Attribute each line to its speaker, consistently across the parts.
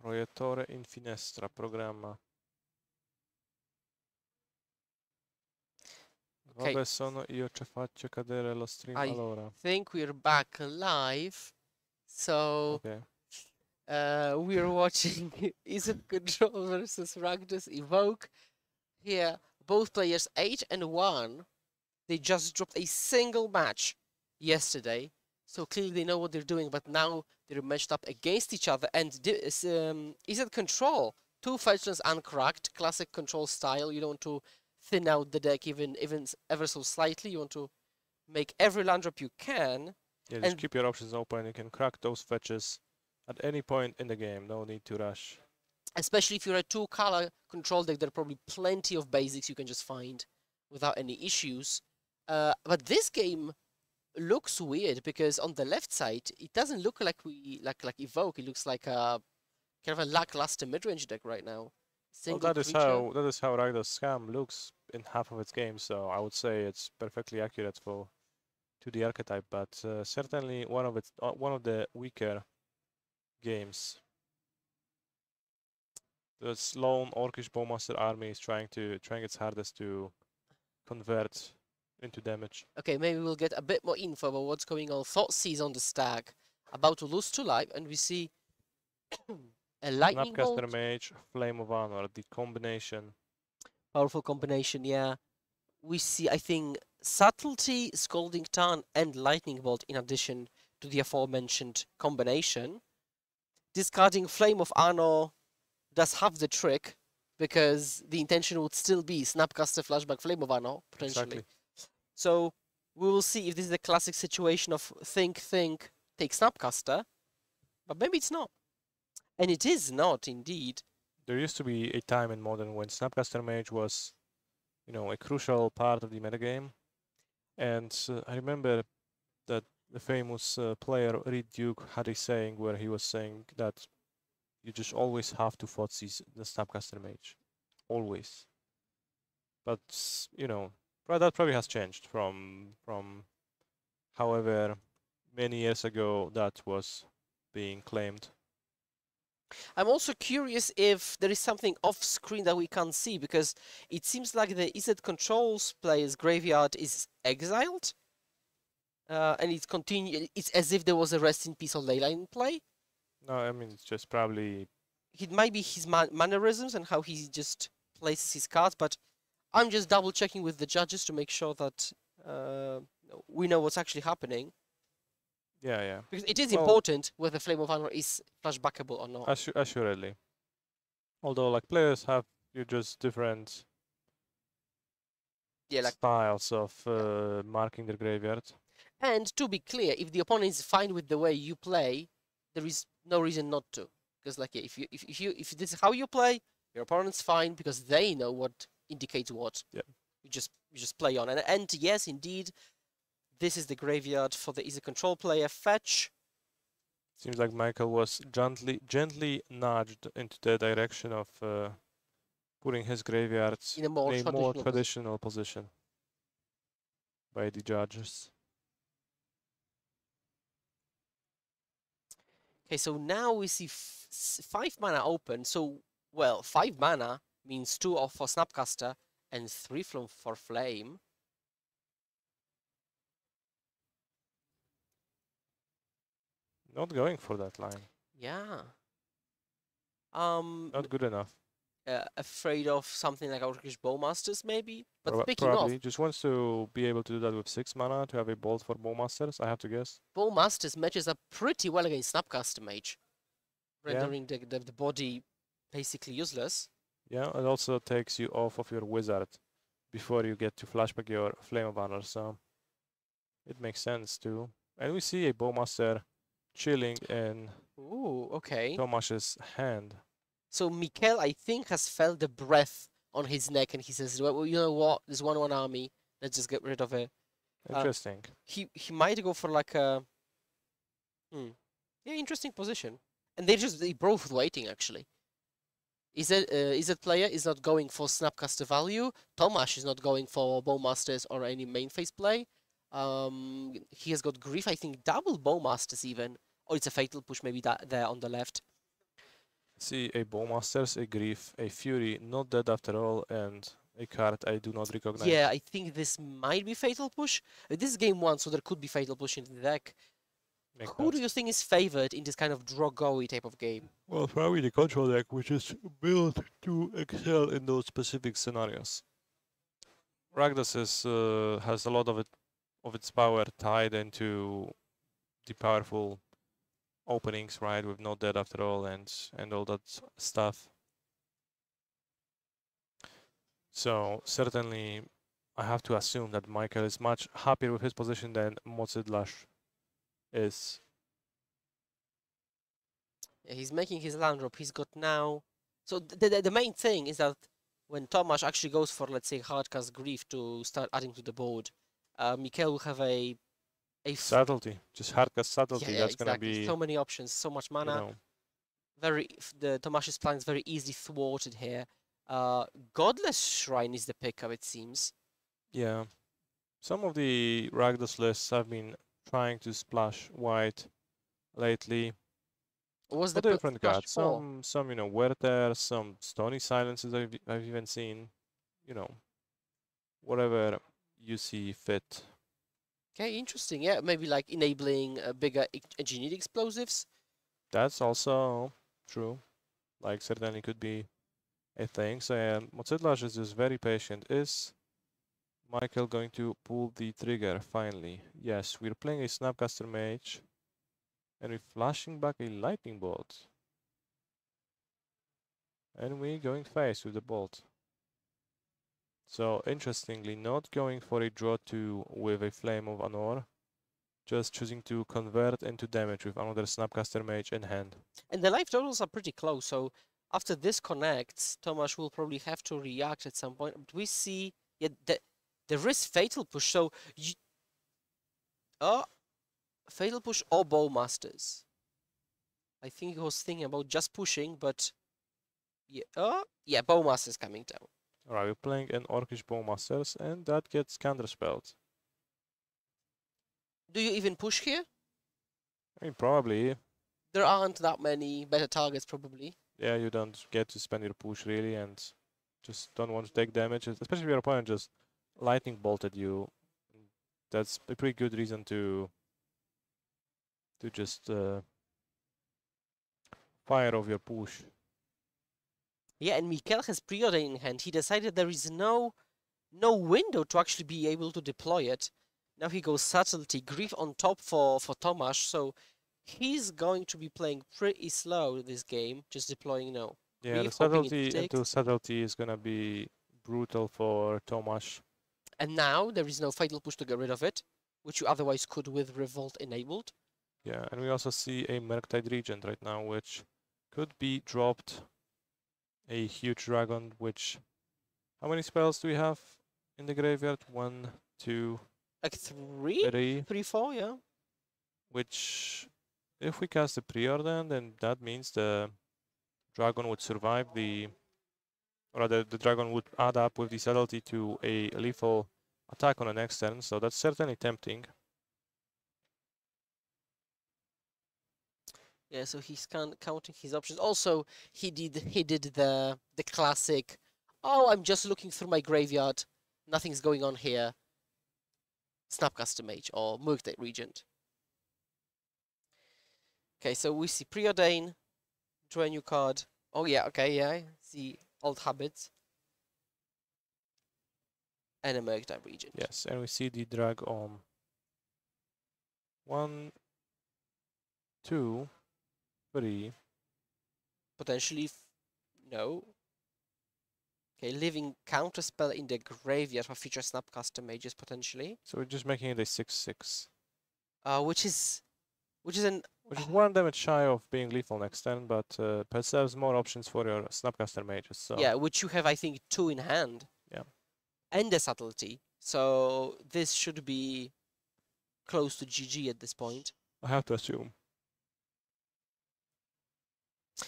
Speaker 1: Proiettore in finestra, programma.
Speaker 2: Okay.
Speaker 1: Vabbè, sono io che faccio cadere lo stream
Speaker 2: I
Speaker 1: allora.
Speaker 2: think we're back live. So
Speaker 1: Ok.
Speaker 2: we're watching Easy Control versus Ragdos Evoke. Here, both players 8 and 1. They just dropped a single match yesterday. So clearly they know what they're doing, but now they're matched up against each other. And Easy Control, 2 fetchlings uncracked, classic control style. You don't want to thin out the deck even ever so slightly. You want to make every land drop you can.
Speaker 1: Yeah, just keep your options open. You can crack those fetches at any point in the game. No need to rush.
Speaker 2: Especially if you're a 2-color control deck, there are probably plenty of basics you can just find without any issues. But this game looks weird because on the left side, it doesn't look like Evoke. It looks like a kind of a lackluster mid-range deck right now.
Speaker 1: Well,
Speaker 2: Single creature.
Speaker 1: that is how Ragdo's Scam looks in half of its games. So I would say it's perfectly accurate to the archetype, but certainly one of the weaker games. The lone Orcish Bowmaster army is trying its hardest to convert into damage.
Speaker 2: Okay, maybe we'll get a bit more info about what's going on. Thoughtseize on the stack, about to lose 2 life, and we see a lightning bolt.
Speaker 1: Snapcaster Mage, Flame of Honor, the combination.
Speaker 2: Powerful combination, yeah. We see, I think, Subtlety, Scalding Tarn, and Lightning Bolt in addition to the aforementioned combination. Discarding Flame of Honor does have the trick, because the intention would still be Snapcaster, Flashback, Flame of Honor, potentially.
Speaker 1: Exactly.
Speaker 2: So we will see if this is a classic situation of think, take Snapcaster, but maybe it's not. And it is not, indeed.
Speaker 1: There used to be a time in Modern when Snapcaster Mage was, you know, a crucial part of the metagame. And I remember that the famous player Reed Duke had a saying where he was saying that you just always have to Thoughtseize the Snapcaster Mage. Always. But, you know, that probably has changed from however many years ago that was being claimed.
Speaker 2: I'm also curious if there is something off screen that we can't see, because it seems like the EZ Controls player's graveyard is exiled. And it's as if there was a rest in peace of Leyline in play.
Speaker 1: No, I mean, it's just probably...
Speaker 2: It might be his mannerisms and how he just places his cards, but I'm just double checking with the judges to make sure that we know what's actually happening.
Speaker 1: Yeah, yeah.
Speaker 2: Because it is important whether Flame of Honor is flashbackable or not.
Speaker 1: Assuredly. Although, like, players have just different styles of marking their graveyard.
Speaker 2: And to be clear, if the opponent is fine with the way you play, there is no reason not to. Because, like, if this is how you play, your opponent's fine because they know what indicates what.
Speaker 1: Yeah.
Speaker 2: You just play on. And yes, indeed, this is the graveyard for the easy control player. Fetch.
Speaker 1: Seems like Michael was gently nudged into the direction of putting his graveyard
Speaker 2: in a more
Speaker 1: traditional position by the judges.
Speaker 2: Okay, so now we see 5 mana open. So, well, 5 mana means 2 for Snapcaster and 3 for Flame.
Speaker 1: Not going for that line.
Speaker 2: Yeah.
Speaker 1: Not good enough.
Speaker 2: Afraid of something like Orcish Bowmasters, maybe? But speaking
Speaker 1: probably.
Speaker 2: of...
Speaker 1: Just wants to be able to do that with 6 mana, to have a bolt for Bowmasters, I have to guess.
Speaker 2: Bowmasters matches up pretty well against Snapcaster Mage, rendering the body basically useless.
Speaker 1: Yeah, it also takes you off of your wizard before you get to flashback your Flame of Honor, so it makes sense too. And we see a Bowmaster chilling in Tomasz's hand.
Speaker 2: So Mikkel, I think, has felt the breath on his neck, and he says, well, you know what, there's 1/1 army, let's just get rid of it.
Speaker 1: Interesting.
Speaker 2: He might go for like a... Yeah, interesting position. And they both waiting, actually. Izzet player is not going for Snapcaster value. Tomasz is not going for Bowmasters or any main phase play. He has got Grief, I think, double Bowmasters even. Or it's a Fatal Push maybe there on the left.
Speaker 1: see a Bowmasters, a Grief, a Fury, not dead after all, and a card I do not recognize.
Speaker 2: Yeah, I think this might be Fatal Push. This is game 1, so there could be Fatal Push in the deck. Who do you think is favored in this kind of draw-go-y type of game?
Speaker 1: Well, probably the control deck, which is built to excel in those specific scenarios. Rakdos has a lot of its power tied into the powerful openings, right, with no dead after all, and all that stuff. So certainly, I have to assume that Michael is much happier with his position than Mocedlash is.
Speaker 2: Yeah, he's making his land drop. He's got now. So the main thing is that when Tomasz actually goes for, let's say, Hardcast Grief to start adding to the board, Mikhail will have a
Speaker 1: subtlety, just Hardcast subtlety.
Speaker 2: Yeah,
Speaker 1: That's
Speaker 2: exactly.
Speaker 1: gonna be
Speaker 2: So many options, so much mana.
Speaker 1: You know,
Speaker 2: The Tomasz's plan is very easily thwarted here. Godless Shrine is the pickup, it seems.
Speaker 1: yeah. Some of the Rakdos lists have been trying to splash white lately.
Speaker 2: What was
Speaker 1: For
Speaker 2: the
Speaker 1: different
Speaker 2: splash
Speaker 1: cards.
Speaker 2: for?
Speaker 1: Some Werther, some Stony Silences I've even seen. You know, whatever you see fit.
Speaker 2: Okay, interesting. Yeah, maybe like enabling bigger engineered explosives.
Speaker 1: That's also true. Like, certainly could be a thing. So, Mocedlash is just very patient. Is Michael going to pull the trigger finally? Yes, we're playing a Snapcaster Mage. And we're flashing back a Lightning Bolt. And we're going face with the bolt. So, interestingly, not going for a draw 2 with a Flame of Anor. Just choosing to convert into damage with another Snapcaster Mage in hand.
Speaker 2: And the life totals are pretty close, so after this connects, Tomasz will probably have to react at some point. But we see, yeah, there is Fatal Push, so Fatal Push or Bowmasters. I think he was thinking about just pushing, but yeah, Bowmasters coming down.
Speaker 1: Alright, we're playing an Orcish Bowmasters, and that gets counterspelled.
Speaker 2: Do you even push here?
Speaker 1: I mean, probably.
Speaker 2: There aren't that many better targets, probably.
Speaker 1: Yeah, you don't get to spend your push really, and just don't want to take damage, especially if your opponent just lightning bolted you. That's a pretty good reason to just fire off your push.
Speaker 2: Yeah, and Mikhail has Preordain in hand. He decided there is no window to actually be able to deploy it. Now he goes Subtlety, Grief on top for Tomasz, so he's going to be playing pretty slow this game, just deploying no.
Speaker 1: Yeah, the subtlety into subtlety is gonna be brutal for Tomasz.
Speaker 2: And now there is no Fatal Push to get rid of it, which you otherwise could with Revolt enabled.
Speaker 1: Yeah, and we also see a Murktide Regent right now, which could be dropped. A huge dragon, which... How many spells do we have in the graveyard? 1, 2...
Speaker 2: Like 3? 3, 4, yeah.
Speaker 1: Which, if we cast the Preordain, then that means the dragon would survive the... Or rather, the dragon would add up with the subtlety to a lethal attack on the next turn, so that's certainly tempting.
Speaker 2: Yeah, so he's counting his options. Also, he did the classic, oh, I'm just looking through my graveyard, nothing's going on here. Snapcaster Mage or Murktide Regent. Okay, so we see Preordain, draw a new card. Oh yeah, okay, yeah, see old habits. And a Murktide Regent.
Speaker 1: Yes, and we see the drag on 1, 2, 3.
Speaker 2: Potentially, no. Okay, living counterspell in the graveyard for future Snapcaster Mages potentially.
Speaker 1: So we're just making it a 6/6.
Speaker 2: Which is an...
Speaker 1: Which is 1 damage shy of being lethal next turn, but preserves more options for your Snapcaster Mages. So.
Speaker 2: Yeah, which you have, I think, 2 in hand.
Speaker 1: Yeah.
Speaker 2: And the subtlety. So this should be close to GG at this point.
Speaker 1: I have to assume.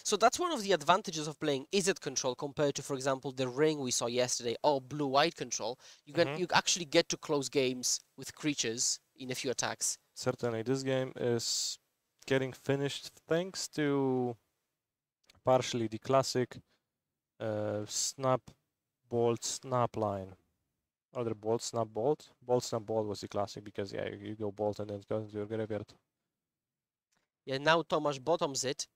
Speaker 2: So that's one of the advantages of playing Izzet control compared to, for example, the ring we saw yesterday or blue-white control. You actually get to close games with creatures in a few attacks.
Speaker 1: Certainly, this game is getting finished thanks to partially the classic snap, bolt, snap line. Or the bolt, snap, bolt. Bolt, snap, bolt was the classic because, yeah, you go bolt and then it goes into your graveyard.
Speaker 2: Yeah, now Tomasz bottoms it.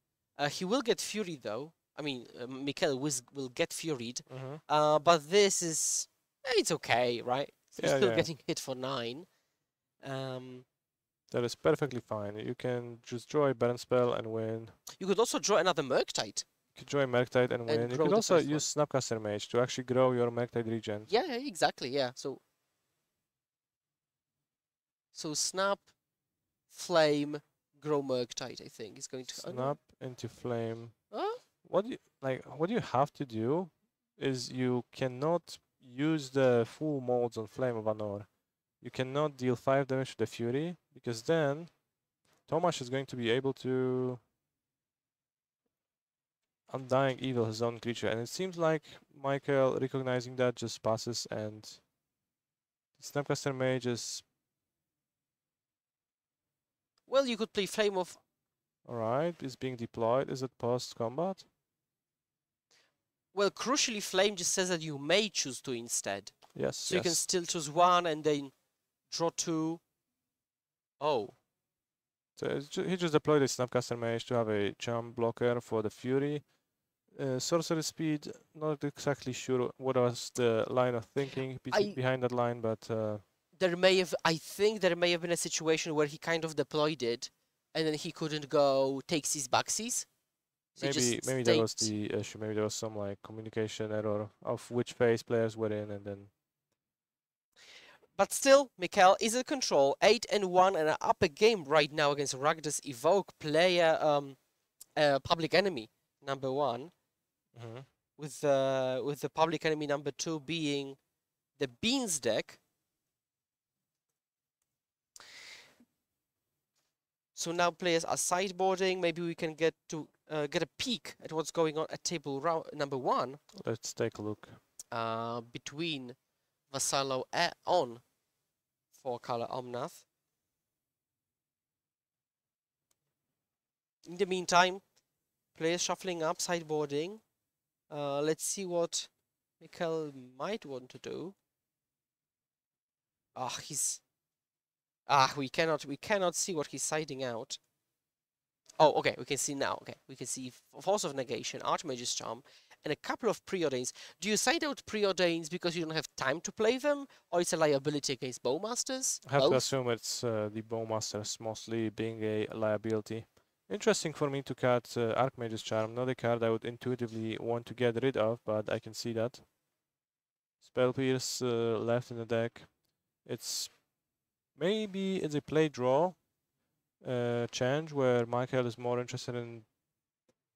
Speaker 2: He will get Fury though. I mean, Mikhail will get Furied. But this is... it's okay, right? He's still getting hit for 9.
Speaker 1: That is perfectly fine. You can just draw a Burn spell and win.
Speaker 2: You could also draw another Murktide.
Speaker 1: You could draw a Murktide and win. You could also use Snapcaster Mage to actually grow your Murktide regen.
Speaker 2: Yeah, exactly, yeah. So Snap, Flame, grow Murktide, I think is going to...
Speaker 1: Snap into Flame. What you have to do is you cannot use the full modes on Flame of Anor. You cannot deal 5 damage to the Fury, because then Tomasz is going to be able to Undying Evil his own creature. And it seems like Michael, recognizing that, just passes, and Snapcaster Mage is...
Speaker 2: Well, you could play Flame of...
Speaker 1: Alright, is being deployed. Is it post-combat?
Speaker 2: Well, crucially, Flame just says that you may choose to instead.
Speaker 1: Yes,
Speaker 2: so you can still choose 1 and then draw 2. Oh.
Speaker 1: So he just deployed a Snapcaster Mage to have a charm blocker for the Fury. Sorcery speed, not exactly sure what was the line of thinking behind that line, but...
Speaker 2: I think there may have been a situation where he kind of deployed it, and then he couldn't go takesies backsies. So
Speaker 1: maybe that was the issue. Maybe there was some like communication error of which phase players were in, and then...
Speaker 2: But still, Mikhail is in control. 8-1 and up a game right now against Rakdos Evoke player, Public Enemy number 1, with the Public Enemy number 2 being the Beans deck. So now players are sideboarding. Maybe we can get a peek at what's going on at table round number 1.
Speaker 1: Let's take a look.
Speaker 2: Between Vassallo on 4-color Omnath. In the meantime, players shuffling up, sideboarding. Let's see what Mikhail might want to do. We cannot see what he's siding out. Oh, okay, we can see now. Okay, we can see Force of Negation, Archmage's Charm, and a couple of Preordains. Do you side out Preordains because you don't have time to play them, or it's a liability against Bowmasters?
Speaker 1: I have to assume it's the Bowmasters mostly being a liability. Interesting for me to cut Archmage's Charm, not a card I would intuitively want to get rid of, but I can see that. Spell Pierce left in the deck. Maybe it's a play draw change where Michael is more interested in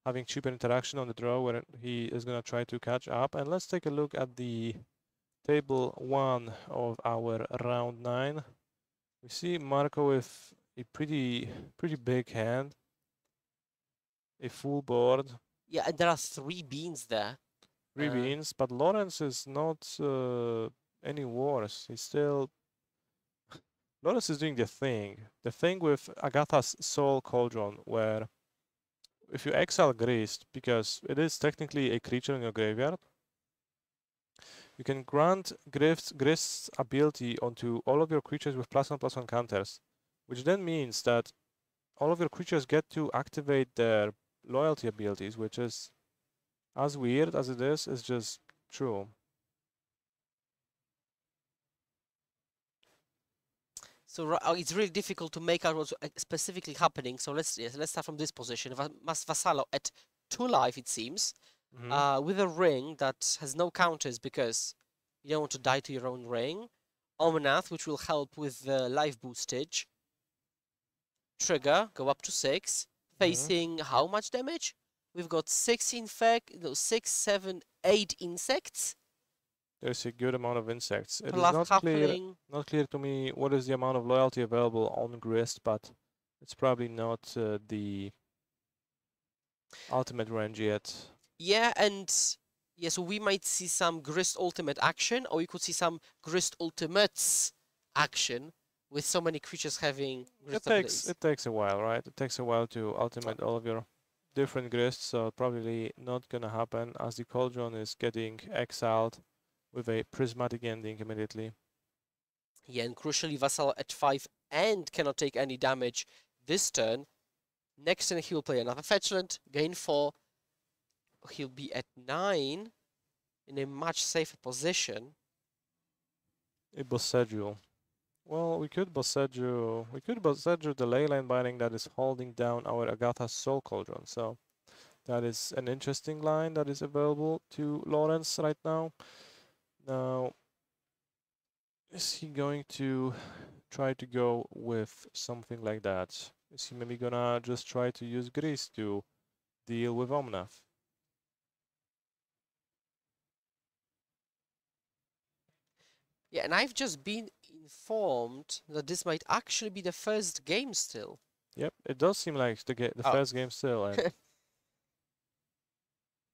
Speaker 1: having cheaper interaction on the draw, where he is going to try to catch up. And let's take a look at the table 1 of our round 9. We see Marco with a pretty big hand, a full board.
Speaker 2: Yeah, and there are 3 beans there.
Speaker 1: 3 beans, but Lawrence is not any worse. He's still... Lawrence is doing the thing with Agatha's Soul Cauldron, where if you exile Grist, because it is technically a creature in your graveyard, you can grant Grist's ability onto all of your creatures with +1/+1 counters, which then means that all of your creatures get to activate their loyalty abilities, which is, as weird as it is just true.
Speaker 2: So it's really difficult to make out what's specifically happening. So let's start from this position. Vassallo at 2 life, it seems, with a ring that has no counters because you don't want to die to your own ring. Omnath, which will help with the life boostage. Trigger, go up to 6. Facing how much damage? We've got 6, 7, 8 insects.
Speaker 1: There's a good amount of insects. It is not clear to me what is the amount of loyalty available on Grist, but it's probably not the ultimate range yet.
Speaker 2: Yeah, so we might see some Grist ultimate action, or we could see some Grist ultimates action with so many creatures having Grist abilities.
Speaker 1: It takes a while, right? It takes a while to ultimate all of your different grists, so probably not gonna happen as the Cauldron is getting exiled with a prismatic ending immediately.
Speaker 2: Yeah, and crucially, Vassal at 5 and cannot take any damage this turn. Next turn, he will play another Fetchland, gain 4. He'll be at 9 in a much safer position.
Speaker 1: A Boseiju. Well, we could Boseiju the Leyline Binding that is holding down our Agatha's Soul Cauldron, so that is an interesting line that is available to Lawrence right now. Now, is he going to try to go with something like that? Is he maybe gonna just try to use Grease to deal with Omnath?
Speaker 2: Yeah, and I've just been informed that this might actually be the first game still.
Speaker 1: Yep, it does seem like the
Speaker 2: Oh.
Speaker 1: first game still, and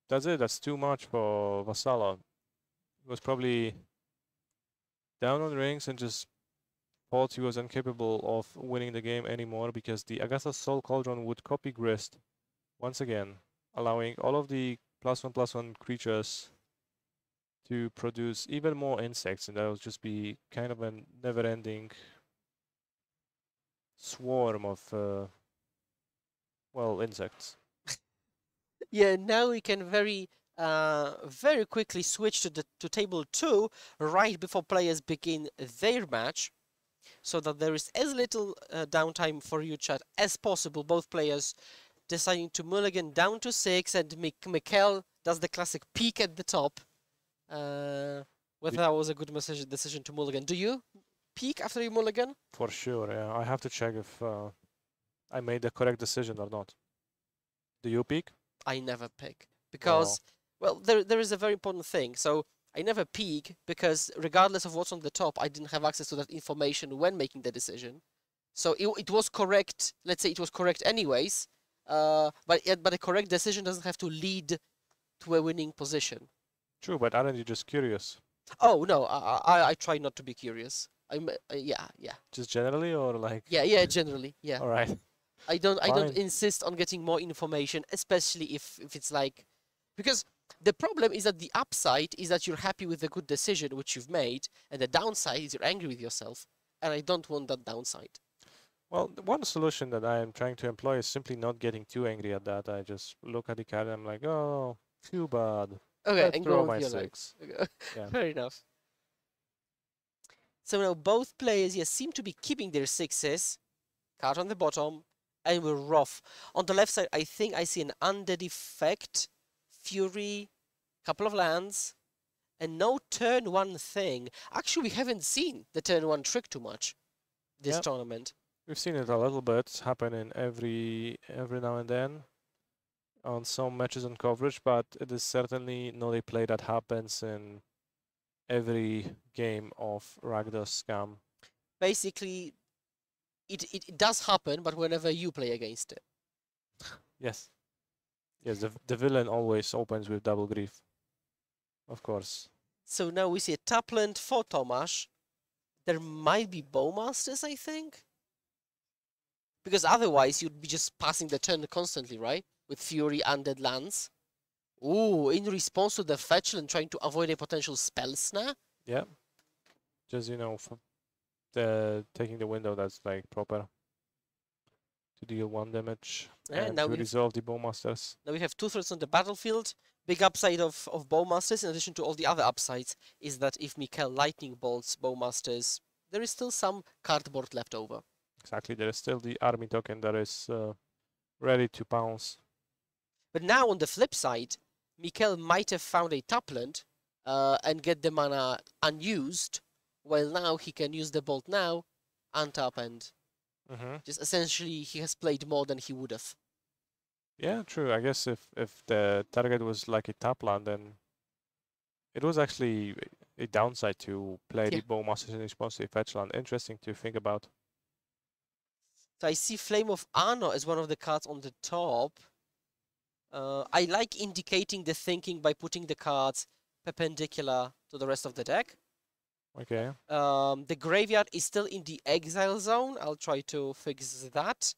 Speaker 1: that's it. That's too much for Vassala. He was probably down on rings and just thought he was incapable of winning the game anymore because the Agatha's Soul Cauldron would copy Grist once again, allowing all of the +1/+1 creatures to produce even more insects, and that would just be kind of a never-ending swarm of, well, insects.
Speaker 2: Yeah, now we can very quickly switch to table 2 right before players begin their match, so that there is as little downtime for you chat as possible. Both players deciding to mulligan down to 6, and Mikkel does the classic peek at the top. Whether that was a good decision to mulligan. Do you peek after you mulligan?
Speaker 1: For sure, yeah. I have to check if I made the correct decision or not. Do you peek?
Speaker 2: I never pick because, well, there is a very important thing. So I never peek because regardless of what's on the top, I didn't have access to that information when making the decision. So it was correct. Let's say it was correct anyways. But a correct decision doesn't have to lead to a winning position.
Speaker 1: True, but aren't you just curious?
Speaker 2: Oh no, I try not to be curious. Yeah.
Speaker 1: Just generally, or like?
Speaker 2: Yeah, generally, yeah.
Speaker 1: All right.
Speaker 2: I don't
Speaker 1: Fine.
Speaker 2: insist on getting more information, especially if it's like, because the problem is that the upside is that you're happy with the good decision which you've made, and the downside is you're angry with yourself, and I don't want that downside.
Speaker 1: Well, one solution that I am trying to employ is simply not getting too angry at that. I just look at the card and I'm like, oh, too bad.
Speaker 2: Okay,
Speaker 1: Let's
Speaker 2: and
Speaker 1: draw
Speaker 2: go
Speaker 1: my
Speaker 2: with your
Speaker 1: 6.
Speaker 2: life.
Speaker 1: Yeah.
Speaker 2: Fair enough. So now both players, yes, seem to be keeping their 6s. Card on the bottom, and we're rough. On the left side, I think I see an undead effect, Fury, couple of lands, and no turn 1 thing. Actually, we haven't seen the turn 1 trick too much this tournament.
Speaker 1: We've seen it a little bit happen in every now and then on some matches and coverage, but it is certainly not a play that happens in every game of Rakdos Scam.
Speaker 2: Basically, it does happen, but whenever you play against it.
Speaker 1: Yes. Yes, the villain always opens with double grief. Of course.
Speaker 2: So now we see a Tapland for Tomasz. There might be Bowmasters, I think. Because otherwise you'd be just passing the turn constantly, right? With Fury, Undead lands. Ooh, in response to the Fetchland trying to avoid a potential spell snare.
Speaker 1: Yeah. Just, you know, taking the window that's like proper to deal 1 damage and
Speaker 2: now
Speaker 1: to resolve the Bowmasters.
Speaker 2: Now we have 2 threats on the battlefield. Big upside of Bowmasters, in addition to all the other upsides, is that if Mikkel lightning bolts Bowmasters, there is still some cardboard left over.
Speaker 1: Exactly, there is still the army token that is ready to pounce.
Speaker 2: But now on the flip side, Mikkel might have found a Tapland and get the mana unused, while now he can use the bolt now, untap, and just essentially he has played more than he would have.
Speaker 1: Yeah, true. I guess if the target was like a Tapland, then it was actually a downside to play the Bowmasters in response to a Fetchland. Interesting to think about.
Speaker 2: So I see Flame of Anno as one of the cards on the top. I like indicating the thinking by putting the cards perpendicular to the rest of the deck.
Speaker 1: Okay.
Speaker 2: The graveyard is still in the exile zone. I'll try to fix that.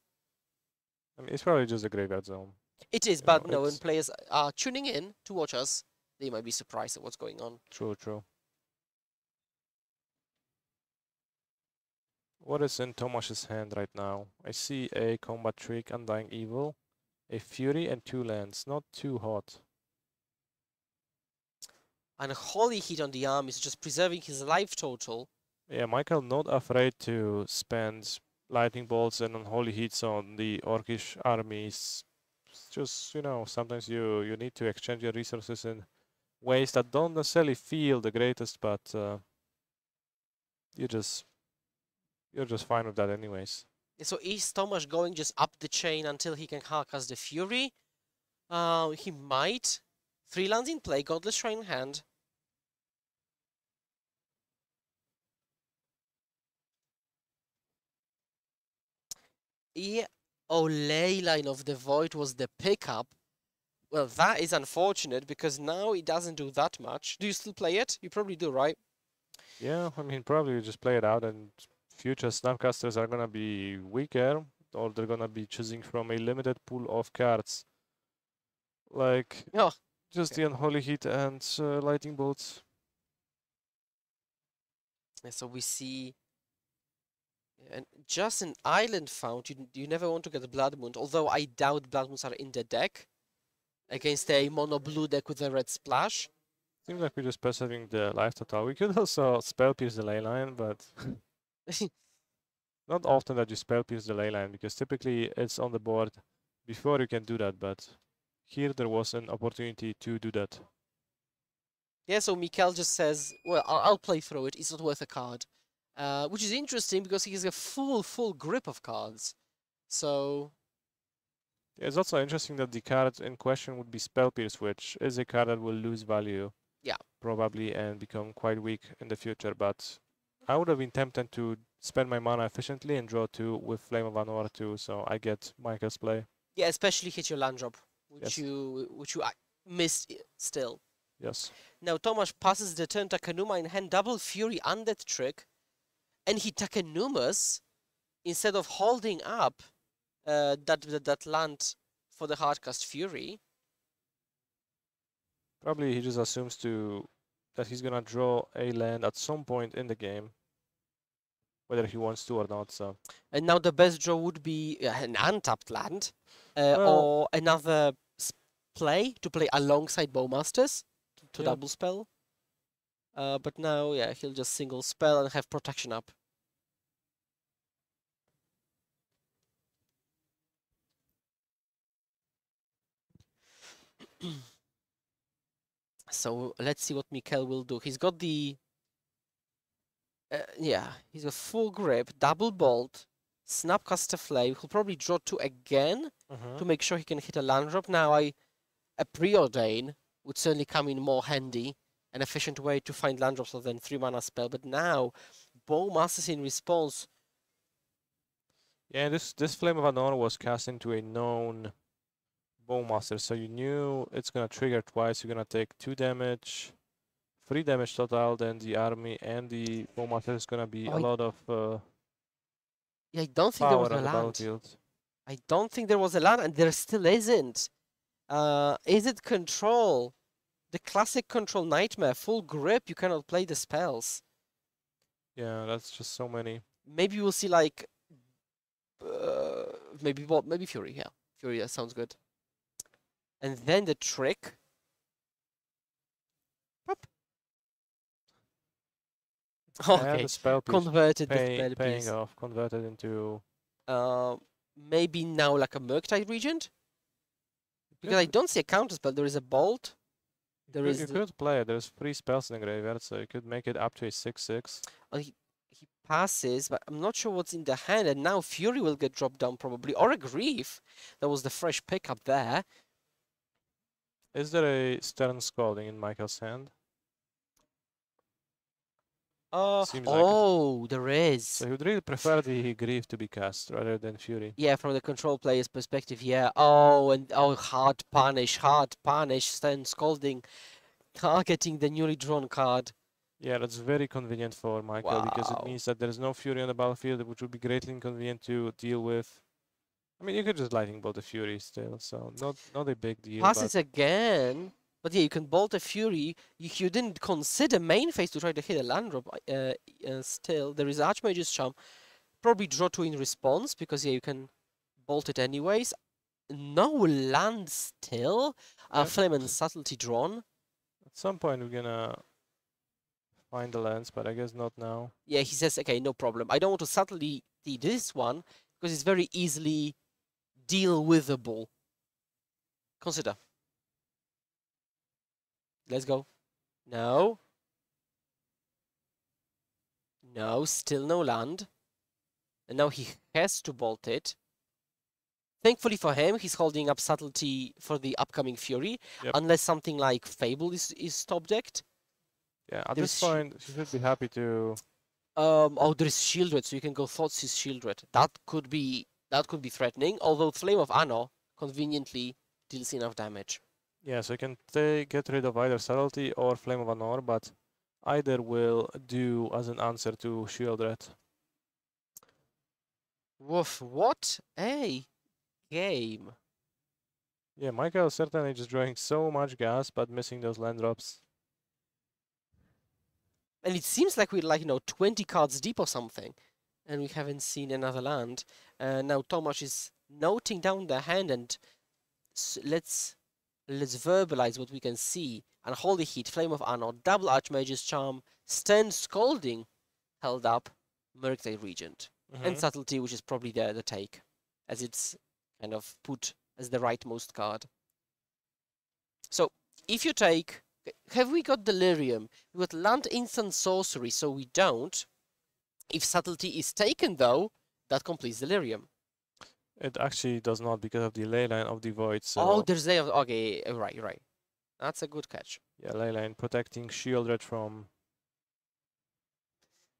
Speaker 1: I mean, it's probably just a graveyard zone.
Speaker 2: It is,
Speaker 1: You
Speaker 2: but
Speaker 1: know,
Speaker 2: no, when
Speaker 1: it's
Speaker 2: players are tuning in to watch us, they might be surprised at what's going on.
Speaker 1: true, true. What is in Tomasz's hand right now? I see a combat trick, Undying Evil, a Fury, and 2 lands. Not too hot.
Speaker 2: And Holy Heat on the arm is just preserving his life total.
Speaker 1: Yeah, Michael not afraid to spend lightning bolts and unholy heats on the orcish armies. It's just, you know, sometimes you need to exchange your resources in ways that don't necessarily feel the greatest, but you just you're just fine with that anyways.
Speaker 2: So is Tomasz going just up the chain until he can hardcast the Fury? He might. 3 lands in play, Godless Shrine in hand. Yeah. Oh, Leyline of the Void was the pickup. Well, that is unfortunate because now it doesn't do that much. Do you still play it? You probably do, right?
Speaker 1: Yeah, I mean probably you just play it out and future snapcasters are gonna be weaker or they're gonna be choosing from a limited pool of cards. Like
Speaker 2: Oh,
Speaker 1: just the unholy heat and lightning bolts.
Speaker 2: and so we see and just an island found. You never want to get a Blood Moon, although I doubt Blood Moons are in the deck against a mono blue deck with a red splash.
Speaker 1: Seems like we're just preserving the life total. We could also spell pierce the ley line, but not often that you spell pierce the ley line because typically it's on the board before you can do that. But here there was an opportunity to do that.
Speaker 2: Yeah, so Mikhail just says, well, I'll play through it. It's not worth a card. Which is interesting because he has a full grip of cards. So,
Speaker 1: Yeah, it's also interesting that the card in question would be spell pierce, which is a card that will lose value.
Speaker 2: yeah.
Speaker 1: Probably and become quite weak in the future. But I would have been tempted to spend my mana efficiently and draw 2 with Flame of Anor too, so I get Michael's play.
Speaker 2: Yeah, especially hit your land drop, which
Speaker 1: Yes.
Speaker 2: you missed still.
Speaker 1: Yes.
Speaker 2: Now Tomasz passes the turn Takenuma in hand, double Fury Undead trick, and he Takenumas instead of holding up that land for the hardcast Fury.
Speaker 1: Probably he just assumes that he's gonna draw a land at some point in the game, whether he wants to or not. So.
Speaker 2: And now the best draw would be an untapped land,
Speaker 1: Well,
Speaker 2: or another play to play alongside Bowmasters to
Speaker 1: Yeah.
Speaker 2: double spell. But now, yeah, he'll just single spell and have protection up. So let's see what Mikhail will do. He's got the yeah, he's got full grip, double bolt, snapcaster flame. He'll probably draw 2 again to make sure he can hit a land drop. Now a preordain would certainly come in more handy, an efficient way to find land drops other than 3 mana spell. But now Bowmasters in response.
Speaker 1: Yeah, this Flame of Anor was cast into a known Bowmaster, so you knew it's gonna trigger twice. You're gonna take 2 damage, 3 damage total. Then the army and the Bowmaster is gonna be a lot of
Speaker 2: Yeah, I don't think there
Speaker 1: power
Speaker 2: was a
Speaker 1: on the
Speaker 2: land.
Speaker 1: battlefield.
Speaker 2: I don't think there was a land, and there still isn't. Is it control? The classic control nightmare, full grip, you cannot play the spells.
Speaker 1: Yeah, that's just so many.
Speaker 2: Maybe we'll see like maybe Fury, yeah. Fury, that sounds good. And then the trick. Pop. Okay,
Speaker 1: the spell piece
Speaker 2: converted the spell
Speaker 1: paying
Speaker 2: piece.
Speaker 1: off, converted into.
Speaker 2: Maybe now like a Murktide Regent? Because I don't see a counter spell. There is a Bolt.
Speaker 1: You could play it. There's 3 spells in the graveyard, so you could make it up to a 6/6.
Speaker 2: Oh, he passes, but I'm not sure what's in the hand. And now Fury will get dropped down probably, or a Grief. That was the fresh pickup there.
Speaker 1: Is there a Stern Scalding in Michael's hand? Seems like it.
Speaker 2: There is.
Speaker 1: So he would really prefer the Grief to be cast rather than Fury.
Speaker 2: Yeah, from the control player's perspective, yeah. Hard punish, Stern Scalding, targeting the newly drawn card.
Speaker 1: Yeah, that's very convenient for Michael because it
Speaker 2: Wow.
Speaker 1: means that there is no Fury on the battlefield, which would be greatly inconvenient to deal with. I mean, you could just lightning bolt the Fury still, so not a big deal.
Speaker 2: Passes
Speaker 1: But
Speaker 2: again. But yeah, you can bolt a Fury. You didn't consider main phase to try to hit a land drop. Still, there is Archmage's Charm. Probably draw 2 in response, because yeah, you can bolt it anyways. No land still.
Speaker 1: yeah,
Speaker 2: Flame and Subtlety drawn.
Speaker 1: at some point we're gonna find the lands, but I guess not now.
Speaker 2: Yeah, he says, okay, no problem. I don't want to subtly this one, because it's very easily deal withable. Consider. Let's go. No. No, still no land. And now he has to bolt it. Thankfully for him, he's holding up Subtlety for the upcoming Fury,
Speaker 1: Yep.
Speaker 2: unless something like Fable is top decked.
Speaker 1: Yeah, at
Speaker 2: There's
Speaker 1: this point, you should be happy to.
Speaker 2: Oh, there is Shieldred, so you can go Thoughtseize Shieldred. That could be threatening, although Flame of Anno conveniently deals enough damage.
Speaker 1: Yeah, so you can get rid of either Subtlety or Flame of Anor, but either will do as an answer to Shieldred.
Speaker 2: Woof, what a game.
Speaker 1: Yeah, Michael certainly just drawing so much gas, but missing those land drops.
Speaker 2: And it seems like we're like, 20 cards deep or something, and we haven't seen another land. Now Tomasz is noting down the hand, and let's verbalize what we can see. Unholy Heat, Flame of Anno, double Archmage's Charm, Stern Scolding held up, Murktide Regent, and Subtlety, which is probably the take, as it's kind of put as the rightmost card. So if you take, have we got Delirium? We got land instant sorcery, so we don't. If Subtlety is taken though, that completes Delirium.
Speaker 1: It actually does not because of the Leyline of the Void. So
Speaker 2: Oh, there's Ley of, okay, right. That's a good catch.
Speaker 1: yeah, Leyline protecting Shieldred from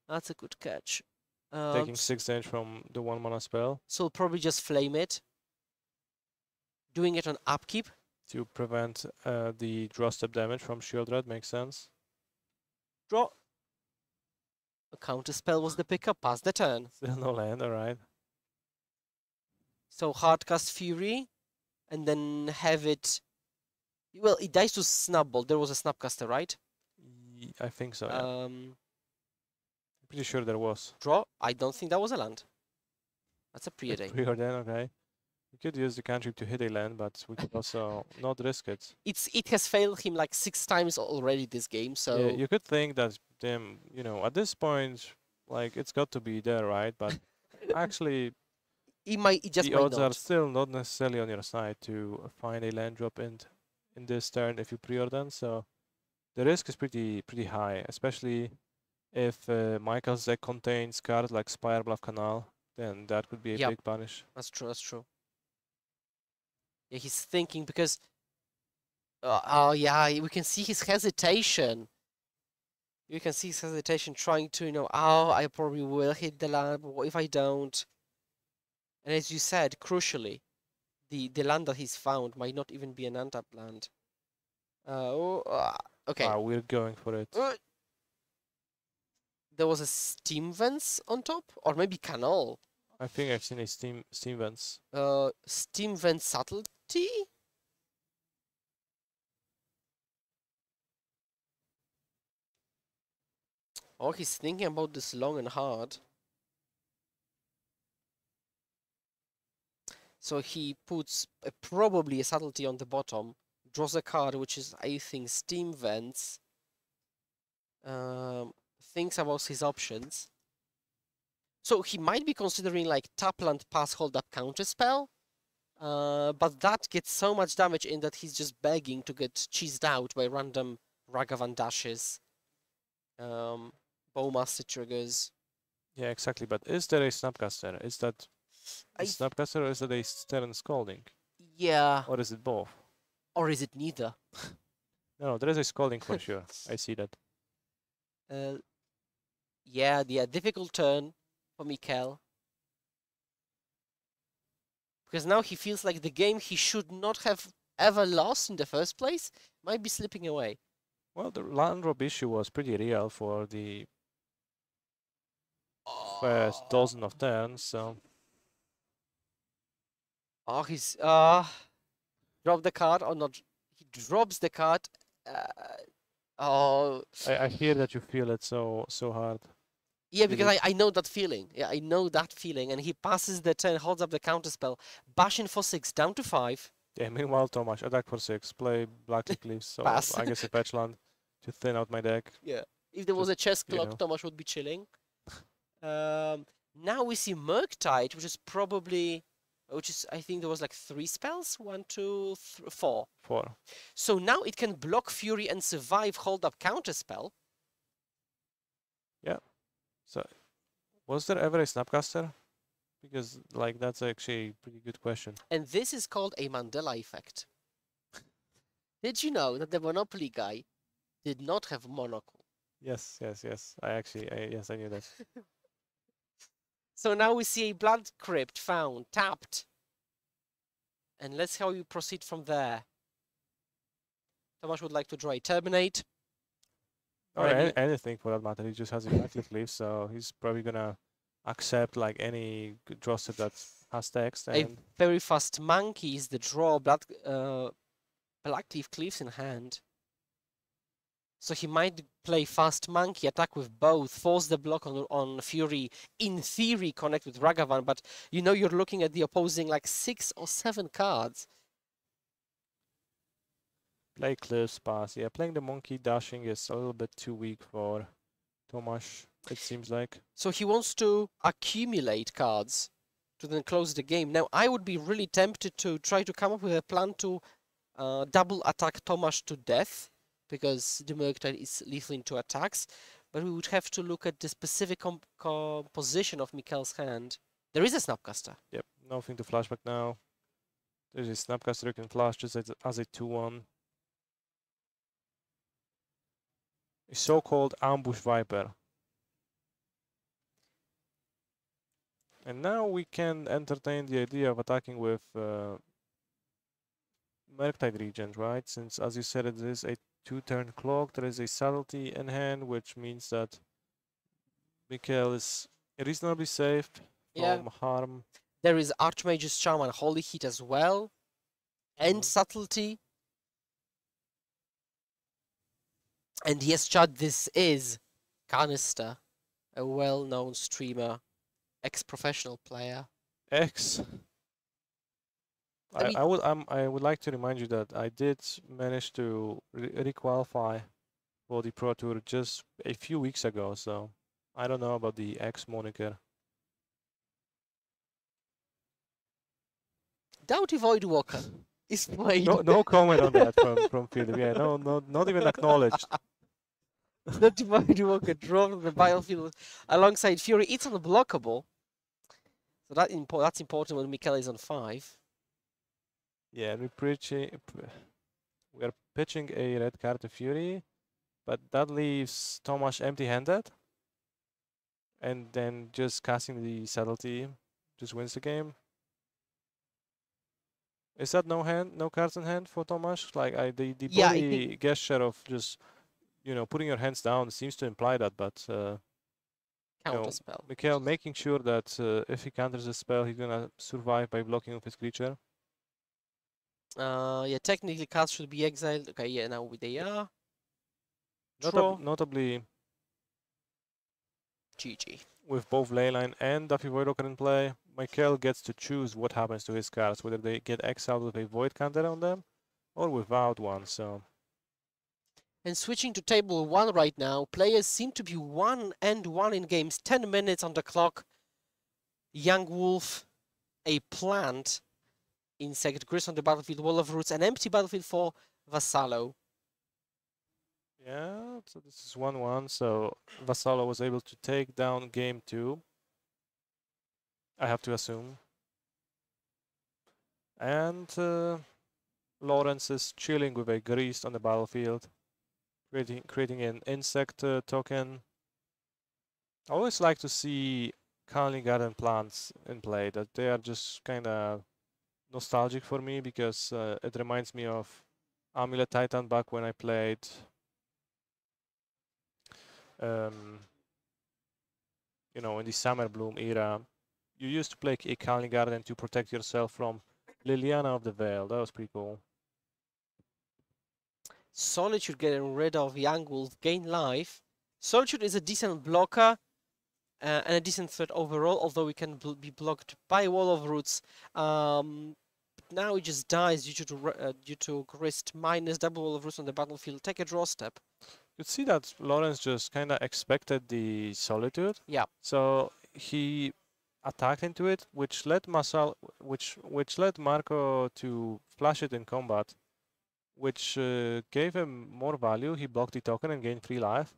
Speaker 2: That's a good catch.
Speaker 1: taking 6 damage from the 1-mana spell.
Speaker 2: So probably just flame it. Doing it on upkeep.
Speaker 1: To prevent the draw step damage from Shieldred, makes sense.
Speaker 2: Draw. A counter spell was the pickup, pass the turn.
Speaker 1: Still no land, alright.
Speaker 2: So Hardcast Fury, and then have it. Well, it dies to Snapbolt. There was a Snapcaster, right?
Speaker 1: I think so, yeah. I'm pretty sure there was.
Speaker 2: Draw. I don't think that was a land. That's a preordain.
Speaker 1: Preordain, okay. We could use the cantrip to hit a land, but we could also not risk it.
Speaker 2: It has failed him like 6 times already this game, so...
Speaker 1: Yeah, you could think that, them, at this point, like, it's got to be there, right? But actually, the odds are still not necessarily on your side to find a land drop in this turn if you preordain, so the risk is pretty high, especially if Michael's deck contains cards like Spire Bluff Canal, then that could be a big punish.
Speaker 2: That's true. Yeah, he's thinking because... oh, yeah, we can see his hesitation. You can see his hesitation trying to, oh, I probably will hit the land, but what if I don't? And as you said, crucially, the land that he's found might not even be an untapped land. Okay.
Speaker 1: Wow, we're going for it.
Speaker 2: There was a Steam Vents on top? Or maybe Canal?
Speaker 1: I think I've seen a Steam Vents.
Speaker 2: Steam Vents Subtlety? Oh, he's thinking about this long and hard. So he puts probably a Subtlety on the bottom, draws a card, which is, I think, Steam Vents. Thinks about his options. So he might be considering like Tapland Pass Hold Up Counterspell, but that gets so much damage in that he's just begging to get cheesed out by random Ragavan dashes, Bowmaster triggers.
Speaker 1: Yeah, exactly. But is there a Snapcaster? Is that a Snapcaster or is that a Stern Scalding?
Speaker 2: Yeah.
Speaker 1: Or is it both?
Speaker 2: Or is it neither?
Speaker 1: No, there is a Scalding for sure. I see that.
Speaker 2: Yeah, difficult turn for Mikkel. Because now he feels like the game he should not have ever lost in the first place might be slipping away.
Speaker 1: Well, the land drop issue was pretty real for the first dozen of turns, so...
Speaker 2: Oh, he's drop the card or not? He drops the card. Uh, oh,
Speaker 1: I hear that you feel it so hard.
Speaker 2: yeah,
Speaker 1: Feel
Speaker 2: because
Speaker 1: it.
Speaker 2: I know that feeling. Yeah, I know that feeling. And he passes the turn, holds up the counter spell, bashing for 6, down to 5.
Speaker 1: Yeah, meanwhile, Tomasz, attack for 6, play Blackleaf Cliffs, so
Speaker 2: Pass.
Speaker 1: I guess a patch land to thin out my deck.
Speaker 2: Yeah. If there was
Speaker 1: Just,
Speaker 2: a chess
Speaker 1: you
Speaker 2: clock,
Speaker 1: know.
Speaker 2: Tomasz would be chilling. Now we see Murktide, which is probably, which is, I think there was like 3 spells, 1, 2, 4.
Speaker 1: 4.
Speaker 2: So now it can block Fury and survive hold up counter spell.
Speaker 1: Yeah. So, was there ever a Snapcaster? Because, like, that's actually a pretty good question.
Speaker 2: And this is called a Mandela effect. Did you know that the Monopoly guy did not have monocle?
Speaker 1: Yes. Yes, I knew that.
Speaker 2: So now we see a Blood Crypt found, tapped. And let's how you proceed from there. Tomasz would like to draw a Terminate.
Speaker 1: Or anything for that matter. He just has a Blackleaf Cliff, so he's probably gonna accept like any draw set that has text.
Speaker 2: A
Speaker 1: And
Speaker 2: very fast monkey is the draw, Blackleaf Cliffs in hand. So he might play fast monkey, attack with both, force the block on Fury, in theory connect with Ragavan, but you know you're looking at the opposing like 6 or 7 cards.
Speaker 1: play Cliffs, pass. Yeah, playing the monkey dashing is a little bit too weak for Tomasz, it seems like.
Speaker 2: So he wants to accumulate cards to then close the game. Now I would be really tempted to try to come up with a plan to double attack Tomasz to death, because the Murktide is lethal into attacks, but we would have to look at the specific composition of Mikhail's hand. There is a Snapcaster.
Speaker 1: Yep, nothing to flashback now. There's a Snapcaster you can flash just as a 2-1. A so-called Ambush Viper. And now we can entertain the idea of attacking with Murktide Regent, right? Since, as you said, it is a 2-turn clock, there is a subtlety in hand, which means that Mikhail is reasonably safe from harm.
Speaker 2: There is Archmage's Charm and Holy Heat as well, and Subtlety. And yes, Chad, this is Canister, a well-known streamer, ex-professional player.
Speaker 1: I would like to remind you that I did manage to requalify for the Pro Tour just a few weeks ago, so I don't know about the X moniker.
Speaker 2: Doughty Voidwalker is played.
Speaker 1: No comment on that from Philip. Yeah, not even acknowledged.
Speaker 2: Doughty Voidwalker drawn the battlefield alongside Fury. It's unblockable, so that's important when Mikhail is on 5.
Speaker 1: Yeah, we're pitching a red card to Fury, but that leaves Tomasz empty-handed, and then just casting the subtlety just wins the game. Is that no cards in hand for Tomasz? Like the body gesture of just putting your hands down seems to imply that, but
Speaker 2: Counterspell.
Speaker 1: Mikhail making sure that if he counters a spell, he's gonna survive by blocking with his creature.
Speaker 2: Yeah, technically cards should be exiled. Okay, yeah, now they are.
Speaker 1: Notably,
Speaker 2: GG.
Speaker 1: With both Leyline and Duffy Voidwalker in play, Mikhail gets to choose what happens to his cards, whether they get exiled with a Void counter on them or without one. So.
Speaker 2: And switching to table 1 right now, players seem to be 1-1 in games. 10 minutes on the clock. Young Wolf, a plant insect, Gris on the battlefield, Wall of Roots, an empty battlefield for Vassallo.
Speaker 1: Yeah, so this is 1-1, so Vassallo was able to take down game 2. I have to assume. And Lawrence is chilling with a Grease on the battlefield, creating an insect token. I always like to see Canley Garden plants in play, that they are just kind of nostalgic for me, because it reminds me of Amulet Titan back when I played in the Summer Bloom era. You used to play a Canley Garden to protect yourself from Liliana of the Veil. That was pretty cool.
Speaker 2: Solitude getting rid of Young Wolf, gain life. Solitude is a decent blocker and a decent threat overall, although we can be blocked by Wall of Roots. Now he just dies due to Grist minus double Wall of Roots on the battlefield. Take a draw step.
Speaker 1: You see that Lawrence just kind of expected the Solitude.
Speaker 2: Yeah.
Speaker 1: So he attacked into it, which led Marco to flash it in combat, which gave him more value. He blocked the token and gained 3 life.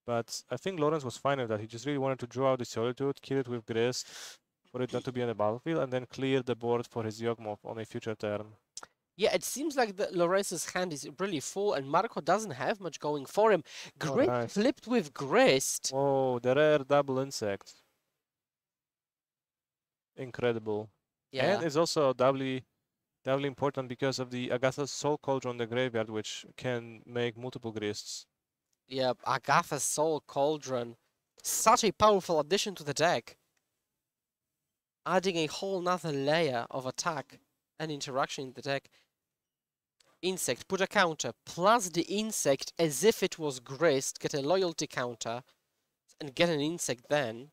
Speaker 1: But I think Lawrence was fine with that. He just really wanted to draw out the Solitude, kill it with Grist, for it not to be on the battlefield, and then clear the board for his Yawgmoth on a future turn.
Speaker 2: Yeah, it seems like Lawrence's hand is really full, and Marco doesn't have much going for him. Grist
Speaker 1: nice.
Speaker 2: flipped with Grist.
Speaker 1: Oh, the rare double insect. Incredible.
Speaker 2: Yeah.
Speaker 1: And it's also doubly important because of the Agatha's Soul Cauldron in the graveyard, which can make multiple Grists.
Speaker 2: Yeah, Agatha's Soul Cauldron. Such a powerful addition to the deck. Adding a whole nother layer of attack and interaction in the deck. Insect, put a counter, plus the insect as if it was Grist, get a loyalty counter, and get an insect then.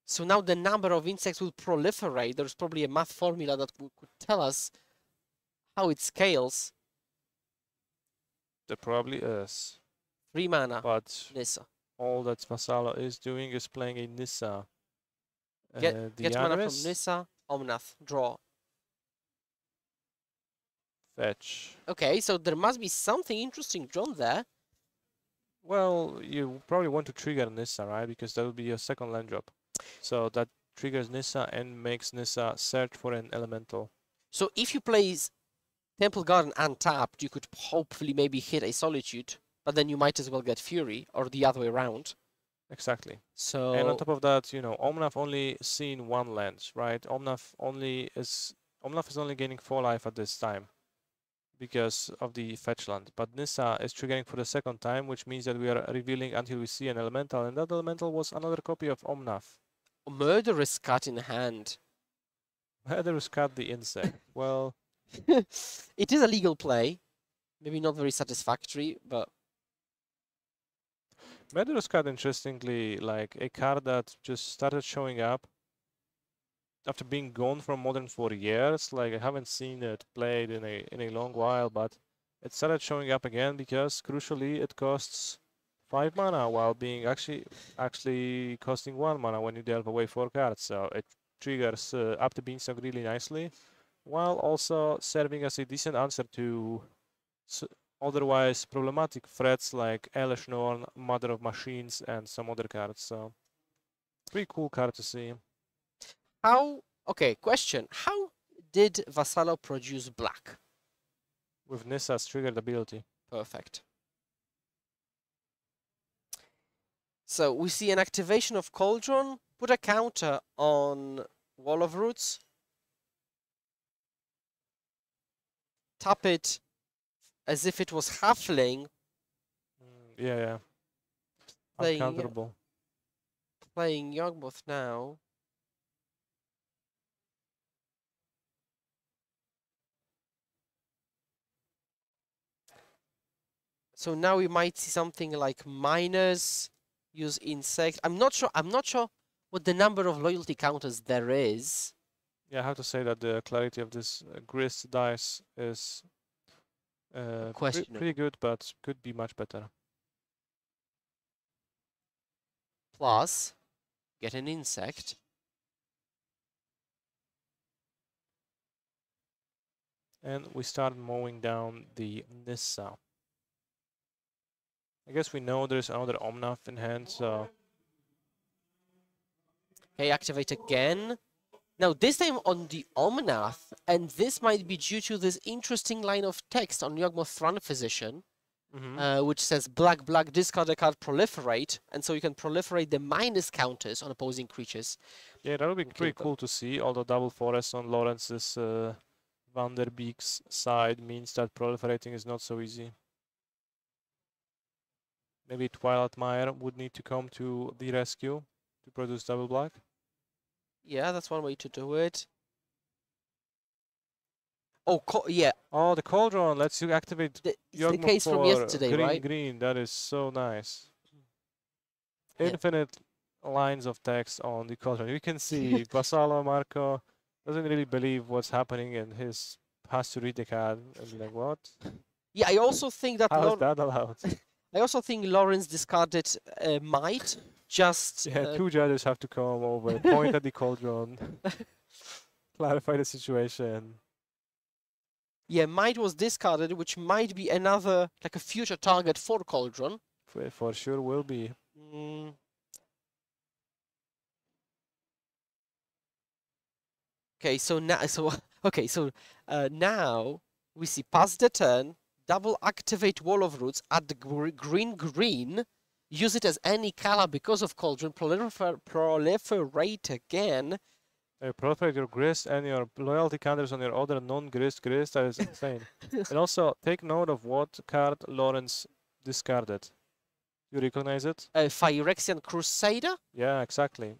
Speaker 2: So now the number of insects will proliferate. There's probably a math formula that could tell us how it scales.
Speaker 1: There probably is.
Speaker 2: 3 mana,
Speaker 1: But
Speaker 2: Nissa.
Speaker 1: all that Vassallo is doing is playing a Nissa.
Speaker 2: Get mana from Nissa, Omnath, draw.
Speaker 1: Fetch.
Speaker 2: Okay, so there must be something interesting drawn there.
Speaker 1: Well, you probably want to trigger Nissa, right? Because that would be your second land drop. So that triggers Nissa and makes Nissa search for an elemental.
Speaker 2: So if you play Temple Garden untapped, you could hopefully maybe hit a Solitude, but then you might as well get Fury, or the other way around.
Speaker 1: Exactly.
Speaker 2: So
Speaker 1: and on top of that, you know, Omnath only seen 1 land, right? Omnath is only gaining 4 life at this time because of the fetch land. But Nissa is triggering for the second time, which means that we are revealing until we see an elemental, and that elemental was another copy of Omnath.
Speaker 2: Murderous Cut in hand.
Speaker 1: Murderous Cut the insect. Well,
Speaker 2: it is a legal play. Maybe not very satisfactory, but
Speaker 1: Murderous Cut, interestingly, like a card that just started showing up after being gone from Modern for years. Like I haven't seen it played in a long while, but it started showing up again because crucially it costs 5 mana while being actually costing 1 mana when you delve away 4 cards. So it triggers up the beanstalk really nicely, while also serving as a decent answer to otherwise problematic threats like Elish Norn, Mother of Machines, and some other cards. So pretty cool card to see.
Speaker 2: Okay, question. How did Vassallo produce black?
Speaker 1: With Nissa's triggered ability.
Speaker 2: Perfect. So we see an activation of Cauldron, put a counter on Wall of Roots, tap it as if it was halfling.
Speaker 1: Yeah. Uncounterable.
Speaker 2: Playing Yawgmoth now. So now we might see something like miners, use insect. I'm not sure what the number of loyalty counters there is.
Speaker 1: Yeah, I have to say that the clarity of this Grist dice is pretty good, but could be much better.
Speaker 2: Plus, get an insect.
Speaker 1: And we start mowing down the Nissa. I guess we know there's another Omnath in hand, so...
Speaker 2: Okay, activate again. Now, this time on the Omnath, and this might be due to this interesting line of text on Yawgmoth Throne Physician, which says black, discard a card, proliferate, and so you can proliferate the minus counters on opposing creatures.
Speaker 1: Yeah, that would be pretty cool to see, although double forest on Lawrence's Vanderbeek's side means that proliferating is not so easy. Maybe Twilight Mire would need to come to the rescue to produce double black.
Speaker 2: Yeah, that's one way to do it. Oh, yeah.
Speaker 1: Oh, the cauldron lets you activate
Speaker 2: It's the
Speaker 1: Yogmoth
Speaker 2: case from
Speaker 1: for
Speaker 2: yesterday,
Speaker 1: green
Speaker 2: right?
Speaker 1: green. That is so nice.
Speaker 2: Yeah.
Speaker 1: Infinite lines of text on the cauldron. You can see Vasalo Marco doesn't really believe what's happening and his has to read the card and be like, what?
Speaker 2: Yeah, I also think that
Speaker 1: How is that allowed?
Speaker 2: I also think Lawrence discarded might just
Speaker 1: Yeah, two judges have to come over, point at the cauldron, clarify the situation.
Speaker 2: yeah, might was discarded, which might be another like a future target for Cauldron.
Speaker 1: For sure will be.
Speaker 2: Mm. Okay, so now now we see pass the turn, double activate Wall of Roots, add the green, use it as any color because of Cauldron, proliferate again.
Speaker 1: Proliferate your grist and your loyalty counters on your other non-grist grist. That is insane. And also take note of what card Lawrence discarded. You recognize it?
Speaker 2: Phyrexian Crusader?
Speaker 1: Yeah, exactly.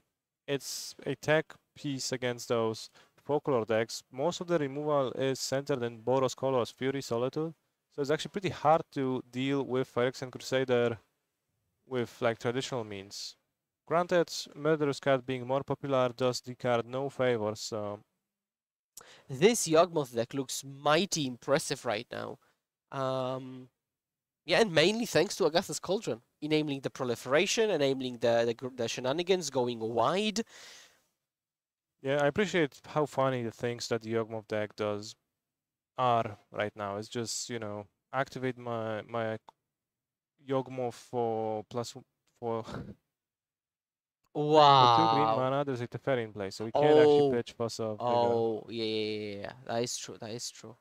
Speaker 1: It's a tech piece against those folklore decks. Most of the removal is centered in Boros colors, Fury, Solitude. So it's actually pretty hard to deal with Phyrexian Crusader with like traditional means. Granted, Murderous Cat being more popular does the card no favors, so...
Speaker 2: This Yawgmoth deck looks mighty impressive right now. Yeah, and mainly thanks to Agatha's Cauldron, enabling the proliferation, enabling the shenanigans, going wide.
Speaker 1: Yeah, I appreciate how funny the things that the Yawgmoth deck does are right now. It's just, you know, activate my Yawgmoth for plus for for 2 green
Speaker 2: Wow.
Speaker 1: mana. There's a Teferi in place, so we can't actually pitch Fuss off bigger.
Speaker 2: Oh, yeah. That is true. That is true.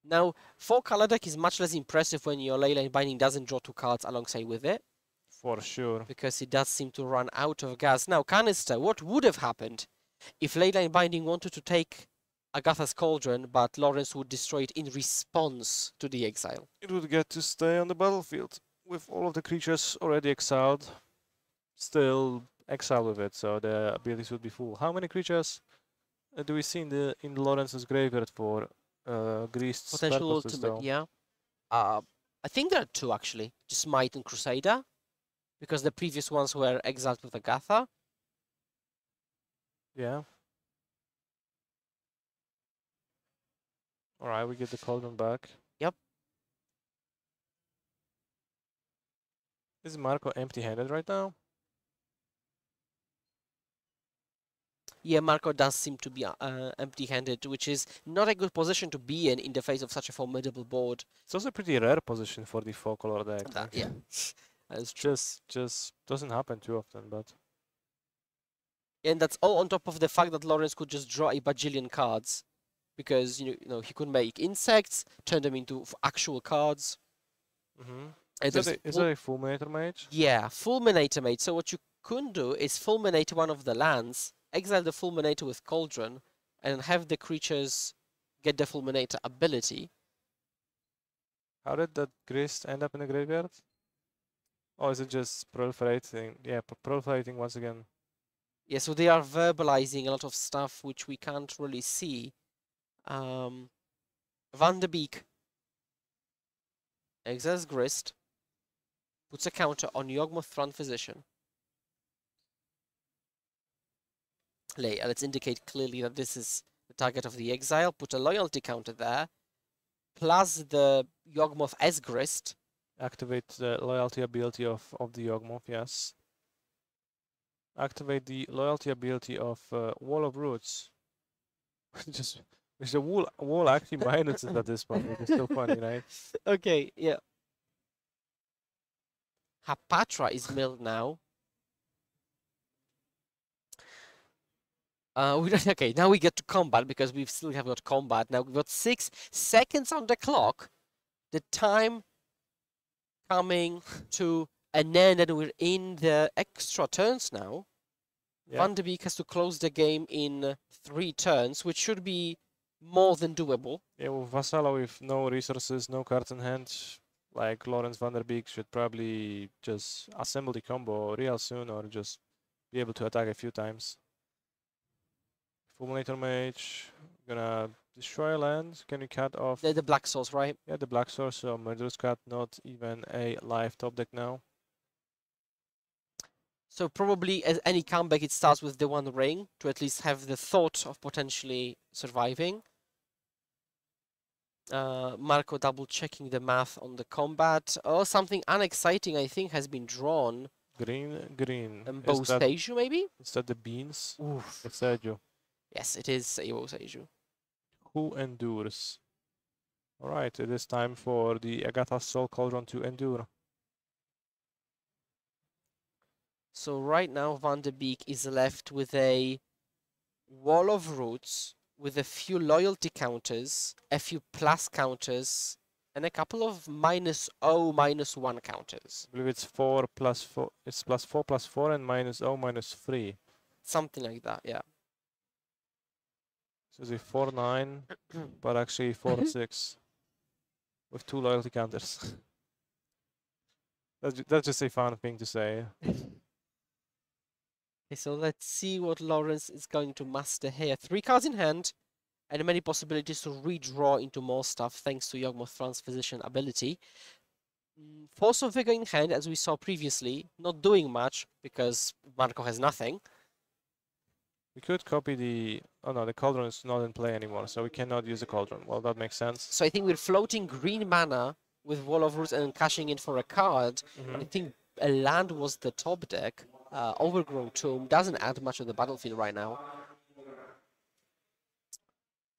Speaker 2: Now, 4-color deck is much less impressive when your Leyline Binding doesn't draw 2 cards alongside with it.
Speaker 1: For sure.
Speaker 2: Because it does seem to run out of gas. Now, Canister, what would have happened if Leyline Binding wanted to take Agatha's Cauldron, but Lawrence would destroy it in response to the exile?
Speaker 1: It would get to stay on the battlefield with all of the creatures already exiled. Still exiled with it, so the abilities would be full. How many creatures do we see in Lawrence's graveyard for Greased
Speaker 2: Potential
Speaker 1: purposes,
Speaker 2: ultimate,
Speaker 1: though?
Speaker 2: yeah. I think there are 2 actually, just Might and Crusader, because the previous ones were exiled with Agatha.
Speaker 1: Yeah. Alright, we get the Cauldron back.
Speaker 2: Yep.
Speaker 1: Is Marco empty-handed right now?
Speaker 2: Yeah, Marco does seem to be empty-handed, which is not a good position to be in the face of such a formidable board.
Speaker 1: It's also a pretty rare position for the folklore deck.
Speaker 2: Yeah, that's
Speaker 1: just doesn't happen too often, but...
Speaker 2: And that's all on top of the fact that Lawrence could just draw a bajillion cards. Because, you know, he could make insects, turn them into actual cards.
Speaker 1: Mm-hmm.
Speaker 2: Is
Speaker 1: that a Fulminator Mage?
Speaker 2: Yeah, Fulminator Mage. So what you could do is Fulminate one of the lands, exile the Fulminator with Cauldron, and have the creatures get the Fulminator ability.
Speaker 1: How did that Grist end up in the graveyard? Oh, is it just proliferating? Yeah, proliferating once again.
Speaker 2: Yeah, so they are verbalizing a lot of stuff which we can't really see. Van de Beek exiles Grist, puts a counter on Yawgmoth Throne Physician. Let's indicate clearly that this is the target of the exile. Put a loyalty counter there, plus the Yawgmoth as Grist.
Speaker 1: Activate the loyalty ability of the Yawgmoth, yes. Activate the loyalty ability of Wall of Roots. Which the wall actually minuses at this point, which is still funny, right?
Speaker 2: Okay, yeah. Hapatra is milled now. Okay, now we get to combat because we still have got combat. Now we've got 6 seconds on the clock. The time coming to an end, and we're in the extra turns now.
Speaker 1: Yeah.
Speaker 2: Van de Beek has to close the game in 3 turns, which should be more than doable.
Speaker 1: Yeah, with Vassala with no resources, no cards in hand, like Lawrence Van der Beek should probably just assemble the combo real soon or just be able to attack a few times. Fulminator Mage, gonna destroy land. Can you cut off?
Speaker 2: The black source, right?
Speaker 1: Yeah, the black source, so Murderous Cut, not even a live top deck now.
Speaker 2: So probably as any comeback, it starts with the one ring to at least have the thought of potentially surviving. Marco double checking the math on the combat. Oh, something unexciting I think has been drawn.
Speaker 1: Green.
Speaker 2: Bow Seiju maybe?
Speaker 1: Is that the beans?
Speaker 2: Oof.
Speaker 1: It's Seiju.
Speaker 2: Yes, it is Bow Seiju.
Speaker 1: Who endures? Alright, it is time for the Agatha's Soul Cauldron to endure.
Speaker 2: So right now Van de Beek is left with a wall of roots with a few loyalty counters, a few plus counters, and a couple of -0, -1 counters.
Speaker 1: I believe it's 4 plus 4. It's +4 +4 and -0 -3.
Speaker 2: Something like that, yeah.
Speaker 1: So it's a 4-9, but actually 4-6 with 2 loyalty counters. That's just a fun thing to say.
Speaker 2: Okay, so let's see what Lawrence is going to master here. 3 cards in hand, and many possibilities to redraw into more stuff thanks to Yawgmoth Transposition ability. Force of Vigor in hand, as we saw previously, not doing much because Marco has nothing.
Speaker 1: We could copy the... Oh no, the Cauldron is not in play anymore, so we cannot use the Cauldron. Well, that makes sense.
Speaker 2: So I think we're floating green mana with Wall of Roots and cashing in for a card. I think a land was the top deck. Overgrown Tomb doesn't add much to the battlefield right now.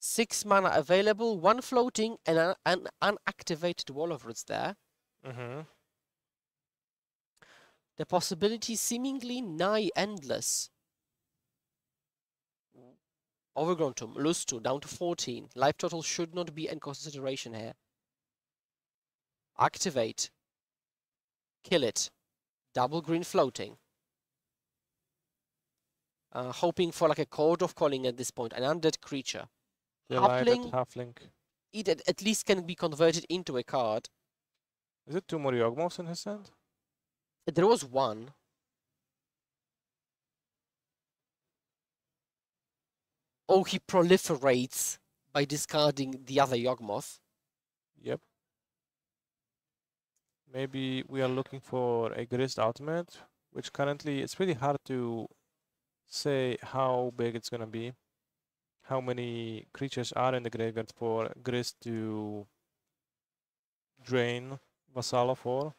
Speaker 2: 6 mana available, 1 floating, and an unactivated Wall of Roots there. The possibilities seemingly nigh endless. Overgrown Tomb, lose 2, down to 14. Life total should not be in consideration here. Activate. Kill it. Double green floating. Hoping for like a Chord of Calling at this point, an undead creature.
Speaker 1: Halfling.
Speaker 2: It at least can be converted into a card.
Speaker 1: Is it 2 more Yawgmoths in his hand?
Speaker 2: There was 1. Oh, he proliferates by discarding the other Yawgmoth.
Speaker 1: Yep. Maybe we are looking for a Grist Ultimate, which currently it's pretty hard to say how big it's gonna be. How many creatures are in the graveyard for Grist to drain Vassalo for?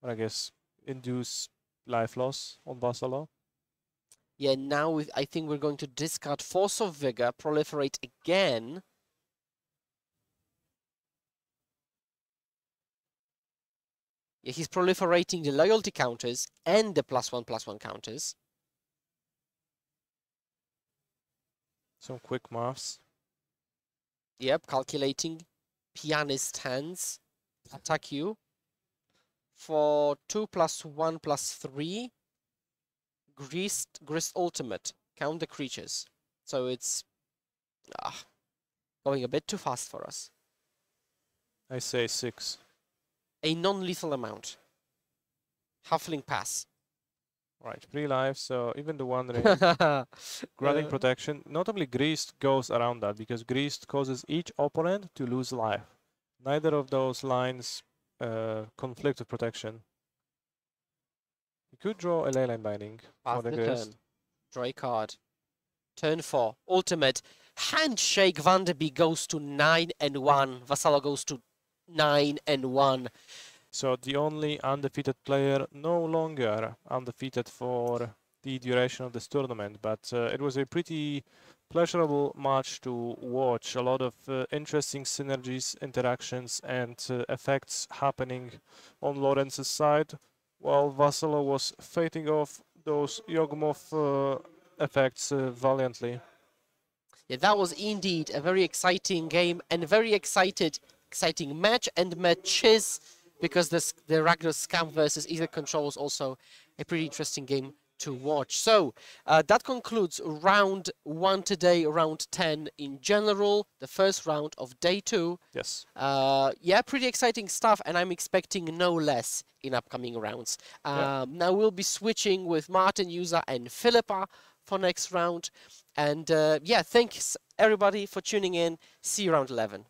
Speaker 1: Or I guess induce life loss on Vassalo.
Speaker 2: Yeah, now I think we're going to discard Force of Vigor, proliferate again. Yeah, he's proliferating the loyalty counters and the +1/+1 counters.
Speaker 1: Some quick maths.
Speaker 2: Yep, calculating. Pianist hands. Attack you. For 2 +1 +3. Grist Ultimate. Count the creatures. So it's going a bit too fast for us.
Speaker 1: I say 6.
Speaker 2: A non-lethal amount. Halfling pass.
Speaker 1: Right, 3 lives, so even the one ring. Granting protection. Notably, Greased goes around that because Greased causes each opponent to lose life. Neither of those lines conflict with protection. You could draw a Leyline Binding
Speaker 2: Pass
Speaker 1: for the
Speaker 2: the
Speaker 1: Greased.
Speaker 2: turn. Draw a card. Turn 4. Ultimate. Handshake Van de Beek goes to 9-1. Vassalo goes to 9-1.
Speaker 1: So the only undefeated player, no longer undefeated for the duration of this tournament, but it was a pretty pleasurable match to watch. A lot of interesting synergies, interactions, and effects happening on Lawrence's side, while Vassalo was fighting off those Yawgmoth effects valiantly.
Speaker 2: Yeah, that was indeed a very exciting game and a very exciting match and matches, because the Ragnar Scam versus Ether Control was also a pretty interesting game to watch. So that concludes round 1 today, round 10 in general, the first round of day 2.
Speaker 1: Yes.
Speaker 2: Yeah, pretty exciting stuff, and I'm expecting no less in upcoming rounds. Now we'll be switching with Martin, User, and Philippa for next round. And yeah, thanks everybody for tuning in. See you round 11.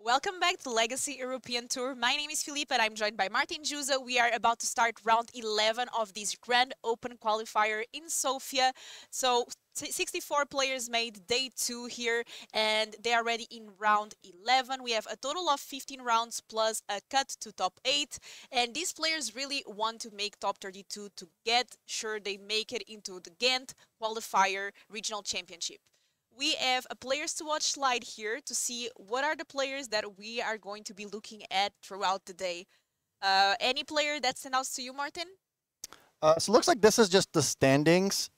Speaker 3: Welcome back to Legacy European Tour. My name is Felipe and I'm joined by Martin Juza. We are about to start round 11 of this Grand Open Qualifier in Sofia. So 64 players made day 2 here and they are ready in round 11. We have a total of 15 rounds plus a cut to top 8. And these players really want to make top 32 to get sure they make it into the Ghent Qualifier Regional Championship. We have a players to watch slide here to see what are the players that we are going to be looking at throughout the day. Any player that stands out to you, Martin?
Speaker 4: So it looks like this is just the standings.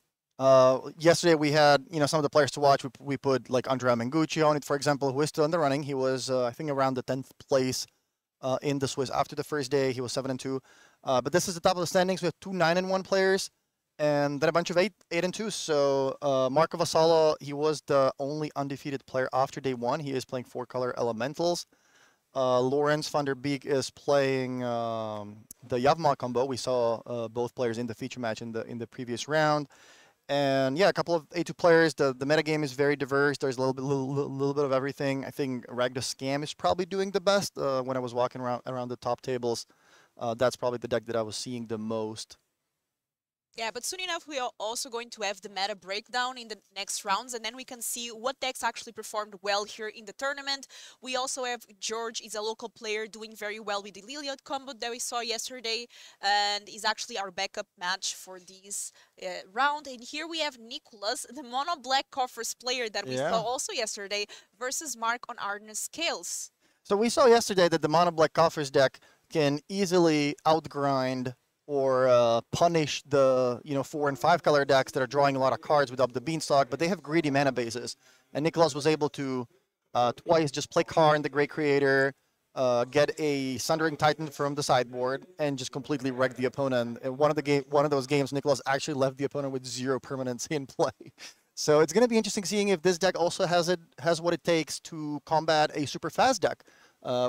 Speaker 4: Yesterday we had, some of the players to watch. We put like Andrea Mengucci on it, for example, who is still in the running. He was, I think, around the 10th place in the Swiss after the first day. He was 7-2. But this is the top of the standings. We have two 9-1 players, and then a bunch of 8-2. So Marco Vassallo, he was the only undefeated player after day 1. He is playing 4-color elementals. Lorenz van der Beek is playing the Yavma combo. We saw both players in the feature match in the previous round. And yeah, a couple of A2 players. The metagame is very diverse. There's a little bit of everything. I think Ragda Scam is probably doing the best. When I was walking around the top tables, that's probably the deck that I was seeing the most.
Speaker 3: Yeah, but soon enough, we are also going to have the meta breakdown in the next rounds, and then we can see what decks actually performed well here in the tournament. We also have George, is a local player doing very well with the Liliot combo that we saw yesterday, and is actually our backup match for this round. And here we have Nicholas, the mono black coffers player that we saw also yesterday, versus Mark on Arden's Scales.
Speaker 4: So we saw yesterday that the mono black coffers deck can easily outgrind or punish the 4 and 5 color decks that are drawing a lot of cards without the beanstalk, but they have greedy mana bases. And Nicholas was able to twice just play Karn, the Great Creator, get a Sundering Titan from the sideboard, and just completely wreck the opponent. And one of those games, Nicholas actually left the opponent with 0 permanents in play. So it's going to be interesting seeing if this deck also has what it takes to combat a super fast deck,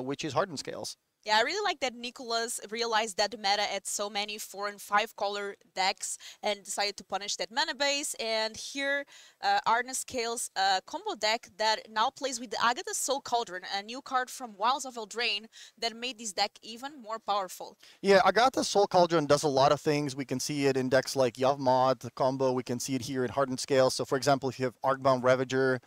Speaker 4: which is Hardened Scales.
Speaker 3: Yeah, I really like that Nicholas realized that the meta had so many 4 and 5 color decks and decided to punish that mana base. And here, Arden's Scales combo deck that now plays with the Agatha's Soul Cauldron, a new card from Wilds of Eldraine that made this deck even more powerful.
Speaker 4: Yeah, Agatha's Soul Cauldron does a lot of things. We can see it in decks like Yavmod, the combo. We can see it here in Hardened Scales. So, for example, if you have Arcbound Ravager,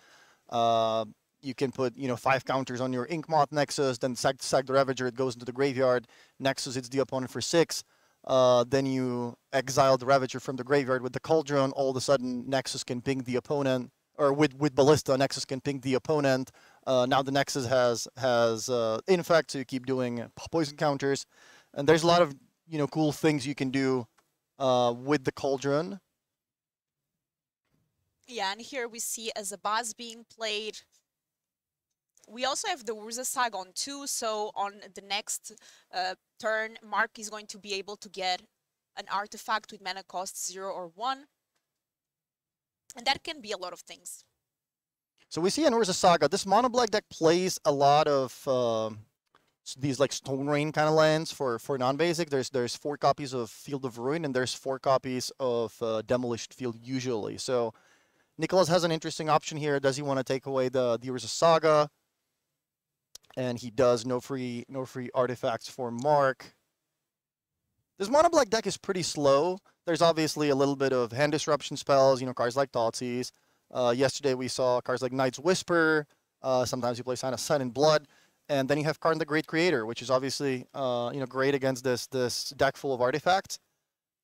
Speaker 4: you can put 5 counters on your Inkmoth Nexus, then sack the Ravager, it goes into the graveyard. Nexus hits the opponent for 6. Then you exile the Ravager from the graveyard with the Cauldron. All of a sudden, Nexus can ping the opponent, or with Ballista, Nexus can ping the opponent. Now the Nexus has Infect, so you keep doing poison counters. And there's a lot of cool things you can do with the Cauldron.
Speaker 3: Yeah, and here we see as a boss being played. We also have the Urza Saga on 2, so on the next turn, Mark is going to be able to get an artifact with mana cost 0 or 1. And that can be a lot of things.
Speaker 4: So we see in Urza Saga, this mono black deck plays a lot of these like Stone Rain kind of lands for non-basic. There's 4 copies of Field of Ruin, and there's 4 copies of Demolished Field usually. So Nicholas has an interesting option here. Does he want to take away the Urza Saga? And he does. No free artifacts for Mark. This mono black deck is pretty slow. There's obviously a little bit of hand disruption spells, cards like Thoughtseize. Yesterday we saw cards like Knight's Whisper. Sometimes you play Sign of Sun and Blood. And then you have Karn the Great Creator, which is obviously great against this deck full of artifacts.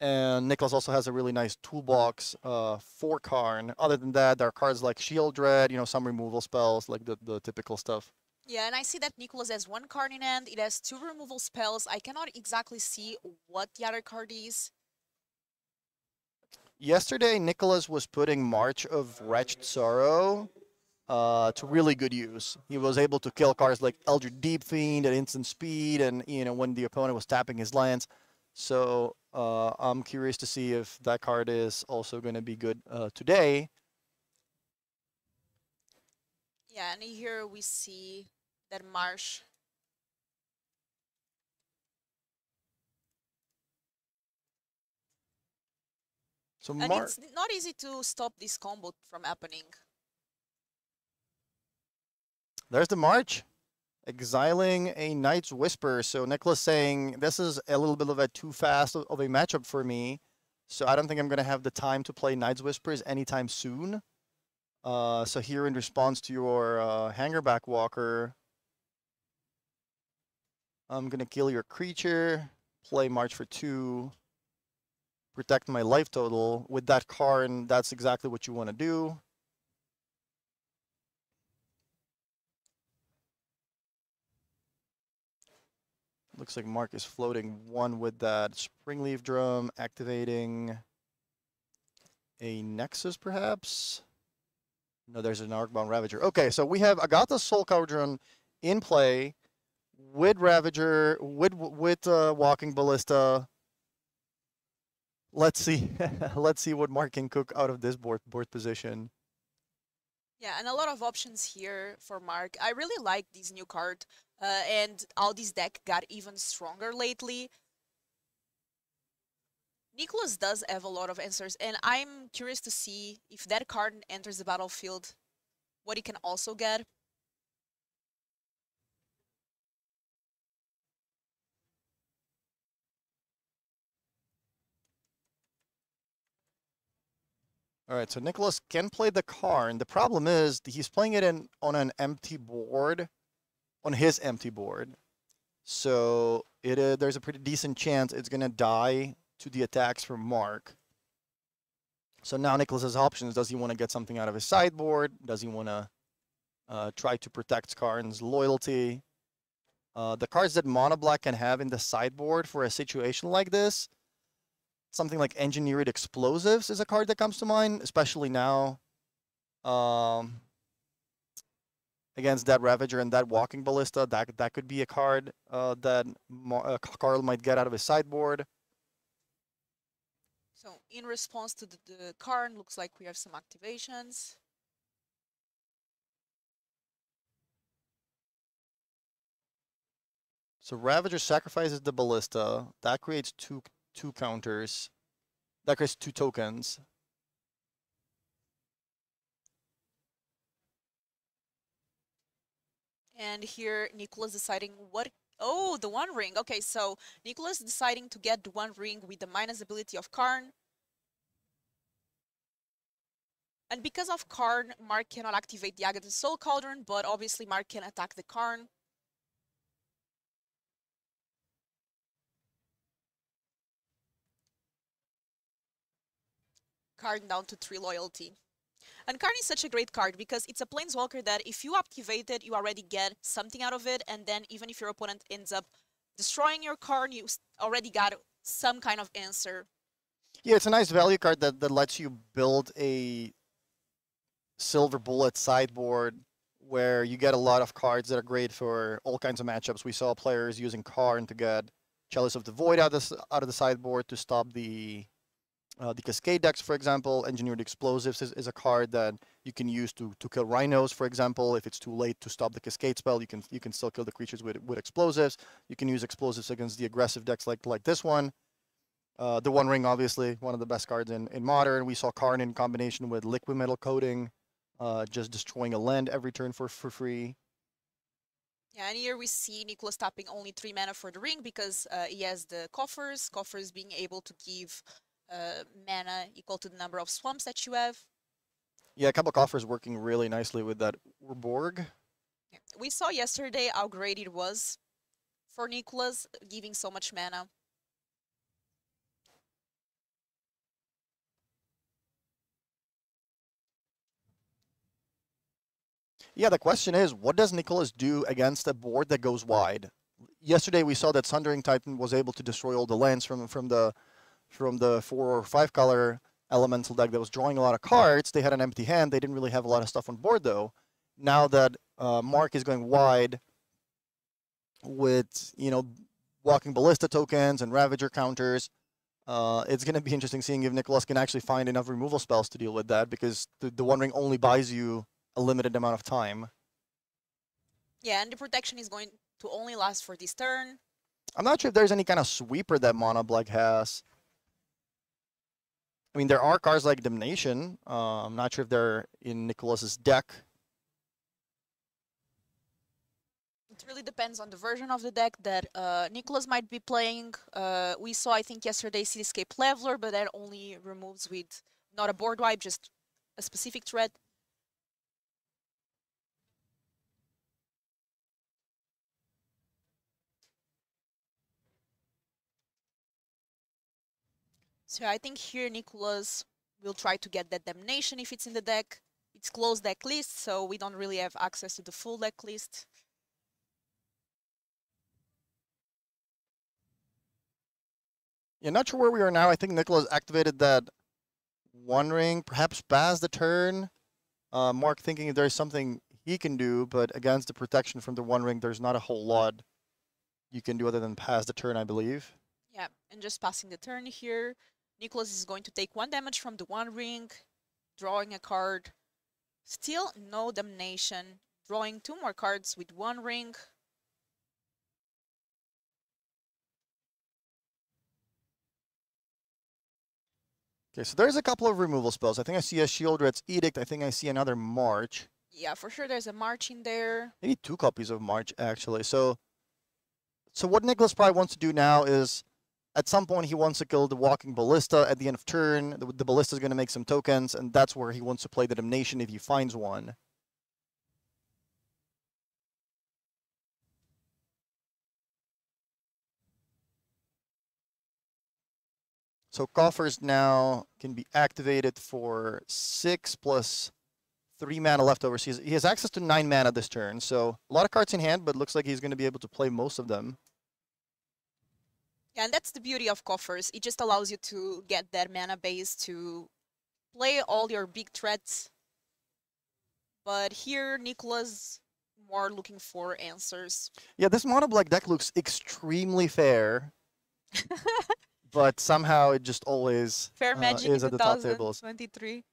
Speaker 4: And Nicholas also has a really nice toolbox for Karn. Other than that, there are cards like Shield Dread, some removal spells, like the typical stuff.
Speaker 3: Yeah, and I see that Nicholas has 1 card in hand. It has 2 removal spells. I cannot exactly see what the other card is.
Speaker 4: Yesterday, Nicholas was putting March of Wretched Sorrow to really good use. He was able to kill cards like Eldritch Deep Fiend at instant speed, and when the opponent was tapping his lands. So I'm curious to see if that card is also going to be good today.
Speaker 3: Yeah, and here we see that Marsh.
Speaker 4: So
Speaker 3: and it's not easy to stop this combo from happening.
Speaker 4: There's the March. Exiling a Knight's Whisper. So Nicholas saying this is a little bit of a too fast of a matchup for me. So I don't think I'm going to have the time to play Knight's Whispers anytime soon. So here in response to your Hangerback Walker, I'm going to kill your creature, play March for 2, protect my life total. With that Karn, that's exactly what you want to do. Looks like Mark is floating 1 with that Springleaf Drum, activating a Nexus perhaps? No, there's an Arcbound Ravager. Okay, so we have Agatha's Soul Cauldron in play with Ravager, with Walking Ballista. Let's see, let's see what Mark can cook out of this board position.
Speaker 3: Yeah, and a lot of options here for Mark. I really like this new card, and Aldi's deck got even stronger lately. Nicholas does have a lot of answers, and I'm curious to see if that card enters the battlefield, what he can also get.
Speaker 4: All right, so Nicholas can play the Karn. The problem is he's playing it on an empty board, on his empty board. So there's a pretty decent chance it's gonna die to the attacks from Mark. So now Nicholas has options. Does he want to get something out of his sideboard? Does he want to try to protect Karn's loyalty? The cards that Mono Black can have in the sideboard for a situation like this, something like Engineered Explosives is a card that comes to mind, especially now against that Ravager and that Walking Ballista. That could be a card that Carl might get out of his sideboard.
Speaker 3: So in response to the Karn, looks like we have some activations.
Speaker 4: So Ravager sacrifices the Ballista. That creates two counters. That creates 2 tokens.
Speaker 3: And here Nicholas deciding what... Oh, the One Ring. Okay, so Nicholas deciding to get the One Ring with the minus ability of Karn. And because of Karn, Mark cannot activate the Agatha's Soul Cauldron, but obviously Mark can attack the Karn. Karn down to 3 loyalty. And Karn is such a great card because it's a Planeswalker that if you activate it, you already get something out of it, and then even if your opponent ends up destroying your Karn, you already got some kind of answer.
Speaker 4: Yeah, it's a nice value card that lets you build a Silver Bullet sideboard where you get a lot of cards that are great for all kinds of matchups. We saw players using Karn to get Chalice of the Void out of the sideboard to stop the Cascade decks, for example. Engineered Explosives is a card that you can use to kill Rhinos, for example. If it's too late to stop the Cascade spell, you can still kill the creatures with explosives. You can use explosives against the aggressive decks like this one. The One Ring, obviously, one of the best cards in Modern. We saw Karn in combination with Liquid Metal Coating, just destroying a land every turn for free.
Speaker 3: Yeah, and here we see Nicholas tapping only 3 mana for the ring because he has the coffers being able to give mana equal to the number of swamps that you have.
Speaker 4: Yeah, a couple of coffers working really nicely with that Urborg.
Speaker 3: Yeah. We saw yesterday how great it was for Nicholas, giving so much mana.
Speaker 4: Yeah, the question is, what does Nicholas do against a board that goes wide? Yesterday we saw that Sundering Titan was able to destroy all the lands from the 4 or 5 color elemental deck that was drawing a lot of cards. They had an empty hand. They didn't really have a lot of stuff on board though. Now that Mark is going wide with, Walking Ballista tokens and Ravager counters, it's going to be interesting seeing if Nicholas can actually find enough removal spells to deal with that, because the One Ring only buys you a limited amount of time.
Speaker 3: Yeah, and the protection is going to only last for this turn.
Speaker 4: I'm not sure if there's any kind of sweeper that Mono Black has. I mean, there are cards like Damnation. I'm not sure if they're in Nicholas's deck.
Speaker 3: It really depends on the version of the deck that Nicholas might be playing. We saw, I think, yesterday Cityscape Leveler, but that only removes with not a board wipe, just a specific threat. So I think here Nicholas will try to get that Damnation if it's in the deck. It's closed deck list, so we don't really have access to the full deck list.
Speaker 4: Yeah, not sure where we are now. I think Nicholas activated that one ring, perhaps pass the turn. Mark thinking if there's something he can do, but against the protection from the one ring, there's not a whole lot you can do other than pass the turn, I believe.
Speaker 3: Yeah, and just passing the turn here. Nicholas is going to take 1 damage from the one ring, drawing a card. Still no Damnation, drawing 2 more cards with 1 ring.
Speaker 4: Okay, so there's a couple of removal spells. I think I see a Shieldred's Edict. I think I see another March.
Speaker 3: Yeah, for sure there's a March in there.
Speaker 4: Maybe 2 copies of March, actually. So what Nicholas probably wants to do now is, at some point, he wants to kill the Walking Ballista at the end of turn. The Ballista is going to make some tokens, and that's where he wants to play the Damnation if he finds one. So coffers now can be activated for 6 plus 3 mana leftover. So he has access to 9 mana this turn. So a lot of cards in hand, but looks like he's going to be able to play most of them.
Speaker 3: Yeah, and that's the beauty of coffers. It just allows you to get that mana base to play all your big threats. But here, Nicholas more looking for answers.
Speaker 4: Yeah, this mono black deck looks extremely fair. But somehow it just always
Speaker 3: Fair Magic
Speaker 4: is
Speaker 3: in
Speaker 4: at the top tables.
Speaker 3: 2023.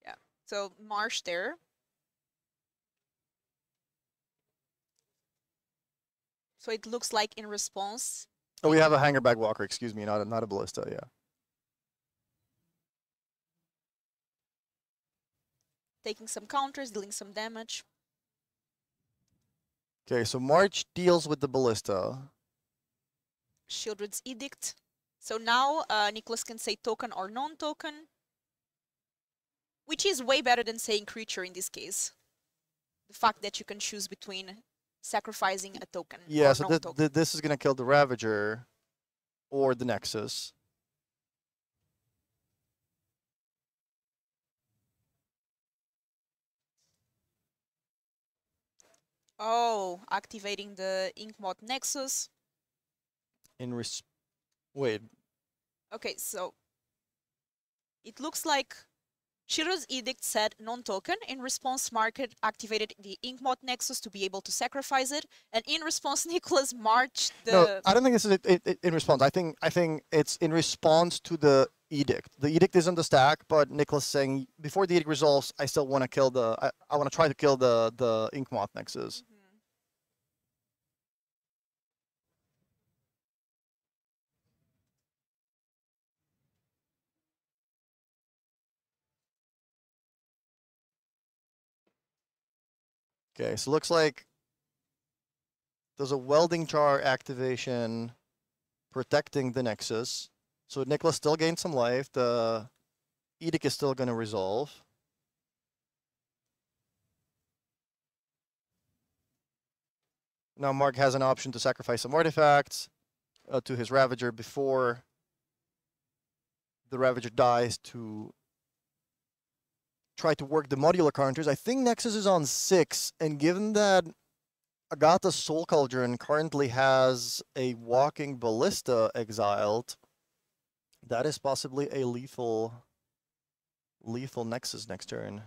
Speaker 3: Yeah, so Marsh there. So it looks like in response.
Speaker 4: Oh, we have a Hangerback Walker, excuse me, not a Ballista, yeah.
Speaker 3: Taking some counters, dealing some damage.
Speaker 4: Okay, so March deals with the Ballista.
Speaker 3: Shieldred's Edict. So now Nicholas can say token or non-token, which is way better than saying creature in this case. The fact that you can choose between sacrificing a token
Speaker 4: Yeah,
Speaker 3: or
Speaker 4: so
Speaker 3: non-token.
Speaker 4: this is going to kill the Ravager or the Nexus.
Speaker 3: Oh, activating the Inkmoth Nexus.
Speaker 4: Wait.
Speaker 3: Okay, so it looks like Shiro's Edict said non-token. In response, Market activated the Inkmoth Nexus to be able to sacrifice it. And in response, Nicholas marched the...
Speaker 4: No, I don't think this is in response. I think it's in response to the Edict. The Edict is on the stack, but Nicholas saying, before the Edict resolves, I still want to kill the... I want to try to kill the Inkmoth Nexus.
Speaker 3: Mhm.
Speaker 4: Okay, so looks like there's a Welding Jar activation protecting the Nexus. So Nicholas still gains some life. The Edict is still going to resolve. Now Mark has an option to sacrifice some artifacts to his Ravager before the Ravager dies to try to work the modular counters. I think Nexus is on 6, and given that Agatha's Soul Cauldron currently has a Walking Ballista exiled, that is possibly a lethal Nexus next turn.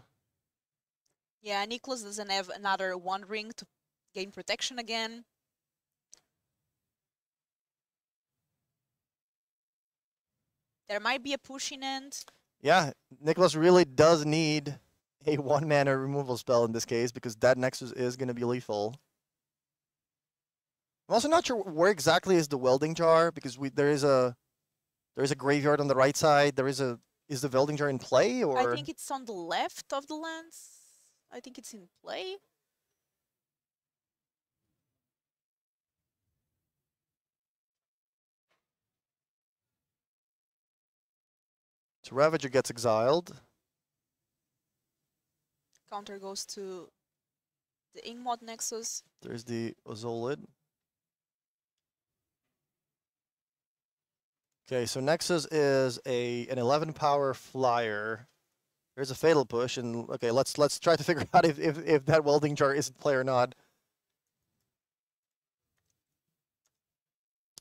Speaker 3: Yeah, Nicholas doesn't have another one ring to gain protection again. There might be a pushing end.
Speaker 4: Yeah, Nicholas really does need a 1-mana removal spell in this case because that Nexus is going to be lethal. I'm also not sure where exactly is the Welding Jar because there is a graveyard on the right side. Is the Welding Jar in play, or?
Speaker 3: I think it's on the left of the lands. I think it's in play.
Speaker 4: So Ravager gets exiled.
Speaker 3: Counter goes to the Ingmod Nexus.
Speaker 4: There's the Ozolid. Okay, so Nexus is an 11 power flyer. There's a fatal push, and okay, let's try to figure out if that welding jar is in play or not.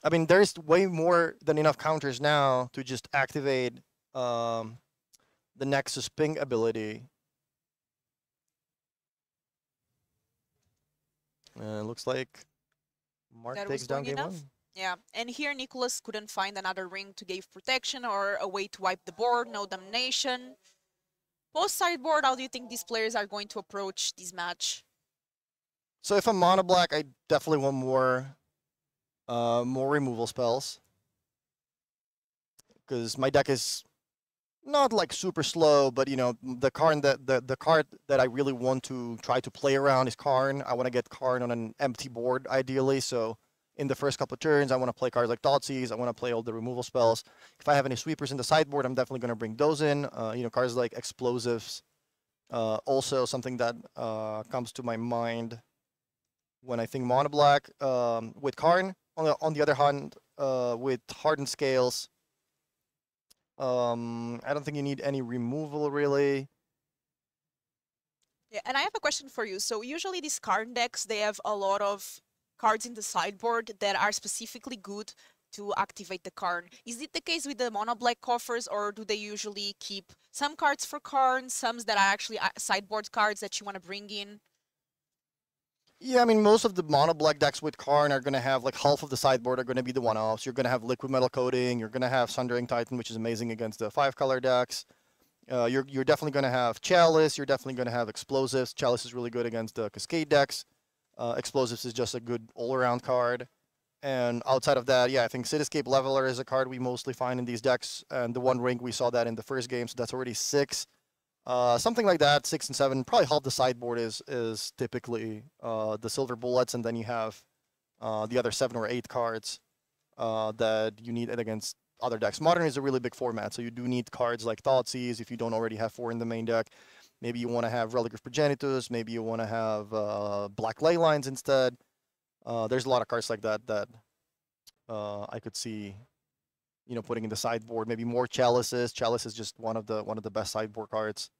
Speaker 4: I mean, there's way more than enough counters now to just activate the Nexus ping ability. Looks like Mark
Speaker 3: That
Speaker 4: takes
Speaker 3: was
Speaker 4: down
Speaker 3: going
Speaker 4: game
Speaker 3: enough.
Speaker 4: 1.
Speaker 3: Yeah, and here Nicholas couldn't find another ring to give protection or a way to wipe the board, no domination. Post sideboard, how do you think these players are going to approach this match?
Speaker 4: So if I'm mono black, I definitely want more removal spells, because my deck is not like super slow, but you know, the card that I really want to try to play around is Karn. I want to get Karn on an empty board ideally, so in the first couple of turns I want to play cards like Thoughtseize, I want to play all the removal spells. If I have any sweepers in the sideboard, I'm definitely going to bring those in. You know, cards like Explosives, also something that comes to my mind when I think mono black. With Karn, on the other hand, with Hardened Scales, I don't think you need any removal really.
Speaker 3: Yeah, and I have a question for you. So usually these card decks, they have a lot of cards in the sideboard that are specifically good to activate the Karn. Is it the case with the mono black coffers, or do they usually keep some cards for Karn, some that are actually sideboard cards that you want to bring in?
Speaker 4: Yeah, I mean, most of the mono black decks with Karn are going to have like half of the sideboard are going to be the one-offs. You're going to have Liquid Metal Coating. You're going to have Sundering Titan, which is amazing against the 5-color decks. You're definitely going to have Chalice. You're definitely going to have Explosives. Chalice is really good against the Cascade decks. Explosives is just a good all-around card. And outside of that, yeah, I think Cityscape Leveler is a card we mostly find in these decks. And the One Ring, we saw that in the first game, so that's already 6. Something like that, 6 and 7. Probably half the sideboard is typically the Silver Bullets, and then you have the other 7 or 8 cards that you need against other decks. Modern is a really big format, so you do need cards like Thoughtseize if you don't already have 4 in the main deck. Maybe you want to have Relic of Progenitus. Maybe you want to have Black Ley Lines instead. There's a lot of cards like that I could see, you know, putting in the sideboard. Maybe more Chalices. Chalice is just one of the best sideboard cards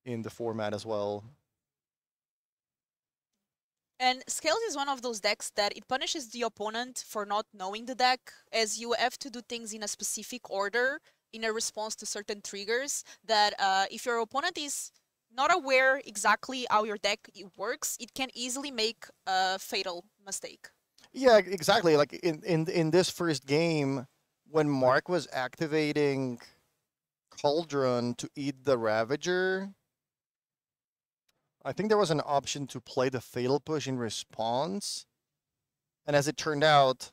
Speaker 4: in the format as well.
Speaker 3: And Scales is one of those decks that it punishes the opponent for not knowing the deck, as you have to do things in a specific order in a response to certain triggers, that if your opponent is not aware exactly how your deck works, it can easily make a fatal mistake.
Speaker 4: Yeah, exactly. Like in this first game, when Mark was activating Cauldron to eat the Ravager, I think there was an option to play the Fatal Push in response. And as it turned out,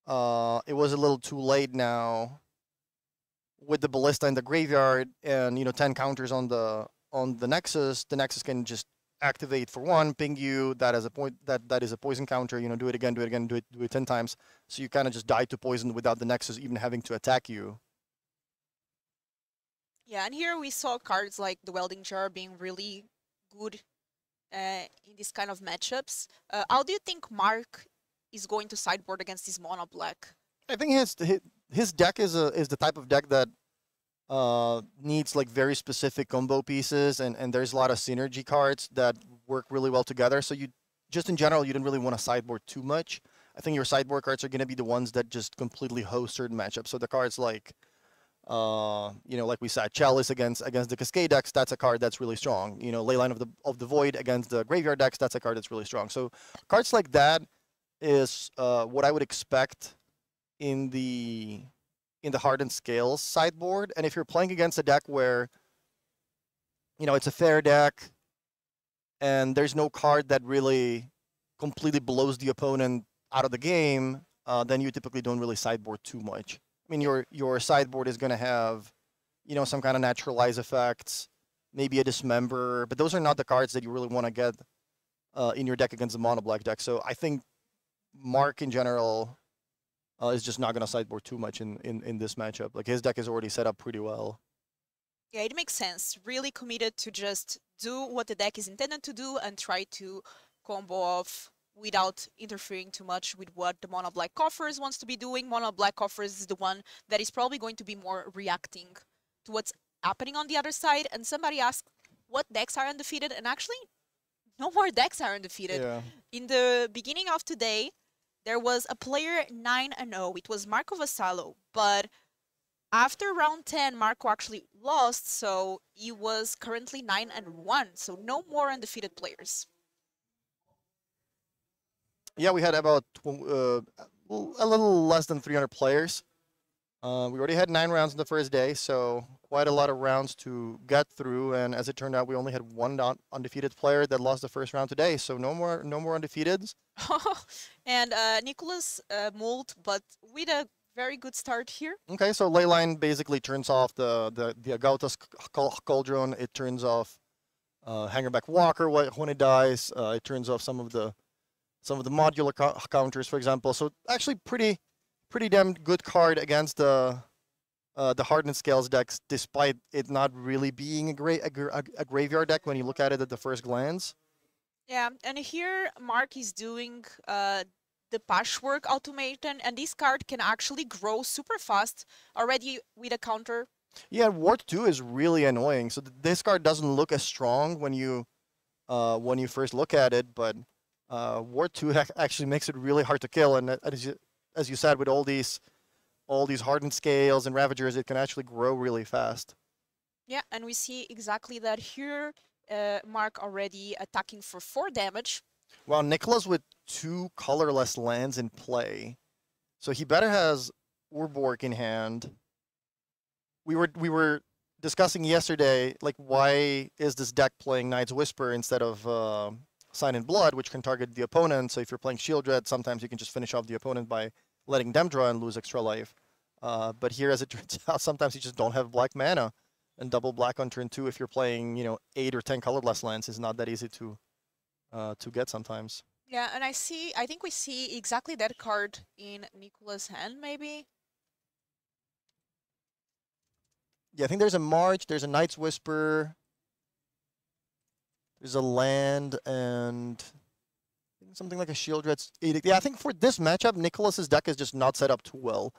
Speaker 4: it was a little too late now with the Ballista in the graveyard and, you know, 10 counters on the Nexus. The Nexus can just activate for 1, ping you. That is a poison counter. You know, do it again, do it 10 times. So you kind of just die to poison without the Nexus even having to attack you.
Speaker 3: Yeah, and here we saw cards like the Welding Jar being really good in these kind of matchups. How do you think Mark is going to sideboard against this mono black?
Speaker 4: I think his deck is the type of deck that needs like very specific combo pieces, and there's a lot of synergy cards that work really well together. So you just in general, you don't really want to sideboard too much. I think your sideboard cards are going to be the ones that just completely host certain matchups. So the cards like you know, like we said, Chalice against the Cascade decks, that's a card that's really strong. You know, Leyline of the Void against the Graveyard decks, that's a card that's really strong. So cards like that is what I would expect in the Hardened Scales sideboard. And if you're playing against a deck where, you know, it's a fair deck and there's no card that really completely blows the opponent out of the game, then you typically don't really sideboard too much. I mean, your sideboard is going to have, you know, some kind of naturalize effects, maybe a Dismember, but those are not the cards that you really want to get in your deck against the mono black deck. So I think Mark in general is just not going to sideboard too much in this matchup. Like his deck is already set up pretty well.
Speaker 3: Yeah, it makes sense. Really committed to just do what the deck is intended to do and try to combo off without interfering too much with what the Mono Black Coffers wants to be doing. Mono Black Coffers is the one that is probably going to be more reacting to what's happening on the other side. And somebody asked what decks are undefeated, and actually no more decks are undefeated.
Speaker 4: Yeah.
Speaker 3: In the beginning of today, there was a player 9-0. It was Marco Vassallo, but after round 10, Marco actually lost, so he was currently 9-1. So no more undefeated players.
Speaker 4: Yeah, we had about a little less than 300 players. We already had 9 rounds in the first day, so quite a lot of rounds to get through. And as it turned out, we only had one undefeated player that lost the first round today. So no more undefeateds.
Speaker 3: And Nicholas Moult, but with a very good start here.
Speaker 4: Okay, so Leyline basically turns off the Agautas Cauldron. It turns off Hangerback Walker when it dies. It turns off some of the modular counters, for example. So actually pretty damn good card against the Hardened Scales decks, despite it not really being a graveyard deck when you look at it at the first glance.
Speaker 3: Yeah, and here Mark is doing the patchwork automation, and this card can actually grow super fast already with a counter.
Speaker 4: Yeah, Ward 2 is really annoying. So this card doesn't look as strong when you first look at it, but Ward 2 actually makes it really hard to kill. And as you said, with all these Hardened Scales and Ravagers, it can actually grow really fast.
Speaker 3: Yeah, and we see exactly that here. Mark already attacking for 4 damage.
Speaker 4: Well, Nicholas with 2 colorless lands in play, so he better has Urborg in hand. We were discussing yesterday, like, why is this deck playing Knight's Whisper instead of Sign in Blood, which can target the opponent. So if you're playing Shield Dread, sometimes you can just finish off the opponent by letting them draw and lose extra life. But here, as it turns out, sometimes you just don't have black mana, and double black on turn 2 if you're playing 8 or 10 colorless lands is not that easy to get sometimes.
Speaker 3: Yeah, and I think we see exactly that card in Nicholas' hand, maybe.
Speaker 4: Yeah, I think there's a March, there's a Knight's Whisper, there's a land, and something like a Shield Dread Edict. Yeah, I think for this matchup, Nicholas's deck is just not set up too well.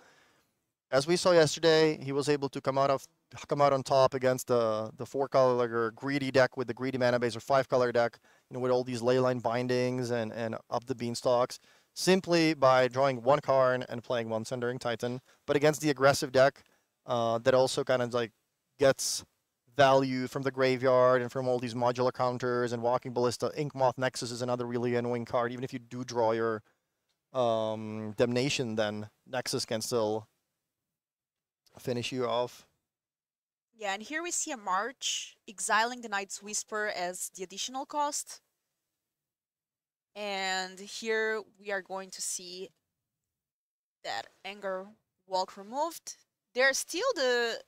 Speaker 4: As we saw yesterday, he was able to come out on top against the 4-color greedy deck with the greedy mana base, or 5-color deck, with all these Leyline bindings and up the beanstalks, simply by drawing 1 card and playing 1 Sundering Titan. But against the aggressive deck, that also kind of like gets value from the graveyard and from all these modular counters and Walking Ballista. Inkmoth Nexus is another really annoying card. Even if you do draw your Damnation, then Nexus can still finish you off.
Speaker 3: Yeah, and here we see a March exiling the Knight's Whisper as the additional cost. And here we are going to see that Anger Walk removed. There's still the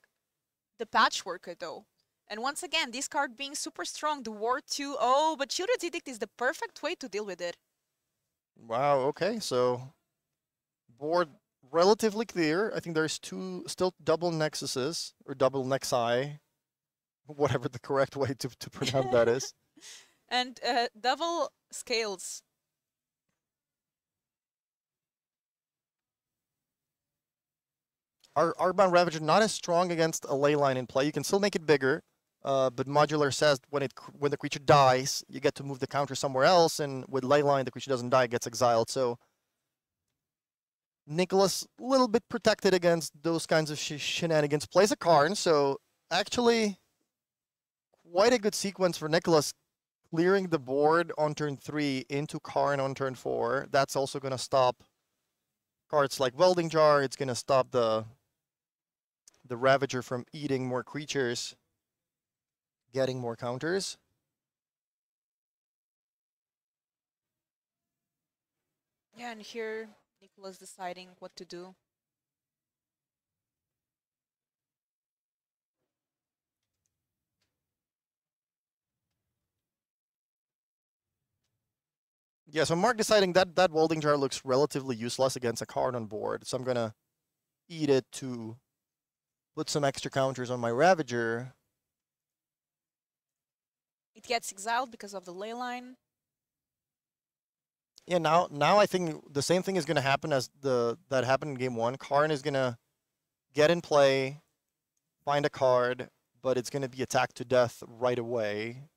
Speaker 3: Patchworker though. And once again, this card being super strong, the Ward 2. Oh, but Shielded Edict is the perfect way to deal with it.
Speaker 4: Wow, okay, so board relatively clear. I think there's still double Nexuses, or double Nexi, whatever the correct way to pronounce that is.
Speaker 3: And double Scales.
Speaker 4: Arcbound Ravager not as strong against a Leyline in play. You can still make it bigger, but Modular says when the creature dies, you get to move the counter somewhere else, and with Leyline, the creature doesn't die, it gets exiled. So Nicholas, a little bit protected against those kinds of shenanigans. Plays a Karn, so actually quite a good sequence for Nicholas, clearing the board on turn 3 into Karn on turn 4. That's also going to stop cards like Welding Jar. It's going to stop the Ravager from eating more creatures, getting more counters.
Speaker 3: Yeah, and here Nicholas deciding what to do.
Speaker 4: Yeah, so Mark deciding that that welding jar looks relatively useless against a card on board, so I'm gonna eat it to put some extra counters on my Ravager.
Speaker 3: It gets exiled because of the ley line.
Speaker 4: Yeah, now I think the same thing is gonna happen as that happened in game one. Karn is gonna get in play, find a card, but it's gonna be attacked to death right away.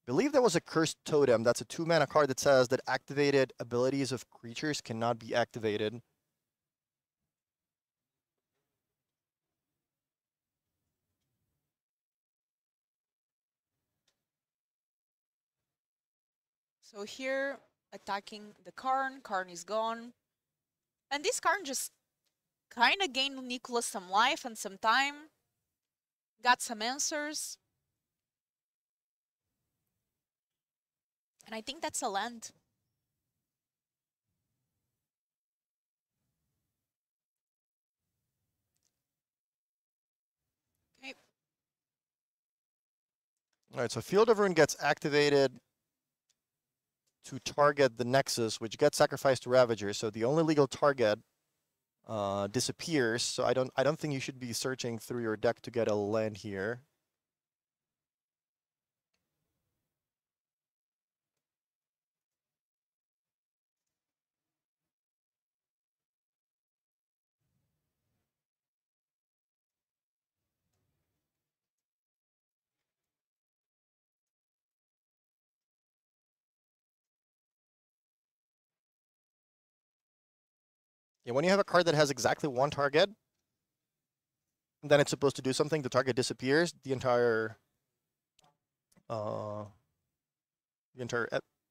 Speaker 4: Believe there was a Cursed Totem. That's a 2-mana card that says that activated abilities of creatures cannot be activated.
Speaker 3: So here, attacking the Karn. Karn is gone. And this Karn just kind of gained Nicholas some life and some time. Got some answers. And I think that's a land. Okay.
Speaker 4: All right, so Field of Ruin gets activated to target the Nexus, which gets sacrificed to Ravager. So the only legal target disappears. So I don't think you should be searching through your deck to get a land here. Yeah, when you have a card that has exactly one target, and then it's supposed to do something, the target disappears, the entire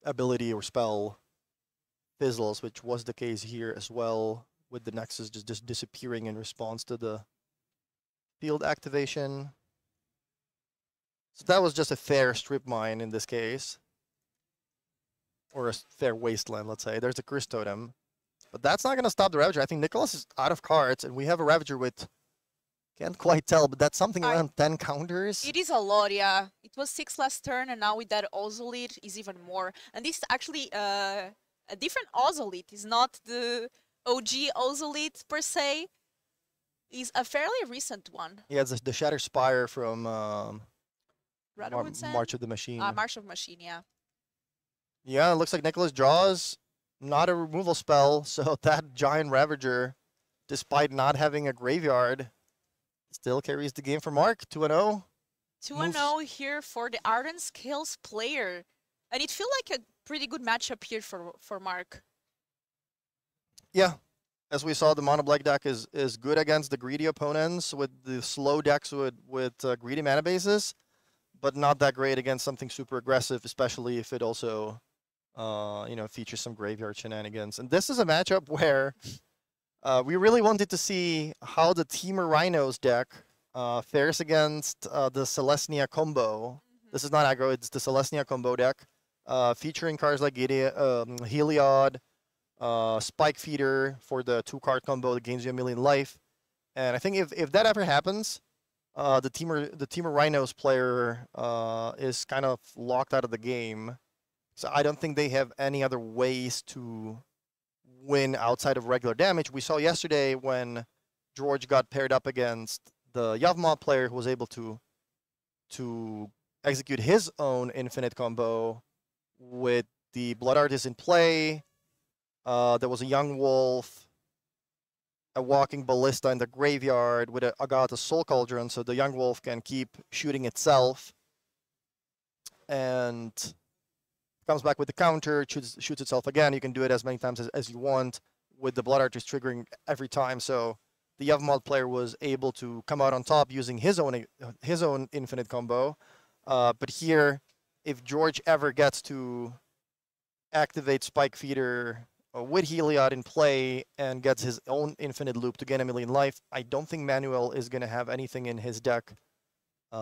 Speaker 4: ability or spell fizzles, which was the case here as well, with the Nexus just disappearing in response to the field activation. So that was just a fair strip mine in this case. Or a fair wasteland, let's say. There's a Cursed Totem. But that's not going to stop the Ravager. I think Nicholas is out of cards, and we have a Ravager with, can't quite tell, but that's something around 10 counters.
Speaker 3: It is a lot, yeah. It was 6 last turn, and now with that Ozolite is even more. And this is actually a different Ozolite. It's not the OG Ozolite per se. It's a fairly recent one.
Speaker 4: Yeah, it's the Shatter Spire from
Speaker 3: March
Speaker 4: of the Machine.
Speaker 3: March of Machine, yeah.
Speaker 4: Yeah, it looks like Nicholas draws not a removal spell, so that giant Ravager, despite not having a graveyard, still carries the game for Mark, 2-0.
Speaker 3: 2-0 here for the Ardent Scales player. And it feels like a pretty good matchup here for Mark.
Speaker 4: Yeah, as we saw, the mono black deck is good against the greedy opponents with the slow decks with greedy mana bases, but not that great against something super aggressive, especially if it also features some graveyard shenanigans. And this is a matchup where we really wanted to see how the Teamer Rhinos deck fares against the Celestia combo. This is not aggro, it's the Celestia combo deck, featuring cards like Heliod, Spike Feeder for the 2-card combo that gains you 1,000,000 life. And I think if that ever happens, the Teamer Rhinos player is kind of locked out of the game. So I don't think they have any other ways to win outside of regular damage. We saw yesterday when George got paired up against the Yavmod player who was able to execute his own infinite combo with the Blood Artist in play. There was a Young Wolf, a Walking Ballista in the graveyard with a Agatha Soul Cauldron, so the Young Wolf can keep shooting itself. And comes back with the counter, shoots itself again. You can do it as many times as you want, with the Blood Artist triggering every time. So the Yavmod player was able to come out on top using his own infinite combo. But here, if George ever gets to activate Spike Feeder with Heliod in play and gets his own infinite loop to gain 1,000,000 life, I don't think Manuel is going to have anything in his deck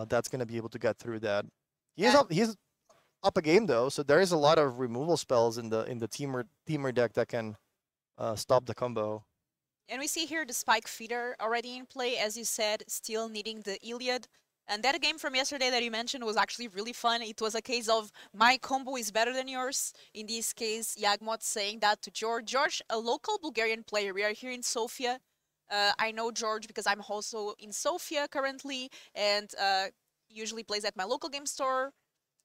Speaker 4: that's going to be able to get through that. He's up a game though, so there is a lot of removal spells in the Teamer deck that can stop the combo.
Speaker 3: And we see here the Spike Feeder already in play, as you said, still needing the Iliad And that game from yesterday that you mentioned was actually really fun. It was a case of my combo is better than yours. In this case, Yagmot saying that to George. George, a local Bulgarian player. We are here in Sofia. I know George because I'm also in Sofia currently and usually plays at my local game store.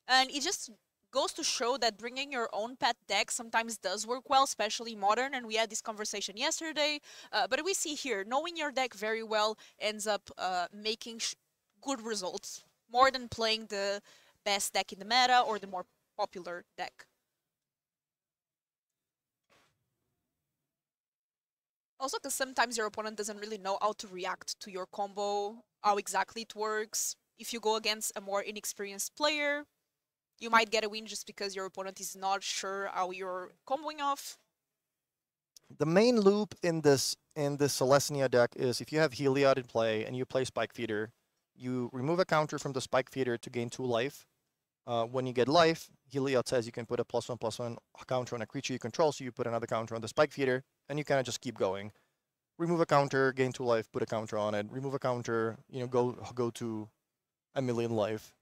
Speaker 3: And it just goes to show that bringing your own pet deck sometimes does work well, especially modern. And we had this conversation yesterday. But we see here, knowing your deck very well ends up making good results, more than playing the best deck in the meta or the more popular deck. Also, because sometimes your opponent doesn't really know how to react to your combo, how exactly it works. If you go against a more inexperienced player, you might get a win just because your opponent is not sure how you're comboing off.
Speaker 4: The main loop in this Celestia deck is if you have Heliod in play and you play Spike Feeder, you remove a counter from the Spike Feeder to gain 2 life. When you get life, Heliod says you can put a +1/+1 counter on a creature you control, so you put another counter on the Spike Feeder, and you kind of just keep going. Remove a counter, gain 2 life, put a counter on it. Remove a counter, go to a million life.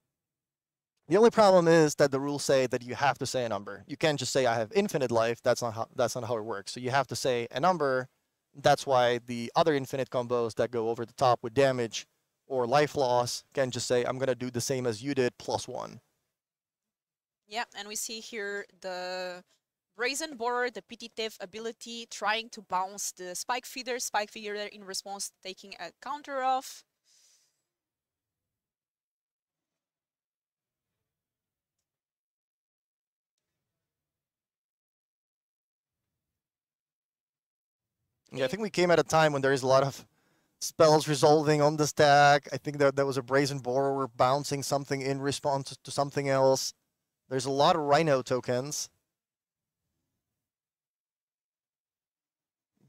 Speaker 4: The only problem is that the rules say that you have to say a number. You can't just say I have infinite life. That's not how it works. So you have to say a number. That's why the other infinite combos that go over the top with damage or life loss can just say I'm gonna do the same as you did +1.
Speaker 3: Yeah, and we see here the Brazen Borer, the Petitive ability, trying to bounce the Spike Feeder in response taking a counter off.
Speaker 4: Yeah, I think we came at a time when there is a lot of spells resolving on the stack. I think there was a Brazen Borer bouncing something in response to something else. There's a lot of Rhino tokens.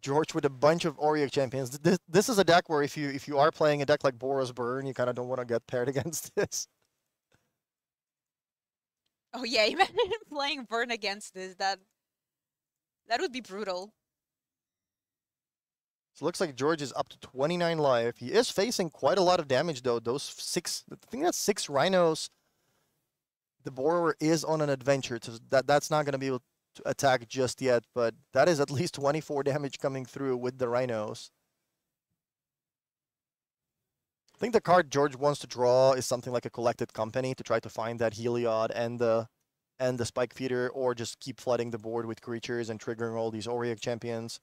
Speaker 4: George with a bunch of Auric champions. This is a deck where if you are playing a deck like Boros Burn, you kind of don't want to get paired against this.
Speaker 3: Oh yeah, imagine playing Burn against this. That would be brutal.
Speaker 4: So it looks like George is up to 29 life. He is facing quite a lot of damage though. Those 6, I think that's 6 Rhinos. The Borer is on an adventure, so that's not going to be able to attack just yet, but that is at least 24 damage coming through with the Rhinos. I think the card George wants to draw is something like a Collected Company to try to find that Heliod and the Spike Feeder, or just keep flooding the board with creatures and triggering all these Auric champions.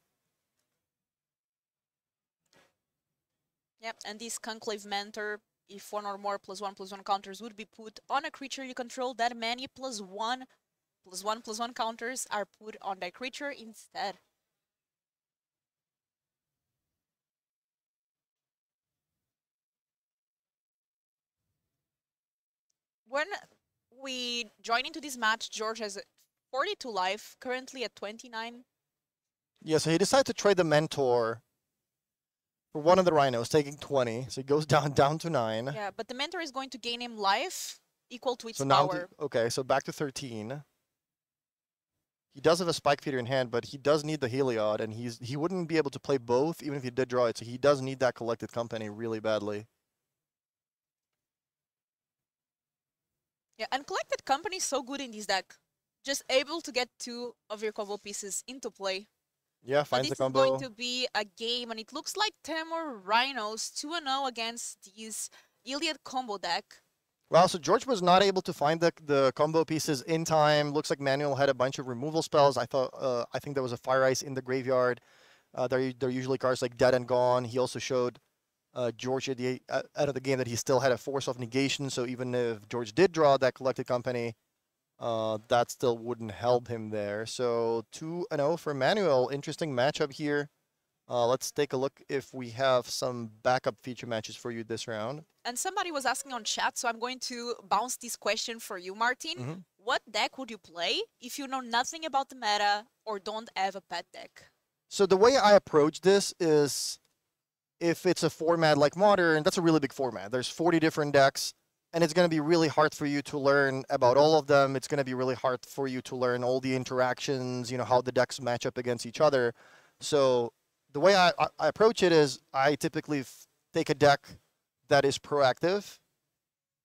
Speaker 3: Yep, and this Conclave Mentor, if 1 or more +1/+1 counters would be put on a creature you control, that many +1/+1/+1 counters are put on that creature instead. When we join into this match, George has 42 life, currently at 29.
Speaker 4: Yeah, so he decided to trade the Mentor for one of the Rhinos, taking 20. So he goes down to 9.
Speaker 3: Yeah, but the Mentor is going to gain him life equal to its
Speaker 4: So now,
Speaker 3: power.
Speaker 4: okay, so back to 13. He does have a Spike Feeder in hand, but he does need the Heliod, and he wouldn't be able to play both even if he did draw it. So he does need that Collected Company really badly.
Speaker 3: Yeah, and Collected Company is so good in this deck. Just able to get 2 of your combo pieces into play.
Speaker 4: Yeah,
Speaker 3: But
Speaker 4: finds
Speaker 3: this
Speaker 4: the combo.
Speaker 3: is going to be a game, and it looks like Temur Rhinos 2-0 against this Iliad combo deck.
Speaker 4: Wow, so George was not able to find the combo pieces in time. Looks like Manuel had a bunch of removal spells. I think there was a Fire Ice in the graveyard. There are usually cards like Dead and Gone. He also showed George at the out of the game that he still had a Force of Negation. So even if George did draw that Collected Company, that still wouldn't help him there. So 2-0 for Manuel. Interesting matchup here. Let's take a look if we have some backup feature matches for you this round.
Speaker 3: And somebody was asking on chat, so I'm going to bounce this question for you, Martin. What deck would you play if you know nothing about the meta or don't have a pet deck?
Speaker 4: So the way I approach this is, if it's a format like Modern, that's a really big format. There's 40 different decks, and it's going to be really hard for you to learn about all of them. It's going to be really hard for you to learn all the interactions, how the decks match up against each other. So the way I approach it is I typically take a deck that is proactive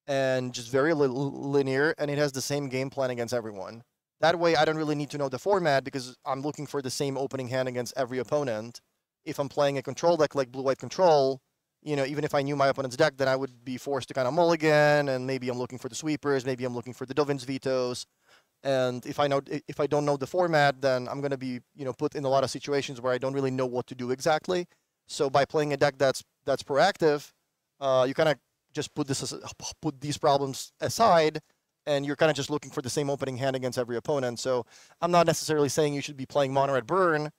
Speaker 4: and just very linear, and it has the same game plan against everyone. That way, I don't really need to know the format because I'm looking for the same opening hand against every opponent. If I'm playing a control deck like Blue-White Control, even if I knew my opponent's deck, then I would be forced to kind of mulligan, and maybe I'm looking for the sweepers, maybe I'm looking for the Dovin's vetoes. And if I don't know the format, then I'm going to be put in a lot of situations where I don't really know what to do exactly. So by playing a deck that's proactive, you kind of just put these problems aside, and you're kind of just looking for the same opening hand against every opponent. So I'm not necessarily saying you should be playing Mono Red Burn,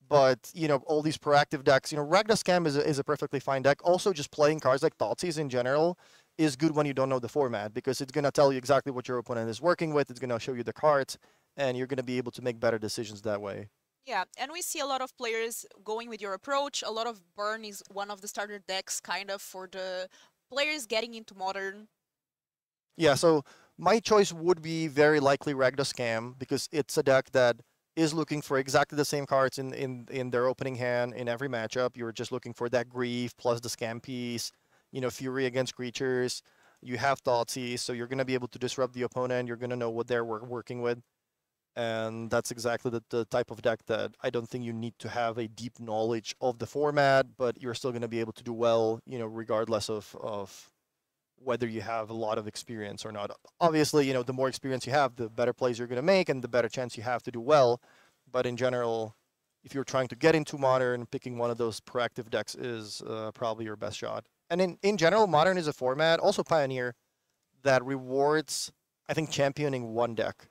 Speaker 4: but all these proactive decks, Ragda Scam is a perfectly fine deck. Also, just playing cards like Thoughtseize in general is good when you don't know the format, because it's going to tell you exactly what your opponent is working with. It's going to show you the cards, and you're going to be able to make better decisions that way.
Speaker 3: Yeah, and we see a lot of players going with your approach. A lot of Burn is one of the starter decks, kind of, for the players getting into Modern.
Speaker 4: Yeah, so my choice would be very likely Ragda Scam, because it's a deck that is looking for exactly the same cards in their opening hand in every matchup. You're just looking for that Grief plus the Scam piece, Fury against creatures. You have Thoughtseize, so you're going to be able to disrupt the opponent. You're going to know what they're working with. And that's exactly the type of deck that I don't think you need to have a deep knowledge of the format, but you're still going to be able to do well, regardless of whether you have a lot of experience or not. Obviously, the more experience you have, the better plays you're going to make and the better chance you have to do well. But in general, if you're trying to get into Modern, picking one of those proactive decks is probably your best shot. And in general, Modern is a format, also Pioneer, that rewards, I think, championing one deck.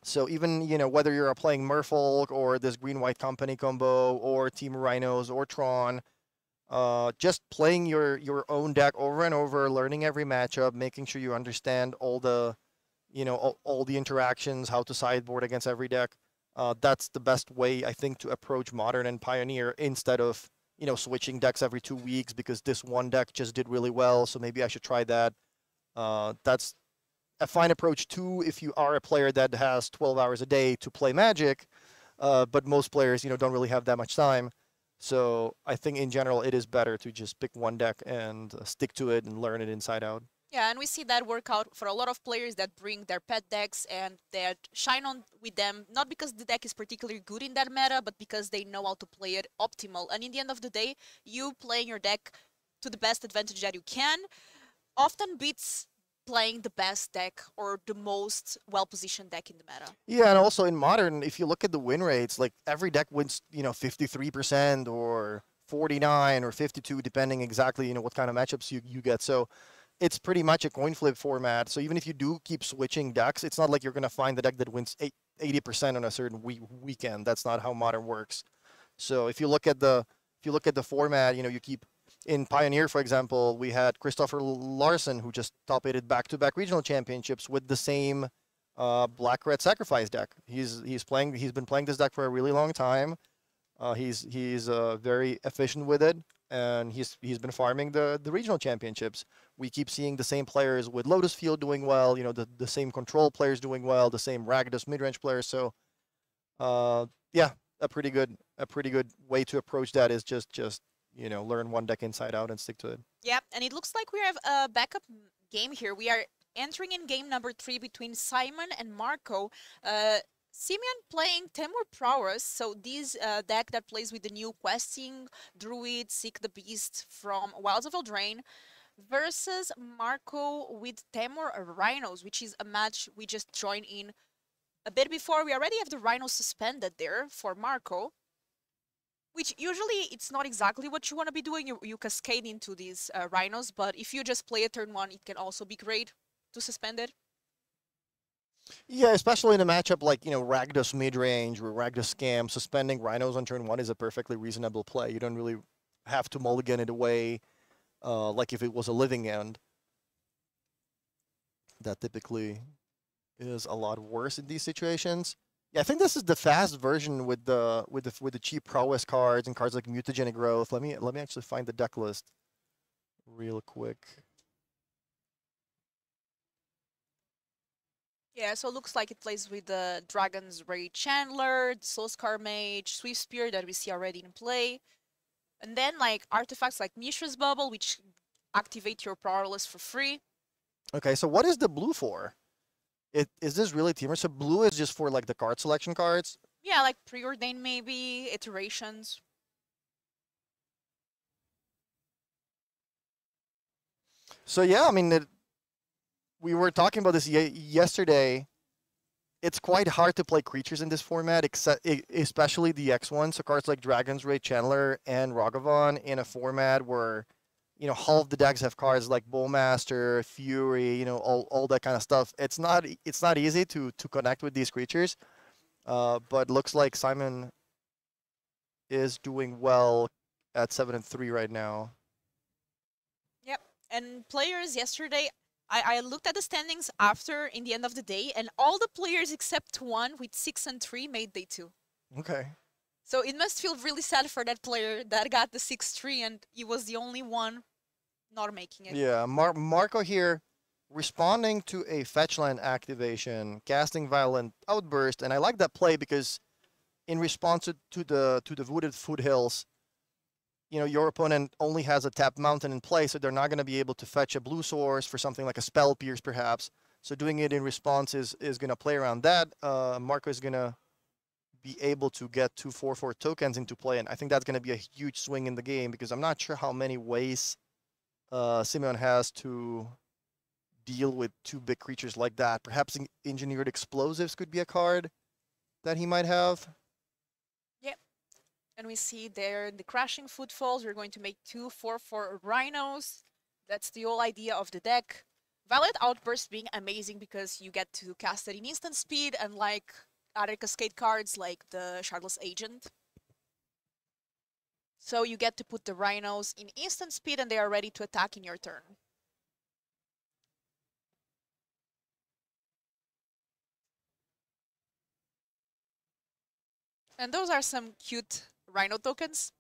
Speaker 4: So even, whether you're playing Merfolk or this Green-White Company combo or Team Rhinos or Tron, just playing your own deck over and over, learning every matchup, making sure you understand all the, all the interactions, how to sideboard against every deck. That's the best way, I think, to approach Modern and Pioneer, instead of, switching decks every 2 weeks because this one deck just did really well, so maybe I should try that. That's a fine approach too if you are a player that has 12 hours a day to play Magic, but most players, don't really have that much time. So I think in general it is better to just pick one deck and stick to it and learn it inside out.
Speaker 3: Yeah, and we see that work out for a lot of players that bring their pet decks and that shine on with them, not because the deck is particularly good in that meta, but because they know how to play it optimal. And in the end of the day, you playing your deck to the best advantage that you can often beats playing the best deck or the most well-positioned deck in the meta.
Speaker 4: Yeah, and also in Modern, if you look at the win rates, like every deck wins, 53% or 49 or 52, depending exactly, what kind of matchups you get. So it's pretty much a coin flip format. So even if you do keep switching decks, it's not like you're going to find the deck that wins 80% on a certain weekend. That's not how Modern works. So if you look at the format, you keep in Pioneer, for example, we had Christopher Larson, who just top-8'd back-to-back regional championships with the same Black-Red Sacrifice deck. He's been playing this deck for a really long time. He's very efficient with it, and he's been farming the regional championships. We keep seeing the same players with Lotus Field doing well, the same control players doing well, the same Rakdos mid-range players. So yeah, a pretty good way to approach that is just learn one deck inside out and stick to it.
Speaker 3: Yep, and it looks like we have a backup game here. We are entering in game number 3 between Simon and Marco. Simeon playing Temur Prowess, so this deck that plays with the new questing Druid, Seek the Beast from Wilds of Eldraine, versus Marco with Temur Rhinos, which is a match we just joined in a bit before. We already have the Rhinos suspended there for Marco, which usually it's not exactly what you want to be doing. You cascade into these Rhinos, but if you just play a turn 1, it can also be great to suspend it.
Speaker 4: Yeah, especially in a matchup like, Rakdos mid-range or Rakdos Scam, suspending Rhinos on turn 1 is a perfectly reasonable play. You don't really have to mulligan it away like if it was a living end. That typically is a lot worse in these situations. Yeah, I think this is the fast version with the cheap prowess cards and cards like Mutagenic Growth. Let me actually find the deck list real quick.
Speaker 3: Yeah, so it looks like it plays with the Dragon's Rage Chandler, the Soulscar Mage, Swift Spear that we see already in play. And then like artifacts like Mishra's Bubble, which activate your Powerless for free.
Speaker 4: Okay, so what is the blue for? Is this really teamer? So blue is just for like the card selection cards.
Speaker 3: Yeah, like preordained maybe, iterations.
Speaker 4: So yeah, I mean, we were talking about this yesterday. It's quite hard to play creatures in this format, especially the X ones. So cards like Dragon's Ray Channeler and Ragavan in a format where, half the decks have cards like Bowmaster, Fury, all that kind of stuff. It's not easy to connect with these creatures. But looks like Simon is doing well at 7-3 right now.
Speaker 3: Yep. And players yesterday, I looked at the standings after in the end of the day, and all the players except one with 6-3 made day 2.
Speaker 4: Okay.
Speaker 3: So it must feel really sad for that player that got the 6-3 and he was the only one not making it.
Speaker 4: Yeah, Marco here responding to a fetchland activation, casting Violent Outburst, and I like that play because in response to the Wooded Foothills, your opponent only has a tapped mountain in play, so they're not going to be able to fetch a blue source for something like a Spell Pierce, perhaps. So doing it in response is going to play around that. Marco is going to be able to get 2 4/4 tokens into play, and I think that's going to be a huge swing in the game because I'm not sure how many ways Simeon has to deal with 2 big creatures like that. Perhaps Engineered Explosives could be a card that he might have.
Speaker 3: And we see there the Crashing Footfalls. We're going to make 2 4/4 Rhinos. That's the whole idea of the deck. Violent Outburst being amazing because you get to cast it in instant speed, and like other Cascade cards like the Shardless Agent. So you get to put the Rhinos in instant speed and they are ready to attack in your turn. And those are some cute Rhino tokens.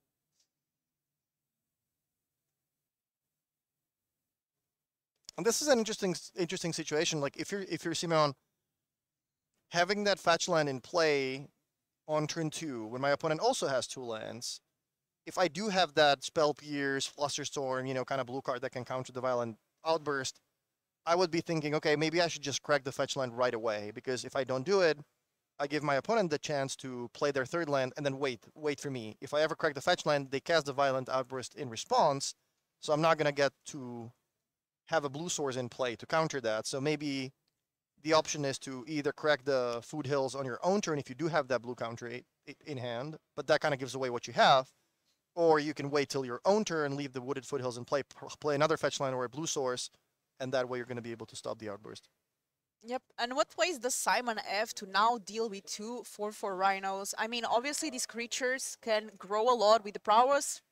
Speaker 4: And this is an interesting situation. Like if you're Simeon, having that fetch land in play on turn 2 when my opponent also has 2 lands, if I do have that Spell Pierce, Flusterstorm, kind of blue card that can counter the Violent Outburst, I would be thinking, okay, maybe I should just crack the fetch land right away, because if I don't do it, I give my opponent the chance to play their 3rd land and then wait for me. If I ever crack the fetch land, they cast the Violent Outburst in response, so I'm not going to get to have a blue source in play to counter that. So maybe the option is to either crack the Food Hills on your own turn if you do have that blue counter in hand, but that kind of gives away what you have, or you can wait till your own turn, leave the Wooded Foothills and play another fetch line or a blue source, and that way you're going to be able to stop the outburst.
Speaker 3: Yep, and what ways does Simon have to now deal with 2 4/4 Rhinos? I mean, obviously these creatures can grow a lot with the prowess,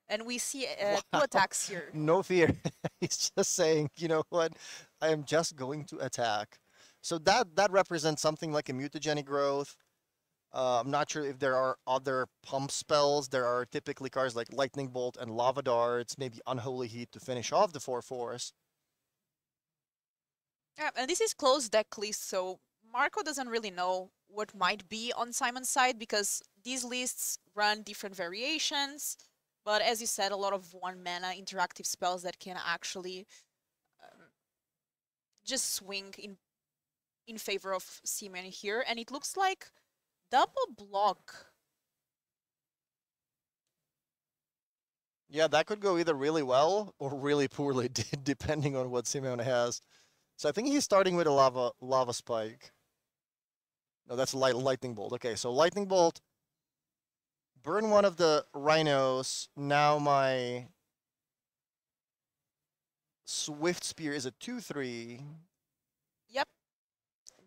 Speaker 3: and we see 2 attacks here.
Speaker 4: No fear. He's just saying, you know what, I am just going to attack. So that represents something like a mutagenic growth. I'm not sure if there are other pump spells. There are typically cards like Lightning Bolt and Lava Darts, maybe Unholy Heat to finish off the 4/4s.
Speaker 3: Yeah, and this is closed deck list, so Marco doesn't really know what might be on Simon's side because these lists run different variations. But as you said, a lot of 1-mana interactive spells that can actually just swing in favor of Simon here. And it looks like double block.
Speaker 4: Yeah, that could go either really well or really poorly, depending on what Simeon has. So I think he's starting with a lava spike. No, that's lightning bolt. Okay, so lightning bolt. Burn one of the rhinos. Now my Swift Spear is a 2/3.
Speaker 3: Yep.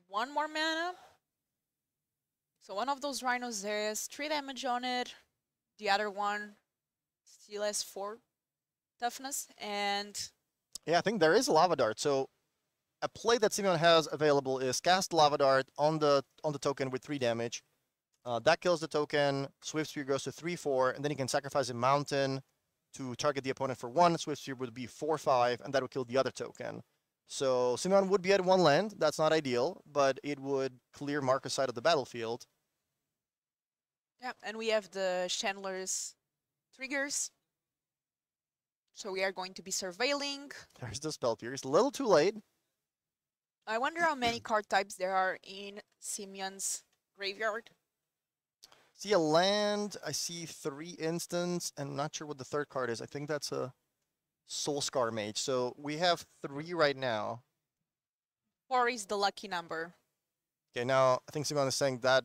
Speaker 3: 1 more mana. So one of those rhinos there is 3 damage on it. The other one still has 4 toughness. And
Speaker 4: yeah, I think there is a lava dart. So a play that Simeon has available is cast lava dart on the token with 3 damage. That kills the token. Swift Spear goes to 3/4, and then he can sacrifice a mountain to target the opponent for 1. Swift Spear would be 4/5, and that would kill the other token. So Simeon would be at 1 land. That's not ideal, but it would clear Marco's side of the battlefield.
Speaker 3: yeah, and we have the Chandler's triggers. So we are going to be surveilling.
Speaker 4: There's the spell pierce. A little too late.
Speaker 3: I wonder how many card types there are in Simeon's graveyard.
Speaker 4: See a land. I see 3 instants, and I'm not sure what the third card is. I think that's a Soul Scar Mage. So we have 3 right now.
Speaker 3: 4 is the lucky number.
Speaker 4: Okay, now I think Simon is saying that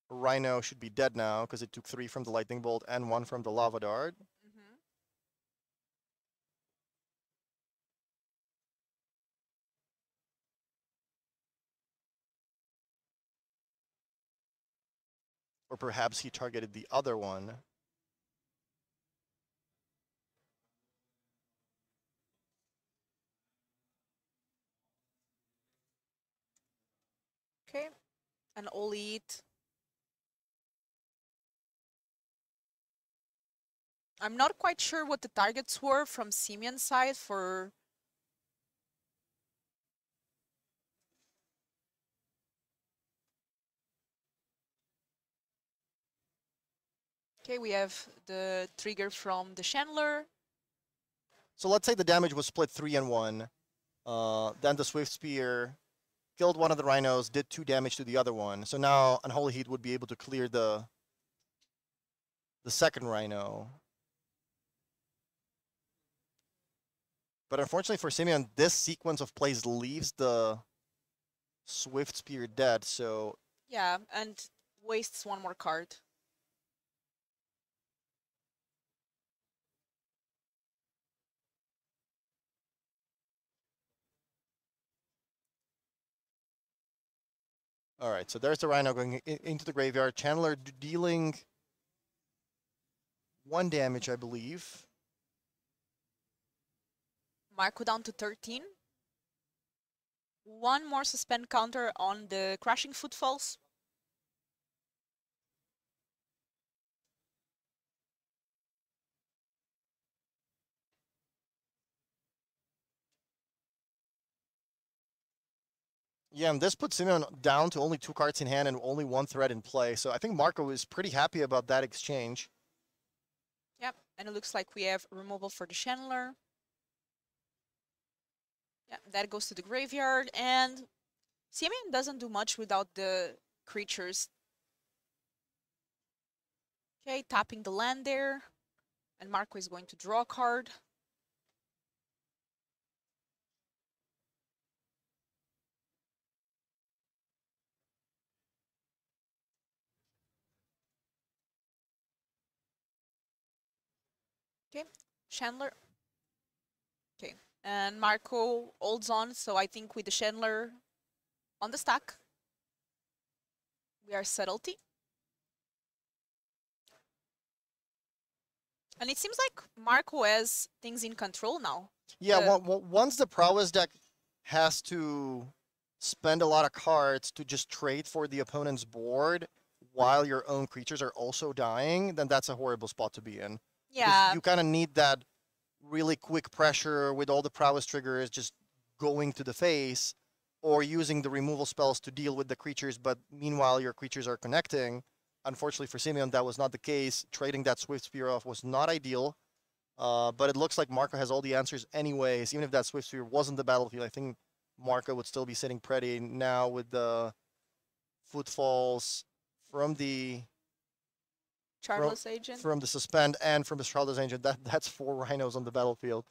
Speaker 4: Rhino should be dead now because it took 3 from the Lightning Bolt and 1 from the Lava Dart.
Speaker 3: Mhm.
Speaker 4: Or perhaps he targeted the other one.
Speaker 3: Okay, and all eat. I'm not quite sure what the targets were from Simeon's side for... Okay, we have the trigger from the Chandler.
Speaker 4: So let's say the damage was split 3 and 1. Then the Swift Spear killed one of the Rhinos, did 2 damage to the other one. So now Unholy Heat would be able to clear the second Rhino. But unfortunately for Simeon, this sequence of plays leaves the Swift Spear dead, so...
Speaker 3: Yeah, and wastes 1 more card.
Speaker 4: All right, so there's the Rhino going into the graveyard. Chandler dealing 1 damage, I believe.
Speaker 3: Marco down to 13. 1 more suspend counter on the Crashing Footfalls.
Speaker 4: Yeah, and this puts Simeon down to only 2 cards in hand and only 1 threat in play. So I think Marco is pretty happy about that exchange.
Speaker 3: Yep, and it looks like we have removal for the Chandler. Yeah, that goes to the graveyard, and Simeon doesn't do much without the creatures. Okay, tapping the land there, and Marco is going to draw a card. Okay, Chandler. Okay, and Marco holds on, so I think with the Chandler on the stack, we are subtlety. And it seems like Marco has things in control now.
Speaker 4: Yeah, once the Prowess deck has to spend a lot of cards to just trade for the opponent's board while your own creatures are also dying, then that's a horrible spot to be in.
Speaker 3: Yeah.
Speaker 4: You kind of need that really quick pressure with all the Prowess triggers just going to the face, or using the removal spells to deal with the creatures, but meanwhile your creatures are connecting. Unfortunately for Simeon, that was not the case. Trading that Swift Spear off was not ideal, but it looks like Marco has all the answers anyways. Even if that Swift Spear wasn't the battlefield, I think Marco would still be sitting pretty now with the footfalls from the
Speaker 3: Charles Agent.
Speaker 4: from the suspend and from the Charles Agent. That's 4 Rhinos on the battlefield.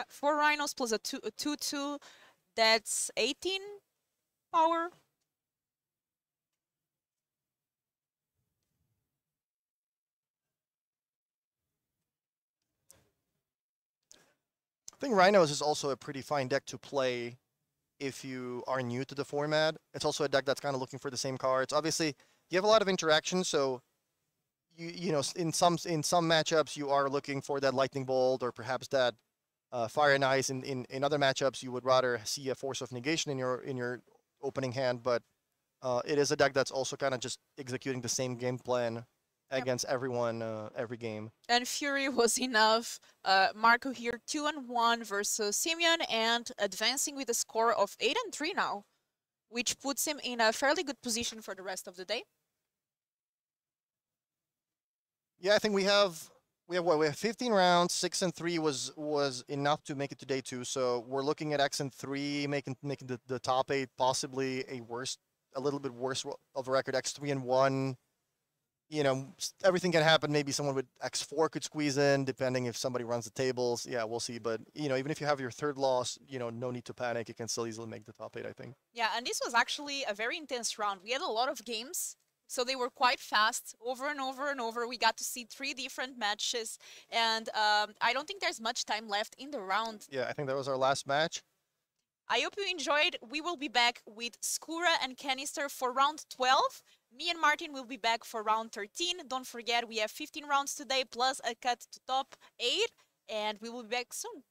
Speaker 3: 4 Rhinos plus a 2/2. That's 18 power.
Speaker 4: I think Rhinos is also a pretty fine deck to play if you are new to the format. It's also a deck that's kind of looking for the same cards. Obviously, you have a lot of interaction, so you know in some matchups you are looking for that Lightning Bolt or perhaps that Fire and Ice. In other matchups, you would rather see a Force of Negation in your opening hand, but it is a deck that's also kind of just executing the same game plan against everyone every game.
Speaker 3: And Fury was enough. Marco here 2-1 versus Simeon and advancing with a score of 8-3 now, which puts him in a fairly good position for the rest of the day.
Speaker 4: Yeah, I think we have We have 15 rounds. 6 and 3 was enough to make it to day 2. So we're looking at X and 3 making the top 8, possibly a little bit worse of a record. X 3 and 1. You know, everything can happen. Maybe someone with X4 could squeeze in, depending if somebody runs the tables. Yeah, we'll see. But you know, even if you have your third loss, you know, no need to panic. You can still easily make the top 8, I think.
Speaker 3: Yeah, and this was actually a very intense round. We had a lot of games, so they were quite fast, over and over and over. We got to see 3 different matches, and I don't think there's much time left in the round.
Speaker 4: Yeah, I think that was our last match.
Speaker 3: I hope you enjoyed. We will be back with Skura and Canister for round 12. Me and Martin will be back for round 13. Don't forget, we have 15 rounds today, plus a cut to top 8, and we will be back soon.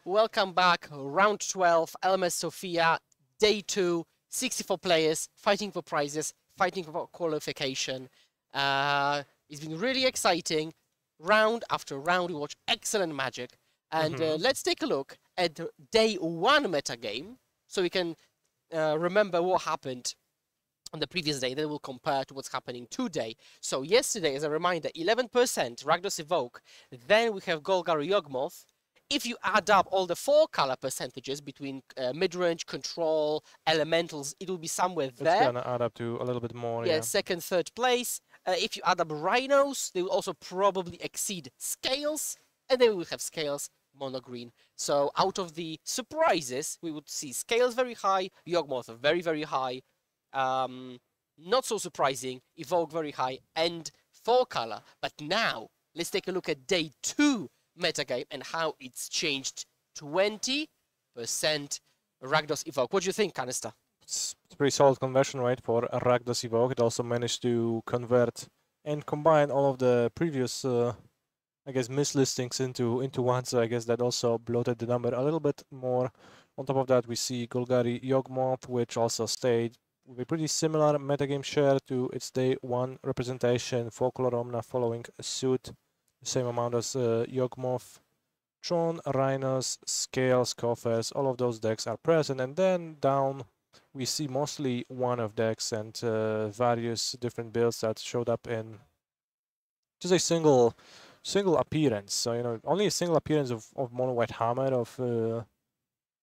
Speaker 2: welcome back. Round 12, LMS SOFIA, day 2, 64 players fighting for prizes, fighting for qualification. It's been really exciting. Round after round, we watch excellent magic. And let's take a look at the day 1 metagame so we can remember what happened on the previous day. Then we'll compare to what's happening today. So yesterday, as a reminder, 11% Rakdos Evoke. Then we have Golgari Yawgmoth. If you add up all the 4-color percentages between mid-range, control, elementals, it will be somewhere there.
Speaker 1: It's gonna add up to a little bit more.
Speaker 2: Yeah,
Speaker 1: Yeah.
Speaker 2: second, third place. If you add up rhinos, they will also probably exceed scales, and then we will have scales mono green. So out of the surprises, we would see scales very high, Yawgmoth very, very high. Not so surprising, Evoke very high, and 4-color. But now, let's take a look at day 2 metagame and how it's changed. 20% Rakdos Evoke. What do you think, Canister?
Speaker 1: It's a pretty solid conversion rate for Rakdos Evoke. It also managed to convert and combine all of the previous, I guess, mislistings into one. So I guess that also bloated the number a little bit more. On top of that, we see Golgari Yawgmoth, which also stayed with a pretty similar metagame share to its day 1 representation. Folklore Omna following suit, the same amount as Yawgmoth. Tron, Rhinos, Scales, Coffers, all of those decks are present. And then down we see mostly one-off decks and various different builds that showed up in just a single appearance. So, you know, only a single appearance of Mono White Hammer, of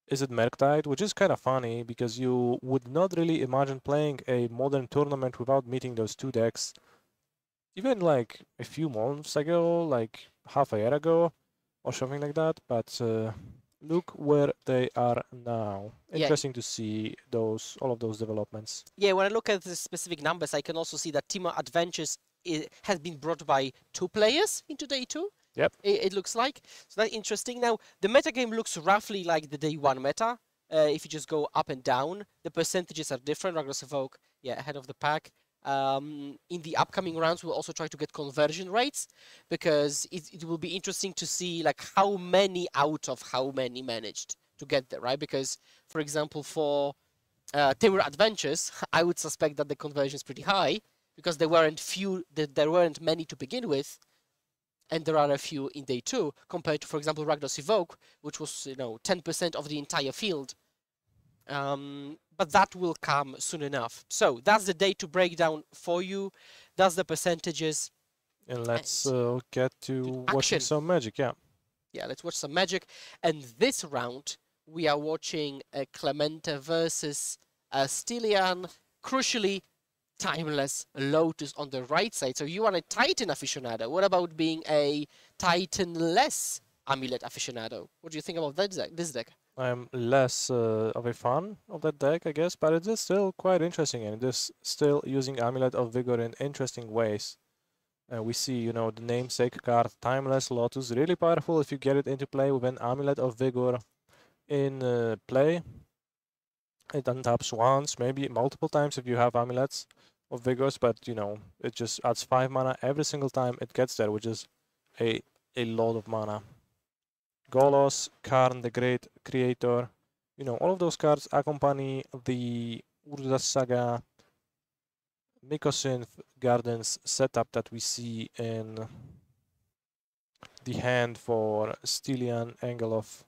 Speaker 1: Is it Merktide, which is kind of funny because you would not really imagine playing a modern tournament without meeting those two decks. Even like a few months ago, like half a year ago or something like that. But look where they are now. Interesting to see all of those developments.
Speaker 2: Yeah, when I look at the specific numbers, I can also see that Team Adventures has been brought by 2 players into day 2.
Speaker 1: Yep.
Speaker 2: It looks like. So that's interesting. Now, the metagame looks roughly like the day 1 meta. If you just go up and down, the percentages are different. Rakdos Evoke, yeah, ahead of the pack. In the upcoming rounds, we'll also try to get conversion rates because it will be interesting to see like how many out of how many managed to get there, right? Because, for example, for Taylor Adventures, I would suspect that the conversion is pretty high because there weren't many to begin with, and there are a few in day 2 compared to, for example, Rakdos Evoke, which was 10% of the entire field. But that will come soon enough. So that's the day to break down for you. That's the percentages.
Speaker 1: And let's get to watching some magic, yeah.
Speaker 2: Yeah, let's watch some magic. And this round, we are watching Clemente versus Stilian. Crucially, Timeless Lotus on the right side. So you are a Titan aficionado. What about being a Titan-less Amulet aficionado? What do you think about this deck?
Speaker 1: I'm less of a fan of that deck, I guess, but it is still quite interesting, and it is still using Amulet of Vigor in interesting ways. We see, the namesake card, Timeless Lotus, really powerful if you get it into play with an Amulet of Vigor in play. It untaps once, maybe multiple times if you have Amulets of Vigors, but, it just adds 5 mana every single time it gets there, which is a lot of mana. Golos, Karn, the Great Creator, all of those cards accompany the Urza Saga Mycosynth Gardens setup that we see in the hand for Stilian Engelov.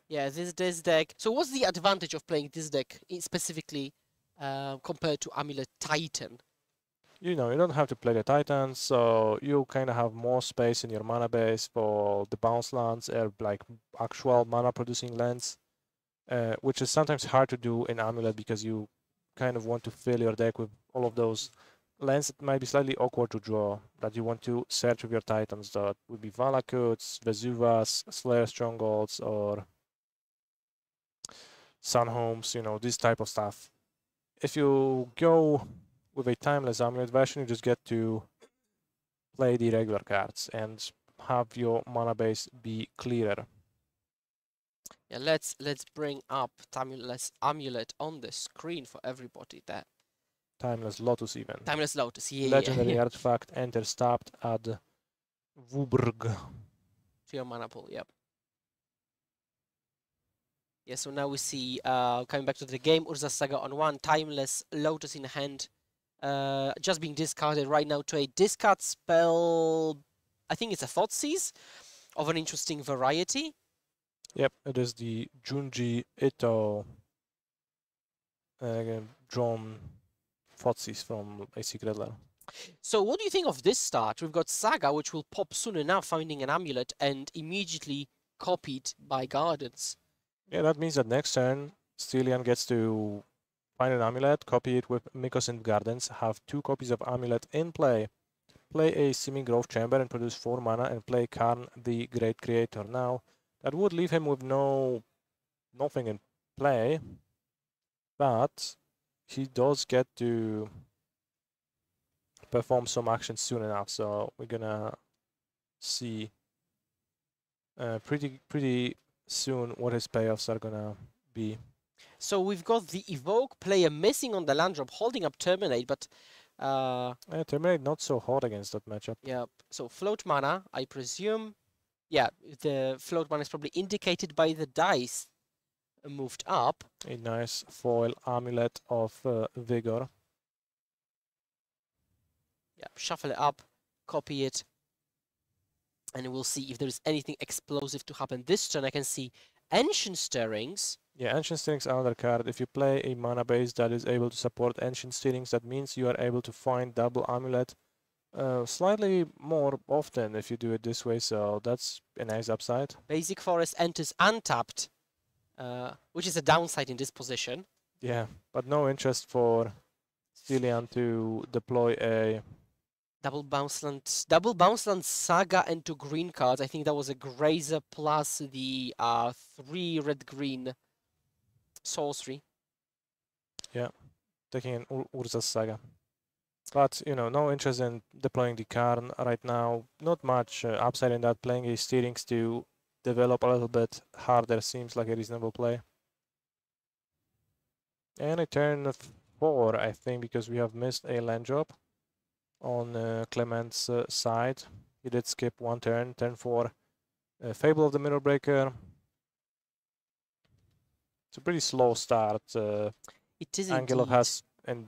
Speaker 2: Yeah, this deck. So what's the advantage of playing this deck specifically compared to Amulet Titan?
Speaker 1: You don't have to play the Titans, so you kind of have more space in your mana base for the bounce lands or like actual mana producing lands, which is sometimes hard to do in Amulet because you kind of want to fill your deck with all of those lands that might be slightly awkward to draw, that you want to search with your Titans. That would be Valakuts, Vesuvas, Slayer Strongholds, or Sunhomes, this type of stuff. If you go with a Timeless Amulet version, you just get to play the regular cards and have your mana base be clearer.
Speaker 2: Yeah, let's bring up Timeless Amulet on the screen for everybody there.
Speaker 1: Timeless Lotus even.
Speaker 2: Timeless Lotus, yeah.
Speaker 1: Legendary artifact enters tapped, add Wuburg.
Speaker 2: To your mana pool, yep. Yeah, so now we see, coming back to the game, Urza Saga on 1, Timeless, Lotus in hand, just being discarded right now to a discard spell. I think it's a Thoughtseize of an interesting variety.
Speaker 1: Yep, it is the Junji Ito drawn Thoughtseize from a secret level.
Speaker 2: So what do you think of this start? We've got Saga, which will pop soon enough, finding an amulet, and immediately copied by Gardens.
Speaker 1: Yeah, that means that next turn, Stylian gets to find an amulet, copy it with Mikos and Gardens, have 2 copies of amulet in play, play a Seeming Grove Chamber and produce 4 mana, and play Karn the Great Creator. Now, that would leave him with nothing in play, but he does get to perform some action soon enough, so we're gonna see pretty soon what his payoffs are gonna be.
Speaker 2: So we've got the Evoke player missing on the land drop, holding up Terminate, but
Speaker 1: Terminate not so hard against that matchup.
Speaker 2: yeah, so float mana, I presume. Yeah, the float mana is probably indicated by the dice moved up.
Speaker 1: A nice foil amulet of vigor.
Speaker 2: Yeah, shuffle it up, copy it, and we'll see if there's anything explosive to happen. This turn I can see Ancient Stirrings.
Speaker 1: Yeah, Ancient Stirrings another card. If you play a mana base that is able to support Ancient Stirrings, that means you are able to find double amulet slightly more often if you do it this way, so that's a nice upside.
Speaker 2: Basic Forest enters untapped, which is a downside in this position.
Speaker 1: Yeah, but no interest for Stylian to deploy a
Speaker 2: Double bounce land Saga into green cards. I think that was a Grazer plus the 3 red-green sorcery.
Speaker 1: Yeah, taking an Urza's Saga. But, you know, no interest in deploying the Karn right now. Not much upside in that. Playing a Steerings to develop a little bit harder seems like a reasonable play. And a turn 4, I think, because we have missed a land drop on Clement's side. He did skip 1 turn, turn 4. Fable of the Mirror Breaker. It's a pretty slow start.
Speaker 2: It is
Speaker 1: Angelov
Speaker 2: indeed.
Speaker 1: has an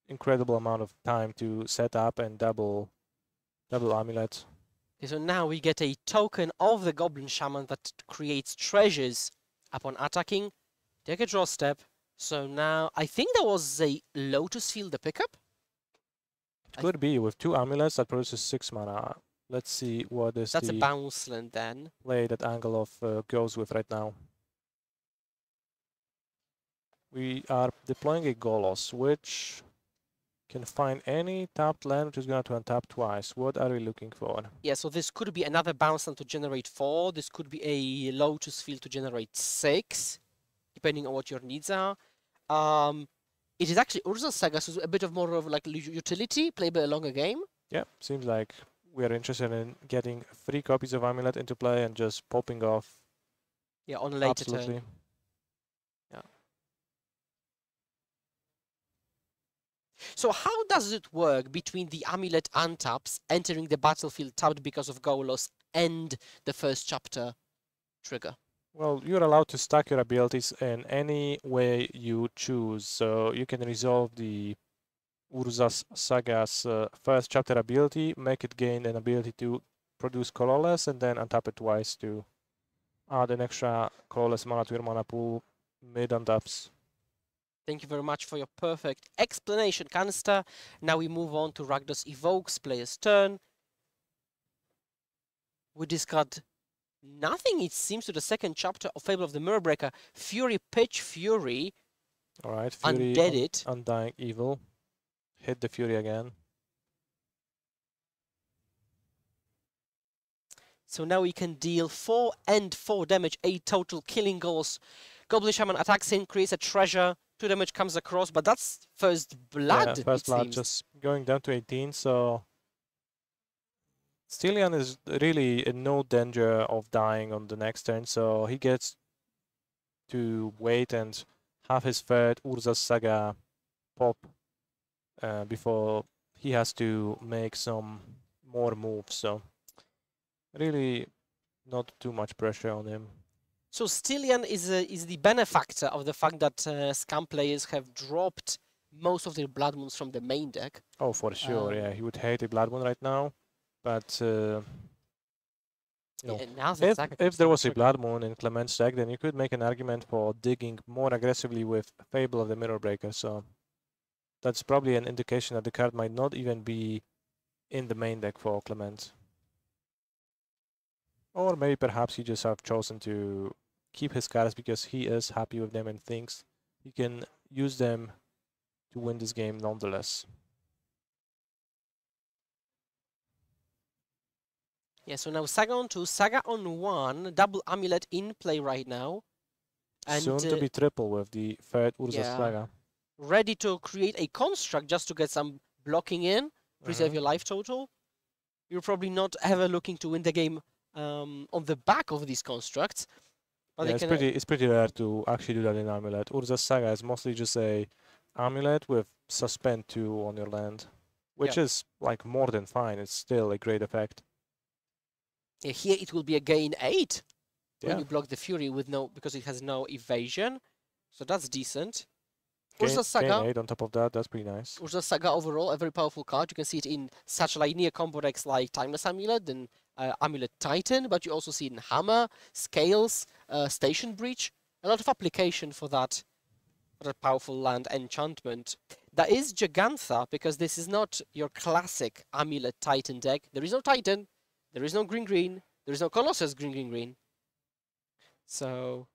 Speaker 1: incredible amount of time to set up and double amulet.
Speaker 2: Okay, so now we get a token of the Goblin Shaman that creates treasures upon attacking. Take a draw step. So now, I think that was a Lotus Field, the pickup?
Speaker 1: It could be with 2 amulets that produces 6 mana. Let's see what is
Speaker 2: That's a
Speaker 1: the
Speaker 2: bounce land then.
Speaker 1: play that Angelov goes with right now. We are deploying a Golos, which can find any tapped land which is going to untap twice. What are we looking for?
Speaker 2: Yeah, so this could be another bounce land to generate 4. This could be a Lotus Field to generate 6, depending on what your needs are. It is actually Urza's Saga, so a bit of more of like utility, playable along a game.
Speaker 1: Yeah, seems like we are interested in getting 3 copies of Amulet into play and just popping off.
Speaker 2: Yeah, on a later
Speaker 1: Absolutely.
Speaker 2: turn. Yeah. So how does it work between the Amulet untaps, entering the battlefield tapped because of Golos, and the first chapter trigger?
Speaker 1: Well, you're allowed to stack your abilities in any way you choose. So you can resolve the Urza's Saga's first chapter ability, make it gain an ability to produce colorless, and then untap it twice to add an extra colorless mana to your mana pool mid untaps.
Speaker 2: Thank you very much for your perfect explanation, Canister. Now we move on to Rakdos Evokes player's turn. We discard nothing, it seems, to the second chapter of Fable of the Mirrorbreaker. Fury, Pitch, Fury.
Speaker 1: All right, Fury,
Speaker 2: Undead it.
Speaker 1: Undying Evil. Hit the Fury again.
Speaker 2: So now we can deal 4 and 4 damage, 8 total, killing goals. Goblin Shaman attacks him, creates a treasure. 2 damage comes across, but that's first blood.
Speaker 1: Yeah, first blood,
Speaker 2: seems.
Speaker 1: just going down to 18. So Stylian is really in no danger of dying on the next turn, so he gets to wait and have his third Urza's Saga pop before he has to make some more moves. So really not too much pressure on him.
Speaker 2: So Stylian is the benefactor of the fact that Scam players have dropped most of their Blood Moons from the main deck.
Speaker 1: Oh, for sure, yeah.
Speaker 2: Um,
Speaker 1: He would hate a Blood Moon right now, but you know,
Speaker 2: Yeah, now the Saga
Speaker 1: if
Speaker 2: comes
Speaker 1: there
Speaker 2: to the
Speaker 1: was a
Speaker 2: trigger.
Speaker 1: Blood Moon in Clement's deck, then you could make an argument for digging more aggressively with Fable of the Mirror Breaker. So that's probably an indication that the card might not even be in the main deck for Clement. Or maybe perhaps he just have chosen to keep his cards because he is happy with them and thinks he can use them to win this game nonetheless.
Speaker 2: Yeah, so now Saga on 2, Saga on 1, double Amulet in play right now. And
Speaker 1: Soon to be triple with the third Urza
Speaker 2: yeah.
Speaker 1: Saga.
Speaker 2: ready to create a construct just to get some blocking in, preserve your life total. You're probably not ever looking to win the game on the back of these constructs. But
Speaker 1: Yeah,
Speaker 2: they
Speaker 1: it's pretty rare to actually do that in Amulet. Urza Saga is mostly just a Amulet with Suspend 2 on your land, which is like more than fine. It's still a great effect.
Speaker 2: Yeah, here it will be a gain 8 when
Speaker 1: Yeah,
Speaker 2: you block the Fury with no, because it has no evasion. So that's decent.
Speaker 1: gain,
Speaker 2: Urza
Speaker 1: gain
Speaker 2: Saga,
Speaker 1: 8 on top of that. That's pretty nice.
Speaker 2: Urza Saga overall, a very powerful card. You can see it in such like near combo decks like Timeless Amulet and Amulet Titan, but you also see it in Hammer, Scales, Station Breach. A lot of application for that powerful land enchantment. That is Gigantha, because this is not your classic Amulet Titan deck. There is no Titan, there is no green-green, there is no Colossus green-green-green. So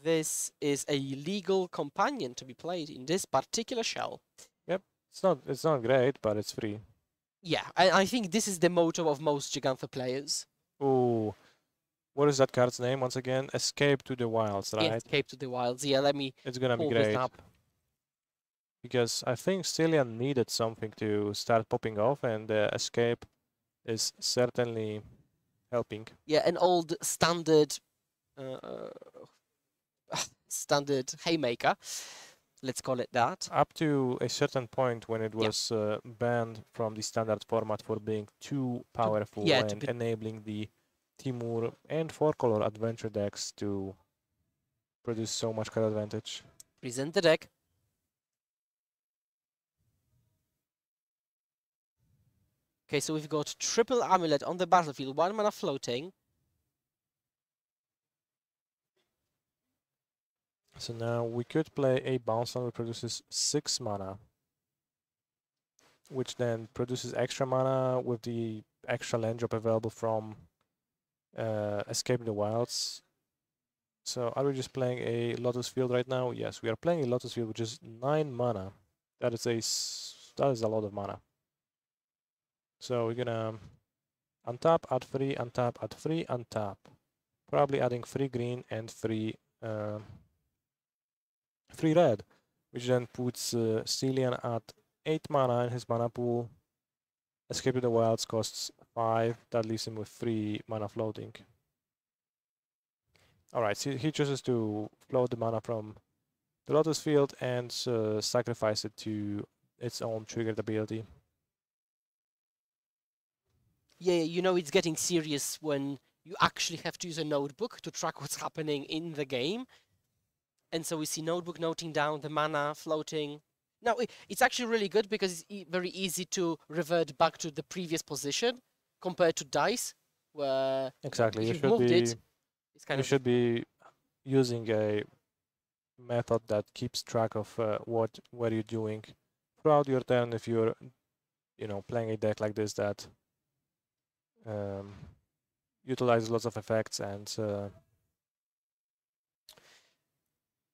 Speaker 2: this is a legal companion to be played in this particular shell.
Speaker 1: It's not great, but it's free.
Speaker 2: Yeah, I think this is the motto of most Gigantha players.
Speaker 1: Ooh, what is that card's name once again? Escape to the Wilds, right?
Speaker 2: Escape to the Wilds. Yeah, let me
Speaker 1: It's gonna be
Speaker 2: pull this
Speaker 1: great.
Speaker 2: up.
Speaker 1: Because I think Stylian needed something to start popping off, and Escape is certainly helping.
Speaker 2: Yeah, an old standard standard haymaker, let's call it that.
Speaker 1: Up to a certain point when it was banned from the standard format for being too powerful and enabling the Timur and 4-color adventure decks to produce so much card advantage.
Speaker 2: Present the deck. Okay, so we've got triple Amulet on the battlefield, 1 mana floating.
Speaker 1: So now we could play a bounce that produces 6 mana, which then produces extra mana with the extra land drop available from Escape the Wilds. So are we just playing a Lotus Field right now? Yes, we are playing a Lotus Field, which is 9 mana. That is a lot of mana. So we're gonna untap, add 3, untap, add 3, untap. Probably adding 3 green and 3 red, which then puts Stylian at 8 mana in his mana pool. Escape to the Wilds costs 5. That leaves him with 3 mana floating. Alright, so he chooses to float the mana from the Lotus Field and sacrifice it to its own triggered ability.
Speaker 2: Yeah, you know it's getting serious when you actually have to use a notebook to track what's happening in the game. And so we see notebook noting down the mana floating. Now, it's actually really good because it's very easy to revert back to the previous position compared to dice, where
Speaker 1: Exactly,
Speaker 2: if you've moved it, it's kind
Speaker 1: you should be using a method that keeps track of what you're doing throughout your turn if you're, playing a deck like this that utilizes lots of effects and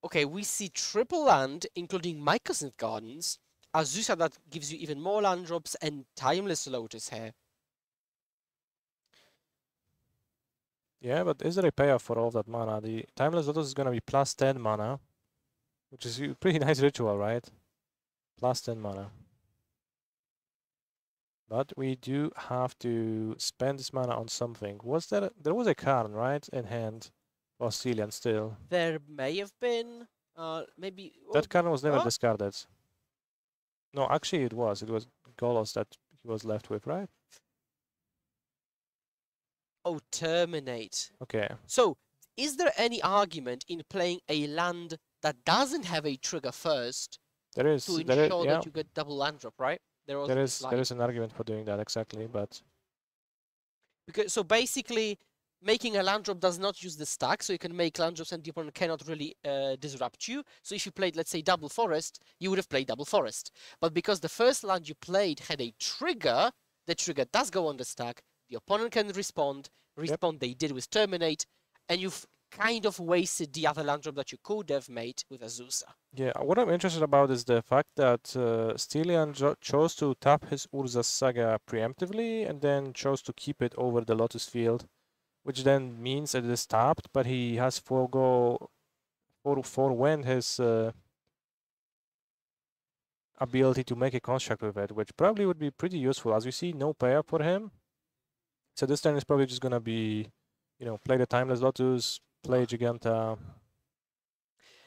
Speaker 2: Okay, we see triple land, including Mycosynth Gardens, Azusa that gives you even more land drops, and Timeless Lotus here.
Speaker 1: yeah, but is there a payoff for all of that mana? The Timeless Lotus is gonna be plus 10 mana, which is a pretty nice ritual, right? Plus 10 mana. But we do have to spend this mana on something. There was a card, right, in hand for Stylian still.
Speaker 2: There may have been, maybe...
Speaker 1: That card was never discarded. No, actually it was. It was Golos that he was left with, right?
Speaker 2: Oh, Terminate.
Speaker 1: Okay.
Speaker 2: So, is there any argument in playing a land that doesn't have a trigger first
Speaker 1: There is,
Speaker 2: to
Speaker 1: there is,
Speaker 2: ensure
Speaker 1: yeah,
Speaker 2: that you get double land drop, right? There
Speaker 1: there
Speaker 2: this
Speaker 1: is an argument for doing that exactly, but
Speaker 2: because so basically making a land drop does not use the stack, so you can make land drops and the opponent cannot really disrupt you. So if you played, let's say, double forest, you would have played double forest. But because the first land you played had a trigger, the trigger does go on the stack, the opponent can respond, they did with terminate, and you've kind of wasted the other land drop that you could have made with Azusa.
Speaker 1: yeah, what I'm interested about is the fact that Stylian chose to tap his Urza Saga preemptively and then chose to keep it over the Lotus Field, which then means it is tapped, but he has forewent his ability to make a construct with it, which probably would be pretty useful. As you see, no payoff for him. So this turn is probably just gonna be, you know, play the Timeless Lotus, play Giganta.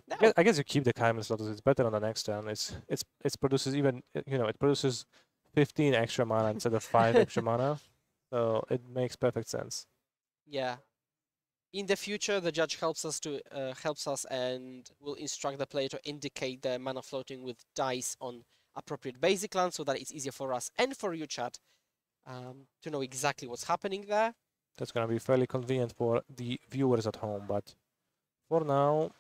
Speaker 2: Now,
Speaker 1: I guess you keep the Timeless Lotus. It's better on the next turn. It produces even, you know, it produces 15 extra mana instead of 5 extra mana. So it makes perfect sense.
Speaker 2: yeah. In the future, the judge helps us and will instruct the player to indicate the mana floating with dice on appropriate basic lands, so that it's easier for us and for you, chat, to know exactly what's happening there.
Speaker 1: That's gonna be fairly convenient for the viewers at home, but for now,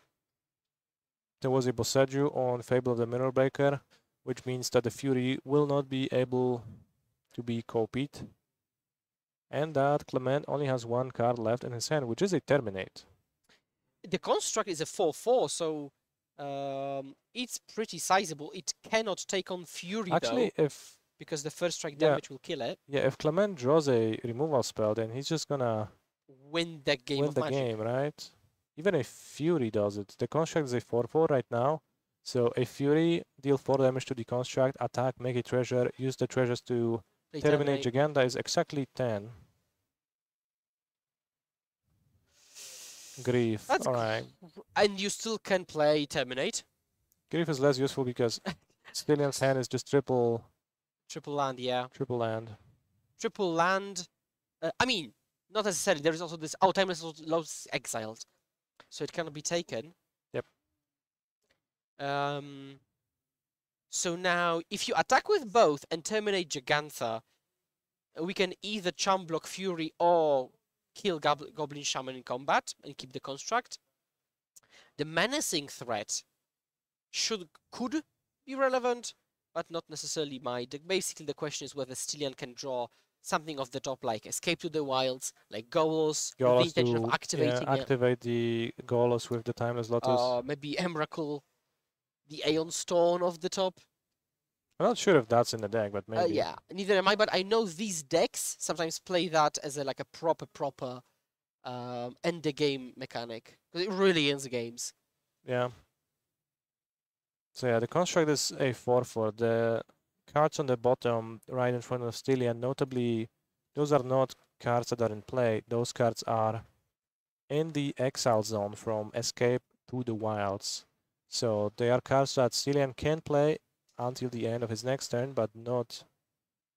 Speaker 1: there was a Boseju on Fable of the Mirror Breaker, which means that the Fury will not be able to be copied. And that Clement only has one card left in his hand, which is a Terminate.
Speaker 2: The construct is a 4/4, so it's pretty sizable. It cannot take on Fury,
Speaker 1: Actually,
Speaker 2: though,
Speaker 1: if
Speaker 2: because the first strike
Speaker 1: yeah.
Speaker 2: damage will kill it.
Speaker 1: yeah, if Clement draws a removal spell, then he's just gonna
Speaker 2: Win the game
Speaker 1: win
Speaker 2: of
Speaker 1: the
Speaker 2: Magic.
Speaker 1: game, right? Even if Fury does it. The construct is a 4/4 right now. So a Fury, deal 4 damage to the construct, attack, make a treasure, use the treasures to
Speaker 2: Play
Speaker 1: terminate Giganta is exactly 10. Grief,
Speaker 2: That's
Speaker 1: alright.
Speaker 2: And you still can play Terminate.
Speaker 1: Grief is less useful because Stylian's hand is just triple
Speaker 2: Land, yeah.
Speaker 1: triple land.
Speaker 2: Triple land. I mean, not necessarily. There is also this. Oh, Timeless Lotus exiled, so it cannot be taken.
Speaker 1: Yep.
Speaker 2: So now, if you attack with both and terminate Gigantha, we can either Charm Block Fury or kill Goblin Shaman in combat and keep the construct. The menacing threat could be relevant, but not necessarily might. Basically, the question is whether Stylian can draw something off the top, like Escape to the Wilds, like Golos, with the intention of activating
Speaker 1: activate the Golos with the Timeless Lotus.
Speaker 2: maybe Emrakul, the Aeon Stone off the top.
Speaker 1: I'm not sure if that's in the deck, but maybe.
Speaker 2: Yeah, neither am I, but I know these decks sometimes play that as like a proper end the game mechanic, because it really ends the games.
Speaker 1: Yeah. So yeah, the construct is a 4/4. The cards on the bottom, right in front of Stylian, notably, those are not cards that are in play. Those cards are in the exile zone from Escape to the Wilds. So they are cards that Stylian can play until the end of his next turn, but not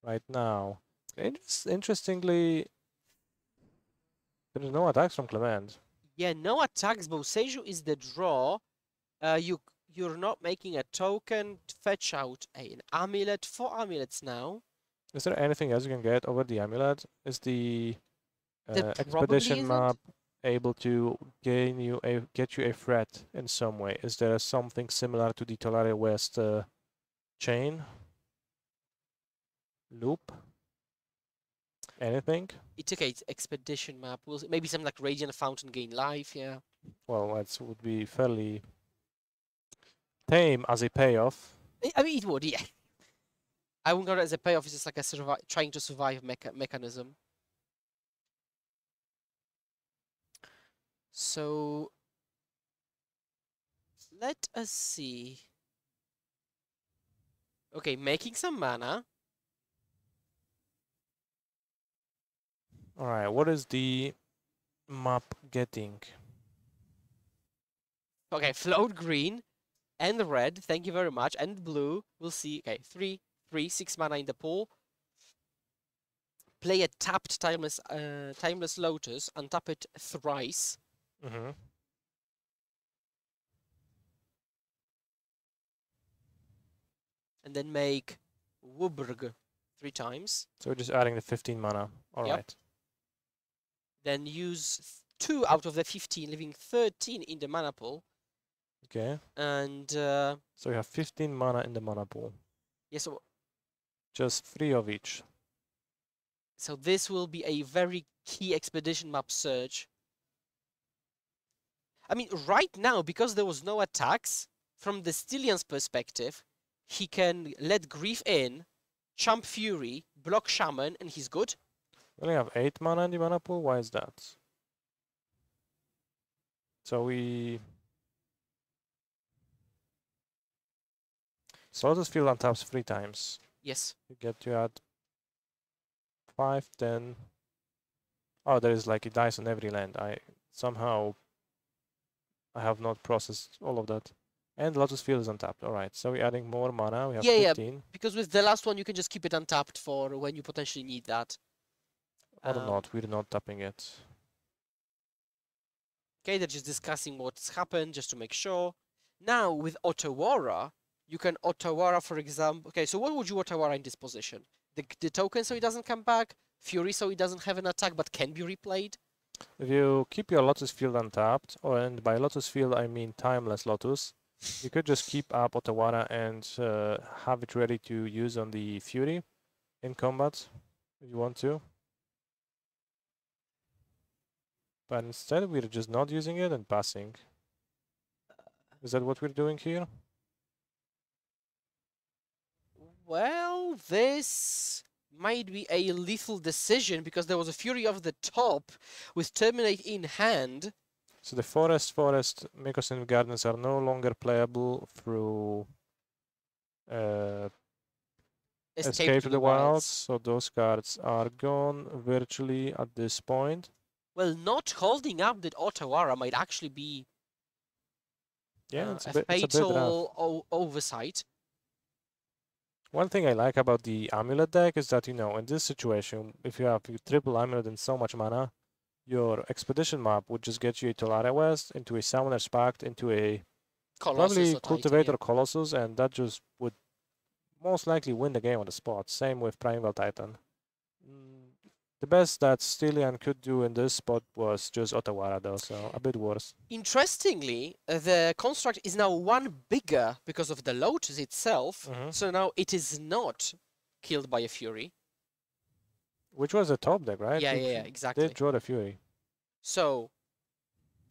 Speaker 1: right now. Interestingly, there is no attacks from Clement.
Speaker 2: Yeah, no attacks. Boseju is the draw. You're not making a token. Fetch out an amulet. 4 amulets now.
Speaker 1: Is there anything else you can get over the amulet? Is the
Speaker 2: There
Speaker 1: expedition
Speaker 2: isn't.
Speaker 1: map able to get you a threat in some way? Is there something similar to the Tolaria West chain loop? Anything?
Speaker 2: It's okay. It's expedition map. Maybe something like Radiant Fountain gain life. Yeah.
Speaker 1: Well, that would be fairly tame as a payoff.
Speaker 2: I mean, it would. Yeah. I wouldn't go as a payoff. It's just like a trying to survive mechanism. So let us see. Okay, making some mana.
Speaker 1: All right, what is the map getting?
Speaker 2: Okay, float green and red. Thank you very much. And blue. We'll see. Okay, 3, 6 mana in the pool. Play a tapped Timeless Lotus. Untap it thrice.
Speaker 1: Mm-hmm.
Speaker 2: And then make Wubrg 3 times.
Speaker 1: So we're just adding the 15 mana. All
Speaker 2: Yep.
Speaker 1: right.
Speaker 2: Then use 2 out of the 15, leaving 13 in the mana pool.
Speaker 1: Okay.
Speaker 2: And
Speaker 1: So we have 15 mana in the mana pool.
Speaker 2: yeah, so
Speaker 1: Just 3 of each.
Speaker 2: this will be a very key expedition map search. I mean, right now, because there was no attacks, from the Stylian's perspective, he can let Grief in, Champ Fury, block Shaman, and he's good.
Speaker 1: We only have 8 mana in the mana pool. Why is that? So we... Lotus Field untaps 3 times.
Speaker 2: Yes.
Speaker 1: You get to add 5, 10... Oh, there is like a dice on every land. I have not processed all of that. And Lotus Field is untapped. Alright, so we're adding more mana. We have
Speaker 2: Yeah,
Speaker 1: 15.
Speaker 2: because with the last one, you can just keep it untapped for when you potentially need that.
Speaker 1: Or not, we're not tapping it.
Speaker 2: Okay, they're just discussing what's happened, just to make sure. Now, with Otawara, you can Otawara, for example... Okay, so what would you Otawara in this position? The token so he doesn't come back? Fury so he doesn't have an attack but can be replayed?
Speaker 1: If you keep your Lotus Field untapped, and by Lotus Field I mean Timeless Lotus, you could just keep up Otawara and have it ready to use on the Fury in combat if you want to. But instead we're just not using it and passing. Is that what we're doing here?
Speaker 2: Well, this might be a lethal decision because there was a Fury of the top with Terminate in hand.
Speaker 1: So the forest, Mykosin Gardens are no longer playable through Escape to the Wilds. So those cards are gone virtually at this point.
Speaker 2: Well, not holding up that Otawara might actually be
Speaker 1: It's
Speaker 2: a
Speaker 1: a bit rough.
Speaker 2: fatal oversight.
Speaker 1: One thing I like about the Amulet deck is that, in this situation, if you have triple Amulet and so much mana, your Expedition map would just get you a Tolaria West, into a Summoner's Pact, into a probably Cultivator Colossus, and that just would most likely win the game on the spot. Same with Primeval Titan. The best that Stylian could do in this spot was just Otawara, though, so a bit worse.
Speaker 2: Interestingly, the construct is now 1 bigger because of the Lotus itself, so now it is not killed by a Fury.
Speaker 1: Which was the top deck, right?
Speaker 2: Yeah, exactly.
Speaker 1: They draw the Fury.
Speaker 2: So,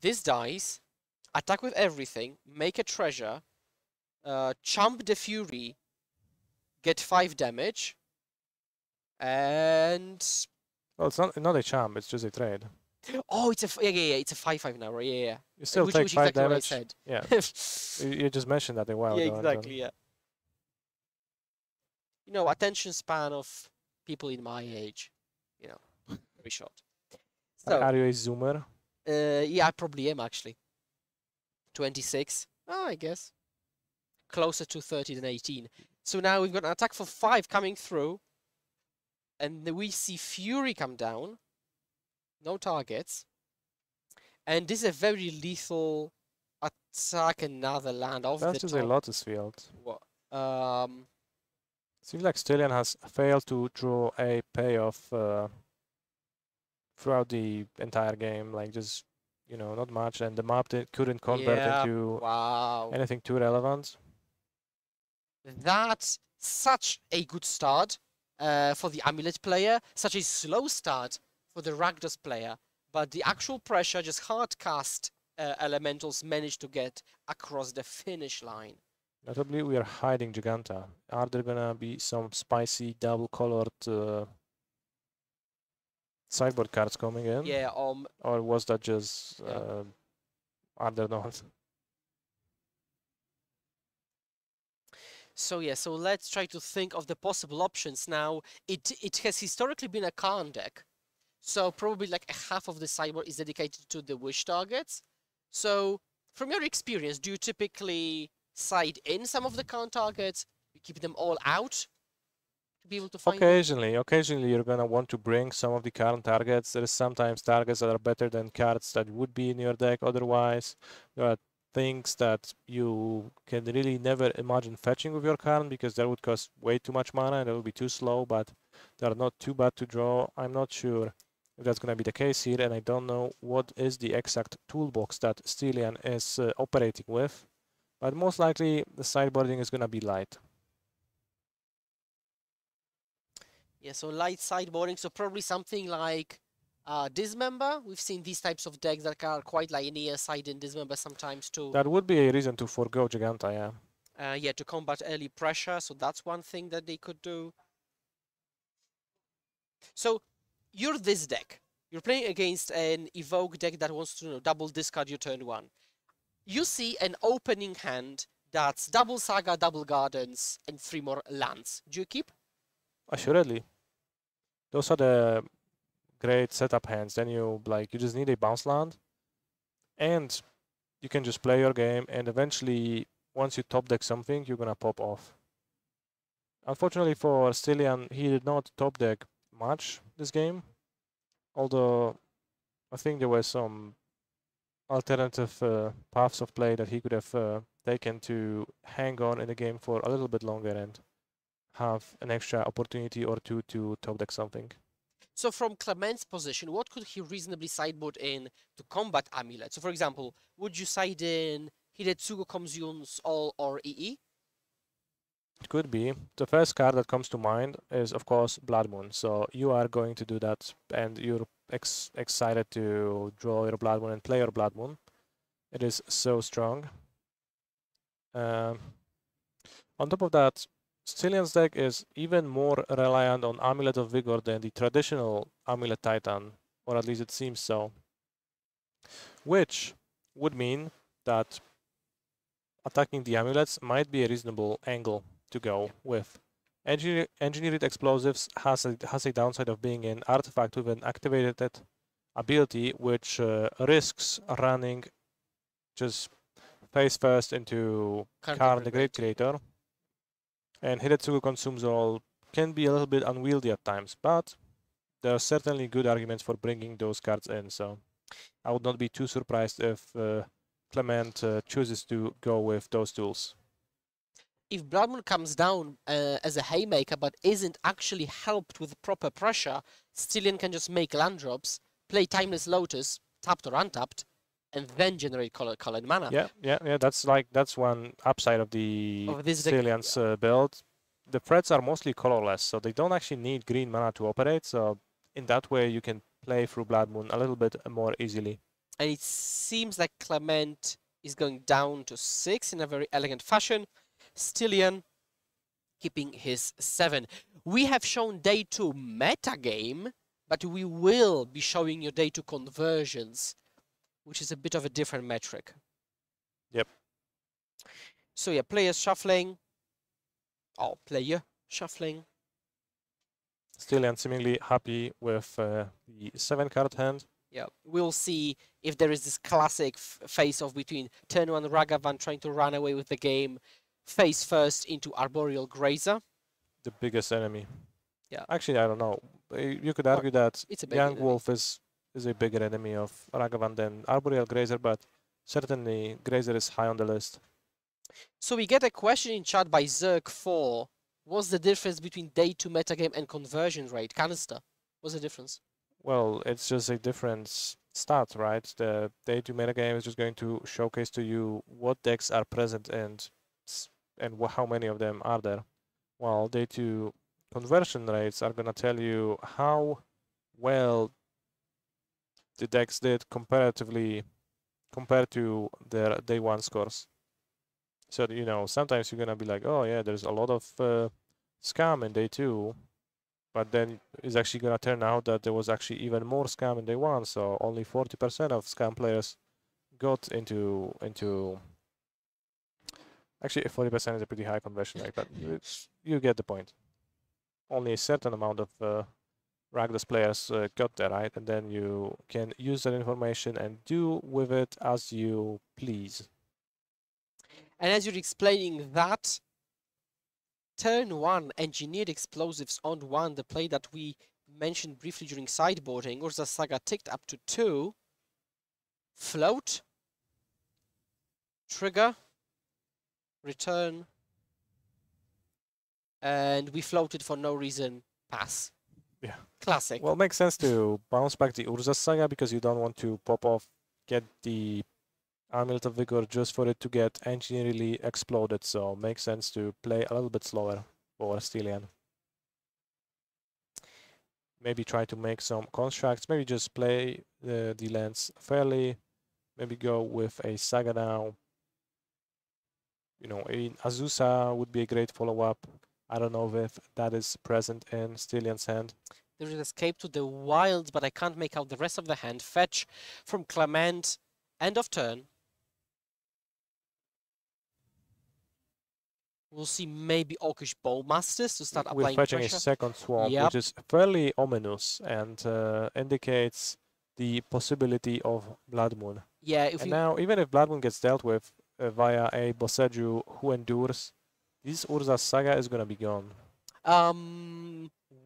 Speaker 2: this dies, attack with everything, make a treasure, chump the Fury, get 5 damage, and...
Speaker 1: Well, it's not a champ, it's just a trade.
Speaker 2: Oh, it's a it's a 5/5 now, right? Yeah.
Speaker 1: You still take 5
Speaker 2: exactly
Speaker 1: damage.
Speaker 2: What I said.
Speaker 1: Yeah. You just mentioned that a while ago.
Speaker 2: Exactly, yeah. Attention span of people in my age, very short. So,
Speaker 1: are you a zoomer?
Speaker 2: yeah, I probably am actually. 26. Oh, I guess. Closer to 30 than 18. So now we've got an attack for 5 coming through. And we see Fury come down. No targets. And this is a very lethal attack, another land off the top.
Speaker 1: That's just a Lotus Field.
Speaker 2: What?
Speaker 1: Seems like Stylian has failed to draw a payoff throughout the entire game. Like, just, not much. And the map couldn't convert into anything too relevant.
Speaker 2: That's such a good start for the Amulet player. Such a slow start for the Rakdos player. But the actual pressure, just hard cast elementals managed to get across the finish line.
Speaker 1: Notably, we are hiding Giganta. Are there gonna be some spicy double-colored sideboard cards coming in?
Speaker 2: Yeah.
Speaker 1: Or was that just are there not?
Speaker 2: So let's try to think of the possible options now. It has historically been a Khan deck, so probably like half of the sideboard is dedicated to the wish targets. So from your experience, do you typically side in some of the Khan targets? You keep them all out? to be able to find them?
Speaker 1: Occasionally you're gonna want to bring some of the current targets. There is sometimes targets that are better than cards that would be in your deck otherwise. There are things that you can really never imagine fetching with your card because that would cost way too much mana and it would be too slow, but they are not too bad to draw. I'm not sure if that's gonna be the case here, and I don't know what is the exact toolbox that Stylian is operating with, but most likely the sideboarding is gonna be light.
Speaker 2: Yeah, so light sideboarding, so probably something like Dismember. We've seen these types of decks that are quite linear side in Dismember sometimes too.
Speaker 1: That would be a reason to forgo Giganta, yeah.
Speaker 2: Yeah, to combat early pressure, so that's one thing that they could do. So, you're this deck. You're playing against an Evoke deck that wants to double discard your turn 1. You see an opening hand that's double Saga, double Gardens, and 3 more lands. Do you keep?
Speaker 1: Assuredly. Those are the great setup hands. Then you just need a bounce land, and you can just play your game, and eventually, once you top deck something, you're gonna pop off. Unfortunately for Stylian, he did not top deck much this game, although I think there were some alternative paths of play that he could have taken to hang on in the game for a little bit longer and have an extra opportunity or two to top deck something.
Speaker 2: So from Clement's position, what could he reasonably sideboard in to combat Amulet? So for example, would you side in Hidetsugu Komzyun's All or EE?
Speaker 1: It could be. The first card that comes to mind is, of course, Blood Moon. So you are going to do that, and you're excited to draw your Blood Moon and play your Blood Moon. It is so strong. On top of that, Stylian's deck is even more reliant on Amulet of Vigor than the traditional Amulet Titan, or at least it seems so. Which would mean that attacking the amulets might be a reasonable angle to go with. Engineered Explosives has a downside of being an artifact with an activated ability, which risks running just face first into Karn the Great Creator. And Hidetsugu Consumes All can be a little bit unwieldy at times, but there are certainly good arguments for bringing those cards in, so I would not be too surprised if Clement chooses to go with those tools.
Speaker 2: If Blood Moon comes down as a haymaker but isn't actually helped with proper pressure, Stylian can just make land drops, play Timeless Lotus, tapped or untapped, and then generate colored mana.
Speaker 1: Yeah. That's one upside of the Stylian's build. The threats are mostly colorless, so they don't actually need green mana to operate. So in that way, you can play through Blood Moon a little bit more easily.
Speaker 2: And it seems like Clement is going down to 6 in a very elegant fashion. Stylian keeping his 7. We have shown day 2 metagame, but we will be showing you day 2 conversions, which is a bit of a different metric.
Speaker 1: Yep.
Speaker 2: So yeah, players shuffling. Oh, player shuffling.
Speaker 1: Stylian seemingly happy with the 7-card hand.
Speaker 2: Yeah, we'll see if there is this classic face-off between turn 1 Ragavan trying to run away with the game, face first into Arboreal Grazer.
Speaker 1: The biggest enemy.
Speaker 2: Yeah.
Speaker 1: Actually, I don't know. You could argue that Young
Speaker 2: enemy.
Speaker 1: Wolf is a bigger enemy of Ragavan than Arboreal Grazer, but certainly Grazer is high on the list.
Speaker 2: So we get a question in chat by Zerg4. What's the difference between day 2 metagame and conversion rate? Canister, what's the difference?
Speaker 1: Well, it's just a different stat, right? The day 2 metagame is just going to showcase to you what decks are present and how many of them are there. While day 2 conversion rates are going to tell you how well the decks did comparatively compared to their day 1 scores. So, you know, sometimes you're going to be like, oh yeah, there's a lot of scam in day 2, but then it's actually going to turn out that there was actually even more scam in day 1, so only 40% of scam players got into actually 40% is a pretty high conversion rate, but you get the point. Only a certain amount of Rakdos players got there, right? And then you can use that information and do with it as you please.
Speaker 2: And as you're explaining that, turn 1, engineered explosives on 1, the play that we mentioned briefly during sideboarding. Urza Saga ticked up to 2. Float. Trigger. Return. And we floated for no reason. Pass.
Speaker 1: Yeah.
Speaker 2: Classic.
Speaker 1: Well, it makes sense to bounce back the Urza Saga because you don't want to pop off, get the Amulet of Vigor just for it to get engineerily exploded. So makes sense to play a little bit slower for Stylian. Maybe try to make some constructs. Maybe just play the lands fairly. Maybe go with a Saga now. You know, a Azusa would be a great follow-up. I don't know if that is present in Stylian's hand.
Speaker 2: There is escape to the wilds, but I can't make out the rest of the hand. Fetch from Clement. End of turn. We'll see maybe Orcish Bowmasters to start
Speaker 1: We're
Speaker 2: applying
Speaker 1: fetching
Speaker 2: pressure.
Speaker 1: a second swamp,
Speaker 2: Yep.
Speaker 1: which is fairly ominous and indicates the possibility of Blood Moon.
Speaker 2: Yeah, if
Speaker 1: And
Speaker 2: we
Speaker 1: now, even if Blood Moon gets dealt with via a Boseju who endures, this Urza Saga is gonna be gone.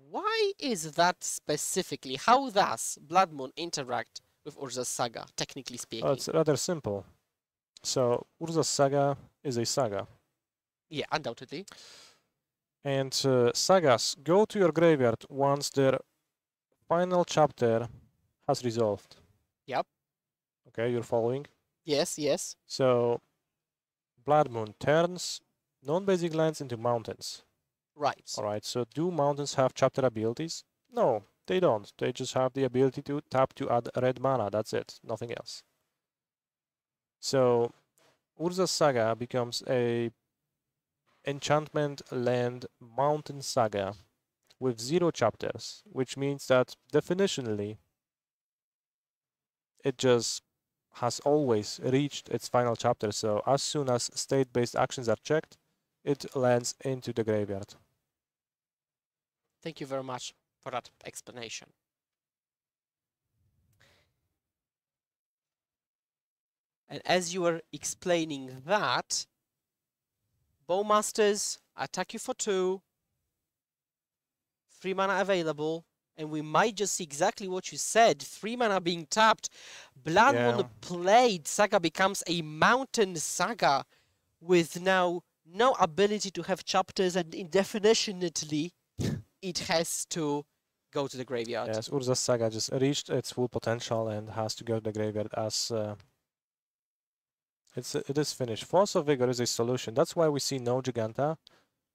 Speaker 2: why is that specifically? How does Blood Moon interact with Urza's Saga, technically speaking?
Speaker 1: Well, it's rather simple. So Urza Saga is a saga.
Speaker 2: Yeah, undoubtedly.
Speaker 1: And sagas go to your graveyard once their final chapter has resolved.
Speaker 2: Yep.
Speaker 1: Okay, you're following?
Speaker 2: Yes, yes.
Speaker 1: So Blood Moon turns non-basic lands into mountains.
Speaker 2: Right.
Speaker 1: Alright, so do mountains have chapter abilities? No, they don't. They just have the ability to tap to add red mana. That's it. Nothing else. So Urza Saga becomes a enchantment land mountain saga with 0 chapters, which means that definitionally it just has always reached its final chapter. So as soon as state-based actions are checked, it lands into the graveyard.
Speaker 2: Thank you very much for that explanation. And as you were explaining that, Bowmasters attack you for 2, 3 mana available, and we might just see exactly what you said, 3 mana being tapped. Blood Moon played, Saga becomes a mountain saga with now no ability to have chapters, and indefinitely it has to go to the graveyard.
Speaker 1: Yes, Urza Saga just reached its full potential and has to go to the graveyard as it is finished. Force of Vigor is a solution. That's why we see no Giganta.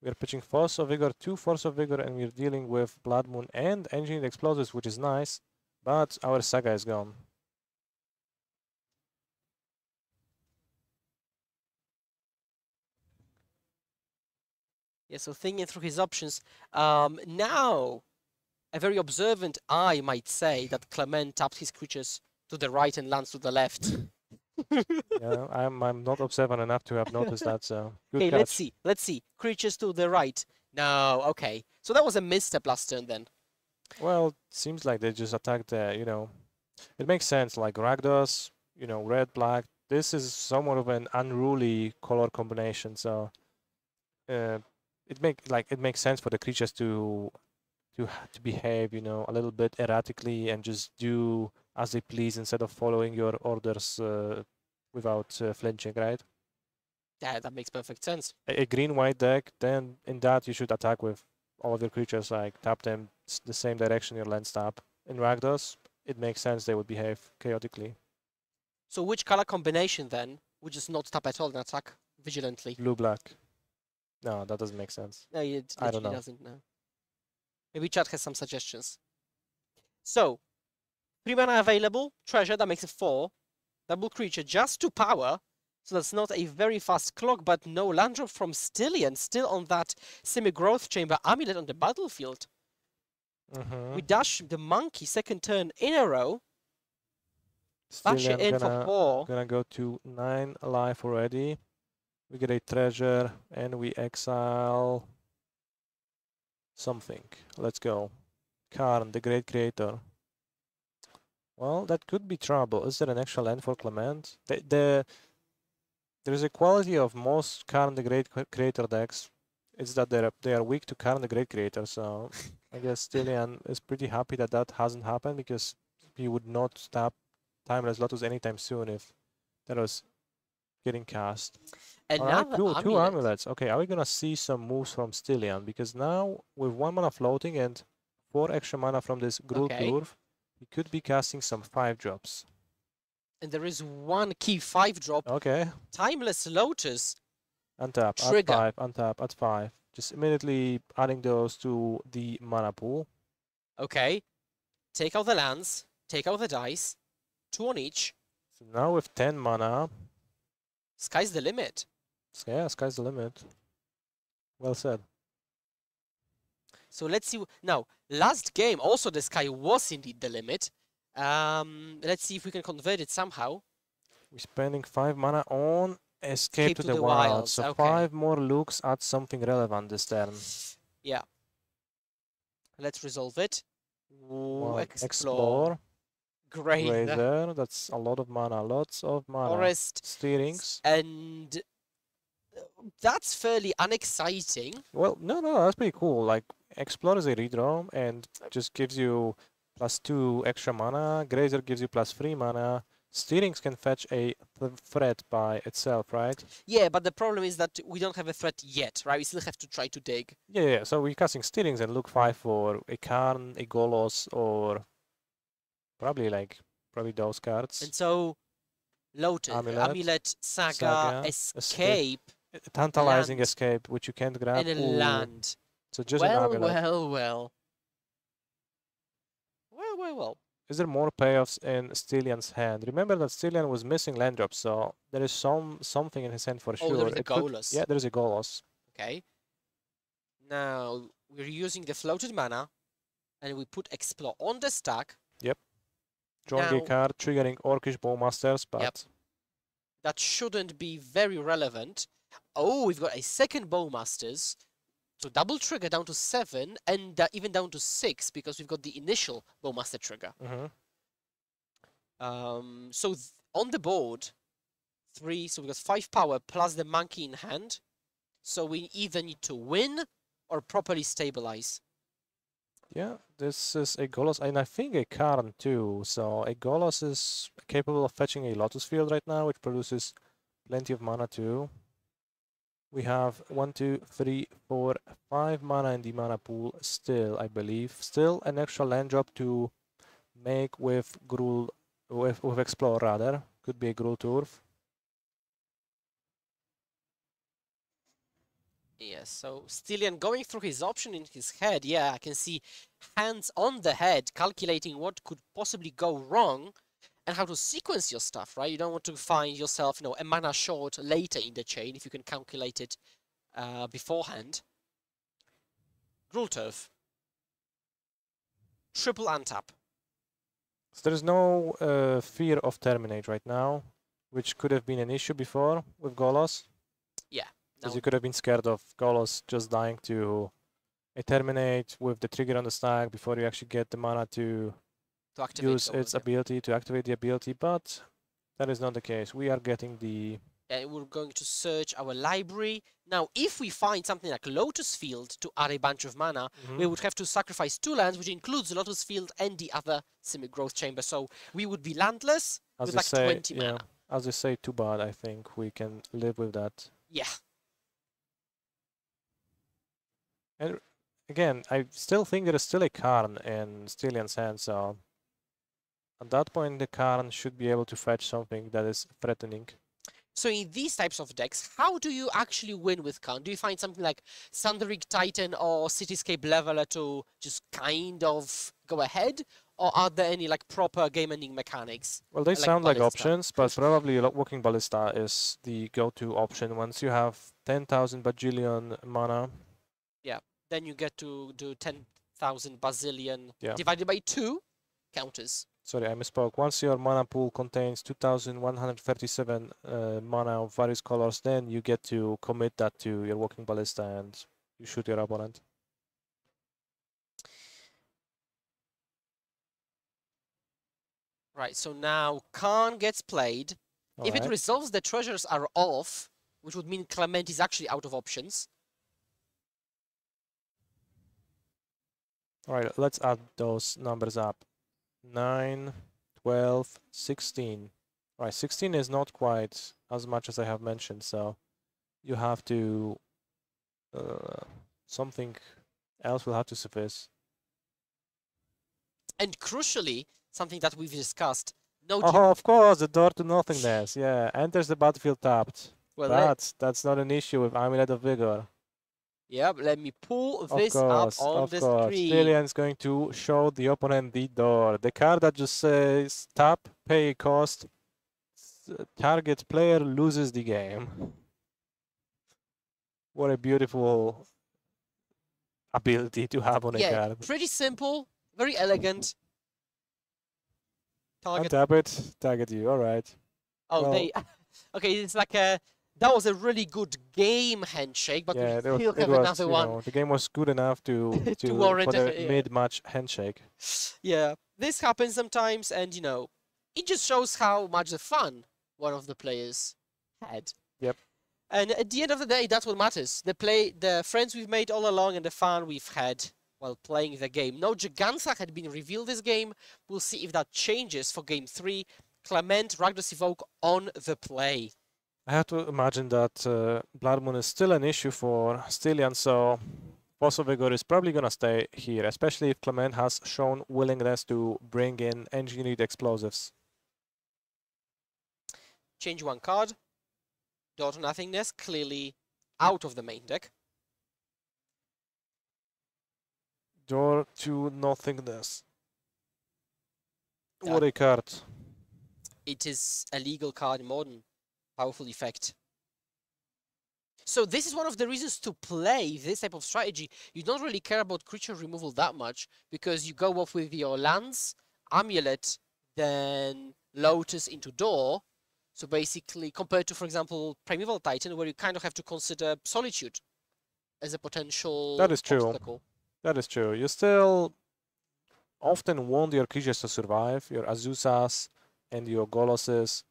Speaker 1: We're pitching Force of Vigor, 2 Force of Vigor, and we're dealing with Blood Moon and Engineered Explosives, which is nice, but our Saga is gone.
Speaker 2: Yeah, so thinking through his options, now a very observant eye might say that Clement tapped his creatures to the right and lands to the left.
Speaker 1: Yeah, I'm not observant enough to have noticed that, so good
Speaker 2: Okay,
Speaker 1: catch.
Speaker 2: let's see. Creatures to the right. No, okay. So that was a misstep last turn then.
Speaker 1: Well, it seems like they just attacked the, you know, it makes sense, like Rakdos, you know, red, black. This is somewhat of an unruly color combination, so it makes sense for the creatures to behave, you know, a little bit erratically and just do as they please instead of following your orders without flinching, right?
Speaker 2: Yeah, that makes perfect sense.
Speaker 1: A green-white deck, then in that you should attack with all of your creatures, like tap them the same direction your lands tap. In Rakdos, it makes sense they would behave chaotically.
Speaker 2: So which color combination then would just not tap at all and attack vigilantly?
Speaker 1: Blue-black. No, that doesn't make sense.
Speaker 2: No, it
Speaker 1: I don't
Speaker 2: literally
Speaker 1: know.
Speaker 2: doesn't. No. Maybe chat has some suggestions. So 3 mana available, treasure, that makes it 4. Double creature, just 2 power. So that's not a very fast clock, but no land drop from Stylian, still on that semi-growth chamber amulet on the battlefield. We dash the monkey second turn in a row. Bash it in for 4.
Speaker 1: Gonna go to 9 life already. We get a treasure and we exile something. Let's go. Karn, the great creator. Well, that could be trouble. Is there an extra land for Clement? There is a quality of most Karn the Great Creator decks it's that they are weak to Karn the Great Creator. So I guess Stylian is pretty happy that that hasn't happened, because he would not stop Timeless Lotus anytime soon if that was getting cast. All right,
Speaker 2: Another
Speaker 1: cool. Two
Speaker 2: amulet.
Speaker 1: amulets. Okay, are we gonna see some moves from Stylian? Because now with 1 mana floating and 4 extra mana from this Gruul
Speaker 2: Okay.
Speaker 1: curve, he could be casting some 5 drops.
Speaker 2: And there is one key 5-drop.
Speaker 1: Okay.
Speaker 2: Timeless Lotus.
Speaker 1: Untap,
Speaker 2: Trigger.
Speaker 1: add 5, untap, add 5. Just immediately adding those to the mana pool.
Speaker 2: Okay. Take out the lands. Take out the dice. 2 on each.
Speaker 1: So now with 10 mana,
Speaker 2: Sky's the limit.
Speaker 1: yeah, sky's the limit. Well said.
Speaker 2: So let's see. Now, last game, also the sky was indeed the limit. Let's see if we can convert it somehow.
Speaker 1: We're spending 5 mana on Escape to the
Speaker 2: Wilds,
Speaker 1: Wilds. So
Speaker 2: okay.
Speaker 1: 5 more looks at something relevant this turn.
Speaker 2: Yeah. Let's resolve it. Ooh,
Speaker 1: One,
Speaker 2: explore. Great.
Speaker 1: Grazer, that's a lot of mana, lots of mana.
Speaker 2: Forest.
Speaker 1: Steerings.
Speaker 2: And that's fairly unexciting.
Speaker 1: Well, no, that's pretty cool. Like, Explore is a redraw and just gives you +2 extra mana. Grazer gives you +3 mana. Steerings can fetch a threat by itself, right?
Speaker 2: Yeah, but the problem is that we don't have a threat yet, right? We still have to try to dig.
Speaker 1: Yeah. So we're casting Steerings and look 5 for a Karn, a Golos, or probably those cards.
Speaker 2: And so, Lotus, Amulet, Saga, Escape,
Speaker 1: A tantalizing
Speaker 2: land,
Speaker 1: escape, which you can't grab.
Speaker 2: and a
Speaker 1: Ooh.
Speaker 2: land.
Speaker 1: So just an amulet.
Speaker 2: Well.
Speaker 1: Is there more payoffs in Stylian's hand? Remember that Stylian was missing land drops, so there is something in his hand for sure.
Speaker 2: Oh, there's a
Speaker 1: It could-
Speaker 2: Golos.
Speaker 1: Yeah, there is a Golos.
Speaker 2: Okay. Now, we're using the floated mana, and we put Explore on the stack.
Speaker 1: John Gay
Speaker 2: Now-
Speaker 1: card triggering Orcish Bowmasters, but
Speaker 2: Yep. That shouldn't be very relevant. Oh, we've got a second Bowmasters. So double trigger down to 7, and even down to 6, because we've got the initial Bowmaster trigger.
Speaker 1: mhm.
Speaker 2: So on the board, 3, so we've got 5 power plus the monkey in hand. So we either need to win or properly stabilize.
Speaker 1: Yeah, this is a Golos, and I think a Karn too. So a Golos is capable of fetching a Lotus Field right now, which produces plenty of mana too. We have 1, 2, 3, 4, 5 mana in the mana pool still, I believe. Still an extra land drop to make with Gruul, with Explore rather. Could be a Gruul Turf.
Speaker 2: Yes, so Stylian going through his option in his head. Yeah, I can see hands on the head, calculating what could possibly go wrong and how to sequence your stuff, right? You don't want to find yourself, a mana short later in the chain if you can calculate it beforehand. Gruul Turf. Triple untap.
Speaker 1: So there is no fear of Terminate right now, which could have been an issue before with Golos.
Speaker 2: Yeah.
Speaker 1: Because
Speaker 2: Now,
Speaker 1: you could have been scared of Golos just dying to a Terminate with the trigger on the stack before you actually get the mana to
Speaker 2: to activate
Speaker 1: use
Speaker 2: Golos,
Speaker 1: its
Speaker 2: yeah.
Speaker 1: ability, to activate the ability, but that is not the case. We are getting the...
Speaker 2: And we're going to search our library. Now, if we find something like Lotus Field to add a bunch of mana, we would have to sacrifice 2 lands, which includes the Lotus Field and the other Semi-Growth Chamber. So we would be landless
Speaker 1: As
Speaker 2: with
Speaker 1: they
Speaker 2: like
Speaker 1: say,
Speaker 2: 20
Speaker 1: yeah,
Speaker 2: mana.
Speaker 1: as they say, too bad. I think we can live with that.
Speaker 2: Yeah.
Speaker 1: And again, I still think there is still a Karn in Stylian's hand, so at that point the Karn should be able to fetch something that is threatening.
Speaker 2: So in these types of decks, how do you actually win with Karn? Do you find something like Thundering Titan or Cityscape Leveler to just kind of go ahead? Or are there any like proper game-ending mechanics?
Speaker 1: Well, they
Speaker 2: Like
Speaker 1: sound like
Speaker 2: Ballista.
Speaker 1: options, but probably Walking Ballista is the go-to option. Once you have 10,000 bajillion mana,
Speaker 2: Then you get to do 10,000 bazillion
Speaker 1: Yeah.
Speaker 2: divided by 2 counters.
Speaker 1: sorry, I misspoke. Once your mana pool contains 2,137 mana of various colors, then you get to commit that to your Walking Ballista and you shoot your opponent.
Speaker 2: Right, so now Karn gets played. If it
Speaker 1: Alright.
Speaker 2: resolves the treasures are off, which would mean Clement is actually out of options.
Speaker 1: All right, let's add those numbers up. 9, 12, 16. All right, 16 is not quite as much as I have mentioned, so you have to... something else will have to suffice.
Speaker 2: And crucially, something that we've discussed, no
Speaker 1: Oh, of course, the door to nothingness. Yeah, enters the battlefield tapped.
Speaker 2: well,
Speaker 1: But that's not an issue with Amulet of Vigor.
Speaker 2: yeah, let me pull
Speaker 1: Of
Speaker 2: this up
Speaker 1: course,
Speaker 2: on
Speaker 1: of
Speaker 2: the
Speaker 1: course.
Speaker 2: screen.
Speaker 1: Stylian is going to show the opponent the door. The card that just says tap, pay cost, target player loses the game. What a beautiful ability to have on a
Speaker 2: Yeah,
Speaker 1: card.
Speaker 2: pretty simple, very elegant. Target.
Speaker 1: Untap it, target you. All right.
Speaker 2: Oh,
Speaker 1: well-
Speaker 2: they. Okay, it's like a. That was a really good game handshake, but
Speaker 1: Yeah,
Speaker 2: we
Speaker 1: there
Speaker 2: still
Speaker 1: was,
Speaker 2: have
Speaker 1: it was,
Speaker 2: another
Speaker 1: you
Speaker 2: one.
Speaker 1: know, the game was good enough to
Speaker 2: warrant
Speaker 1: for the
Speaker 2: a- yeah.
Speaker 1: mid-match handshake.
Speaker 2: Yeah, this happens sometimes, and it just shows how much the fun one of the players had.
Speaker 1: Yep.
Speaker 2: And at the end of the day, that's what matters. The friends we've made all along, and the fun we've had while playing the game. No Giganza had been revealed this game. We'll see if that changes for Game 3. Clement, Rakdos Evoke on the play.
Speaker 1: I have to imagine that Blood Moon is still an issue for Stylian, so Vigor is probably going to stay here, especially if Clement has shown willingness to bring in engineered explosives.
Speaker 2: Change one card. Door to Nothingness, clearly out of the main deck.
Speaker 1: Door to nothingness.
Speaker 2: Yeah.
Speaker 1: What a card.
Speaker 2: It is a legal card in Modern. Powerful effect. So this is one of the reasons to play this type of strategy. You don't really care about creature removal that much because you go off with your lands, Amulet, then Lotus into Door. So basically, compared to, for example, Primeval Titan, where you kind of have to consider Solitude as a potential
Speaker 1: That is true.
Speaker 2: obstacle.
Speaker 1: That is true. You still often want your creatures to survive, your Azuzas and your Golosses.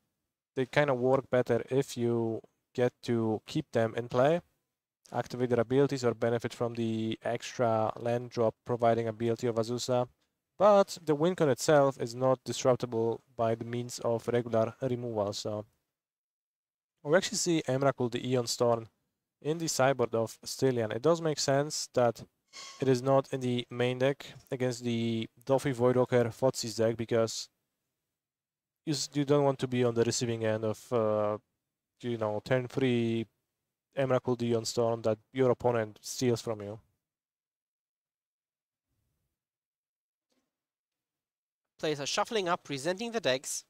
Speaker 1: They kind of work better if you get to keep them in play, activate their abilities, or benefit from the extra land drop providing ability of Azusa. But the win con itself is not disruptible by the means of regular removal. So we actually see Emrakul, the Eon Storm, in the sideboard of Stylian. It does make sense that it is not in the main deck against the Doffy Voidwalker Fotsis deck because you don't want to be on the receiving end of turn 3 Emrakul Eon Storm that your opponent steals from you.
Speaker 2: Players are shuffling up, presenting the decks.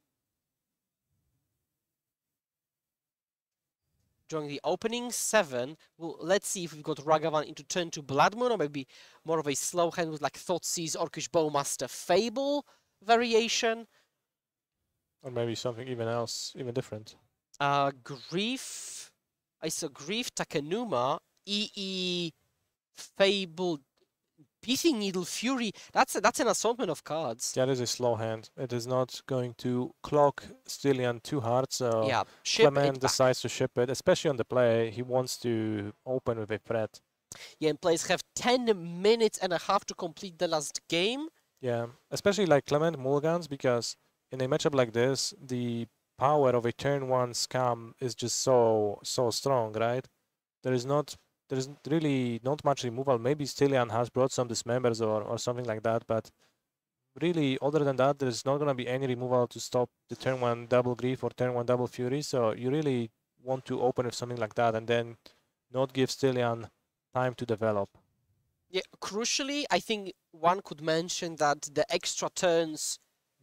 Speaker 2: During the opening 7, well, let's see if we've got Ragavan into turn 2 Blood Moon, or maybe more of a slow hand with like Thoughtseize, Orcish Bowmaster, Fable variation.
Speaker 1: Or maybe something even else, even different.
Speaker 2: Grief. I saw Grief, Takenuma, EE, Fable, Pithing Needle, Fury. That's an assortment of cards.
Speaker 1: That is a slow hand. It is not going to clock Stylian too hard, so
Speaker 2: Yeah, ship
Speaker 1: Clement
Speaker 2: it back.
Speaker 1: decides to ship it, especially on the play. He wants to open with a threat.
Speaker 2: Yeah, and players have 10 minutes and a half to complete the last game.
Speaker 1: Yeah, especially like Clement mulligans, because in a matchup like this, the power of a turn 1 scam is just so strong, right? There's really not much removal. Maybe Stylian has brought some dismembers or something like that, but really, other than that, there's not going to be any removal to stop the turn 1 double Grief or turn 1 double Fury, so you really want to open with something like that and then not give Stylian time to develop.
Speaker 2: Yeah, crucially, I think one could mention that the extra turns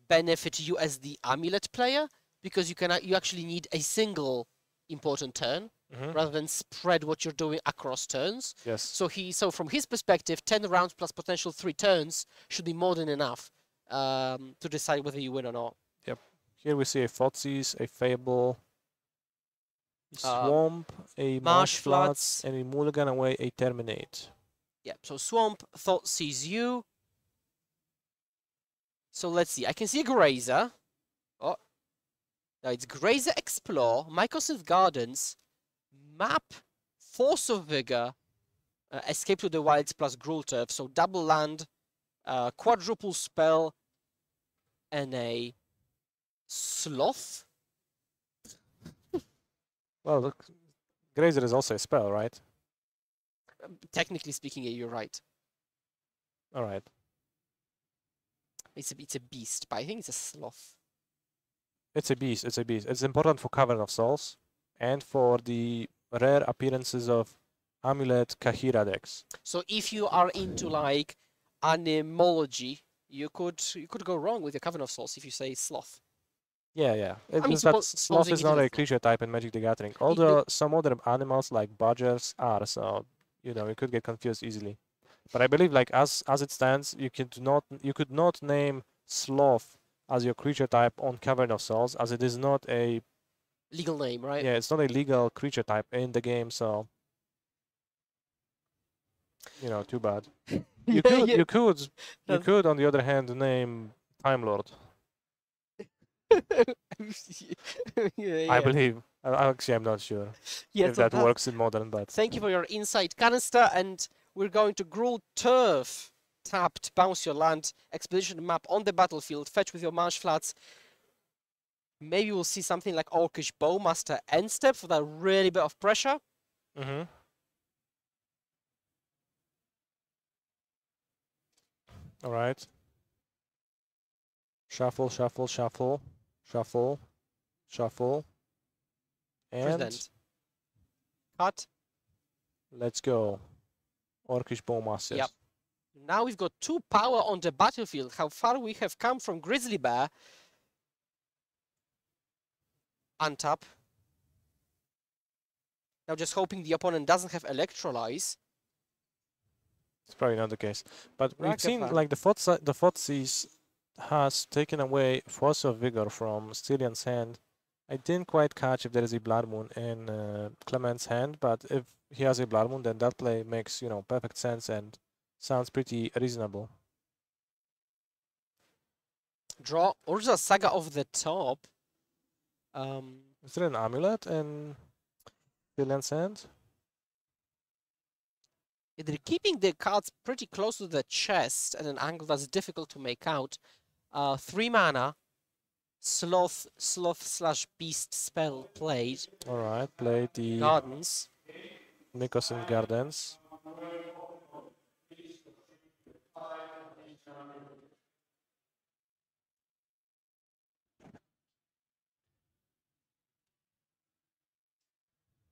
Speaker 2: benefit you as the Amulet player, because you actually need a single important turn rather than spread what you're doing across turns.
Speaker 1: Yes.
Speaker 2: So from his perspective, 10 rounds plus potential 3 turns should be more than enough to decide whether you win or not.
Speaker 1: Yep. Here we see a Thoughtseize, a Fable, a Swamp, a Marsh Floods, and a mulligan away a Terminate.
Speaker 2: Yeah, so Swamp, Thoughtseize you. So let's see, I can see a Grazer. Oh, now it's Grazer Explore, Mycosynth Gardens, Map, Force of Vigor, Escape to the Wilds plus Gruul Turf, so double land quadruple spell, and a sloth.
Speaker 1: Well, look, Grazer is also a spell, right?
Speaker 2: Technically speaking, yeah, you're right.
Speaker 1: All right.
Speaker 2: It's a beast, but I think it's a sloth.
Speaker 1: It's a beast. It's a beast. It's important for Cavern of Souls and for the rare appearances of Amulet Kahira decks.
Speaker 2: So if you are into like animology, you could go wrong with your Coven of Souls if you say sloth.
Speaker 1: Yeah, yeah. It's
Speaker 2: mean,
Speaker 1: just that
Speaker 2: supposing
Speaker 1: sloth is
Speaker 2: it
Speaker 1: not
Speaker 2: is
Speaker 1: a
Speaker 2: a
Speaker 1: creature type in Magic the Gathering. Although some other animals like badgers are, so you know you could get confused easily. But I believe, like as it stands, you could not name sloth as your creature type on Cavern of Souls, as it is not a
Speaker 2: legal name, right?
Speaker 1: yeah, it's not a legal creature type in the game. So you know, too bad. You could on the other hand name Time Lord. I believe. Actually, I'm not sure if
Speaker 2: so
Speaker 1: that works in Modern, but
Speaker 2: thank you for your insight, Canister, and we're going to Gruul Turf. Tapped, bounce your land, expedition map on the battlefield, fetch with your marsh flats. Maybe we'll see something like Orcish Bowmaster end step for that really bit of pressure.
Speaker 1: Mm-hmm. All right. Shuffle, shuffle, shuffle, shuffle, shuffle. And
Speaker 2: Present. Cut.
Speaker 1: Let's go. Orcish Bowmaster.
Speaker 2: Yep. Now we've got 2 power on the battlefield. How far we have come from Grizzly Bear. Untap. Now just hoping the opponent doesn't have Electrolyze.
Speaker 1: It's probably not the case. But we've seen
Speaker 2: Ragavan.
Speaker 1: like the Thoughtseize has taken away Force of Vigor from Stylian's hand. I didn't quite catch if there is a Blood Moon in Clement's hand, but if he has a Blood Moon, then that play makes, you know, perfect sense and sounds pretty reasonable.
Speaker 2: Draw Urza Saga of the top.
Speaker 1: Is there an amulet in Stylian's hand?
Speaker 2: They're keeping the cards pretty close to the chest at an angle that's difficult to make out. 3 mana, sloth / beast spell played.
Speaker 1: All right, play the
Speaker 2: Gardens.
Speaker 1: Mykosin Gardens.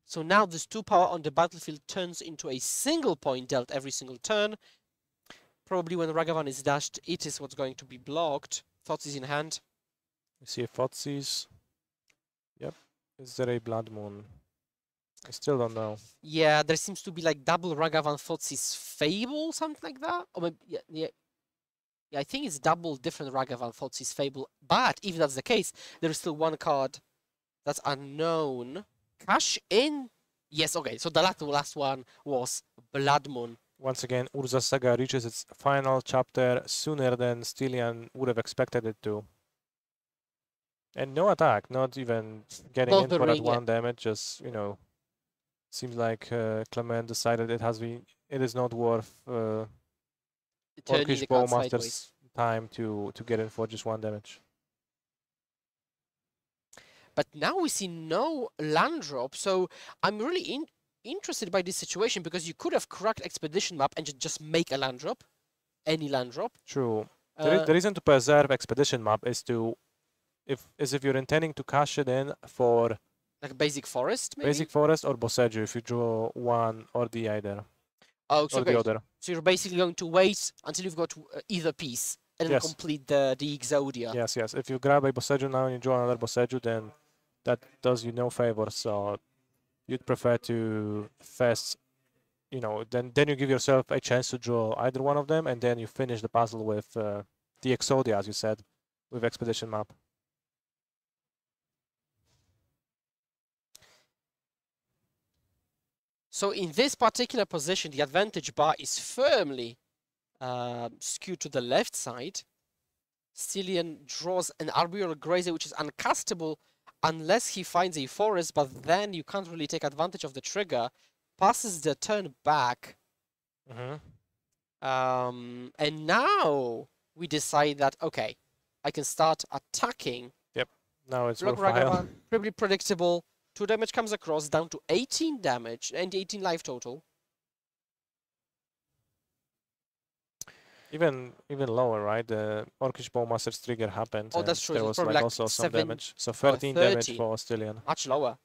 Speaker 2: So now this 2 power on the battlefield turns into a single point dealt every single turn. Probably when Ragavan is dashed, it is what's going to be blocked. Thoughts is in hand.
Speaker 1: We see a Thoughtseize. Yep. Is there a Blood Moon? I still don't know.
Speaker 2: Yeah, there seems to be like double Ragavan Thoughtseize Fable, something like that. Or maybe, yeah, I think it's double different Ragavan Thoughtseize Fable. But if that's the case, there is still 1 card that's unknown. Cash in. Yes, okay. So the last one was Blood Moon.
Speaker 1: Once again, Urza Saga reaches its final chapter sooner than Stylian would have expected it to. And no attack, not even getting in for that 1 damage, just, you know, seems like Clement decided it is not worth Orcish Bowmaster's time to get in for just 1 damage.
Speaker 2: But now we see no land drop, so I'm really interested by this situation because you could have cracked Expedition map and just make a land drop, any land drop.
Speaker 1: True. The reason to preserve Expedition map is if you're intending to cash it in for
Speaker 2: like basic forest, maybe?
Speaker 1: Basic forest or Boseiju if you draw one or the other.
Speaker 2: Oh, so
Speaker 1: or the other.
Speaker 2: So you're basically going to wait until you've got either piece and then complete the Exodia.
Speaker 1: Yes, yes. If you grab a Boseiju now and you draw another Boseiju, then that does you no favor. So you'd prefer to first, you know, then you give yourself a chance to draw either one of them, and then you finish the puzzle with the Exodia, as you said, with Expedition map.
Speaker 2: So in this particular position, the advantage bar is firmly skewed to the left side. Stylian draws an Arboreal Grazer, which is uncastable unless he finds a forest, but then you can't really take advantage of the trigger. Passes the turn back. And now we decide that, okay, I can start attacking.
Speaker 1: Now it's
Speaker 2: Block
Speaker 1: worthwhile.
Speaker 2: Ragavan, pretty predictable. 2 damage comes across, down to 18 damage and 18 life total.
Speaker 1: Even lower, right? The Orcish Bowmaster's trigger happened.
Speaker 2: Oh,
Speaker 1: and
Speaker 2: that's true.
Speaker 1: there
Speaker 2: It's
Speaker 1: was
Speaker 2: probably
Speaker 1: like
Speaker 2: like
Speaker 1: also some
Speaker 2: 7
Speaker 1: damage. So 13 damage
Speaker 2: 30.
Speaker 1: for Stillion.
Speaker 2: Much lower.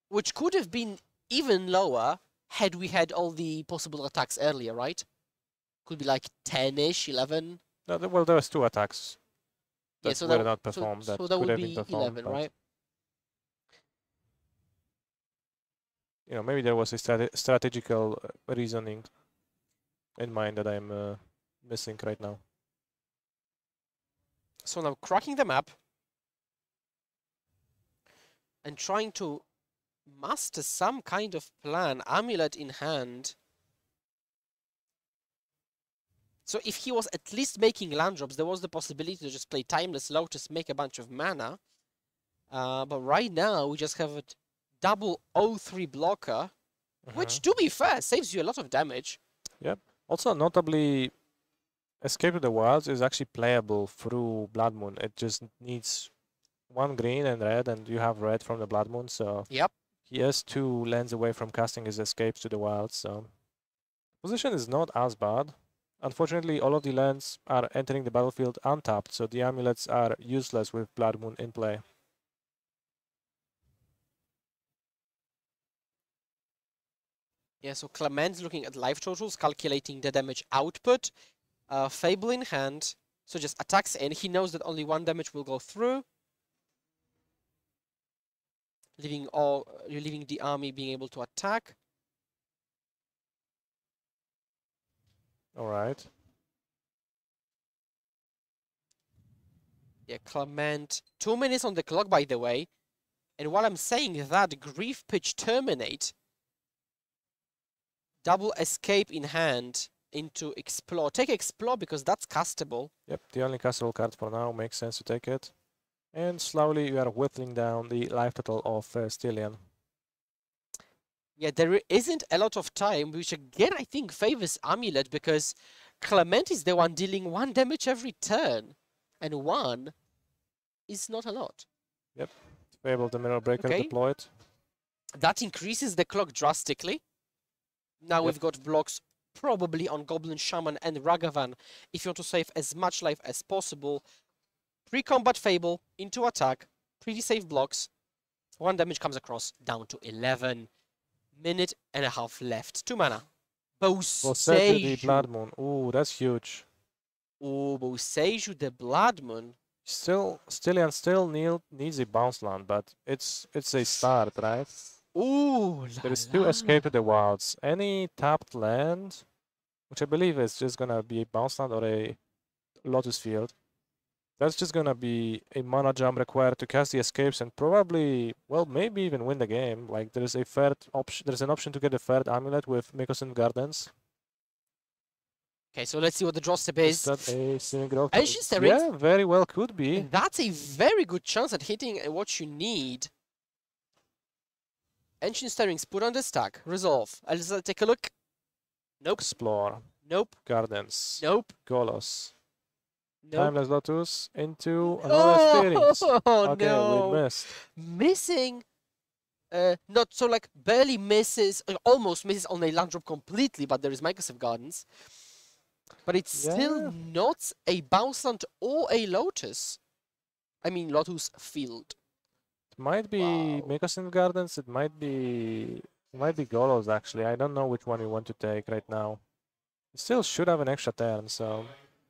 Speaker 2: Which could have been even lower had we had all the possible attacks earlier, right? Could be like 10-ish, 11.
Speaker 1: No, well, there was 2 attacks that
Speaker 2: Yeah, so
Speaker 1: were
Speaker 2: that,
Speaker 1: not performed.
Speaker 2: so
Speaker 1: that
Speaker 2: that
Speaker 1: could
Speaker 2: would
Speaker 1: have been
Speaker 2: be
Speaker 1: performed.
Speaker 2: 11,
Speaker 1: But,
Speaker 2: right?
Speaker 1: you know, maybe there was a strategical reasoning in mind that I'm missing right now.
Speaker 2: So now cracking the map and trying to master some kind of plan, amulet in hand. So if he was at least making land drops, there was the possibility to just play Timeless Lotus, make a bunch of mana. But right now, we just have a double 0-3 blocker, which, to be fair, saves you a lot of damage.
Speaker 1: Yep. Also, notably, Escape to the Wilds is actually playable through Blood Moon. It just needs 1 green and red, and you have red from the Blood Moon, so
Speaker 2: Yep.
Speaker 1: he has 2 lands away from casting his Escapes to the Wilds, so position is not as bad. Unfortunately, all of the lands are entering the battlefield untapped, so the amulets are useless with Blood Moon in play.
Speaker 2: Yeah, so Clement's looking at life totals, calculating the damage output. Fable in hand, so just attacks in. He knows that only 1 damage will go through. Leaving the army being able to attack.
Speaker 1: All right.
Speaker 2: Yeah, Clement. 2 minutes on the clock, by the way. And while I'm saying that, Grief Pitch terminate. Double escape in hand into Explore. Take Explore because that's castable.
Speaker 1: Yep, the only castable card for now, makes sense to take it. And slowly you are whittling down the life total of Stillion.
Speaker 2: Yeah, there isn't a lot of time, which again I think favors Amulet because Clement is the one dealing 1 damage every turn. And 1 is not a lot.
Speaker 1: Yep, Fable the Mirror Breaker
Speaker 2: Okay.
Speaker 1: deployed.
Speaker 2: That increases the clock drastically. Now we've got blocks probably on Goblin Shaman and Ragavan if you want to save as much life as possible. Pre-combat Fable into attack, pretty safe blocks. 1 damage comes across, down to 11. Minute and a half left. 2 mana.
Speaker 1: The Blood Moon. Ooh, that's huge.
Speaker 2: Ooh, Boseiju the Blood Moon.
Speaker 1: Stillion still needs a bounce land, but it's a start, right?
Speaker 2: Ooh,
Speaker 1: There is 2 Escape to the Wilds. Any tapped land, which I believe is just gonna be a bounce land or a Lotus Field. That's just gonna be a mana jump required to cast the escapes and probably, well, maybe even win the game. Like there's a third option. There's an option to get a third amulet with Mykosin Gardens.
Speaker 2: Okay, so let's see what the draw step is.
Speaker 1: Is that a single?
Speaker 2: Ancient Stirrings.
Speaker 1: Yeah, very well could be.
Speaker 2: And that's a very good chance at hitting what you need. Ancient Stirrings, put on the stack. Resolve. Let's take a look. Nope.
Speaker 1: Explore.
Speaker 2: Nope.
Speaker 1: Gardens.
Speaker 2: Nope.
Speaker 1: Golos.
Speaker 2: Nope.
Speaker 1: Timeless Lotus into another Stirrings.
Speaker 2: Oh,
Speaker 1: Okay,
Speaker 2: no.
Speaker 1: we missed.
Speaker 2: Missing. Not so like barely misses, almost misses on a land drop completely, but there is Microsoft Gardens. But it's still not a bounce land or a Lotus. I mean, Lotus Field.
Speaker 1: It might be Mykosin Gardens. It might be Golos actually. I don't know which one you want to take right now. You still should have an extra turn, so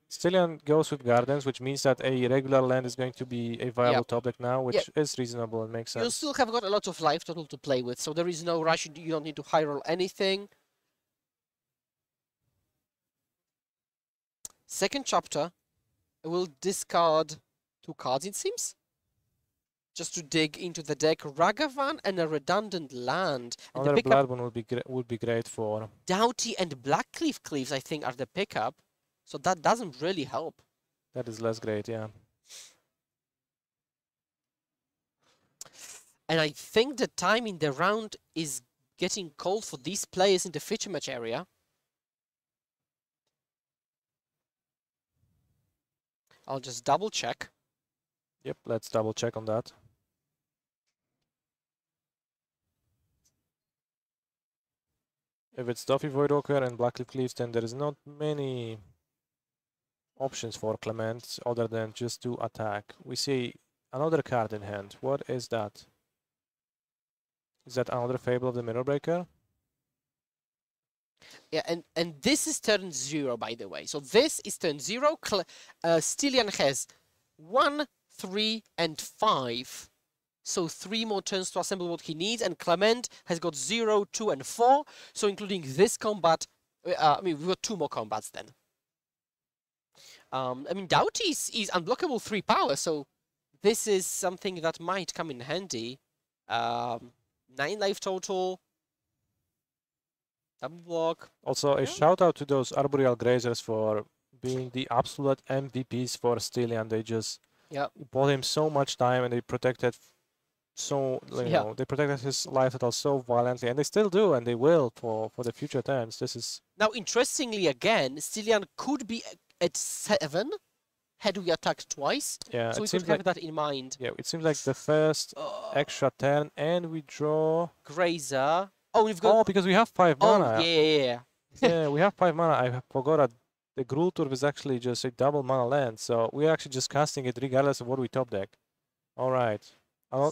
Speaker 1: Stillion goes with Gardens, which means that a regular land is going to be a viable top deck now, which is reasonable and makes sense.
Speaker 2: You still have got a lot of life total to play with, so there is no rush. You don't need to high roll anything. Second chapter, I will discard 2 cards, it seems. Just to dig into the deck, Ragavan and a redundant land. And
Speaker 1: Another Blood Moon would be great for
Speaker 2: Doughty and Blackcleave Cleaves, I think, are the pickup. So that doesn't really help.
Speaker 1: That is less great, yeah.
Speaker 2: And I think the time in the round is getting cold for these players in the feature match area. I'll just double check.
Speaker 1: Yep, let's double check on that. If it's Duffy Voidwalker and Blackcliff Cleaves, then there is not many options for Clement other than just to attack. We see another card in hand. What is that? Is that another Fable of the Mirror Breaker?
Speaker 2: Yeah, and this is turn 0, by the way. So this is turn 0. Stylian has 1, 3, and 5. So 3 more turns to assemble what he needs. And Clement has got 0, 2, and 4. So including this combat, I mean, we've got 2 more combats then. I mean, Doughty is unblockable 3 power, so this is something that might come in handy. 9 life total. Double block.
Speaker 1: Also, a shout out to those Arboreal Grazers for being the absolute MVPs for Stylian. They just bought him so much time and they protected they protected his life total so violently, and they still do, and they will for the future turns. This is
Speaker 2: now interestingly again, Stylian could be at 7 had we attacked twice.
Speaker 1: Yeah,
Speaker 2: so we could have that in mind.
Speaker 1: Yeah, it seems like the first extra turn, and we draw
Speaker 2: Grazer. Oh, we've got.
Speaker 1: Oh, because we have 5 mana.
Speaker 2: Oh, yeah.
Speaker 1: Yeah, we have 5 mana. I forgot that the Grulturf is actually just a double mana land, so we're actually just casting it regardless of what we top deck. All right,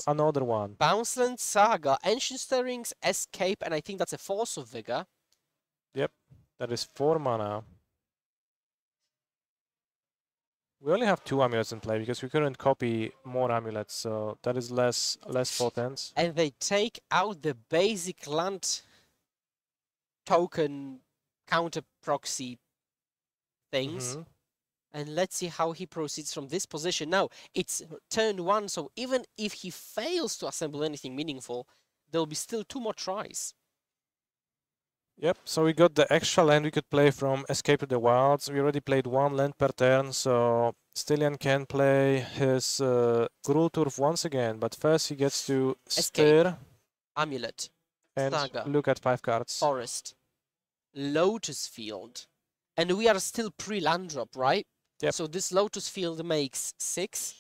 Speaker 1: another one.
Speaker 2: Bounceland Saga, Ancient Stirrings, Escape, and I think that's a Force of Vigor.
Speaker 1: Yep, that is 4 mana. We only have 2 amulets in play because we couldn't copy more amulets, so that is less potent.
Speaker 2: And they take out the basic land token counter proxy things. And let's see how he proceeds from this position. Now, it's turn 1, so even if he fails to assemble anything meaningful, there'll be still 2 more tries.
Speaker 1: Yep, so we got the extra land we could play from Escape to the Wilds. We already played 1 land per turn, so Stylian can play his Grulturf once again, but first he gets to Stir.
Speaker 2: Amulet.
Speaker 1: And
Speaker 2: Saga.
Speaker 1: Look at 5 cards.
Speaker 2: Forest. Lotus Field. And we are still pre-land drop, right?
Speaker 1: Yep.
Speaker 2: So this Lotus Field makes 6.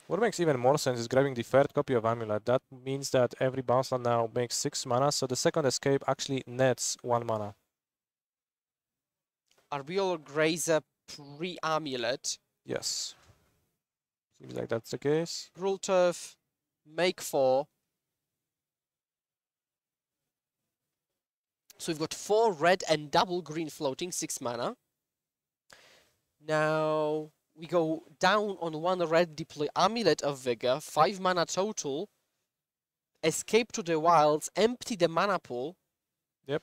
Speaker 1: What makes even more sense is grabbing the 3rd copy of Amulet. That means that every bounce land now makes 6 mana, so the second escape actually nets 1 mana.
Speaker 2: Arboreal Grazer pre-Amulet.
Speaker 1: Yes. Seems like that's the case.
Speaker 2: Grulturf, make 4. So we've got 4 red and double green floating, 6 mana. Now we go down on 1 red, deploy Amulet of Vigor, 5 mana total. Escape to the Wilds, empty the mana pool.
Speaker 1: Yep.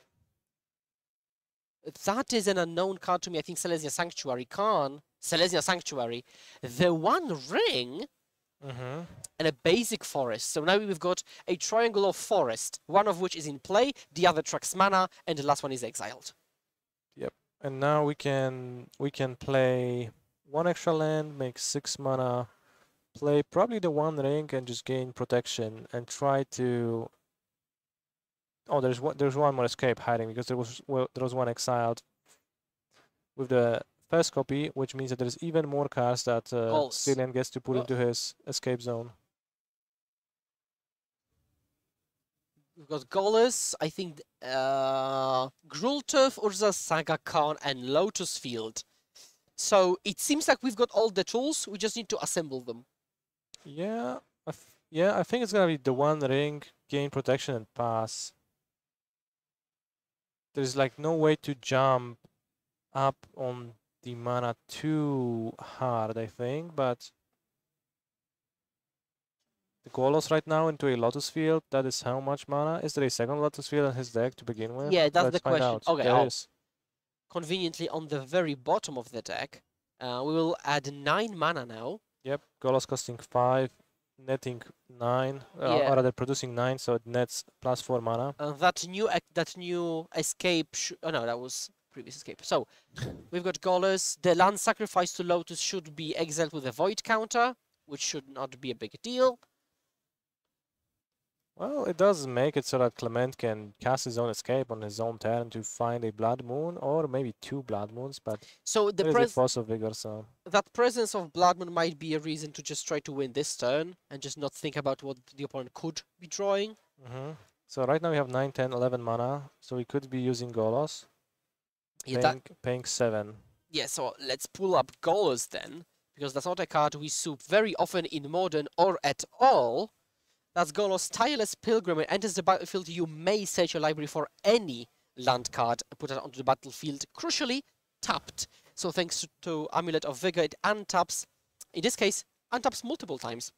Speaker 2: That is an unknown card to me. I think Selesnya Sanctuary. Selesnya Sanctuary. The 1 ring and a basic forest. So now we've got a triangle of forest, one of which is in play, the other tracks mana, and the last one is exiled.
Speaker 1: Yep. And now we can play 1 extra land, make 6 mana, play probably the 1 ring and just gain protection and try to. Oh, there's one more escape hiding because there was 1 exiled with the first copy, which means that there's even more cards that Stylian gets to put into his escape zone.
Speaker 2: We've got Golas, I think, Grulturf, Urza, Saga Khan, and Lotus Field. So it seems like we've got all the tools, we just need to assemble them.
Speaker 1: Yeah, I think it's gonna be the 1 ring, gain protection, and pass. There's like no way to jump up on the mana too hard, I think, but the Golos right now into a Lotus Field, that is how much mana? Is there a second Lotus Field in his deck to begin with?
Speaker 2: Yeah, that's
Speaker 1: Let's
Speaker 2: the
Speaker 1: find
Speaker 2: question.
Speaker 1: out.
Speaker 2: Okay,
Speaker 1: There is.
Speaker 2: Conveniently on the very bottom of the deck, we will add 9 mana now.
Speaker 1: Yep, Golos costing 5, netting 9, or rather producing 9, so it nets plus 4 mana.
Speaker 2: That new escape. Oh no, that was previous escape. So we've got Golas. The land sacrifice to Lotus should be exiled with a void counter, which should not be a big deal.
Speaker 1: Well, it does make it so that Clement can cast his own escape on his own turn to find a Blood Moon, or maybe 2 Blood Moons, but
Speaker 2: So
Speaker 1: there is a Force of Vigor, so...
Speaker 2: that presence of Blood Moon might be a reason to just try to win this turn and just not think about what the opponent could be drawing.
Speaker 1: So right now we have 9, 10, 11 mana, so we could be using Golos,
Speaker 2: Yeah,
Speaker 1: paying 7.
Speaker 2: yeah, so let's pull up Golos then, because that's not a card we soup very often in Modern or at all. That's Golos, Tireless Pilgrim. It enters the battlefield. You may search your library for any land card and put it onto the battlefield. Crucially, tapped. So thanks to Amulet of Vigor, it untaps. In this case, untaps multiple times.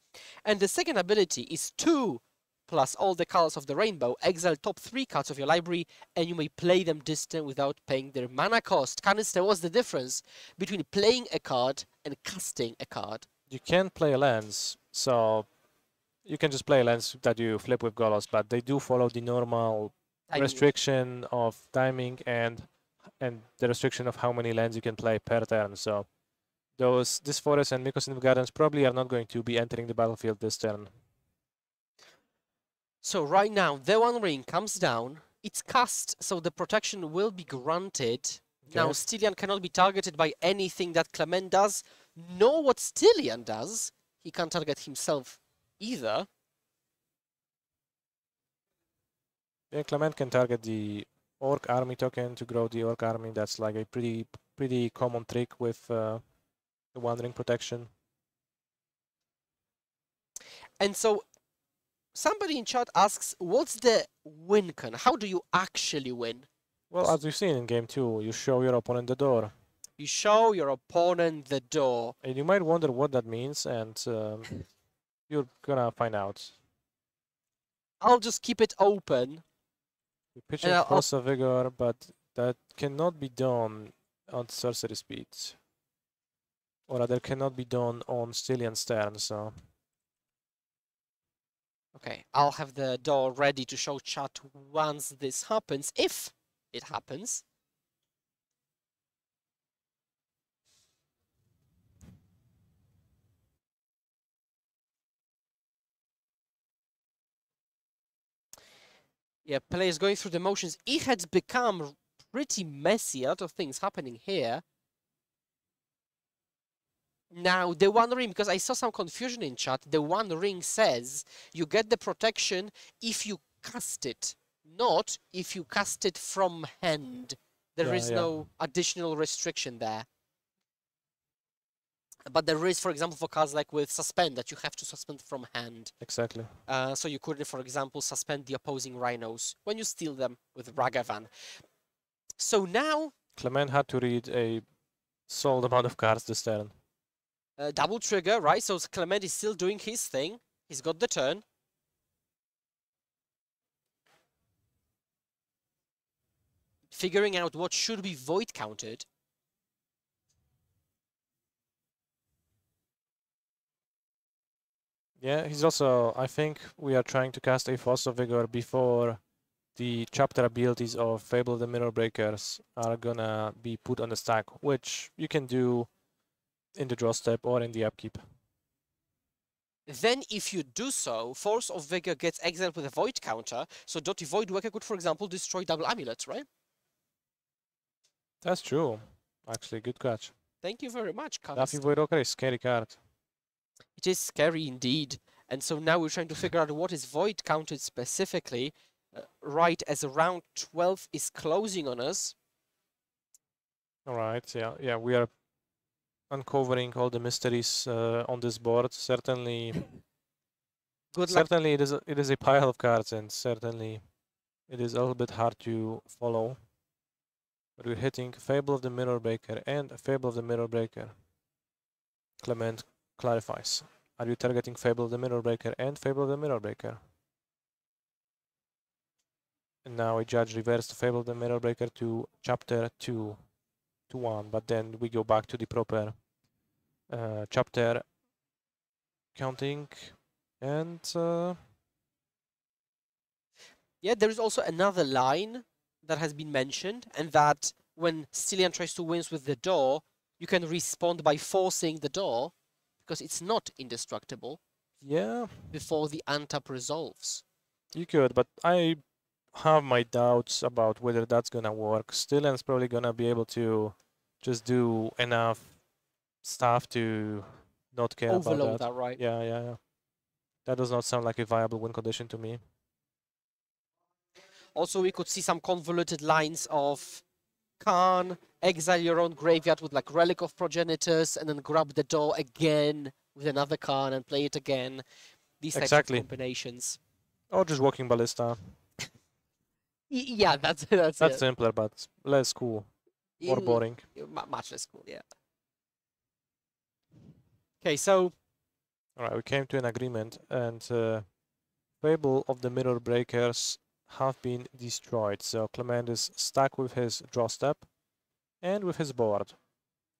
Speaker 2: And the second ability is 2 plus all the colors of the rainbow. Exile top 3 cards of your library, and you may play them this turn without paying their mana cost. Canister, what's the difference between playing a card and casting a card?
Speaker 1: You can't play a lens, so you can just play a lens that you flip with Golos, but they do follow the normal restriction of timing and the restriction of how many lands you can play per turn. So this forest and Mykosin Gardens probably are not going to be entering the battlefield this turn.
Speaker 2: So right now, the One Ring comes down. It's cast, so the protection will be granted. Okay. Now, Stylian cannot be targeted by anything that Clement does, nor what Stylian does. He can't target himself either.
Speaker 1: Yeah, Clement can target the Orc Army token to grow the Orc Army. That's like a pretty common trick with the One Ring protection.
Speaker 2: And so, somebody in chat asks, what's the win con? How do you actually win?
Speaker 1: Well, as we've seen in game 2, you show your opponent the door.
Speaker 2: You show your opponent the door.
Speaker 1: And you might wonder what that means, and you're gonna find out.
Speaker 2: I'll just keep it open.
Speaker 1: You're pitching Force of Vigor, but that cannot be done on sorcery speed. Or rather, cannot be done on Stylian's turn, so...
Speaker 2: Okay, I'll have the door ready to show chat once this happens, if it happens. Yeah, players going through the motions. It had become pretty messy. A lot of things happening here. Now, the One Ring, because I saw some confusion in chat, the One Ring says you get the protection if you cast it, not if you cast it from hand. There is no additional restriction there. But there is, for example, for cards like with Suspend, that you have to suspend from hand.
Speaker 1: Exactly.
Speaker 2: So you couldn't, for example, suspend the opposing rhinos when you steal them with Ragavan. So now...
Speaker 1: Clement had to read a solid amount of cards this turn.
Speaker 2: Double trigger, right? So Clement is still doing his thing. He's got the turn. Figuring out what should be void counted.
Speaker 1: Yeah, he's also, I think we are trying to cast a Force of Vigor before the chapter abilities of Fable of the Mirror Breakers are gonna be put on the stack, which you can do in the draw step or in the upkeep.
Speaker 2: Then if you do so, Force of Vigor gets exiled with a void counter, so Dotty Voidworker could, for example, destroy double amulets, right?
Speaker 1: That's true. Actually, good catch.
Speaker 2: Thank you very much,
Speaker 1: Dotty Voidworker is a scary card.
Speaker 2: It is scary indeed. And so now we're trying to figure out what is void counted specifically, right as round 12 is closing on us.
Speaker 1: All right, yeah, we are uncovering all the mysteries on this board. Certainly, certainly it is a pile of cards, and certainly it is a little bit hard to follow. But we're hitting Fable of the Mirror Breaker and Fable of the Mirror Breaker. Clement clarifies. Are you targeting Fable of the Mirror Breaker and Fable of the Mirror Breaker? And now a judge reversed Fable of the Mirror Breaker to chapter 2 to 1, but then we go back to the proper chapter counting, and
Speaker 2: yeah, there is also another line that has been mentioned, and that when Stylian tries to win with the door, you can respond by forcing the door, because it's not indestructible.
Speaker 1: Yeah.
Speaker 2: Before the untap resolves.
Speaker 1: You could, but I have my doubts about whether that's gonna work. Stillian's probably gonna be able to just do enough stuff to not care about
Speaker 2: Overload
Speaker 1: that.
Speaker 2: that, right?
Speaker 1: Yeah. That does not sound like a viable win condition to me.
Speaker 2: Also, we could see some convoluted lines of Khan, exile your own graveyard with like Relic of Progenitors, and then grab the door again with another Khan and play it again. These types
Speaker 1: Exactly.
Speaker 2: of combinations.
Speaker 1: Or just walking ballista.
Speaker 2: Yeah, that's it.
Speaker 1: That's simpler, but less cool. More
Speaker 2: In-
Speaker 1: boring.
Speaker 2: Much less cool, yeah. Okay, so
Speaker 1: Alright, we came to an agreement, and Fable of the Mirror Breakers have been destroyed. So Clement is stuck with his draw step and with his board.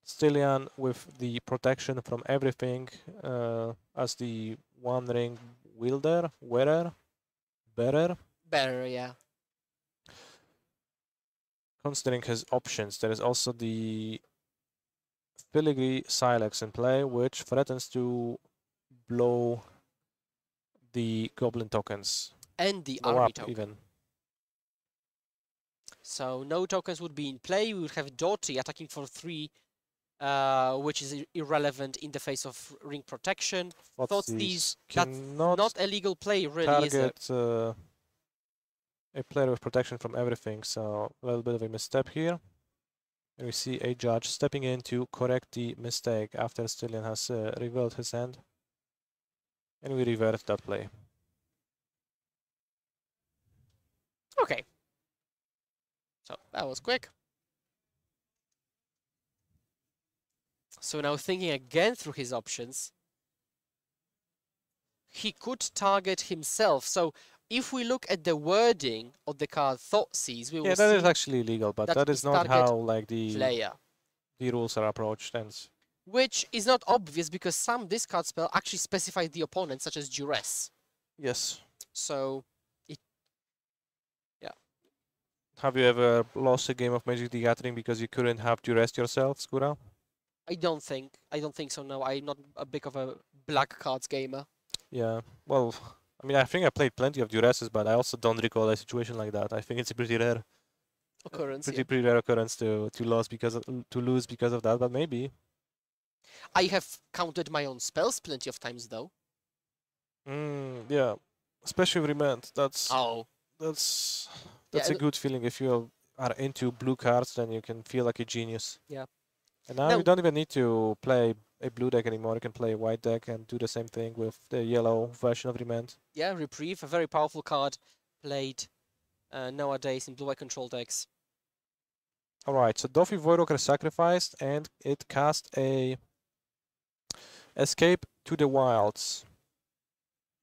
Speaker 1: Stillian with the protection from everything as the one ring wielder, wearer, bearer.
Speaker 2: better, yeah.
Speaker 1: Considering his options, there is also the Filigree Silex in play, which threatens to blow the goblin tokens.
Speaker 2: And the
Speaker 1: Blow
Speaker 2: army
Speaker 1: up
Speaker 2: token.
Speaker 1: even.
Speaker 2: So no tokens would be in play. We would have Doughty attacking for 3, which is irrelevant in the face of ring protection. Thoughtseize, that's
Speaker 1: cannot
Speaker 2: not a legal play, really, is it?
Speaker 1: target a player with protection from everything, so a little bit of a misstep here. And we see a judge stepping in to correct the mistake after Stillian has revealed his hand. And we revert that play.
Speaker 2: Okay. So that was quick. So now thinking again through his options, he could target himself. So if we look at the wording of the card Thoughtseize, we will
Speaker 1: Yeah, that is
Speaker 2: see
Speaker 1: actually illegal, but
Speaker 2: that
Speaker 1: that
Speaker 2: is
Speaker 1: is not
Speaker 2: target
Speaker 1: how like the
Speaker 2: player,
Speaker 1: rules are approached. And
Speaker 2: which is not obvious because some discard spell actually specify the opponent, such as Duress.
Speaker 1: yes.
Speaker 2: So
Speaker 1: Have you ever lost a game of Magic the Gathering because you couldn't have to rest yourself, Skura?
Speaker 2: I don't think so. No, I'm not a big of a black cards gamer.
Speaker 1: Yeah. Well, I mean, I think I played plenty of duresses, but I also don't recall a situation like that. I think it's a pretty rare
Speaker 2: Occurrence.
Speaker 1: pretty rare occurrence to lose because of that, but maybe.
Speaker 2: I have counted my own spells plenty of times, though.
Speaker 1: Yeah. Especially with Remand. That's
Speaker 2: Oh,
Speaker 1: a good feeling. If you are into blue cards, then you can feel like a genius.
Speaker 2: Yeah.
Speaker 1: And now
Speaker 2: No.
Speaker 1: you don't even need to play a blue deck anymore. You can play a white deck and do the same thing with the yellow version of Remand.
Speaker 2: yeah, Reprieve, a very powerful card played nowadays in blue-white control decks.
Speaker 1: Alright, so Doffy Voidwalker sacrificed and it cast a Escape to the Wilds.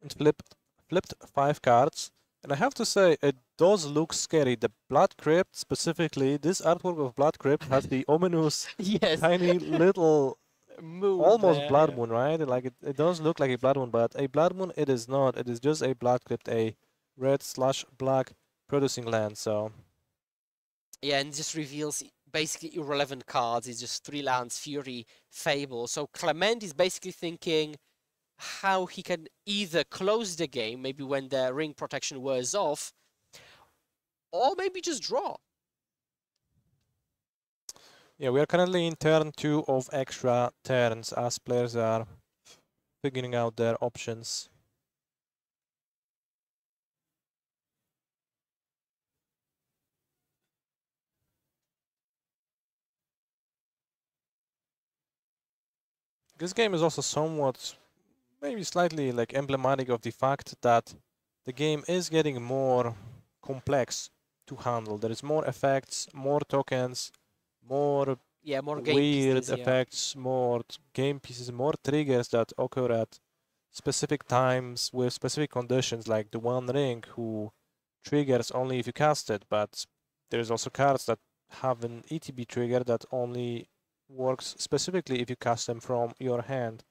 Speaker 1: It flipped 5 cards. And I have to say, it does look scary. The Blood Crypt, specifically, this artwork of Blood Crypt has the ominous,
Speaker 2: Yes.
Speaker 1: tiny little,
Speaker 2: Moon
Speaker 1: almost
Speaker 2: there,
Speaker 1: blood
Speaker 2: yeah.
Speaker 1: moon, right? Like it does look like a blood moon, but a blood moon it is not. It is just a Blood Crypt, a red/black producing land. So
Speaker 2: Yeah, and just reveals basically irrelevant cards. It's just 3 lands, Fury, Fable. So Clement is basically thinking how he can either close the game, maybe when the ring protection wears off, or maybe just draw.
Speaker 1: yeah, we are currently in turn 2 of extra turns as players are figuring out their options. This game is also somewhat, maybe slightly like emblematic of the fact that the game is getting more complex to handle. There is more effects, more tokens, more
Speaker 2: Yeah, more game
Speaker 1: weird
Speaker 2: pieces, yeah.
Speaker 1: effects, more game pieces, more triggers that occur at specific times with specific conditions, like the One Ring who triggers only if you cast it, but there's also cards that have an ETB trigger that only works specifically if you cast them from your hand.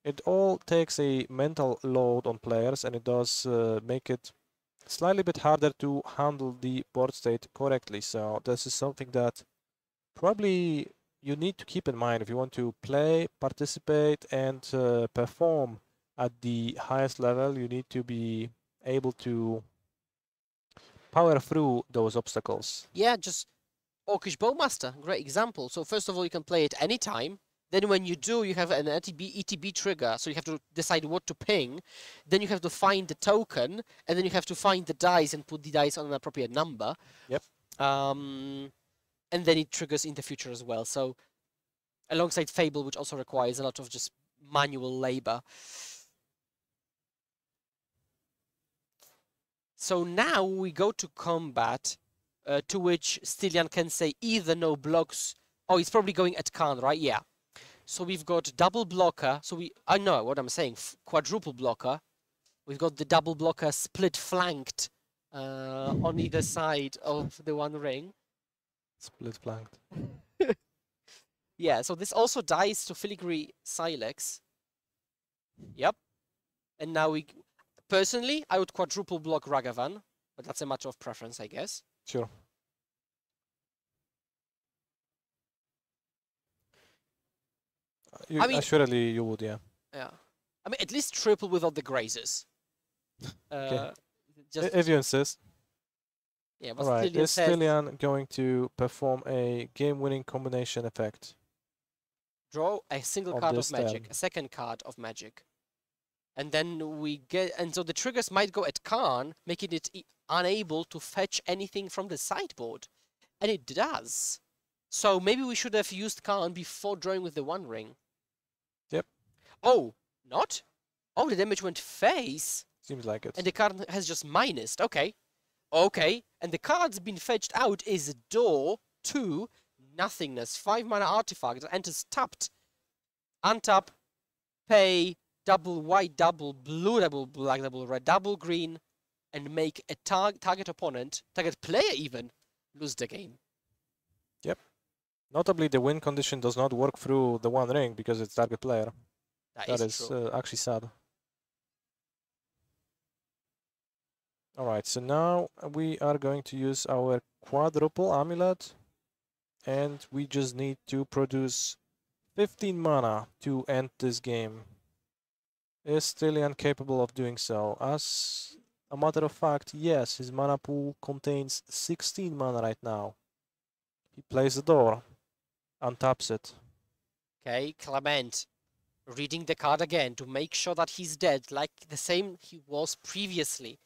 Speaker 1: It all takes a mental load on players, and it does make it slightly bit harder to handle the board state correctly. So this is something that probably you need to keep in mind if you want to play, participate, and perform at the highest level. You need to be able to power through those obstacles.
Speaker 2: Yeah, just Orcish Bowmaster, great example. So first of all, you can play it anytime. Then when you do, you have an ETB trigger, so you have to decide what to ping. Then you have to find the token, and then you have to find the dice and put the dice on an appropriate number.
Speaker 1: Yep.
Speaker 2: And then it triggers in the future as well. So alongside Fable, which also requires a lot of just manual labor. So now we go to combat, to which Stylian can say either no blocks. Oh, he's probably going at Khan, right? Yeah. So we've got double blocker. So I know what I'm saying. Quadruple blocker. We've got the double blocker split flanked on either side of the one ring.
Speaker 1: Split flanked.
Speaker 2: Yeah, so this also dies to Filigree Silex. Yep. And now personally, I would quadruple block Ragavan, but that's a matter of preference, I guess.
Speaker 1: Sure.
Speaker 2: I mean,
Speaker 1: assuredly you would, yeah.
Speaker 2: Yeah. I mean, at least triple without the grazes.
Speaker 1: Okay.
Speaker 2: Just,
Speaker 1: If you insist.
Speaker 2: yeah, but
Speaker 1: Alright,
Speaker 2: Stylian
Speaker 1: is
Speaker 2: says,
Speaker 1: Stylian going to perform a game-winning combination effect?
Speaker 2: draw a single
Speaker 1: on
Speaker 2: card
Speaker 1: this
Speaker 2: of magic,
Speaker 1: turn?
Speaker 2: a second card of magic. And then we get, and so the triggers might go at Khan, making it unable to fetch anything from the sideboard. And it does. So maybe we should have used Khan before drawing with the One Ring.
Speaker 1: Yep.
Speaker 2: Oh, not? Oh, the damage went face.
Speaker 1: Seems like it.
Speaker 2: And the card has just minused. Okay. Okay. And the card's been fetched out is Door 2 Nothingness. 5 mana artifact that enters tapped. Untap, pay, double white, double blue, double black, double red, double green, and make a target opponent, target player even, lose the game.
Speaker 1: Yep. Notably, the win condition does not work through the One Ring because it's target player. That is
Speaker 2: true.
Speaker 1: actually sad. Alright, so now we are going to use our quadruple amulet, and we just need to produce 15 mana to end this game. Is Stylian capable of doing so? As a matter of fact, yes, his mana pool contains 16 mana right now. He plays the door, untaps it.
Speaker 2: Okay, Clement. Reading the card again to make sure that he's dead, like the same he was previously.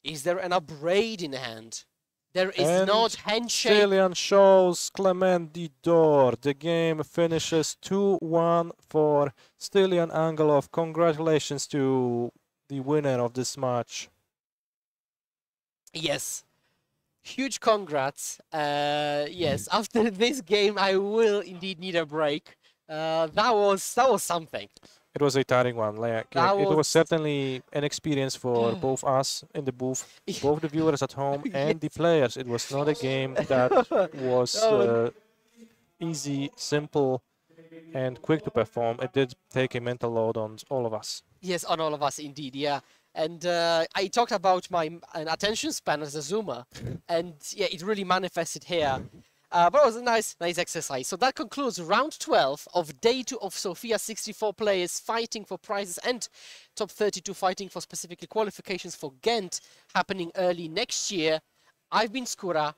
Speaker 2: Is there an upbraid in hand? There is
Speaker 1: And
Speaker 2: not handshake.
Speaker 1: Stylian shows Clement the door. The game finishes 2-1 for Stylian Angelov. Congratulations to the winner of this match.
Speaker 2: Yes. Huge congrats. Yes, after this game, I will indeed need a break. That was something.
Speaker 1: It was a tiring one. Like, it was certainly an experience for both us in the booth, both the viewers at home and the players. It was not a game that was easy, simple, and quick to perform. It did take a mental load on all of us.
Speaker 2: Yes, on all of us, indeed, yeah. And I talked about my attention span as a zoomer, and yeah, it really manifested here. But it was a nice exercise. So that concludes round 12 of day 2 of SOFIA. 64 players fighting for prizes and top 32 fighting for specifically qualifications for Ghent happening early next year. I've been Skura,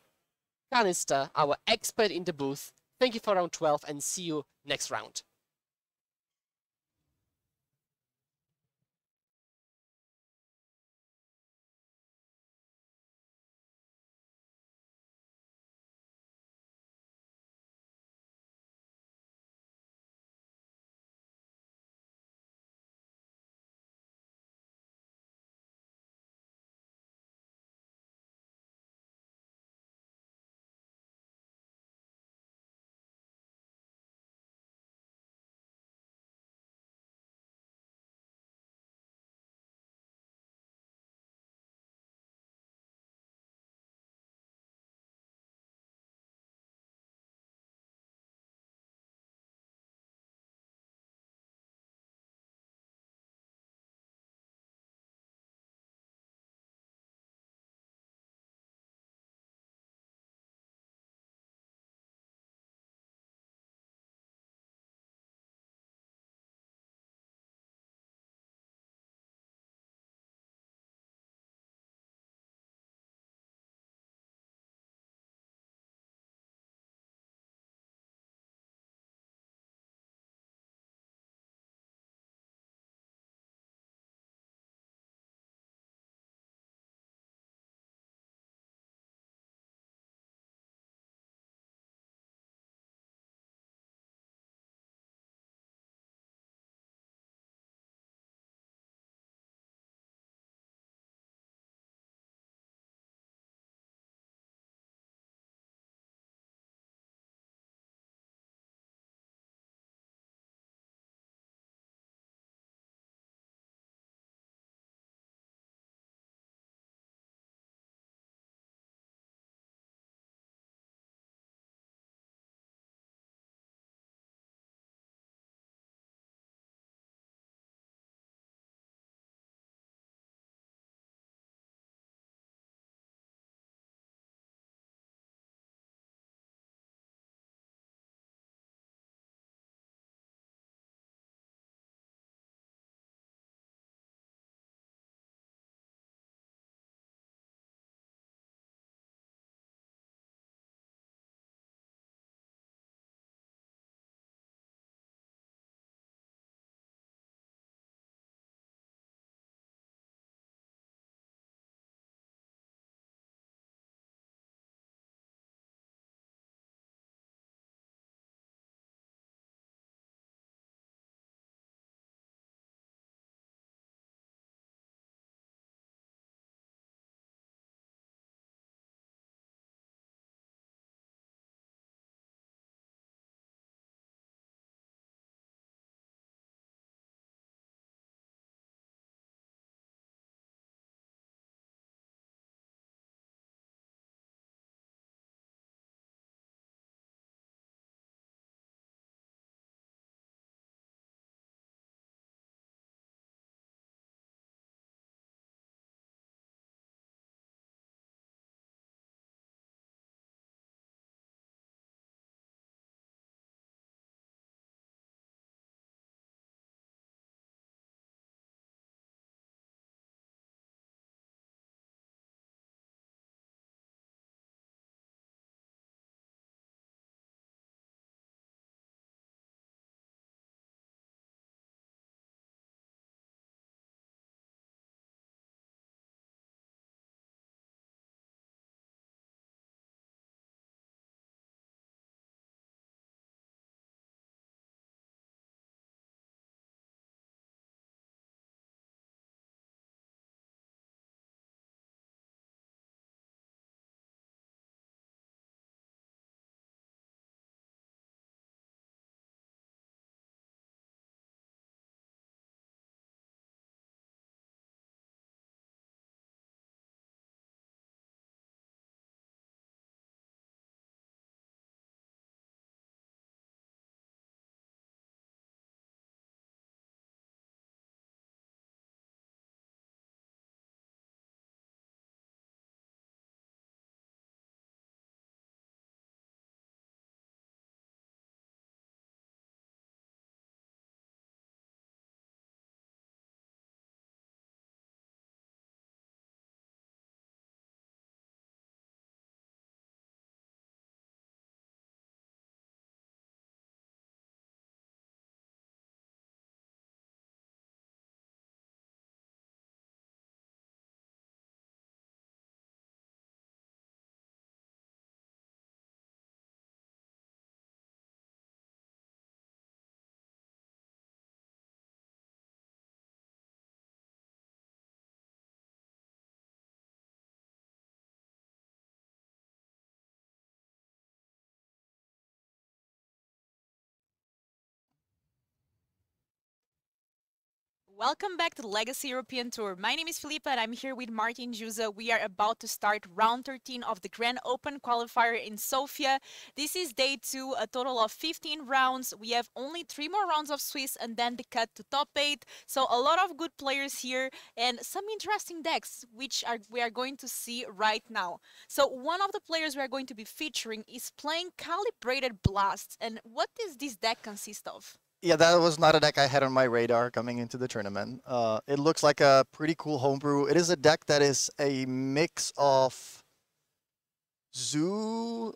Speaker 2: Canister, our expert in the booth. Thank you for round 12 and see you next round.
Speaker 3: Welcome back to the Legacy European Tour. My name is Filipa and I'm here with Martin Juza. We are about to start round 13 of the Grand Open Qualifier in Sofia. This is day 2, a total of 15 rounds. We have only 3 more rounds of Swiss and then the cut to top 8. So a lot of good players here and some interesting decks, which we are going to see right now. So one of the players we are going to be featuring is playing Calibrated Blasts. And what does this deck consist of?
Speaker 4: Yeah, that was not a deck I had on my radar coming into the tournament. It looks like a pretty cool homebrew. It is a deck that is a mix of Zoo,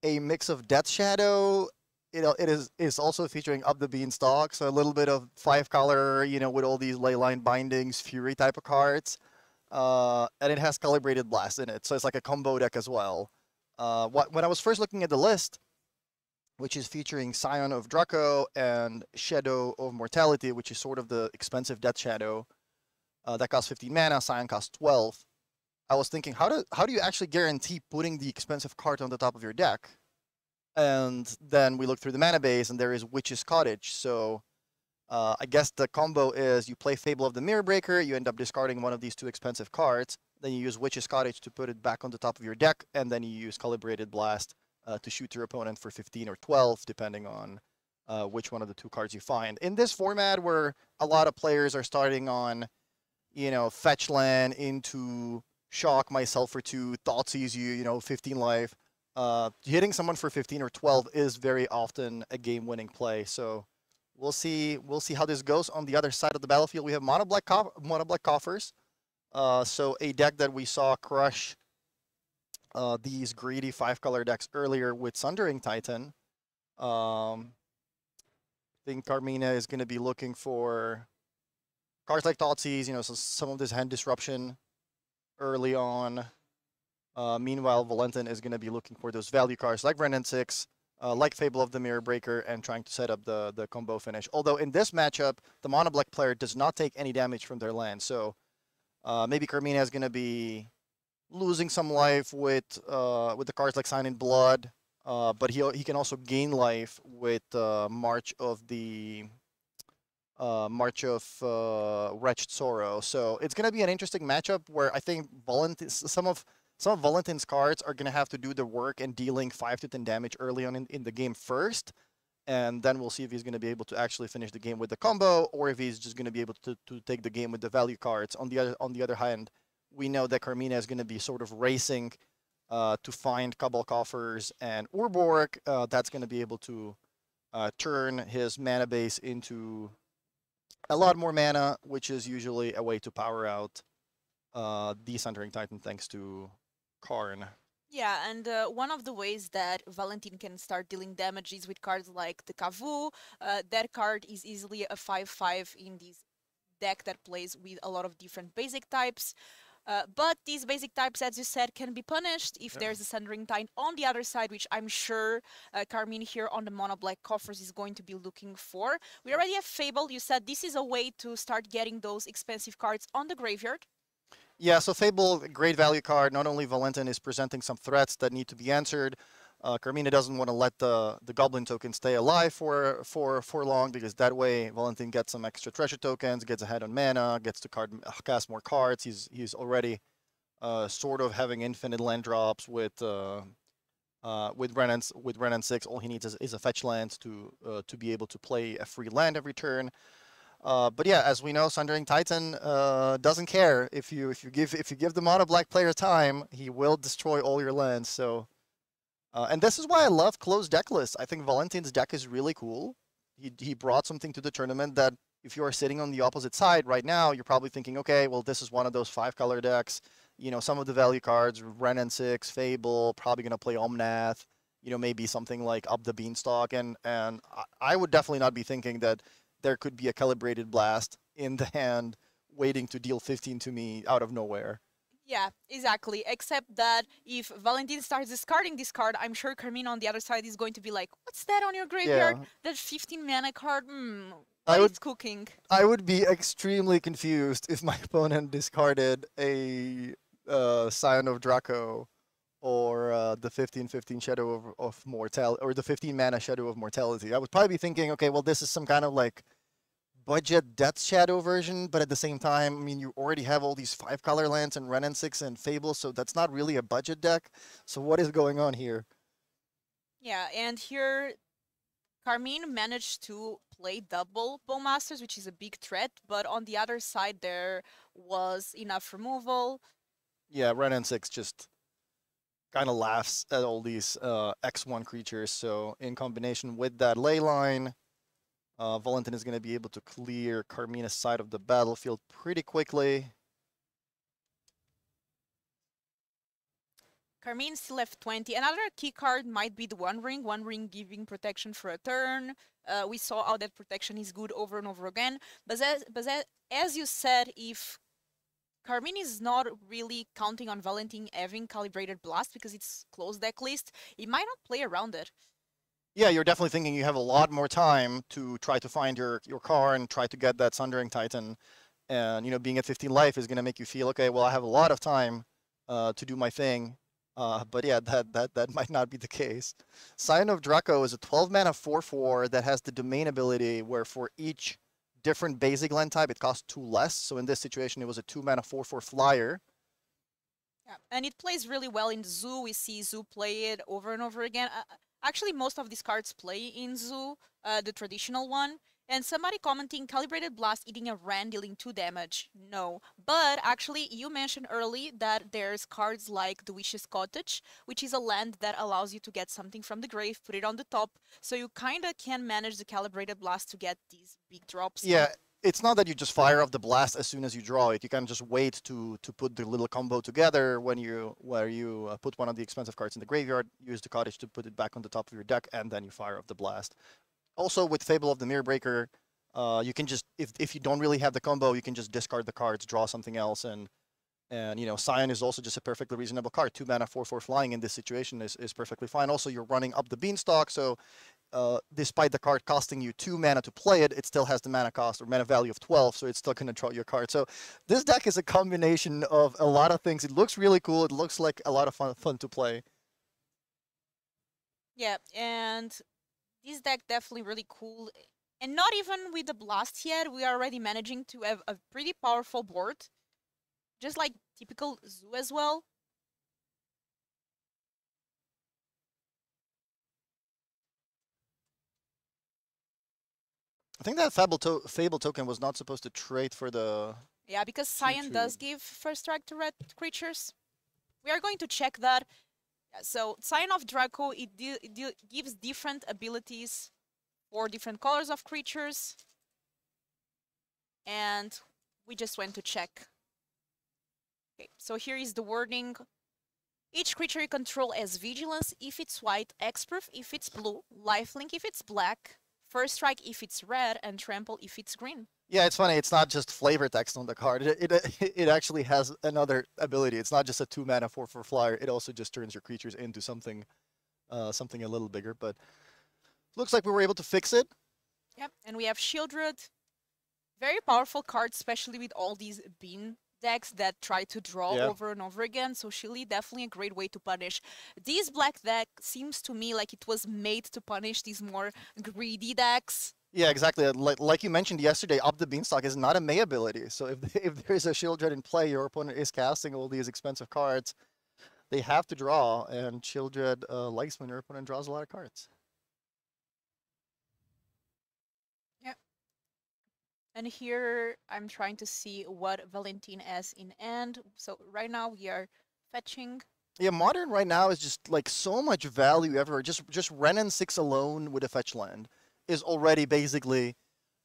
Speaker 4: a mix of Death Shadow. It is also featuring Up the Beanstalk, so a little bit of 5-color, with all these Leyline Bindings, Fury type of cards. And it has Calibrated Blast in it, so it's like a combo deck as well. When I was first looking at the list, which is featuring Scion of Draco and Shadow of Mortality, which is sort of the expensive Death Shadow. That costs 15 mana, Scion costs 12. I was thinking, how do you actually guarantee putting the expensive card on the top of your deck? And then we look through the mana base, and there is Witch's Cottage. So I guess the combo is you play Fable of the Mirror Breaker, you end up discarding one of these 2 expensive cards, then you use Witch's Cottage to put it back on the top of your deck, and then you use Calibrated Blast to shoot your opponent for 15 or 12, depending on which one of the 2 cards you find. In this format where a lot of players are starting on, fetch land into shock myself for 2, Thoughtseize you, 15 life, hitting someone for 15 or 12 is very often a game-winning play. So we'll see how this goes. On the other side of the battlefield, we have mono black coffers. So a deck that we saw crush these greedy 5-color decks earlier with Sundering Titan. I think Carmina is going to be looking for cards like Thoughtseize, so some of this hand disruption early on. Meanwhile, Valentin is going to be looking for those value cards like Wrenn and 6, like Fable of the Mirror Breaker, and trying to set up the combo finish. Although in this matchup, the mono black player does not take any damage from their land, so maybe Carmina is going to be losing some life with the cards like Sign in Blood, but he can also gain life with March of Wretched Sorrow. So it's gonna be an interesting matchup where I think some of Valentin's cards are gonna have to do the work and dealing 5 to 10 damage early on in the game first, and then we'll see if he's gonna be able to actually finish the game with the combo, or if he's just gonna be able to take the game with the value cards. On the other hand, we know that Carmina is going to be sort of racing to find Cabal Coffers and Urborg. That's going to be able to turn his mana base into a lot more mana, which is usually a way to power out the Sundering Titan thanks to Karn.
Speaker 3: Yeah, and one of the ways that Valentin can start dealing damage is with cards like the Kavu. That card is easily a 5/5 in this deck that plays with a lot of different basic types. But these basic types, as you said, can be punished if there's a Sundering Titan on the other side, which I'm sure Carmine here on the mono black coffers is going to be looking for. We already have Fable. You said this is a way to start getting those expensive cards on the graveyard.
Speaker 4: Yeah, so Fable, great value card. Not only Valentin is presenting some threats that need to be answered, Carmina doesn't want to let the Goblin token stay alive for long, because that way Valentin gets some extra treasure tokens, gets ahead on mana, gets to cast more cards. He's already sort of having infinite land drops with Wrenn and 6. All he needs is a fetch land to be able to play a free land every turn. But yeah, as we know, Sundering Titan doesn't care if you give the mono black player time, he will destroy all your lands. So. And this is why I love closed deck lists. I think Valentin's deck is really cool. He brought something to the tournament that if you are sitting on the opposite side right now, you're probably thinking, okay, well, this is one of those 5-color decks. Some of the value cards, Wrenn and 6, Fable, probably going to play Omnath, maybe something like Up the Beanstalk. And I would definitely not be thinking that there could be a Calibrated Blast in the hand waiting to deal 15 to me out of nowhere.
Speaker 3: Yeah, exactly. Except that if Valentin starts discarding this card, I'm sure Carmine on the other side is going to be like, what's that on your graveyard?
Speaker 4: Yeah.
Speaker 3: That 15 mana card?
Speaker 4: I would,
Speaker 3: it's cooking.
Speaker 4: I would be extremely confused if my opponent discarded a Scion of Draco or the 15/15 Shadow of Mortality, or the 15 mana Shadow of Mortality. I would probably be thinking, okay, well, this is some kind of like budget Death Shadow version, but at the same time, I mean, you already have all these 5-color lands and Renin 6 and Fable, so that's not really a budget deck. So what is going on here?
Speaker 3: Yeah, and here Carmine managed to play double Bowmasters, which is a big threat, but on the other side there was enough removal.
Speaker 4: Yeah, Renin 6 just kind of laughs at all these X1 creatures, so in combination with that ley line, Valentin is going to be able to clear Carmina's side of the battlefield pretty quickly.
Speaker 3: Carmine still left 20. Another key card might be the One Ring giving protection for a turn. We saw how that protection is good over and over again. But as you said, if Carmine is not really counting on Valentin having Calibrated Blast because it's closed deck list, he might not play around it.
Speaker 4: Yeah, you're definitely thinking you have a lot more time to try to find your car and try to get that Sundering Titan. And, you know, being at 15 life is going to make you feel, okay, well, I have a lot of time to do my thing. But yeah, that might not be the case. Scion of Draco is a 12-mana 4/4 that has the domain ability where for each different basic land type, it costs 2 less. So in this situation, it was a 2-mana 4/4 flyer.
Speaker 3: Yeah, and it plays really well in Zoo. We see Zoo play it over and over again. Actually, most of these cards play in Zoo, the traditional one. And somebody commenting, Calibrated Blast eating a Ran dealing 2 damage. No. But actually, you mentioned early that there's cards like the Wish's Cottage, which is a land that allows you to get something from the grave, put it on the top. So you kind of can manage the Calibrated Blast to get these big drops.
Speaker 4: Yeah, it's not that you just fire off the blast as soon as you draw it. You can just wait to put the little combo together where you put one of the expensive cards in the graveyard, use the cottage to put it back on the top of your deck, and then you fire off the blast. Also, with Fable of the Mirror Breaker, you can just, if you don't really have the combo, you can just discard the cards, draw something else, and you know, Scion is also just a perfectly reasonable card. 2-mana 4/4 flying in this situation is perfectly fine. Also, you're running up the Beanstalk, so despite the card costing you 2 mana to play it, it still has the mana cost or mana value of 12, so it's still going to draw your card. So this deck is a combination of a lot of things. It looks really cool. It looks like a lot of fun to play.
Speaker 3: Yeah, and this deck definitely really cool. And not even with the blast yet, we are already managing to have a pretty powerful board. Just like typical Zoo as well.
Speaker 4: I think that Fable token was not supposed to trade for the...
Speaker 3: Yeah, because Scion does give first strike to red creatures. We are going to check that. So Scion of Draco, it gives different abilities for different colors of creatures. And we just went to check. Okay, so here is the wording. Each creature you control has Vigilance if it's white, Hexproof if it's blue, Lifelink if it's black, First Strike if it's red, and Trample if it's green.
Speaker 4: Yeah, it's funny. It's not just flavor text on the card. It actually has another ability. It's not just a 2-mana 4/4 flyer. It also just turns your creatures into something something a little bigger. But looks like we were able to fix it.
Speaker 3: Yep, and we have Shieldred. Very powerful card, especially with all these bean decks that try to draw over and over again. So Shili, definitely a great way to punish. This black deck seems to me like it was made to punish these more greedy decks.
Speaker 4: Yeah, exactly. Like you mentioned yesterday, Up the Beanstalk is not a May ability. So if there's a Shieldred in play, your opponent is casting all these expensive cards. They have to draw, and Shieldred likes when your opponent draws a lot of cards.
Speaker 3: And here I'm trying to see what Valentin has in hand. So right now we are fetching.
Speaker 4: Yeah, Modern right now is just like so much value everywhere. Just Renin 6 alone with a fetch land is already basically,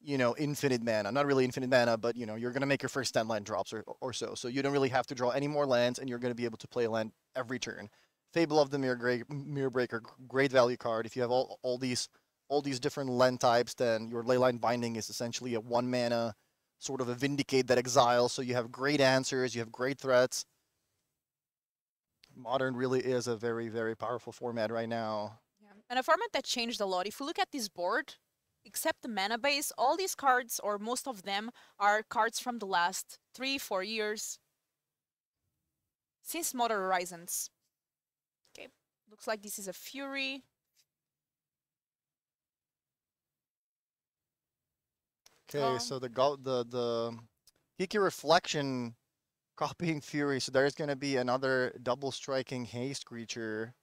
Speaker 4: you know, infinite mana. Not really infinite mana, but you know, you're gonna make your first 10 land drops or so. So you don't really have to draw any more lands, and you're gonna be able to play a land every turn. Fable of the Mirror Breaker, great value card. If you have all these different land types, then your Leyline Binding is essentially a 1-mana sort of a Vindicate that exiles, so you have great answers, you have great threats. Modern really is a very, very powerful format right now.
Speaker 3: Yeah. And a format that changed a lot. If you look at this board, except the mana base, all these cards, or most of them, are cards from the last 3-4 years. Since Modern Horizons. Okay, looks like this is a Fury.
Speaker 4: Okay, so the Hiki Reflection copying Fury, so there's gonna be another double striking haste creature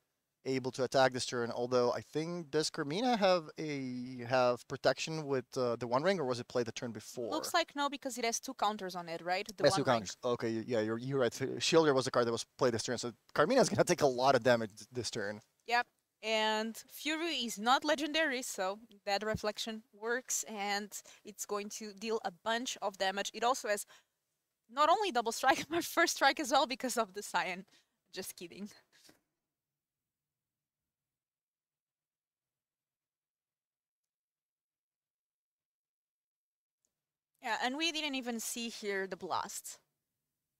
Speaker 4: able to attack this turn. Although I think, does Carmina have protection with the One Ring, or was it played the turn before?
Speaker 3: Looks like no, because it has 2 counters on it, right? The
Speaker 4: Has
Speaker 3: one
Speaker 4: two counters. Okay, yeah, you're right. Shielder was the card that was played this turn, so Carmina's gonna take a lot of damage this turn.
Speaker 3: Yep. And Fury is not legendary, so that reflection works, and it's going to deal a bunch of damage. It also has not only double strike, but first strike as well because of the Cyan. Just kidding. Yeah, and we didn't even see here the blast.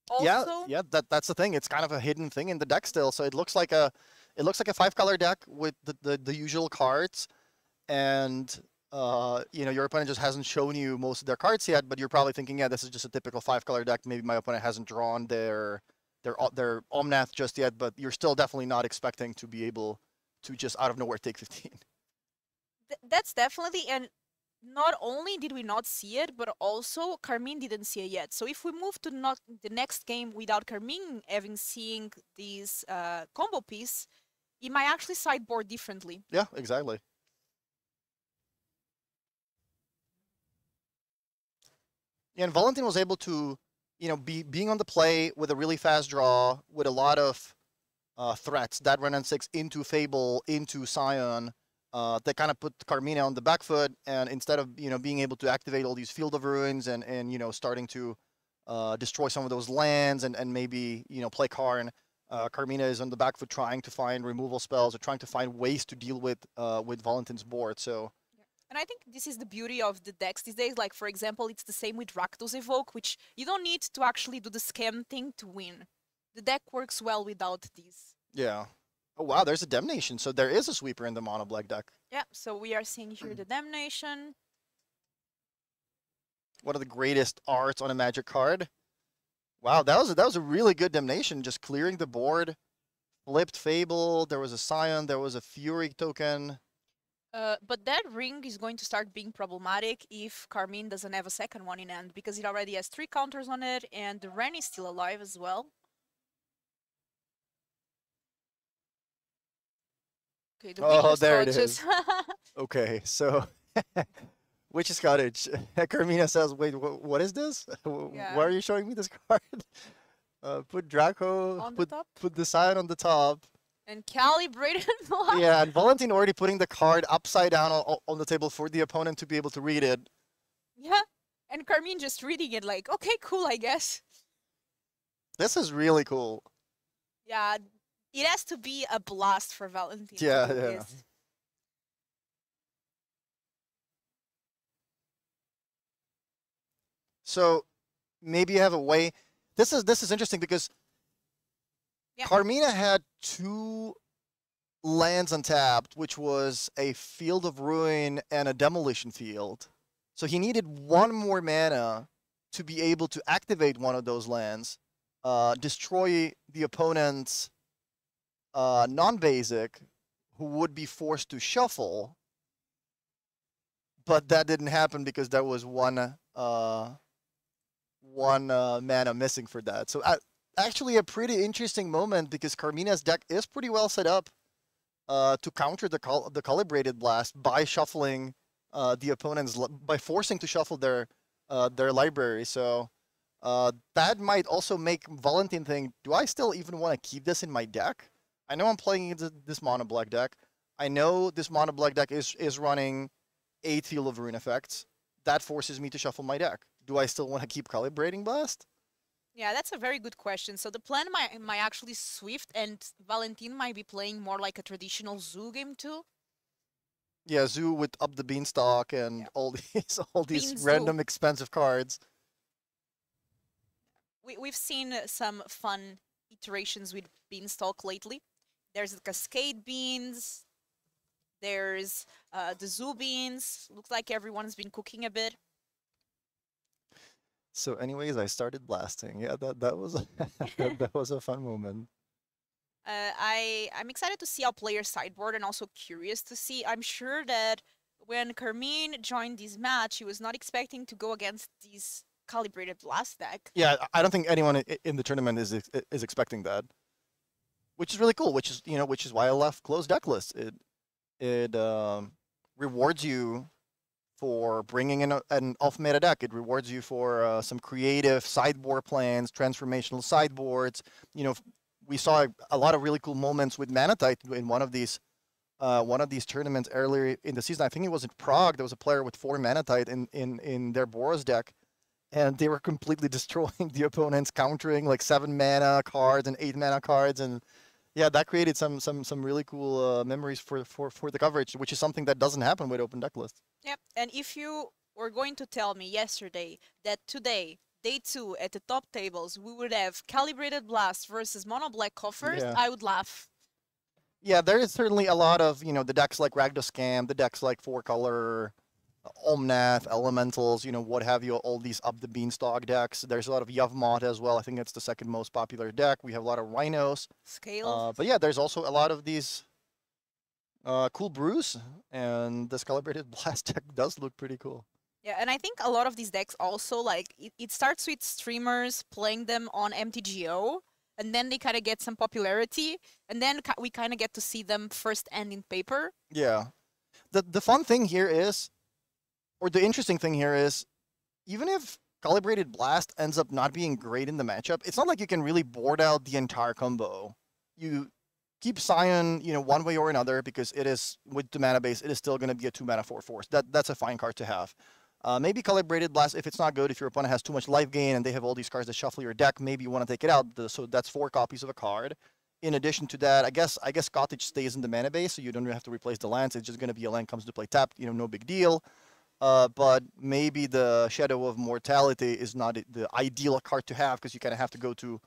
Speaker 3: Also,
Speaker 4: Yeah, that's the thing. It's kind of a hidden thing in the deck still. So it looks like a 5-color deck with the usual cards, and your opponent just hasn't shown you most of their cards yet. But you're probably thinking, yeah, this is just a typical 5-color deck. Maybe my opponent hasn't drawn their Omnath just yet, but you're still definitely not expecting to be able to just out of nowhere take 15.
Speaker 3: that's definitely, and not only did we not see it, but also Carmine didn't see it yet. So if we move to not the next game without Carmine having seeing this combo piece, it might actually sideboard differently.
Speaker 4: Yeah, exactly. And Valentin was able to, being on the play with a really fast draw, with a lot of threats, that Renan 6 into Fable, into Scion, that kind of put Carmina on the back foot, and instead of being able to activate all these Field of Ruins and starting to destroy some of those lands and maybe play Karn, Carmina is on the back foot trying to find removal spells or trying to find ways to deal with Valentin's board. So.
Speaker 3: And I think this is the beauty of the decks these days. Like, for example, it's the same with Rakdos Evoke, which you don't need to actually do the scam thing to win. The deck works well without these.
Speaker 4: Yeah. Oh, wow, there's a Damnation. So there is a sweeper in the mono black deck.
Speaker 3: Yeah, so we are seeing here the Damnation.
Speaker 4: One of the greatest arts on a Magic card. Wow, that was a really good Damnation, just clearing the board. Flipped Fable, there was a Scion, there was a Fury token.
Speaker 3: But that ring is going to start being problematic if Carmine doesn't have a second one in hand, because it already has 3 counters on it, and the Ren is still alive as well. Okay, the Witch's
Speaker 4: there it
Speaker 3: Cottage.
Speaker 4: is. Okay, so Witch's Cottage. Carmina says, wait, what is this?
Speaker 3: Yeah.
Speaker 4: Why are you showing me this card? Put Draco,
Speaker 3: On the top?
Speaker 4: put the Scion on the top.
Speaker 3: And calibrated block.
Speaker 4: Yeah, and Valentin already putting the card upside down on the table for the opponent to be able to read it.
Speaker 3: Yeah, and Carmine just reading it like, okay, cool, I guess.
Speaker 4: This is really cool.
Speaker 3: Yeah, it has to be a blast for Valentin.
Speaker 4: Yeah,
Speaker 3: to do
Speaker 4: yeah.
Speaker 3: this.
Speaker 4: So maybe you have a way. This is interesting because
Speaker 3: Yeah.
Speaker 4: Carmina had 2 lands untapped, which was a Field of Ruin and a Demolition Field. So he needed 1 more mana to be able to activate one of those lands, destroy the opponent's non-basic, who would be forced to shuffle. But that didn't happen because there was one mana missing for that. So actually a pretty interesting moment, because Carmina's deck is pretty well set up to counter the calibrated blast by shuffling the opponent's, by forcing to shuffle their library. So that might also make Valentin think, do I still even want to keep this in my deck? I know I'm playing into this mono black deck. I know this mono black deck is running 8 Field of Ruin effects. That forces me to shuffle my deck. Do I still want to keep calibrating blast?
Speaker 3: Yeah, that's a very good question. So the plan might actually Swift, and Valentin might be playing more like a traditional zoo game too.
Speaker 4: Yeah, Zoo with Up the Beanstalk and all these random expensive cards.
Speaker 3: We've seen some fun iterations with Beanstalk lately. There's the Cascade Beans. There's the Zoo Beans. Looks like everyone's been cooking a bit.
Speaker 4: So anyways, I started blasting. Yeah, that was that was a fun moment.
Speaker 3: I'm excited to see how players sideboard, and also curious to see. I'm sure that when Carmine joined this match, he was not expecting to go against this calibrated blast deck.
Speaker 4: Yeah, I don't think anyone in the tournament is expecting that, which is really cool. Which is why I left closed deck lists. It rewards you for bringing in an off-meta deck. It rewards you for some creative sideboard plans, transformational sideboards. We saw a lot of really cool moments with Manatite in one of these tournaments earlier in the season. I think it was in Prague. There was a player with 4 Manatite in their Boros deck, and they were completely destroying the opponents, countering like 7 mana cards and 8 mana cards, and yeah, that created some really cool memories for the coverage, which is something that doesn't happen with open deck lists.
Speaker 3: Yep, and if you were going to tell me yesterday that today, day 2, at the top tables, we would have Calibrated Blast versus Mono Black Coffers,
Speaker 4: Yeah.
Speaker 3: I would laugh.
Speaker 4: Yeah, there is certainly a lot of, the decks like Ragdos Scam, the decks like 4-color, Omnath, Elementals, what have you, all these up the beanstalk decks. There's a lot of Yavmot as well. I think that's the second most popular deck. We have a lot of Rhinos.
Speaker 3: Scale.
Speaker 4: But yeah, there's also a lot of these cool brews, and this calibrated blast deck does look pretty cool.
Speaker 3: Yeah, and I think a lot of these decks also, like, it starts with streamers playing them on MTGO, and then they kind of get some popularity, and then we kind of get to see them first and in paper.
Speaker 4: Yeah. The fun thing here is, or the interesting thing here is, even if Calibrated Blast ends up not being great in the matchup, it's not like you can really board out the entire combo. You keep Scion, one way or another, because it is, with the mana base, it is still going to be a 2-mana 4/4. That's a fine card to have. Maybe Calibrated Blast, if it's not good, if your opponent has too much life gain and they have all these cards that shuffle your deck, maybe you want to take it out. So that's 4 copies of a card. In addition to that, I guess Cottage stays in the mana base, so you don't have to replace the lands. It's just going to be a land comes to play tapped, no big deal. But maybe the Shadow of Mortality is not the ideal card to have, because you kind of have to go to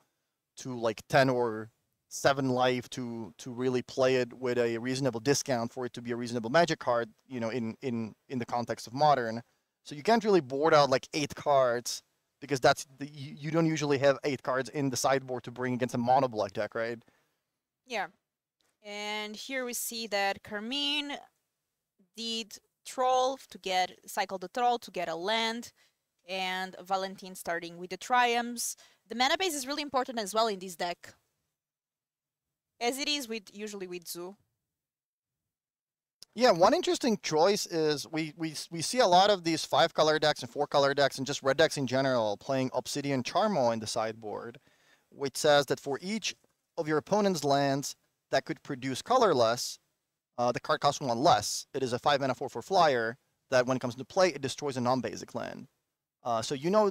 Speaker 4: like 10 or 7 life to really play it with a reasonable discount for it to be a reasonable Magic card, in the context of Modern. So you can't really board out like 8 cards, because you don't usually have 8 cards in the sideboard to bring against a mono black deck, right?
Speaker 3: Yeah. And here we see that Carmine did Troll to cycle the Troll to get a land, and Valentin starting with the Triumphs. The mana base is really important as well in this deck, as it is usually with Zoo.
Speaker 4: Yeah, one interesting choice is we see a lot of these 5-color decks and 4-color decks and just red decks in general playing Obsidian Charmo in the sideboard, which says that for each of your opponent's lands that could produce colorless, the card costs 1 less. It is a 5-mana 4/4 flyer that when it comes to play, it destroys a non-basic land. So you know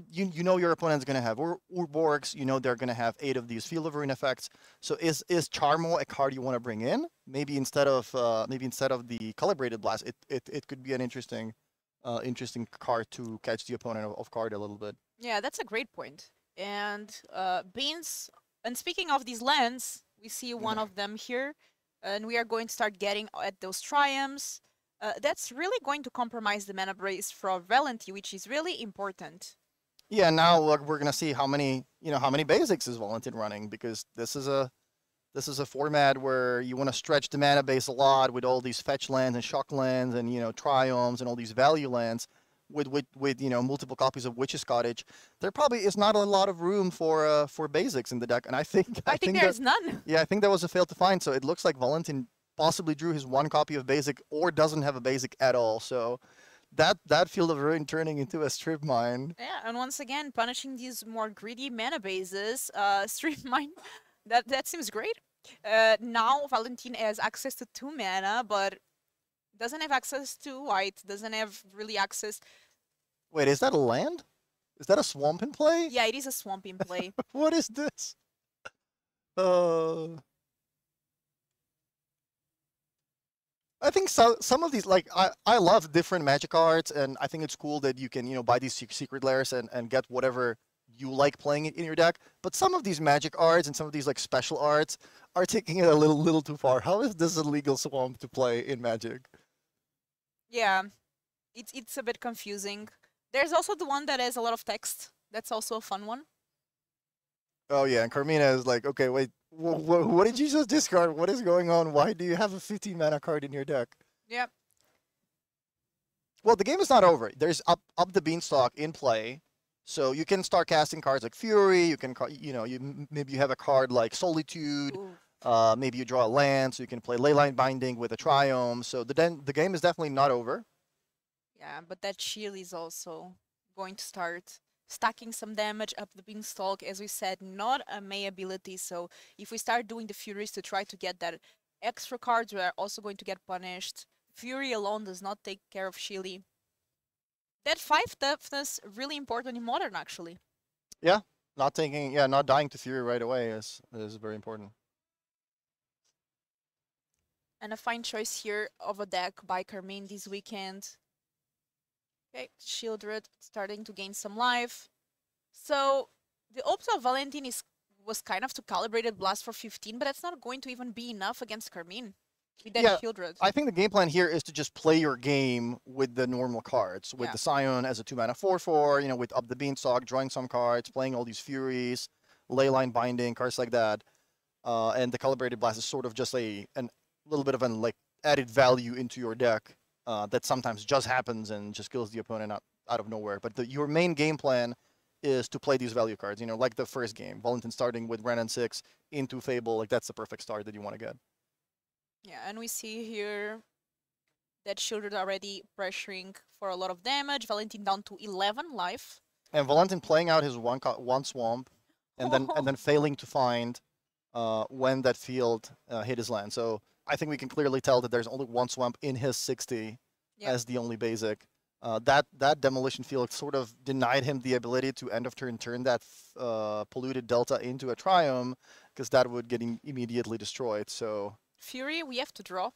Speaker 4: your opponent's going to have Urborgs, they're going to have 8 of these Field of Ruin effects. So is Charmo a card you want to bring in? Maybe instead of the Calibrated Blast, it could be an interesting card to catch the opponent off guard a little bit.
Speaker 3: Yeah, that's a great point. And Beans, and speaking of these lands, we see one of them here, and we are going to start getting at those Triumphs. That's really going to compromise the mana base for Valentin, which is really important.
Speaker 4: Yeah, now we're gonna see how many basics is Valentin running, because this is a format where you want to stretch the mana base a lot with all these fetch lands and shock lands and Triumphs and all these value lands with multiple copies of Witch's Cottage. There probably is not a lot of room for basics in the deck, and I think
Speaker 3: there's none.
Speaker 4: Yeah, I think that was a fail to find. So it looks like Valentin possibly drew his 1 copy of basic or doesn't have a basic at all. So that Field of Ruin turning into a strip mine.
Speaker 3: Yeah, and once again, punishing these more greedy mana bases, strip mine, that seems great. Now Valentin has access to 2 mana, but doesn't have access to white, doesn't have really access.
Speaker 4: Wait, is that a land? Is that a swamp in play?
Speaker 3: Yeah, it is a swamp in play.
Speaker 4: What is this? I think some of these, like, I love different Magic cards, and I think it's cool that you can, buy these secret layers and get whatever you like playing it in your deck. But some of these Magic arts and some of these like special arts are taking it a little too far. How is this a legal swamp to play in Magic?
Speaker 3: Yeah, it's a bit confusing. There's also the one that has a lot of text. That's also a fun one.
Speaker 4: Oh yeah, and Carmina is like, okay, wait, what did you just discard? What is going on? Why do you have a 15 mana card in your deck?
Speaker 3: Yep.
Speaker 4: Well, the game is not over. There's up the beanstalk in play, so you can start casting cards like Fury. You can, maybe you have a card like Solitude.
Speaker 3: Ooh.
Speaker 4: Maybe you draw a land, so you can play Leyline Binding with a Triumph. So the game is definitely not over.
Speaker 3: Yeah, but that shield is also going to start stacking some damage up the beanstalk. As we said, not a May ability, so if we start doing the Furies to try to get that extra cards, we are also going to get punished. Fury alone does not take care of Shili. That 5 toughness, really important in Modern, actually.
Speaker 4: Yeah, not dying to Fury right away is very important.
Speaker 3: And a fine choice here of a deck by Carmine this weekend. Okay, Shieldred starting to gain some life. So the ops of Valentin was kind of to calibrated blast for 15, but that's not going to even be enough against Carmine with that Shieldred.
Speaker 4: I think the game plan here is to just play your game with the normal cards, with the Scion as a 2-mana 4/4, with Up the Beanstalk, drawing some cards, playing all these Furies, Leyline Binding, cards like that. And the Calibrated Blast is sort of just a little bit of an added value into your deck that sometimes just happens and just kills the opponent out of nowhere. But your main game plan is to play these value cards, like the first game. Valentin starting with Ren and 6 into Fable, that's the perfect start that you want to get.
Speaker 3: Yeah, and we see here that Shieldred already pressuring for a lot of damage. Valentin down to 11 life.
Speaker 4: And Valentin playing out his one swamp, and then failing to find when that field hit his land. So I think we can clearly tell that there's only one swamp in his 60 as the only basic. That demolition field sort of denied him the ability to end of turn that polluted delta into a Triumph, because that would get immediately destroyed. So
Speaker 3: Fury, we have to draw.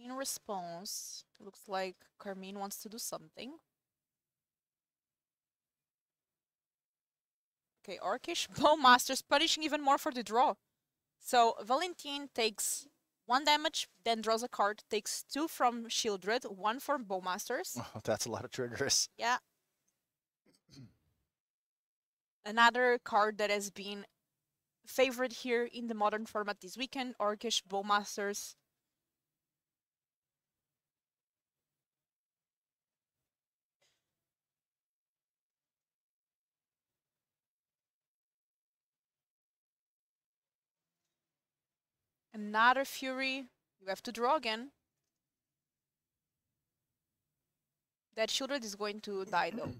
Speaker 3: In response, looks like Carmine wants to do something. Okay, Orcish Bowmasters punishing even more for the draw. So Valentin takes 1 damage, then draws a card, takes 2 from Shieldred, 1 from Bowmasters.
Speaker 4: Oh, that's a lot of triggers.
Speaker 3: Yeah. Another card that has been favorite here in the Modern format this weekend, Orcish Bowmasters. Another Fury. You have to draw again. That Shieldred is going to die though.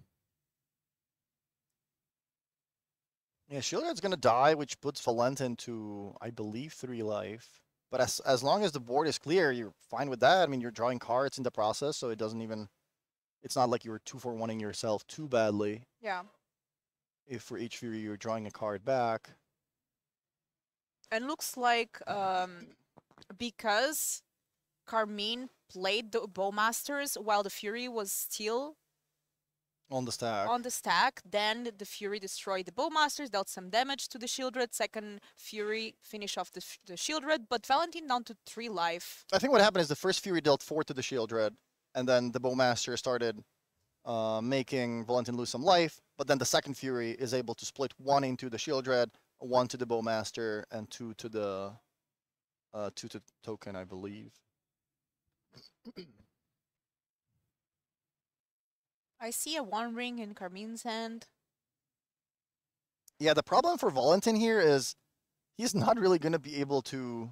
Speaker 4: Yeah, Shieldred's going to die, which puts Valentin to, I believe, 3 life. But as long as the board is clear, you're fine with that. I mean, you're drawing cards in the process, so it doesn't even... It's not like you're 2-for-1ing yourself too badly.
Speaker 3: Yeah.
Speaker 4: If for each Fury you're drawing a card back.
Speaker 3: And looks like because Carmine played the Bowmasters while the Fury was still
Speaker 4: on the
Speaker 3: stack, then the Fury destroyed the Bowmasters, dealt some damage to the Shieldred. Second Fury finish off the Shieldred, but Valentin down to 3 life.
Speaker 4: I think what happened is the first Fury dealt 4 to the Shieldred, and then the Bowmaster started making Valentin lose some life, but then the second Fury is able to split 1 into the Shieldred, 1 to the Bowmaster, and 2 to the token, I believe.
Speaker 3: I see a 1 ring in Carmine's hand.
Speaker 4: Yeah, the problem for Valentin here is he's not really going to be able to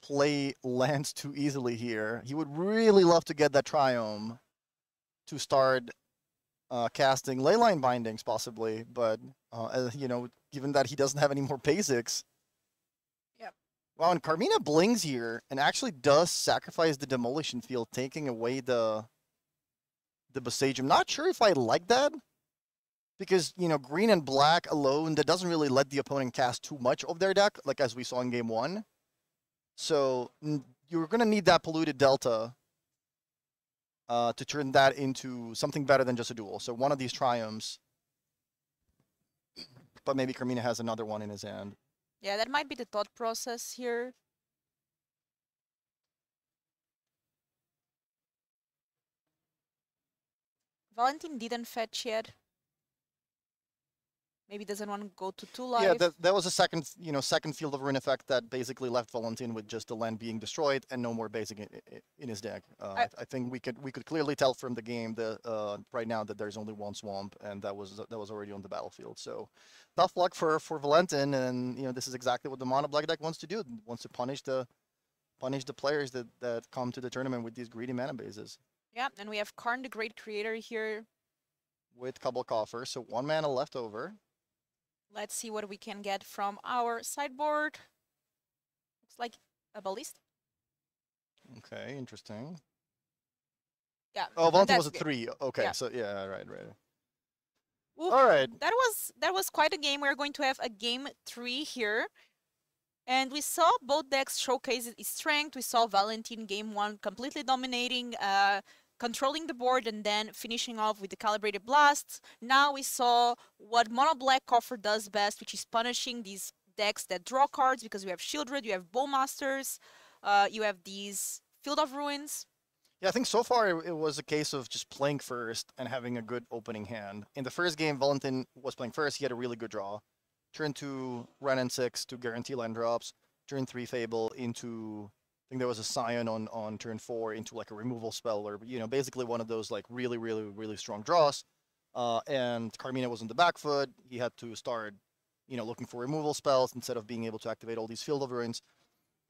Speaker 4: play lands too easily here. He would really love to get that Triumph to start casting Leyline Bindings, possibly, but, given that he doesn't have any more basics.
Speaker 3: Yep.
Speaker 4: Wow, and Carmina blings here and actually does sacrifice the Demolition Field, taking away the Besage. I'm not sure if I like that, because, green and black alone, that doesn't really let the opponent cast too much of their deck, like as we saw in game 1. So you're going to need that polluted delta to turn that into something better than just a duel. So one of these Triumphs, but maybe Carmina has another one in his hand.
Speaker 3: Yeah, that might be the thought process here. Valentin didn't fetch yet. Maybe doesn't want to go to 2 life.
Speaker 4: Yeah, that was a second, second Field of Ruin effect that basically left Valentin with just the land being destroyed and no more basic in his deck. I think we could clearly tell from the game that right now that there's only one swamp, and that was already on the battlefield. So tough luck for Valentin, and this is exactly what the mono black deck wants to do. It wants to punish the players that come to the tournament with these greedy mana bases.
Speaker 3: Yeah, and we have Karn, the Great Creator here.
Speaker 4: With Couple Coffer, so 1 mana left over.
Speaker 3: Let's see what we can get from our sideboard. Looks like a ballista.
Speaker 4: Okay, interesting.
Speaker 3: Yeah.
Speaker 4: Oh, Valentin was a
Speaker 3: good.
Speaker 4: 3. Okay,
Speaker 3: Yeah.
Speaker 4: so yeah, right.
Speaker 3: Oof,
Speaker 4: All right.
Speaker 3: That was quite a game. We're going to have a game 3 here. And we saw both decks showcase its strength. We saw Valentin game 1 completely dominating, controlling the board, and then finishing off with the Calibrated Blasts. Now we saw what Mono Black Coffer does best, which is punishing these decks that draw cards, because we have Shieldred, you have Bowmasters, you have these Field of Ruins.
Speaker 4: Yeah, I think so far it was a case of just playing first and having a good opening hand. In the first game, Valentin was playing first. He had a really good draw. Turn 2, Ren and 6 to guarantee land drops. Turn 3, Fable into, I think there was a Scion on turn 4 into like a removal spell, or basically one of those like really, really, really strong draws. And Carmina was on the back foot. He had to start, looking for removal spells instead of being able to activate all these Field of Ruins.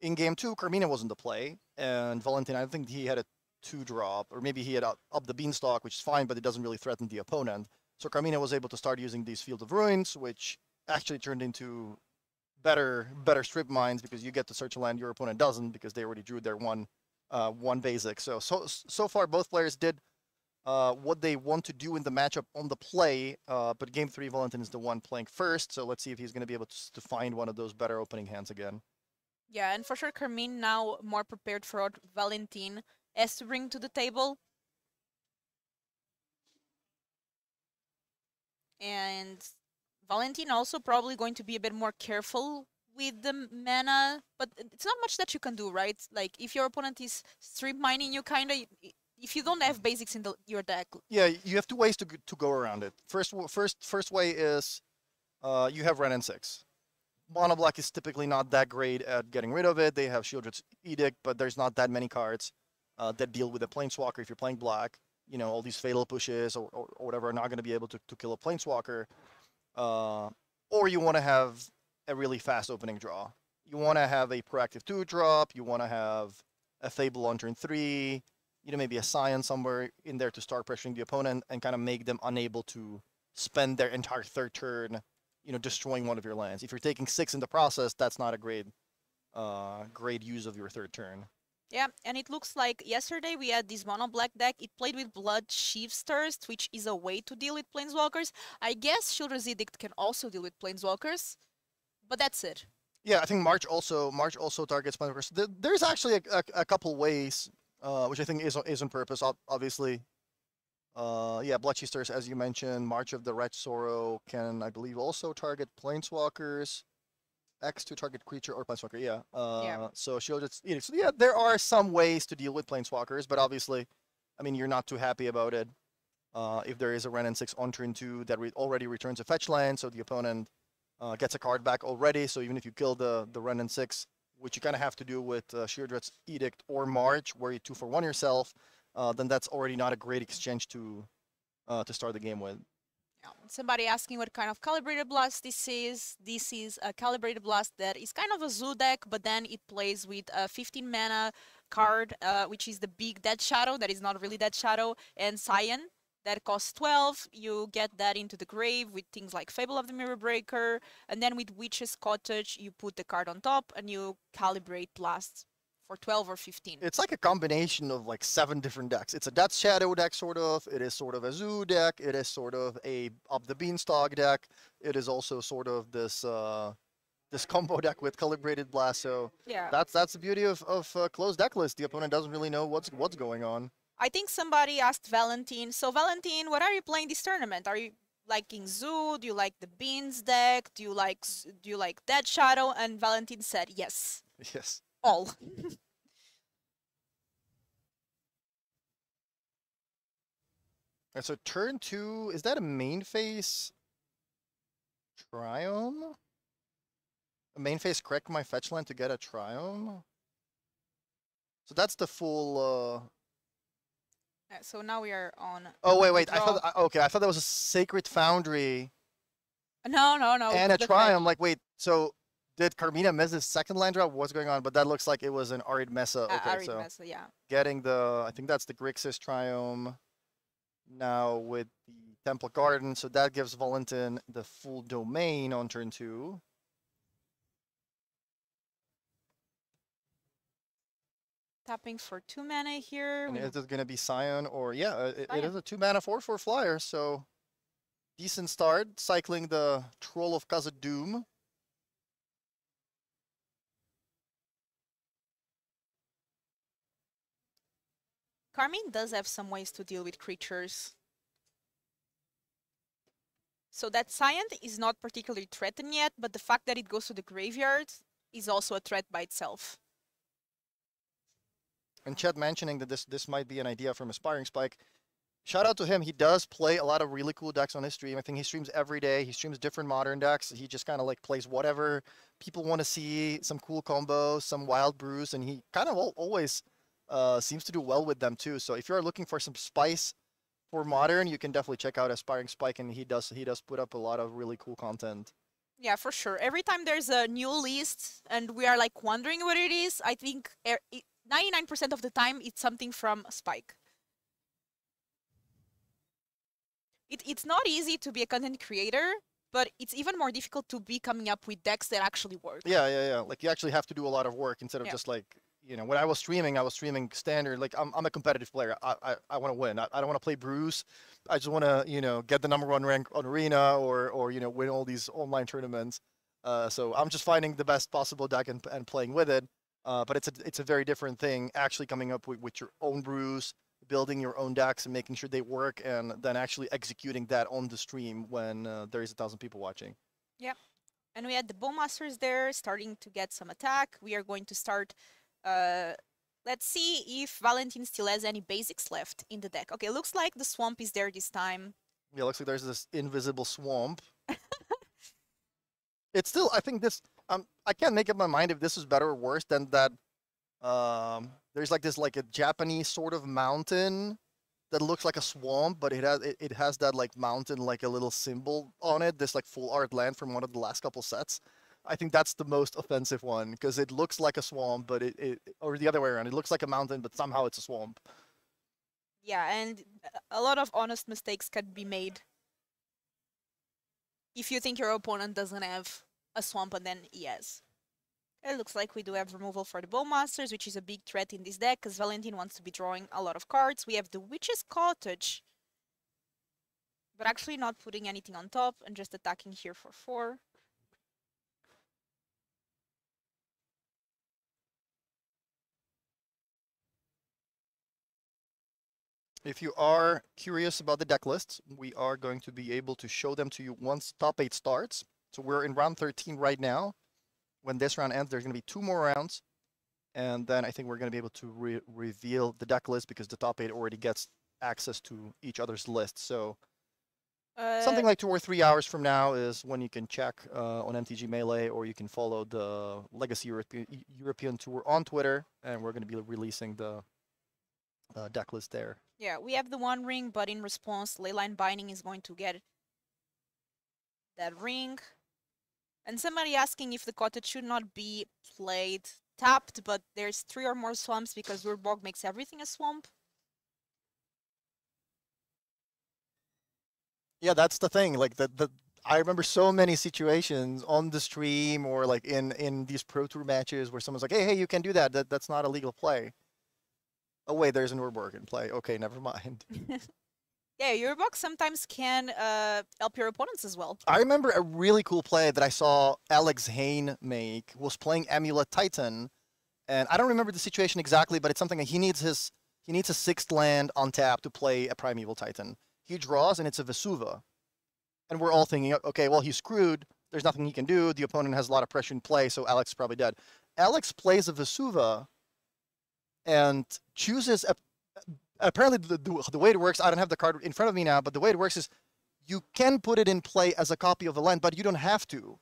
Speaker 4: In game 2, Carmina was in the play, and Valentin, I think he had a 2-drop, or maybe he had up the Beanstalk, which is fine, but it doesn't really threaten the opponent. So Carmina was able to start using these Field of Ruins, which actually turned into better strip mines, because you get to search a land your opponent doesn't, because they already drew their one basic. So far both players did what they want to do in the matchup on the play, but game 3 Valentin is the one playing first, so let's see if he's going to be able to find one of those better opening hands again.
Speaker 3: Yeah, and for sure Carmine now more prepared for what Valentin has to bring to the table. And Valentin also probably going to be a bit more careful with the mana, but it's not much that you can do, right? Like, if your opponent is strip mining you, kind of, if you don't have basics in your deck.
Speaker 4: Yeah, you have 2 ways to go around it. First way is you have Ren and 6. Mono Black is typically not that great at getting rid of it. They have Shieldred's Edict, but there's not that many cards that deal with a Planeswalker if you're playing black. All these fatal pushes or whatever are not going to be able to kill a Planeswalker. Or you want to have a really fast opening draw. You want to have a proactive 2-drop. You want to have a Fable on turn 3. Maybe a Scion somewhere in there to start pressuring the opponent and kind of make them unable to spend their entire third turn, destroying one of your lands. If you're taking 6 in the process, that's not a great use of your third turn.
Speaker 3: Yeah, and it looks like yesterday we had this mono black deck. It played with Blood Chief's Thirst, which is a way to deal with Planeswalkers. I guess Shieldred's Edict can also deal with Planeswalkers, but that's it.
Speaker 4: Yeah, I think March also targets Planeswalkers. There's actually a couple ways, which I think is on purpose, obviously. Yeah, Blood Chief's Thirst, as you mentioned. March of the Red Sorrow can, I believe, also target Planeswalkers. X to target creature or Planeswalker, yeah. So Shieldred's Edict. So yeah, there are some ways to deal with Planeswalkers, but obviously, I mean, you're not too happy about it. If there is a Ren and 6 on turn 2 that already returns a fetch land, so the opponent gets a card back already. So even if you kill the Ren and 6, which you kind of have to do with Shieldred's Edict or March, where you 2-for-1 yourself, then that's already not a great exchange to start the game with.
Speaker 3: Somebody asking what kind of Calibrated Blast this is. This is a Calibrated Blast that is kind of a zoo deck, but then it plays with a 15 mana card, which is the big Dead Shadow, that is not really Dead Shadow, and Scion, that costs 12. You get that into the grave with things like Fable of the Mirror Breaker, and then with Witch's Cottage, you put the card on top and you calibrate Blast for 12 or 15.
Speaker 4: It's like a combination of like 7 different decks. It's a Death Shadow deck, sort of. It is sort of a Zoo deck. It is sort of a Up the Beanstalk deck. It is also sort of this this combo deck with Calibrated Blast. So
Speaker 3: yeah,
Speaker 4: that's the beauty of closed deck list. The opponent doesn't really know what's going on.
Speaker 3: I think somebody asked Valentin. So Valentin, what are you playing this tournament? Are you liking Zoo? Do you like the Beans deck? Do you like Dead Shadow? And Valentin said yes.
Speaker 4: Yes.
Speaker 3: All.
Speaker 4: And so turn 2, is that a main phase? Triome? A main phase correct my fetch land to get a Triome? So that's the full...
Speaker 3: So now we are on.
Speaker 4: Oh, wait. I
Speaker 3: draw.
Speaker 4: thought, okay, I thought that was a Sacred Foundry
Speaker 3: No.
Speaker 4: and a
Speaker 3: the
Speaker 4: Triome. Like, wait, so did Carmina miss his second land drop? What's going on? But that looks like it was an Arid Mesa. Okay,
Speaker 3: Arid
Speaker 4: so
Speaker 3: Mesa, yeah.
Speaker 4: getting the, I think that's the Grixis Triome now with the Temple Garden. So that gives Valentin the full domain on turn 2.
Speaker 3: Tapping for 2 mana here.
Speaker 4: And is it going to be Scion or, yeah, it
Speaker 3: Scion.
Speaker 4: is a 2 mana 4/4 flyer. So decent start, cycling the Troll of Khazad-dûm.
Speaker 3: Carmine does have some ways to deal with creatures. So that Scion is not particularly threatened yet, but the fact that it goes to the graveyard is also a threat by itself.
Speaker 4: And Chet mentioning that this might be an idea from Aspiring Spike. Shout out to him. He does play a lot of really cool decks on his stream. I think he streams every day. He streams different modern decks. He just kind of like plays whatever people want to see, some cool combos, some wild brews, and he kind of always seems to do well with them too. So if you're looking for some spice for modern, you can definitely check out Aspiring Spike, and he does put up a lot of really cool content.
Speaker 3: Yeah, for sure. Every time there's a new list and we are like wondering what it is, I think 99% of the time it's something from Spike. It's not easy to be a content creator, but it's even more difficult to be coming up with decks that actually work.
Speaker 4: Yeah. Like you actually have to do a lot of work instead of
Speaker 3: Yeah.
Speaker 4: just like, you know, when I was streaming standard. Like I'm a competitive player. I want to win. I don't want to play Bruce. I just want to, you know, get the #1 rank on Arena or you know, win all these online tournaments. So I'm just finding the best possible deck and playing with it. But it's a very different thing actually coming up with your own brews, building your own decks and making sure they work, and then actually executing that on the stream when there is 1,000 people watching.
Speaker 3: Yep. And we had the Bowmasters there starting to get some attack. We are going to start. Let's see if Valentin still has any basics left in the deck. Okay, looks like the swamp is there this time.
Speaker 4: Yeah, looks like there's this invisible swamp. It's still, I think this, I can't make up my mind if this is better or worse than that. There's like this, like a Japanese sort of mountain that looks like a swamp, but it has that like mountain, like a little symbol on it. This like full art land from one of the last couple sets. I think that's the most offensive one because it looks like a swamp, but or the other way around. It looks like a mountain, but somehow it's a swamp.
Speaker 3: Yeah, and a lot of honest mistakes can be made if you think your opponent doesn't have a swamp and then he has. It looks like we do have removal for the Bowmasters, which is a big threat in this deck because Valentin wants to be drawing a lot of cards. We have the Witch's Cottage, but actually not putting anything on top and just attacking here for 4.
Speaker 4: If you are curious about the deck lists, we are going to be able to show them to you once top 8 starts. So we're in round 13 right now. When this round ends, there's going to be 2 more rounds. And then I think we're going to be able to reveal the deck list because the top 8 already gets access to each other's list. So something like 2 or 3 hours from now is when you can check on MTG Melee, or you can follow the Legacy European Tour on Twitter. And we're going to be releasing the deck list there.
Speaker 3: Yeah, we have the 1 ring, but in response, Leyline Binding is going to get that ring. And somebody asking if the cottage should not be played tapped, but there's 3 or more swamps because Urborg makes everything a swamp.
Speaker 4: Yeah, that's the thing. Like I remember so many situations on the stream or like in these Pro Tour matches where someone's like, hey, you can do that. That's not a legal play. Oh wait, there's an Urborg in play. Okay, never mind.
Speaker 3: Yeah, Urborg sometimes can help your opponents as well.
Speaker 4: I remember a really cool play that I saw Alex Hain make. Was playing Amulet Titan, and I don't remember the situation exactly, but it's something that he needs a 6th land on tap to play a Primeval Titan. He draws, and it's a Vesuva, and we're all thinking, okay, well he's screwed. There's nothing he can do. The opponent has a lot of pressure in play, so Alex is probably dead. Alex plays a Vesuva and chooses apparently the way it works, I don't have the card in front of me now, but the way it works is you can put it in play as a copy of a land, but you don't have to.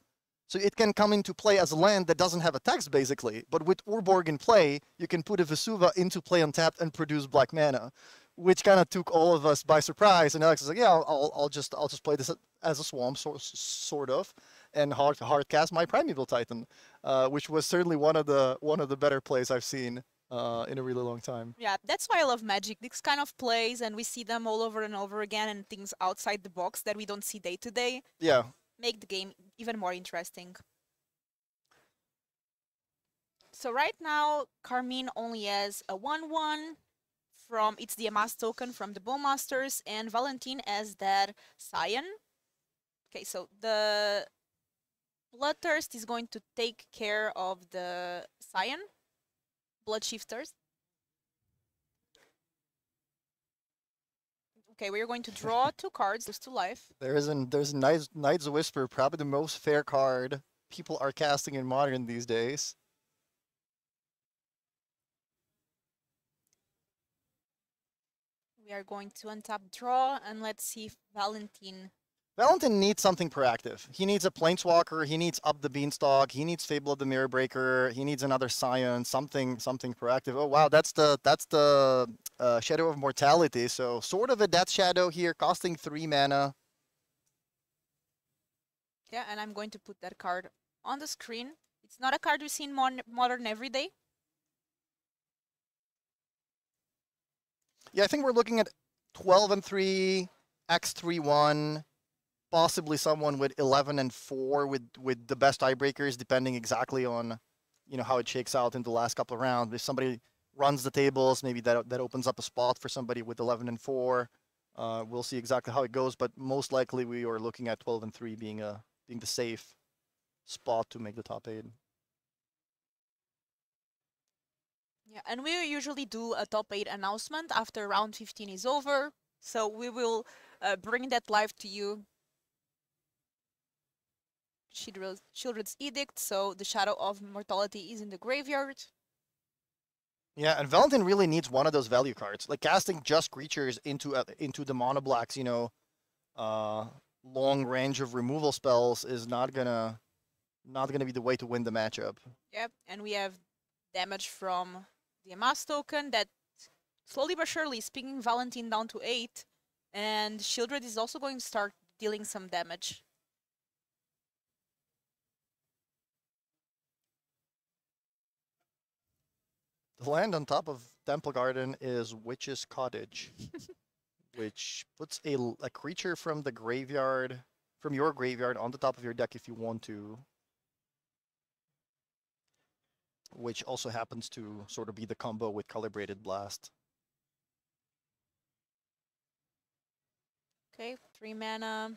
Speaker 4: So it can come into play as a land that doesn't have a text, basically. But with Urborg in play, you can put a Vesuva into play untapped and produce black mana, which kind of took all of us by surprise. And Alex is like, yeah, I'll just play this as a swamp, sort of, and hard cast my Primeval Titan, which was certainly one of the better plays I've seen in a really long time.
Speaker 3: Yeah, that's why I love Magic. These kind of plays, and we see them all over and over again, and things outside the box that we don't see day to day.
Speaker 4: Yeah.
Speaker 3: Make the game even more interesting. So right now, Carmine only has a 1/1 from it's the Amass token from the Bowmasters, and Valentin as that Scion. Okay, so the Bloodthirst is going to take care of the Scion, Bloodshifters. Okay, we're going to draw 2 cards, lose 2 life.
Speaker 4: There's Knight's Whisper, probably the most fair card people are casting in Modern these days.
Speaker 3: We are going to untap draw, and let's see if Valentin
Speaker 4: needs something proactive. He needs a Planeswalker, he needs Up the Beanstalk, he needs Fable of the Mirror Breaker, he needs another Scion, something proactive. Oh wow, that's the Shadow of Mortality, so sort of a Death Shadow here, costing 3 mana.
Speaker 3: Yeah, and I'm going to put that card on the screen. It's not a card we see in Modern every day.
Speaker 4: Yeah, I think we're looking at 12 and 3, X3-1, possibly someone with 11 and 4 with the best tiebreakers, depending exactly on, you know, how it shakes out in the last couple of rounds. If somebody runs the tables, maybe that opens up a spot for somebody with 11 and 4. We'll see exactly how it goes, but most likely we are looking at 12 and 3 being the safe spot to make the top 8.
Speaker 3: Yeah, and we usually do a top 8 announcement after round 15 is over. So we will bring that live to you. Children's Edict, so the Shadow of Mortality is in the graveyard.
Speaker 4: Yeah, and Valentin really needs one of those value cards. Like casting just creatures into the mono blacks, you know, long range of removal spells is not gonna be the way to win the matchup.
Speaker 3: Yep, and we have damage from the Amass token that slowly but surely is picking Valentin down to 8, and Shieldred is also going to start dealing some damage.
Speaker 4: The land on top of Temple Garden is Witch's Cottage, which puts a creature from the graveyard, from your graveyard, on the top of your deck if you want to. Which also happens to sort of be the combo with Calibrated Blast.
Speaker 3: Okay, 3 mana.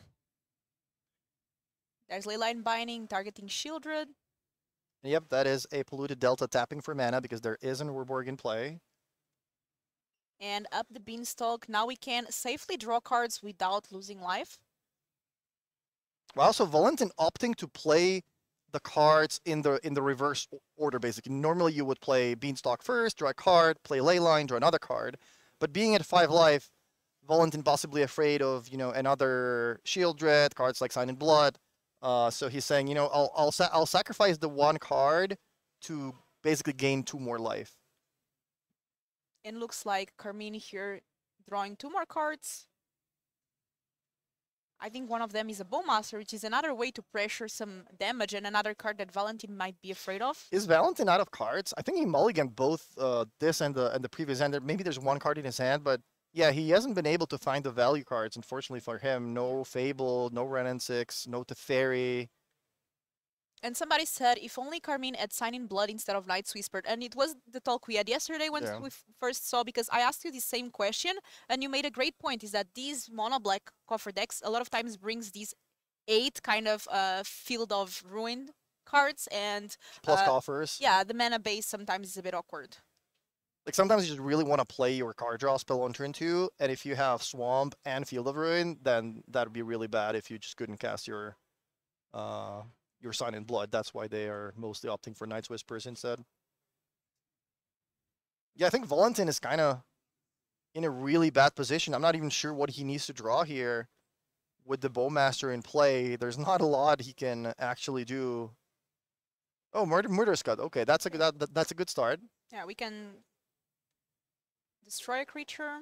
Speaker 3: There's Leyline Binding, targeting Shieldred.
Speaker 4: Yep, that is a Polluted Delta tapping for mana because there is an Urborg in play.
Speaker 3: And up the Beanstalk. Now we can safely draw cards without losing life.
Speaker 4: Wow, so Valentin opting to play the cards in the reverse order, basically. Normally you would play Beanstalk first, draw a card, play Leyline, draw another card. But being at 5 life, Valentin possibly afraid of, you know, another Shieldred, cards like Sign in Blood. So he's saying, you know, I'll sacrifice the 1 card to basically gain 2 more life.
Speaker 3: And looks like Carmine here drawing 2 more cards. I think one of them is a Bowmaster, which is another way to pressure some damage, and another card that Valentin might be afraid of.
Speaker 4: Is Valentin out of cards? I think he mulliganed both this and the previous hand. Maybe there's 1 card in his hand, but yeah, he hasn't been able to find the value cards, unfortunately for him. No Fable, no Renin 6, no Teferi.
Speaker 3: And somebody said, if only Carmine had Sign in Blood instead of Night's Whisper. And it was the talk we had yesterday when we first saw, because I asked you the same question, and you made a great point, is that these mono-black coffer decks a lot of times brings these 8 kind of Field of Ruin cards, and
Speaker 4: plus coffers.
Speaker 3: Yeah, the mana base sometimes is a bit awkward.
Speaker 4: Like sometimes you just really want to play your card draw spell on turn 2, and if you have Swamp and Field of Ruin, then that would be really bad if you just couldn't cast your Sign in Blood. That's why they are mostly opting for Night's Whispers instead. Yeah, I think Valentin is kind of in a really bad position. I'm not even sure what he needs to draw here with the Bowmaster in play, there's not a lot he can actually do. Oh, Murder Scud. Okay, that's a good that's a good start.
Speaker 3: Yeah, we can destroy a creature.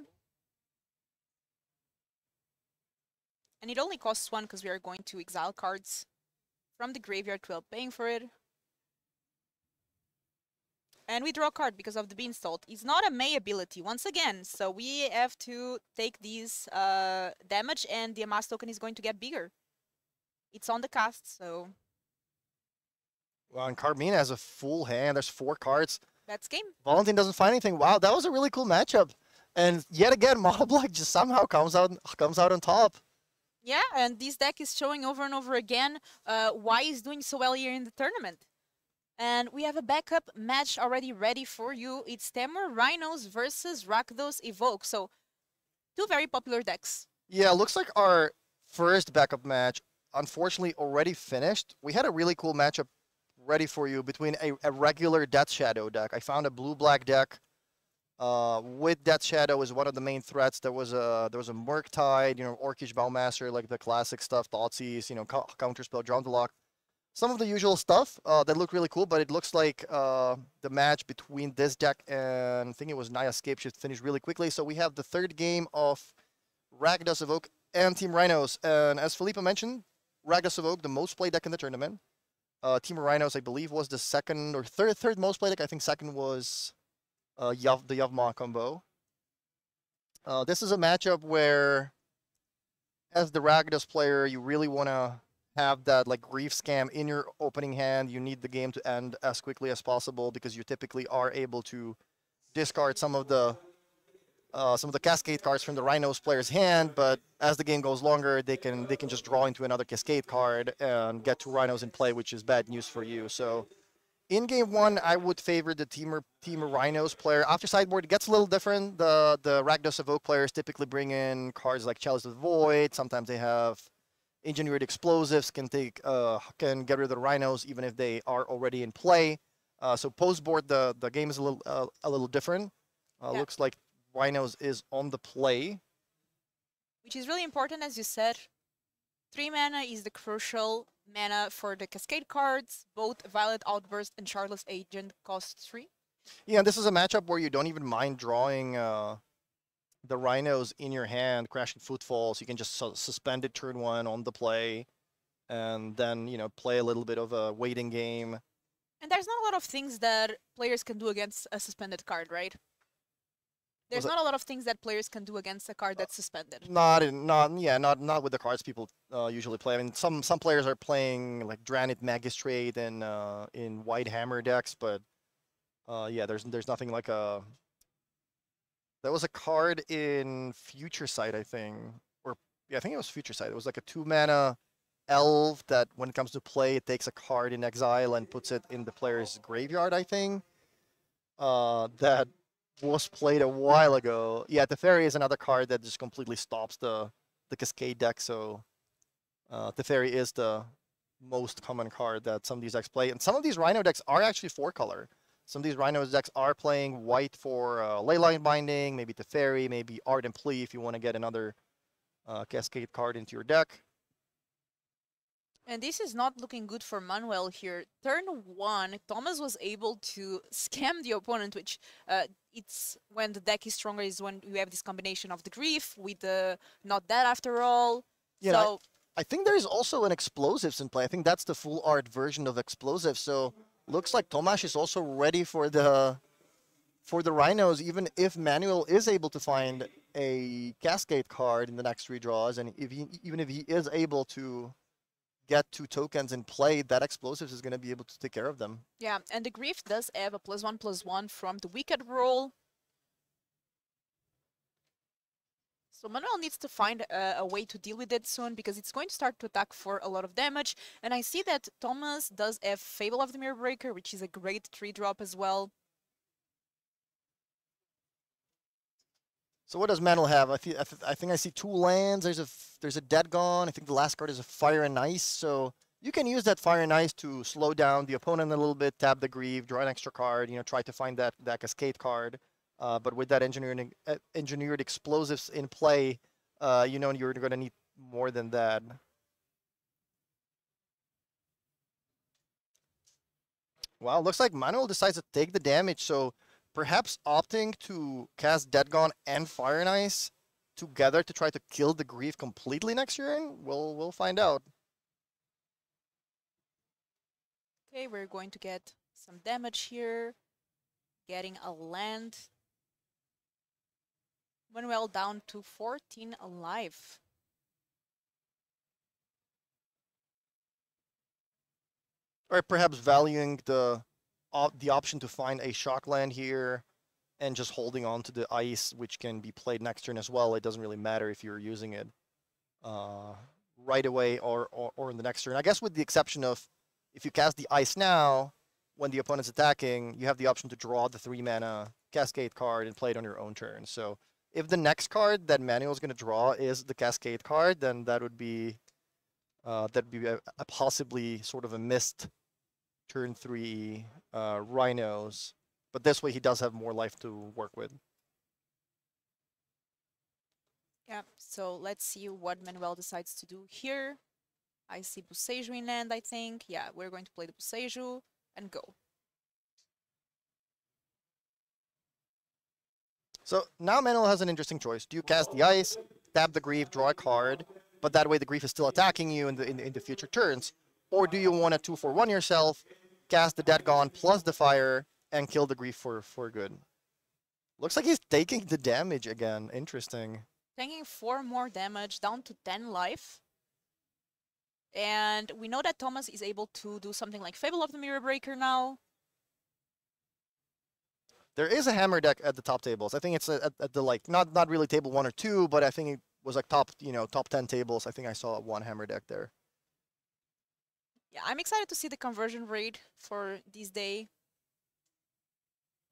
Speaker 3: And it only costs 1 because we are going to exile cards from the graveyard without paying for it. And we draw a card because of the Beanstalk. It's not a May ability, once again. So we have to take these damage, and the Amass token is going to get bigger. It's on the cast, so...
Speaker 4: Well, and Carmina has a full hand. There's 4 cards.
Speaker 3: That's game.
Speaker 4: Valentin doesn't find anything. Wow, that was a really cool matchup. And yet again, Mono Black just somehow comes out on top.
Speaker 3: Yeah, and this deck is showing over and over again why it's doing so well here in the tournament. And we have a backup match already ready for you. It's Temur Rhinos versus Rakdos Evoke. So, 2 very popular decks.
Speaker 4: Yeah, looks like our first backup match, unfortunately, already finished. We had a really cool matchup ready for you between a regular Death Shadow deck. I found a blue-black deck with Death Shadow as one of the main threats. There was a Murktide, Orcish Bowmaster, like the classic stuff, Thoughtseize, Counterspell, Drown to Lock. Some of the usual stuff that looked really cool, but it looks like the match between this deck and I think it was Naya Escape should finish really quickly. So we have the third game of Rakdos Evoke and Team Rhinos. And as Felipe mentioned, Rakdos Evoke, the most played deck in the tournament. Team Rhinos, I believe, was the second or third most played deck. I think second was the Yavma combo. This is a matchup where, as the Rakdos player, you really want to have that like Grief Scam in your opening hand. You need the game to end as quickly as possible because you typically are able to discard some of the Cascade cards from the Rhinos player's hand, but as the game goes longer, they can just draw into another Cascade card and get 2 Rhinos in play, which is bad news for you. So in game 1, I would favor the Team Rhinos player. After sideboard, it gets a little different. The Rakdos Evoke players typically bring in cards like Chalice of the Void. Sometimes they have Engineered Explosives, can get rid of the Rhinos even if they are already in play. So post board, the game is a little different.
Speaker 3: Yeah.
Speaker 4: Looks like Rhinos is on the play.
Speaker 3: Which is really important, as you said. 3 mana is the crucial mana for the Cascade cards. Both Violet Outburst and Charlotte's Agent cost 3.
Speaker 4: Yeah, and this is a matchup where you don't even mind drawing the Rhinos in your hand, Crashing Footfalls. You can just suspend it turn 1 on the play, and then, play a little bit of a waiting game.
Speaker 3: And there's not a lot of things that players can do against a suspended card, right? There's not a lot of things that players can do against a card that's suspended.
Speaker 4: Not with the cards people usually play. I mean, some players are playing like Dranit Magistrate and in White Hammer decks, but yeah, there's nothing like a. There was a card in Future Sight, I think, or yeah, I think it was Future Sight. It was like a 2-mana elf that, when it comes to play, it takes a card in exile and puts it in the player's graveyard. I think that was played a while ago. Yeah, Teferi is another card that just completely stops the Cascade deck. So Teferi is the most common card that some of these decks play, and some of these Rhino decks are actually 4-color. Some of these Rhino decks are playing white for Leyline Binding, maybe Teferi, maybe Ardent Plea if you want to get another Cascade card into your deck.
Speaker 3: And this is not looking good for Manuel here. Turn 1, Thomas was able to scam the opponent, which it's when the deck is stronger is when you have this combination of the Grief with the Not Dead After All.
Speaker 4: Yeah,
Speaker 3: so
Speaker 4: I think there's also an Explosives in play. I think that's the full art version of Explosives. So looks like Tomasz is also ready for the Rhinos, even if Manuel is able to find a Cascade card in the next 3 draws, and even if he is able to get 2 tokens in play, that Explosives is going to be able to take care of them.
Speaker 3: yeah, and the Grief does have a +1/+1 from the Wicked roll. So Manuel needs to find a way to deal with it soon, because it's going to start to attack for a lot of damage. And I see that Thomas does have Fable of the Mirror Breaker, which is a great 3-drop as well.
Speaker 4: So what does Manuel have? I think I see 2 lands. There's a Dead Gone. I think the last card is a Fire and Ice. So you can use that Fire and Ice to slow down the opponent a little bit, tap the Grief, draw an extra card. Try to find that Cascade card. But with that engineered explosives in play, you're going to need more than that. Wow, looks like Manuel decides to take the damage, so perhaps opting to cast Dead Gone and Fire and Ice together to try to kill the Grief completely next turn? We'll find out.
Speaker 3: Okay, we're going to get some damage here. Getting a land. Manuel down to 14 alive.
Speaker 4: Or perhaps valuing the option to find a shock land here and just holding on to the ice, which can be played next turn as well. It doesn't really matter if you're using it right away or in the next turn. I guess with the exception of if you cast the ice now, when the opponent's attacking, you have the option to draw the 3-mana Cascade card and play it on your own turn. So if the next card that Manuel's going to draw is the Cascade card, then that would be a possibly sort of a missed turn 3 Rhinos. But this way he does have more life to work with.
Speaker 3: Yeah, so let's see what Manuel decides to do here. I see Boseiju in end, I think. Yeah, we're going to play the Boseiju and go.
Speaker 4: So now Manuel has an interesting choice. Do you cast the ice, tap the Grief, draw a card, but that way the Grief is still attacking you in the future turns? Or do you want to 2-for-1 yourself, cast the Dead Gone plus the Fire, and kill the Grief for good? Looks like he's taking the damage again. Interesting.
Speaker 3: Taking 4 more damage, down to 10 life. And we know that Thomas is able to do something like Fable of the Mirror Breaker now.
Speaker 4: There is a hammer deck at the top tables. I think it's at the like not really table 1 or 2, but I think it was like top 10 tables. I think I saw one hammer deck there.
Speaker 3: Yeah, I'm excited to see the conversion rate for this day.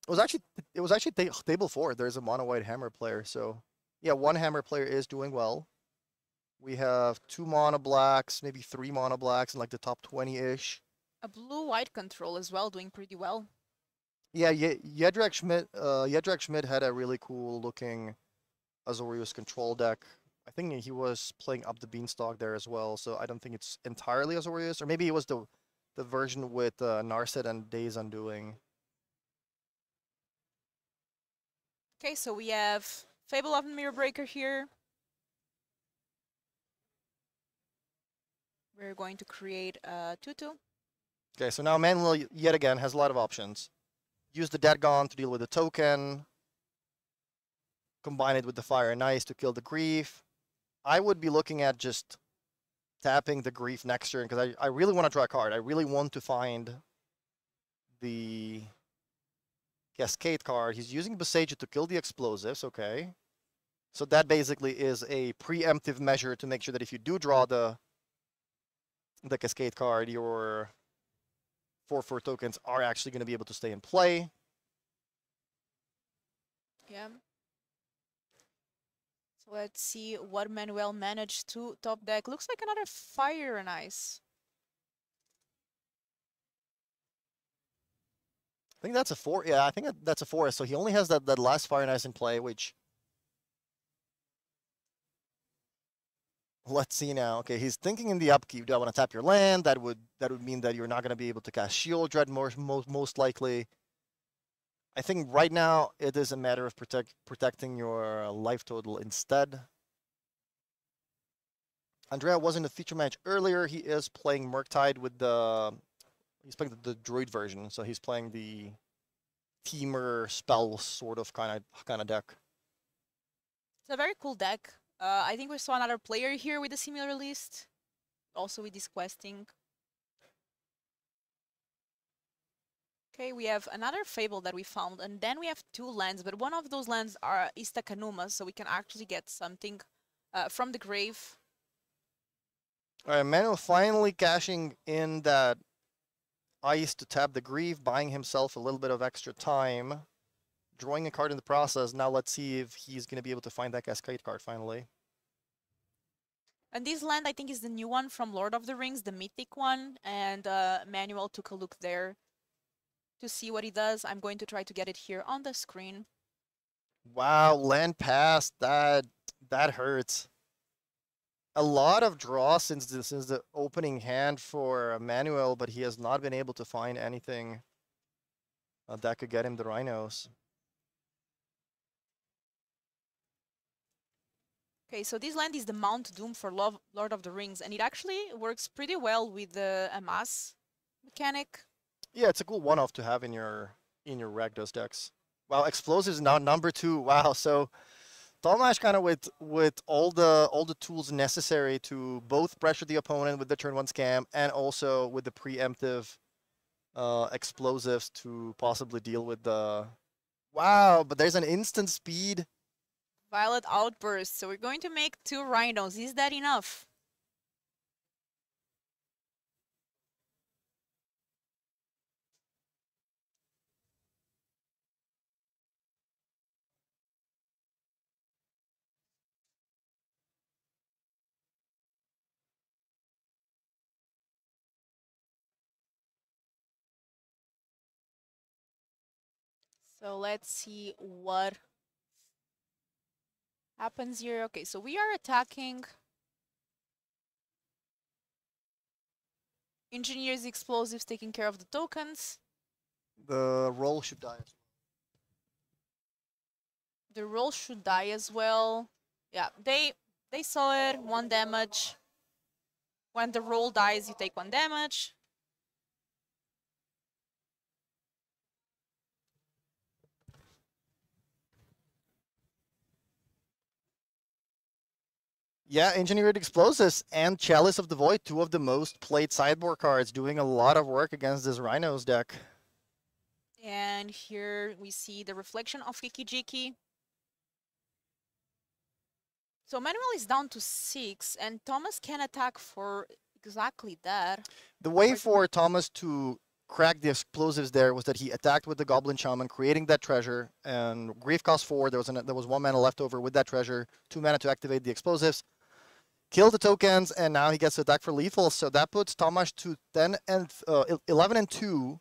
Speaker 4: It was actually table 4. There's a mono white hammer player, so yeah, one hammer player is doing well. We have 2 mono blacks, maybe 3 mono blacks in like the top 20-ish.
Speaker 3: A blue-white control as well, doing pretty well.
Speaker 4: Yeah, Jedrzak Schmidt had a really cool looking Azorius control deck. I think he was playing up the Beanstalk there as well, so I don't think it's entirely Azorius, or maybe it was the version with Narset and Days Undoing.
Speaker 3: Okay, so we have Fable of the Mirror Breaker here. We're going to create a 2/2.
Speaker 4: Okay, so now Manuel yet again has a lot of options. Use the Dead Gone to deal with the token. Combine it with the Fire and Ice to kill the Grief. I would be looking at just tapping the Grief next turn because I really want to draw a card. I really want to find the Cascade card. He's using Boseiju to kill the explosives, okay. So that basically is a preemptive measure to make sure that if you do draw the Cascade card, your 4/4 tokens are actually going to be able to stay in play.
Speaker 3: Yeah. So let's see what Manuel managed to top deck. Looks like another Fire and Ice.
Speaker 4: I think that's a 4. Yeah, I think that's a 4. So he only has that last Fire and Ice in play, which... Let's see now. Okay, he's thinking in the upkeep. Do I want to tap your land? That would mean that you're not going to be able to cast Shield Dread most likely. I think right now it is a matter of protecting your life total instead. Andrea was in the feature match earlier. He is playing Murktide with he's playing the Druid version, so he's playing the Teamer spell sort of kind of deck.
Speaker 3: It's a very cool deck. I think we saw another player here with a similar list, also with this questing. Okay, we have another Fable that we found, and then we have 2 lands, but one of those lands is Takanuma, so we can actually get something from the grave.
Speaker 4: All right, Manuel finally cashing in that ice to tap the Grief, buying himself a little bit of extra time. Drawing a card in the process. Now let's see if he's going to be able to find that Cascade card finally.
Speaker 3: And this land, I think, is the new one from Lord of the Rings, the mythic one. And Manuel took a look there to see what he does. I'm going to try to get it here on the screen.
Speaker 4: Wow, land pass. That hurts. a lot of draw since the opening hand for Manuel, but he has not been able to find anything that could get him the rhinos.
Speaker 3: Okay, so this land is the Mount Doom for Lord of the Rings, and it actually works pretty well with the Amas mechanic.
Speaker 4: Yeah, it's a cool one-off to have in your Rakdos decks. Wow, explosives now number 2. Wow, so Tomasz kind of with all the tools necessary to both pressure the opponent with the turn 1 scam and also with the preemptive explosives to possibly deal with the. Wow, but there's an instant speed.
Speaker 3: Violet Outburst. So we're going to make 2 rhinos. Is that enough? So let's see what happens here. Okay, so we are attacking Engineers Explosives, taking care of the tokens.
Speaker 4: The roll should die.
Speaker 3: The roll should die as well. Yeah, they saw it. 1 damage. When the roll dies, you take 1 damage.
Speaker 4: Yeah, Engineered Explosives and Chalice of the Void, 2 of the most played sideboard cards, doing a lot of work against this Rhinos deck.
Speaker 3: And here we see the reflection of Kikijiki. So Manuel is down to 6, and Thomas can attack for exactly that.
Speaker 4: The way for Thomas to crack the explosives there was that he attacked with the Goblin Shaman, creating that treasure, and grief cost 4. There was 1 mana left over with that treasure, 2 mana to activate the explosives. Kill the tokens, and now he gets to attack for lethal. So that puts Tomasz to 11 and 2,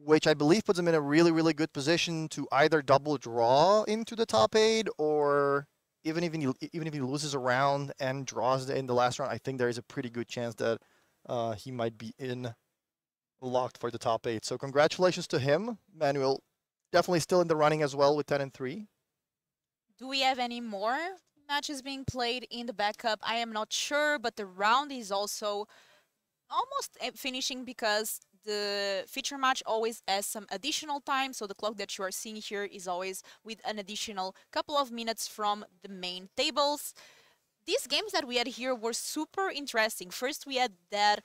Speaker 4: which I believe puts him in a really, really good position to either double draw into the top 8, or even if he loses a round and draws in the last round, I think there is a pretty good chance that he might be locked for the top 8. So congratulations to him, Manuel. Definitely still in the running as well with 10 and 3.
Speaker 3: Do we have any more matches being played in the backup? I am not sure, but the round is also almost finishing because the feature match always has some additional time, so the clock that you are seeing here is always with an additional couple of minutes from the main tables. These games that we had here were super interesting. First, we had that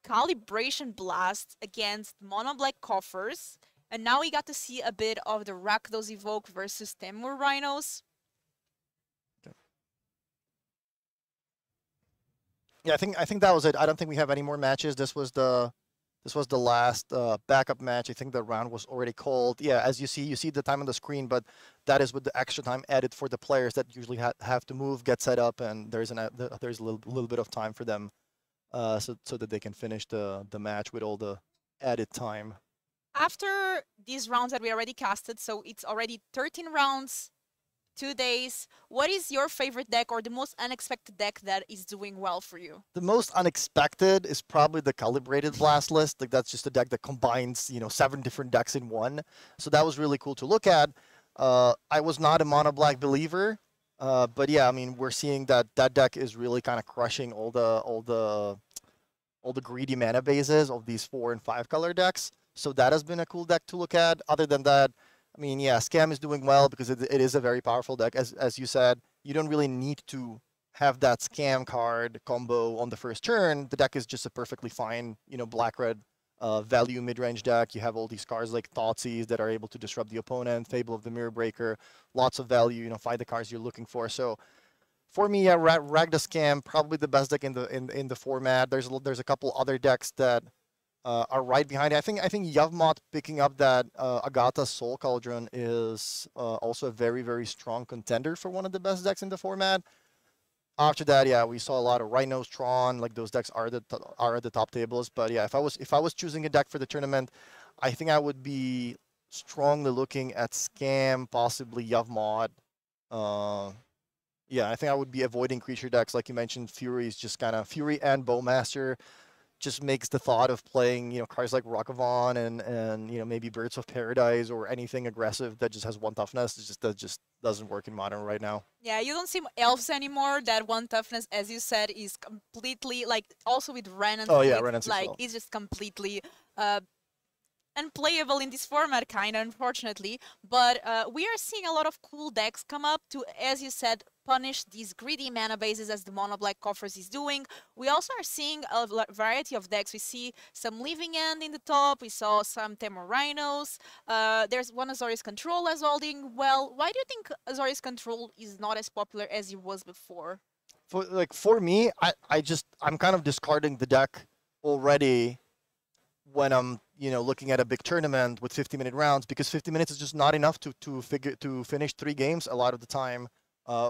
Speaker 3: calibration blast against mono black coffers, and now we got to see a bit of the Rakdos Evoke versus Temur Rhinos.
Speaker 4: Yeah, I think that was it. I don't think we have any more matches. This was the last backup match. I think the round was already called. Yeah, as you see the time on the screen, but that is with the extra time added for the players that usually have to move, get set up, and there's a little bit of time for them, so that they can finish the match with all the added time.
Speaker 3: After these rounds that we already casted, so it's already 13 rounds, 2 days. What is your favorite deck or the most unexpected deck that is doing well for you?
Speaker 4: The most unexpected is probably the Calibrated Blast List. Like, that's just a deck that combines, 7 different decks in one. So that was really cool to look at. I was not a mono black believer, but yeah, I mean, we're seeing that deck is really kind of crushing all the greedy mana bases of these 4 and 5 color decks. So that has been a cool deck to look at. Other than that, I mean, yeah, Scam is doing well because it is a very powerful deck. As you said, you don't really need to have that Scam card combo on the first turn. The deck is just a perfectly fine, black-red value mid-range deck. You have all these cards like Thoughtseize that are able to disrupt the opponent, Fable of the Mirror Breaker, lots of value, find the cards you're looking for. So for me, yeah, Rakdos Scam, probably the best deck in the format. There's a couple other decks that are right behind it. I think Yavmot picking up that Agatha Soul Cauldron is also a very, very strong contender for one of the best decks in the format. After that, yeah, we saw a lot of Rhinos, Tron, like those decks are at the top tables. But yeah, if I was choosing a deck for the tournament, I think I would be strongly looking at Scam, possibly Yavmot. Yeah, I think I would be avoiding creature decks like you mentioned. Fury is just kind of Fury and Bowmaster just makes the thought of playing, cards like Rockavon and maybe Birds of Paradise or anything aggressive that just has one toughness. That just doesn't work in Modern right now.
Speaker 3: Yeah, you don't see elves anymore. That one toughness, as you said, is completely like also with Ren and
Speaker 4: Oh yeah,
Speaker 3: Fleet,
Speaker 4: Ren and
Speaker 3: like
Speaker 4: 6-12.
Speaker 3: it's just completely uh, unplayable in this format, kind of, unfortunately. But we are seeing a lot of cool decks come up to, as you said, punish these greedy mana bases as the Mono Black Coffers is doing. We also are seeing a variety of decks. We see some Living End in the top. We saw some Temur Rhinos. There's one Azorius Control as well doing well. Why do you think Azorius Control is not as popular as it was before?
Speaker 4: For me, I'm kind of discarding the deck already when I'm looking at a big tournament with 50-minute rounds, because 50 minutes is just not enough to finish 3 games a lot of the time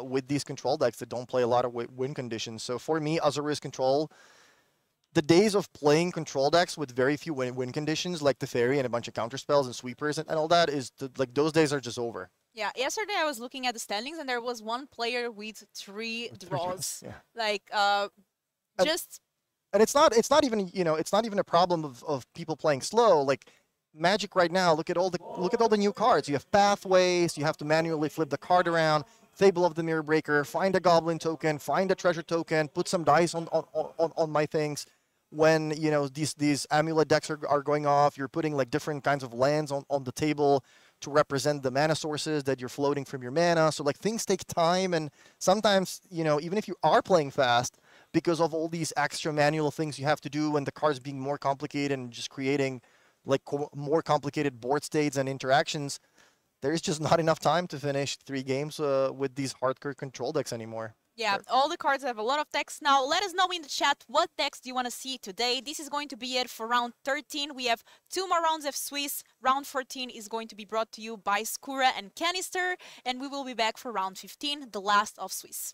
Speaker 4: with these control decks that don't play a lot of win conditions. So for me, Azorius Control, the days of playing control decks with very few win conditions like the Fairy and a bunch of counter spells and sweepers and all that like those days are just over.
Speaker 3: Yeah, yesterday I was looking at the standings and there was one player with 3 draws.
Speaker 4: Yeah.
Speaker 3: Like just
Speaker 4: And it's not even a problem of people playing slow. Like Magic right now, look at all the new cards. You have pathways. You have to manually flip the card around. Fable of the Mirror Breaker. Find a Goblin token. Find a Treasure token. Put some dice on my things. When these amulet decks are going off, you're putting like different kinds of lands on the table to represent the mana sources that you're floating from your mana. So like things take time, and sometimes even if you are playing fast, because of all these extra manual things you have to do and the cards being more complicated and just creating like more complicated board states and interactions, there's just not enough time to finish 3 games with these hardcore control decks anymore.
Speaker 3: yeah, all the cards have a lot of text. Now, let us know in the chat what decks do you want to see today. This is going to be it for round 13. We have 2 more rounds of Swiss. Round 14 is going to be brought to you by Skura and Canister, and we will be back for round 15, the last of Swiss.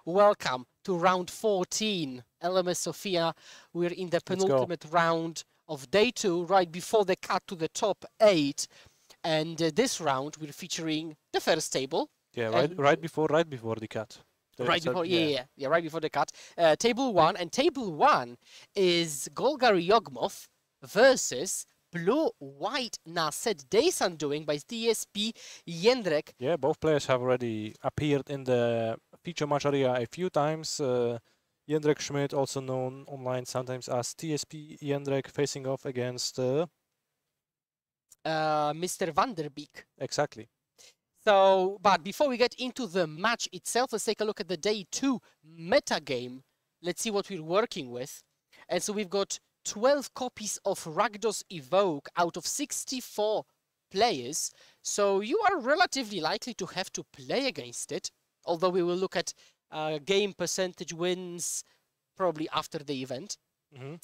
Speaker 2: welcome to round 14. LMS SOFIA, we're in the penultimate round of day 2, right before the cut to the top 8. And this round, we're featuring the first table.
Speaker 1: Yeah, right before the cut.
Speaker 2: Right before, right before the cut. Table 1, and table 1 is Golgari Yogmoth versus Blue White Naset Days Undoing by TSP Jędrek.
Speaker 1: Yeah, both players have already appeared in the feature match area a few times. Jędrek Schmidt, also known online sometimes as TSP Jędrek, facing off against
Speaker 2: Mr. Vanderbeek.
Speaker 1: Exactly.
Speaker 2: So, but before we get into the match itself, let's take a look at the day 2 meta game. Let's see what we're working with. And so we've got 12 copies of Rakdos Evoke out of 64 players. So you are relatively likely to have to play against it. Although we will look at game percentage wins probably after the event.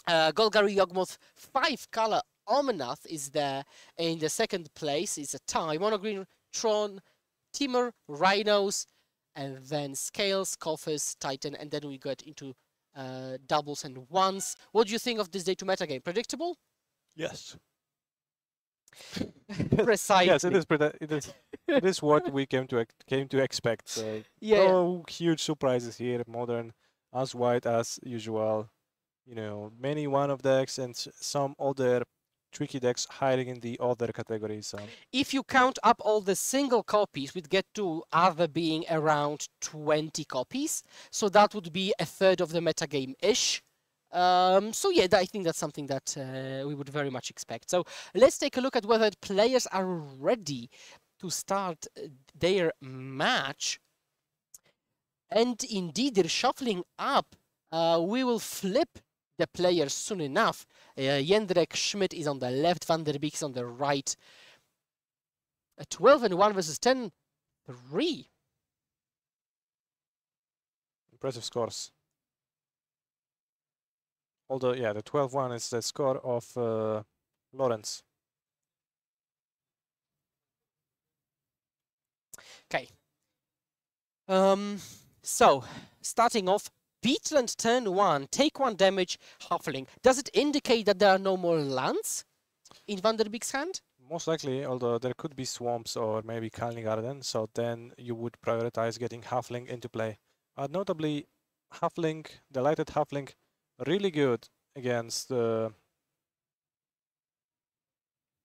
Speaker 2: Golgari Yogmoth 5-color Omnath is there in the second place. It's a tie. Mono green Tron, Timur, Rhinos, and then Scales, Coffers, Titan, and then we get into doubles and ones. What do you think of this day 2 meta game? Predictable?
Speaker 1: Yes.
Speaker 2: Precisely.
Speaker 1: Yes, it is what we came to expect. So
Speaker 2: yeah.
Speaker 1: No huge surprises here. Modern, as white as usual. You know, many one-off decks and some other tricky decks hiding in the other categories. So.
Speaker 2: If you count up all the single copies, we'd get to other being around 20 copies. So that would be a third of the metagame-ish. So yeah, I think that's something that we would very much expect. So let's take a look at whether players are ready to start their match. And indeed, they're shuffling up. We will flip the players soon enough. Jędrek Schmidt is on the left, Vanderbeek is on the right. 12-1 versus 10-3.
Speaker 1: Impressive scores. Although, yeah, the 12-1 is the score of Lawrence.
Speaker 2: Okay. So, starting off, Beatland turn 1, take 1 damage, Huffling. Does it indicate that there are no more lands in Vanderbeek's hand?
Speaker 1: Most likely, although there could be swamps or maybe Kalni Garden, so then you would prioritize getting Huffling into play. Notably, Huffling, the lighted Huffling, really good against the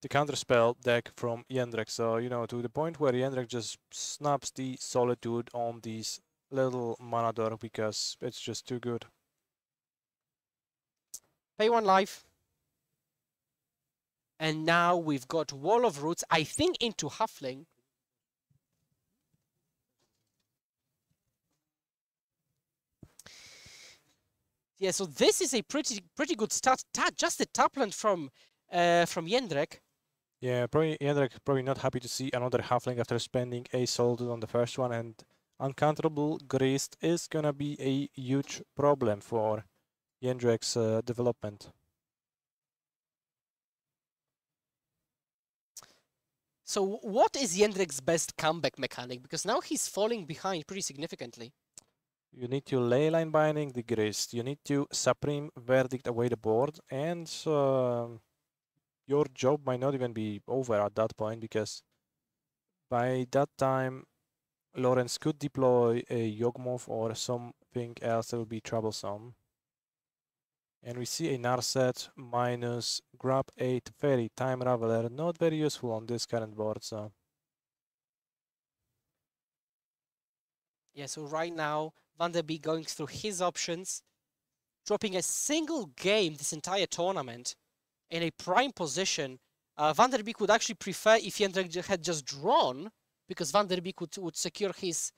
Speaker 1: counterspell deck from Jędrek. So, you know, to the point where Jędrek just snaps the Solitude on these little Manador because it's just too good.
Speaker 2: Pay 1 life. And now we've got Wall of Roots, I think into Huffling. Yeah, so this is a pretty good start. Just a tapland from Jędrek.
Speaker 1: Yeah, probably Jędrek probably not happy to see another Huffling after spending a Solitude on the first one, and Uncounterable Grist is gonna be a huge problem for Jędrek's development.
Speaker 2: So what is Jędrek's best comeback mechanic? Because now he's falling behind pretty significantly.
Speaker 1: You need to Leyline Binding the Grist, you need to Supreme Verdict away the board, and your job might not even be over at that point, because by that time Lawrence could deploy a Yogmoth or something else that would be troublesome. And we see a Narset minus grab 8 Fairy Time Raveler, not very useful on this current board. So
Speaker 2: yeah, so right now Vanderbeek going through his options, dropping a single game this entire tournament in a prime position. Vanderbeek would actually prefer if Jędrek had just drawn, because Vanderbeek would secure his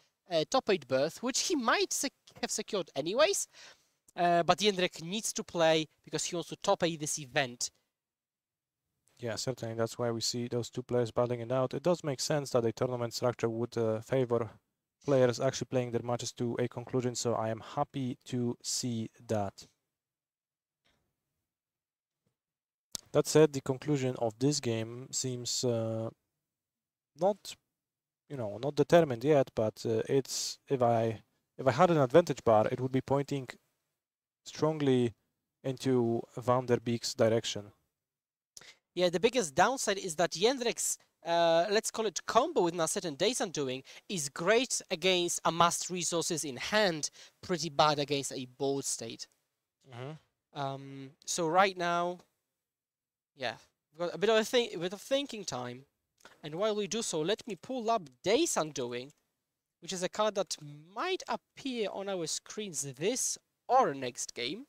Speaker 2: top 8 berth, which he might have secured anyways. But Jędrek needs to play because he wants to top 8 this event.
Speaker 1: yeah, certainly that's why we see those two players battling it out. It does make sense that a tournament structure would favor players actually playing their matches to a conclusion, so I am happy to see that. That said, the conclusion of this game seems not, you know, not determined yet, but it's, if if I had an advantage bar, it would be pointing strongly into Van der Beek's direction.
Speaker 2: Yeah, the biggest downside is that Jendrek's, let's call it combo with Nasset and Days Undoing, is great against amassed resources in hand, pretty bad against a board state. So right now, yeah, we've got a bit of thinking time. And while we do so, let me pull up Days Undoing, which is a card that might appear on our screens this or next game.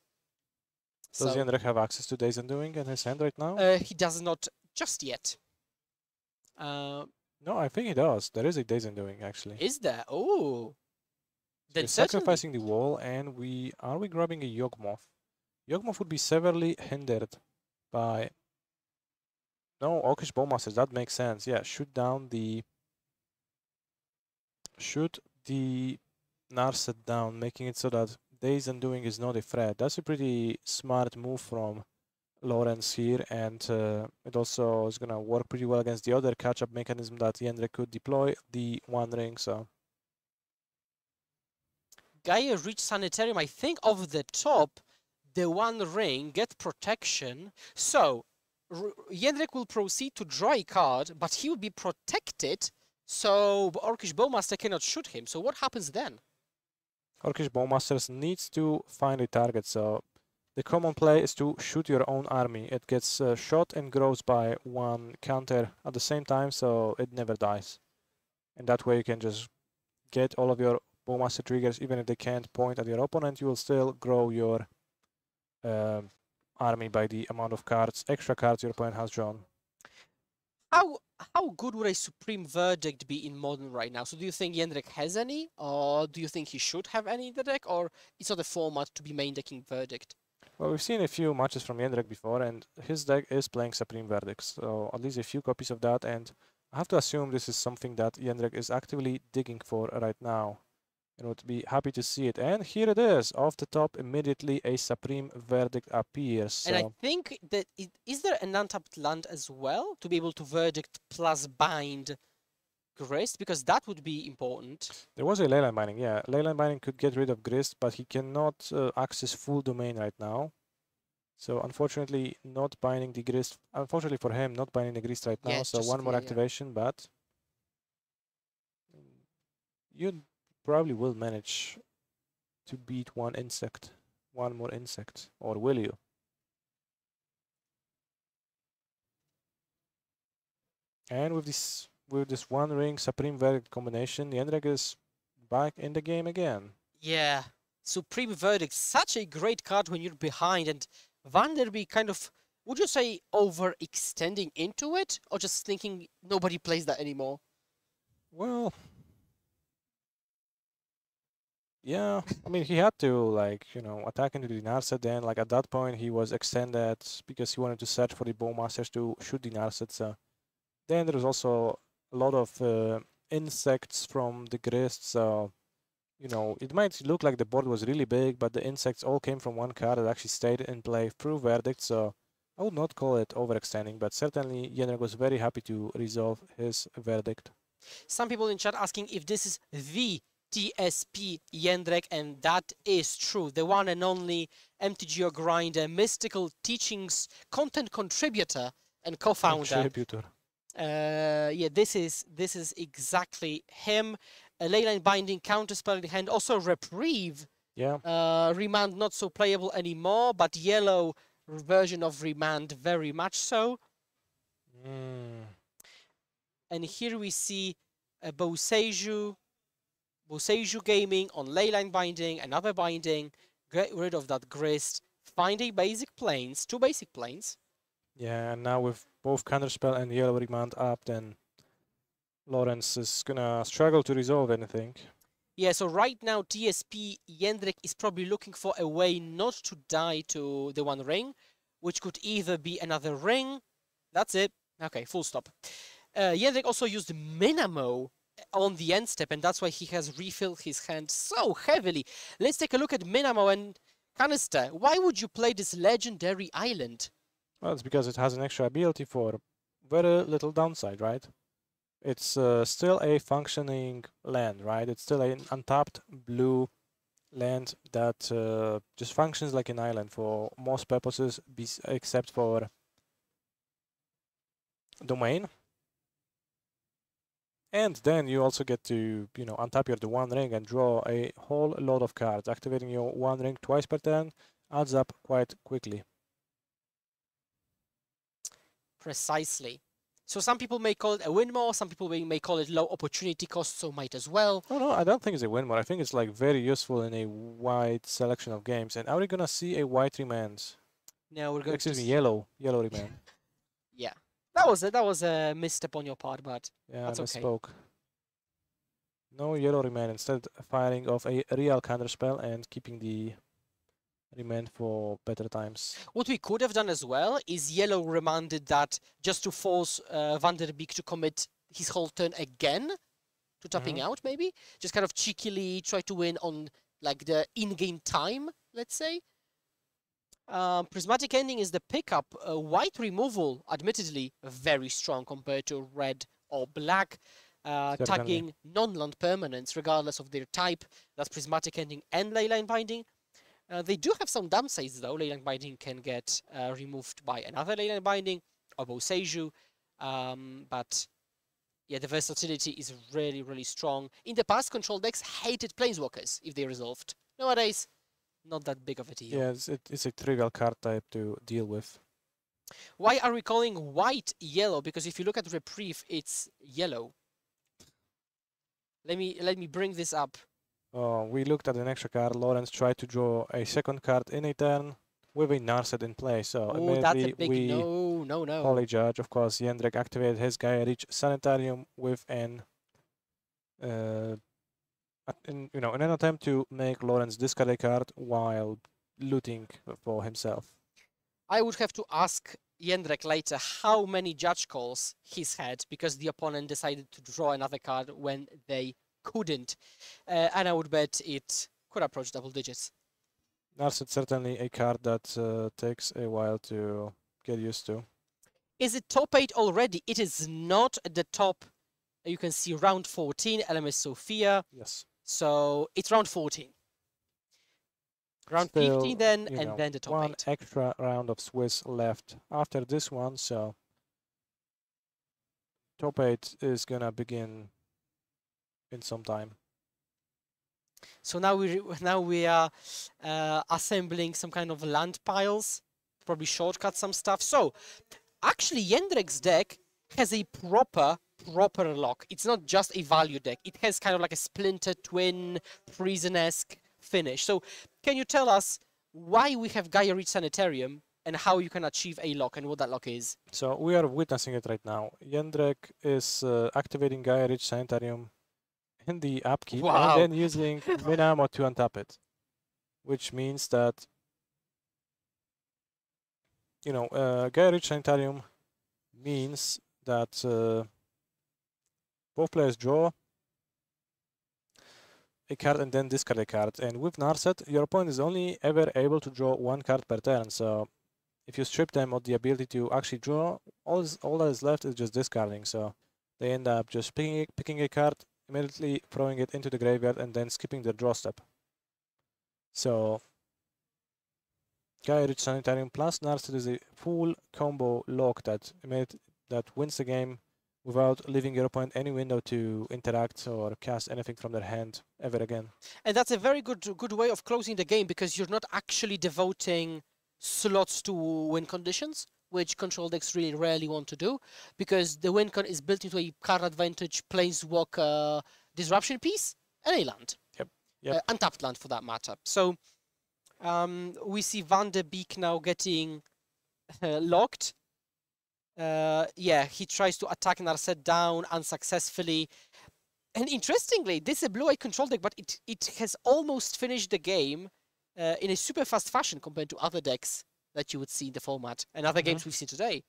Speaker 1: Does Jendrek have access to Days Undoing in his hand right now?
Speaker 2: He does not just yet.
Speaker 1: No, I think he does. There is a Days Undoing, actually.
Speaker 2: Is there? Oh.
Speaker 1: Then sacrificing the wall, and are we grabbing a Yawgmoth? Yawgmoth would be severely hindered by... No, Orcish Bowmasters, that makes sense. Yeah, shoot the Narset down, making it so that Days Undoing is not a threat. That's a pretty smart move from Lawrence here, and it also is going to work pretty well against the other catch-up mechanism that Jendrek could deploy, the One Ring, so...
Speaker 2: Gaia reach Sanitarium, I think of the top, the One Ring, get protection, so Jendrek will proceed to draw a card, but he will be protected, so Orcish Bowmaster cannot shoot him, so what happens then?
Speaker 1: Orcish Bowmasters needs to find a target, so the common play is to shoot your own army. It gets shot and grows by one counter at the same time, so it never dies. And that way you can just get all of your Bowmaster triggers, even if they can't point at your opponent, you will still grow your army by the amount of cards, extra cards your opponent has drawn.
Speaker 2: How good would a Supreme Verdict be in Modern right now? So do you think Jendrek has any, or do you think he should have any in the deck, or it's not a format to be main decking Verdict?
Speaker 1: Well, we've seen a few matches from Jendrek before, and his deck is playing Supreme Verdicts, so at least a few copies of that, and I have to assume this is something that Jendrek is actively digging for right now, and would be happy to see it. And here it is, off the top, immediately a Supreme Verdict appears. So.
Speaker 2: And I think that, is there an untapped land as well, to be able to Verdict plus bind Grist, because that would be important.
Speaker 1: There was a Leyline Binding, yeah. Leyline Binding could get rid of Grist, but he cannot access full domain right now. So unfortunately, not binding the Grist. Unfortunately for him, not binding the Grist right now.
Speaker 2: Yeah,
Speaker 1: so one more activation, but you probably will manage to beat one more insect, or will you? And with this One Ring Supreme Verdict combination, Jendrek is back in the game again.
Speaker 2: Yeah, Supreme Verdict, such a great card when you're behind, and Van der Beek kind of, would you say overextending into it, or just thinking nobody plays that anymore?
Speaker 1: Well, yeah, I mean, he had to, like, you know, attack into the Narset then. Like, at that point, he was extended because he wanted to search for the Bowmasters to shoot the Narset. So then there was also a lot of insects from the Grist. So, you know, it might look like the board was really big, but the insects all came from one card that actually stayed in play through Verdict. So I would not call it overextending, but certainly Jendrek was very happy to resolve his Verdict.
Speaker 2: Some people in chat asking if this is the TSP Jendrek, and that is true. The one and only MTGO grinder, mystical teachings content contributor and co-founder. Yeah, this is exactly him. A Leyline Binding, counterspell in hand, also Reprieve.
Speaker 1: Yeah.
Speaker 2: Remand not so playable anymore, but yellow version of Remand very much so. And here we see a Boseiju Gaming on Leyline Binding, another binding, get rid of that Grist, find a basic planes, 2 basic planes.
Speaker 1: Yeah, and now with both Counterspell and Yellow Remand up, then Lawrence is gonna struggle to resolve anything.
Speaker 2: Yeah, so right now TSP Jendrek is probably looking for a way not to die to the One Ring, which could either be another ring. That's it. Okay, full stop. Jendrek also used Minamo on the end step, and that's why he has refilled his hand so heavily. Let's take a look at Minamo and Canister. Why would you play this legendary island?
Speaker 1: Well, it's because it has an extra ability for very little downside, right? It's still a functioning land, right? It's still an untapped blue land that just functions like an island for most purposes, except for domain. And then you also get to, untap your one ring and draw a whole lot of cards. Activating your one ring twice per turn adds up quite quickly.
Speaker 2: Precisely. So some people may call it a win more, some people may call it low opportunity cost, so might as well.
Speaker 1: Oh, no, I don't think it's a win more. I think it's like very useful in a wide selection of games. And are we gonna see a white remand?
Speaker 2: No, we're going
Speaker 1: Excuse
Speaker 2: to
Speaker 1: me, yellow remand.
Speaker 2: Yeah. That was a misstep on your part, but
Speaker 1: Yeah,
Speaker 2: that's
Speaker 1: I
Speaker 2: okay.
Speaker 1: misspoke. No yellow remand. Instead, firing off a real counterspell and keeping the remand for better times.
Speaker 2: What we could have done as well is yellow remanded that just to force Van der Beek to commit his whole turn again to tapping out, maybe. Just kind of cheekily try to win on like the in-game time, let's say. Prismatic Ending is the pickup. White removal, admittedly, very strong compared to red or black. Tagging non-land permanents, regardless of their type. That's Prismatic Ending and Leyline Binding. They do have some downsides, though. Leyline Binding can get removed by another Leyline Binding, or Boseiju. But yeah, the versatility is really, really strong. In the past, control decks hated Planeswalkers if they resolved. Nowadays, not that big of a deal.
Speaker 1: Yeah, it's a trivial card type to deal with.
Speaker 2: Why are we calling white yellow? Because if you look at Reprieve, it's yellow. Let me bring this up.
Speaker 1: We looked at an extra card. Lawrence tried to draw a second card in a turn with a Narset in play. So
Speaker 2: that's a
Speaker 1: immediately
Speaker 2: big no.
Speaker 1: call a judge. Of course, Jendrik activated his Gaia Reach Sanitarium with an in an attempt to make Lawrence discard a card while looting for himself.
Speaker 2: I would have to ask Jendrik later how many judge calls he's had because the opponent decided to draw another card when they couldn't. And I would bet it could approach double digits.
Speaker 1: Narset certainly a card that takes a while to get used to.
Speaker 2: Is it top 8 already? It is not at the top. You can see round 14, LMS SOFIA.
Speaker 1: Yes.
Speaker 2: So it's round 14. Round
Speaker 1: Still,
Speaker 2: 15 then, and then the top 8.
Speaker 1: One extra round of Swiss left after this one, so top 8 is gonna begin in some time.
Speaker 2: So now we are assembling some kind of land piles, probably shortcut some stuff. So actually, Jendrik's deck has a proper lock. It's not just a value deck. It has kind of like a Splinter Twin, Prison-esque finish. So can you tell us why we have Gaia Reach Sanitarium and how you can achieve a lock and what that lock is?
Speaker 1: So we are witnessing it right now. Jendrik is activating Gaia Reach Sanitarium in the upkeep and then using Minamo to untap it, which means that Gaia Reach Sanitarium means that both players draw a card and then discard a card. And with Narset, your opponent is only ever able to draw one card per turn. So if you strip them of the ability to actually draw, all that is left is just discarding. So they end up just picking a card, immediately throwing it into the graveyard, and then skipping the draw step. So Gaia Reach Sanitarium plus Narset is a full combo lock that wins the game without leaving your opponent any window to interact or cast anything from their hand ever again.
Speaker 2: And that's a very good way of closing the game because you're not actually devoting slots to win conditions, which control decks really rarely want to do, because the win con is built into a card advantage, planeswalk disruption piece, and a land.
Speaker 1: Yep.
Speaker 2: Untapped land for that matter. So we see Van der Beek now getting locked. Yeah, he tries to attack Narset down unsuccessfully. And interestingly, this is a blue-eye control deck, but it has almost finished the game in a super fast fashion compared to other decks that you would see in the format and other games we've seen today.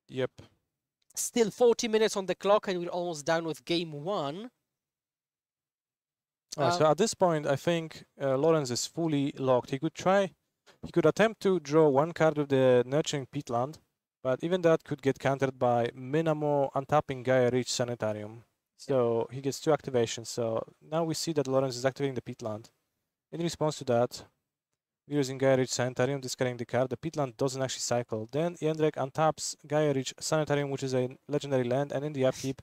Speaker 1: Yep.
Speaker 2: Still 40 minutes on the clock and we're almost done with game 1.
Speaker 1: So at this point, I think Lawrence is fully locked. He could attempt to draw one card with the Nurturing Peatland, but even that could get countered by Minamo untapping Gaia Reach Sanitarium. So he gets 2 activations. So now we see that Lawrence is activating the Peatland. In response to that, using Gaia-Rich Sanitarium, discarding the card, the Pitland doesn't actually cycle. Then Jendrek untaps Gaia-Rich Sanitarium, which is a legendary land, and in the upkeep,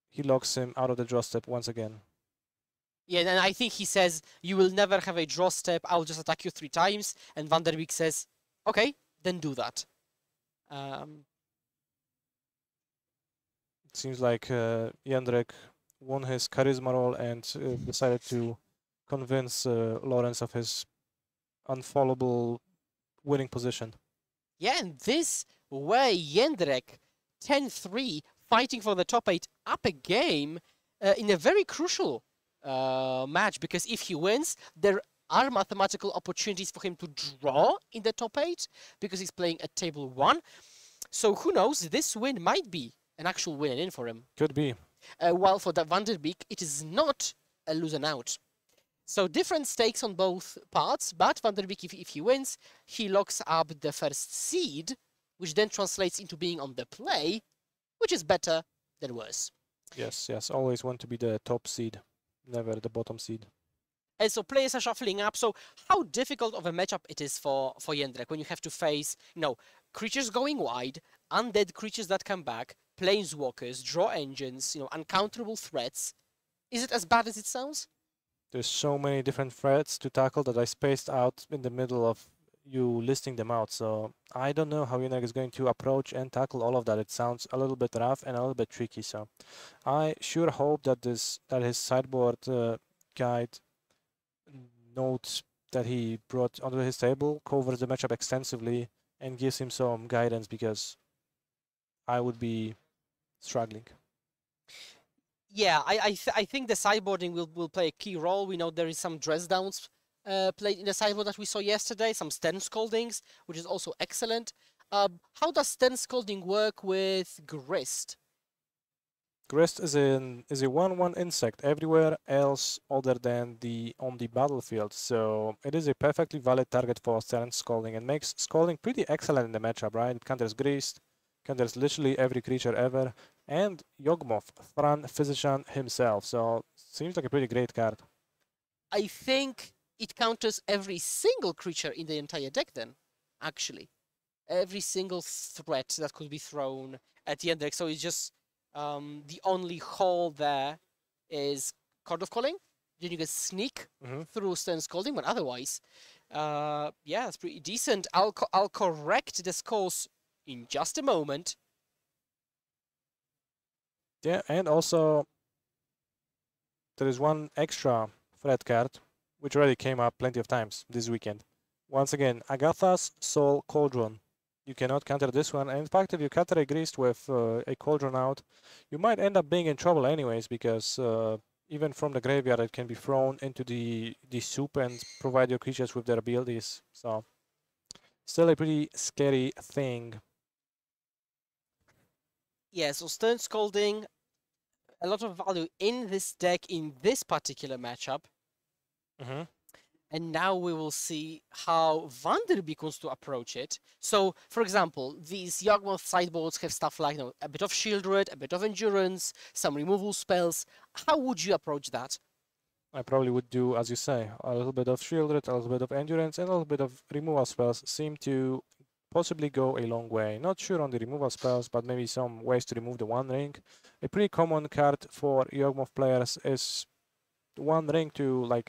Speaker 1: he locks him out of the draw step once again.
Speaker 2: Yeah, and I think he says, you will never have a draw step, I'll just attack you 3 times. And Van der Beek says, okay, then do that.
Speaker 1: It seems like Jendrek won his charisma roll and decided to convince Lawrence of his unfallable winning position.
Speaker 2: Yeah, and this way, Jendrek, 10-3, fighting for the top 8 up a game in a very crucial match, because if he wins, there are mathematical opportunities for him to draw in the top 8, because he's playing at table 1. So who knows, this win might be an actual win-in for him.
Speaker 1: Could be.
Speaker 2: While for the Van der Beek, it is not a lose out. So different stakes on both parts, but Van der Beek, if he wins, he locks up the first seed, which then translates into being on the play, which is better than worse.
Speaker 1: Yes, yes. Always want to be the top seed, never the bottom seed.
Speaker 2: And so players are shuffling up. So how difficult of a matchup it is for Jendrek when you have to face, creatures going wide, undead creatures that come back, planeswalkers, draw engines, uncounterable threats. Is it as bad as it sounds?
Speaker 1: There's so many different threats to tackle that I spaced out in the middle of you listing them out. So I don't know how Jendrek is going to approach and tackle all of that. It sounds a little bit rough and a little bit tricky. So I sure hope that his sideboard guide notes that he brought onto his table covers the matchup extensively and gives him some guidance, because I would be struggling.
Speaker 2: Yeah, I think the sideboarding will play a key role. We know there is some dress downs played in the sideboard that we saw yesterday, some Stern Scoldings, which is also excellent. How does Stern Scolding work with Grist?
Speaker 1: Grist is a 1/1 insect everywhere else other than on the battlefield, so it is a perfectly valid target for Stern Scolding and makes Scolding pretty excellent in the matchup, right? It counters Grist, counters literally every creature ever, and Yawgmoth, Thran Physician himself, so seems like a pretty great card.
Speaker 2: I think it counters every single creature in the entire deck then, actually. Every single threat that could be thrown at the end deck, so it's just the only hole there is Chord of Calling. Then you can sneak through Stern Scolding, but otherwise, yeah, it's pretty decent. I'll correct the scores in just a moment.
Speaker 1: Yeah, and also there is one extra threat card which already came up plenty of times this weekend. Once again, Agatha's Soul Cauldron. You cannot counter this one, and in fact, if you counter a Grist with a Cauldron out, you might end up being in trouble anyways, because even from the graveyard it can be thrown into the soup and provide your creatures with their abilities. So, still a pretty scary thing.
Speaker 2: Yeah, so Stern Scolding, a lot of value in this deck in this particular matchup. And now we will see how Van der Beek wants to approach it. So, for example, these Yawgmoth sideboards have stuff like a bit of Shieldred, a bit of Endurance, some removal spells. How would you approach that?
Speaker 1: I probably would do, as you say, a little bit of Shieldred, a little bit of Endurance, and a little bit of removal spells seem to possibly go a long way. Not sure on the removal spells, but maybe some ways to remove the One Ring. A pretty common card for Yawgmoth players is One Ring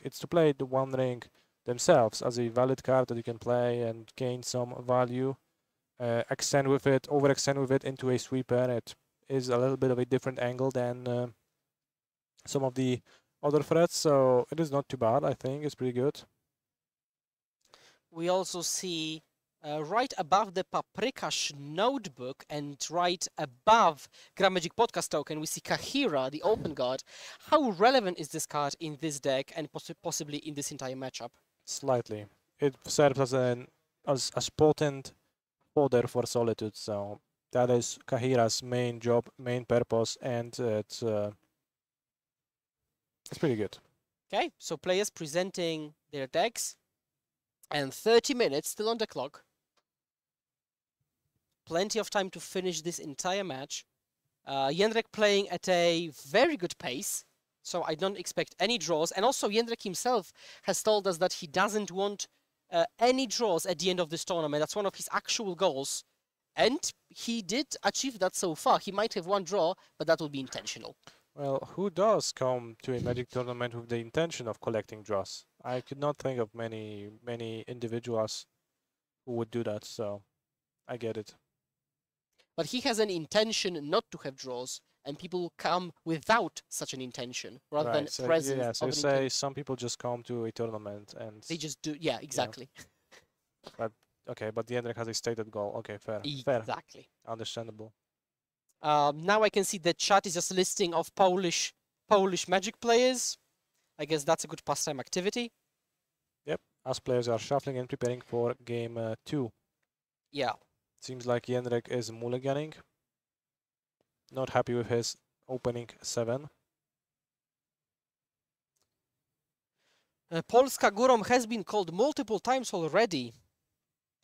Speaker 1: it's to play the One Ring themselves as a valid card that you can play and gain some value. Overextend with it into a sweeper. It is a little bit of a different angle than some of the other threats, so it is not too bad. I think it's pretty good.
Speaker 2: We also see right above the Paprikash notebook and right above Grand Magic Podcast token, we see Kahira, the open guard. How relevant is this card in this deck and possibly in this entire matchup?
Speaker 1: Slightly. It serves as potent fodder for Solitude, so that is Kahira's main job, main purpose, and it's pretty good.
Speaker 2: Okay, so players presenting their decks, and 30 minutes still on the clock. Plenty of time to finish this entire match. Jendrek playing at a very good pace. So I don't expect any draws. And also Jędrek himself has told us that he doesn't want any draws at the end of this tournament. That's one of his actual goals. And he did achieve that so far. He might have one draw, but that will be intentional.
Speaker 1: Well, who does come to a Magic tournament with the intention of collecting draws? I could not think of many individuals who would do that, so I get it.
Speaker 2: But he has an intention not to have draws, and people come without such an intention rather than
Speaker 1: So,
Speaker 2: presence.
Speaker 1: yeah, so
Speaker 2: of
Speaker 1: you
Speaker 2: an
Speaker 1: say
Speaker 2: intention.
Speaker 1: some people just come to a tournament and
Speaker 2: They just do, yeah, exactly.
Speaker 1: okay, but the Jędrek has a stated goal. Okay, fair.
Speaker 2: Exactly.
Speaker 1: Understandable.
Speaker 2: Now I can see the chat is just listing of Polish Magic players. I guess that's a good pastime activity.
Speaker 1: Yep, us players are shuffling and preparing for game 2.
Speaker 2: Yeah.
Speaker 1: Seems like Jędrek is mulliganing. Not happy with his opening 7.
Speaker 2: Polska Górą has been called multiple times already.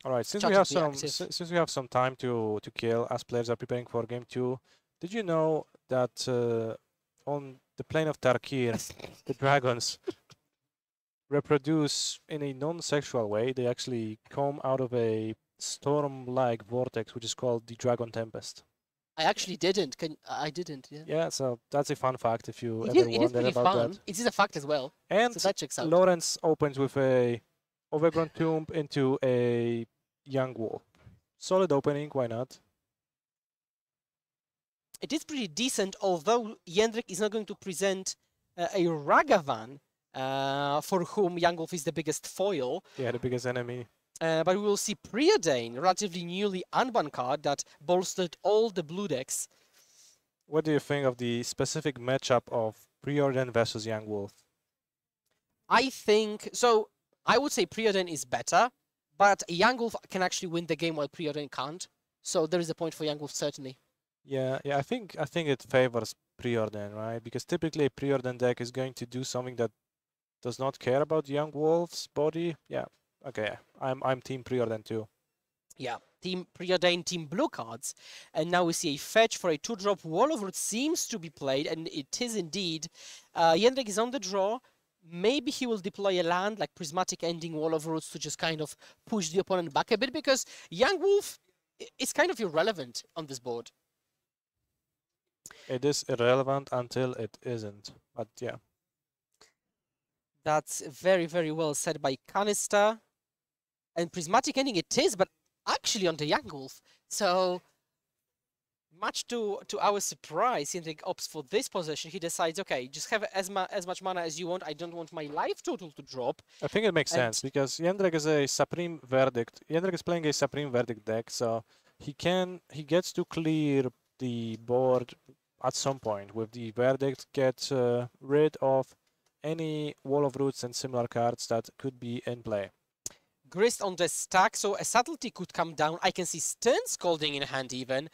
Speaker 1: All right, since
Speaker 2: Chat
Speaker 1: we have
Speaker 2: is
Speaker 1: some
Speaker 2: active.
Speaker 1: since we have some time to kill as players are preparing for game 2, did you know that on the plane of Tarkir, the dragons reproduce in a non-sexual way? They actually come out of a storm-like vortex, which is called the Dragon Tempest.
Speaker 2: I actually didn't. I didn't. Yeah.
Speaker 1: Yeah, so that's a fun fact if you
Speaker 2: It
Speaker 1: ever
Speaker 2: is
Speaker 1: wondered
Speaker 2: pretty
Speaker 1: about
Speaker 2: fun.
Speaker 1: that.
Speaker 2: It is a fact as well.
Speaker 1: And
Speaker 2: So that checks out.
Speaker 1: Lawrence opens with a overgrown tomb into a young wolf. Solid opening, why not?
Speaker 2: It is pretty decent, although Jędrek is not going to present a Ragavan, for whom Young Wolf is the biggest foil.
Speaker 1: Yeah, the biggest enemy.
Speaker 2: But we will see Preordain, relatively newly unbanned card that bolstered all the blue decks.
Speaker 1: What do you think of the specific matchup of Preordain versus Young Wolf?
Speaker 2: I think so. I would say Preordain is better, but Young Wolf can actually win the game while Preordain can't. So there is a point for Young Wolf certainly.
Speaker 1: Yeah, I think it favors Preordain, right? Because typically a Preordain deck is going to do something that does not care about Young Wolf's body. Yeah, okay, I'm Team Preordain too.
Speaker 2: Yeah, Team Preordain, Team Blue cards. And now we see a fetch for a 2-drop. Wall of Roots seems to be played, and it is indeed. Jędrek is on the draw. Maybe he will deploy a land like Prismatic Ending, Wall of Roots to just kind of push the opponent back a bit, because Young Wolf is kind of irrelevant on this board.
Speaker 1: It is irrelevant until it isn't, but yeah.
Speaker 2: That's very, very well said by Canister. And Prismatic Ending it is, but actually on the Young Wolf. So much to our surprise, Jędrek opts for this position. He decides, okay, just have as much mana as you want. I don't want my life total to drop.
Speaker 1: I think it makes
Speaker 2: And-
Speaker 1: sense because Jędrek is a Supreme Verdict. Jędrek is playing a Supreme Verdict deck, so he gets to clear the board at some point with the Verdict, get rid of any Wall of Roots and similar cards that could be in play.
Speaker 2: Grist on the stack, so a subtlety could come down. I can see Stern Scalding in hand even.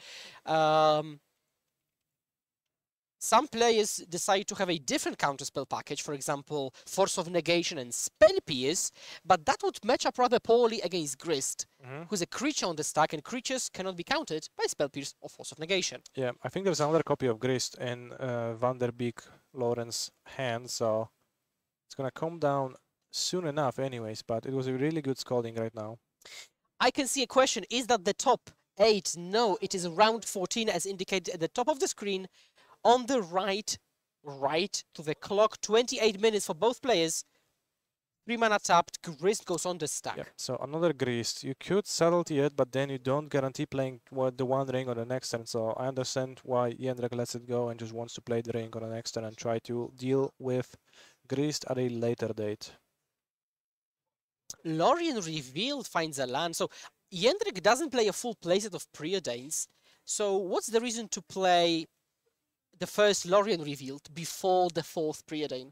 Speaker 2: Some players decide to have a different counterspell package, for example, Force of Negation and Spell Pierce, but that would match up rather poorly against Grist, who's a creature on the stack, and creatures cannot be countered by Spell Pierce or Force of Negation.
Speaker 1: Yeah, I think there's another copy of Grist in Van der Beek Lawrence's hand, so it's gonna come down soon enough anyways, but it was a really good Scalding right now.
Speaker 2: I can see a question, is that the top 8? No, it is round 14 as indicated at the top of the screen. On the right to the clock, 28 minutes for both players. 3 mana tapped, Grist goes on the stack.
Speaker 1: Yep. So another Grist. You could subtlety it, but then you don't guarantee playing the one ring on the next turn. So I understand why Jędrek lets it go and just wants to play the ring on the next turn and try to deal with Grist at a later date.
Speaker 2: Lorien Revealed finds a land. So Jędrek doesn't play a full playset of Preordains. So what's the reason to play the first Lorien Revealed before the 4th Preordain?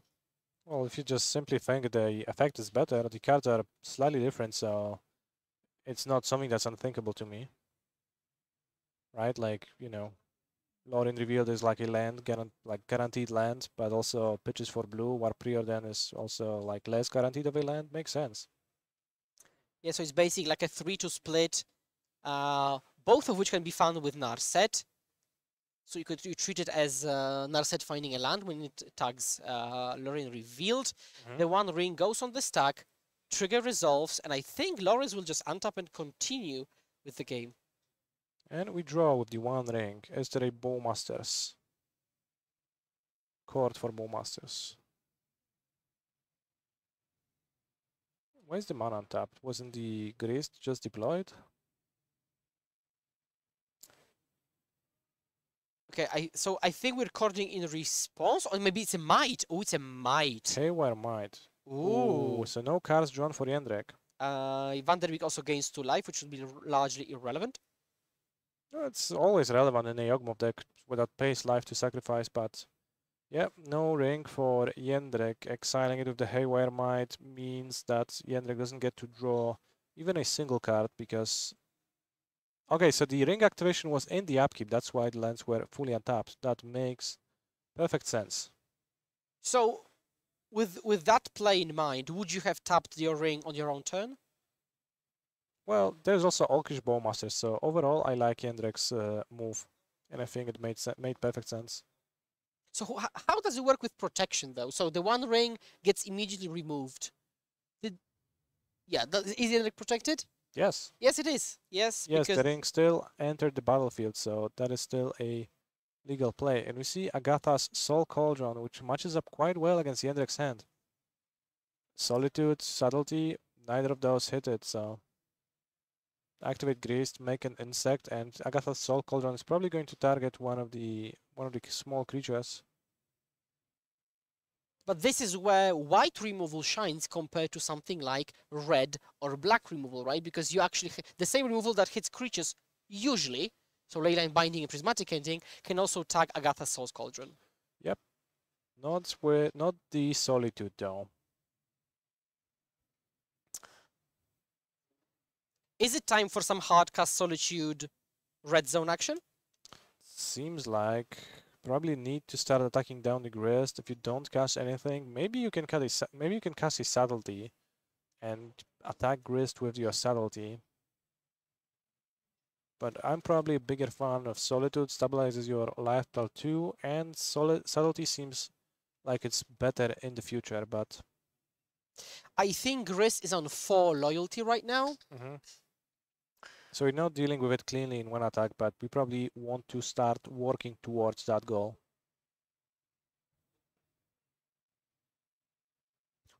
Speaker 1: Well, if you just simply think the effect is better, the cards are slightly different, so it's not something that's unthinkable to me. Right? Like, you know, Lorien Revealed is like a land, guaranteed land, but also pitches for blue, while Preordain is also like less guaranteed of a land. Makes sense.
Speaker 2: Yeah, so it's basically like a 3-2 split, both of which can be found with Narset. So you treat it as Narset finding a land when it tags Lorraine revealed. The one ring goes on the stack, trigger resolves, and I think Loris will just untap and continue with the game.
Speaker 1: And we draw with the one ring. Is there a Bowmasters? Court for Bowmasters. Where's the mana untapped? Wasn't the Grist just deployed?
Speaker 2: Okay, so I think we're recording in response, or maybe it's a might. Oh, it's a might.
Speaker 1: Haywire Might.
Speaker 2: Ooh.
Speaker 1: So no cards drawn for Jendrik.
Speaker 2: Van der Beek also gains 2 life, which would be largely irrelevant.
Speaker 1: It's always relevant in a Yawgmoth deck without pace life to sacrifice, but yeah, no ring for Jendrik. Exiling it with the Haywire Might means that Jendrik doesn't get to draw even a single card because... Okay, so the ring activation was in the upkeep. That's why the lands were fully untapped. That makes perfect sense.
Speaker 2: So, with that play in mind, would you have tapped your ring on your own turn?
Speaker 1: Well, there's also Orcish Bowmaster, so overall I like Jendrik's move, and I think it made perfect sense.
Speaker 2: So how does it work with protection, though? So the one ring gets immediately removed. Is Jendrik protected?
Speaker 1: Yes.
Speaker 2: Yes, it is. Yes,
Speaker 1: Yes,
Speaker 2: because
Speaker 1: the ring still entered the battlefield, so that is still a legal play. And we see Agatha's Soul Cauldron, which matches up quite well against Jendrik's hand. Solitude, Subtlety, neither of those hit it, so... Activate Grist, make an insect, and Agatha's Soul Cauldron is probably going to target one of the small creatures.
Speaker 2: But this is where white removal shines compared to something like red or black removal, right? Because you actually the same removal that hits creatures usually, so Leyline Binding and Prismatic Ending, can also tag Agatha's Soul Cauldron.
Speaker 1: Yep. Not the Solitude though.
Speaker 2: Is it time for some hard-cast Solitude red zone action?
Speaker 1: Seems like probably need to start attacking down the Grist. If you don't cast anything, maybe you can cast a Subtlety and attack Grist with your Subtlety. But I'm probably a bigger fan of Solitude. Stabilizes your life total too, and Subtlety seems like it's better in the future. But
Speaker 2: I think Grist is on 4 loyalty right now.
Speaker 1: So we're not dealing with it cleanly in one attack, but we probably want to start working towards that goal.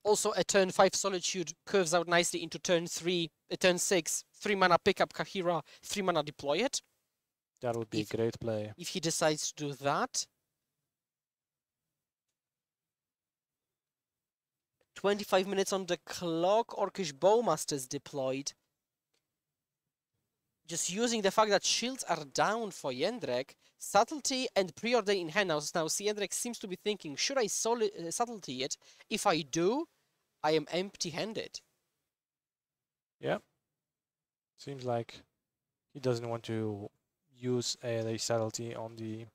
Speaker 2: Also, a turn 5 Solitude curves out nicely into turn 3, a turn 6, 3 mana pick up Kahira, 3 mana deploy it.
Speaker 1: That would be a great play.
Speaker 2: If he decides to do that. 25 minutes on the clock, Orcish Bowmaster's deployed. Just using the fact that shields are down for Jendrik, Subtlety and Preordain in hand. Now Jendrik seems to be thinking, should I Subtlety it? If I do, I am empty-handed.
Speaker 1: Yeah. Seems like he doesn't want to use a Subtlety on the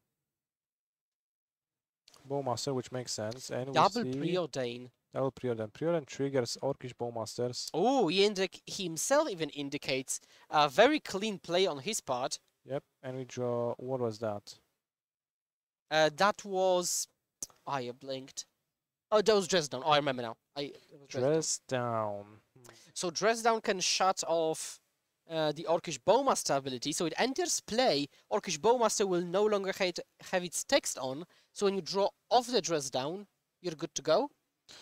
Speaker 1: Bowmaster, which makes sense. And
Speaker 2: Double
Speaker 1: we see
Speaker 2: Preordain.
Speaker 1: Double Preordain. Preordain triggers Orcish Bowmasters.
Speaker 2: Oh, Jendrik himself even indicates a very clean play on his part.
Speaker 1: Yep, and we draw... What was that?
Speaker 2: That was... I blinked. Oh, that was Dress Down. Oh, I remember now.
Speaker 1: Dress Down.
Speaker 2: So Dress Down can shut off the Orcish Bowmaster ability. So it enters play. Orcish Bowmaster will no longer have its text on. So when you draw off the Dress Down, you're good to go.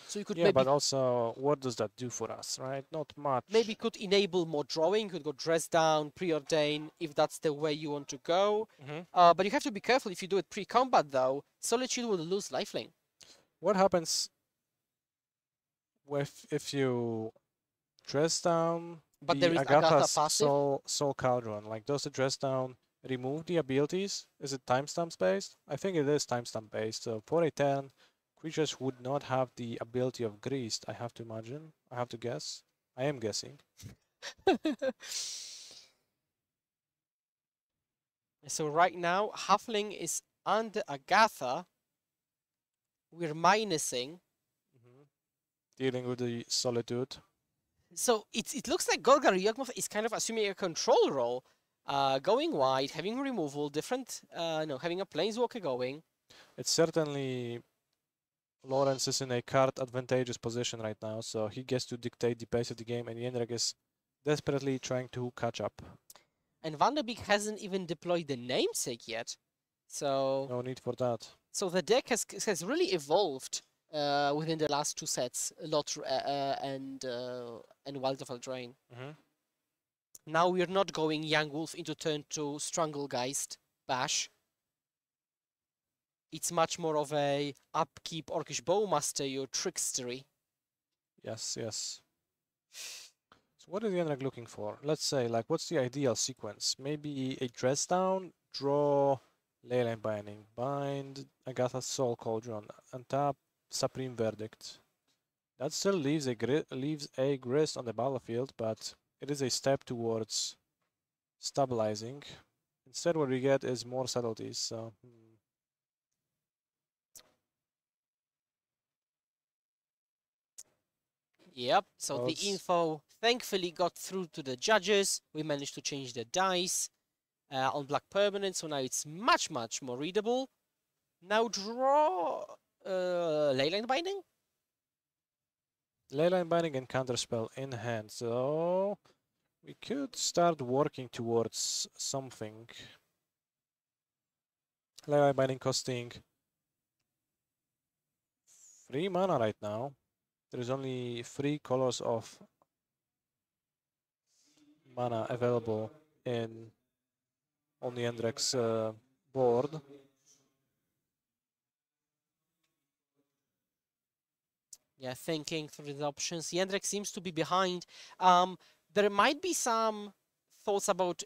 Speaker 2: So you could maybe...
Speaker 1: but also, what does that do for us, right? Not much.
Speaker 2: Maybe could enable more drawing. You could go Dress Down, Preordain, if that's the way you want to go. But you have to be careful if you do it pre-combat, though. Solitude will lose lifelink.
Speaker 1: What happens if you Dress Down
Speaker 2: but
Speaker 1: the
Speaker 2: there is
Speaker 1: Agatha's
Speaker 2: passive?
Speaker 1: Soul Cauldron? Like, does the Dress Down remove the abilities? Is it timestamp based? I think it is timestamp based. So for a 10, creatures would not have the ability of Grist, I have to imagine. I have to guess. I am guessing.
Speaker 2: So right now, Halfling is under Agatha. We're minusing.
Speaker 1: Dealing with the Solitude.
Speaker 2: So it looks like Golgari Yawgmoth is kind of assuming a control role. Going wide, having removal, different, no, having a planeswalker going.
Speaker 1: It's certainly Lawrence is in a card advantageous position right now, so he gets to dictate the pace of the game, and Jendrik is desperately trying to catch up.
Speaker 2: And Van der Beek hasn't even deployed the namesake yet, so
Speaker 1: No need for that.
Speaker 2: so the deck has really evolved within the last two sets, and Wild of Eldraine. Now we're not going Young Wolf into turn 2 Stranglegeist Bash. It's much more of a upkeep Orcish Bowmaster, your trickstery.
Speaker 1: Yes, yes. So what is Jendrik looking for? Let's say, like, what's the ideal sequence? Maybe a dress down, draw, Leyline Binding, bind, Agatha's Soul Cauldron, untap, Supreme Verdict. That still leaves a grist on the battlefield, but it is a step towards stabilizing. Instead, what we get is more subtleties. So,
Speaker 2: Yep, so the info thankfully got through to the judges. We managed to change the dice on black permanent, so now it's much more readable. Now draw Leyline Binding?
Speaker 1: Leyline Binding and Counterspell in hand, so we could start working towards something. Leyline Binding costing 3 mana right now. There is only 3 colors of mana available on the Jendrik's board.
Speaker 2: Yeah, thinking through the options. Jendrik seems to be behind. There might be some thoughts about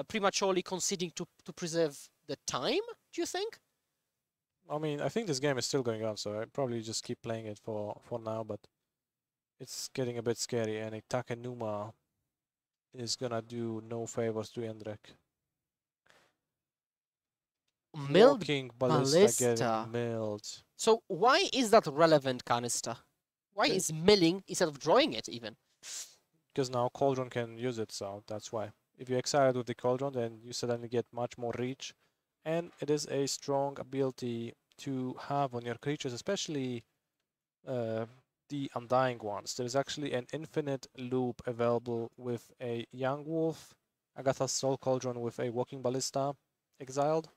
Speaker 2: prematurely conceding to preserve the time. Do you think?
Speaker 1: I mean, I think this game is still going on, so I probably just keep playing it for now. But it's getting a bit scary, and a Takenuma is gonna do no favors to Jendrik.
Speaker 2: Milled
Speaker 1: King
Speaker 2: Ballista.
Speaker 1: getting milled.
Speaker 2: So why is that relevant, Canister? Why is milling instead of drawing it even?
Speaker 1: Because now Cauldron can use it, so that's why. If you exile it with the Cauldron, then you suddenly get much more reach. And it is a strong ability to have on your creatures, especially the Undying ones. There is actually an infinite loop available with a Young Wolf, Agatha's Soul Cauldron with a Walking Ballista exiled,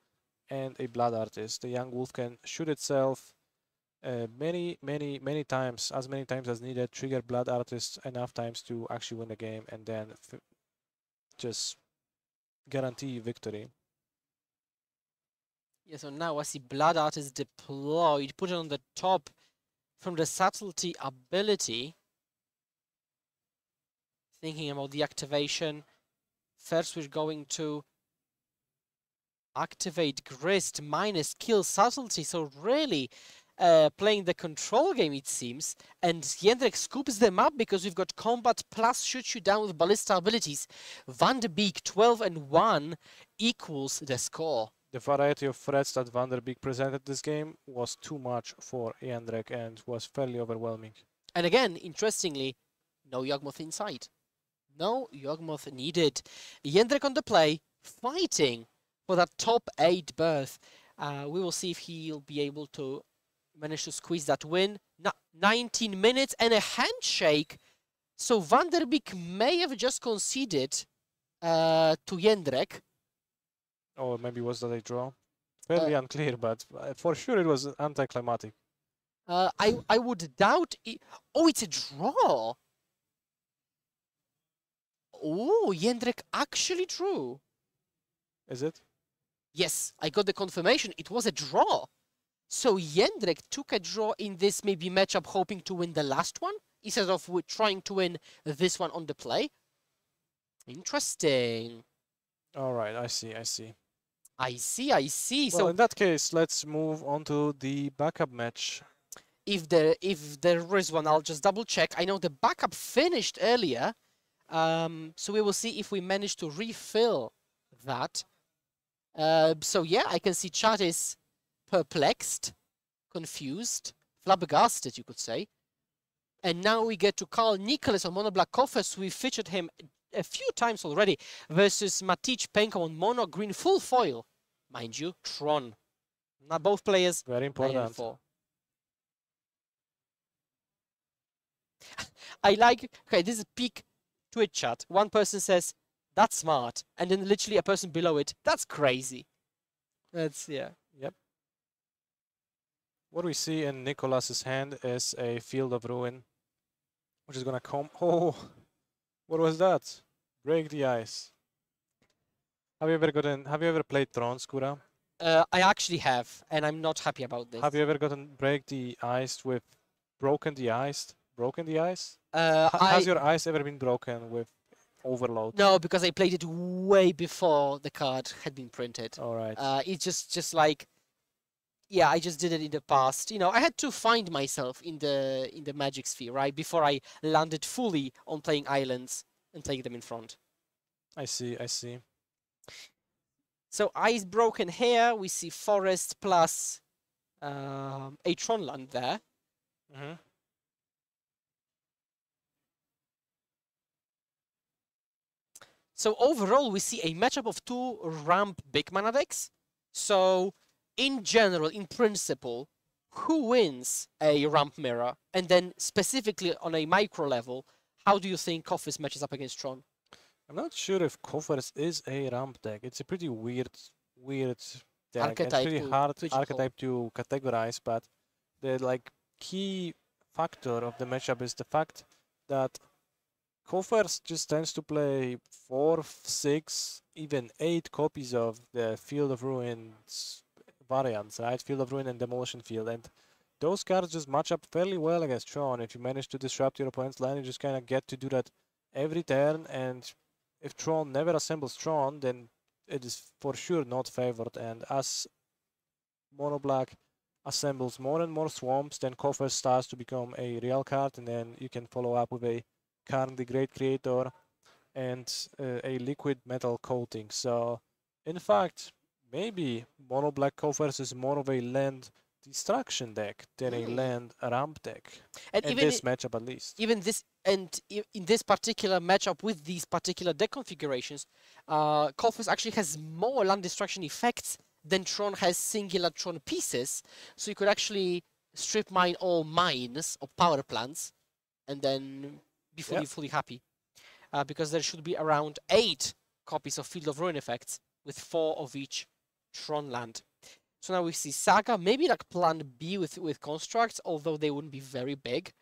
Speaker 1: and a Blood Artist. The Young Wolf can shoot itself many times, as many times as needed, trigger Blood Artist enough times to actually win the game, and then just guarantee victory.
Speaker 2: Yeah, so now I see Blood Artist deployed, put it on the top from the subtlety ability. Thinking about the activation. First we're going to activate Grist minus kill subtlety, so really playing the control game it seems, and Jendrik scoops them up because we've got combat plus shoot you down with ballista abilities. Van der Beek 12 and 1 equals the score.
Speaker 1: The variety of threats that Van der Beek presented this game was too much for Jendrik and was fairly overwhelming.
Speaker 2: And again, interestingly, no Yawgmoth inside. No Yawgmoth needed. Jendrik on the play, fighting for that top 8 berth. We will see if he'll be able to manage to squeeze that win. 19 minutes and a handshake. So Van der Beek may have just conceded to Jendrik.
Speaker 1: Or maybe was that a draw? Fairly unclear, but for sure it was anticlimactic.
Speaker 2: I would doubt it. Oh, it's a draw. Oh, Jendrik actually drew.
Speaker 1: Is it?
Speaker 2: Yes, I got the confirmation. It was a draw. So Jendrik took a draw in this maybe matchup, hoping to win the last one, instead of trying to win this one on the play. Interesting.
Speaker 1: All right, I see.
Speaker 2: I see.
Speaker 1: Well,
Speaker 2: So
Speaker 1: in that case, let's move on to the backup match.
Speaker 2: if there is one, I'll just double check. I know the backup finished earlier. So we will see if we manage to refill that. So yeah, I can see chat is perplexed, confused, flabbergasted, you could say. And now we get to Carl Nicholas on Mono Black Coffers. We featured him a few times already versus Matic Penko on mono green full foil. Mind you, Tron. Not both players.
Speaker 1: Very
Speaker 2: 9 and
Speaker 1: important.
Speaker 2: 4. I like, okay, this is peak Twitch chat. One person says, that's smart. And then literally a person below it, that's crazy. That's, yeah.
Speaker 1: Yep. What we see in Nicolas's hand is a Field of Ruin, which is gonna come. Oh, what was that? Break the ice. Have you ever played Tron, Skura?
Speaker 2: I actually have, and I'm not happy about this.
Speaker 1: Have you ever gotten break the ice with broken the ice? Broken the ice?
Speaker 2: I,
Speaker 1: Has your ice ever been broken with overload?
Speaker 2: no, because I played it way before the card had been printed.
Speaker 1: All right.
Speaker 2: It's just like, yeah, I just did it in the past. You know, I had to find myself in the Magic sphere, right, before I landed fully on playing islands and playing them in front.
Speaker 1: I see. I see.
Speaker 2: So ice broken here. We see forest plus a Tron land there.
Speaker 1: Mm-hmm.
Speaker 2: So overall, we see a matchup of two ramp big mana decks. So in general, in principle, who wins a ramp mirror? And then specifically on a micro level, how do you think Koffers matches up against Tron?
Speaker 1: I'm not sure if Koffers is a ramp deck. It's a pretty weird deck.
Speaker 2: Archetype
Speaker 1: It's pretty
Speaker 2: to
Speaker 1: hard
Speaker 2: pigeonhole.
Speaker 1: archetype to categorize, but the like key factor of the matchup is the fact that Koffers just tends to play 4, 6, even 8 copies of the Field of Ruins variants, right? Field of Ruin and Demolition Field, and those cards just match up fairly well against Tron. If you manage to disrupt your opponent's line, you just kind of get to do that every turn, and if Tron never assembles Tron, then it is for sure not favored. And as Mono Black assembles more and more swamps, then Koffers starts to become a real card, and then you can follow up with a Karn the Great Creator and a liquid metal coating. So, in fact, maybe Mono Black Koffers is more of a land destruction deck than a land ramp deck.
Speaker 2: And
Speaker 1: In
Speaker 2: even
Speaker 1: this matchup, at least.
Speaker 2: even this and in this particular matchup with these particular deck configurations, Koffers actually has more land destruction effects than Tron has singular Tron pieces. So you could actually strip mine all mines or power plants, and then be fully happy, because there should be around 8 copies of Field of Ruin effects with 4 of each Tron land. So now we see Saga, maybe like plan B with constructs, although they wouldn't be very big.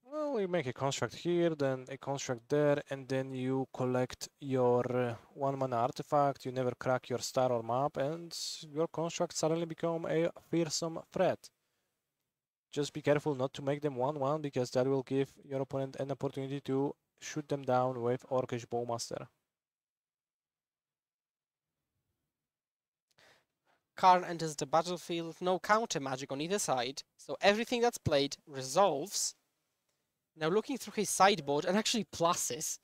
Speaker 1: Well, you make a construct here, then a construct there, and then you collect your 1 mana artifact, you never crack your star or map, and your constructs suddenly become a fearsome threat. Just be careful not to make them 1-1, because that will give your opponent an opportunity to shoot them down with Orcish Bowmaster.
Speaker 2: Karn enters the battlefield, no counter magic on either side, so everything that's played resolves. Now looking through his sideboard, and actually pluses,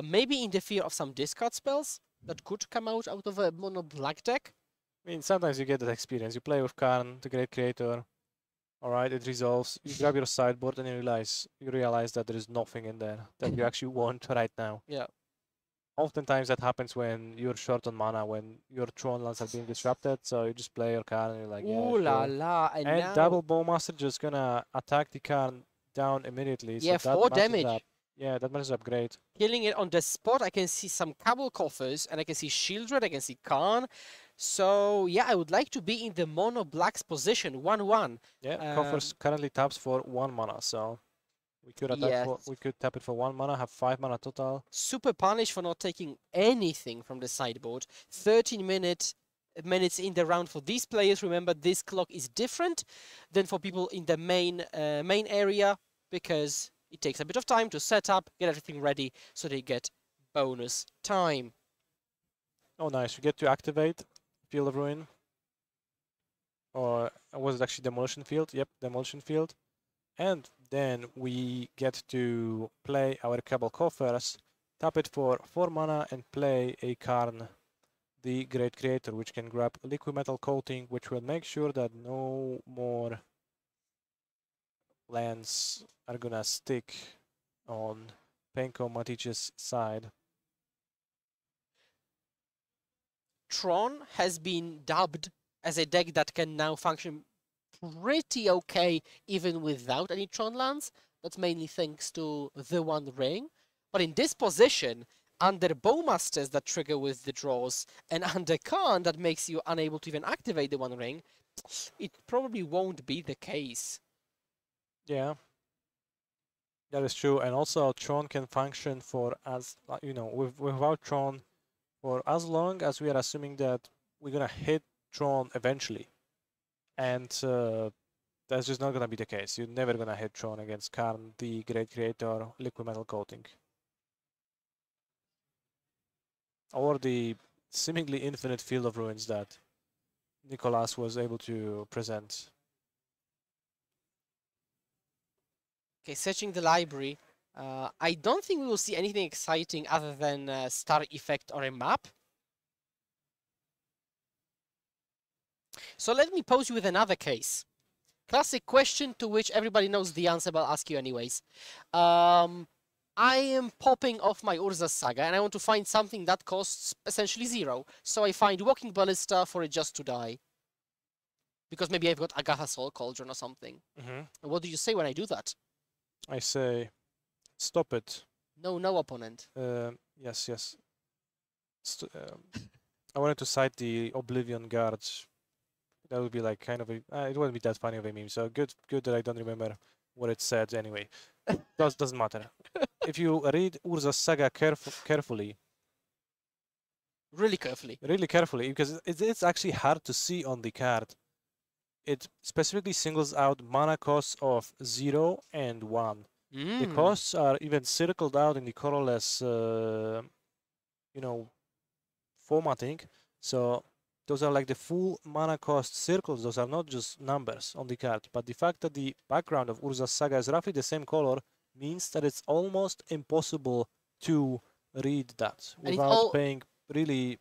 Speaker 2: maybe in the fear of some discard spells that could come out of a mono black deck.
Speaker 1: I mean, sometimes you get that experience. You play with Karn, the Great Creator. Alright, it resolves. You grab your sideboard and you realize that there is nothing in there that you actually want right now.
Speaker 2: Yeah.
Speaker 1: Oftentimes that happens when you're short on mana, when your Tron lands are being disrupted, so you just play your Karn and you're like, yeah,
Speaker 2: Ooh la
Speaker 1: sure.
Speaker 2: la, and now...
Speaker 1: double Bowmaster just gonna attack the Karn down immediately.
Speaker 2: Yeah,
Speaker 1: so that
Speaker 2: 4
Speaker 1: matches
Speaker 2: damage.
Speaker 1: up. Yeah, that matches up great.
Speaker 2: Killing it on the spot, I can see some Cabal Coffers, and I can see Shieldred, I can see Karn. So, yeah, I would like to be in the mono black's position, 1-1.
Speaker 1: Yeah, Koffers currently taps for 1 mana, so we could attack we could tap it for 1 mana, have 5 mana total.
Speaker 2: Super punished for not taking anything from the sideboard. 13 minutes in the round for these players. Remember, this clock is different than for people in the main area, because it takes a bit of time to set up, get everything ready, so they get bonus time.
Speaker 1: Oh, nice. You get to activate Field of Ruin. Or was it actually Demolition Field? Yep, Demolition Field. And then we get to play our Cabal Coffers, tap it for 4 mana, and play a Karn, the Great Creator, which can grab Liquid Metal Coating, which will make sure that no more lands are gonna stick on Penko Matic's side.
Speaker 2: Tron has been dubbed as a deck that can now function pretty okay even without any Tron lands. That's mainly thanks to the One Ring. But in this position, under Bowmasters that trigger with the draws, and under Khan that makes you unable to even activate the One Ring, it probably won't be the case.
Speaker 1: Yeah, that is true. And also, Tron can function for as without Tron for as long as we are assuming that we're gonna hit Tron eventually, and that's just not gonna be the case. You're never gonna hit Tron against Karn, the Great Creator, Liquid Metal Coating, or the seemingly infinite Field of Ruins that Nicolas was able to present.
Speaker 2: Okay, searching the library. I don't think we will see anything exciting other than Star Effect or a map. So let me pose you with another case. Classic question to which everybody knows the answer, but I'll ask you anyways. I am popping off my Urza Saga and I want to find something that costs essentially 0. So I find Walking Ballista for it just to die. Because maybe I've got Agatha Soul Cauldron or something.
Speaker 1: Mm-hmm.
Speaker 2: What do you say when I do that?
Speaker 1: I say, stop it.
Speaker 2: No opponent.
Speaker 1: Yes. I wanted to cite the Oblivion Guards. That would be like kind of a. It wouldn't be that funny of a meme. So good that I don't remember what it said anyway. Doesn't matter. If you read Urza's Saga carefully,
Speaker 2: Really carefully,
Speaker 1: because it's actually hard to see on the card. It specifically singles out mana costs of 0 and 1. The costs are even circled out in the colorless, formatting. So those are like the full mana cost circles. Those are not just numbers on the card. But the fact that the background of Urza's Saga is roughly the same color means that it's almost impossible to read that without paying really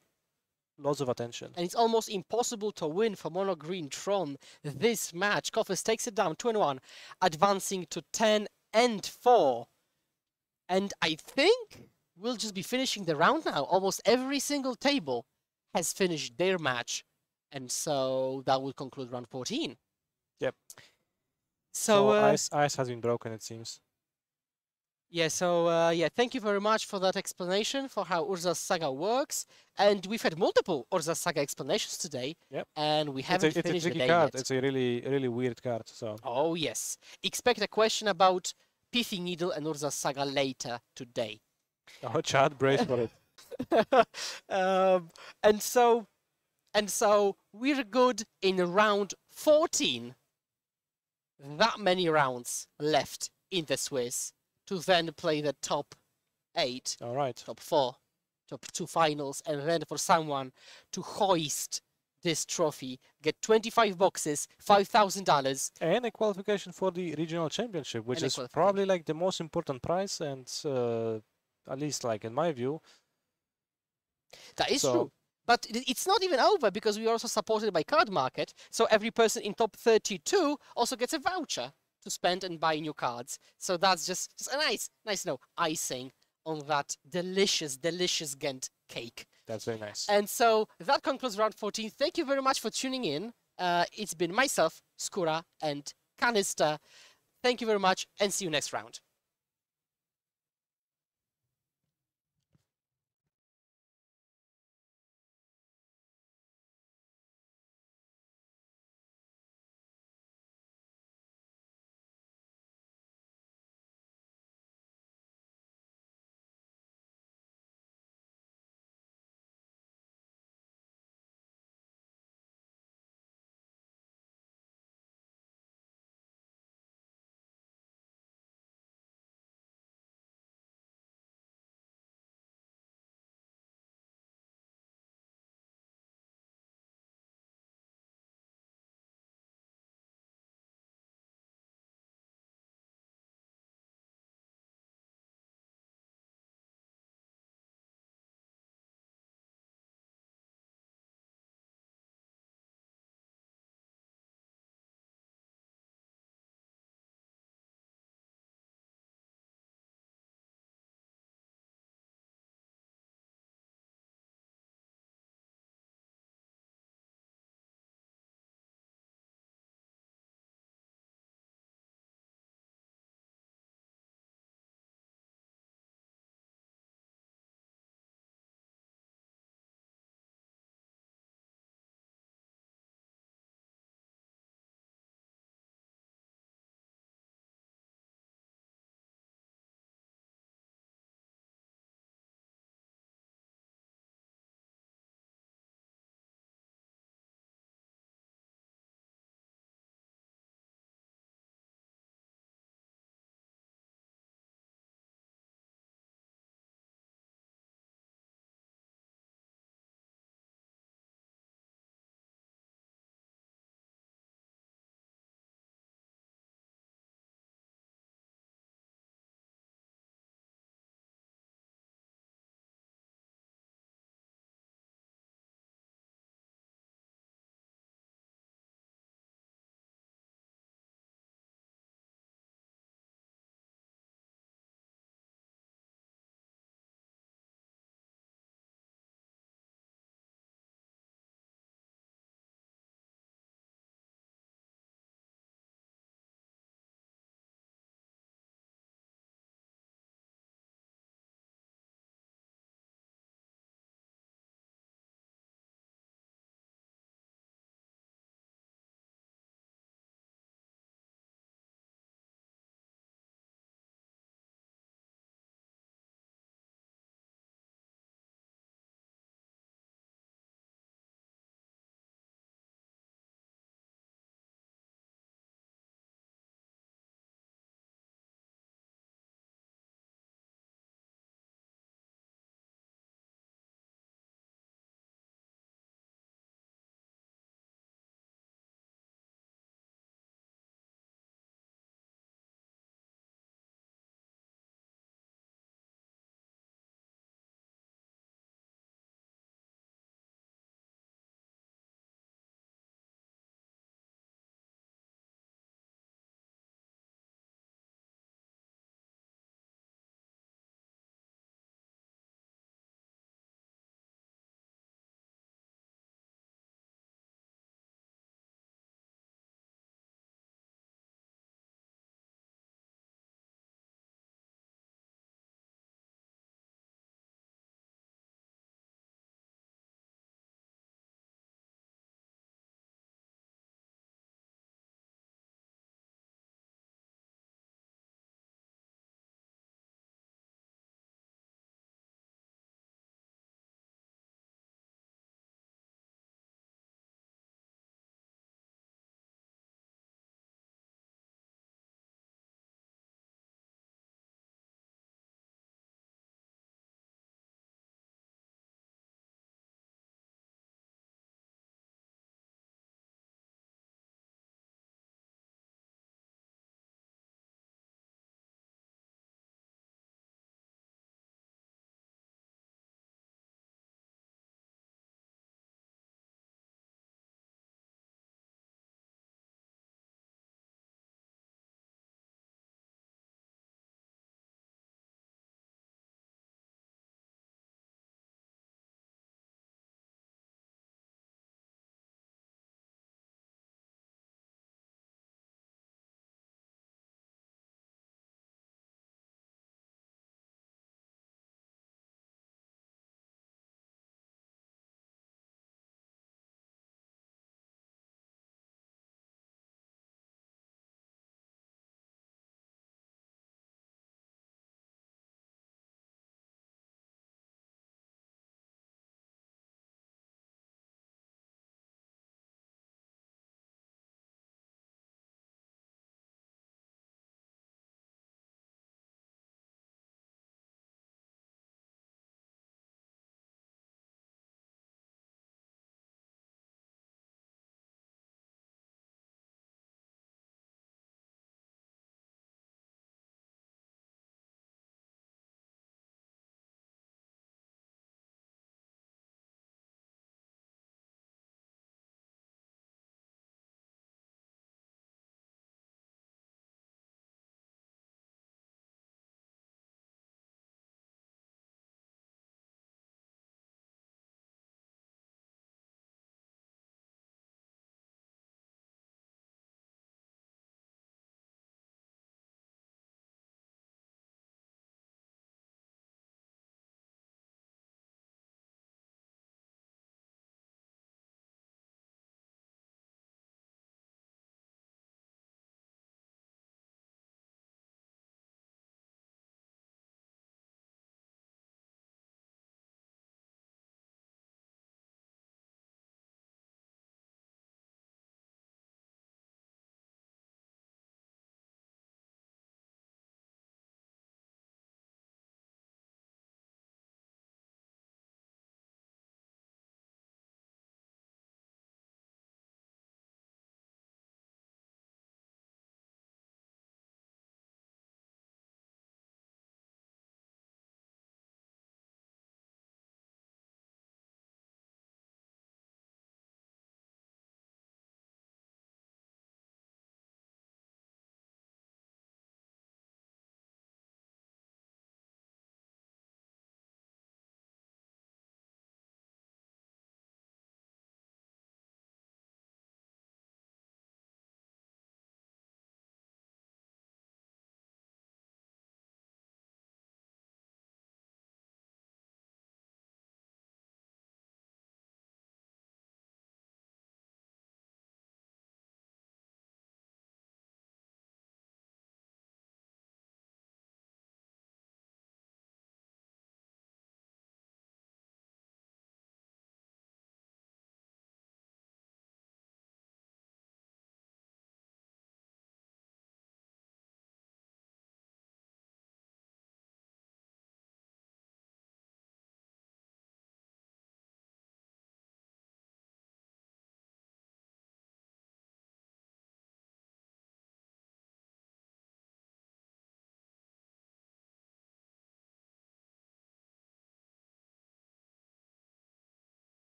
Speaker 1: lots of attention.
Speaker 2: And it's almost impossible to win for Mono Green Tron this match. Koffers takes it down 2-1, advancing to 10-4. And I think we'll just be finishing the round now. Almost every single table has finished their match. And so that will conclude round 14.
Speaker 1: Yep.
Speaker 2: So
Speaker 1: ice has been broken, it seems.
Speaker 2: Yeah, so thank you very much for that explanation for how Urza's Saga works. And we've had multiple Urza's Saga explanations today.
Speaker 1: Yep.
Speaker 2: And we haven't finished
Speaker 1: it's a tricky
Speaker 2: the day
Speaker 1: card.
Speaker 2: yet.
Speaker 1: It's a really weird card. So.
Speaker 2: Oh, yes. Expect a question about Pithy Needle and Urza's Saga later today.
Speaker 1: Oh, Chad, brace for it.
Speaker 2: And so we're good in round 14. That many rounds left in the Swiss to then play the top 8,
Speaker 1: all right,
Speaker 2: top 4, top 2 finals, and then for someone to hoist this trophy, get 25 boxes, $5,000,
Speaker 1: and a qualification for the regional championship, which is probably like the most important prize, and at least like in my view.
Speaker 2: That is true. But it's not even over because we are also supported by Card Market. So every person in top 32 also gets a voucher to spend and buy new cards. So that's just a nice icing on that delicious Ghent cake.
Speaker 1: That's very nice.
Speaker 2: And so that concludes round 14. Thank you very much for tuning in. It's been myself, Skóra, and Canister. Thank you very much and see you next round.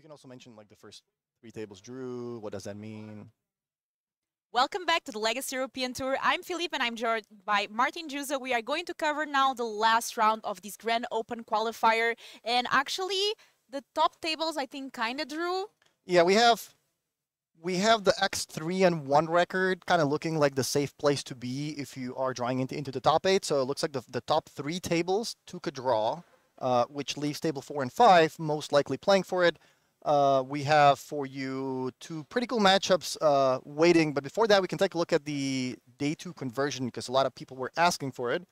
Speaker 4: We can also mention like the first 3 tables drew. What does that mean?
Speaker 3: Welcome back to the Legacy European Tour. I'm Philippe and I'm joined by Martin Juza. We are going to cover now the last round of this Grand Open qualifier. And actually, the top tables, I think, kind of drew.
Speaker 4: Yeah, we have the X3-1 record kind of looking like the safe place to be if you are drawing into the top 8. So it looks like the top 3 tables took a draw, which leaves table 4 and 5 most likely playing for it. We have for you 2 pretty cool matchups waiting, but before that we can take a look at the day 2 conversion because a lot of people were asking for it.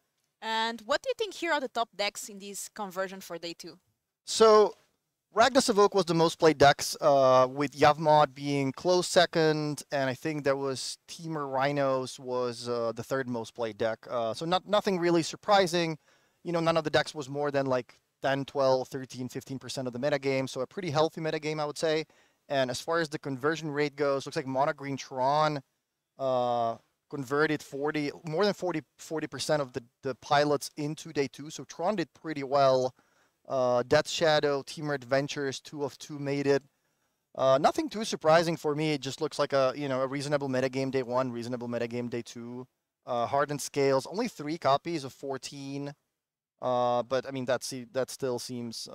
Speaker 3: And what do you think here are the top decks in this conversion for day 2?
Speaker 4: So Ragnas Evoke was the most played decks, with Yavmod being close second, and I think there was Teamer Rhinos was the third most played deck. So nothing really surprising. You know, none of the decks was more than like 10, 12, 13, 15% of the metagame, so a pretty healthy metagame, I would say. And as far as the conversion rate goes, looks like Mono Green Tron converted more than 40% of the pilots into day 2, so Tron did pretty well. Death Shadow, Teamer Adventures, 2 of 2 made it. Nothing too surprising for me. It just looks like a reasonable metagame day 1, reasonable metagame day 2. Hardened Scales, only 3 copies of 14. But I mean that still seems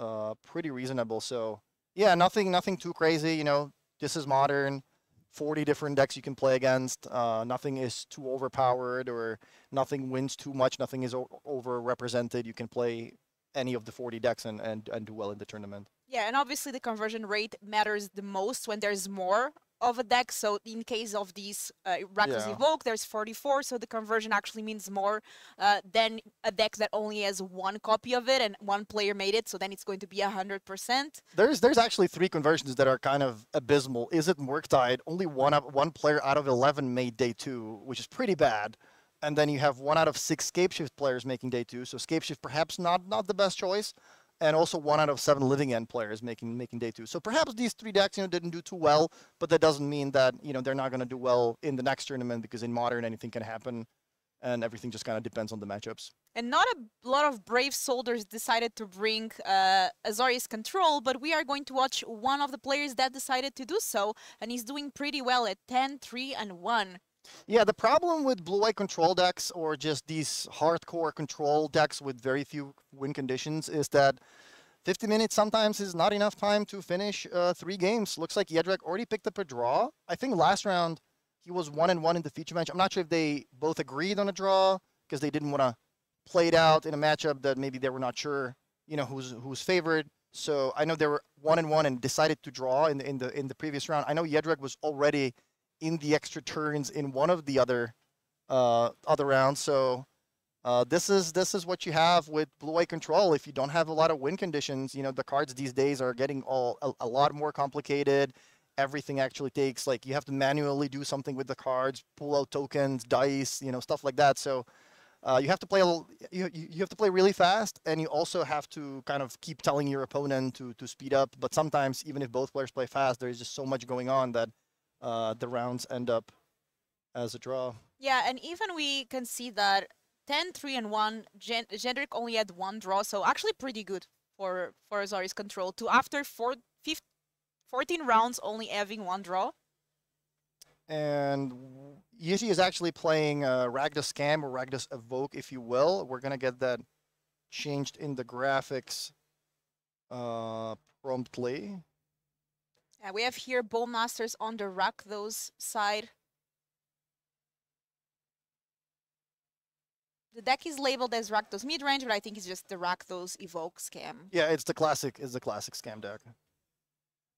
Speaker 4: pretty reasonable. So yeah, nothing too crazy. You know, this is modern. 40 different decks you can play against. Nothing is too overpowered or nothing wins too much. Nothing is overrepresented. You can play any of the 40 decks and do well in the tournament.
Speaker 3: Yeah, and obviously the conversion rate matters the most when there's more of a deck. So in case of these Rakdos Evoke, there's 44, so the conversion actually means more than a deck that only has 1 copy of it and 1 player made it, so then it's going to be 100%.
Speaker 4: There's actually 3 conversions that are kind of abysmal. Is it Murktide? Only one player out of 11 made day 2, which is pretty bad. And then you have 1 out of 6 Scapeshift players making day 2, so Scapeshift perhaps not the best choice. And also 1 out of 7 Living End players making day 2. So perhaps these 3 decks, didn't do too well, but that doesn't mean that, they're not going to do well in the next tournament, because in Modern anything can happen, and everything just kind of depends on the matchups.
Speaker 3: And not a lot of brave soldiers decided to bring Azorius Control, but we are going to watch one of the players that decided to do so, and he's doing pretty well at 10, 3, and 1.
Speaker 4: Yeah, the problem with blue-white control decks, or just these hardcore control decks with very few win conditions, is that 50 minutes sometimes is not enough time to finish 3 games. Looks like Jedrzak already picked up a draw. I think last round he was 1-1 in the feature match. I'm not sure if they both agreed on a draw because they didn't want to play it out in a matchup that maybe they were not sure, who's favored. So I know they were 1-1 and decided to draw in the previous round. I know Jedrzak was already in the extra turns in one of the other rounds. So this is what you have with blue-white control. If you don't have a lot of win conditions, the cards these days are getting a lot more complicated. Everything actually takes, like, you have to manually do something with the cards, pull out tokens, dice, stuff like that. So you have to play you have to play really fast, and you also have to kind of keep telling your opponent to speed up. But sometimes, even if both players play fast, there is just so much going on that the rounds end up as a draw.
Speaker 3: Yeah, and even we can see that 10, 3, and 1, Jedrzak only had 1 draw, so actually pretty good for Azorius Control to, after 14 rounds, only having 1 draw.
Speaker 4: And Yishi is actually playing Ragdos Scam or Ragdos Evoke, if you will. We're going to get that changed in the graphics promptly.
Speaker 3: We have here Bowmasters on the Rakdos side. The deck is labeled as Rakdos mid-range, but I think it's just the Rakdos Evoke Scam.
Speaker 4: Yeah, it's the classic scam deck.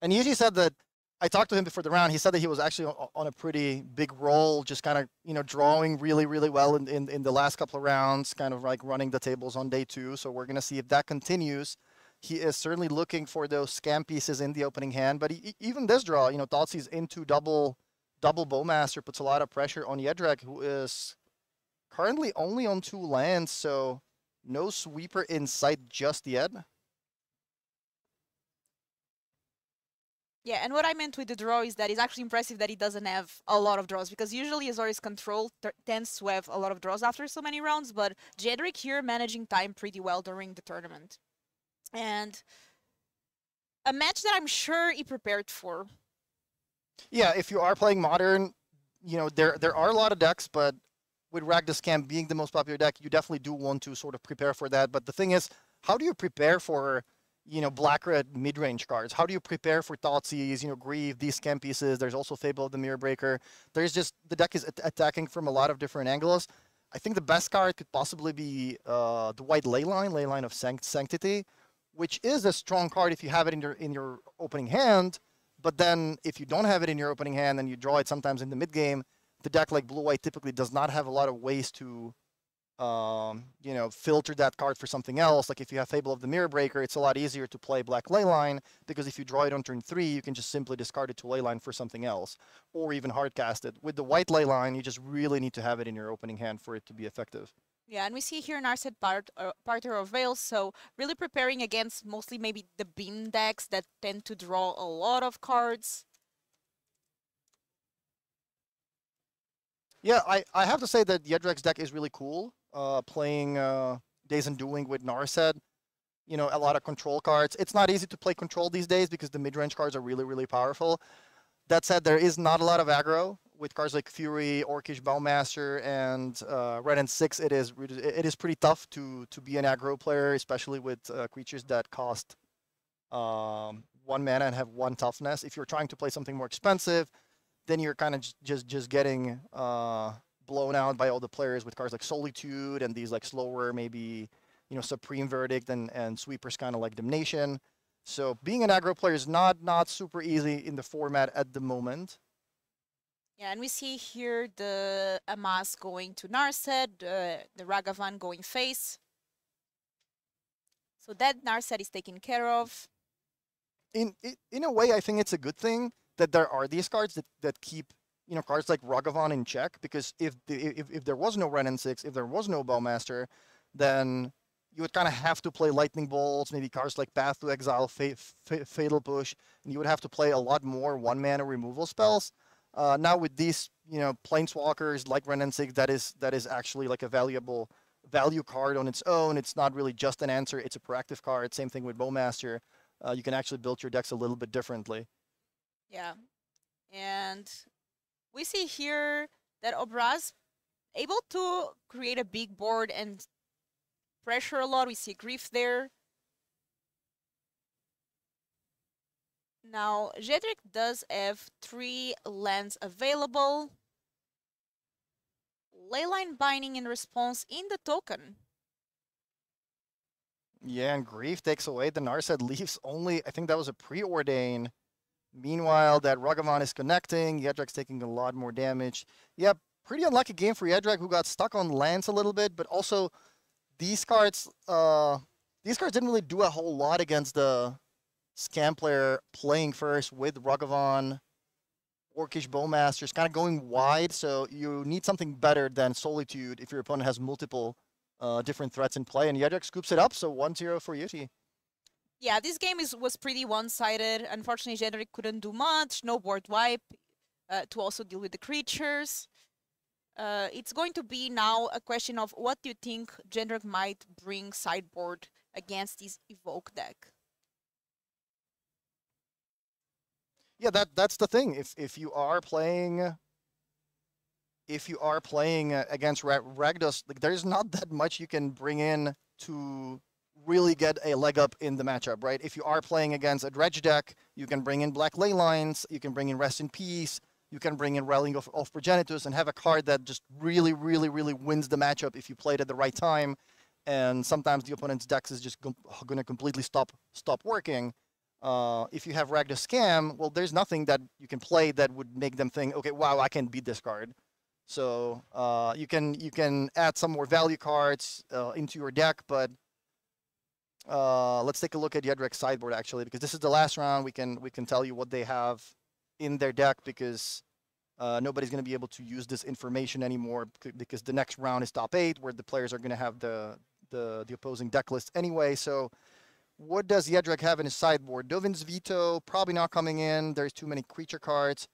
Speaker 4: And Yishi said that, I talked to him before the round, he said that he was actually on a pretty big roll, just kind of, drawing really, really well in the last couple of rounds, kind of like running the tables on day 2. So we're going to see if that continues. He is certainly looking for those scam pieces in the opening hand, but even this draw, Thoughtseize into double Bowmaster puts a lot of pressure on Jedrzak, who is currently only on 2 lands, so no sweeper in sight just yet.
Speaker 3: Yeah, and what I meant with the draw is that it's actually impressive that he doesn't have a lot of draws, because usually Azorius Control tends to have a lot of draws after so many rounds, but Jedrzak here managing time pretty well during the tournament. And a match that I'm sure he prepared for.
Speaker 4: Yeah, if you are playing Modern, there are a lot of decks, but with Ragdos Scam being the most popular deck, you definitely do want to sort of prepare for that. But the thing is, how do you prepare for, black-red mid-range cards? How do you prepare for Thoughtseize, Grieve, these scam pieces? There's also Fable of the Mirror Breaker. There's just, the deck is attacking from a lot of different angles. I think the best card could possibly be the White Leyline of Sanctity, which is a strong card if you have it in your opening hand. But then if you don't have it in your opening hand and you draw it sometimes in the mid game, the deck like Blue-White typically does not have a lot of ways to, filter that card for something else. Like if you have Fable of the Mirror Breaker, it's a lot easier to play Black Leyline because if you draw it on turn 3, you can just simply discard it to Leyline for something else, or even hardcast it. With the White Leyline, you just really need to have it in your opening hand for it to be effective.
Speaker 3: Yeah, and we see here Narset Parter of Veils, so really preparing against mostly maybe the bin decks that tend to draw a lot of cards.
Speaker 4: Yeah, I have to say that Yedrek's deck is really cool. Playing Days Undoing with Narset, a lot of control cards. It's not easy to play control these days because the mid-range cards are really, really powerful. That said, there is not a lot of aggro with cards like Fury, Orcish Bowmaster, and Red and 6. It is pretty tough to be an aggro player, especially with creatures that cost 1 mana and have 1 toughness. If you're trying to play something more expensive, then you're kind of just getting blown out by all the players with cards like Solitude and these like slower, maybe Supreme Verdict and sweepers kind of like Damnation. So being an aggro player is not super easy in the format at the moment.
Speaker 3: Yeah, and we see here the Amas going to Narset, the Ragavan going face. So that Narset is taken care of.
Speaker 4: In a way, I think it's a good thing that there are these cards that keep cards like Ragavan in check, because if there was no Ren and 6, if there was no Bowmaster, then you would kind of have to play Lightning Bolts, maybe cards like Path to Exile, Fatal Push, and you would have to play a lot more 1-mana removal spells. Now with these, Planeswalkers like Ren and 6, that is actually like a valuable value card on its own. It's not really just an answer, it's a proactive card. Same thing with Bowmaster. You can actually build your decks a little bit differently.
Speaker 3: Yeah, and we see here that Obraz able to create a big board and pressure a lot. We see Grief there. Now, Jedrick does have 3 lands available. Leyline Binding in response in the token.
Speaker 4: Yeah, and Grief takes away the Narset, leaves only, I think that was a preordain. Meanwhile, that Ragavan is connecting. Yedrek's taking a lot more damage. Yeah, pretty unlucky game for Yedrek, who got stuck on lands a little bit, but also these cards didn't really do a whole lot against the Scam player playing first with Ragavan, Orcish Bowmasters, kind of going wide, so you need something better than Solitude if your opponent has multiple different threats in play, and Yedrek scoops it up, so 1-0 for Yuti.
Speaker 3: Yeah, this game was pretty one-sided. Unfortunately, Jedrick couldn't do much. No board wipe to also deal with the creatures. It's going to be now a question of what do you think Jedrick might bring sideboard against this Evoke deck?
Speaker 4: Yeah, that's the thing. If you are playing against Ragdos, like, there's not that much you can bring in to really get a leg up in the matchup, right? If you are playing against a Dredge deck, you can bring in Black Leylines, you can bring in Rest in Peace, you can bring in Rallying of Progenitus and have a card that just really wins the matchup if you play it at the right time. And sometimes the opponent's decks is just going to completely stop working. If you have Ragdos Scam, well, there's nothing that you can play that would make them think, okay, wow, I can beat this card. So you can add some more value cards into your deck, but let's take a look at Yedrek's sideboard actually, because this is the last round. We can tell you what they have in their deck, because nobody's going to be able to use this information anymore, because the next round is top 8, where the players are going to have the opposing deck list anyway. So what does Yedrek have in his sideboard? Dovin's Veto, probably not coming in. There's too many creature cards.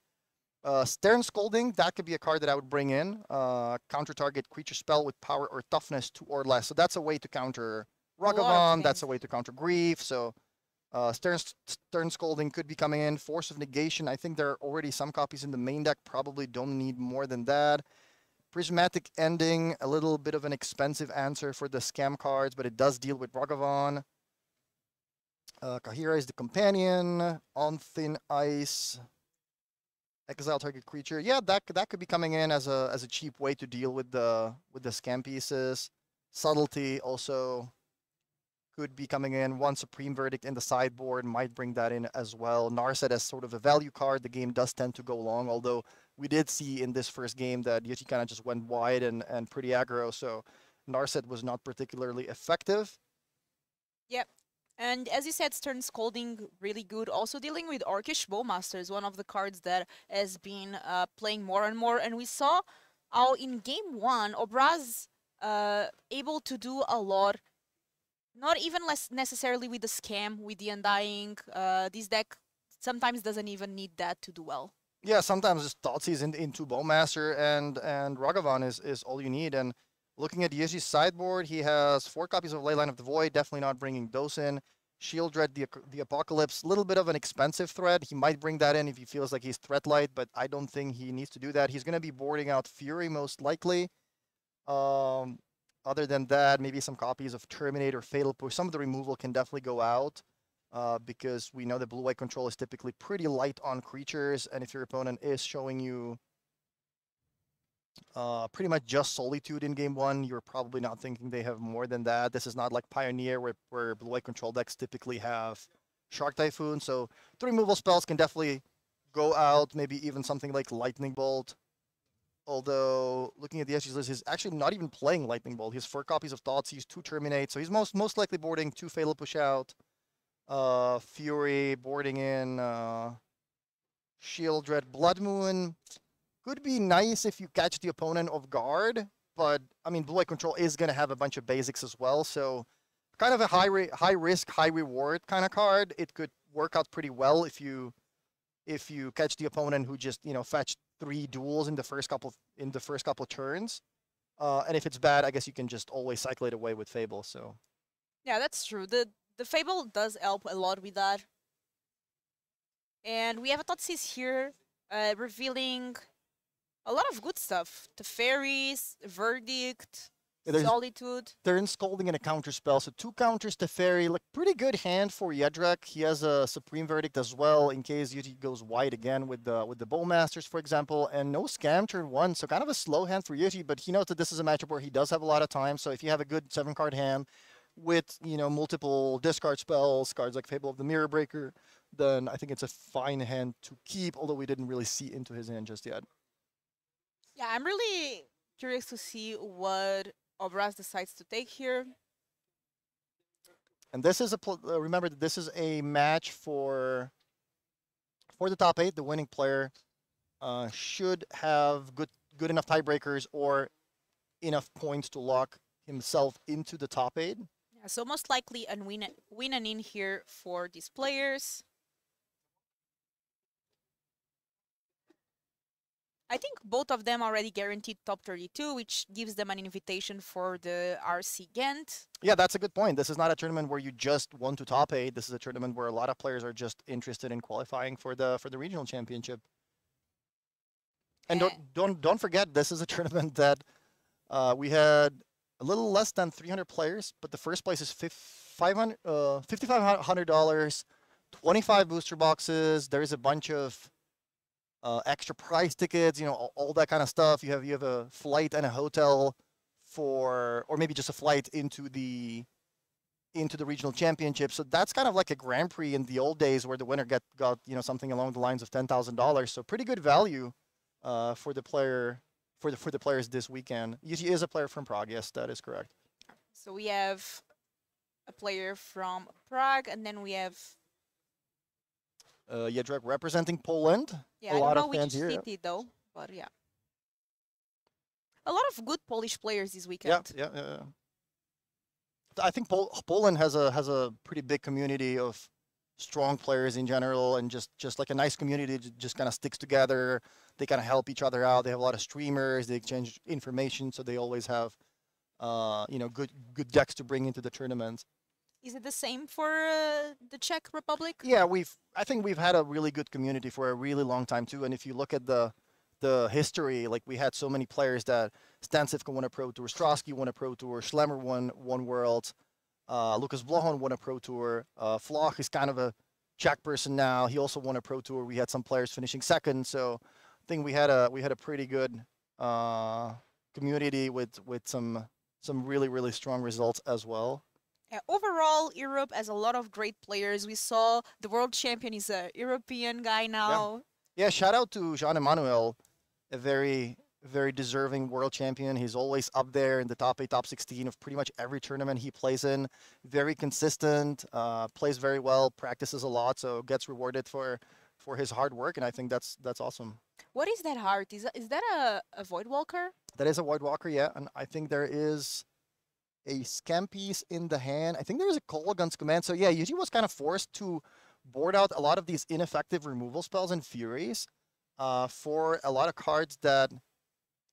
Speaker 4: Stern Scolding, that could be a card that I would bring in. Counter target creature spell with power or toughness 2 or less. So that's a way to counter Ragavan. That's a way to counter Grief. So Stern Scolding could be coming in. Force of Negation, I think there are already some copies in the main deck. Probably don't need more than that. Prismatic Ending, a little bit of an expensive answer for the scam cards, but it does deal with Ragavan. Kahira is the companion. On Thin Ice. Exile target creature. Yeah, that could be coming in as a cheap way to deal with the scam pieces. Subtlety also could be coming in. One Supreme Verdict in the sideboard might bring that in as well. Narset as sort of a value card. The game does tend to go long, although we did see in this first game that Yuji kind of just went wide and pretty aggro, so Narset was not particularly effective.
Speaker 3: Yep. And as you said, Stern Scolding, really good. Also dealing with Orcish Bowmaster is one of the cards that has been playing more and more. And we saw how in game one, Obraz able to do a lot. Not even less necessarily with the scam, with the Undying. This deck sometimes doesn't even need that to do well.
Speaker 4: Yeah, sometimes just Thoughtseize into Bowmaster and Ragavan is all you need. And looking at Yuji's sideboard, he has 4 copies of Leyline of the Void, definitely not bringing those in. Shield Dread, the Apocalypse, a little bit of an expensive threat. He might bring that in if he feels like he's threat light, but I don't think he needs to do that. He's going to be boarding out Fury most likely. Other than that, maybe some copies of Terminate or Fatal Push. Some of the removal can definitely go out because we know that blue-white control is typically pretty light on creatures, and if your opponent is showing you pretty much just Solitude in game one, you're probably not thinking they have more than that. This is not like Pioneer where blue-white control decks typically have Shark Typhoon, so the removal spells can definitely go out, maybe even something like Lightning Bolt. Although, looking at the SG's list, he's actually not even playing Lightning Bolt. He has 4 copies of Thoughtseize, 2 Terminate, so he's most likely boarding 2 Fatal Push out, Fury, boarding in Shield Dread. Blood Moon could be nice if you catch the opponent off guard, but, I mean, Blue-White Control is going to have a bunch of basics as well, so kind of a high risk, high reward kind of card. It could work out pretty well if you catch the opponent who just, fetched 3 duels in the first couple of turns, and if it's bad, I guess you can just always cycle it away with Fable. So
Speaker 3: yeah, that's true. The Fable does help a lot with that. And we have a Thoughtseize here, revealing a lot of good stuff. The Fairies, Verdict, Solitude.
Speaker 4: Stern Scolding and a counter spell. So 2 counters to Fairy. Like pretty good hand for Yedrak. He has a Supreme Verdict as well in case Yuji goes wide again with the Bowmasters, for example. And no scam turn 1. So kind of a slow hand for Yuji, but he knows that this is a matchup where he does have a lot of time. So if you have a good 7-card hand with, multiple discard spells, cards like Fable of the Mirror Breaker, then I think it's a fine hand to keep, although we didn't really see into his hand just yet.
Speaker 3: Yeah, I'm really curious to see what Obraz decides to take here.
Speaker 4: And this is remember that this is a match for the top 8. The winning player should have good enough tiebreakers or enough points to lock himself into the top 8.
Speaker 3: Yeah, so most likely a win and in here for these players. I think both of them already guaranteed top 32, which gives them an invitation for the RC Ghent.
Speaker 4: Yeah, that's a good point. This is not a tournament where you just want to top 8. This is a tournament where a lot of players are just interested in qualifying for the regional championship. And don't forget, this is a tournament that we had a little less than 300 players, but the first place is $5,500, 25 booster boxes. There is a bunch of extra prize tickets, all that kind of stuff. You have a flight and a hotel or maybe just a flight into the regional championship. So that's kind of like a Grand Prix in the old days where the winner got something along the lines of $10,000. So pretty good value for the players this weekend. He is a player from Prague. Yes, that is correct.
Speaker 3: So we have a player from Prague, and then we have
Speaker 4: Yedrak representing Poland.
Speaker 3: Yeah, I don't know which city though, but yeah. A lot of good Polish players this weekend.
Speaker 4: Yeah. I think Poland has a pretty big community of strong players in general, and just like a nice community that just kind of sticks together. They kind of help each other out. They have a lot of streamers. They exchange information, so they always have good decks to bring into the tournaments.
Speaker 3: Is it the same for the Czech Republic?
Speaker 4: Yeah, I think we've had a really good community for a really long time too. And if you look at the history, like we had so many players that Stancivka won a Pro Tour, Strosky won a Pro Tour, Schlemmer won Worlds, Lucas Vlohon won a Pro Tour, Floch is kind of a Czech person now. He also won a Pro Tour. We had some players finishing second, so I think we had a pretty good community with some really strong results as well.
Speaker 3: Overall, Europe has a lot of great players. We saw the world champion is a European guy now.
Speaker 4: Yeah, shout out to Jean Emmanuel, a very deserving world champion. He's always up there in the top 8, top 16 of pretty much every tournament he plays in. Very consistent, plays very well, practices a lot, so gets rewarded for his hard work, and I think that's awesome.
Speaker 3: What is that heart? Is that a Void Walker?
Speaker 4: That is a Void Walker, yeah, and I think there is a scam piece in the hand. I think there is a Call Guns command. So yeah, Yuji was kind of forced to board out a lot of these ineffective removal spells and Furies for a lot of cards that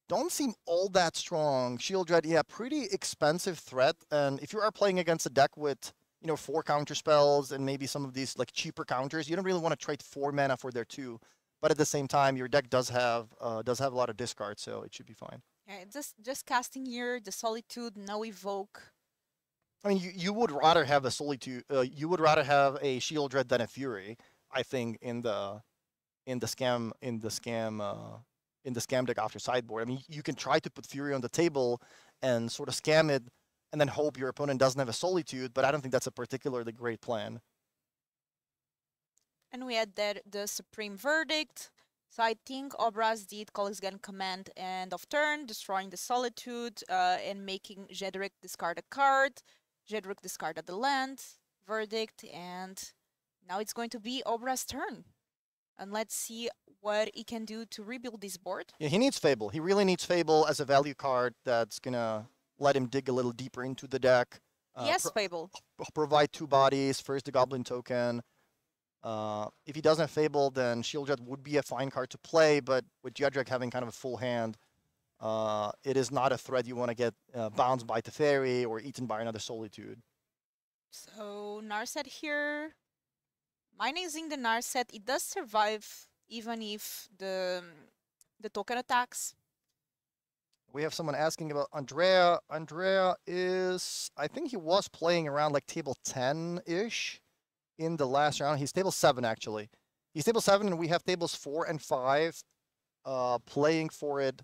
Speaker 4: don't seem all that strong. Shield Dread, yeah, pretty expensive threat. And if you are playing against a deck with, 4 counter spells and maybe some of these like cheaper counters, you don't really want to trade 4 mana for their 2. But at the same time, your deck does have a lot of discard, so it should be fine.
Speaker 3: Yeah, just casting here, the Solitude, no Evoke.
Speaker 4: I mean, you would rather have a Solitude. You would rather have a Shield Dread than a Fury. I think in the scam deck after sideboard. I mean, you can try to put Fury on the table and sort of scam it, and then hope your opponent doesn't have a Solitude. But I don't think that's a particularly great plan.
Speaker 3: And we had the Supreme Verdict. So I think Obraz did Colleague's Gun command end of turn, destroying the Solitude and making Jedrick discard a card. Jedrick discarded the land, Verdict, and now it's going to be Obraz's turn. And let's see what he can do to rebuild this board.
Speaker 4: Yeah, he needs Fable. He really needs Fable as a value card that's going to let him dig a little deeper into the deck.
Speaker 3: Yes, Fable.
Speaker 4: Provide 2 bodies, first the Goblin token. If he doesn't have Fable, then Shield Jet would be a fine card to play, but with Jedrick having kind of a full hand, it is not a threat you want to get bounced by Teferi or eaten by another Solitude.
Speaker 3: So Narset here, minusing the Narset, it does survive even if the token attacks.
Speaker 4: We have someone asking about Andrea. Andrea is, I think he was playing around like table 10-ish. In the last round. He's table 7, actually. He's table 7, and we have tables 4 and 5 playing for it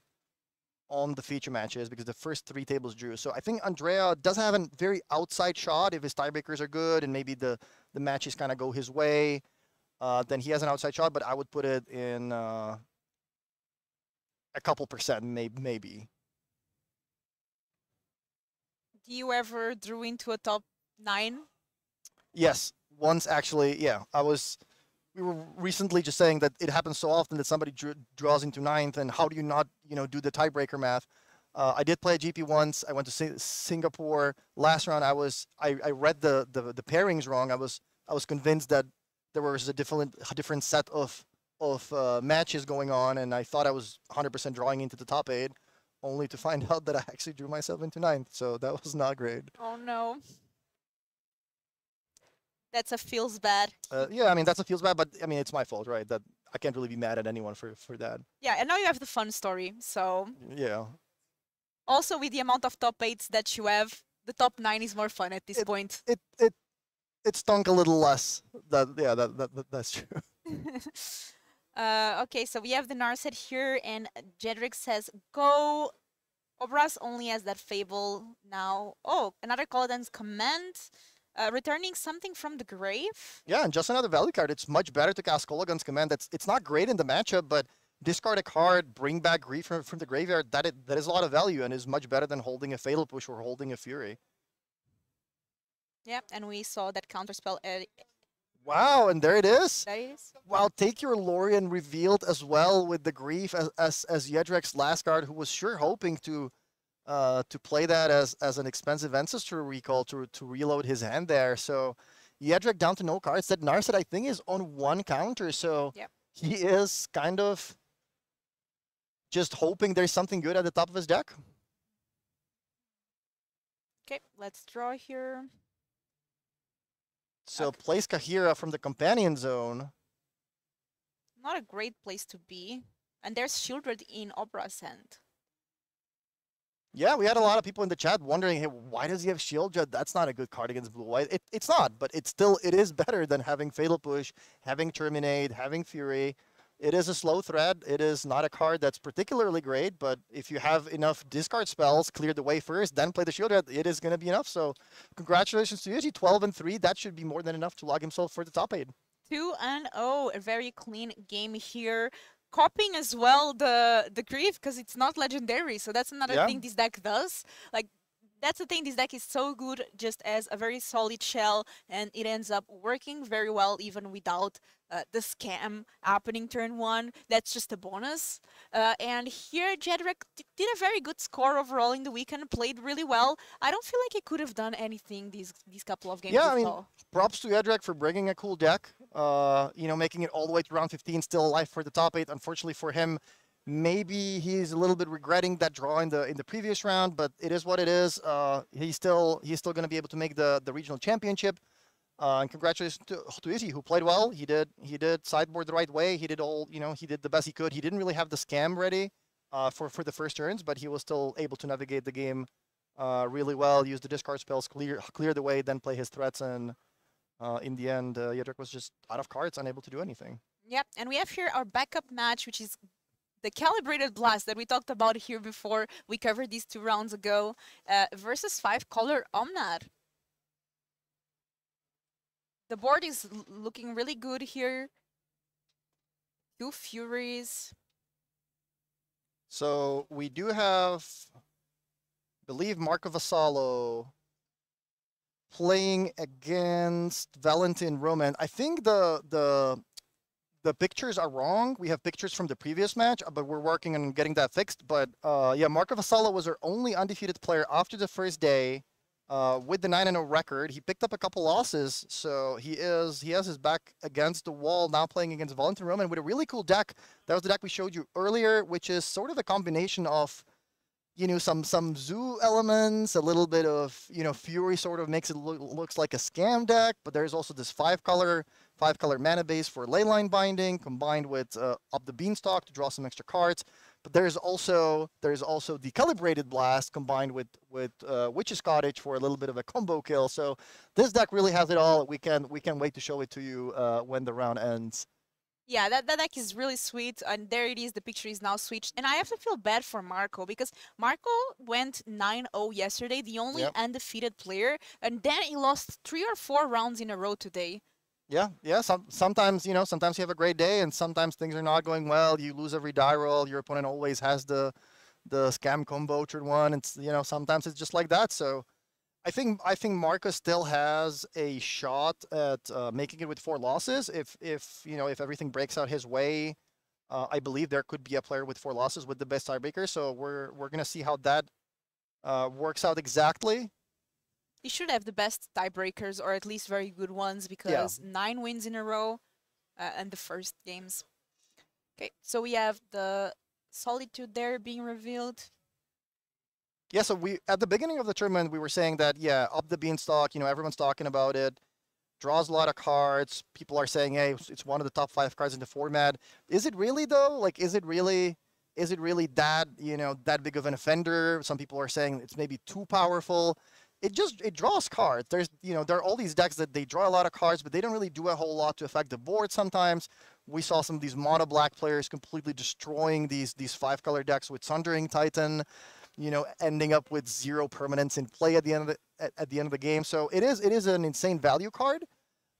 Speaker 4: on the feature matches because the first 3 tables drew. So I think Andrea does have a very outside shot if his tiebreakers are good and maybe the matches kind of go his way. Then he has an outside shot, but I would put it in a couple percent, maybe.
Speaker 3: Do you ever drew into a top 9?
Speaker 4: Yes. Once, actually, yeah. We were recently just saying that it happens so often that somebody draws into 9th, and how do you not, do the tiebreaker math? I did play a GP once. I went to Singapore. Last round, I read the pairings wrong. I was convinced that there was a different set of matches going on, and I thought I was 100% drawing into the top 8, only to find out that I actually drew myself into 9th. So that was not great.
Speaker 3: Oh no. That's a feels bad.
Speaker 4: Yeah, I mean, that's a feels bad, but I mean, it's my fault, right? That I can't really be mad at anyone for that.
Speaker 3: Yeah, and now you have the fun story, so.
Speaker 4: Yeah.
Speaker 3: Also, with the amount of top 8s that you have, the top 9 is more fun at this point.
Speaker 4: It stunk a little less. That's true.
Speaker 3: Okay, so we have the Narset here, and Jedrick says, go. Obraz only has that Fable now. Oh, another Collidan's command. Returning something from the grave?
Speaker 4: Yeah, and just another value card. It's much better to cast Kolaghan's command. It's not great in the matchup, but discard a card, bring back Grief from the graveyard. That is a lot of value and is much better than holding a Fatal Push or holding a Fury.
Speaker 3: Yeah, and we saw that counterspell.
Speaker 4: Wow, and there it is.
Speaker 3: There it is.
Speaker 4: Wow, Take Your Lorien revealed as well with the Grief as Jedrick's last card, who was sure hoping to play that as an expensive Ancestor Recall to reload his hand there. So Jedrick down to no cards. That Narset, I think, is on 1 counter. So
Speaker 3: yep.
Speaker 4: He is kind of just hoping there's something good at the top of his deck.
Speaker 3: Okay, let's draw here.
Speaker 4: So plays Kahira from the companion zone.
Speaker 3: Not a great place to be. And there's Shieldred in Obra's hand.
Speaker 4: Yeah, we had a lot of people in the chat wondering, hey, why does he have Shield Jet? That's not a good card against blue-white. It's not, but it is better than having Fatal Push, having Terminate, having Fury. It is a slow threat. It is not a card that's particularly great, but if you have enough discard spells, clear the way first, then play the Shield Jet, it is going to be enough. So congratulations to Yuji, 12-3. That should be more than enough to log himself for the top 8.
Speaker 3: 2-0, a very clean game here. Copying as well the Grief, because it's not legendary, so that's another thing this deck does. Like, that's the thing, this deck is so good just as a very solid shell, and it ends up working very well even without the scam happening turn 1. That's just a bonus. And here Jedrick did a very good score overall in the weekend, played really well. I don't feel like he could have done anything these couple of games.
Speaker 4: Yeah, I mean, props to Jedrick for bringing a cool deck, you know, making it all the way to round 15, still alive for the top 8. Unfortunately for him, maybe he's a little bit regretting that draw in the previous round, but it is what it is. He's still going to be able to make the regional championship. And congratulations to Izzy, who played well. He did sideboard the right way. He did all, you know, he did the best he could. He didn't really have the scam ready for the first turns, but he was still able to navigate the game really well. Use the discard spells, clear the way, then play his threats, and in the end, Jedrick was just out of cards, unable to do anything.
Speaker 3: Yep, and we have here our backup match, which is the Calibrated Blast that we talked about here before. We covered these 2 rounds ago versus 5-color Omnad. The board is looking really good here. 2 Furies.
Speaker 4: So we do have, I believe, Marco Vassallo playing against Valentin Roman. I think the pictures are wrong. We have pictures from the previous match, but we're working on getting that fixed. But yeah, Marco Vassallo was our only undefeated player after the first day with the 9-0 record. He picked up a couple losses, so he has his back against the wall now, playing against Valentin Roman with a really cool deck. That was the deck we showed you earlier, which is sort of a combination of, you know, some zoo elements, a little bit of, you know, Fury sort of makes it looks like a scam deck, but there's also this 5-color mana base for Leyline Binding combined with Up the Beanstalk to draw some extra cards. But there's also the Calibrated Blast combined with Witch's Cottage for a little bit of a combo kill. So this deck really has it all. We can wait to show it to you when the round ends.
Speaker 3: Yeah, that deck is really sweet, and there it is, the picture is now switched. And I have to feel bad for Marco, because Marco went 9-0 yesterday, the only undefeated player, and then he lost 3 or 4 rounds in a row today.
Speaker 4: Yeah. Sometimes, you know, sometimes you have a great day, and sometimes things are not going well. You lose every die roll. Your opponent always has the scam combo turn 1. It's, you know, sometimes it's just like that. So I think Marco still has a shot at making it with 4 losses. If you know, if everything breaks out his way, I believe there could be a player with 4 losses with the best tiebreaker. So we're gonna see how that works out exactly.
Speaker 3: He should have the best tiebreakers, or at least very good ones, because 9 wins in a row and the first games. Okay, so we have the Solitude there being revealed.
Speaker 4: Yeah, so we at the beginning of the tournament we were saying that Up the Beanstalk, you know, everyone's talking about it, draws a lot of cards. People are saying, hey, it's one of the top 5 cards in the format. Is it really though? Like, is it really that, you know, that big of an offender? Some people are saying it's maybe too powerful. It draws cards. There's, you know, there are all these decks that they draw a lot of cards, but they don't really do a whole lot to affect the board sometimes. We saw some of these mono black players completely destroying these 5-color decks with Sundering Titan, you know, ending up with 0 permanents in play at the end of the game. So it is an insane value card.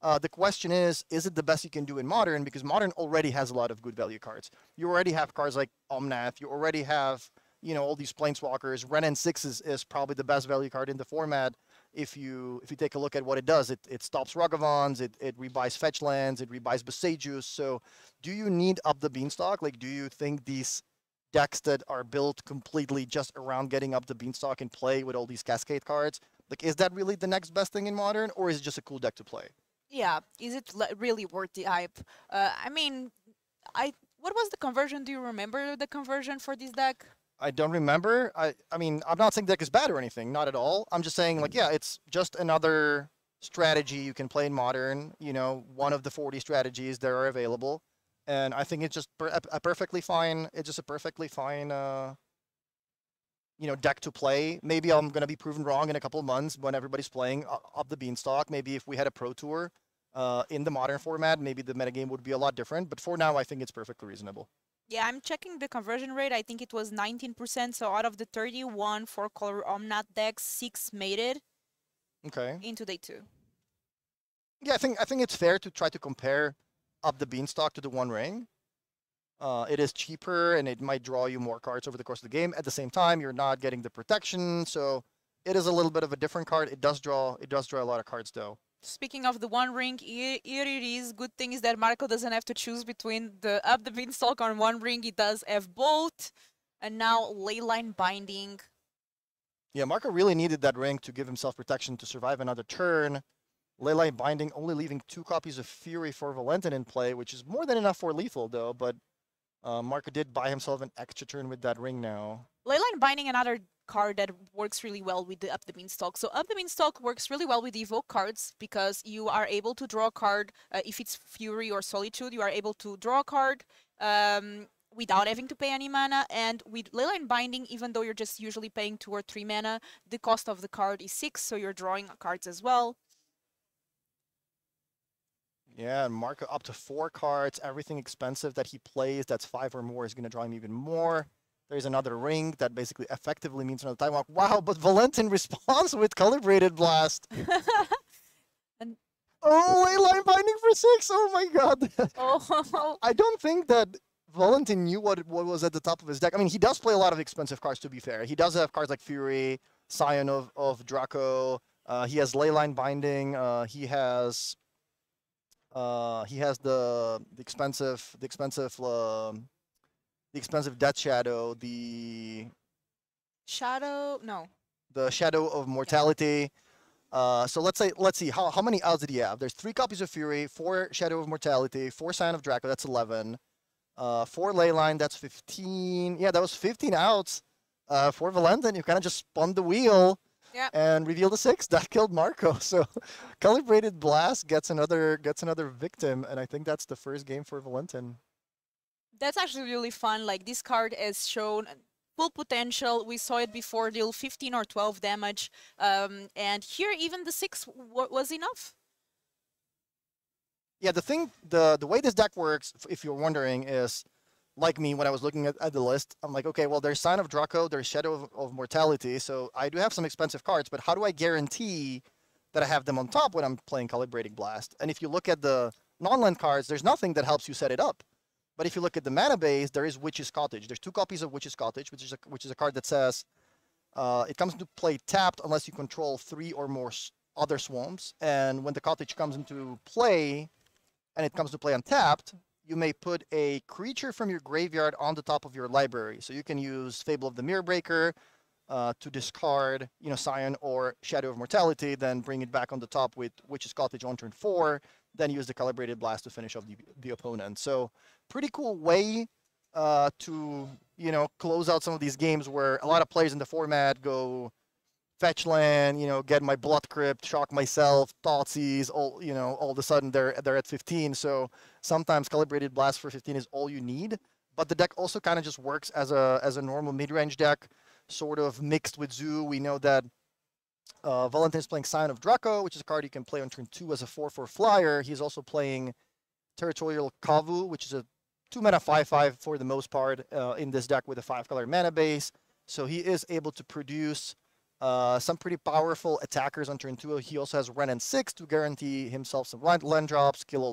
Speaker 4: The question is it the best you can do in Modern? Because Modern already has a lot of good value cards. You already have cards like Omnath. You already have, you know, all these Planeswalkers. Ren N6 is probably the best value card in the format. If you take a look at what it does, it stops Ragavans, it rebuys fetch lands, it rebuys Boseijus. So do you need Up the Beanstalk? Like, do you think these decks that are built completely just around getting Up the Beanstalk and play with all these Cascade cards, like, is that really the next best thing in Modern, or is it just a cool deck to play?
Speaker 3: Yeah, is it really worth the hype? I mean, what was the conversion? Do you remember the conversion for this deck?
Speaker 4: I don't remember. I mean, I'm not saying the deck is bad or anything, not at all. I'm just saying, like, yeah, it's just another strategy you can play in Modern. You know, one of the 40 strategies that are available, and I think it's just a perfectly fine. It's just a perfectly fine. You know, deck to play. Maybe I'm gonna be proven wrong in a couple of months when everybody's playing up the beanstalk. Maybe if we had a pro tour in the Modern format, maybe the metagame would be a lot different. But for now, I think it's perfectly reasonable.
Speaker 3: Yeah, I'm checking the conversion rate. I think it was 19%. So out of the 31 4-color Omnat decks, 6 made it
Speaker 4: Okay.
Speaker 3: into day 2.
Speaker 4: Yeah, I think it's fair to try to compare up the beanstalk to the One Ring. It is cheaper and it might draw you more cards over the course of the game. At the same time, you're not getting the protection, so it is a little bit of a different card. It does draw a lot of cards though.
Speaker 3: Speaking of the One Ring, here it is. Good thing is that Marco doesn't have to choose between the up the beanstalk or One Ring. He does have both. And now Leyline Binding.
Speaker 4: Yeah, Marco really needed that ring to give himself protection to survive another turn. Leyline Binding only leaving 2 copies of Fury for Valentin in play, which is more than enough for lethal though, but Marco did buy himself an extra turn with that ring now.
Speaker 3: Leyline Binding, another card that works really well with the Up the Beanstalk. So Up the Beanstalk works really well with the Evoke cards because you are able to draw a card. If it's Fury or Solitude, you are able to draw a card without having to pay any mana. And with Leyline Binding, even though you're just usually paying 2 or 3 mana, the cost of the card is 6, so you're drawing cards as well.
Speaker 4: Yeah, and Marco up to 4 cards. Everything expensive that he plays that's 5 or more is going to draw him even more. There's another ring that basically effectively means another time walk. Wow, but Valentin responds with Calibrated Blast.
Speaker 3: And
Speaker 4: oh, Leyline Binding for 6. Oh my god.
Speaker 3: oh,
Speaker 4: I don't think that Valentin knew what was at the top of his deck. I mean, he does play a lot of expensive cards, to be fair. He does have cards like Fury, Scion of Draco. He has Leyline Binding. He has the expensive Death Shadow, the Shadow of Mortality. So let's see how many outs did he have? There's 3 copies of Fury, 4 Shadow of Mortality, 4 Scion of Draco, that's 11. 4 Leyline, that's 15. Yeah, that was 15 outs for Valentin. You kind of just spun the wheel.
Speaker 3: Yeah.
Speaker 4: And revealed a 6 that killed Marco. So Calibrated Blast gets another victim, and I think that's the first game for Valentin.
Speaker 3: That's actually really fun. Like, this card has shown full potential. We saw it before, deal 15 or 12 damage. And here, even the 6 was enough.
Speaker 4: Yeah, the way this deck works, if you're wondering, is like me when I was looking at the list. I'm like, okay, well, there's Sign of Draco, there's Shadow of Mortality, so I do have some expensive cards, but how do I guarantee that I have them on top when I'm playing Calibrating Blast? And if you look at the non-land cards, there's nothing that helps you set it up. But if you look at the mana base, there is Witch's Cottage. There's 2 copies of Witch's Cottage, which is a card that says it comes into play tapped unless you control 3 or more other swamps. And when the cottage comes into play, and it comes to play untapped, you may put a creature from your graveyard on the top of your library. So you can use Fable of the Mirror Breaker to discard, Scion or Shadow of Mortality, then bring it back on the top with Witch's Cottage on turn 4, then use the Calibrated Blast to finish off the opponent. So pretty cool way to, close out some of these games where a lot of players in the format go fetch land, get my Blood Crypt, shock myself, Thoughtseize, all of a sudden they're at 15. So sometimes Calibrated Blast for 15 is all you need. But the deck also kind of just works as a normal mid-range deck, sort of mixed with Zoo. We know that Valentin is playing Scion of Draco, which is a card you can play on turn 2 as a 4/4 flyer. He's also playing Territorial Kavu, which is a 2-mana 5/5 for the most part in this deck with a 5-color mana base. So he is able to produce some pretty powerful attackers on turn 2. He also has Ren and 6 to guarantee himself some land drops, kill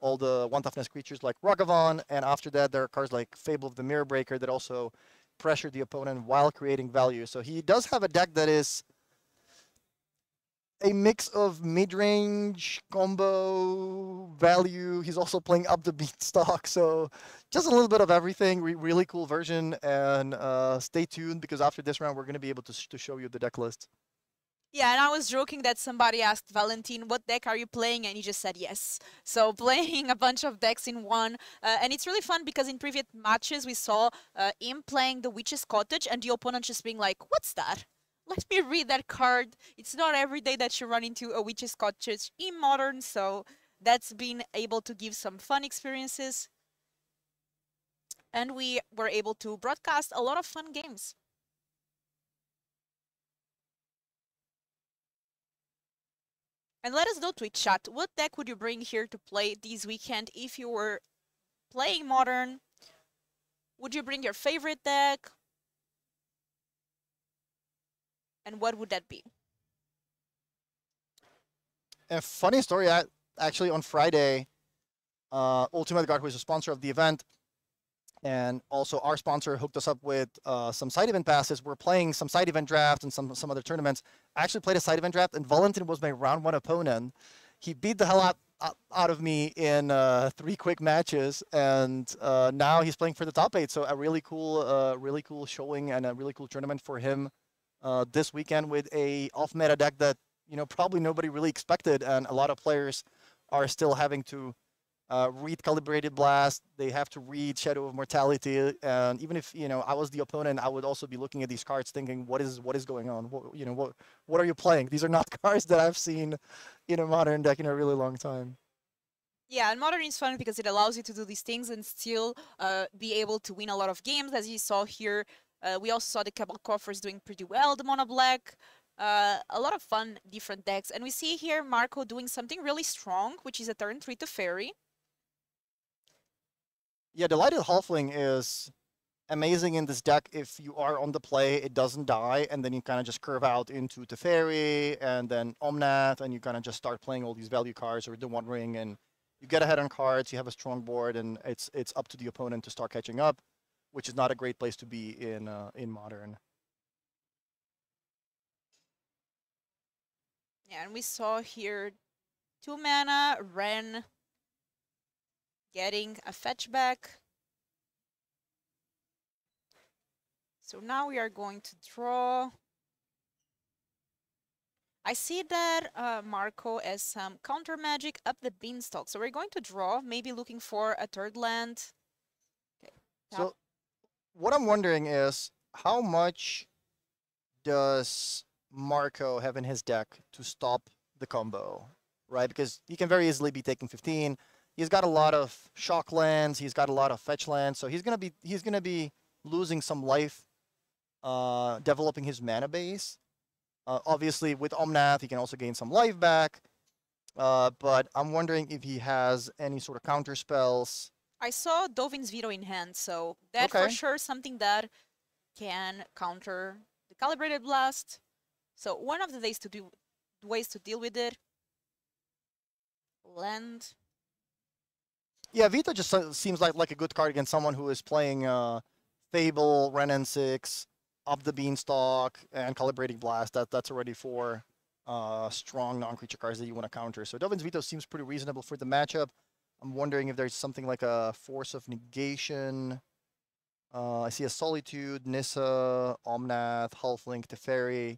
Speaker 4: all the 1-toughness creatures like Ragavan, and after that there are cards like Fable of the Mirror Breaker that also pressure the opponent while creating value. So he does have a deck that is a mix of mid-range combo value. He's also playing up the beanstalk, so just a little bit of everything. Really cool version, and stay tuned because after this round we're going to be able to show you the deck list.
Speaker 3: Yeah, and I was joking that somebody asked Valentin, what deck are you playing? And he just said yes. So playing a bunch of decks in one. And it's really fun because in previous matches we saw him playing the Witch's Cottage and the opponent just being like, what's that? let me read that card. It's not every day that you run into a Witch's Cottage in Modern, so that's been able to give some fun experiences. And we were able to broadcast a lot of fun games. And let us know, Twitch chat, what deck would you bring here to play this weekend if you were playing Modern? Would you bring your favorite deck? And what would that be?
Speaker 4: A funny story, actually on Friday, Ultimate Guard, who is a sponsor of the event, and also our sponsor hooked us up with some side event passes. We're playing some side event draft and some other tournaments. I actually played a side event draft, and Valentin was my round 1 opponent. He beat the hell out of me in 3 quick matches, and now he's playing for the top 8. So a really cool showing and a really cool tournament for him this weekend with a off-meta deck that probably nobody really expected, and a lot of players are still having to read Calibrated Blast. They have to read Shadow of Mortality, and even if I was the opponent, I would also be looking at these cards, thinking, what is going on? What are you playing? These are not cards that I've seen in a Modern deck in a really long time.
Speaker 3: Yeah, and Modern is fun because it allows you to do these things and still be able to win a lot of games, as you saw here. We also saw the Cabal Coffers doing pretty well, the Mono Black. A lot of fun, different decks. And we see here Marco doing something really strong, which is a turn 3 to Fairy.
Speaker 4: Yeah, Delighted Halfling is amazing in this deck. If you are on the play, it doesn't die, and then you kind of just curve out into Teferi and then Omnath, and you kind of just start playing all these value cards or the One Ring, and you get ahead on cards, you have a strong board, and it's up to the opponent to start catching up, which is not a great place to be in Modern.
Speaker 3: Yeah, and we saw here 2 mana, Ren getting a fetch back. So now we are going to draw. I see that Marco has some counter magic up the beanstalk. So we're going to draw, maybe looking for a third land. Okay.
Speaker 4: So what I'm wondering is, how much does Marco have in his deck to stop the combo, right? Because he can very easily be taking 15. He's got a lot of shock lands. He's got a lot of fetch lands. So he's gonna be losing some life, developing his mana base. Obviously, with Omnath, he can also gain some life back. But I'm wondering if he has any sort of counter spells.
Speaker 3: I saw Dovin's Veto in hand, so that for sure something that can counter the Calibrated Blast. So one of the ways to deal with it. Land.
Speaker 4: Yeah, Vita just seems like a good card against someone who is playing Fable, Ren N6, Up the Beanstalk, and Calibrating Blast. That's already 4 strong non-creature cards that you want to counter. So Dovin's Veto seems pretty reasonable for the matchup. I'm wondering if there's something like a Force of Negation. I see a Solitude, Nissa, Omnath, Halfling, Teferi,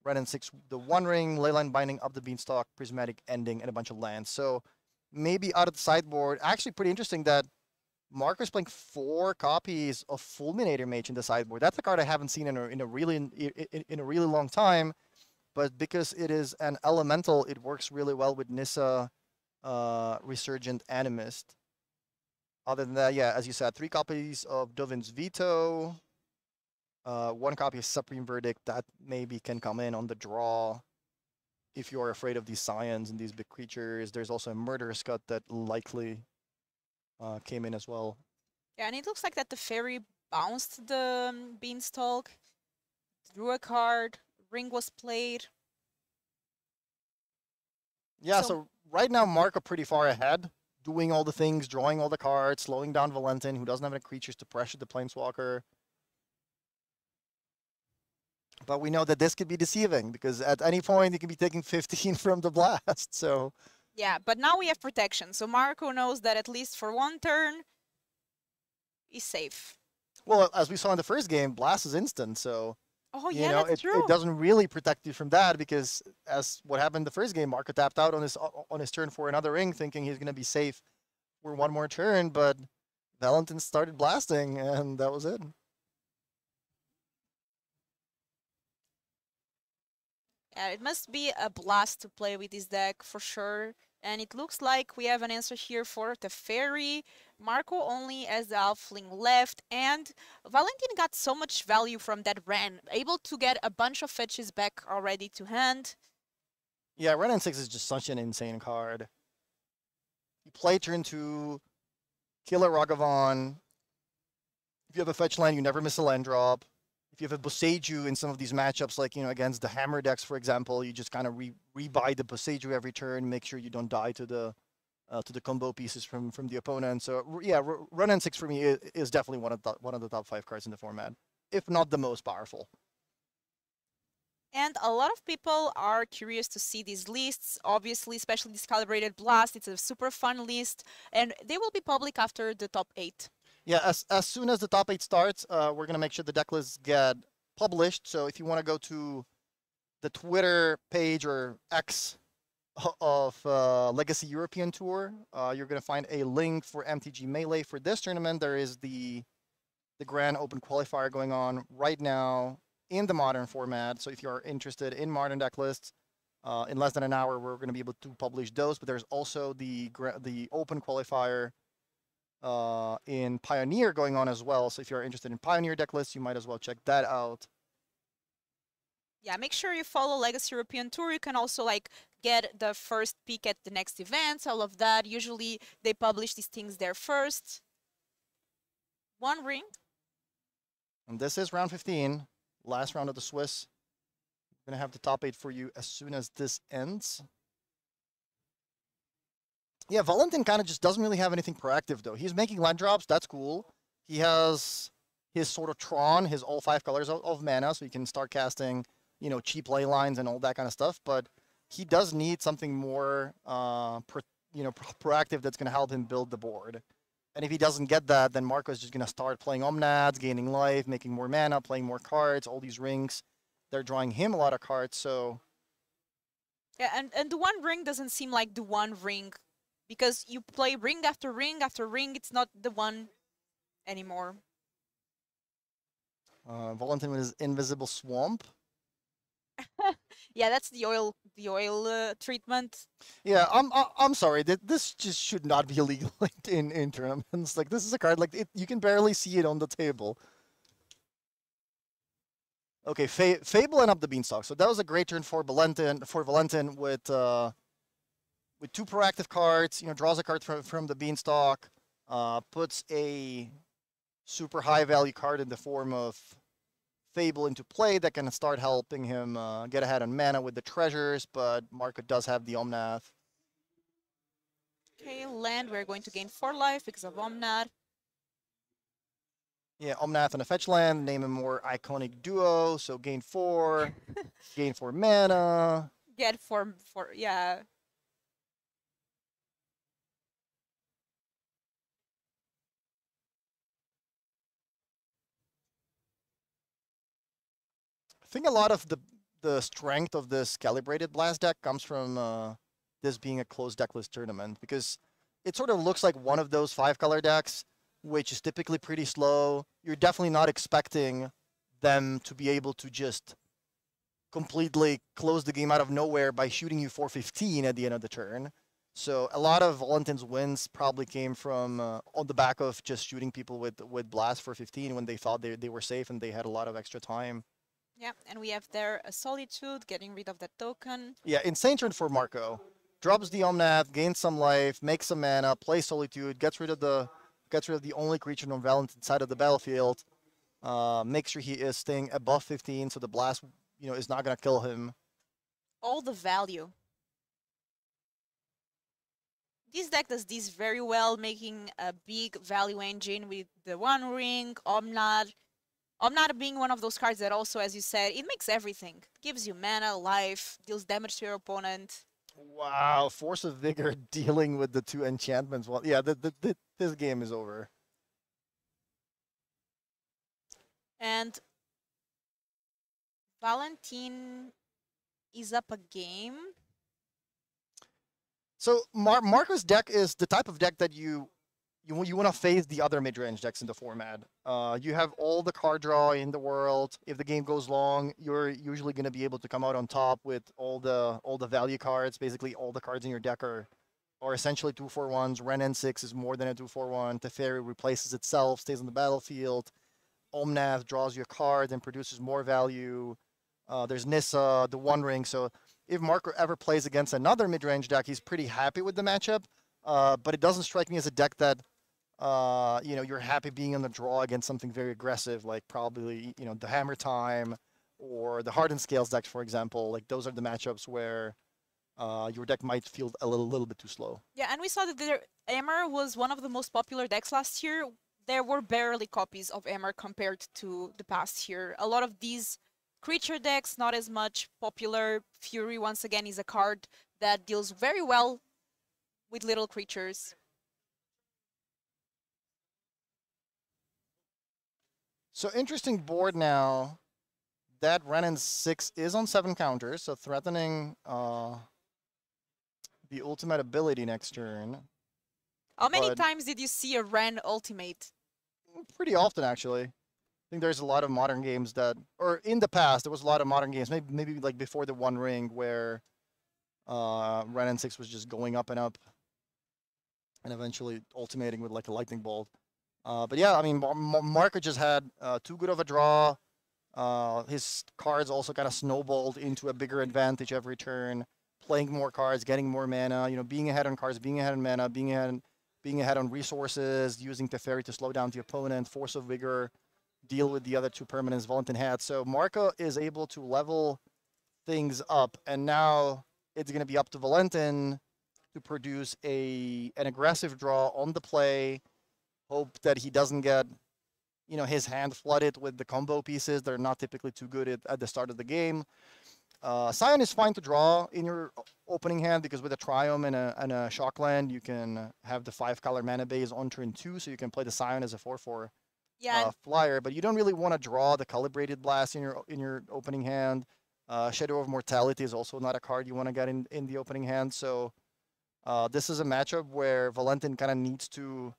Speaker 4: Ren N6, the One Ring, Leyline Binding, Up the Beanstalk, Prismatic Ending, and a bunch of lands. So maybe out of the sideboard, actually pretty interesting that Marco's playing 4 copies of Fulminator Mage in the sideboard. That's a card I haven't seen in a really long time, but because it is an elemental, it works really well with Nissa, Resurgent Animist. Other than that, yeah, as you said, 3 copies of Dovin's Veto, 1 copy of Supreme Verdict that maybe can come in on the draw. If you're afraid of these Scions and these big creatures, there's also a Murderous Cut that likely came in as well.
Speaker 3: Yeah, and it looks like that the Fairy bounced the Beanstalk, drew a card, Ring was played.
Speaker 4: Yeah, so right now Marco pretty far ahead, doing all the things, drawing all the cards, slowing down Valentin, who doesn't have any creatures to pressure the Planeswalker. But we know that this could be deceiving, because at any point you can be taking 15 from the blast, so...
Speaker 3: Yeah, but now we have protection, so Marco knows that at least for 1 turn, he's safe.
Speaker 4: Well, as we saw in the first game, blast is instant, so...
Speaker 3: Oh, yeah, that's true.
Speaker 4: It doesn't really protect you from that, because as what happened in the first game, Marco tapped out on his turn for another ring, thinking he's going to be safe for 1 more turn, but Valentin started blasting, and that was it.
Speaker 3: Yeah, it must be a blast to play with this deck for sure. And it looks like we have an answer here for the Fairy. Marco only as the Elfling left, and Valentin got so much value from that Ren, able to get a bunch of fetches back already to hand.
Speaker 4: Yeah, Ren N6 is just such an insane card. You play turn 2, kill a Ragavan. If you have a fetch land, you never miss a land drop. If you have a Boseiju in some of these matchups, like against the Hammer decks, for example, you just kind of rebuy the Boseiju every turn, make sure you don't die to the combo pieces from the opponent. So yeah, Run N6 for me is definitely one of the top 5 cards in the format, if not the most powerful.
Speaker 3: And a lot of people are curious to see these lists, obviously, especially this Calibrated Blast. It's a super fun list, and they will be public after the top 8.
Speaker 4: Yeah, as soon as the top 8 starts, we're going to make sure the deck lists get published. So if you want to go to the Twitter page or X of Legacy European Tour, you're going to find a link for MTG Melee for this tournament. There is the Grand Open Qualifier going on right now in the Modern format. So if you're interested in Modern deck lists, in less than an hour, we're going to be able to publish those. But there's also the Open Qualifier in Pioneer going on as well. So if you're interested in Pioneer deck lists, you might as well check that out.
Speaker 3: Yeah, make sure you follow Legacy European Tour. You can also get the first peek at the next events, all of that. Usually they publish these things there first. One ring.
Speaker 4: And this is round 15, last round of the Swiss. I'm going to have the top 8 for you as soon as this ends. Yeah, Valentin kind of just doesn't really have anything proactive, though. He's making land drops. That's cool. He has his sort of Tron, his all 5 colors of mana, so he can start casting, cheap ley lines and all that kind of stuff. But he does need something more, proactive that's going to help him build the board. And if he doesn't get that, then Marco's just going to start playing Omnads, gaining life, making more mana, playing more cards, all these rings. They're drawing him a lot of cards, so...
Speaker 3: Yeah, and the one ring doesn't seem like the one ring, because you play ring after ring after ring, it's not the one anymore.
Speaker 4: Valentin with his Invisible Swamp.
Speaker 3: Yeah, that's the oil treatment.
Speaker 4: Yeah, I'm sorry. This just should not be illegal in tournaments. Like, this is a card you can barely see it on the table. Okay, Fable and up the Beanstalk. So that was a great turn for Valentin. With 2 proactive cards. Draws a card from the Beanstalk. Puts a super high value card in the form of Fable into play that can start helping him get ahead on mana with the treasures, but Marco does have the Omnath.
Speaker 3: Okay, land, we're going to gain 4 life because of Omnath.
Speaker 4: Yeah, Omnath and a fetch land, name a more iconic duo, so gain 4, gain 4 mana.
Speaker 3: Get 4, yeah.
Speaker 4: I think a lot of the strength of this Calibrated Blast deck comes from this being a closed decklist tournament, because it sort of looks like one of those 5-color decks, which is typically pretty slow. You're definitely not expecting them to be able to just completely close the game out of nowhere by shooting you 415 at the end of the turn. So a lot of Valentin's wins probably came from on the back of just shooting people with Blast for 15 when they thought they were safe and they had a lot of extra time.
Speaker 3: Yeah, and we have there a Solitude, getting rid of that token.
Speaker 4: Yeah, insane turn for Marco. Drops the Omnath, gains some life, makes some mana, plays Solitude, gets rid of the only creature on Valentin's side of the battlefield. Makes sure he is staying above 15, so the Blast, is not gonna kill him.
Speaker 3: All the value. This deck does this very well, making a big value engine with the One Ring, Omnath. Omnath being one of those cards that also, as you said, it makes everything. Gives you mana, life, deals damage to your opponent.
Speaker 4: Wow, Force of Vigor dealing with the 2 enchantments. Well, yeah, this game is over.
Speaker 3: And Valentin is up a game.
Speaker 4: So Marco's deck is the type of deck that you you want to face the other mid-range decks in the format. You have all the card draw in the world. If the game goes long, you're usually going to be able to come out on top with all the value cards. Basically, all the cards in your deck are essentially 2/4-1s. Ren N6 is more than a 2/4-1. Teferi replaces itself, stays on the battlefield. Omnath draws you a card and produces more value. There's Nissa, the One Ring. So if Marco ever plays against another mid-range deck, he's pretty happy with the matchup. But it doesn't strike me as a deck that you're happy being on the draw against something very aggressive, like probably the Hammer Time or the Hardened Scales decks, for example. Like those are the matchups where your deck might feel a little bit too slow.
Speaker 3: Yeah, and we saw that Hammer was one of the most popular decks last year. There were barely copies of Hammer compared to the past year. A lot of these creature decks, not as much popular. Fury, once again, is a card that deals very well with little creatures.
Speaker 4: So interesting board now. That Ren N6 is on 7 counters, so threatening the ultimate ability next turn.
Speaker 3: How many times did you see a Ren ultimate?
Speaker 4: Pretty often, actually. I think there's a lot of modern games that, or in the past, there was a lot of modern games, maybe like before the One Ring, where Ren N6 was just going up and up, and eventually ultimating with like a lightning bolt. But yeah, I mean, Marco just had too good of a draw. His cards also kind of snowballed into a bigger advantage every turn, playing more cards, getting more mana, being ahead on cards, being ahead on mana, being ahead on resources, using Teferi to slow down the opponent, Force of Vigor, deal with the other 2 permanents Valentin had. So Marco is able to level things up, and now it's going to be up to Valentin to produce an aggressive draw on the play, hope that he doesn't get his hand flooded with the combo pieces. They're not typically too good at the start of the game. Scion is fine to draw in your opening hand because with a Triumph and a Shockland, you can have the 5-color mana base on turn 2, so you can play the Scion as a 4/4 flyer. But you don't really want to draw the Calibrated Blast in your opening hand. Shadow of Mortality is also not a card you want to get in the opening hand. So this is a matchup where Valentin kind of needs to,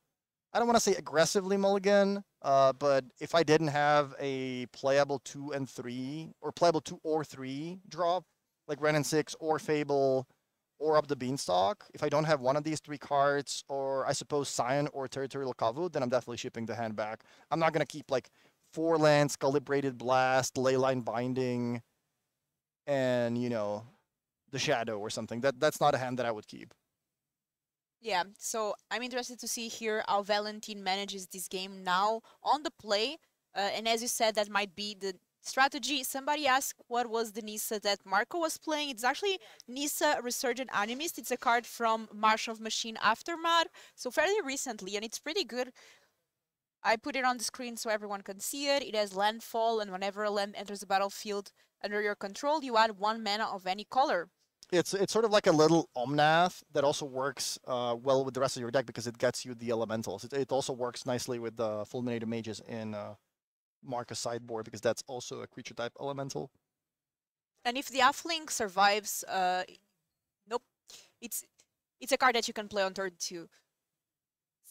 Speaker 4: I don't want to say aggressively mulligan, but if I didn't have a playable 2 and 3, or playable 2 or 3 drop, like Ren N6 or Fable or Up the Beanstalk, if I don't have one of these 3 cards, or I suppose Scion or Territorial Kavut, then I'm definitely shipping the hand back. I'm not going to keep like 4 lands, Calibrated Blast, Leyline Binding, and, the Shadow or something. That's not a hand that I would keep.
Speaker 3: Yeah, so I'm interested to see here how Valentin manages this game now on the play. And as you said, that might be the strategy. Somebody asked what was the Nissa that Marco was playing. It's actually Nissa Resurgent Animist. It's a card from March of Machine Aftermath, so fairly recently, and it's pretty good. I put it on the screen so everyone can see it. It has landfall, and whenever a land enters the battlefield under your control, you add 1 mana of any color.
Speaker 4: It's sort of like a little Omnath that also works well with the rest of your deck because it gets you the elementals. It also works nicely with the Fulminated Mages in Marcus sideboard because that's also a creature type elemental.
Speaker 3: And if the Halfling survives, nope, it's a card that you can play on turn 2.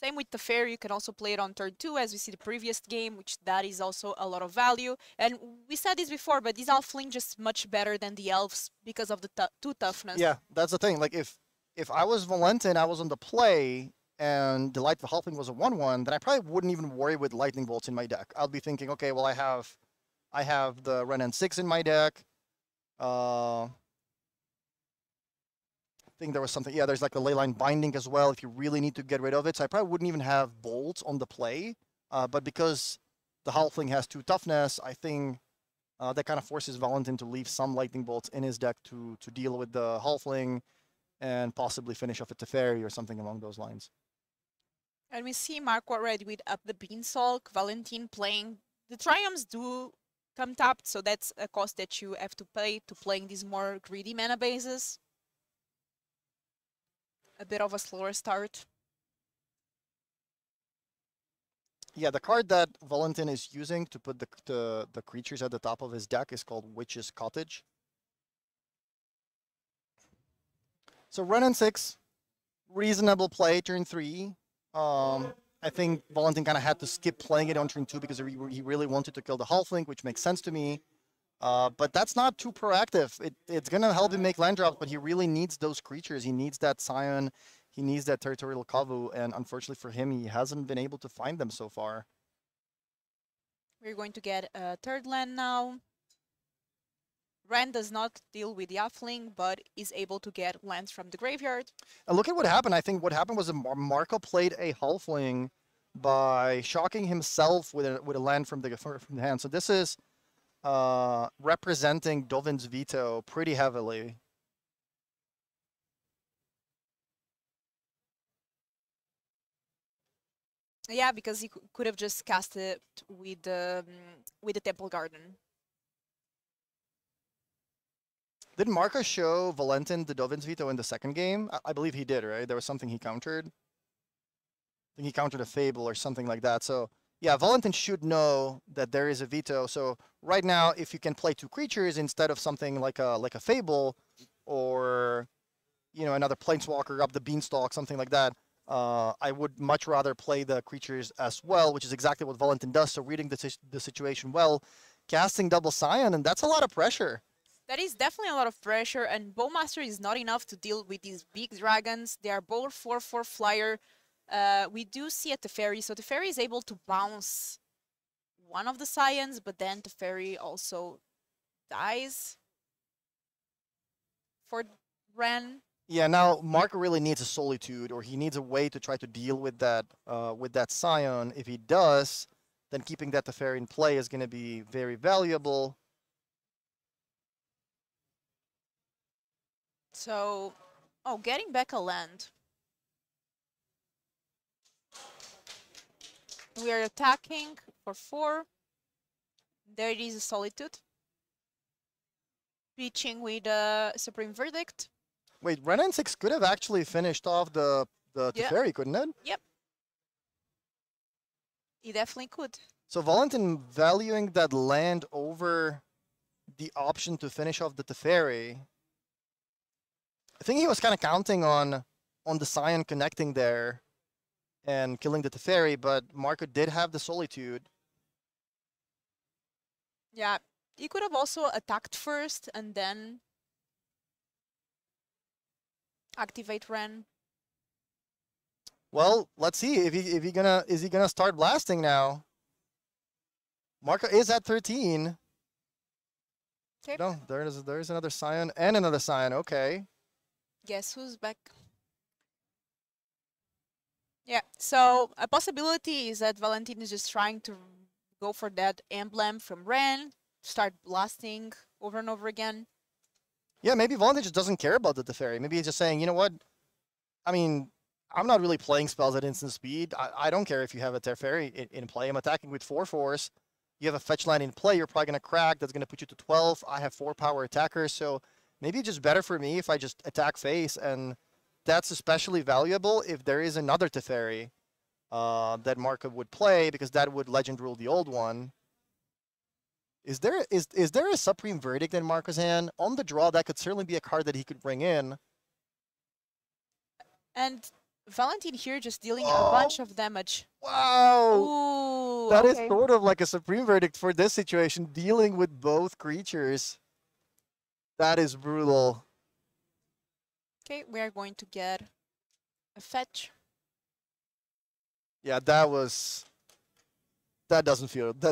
Speaker 3: Same with the Fair, you can also play it on turn 2, as we see the previous game, which that is also a lot of value. And we said this before, but these Halfling just much better than the Elves because of the 2 toughness.
Speaker 4: Yeah, that's the thing. Like, if I was Valentin, I was on the play, and the Delightful Halfling was a 1/1, then I probably wouldn't even worry with Lightning Bolts in my deck. I'll be thinking, okay, well, I have the Ren N6 in my deck. I think there was something, yeah, there's like the Leyline Binding as well if you really need to get rid of it. So I probably wouldn't even have bolts on the play. But because the Halfling has 2 toughness, I think that kind of forces Valentin to leave some Lightning Bolts in his deck to deal with the Halfling and possibly finish off a Teferi or something along those lines.
Speaker 3: And we see Marco already with Up the Beanstalk, Valentin playing. The Triumphs do come tapped, so that's a cost that you have to pay to playing these more greedy mana bases. A bit of a slower start.
Speaker 4: Yeah, the card that Valentin is using to put the creatures at the top of his deck is called Witch's Cottage. So Ren N6, reasonable play, turn 3. I think Valentin kind of had to skip playing it on turn 2 because he really wanted to kill the Halfling, which makes sense to me. But that's not too proactive. It's going to help him make land drops, but he really needs those creatures. He needs that Scion. He needs that Territorial Kavu, and unfortunately for him, he hasn't been able to find them so far.
Speaker 3: We're going to get a third land now. Ren does not deal with the Halfling, but is able to get lands from the graveyard.
Speaker 4: And look at what happened. I think what happened was Marco played a Halfling by shocking himself with a land from the hand. So this is representing Dovin's veto pretty heavily.
Speaker 3: Yeah, because he could have just cast it with the Temple Garden.
Speaker 4: Did Marco show Valentin the Dovin's veto in the second game? I believe he did, right? There was something he countered. I think he countered a Fable or something like that. So yeah, Valentin should know that there is a veto. So right now, if you can play 2 creatures instead of something like a Fable, or another Planeswalker up the Beanstalk, something like that, I would much rather play the creatures as well, which is exactly what Valentin does. So reading the situation well, casting double Scion, and that's a lot of pressure.
Speaker 3: That is definitely a lot of pressure, and Bowmaster is not enough to deal with these big dragons. They are both 4/4 flyer. We do see a Teferi, so Teferi is able to bounce one of the Scions, but then Teferi also dies for Ren.
Speaker 4: Yeah, now Marco really needs a Solitude, or he needs a way to try to deal with that Scion. If he does, then keeping that Teferi in play is going to be very valuable.
Speaker 3: So, getting back a land. We are attacking for 4. There it is a Solitude. Reaching with a Supreme Verdict.
Speaker 4: Wait, Renan 6 could have actually finished off the Teferi, couldn't it?
Speaker 3: Yep. He definitely could.
Speaker 4: So Valentin valuing that land over the option to finish off the Teferi. I think he was kind of counting on the Scion connecting there and killing the Teferi, but Marco did have the Solitude.
Speaker 3: Yeah, he could have also attacked first and then activate Ren.
Speaker 4: Well, let's see if is he gonna start blasting now. Marco is at 13.
Speaker 3: Okay.
Speaker 4: No, there's another Scion and another Scion. Okay.
Speaker 3: Guess who's back? Yeah, so a possibility is that Valentin is just trying to go for that emblem from Ren, start blasting over and over again.
Speaker 4: Yeah, maybe Valentin just doesn't care about the Teferi. Maybe he's just saying, you know what? I mean, I'm not really playing spells at instant speed. I don't care if you have a Teferi in play. I'm attacking with 4/4s. You have a fetch line in play. You're probably going to crack. That's going to put you to 12. I have 4 power attackers. So maybe it's just better for me if I just attack face. And that's especially valuable if there is another Teferi that Marco would play, because that would legend rule the old one. Is there a Supreme Verdict in Marco's hand? On the draw, that could certainly be a card that he could bring in.
Speaker 3: And Valentin here just dealing a bunch of damage.
Speaker 4: Wow!
Speaker 3: Ooh,
Speaker 4: That is
Speaker 3: okay.
Speaker 4: sort of like a Supreme Verdict for this situation, dealing with both creatures. That is brutal.
Speaker 3: Okay, we are going to get a fetch.
Speaker 4: Yeah, that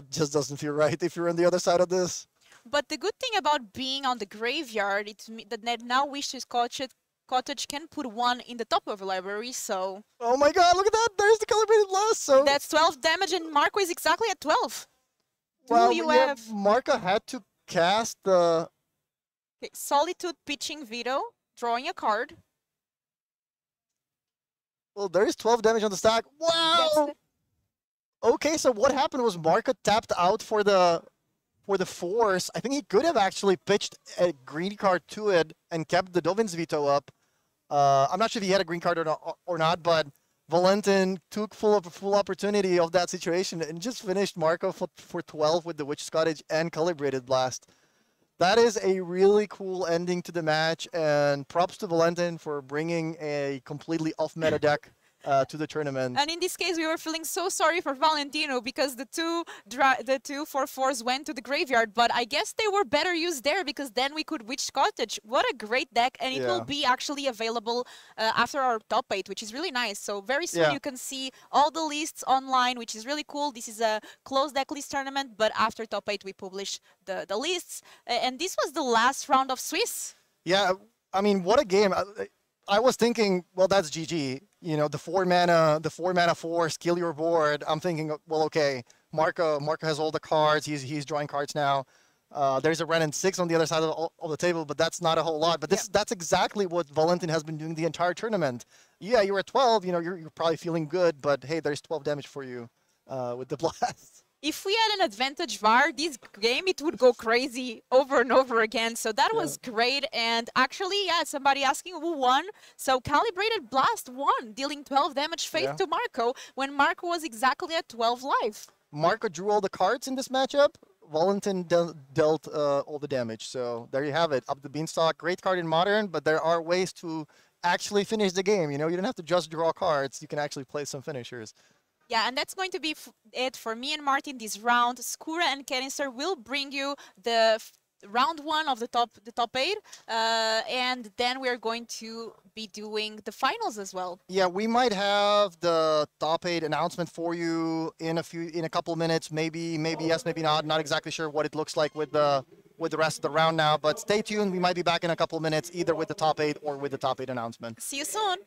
Speaker 4: just doesn't feel right if you're on the other side of this.
Speaker 3: But the good thing about being on the graveyard, it's that now Wishes Cottage can put 1 in the top of the library, so...
Speaker 4: Oh my god, look at that! There's the Calibrated Blast! So
Speaker 3: that's 12 damage, and Marco is exactly at 12.
Speaker 4: well,
Speaker 3: you
Speaker 4: yeah,
Speaker 3: have...
Speaker 4: Marco had to cast the...
Speaker 3: Okay, Solitude pitching Veto, drawing a card.
Speaker 4: Well, there is 12 damage on the stack. Wow! Okay, so what happened was Marco tapped out for the force. I think he could have actually pitched a green card to it and kept the Dovin's veto up. I'm not sure if he had a green card or not, but Valentin took full opportunity of that situation and just finished Marco for 12 with the Witch's Cottage and Calibrated Blast. That is a really cool ending to the match, and props to Valentin for bringing a completely off-meta deck to the tournament.
Speaker 3: And in this case, we were feeling so sorry for Valentino because the two 4/4s went to the graveyard. But I guess they were better used there because then we could Witch Cottage. What a great deck, and it will be actually available after our top 8, which is really nice. So very soon you can see all the lists online, which is really cool. This is a closed deck list tournament, but after top 8 we publish the lists. And this was the last round of Swiss.
Speaker 4: Yeah, I mean, what a game. I was thinking, well, that's GG. You know, the 4-mana 4, skill your board. I'm thinking, well, okay, Marco has all the cards. He's drawing cards now. There's a Renin 6 on the other side of the table, but that's not a whole lot. But that's exactly what Valentin has been doing the entire tournament. Yeah, you're at 12. You know, you're probably feeling good, but hey, there's 12 damage for you with the blast.
Speaker 3: If we had an advantage VAR, this game, it would go crazy over and over again. So that was great. And actually, yeah, somebody asking who won. So Calibrated Blast won, dealing 12 damage face to Marco when Marco was exactly at 12 life.
Speaker 4: Marco drew all the cards in this matchup. Valentin dealt all the damage. So there you have it. Up the Beanstalk, great card in Modern, but there are ways to actually finish the game. You know, you don't have to just draw cards. You can actually play some finishers.
Speaker 3: Yeah, and that's going to be it for me and Martin this round. Skura and Canister will bring you the round 1 of the top 8, and then we're going to be doing the finals as well. Yeah,
Speaker 4: we might have the top 8 announcement for you in a couple of minutes. Maybe yes, maybe not. Not exactly sure what it looks like with the rest of the round now, but stay tuned. We might be back in a couple of minutes, either with the top 8 or with the top 8 announcement.
Speaker 3: See you soon.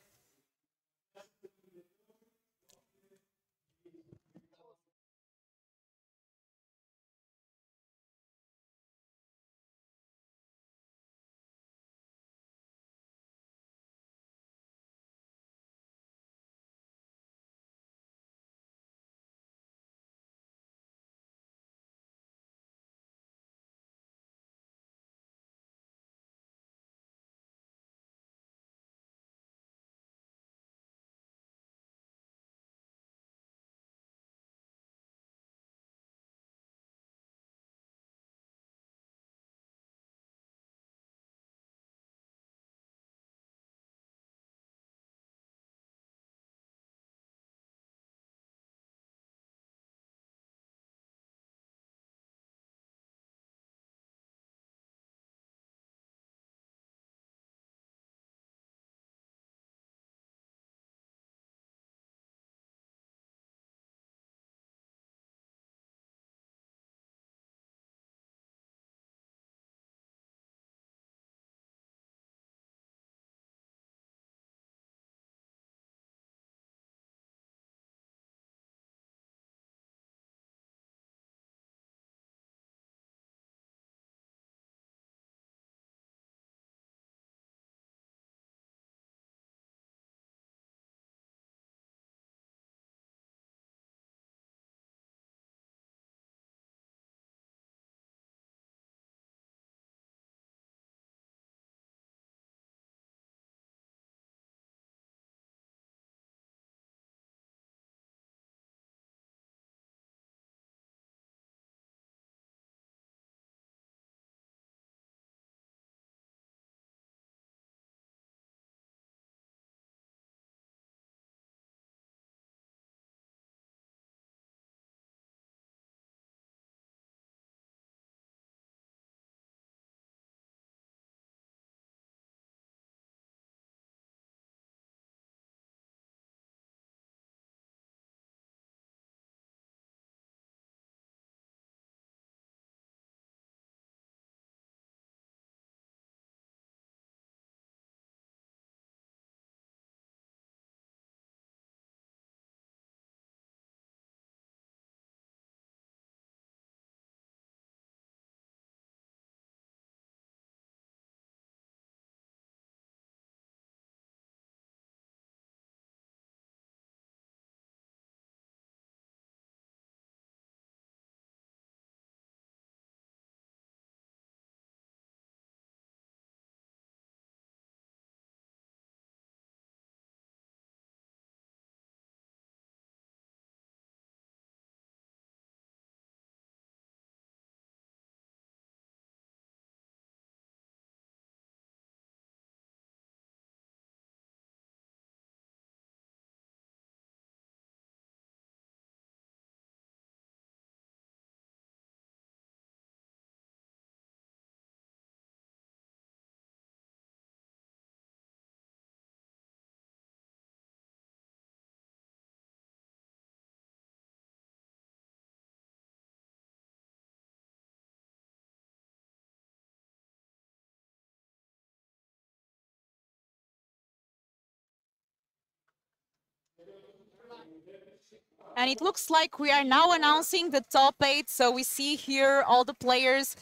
Speaker 3: And it looks like we are now announcing the top 8. So we see here all the players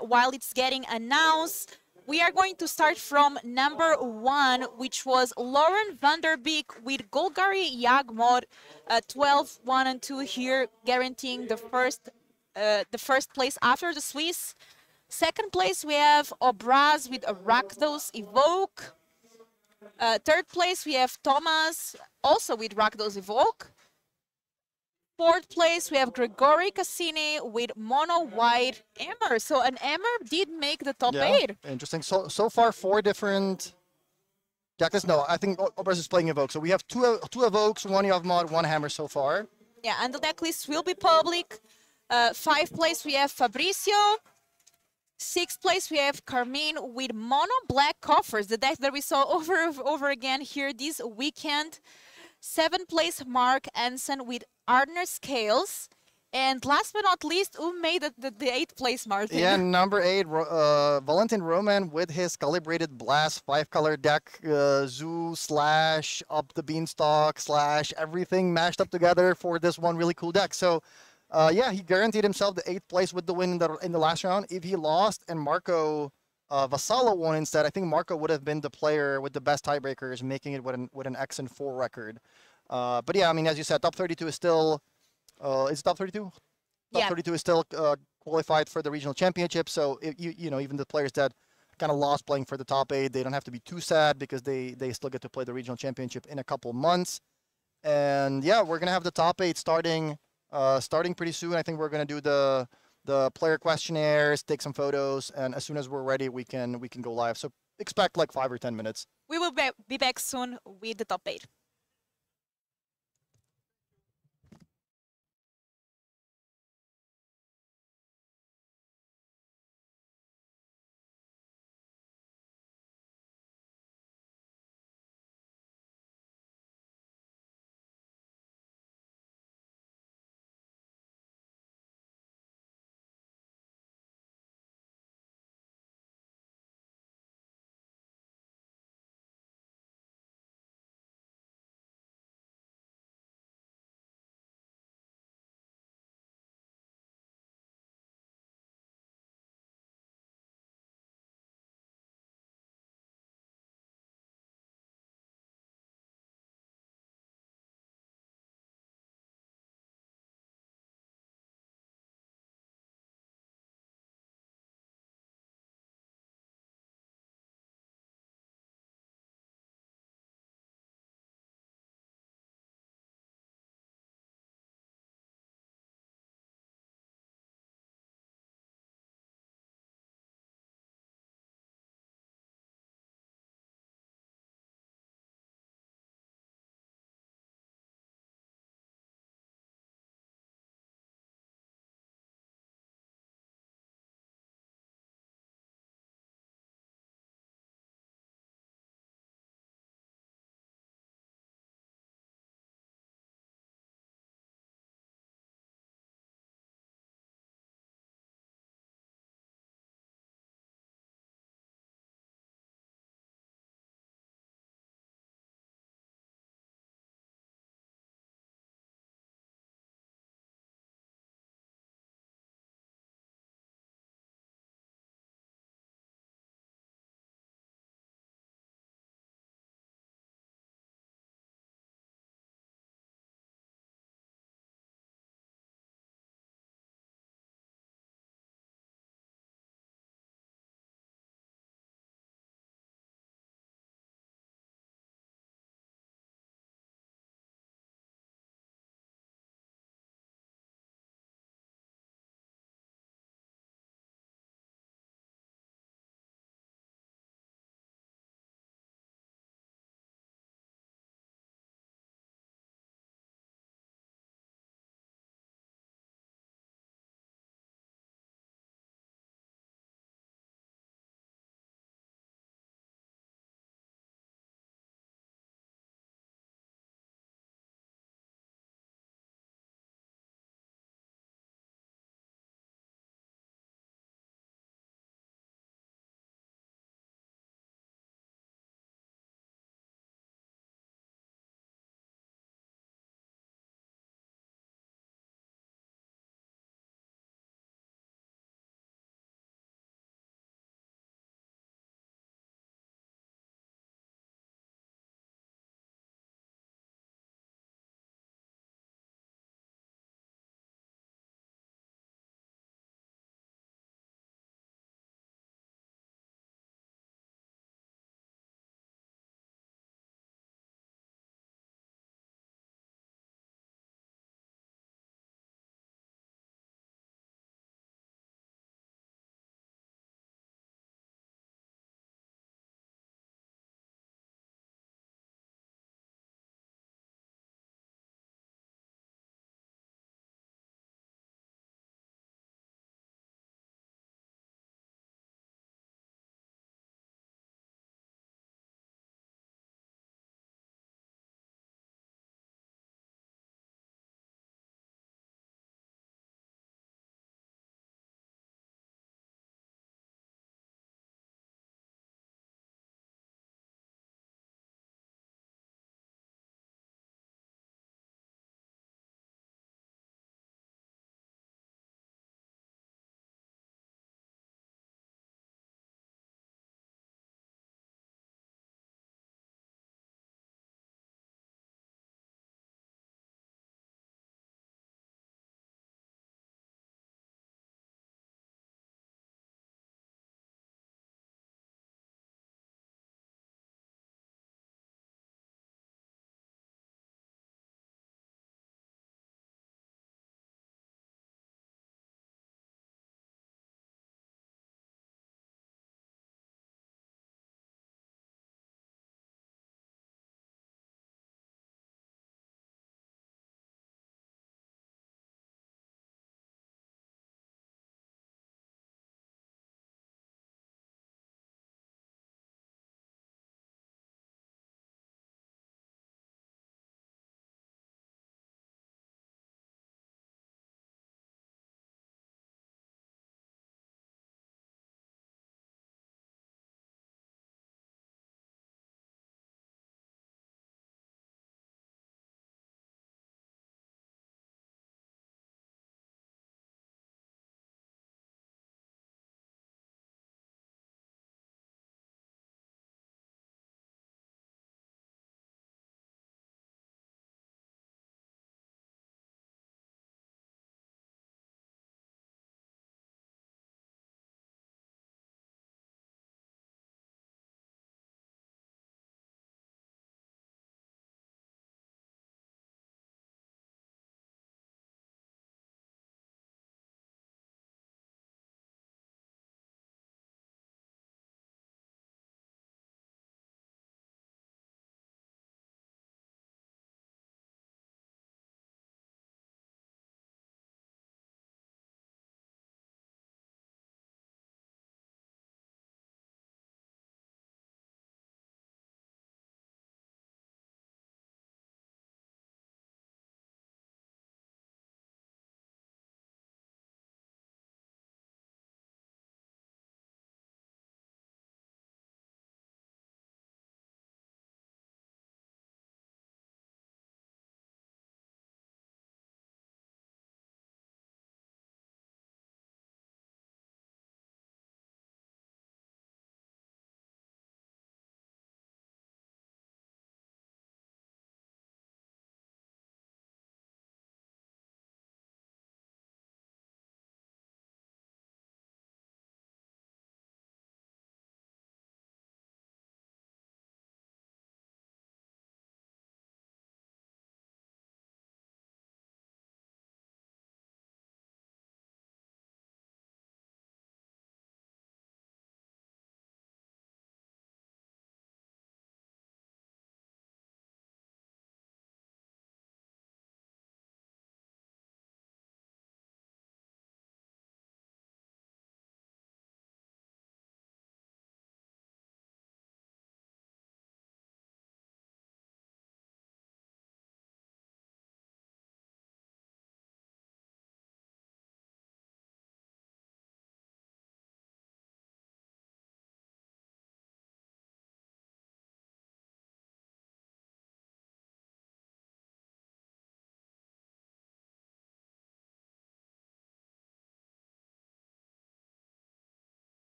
Speaker 3: while it's getting announced. We are going to start from number 1, which was Lauren van der Beek with Golgari Jagmod, 12, 1 and 2 here, guaranteeing the first place after the Swiss. Second place, we have Obraz with Rakdos Evoke. Third place, we have Thomas, also with Rakdos Evoke. Fourth place, we have Gregory Cassini with Mono White Emmer. So an Emmer did make the top 8.
Speaker 4: Interesting. So far, 4 different decklist. No, I think Obraz is playing Evoke. So we have two Evokes, 1 Yavmod, 1 Hammer so far.
Speaker 3: Yeah, and the decklist will be public. 5th place, we have Fabricio. 6th place, we have Carmine with Mono Black Coffers, the deck that we saw over again here this weekend. 7th place, Mark Anson with Ardner Scales. And last but not least, who made the 8th place, Martin?
Speaker 4: Yeah, number 8, Valentin Roman with his Calibrated Blast 5-color deck, Zoo / Up the Beanstalk / everything mashed up together for this one really cool deck. So, yeah, he guaranteed himself the 8th place with the win in the last round. If he lost and Marco Vassallo won instead, I think Marco would have been the player with the best tiebreakers, making it with an X and 4 record. But yeah, I mean, as you said, top 32 is still, is it top 32? Top 32 is still qualified for the regional championship. So, you know, even the players that kind of lost playing for the top 8, they don't have to be too sad because they still get to play the regional championship in a couple months. And yeah, we're going to have the top 8 starting pretty soon. I think we're going to do the player questionnaires, take some photos, and as soon as we're ready, we can go live. So expect like 5 or 10 minutes.
Speaker 3: We will be back soon with the top 8.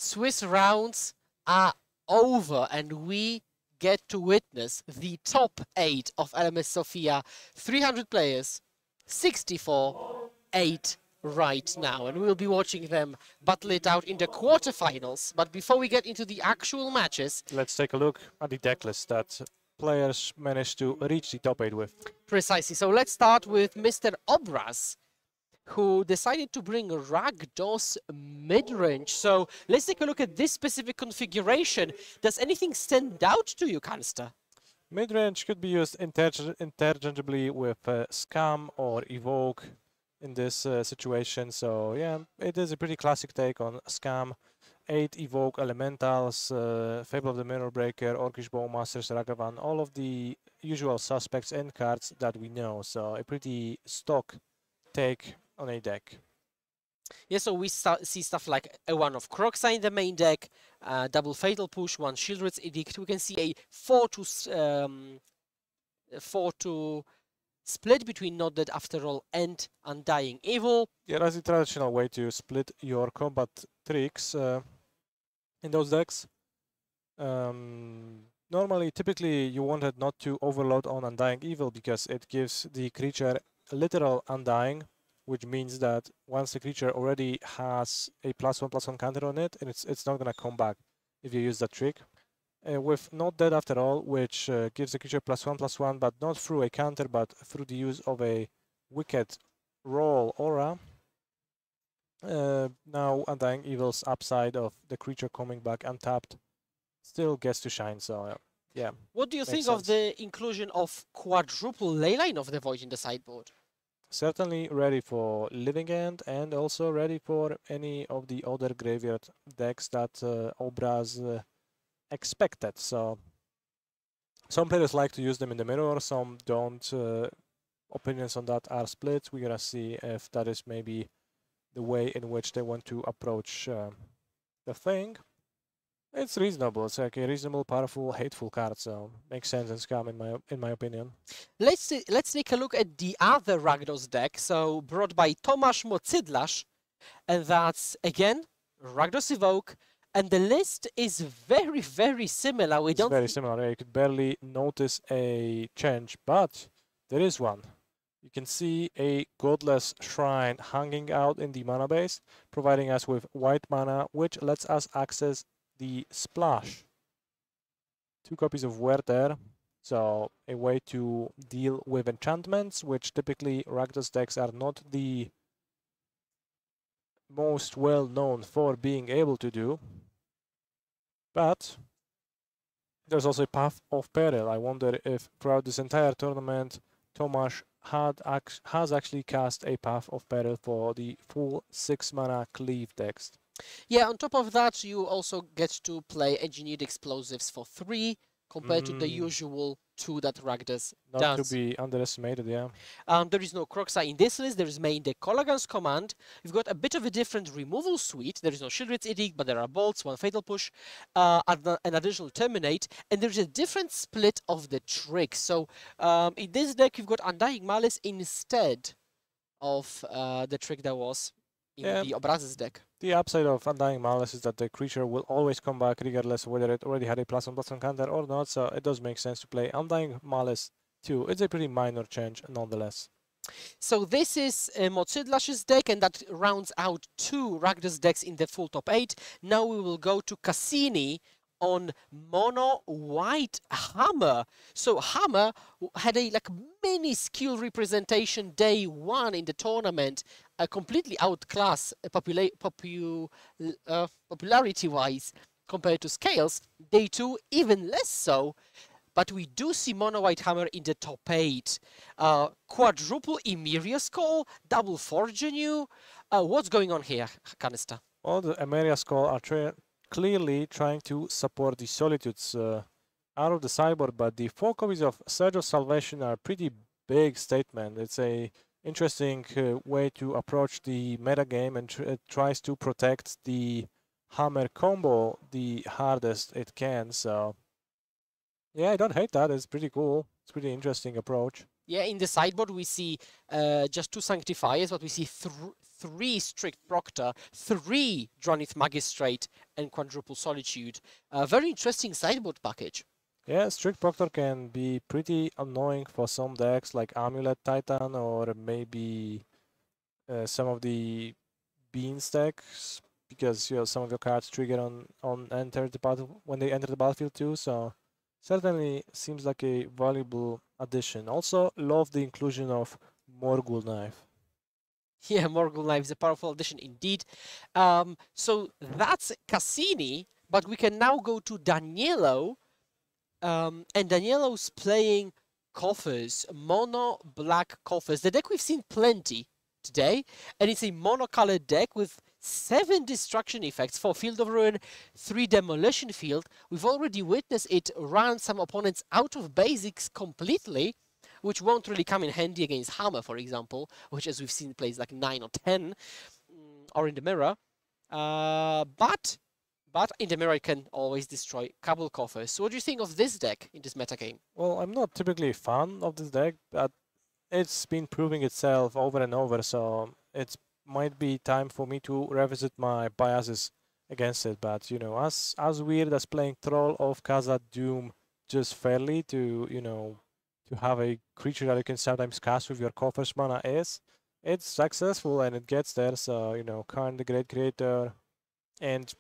Speaker 2: Swiss rounds are over, and we get to witness the top 8 of LMS SOFIA. 300 players, 64-8 right now, and we'll be watching them battle it out in the quarterfinals. But before we get into the actual matches,
Speaker 1: let's take a look at the deck list that players managed to reach the top 8 with.
Speaker 2: precisely. So let's start with Mr. Obraz, who decided to bring Rakdos mid-range. So let's take a look at this specific configuration. Does anything stand out to you, Kansta?
Speaker 1: Mid-range could be used interchangeably with Scam or Evoke in this situation. So yeah, it is a pretty classic take on Scam. 8 Evoke Elementals, Fable of the Mirror Breaker, Orcish Bowmasters, Ragavan, all of the usual suspects and cards that we know. So a pretty stock take on a deck.
Speaker 2: Yeah, so we see stuff like a 1 of Croxa in the main deck, double Fatal Push, 1 Shieldred's Edict. We can see a 4-2 split between Not Dead After All and Undying Evil.
Speaker 1: Yeah, that's the traditional way to split your combat tricks in those decks. Normally, typically, you wanted not to overload on Undying Evil because it gives the creature literal Undying, which means that once the creature already has a +1/+1 counter on it, and it's not gonna come back if you use that trick. With Not Dead After All, which gives the creature +1/+1, but not through a counter, but through the use of a Wicked Roll aura. Now Undying Evil's upside of the creature coming back untapped still gets to shine, so yeah.
Speaker 2: What do you think of the inclusion of quadruple Leyline of the Void in the sideboard?
Speaker 1: Certainly ready for Living End and also ready for any of the other graveyard decks that Obraz expected. So some players like to use them in the mirror, some don't. Opinions on that are split. We're gonna see if that is maybe the way in which they want to approach the thing. It's reasonable. It's like a reasonable, powerful, hateful card, so makes sense and Scam in my opinion.
Speaker 2: Let's take a look at the other Rakdos deck, so brought by Tomasz Mocydlarz, and that's again Rakdos Evoke, and the list is very, very similar.
Speaker 1: It's very similar. You could barely notice a change, but there is one. You can see a Godless Shrine hanging out in the mana base, providing us with white mana, which lets us access the Splash. 2 copies of Werther, so a way to deal with enchantments, which typically Rakdos decks are not the most well known for being able to do. But there's also a Path of Peril. I wonder if throughout this entire tournament, Tomasz has actually cast a Path of Peril for the full 6 mana Cleave decks.
Speaker 2: Yeah, on top of that, you also get to play Engineered Explosives for 3, compared to the usual 2 that Rakdos does.
Speaker 1: Not to be underestimated, yeah.
Speaker 2: There is no Croxa in this list. There is main deck Colagan's Command. We've got a bit of a different removal suite. There is no Shieldred's Edict, but there are Bolts, 1 Fatal Push, an additional Terminate, and there's a different split of the tricks. So in this deck, you've got Undying Malice instead of the trick that was in the Obraz's deck.
Speaker 1: The upside of Undying Malice is that the creature will always come back regardless of whether it already had a +1/+1 counter or not, so it does make sense to play Undying Malice too. It's a pretty minor change nonetheless.
Speaker 2: So this is Mocydlarz's deck, and that rounds out 2 Rakdos decks in the full top 8. Now we will go to Cassini on Mono White Hammer. So Hammer had a mini skill representation day 1 in the tournament, completely outclass popularity-wise compared to Scales. Day 2 even less so, but we do see Mono White Hammer in the top 8. Quadruple Emeria's Call, double Forgenew. What's going on here, Kanista?
Speaker 1: Well, the Emeria's Call are clearly trying to support the Solitudes out of the sideboard, but the 4 copies of Surge of Salvation are a pretty big statement. It's a interesting way to approach the meta game, and it tries to protect the Hammer combo the hardest it can. So yeah, I don't hate that. It's pretty cool. It's a pretty interesting approach.
Speaker 2: Yeah, in the sideboard we see just 2 Sanctifiers, but we see 3 Strict Proctor, 3 Dronith Magistrate, and Quadruple Solitude. A very interesting sideboard package.
Speaker 1: Yeah, Strict Proctor can be pretty annoying for some decks like Amulet Titan or maybe some of the Bean stacks, because some of your cards trigger on enter the battle when they enter the battlefield too. So certainly seems like a valuable addition. Also love the inclusion of Morgul Knife.
Speaker 2: Yeah, Morgul Knife is a powerful addition indeed. So that's Cassini, but we can now go to Danielo. And Danielo's playing Coffers, mono black Coffers. The deck we've seen plenty today, and it's a monocolored deck with 7 destruction effects, 4 Field of Ruin, 3 Demolition Field. We've already witnessed it run some opponents out of basics completely, which won't really come in handy against Hammer, for example, which, as we've seen, plays like 9 or 10, or in the mirror. But in the mirror, it can always destroy couple Coffers. So what do you think of this deck in this metagame?
Speaker 1: Well, I'm not typically a fan of this deck, but it's been proving itself over and over, so it might be time for me to revisit my biases against it. But, as weird as playing Troll of Khazad-dûm just fairly to, to have a creature that you can sometimes cast with your Coffers mana is, it's successful and it gets there. So, Karn the Great Creator and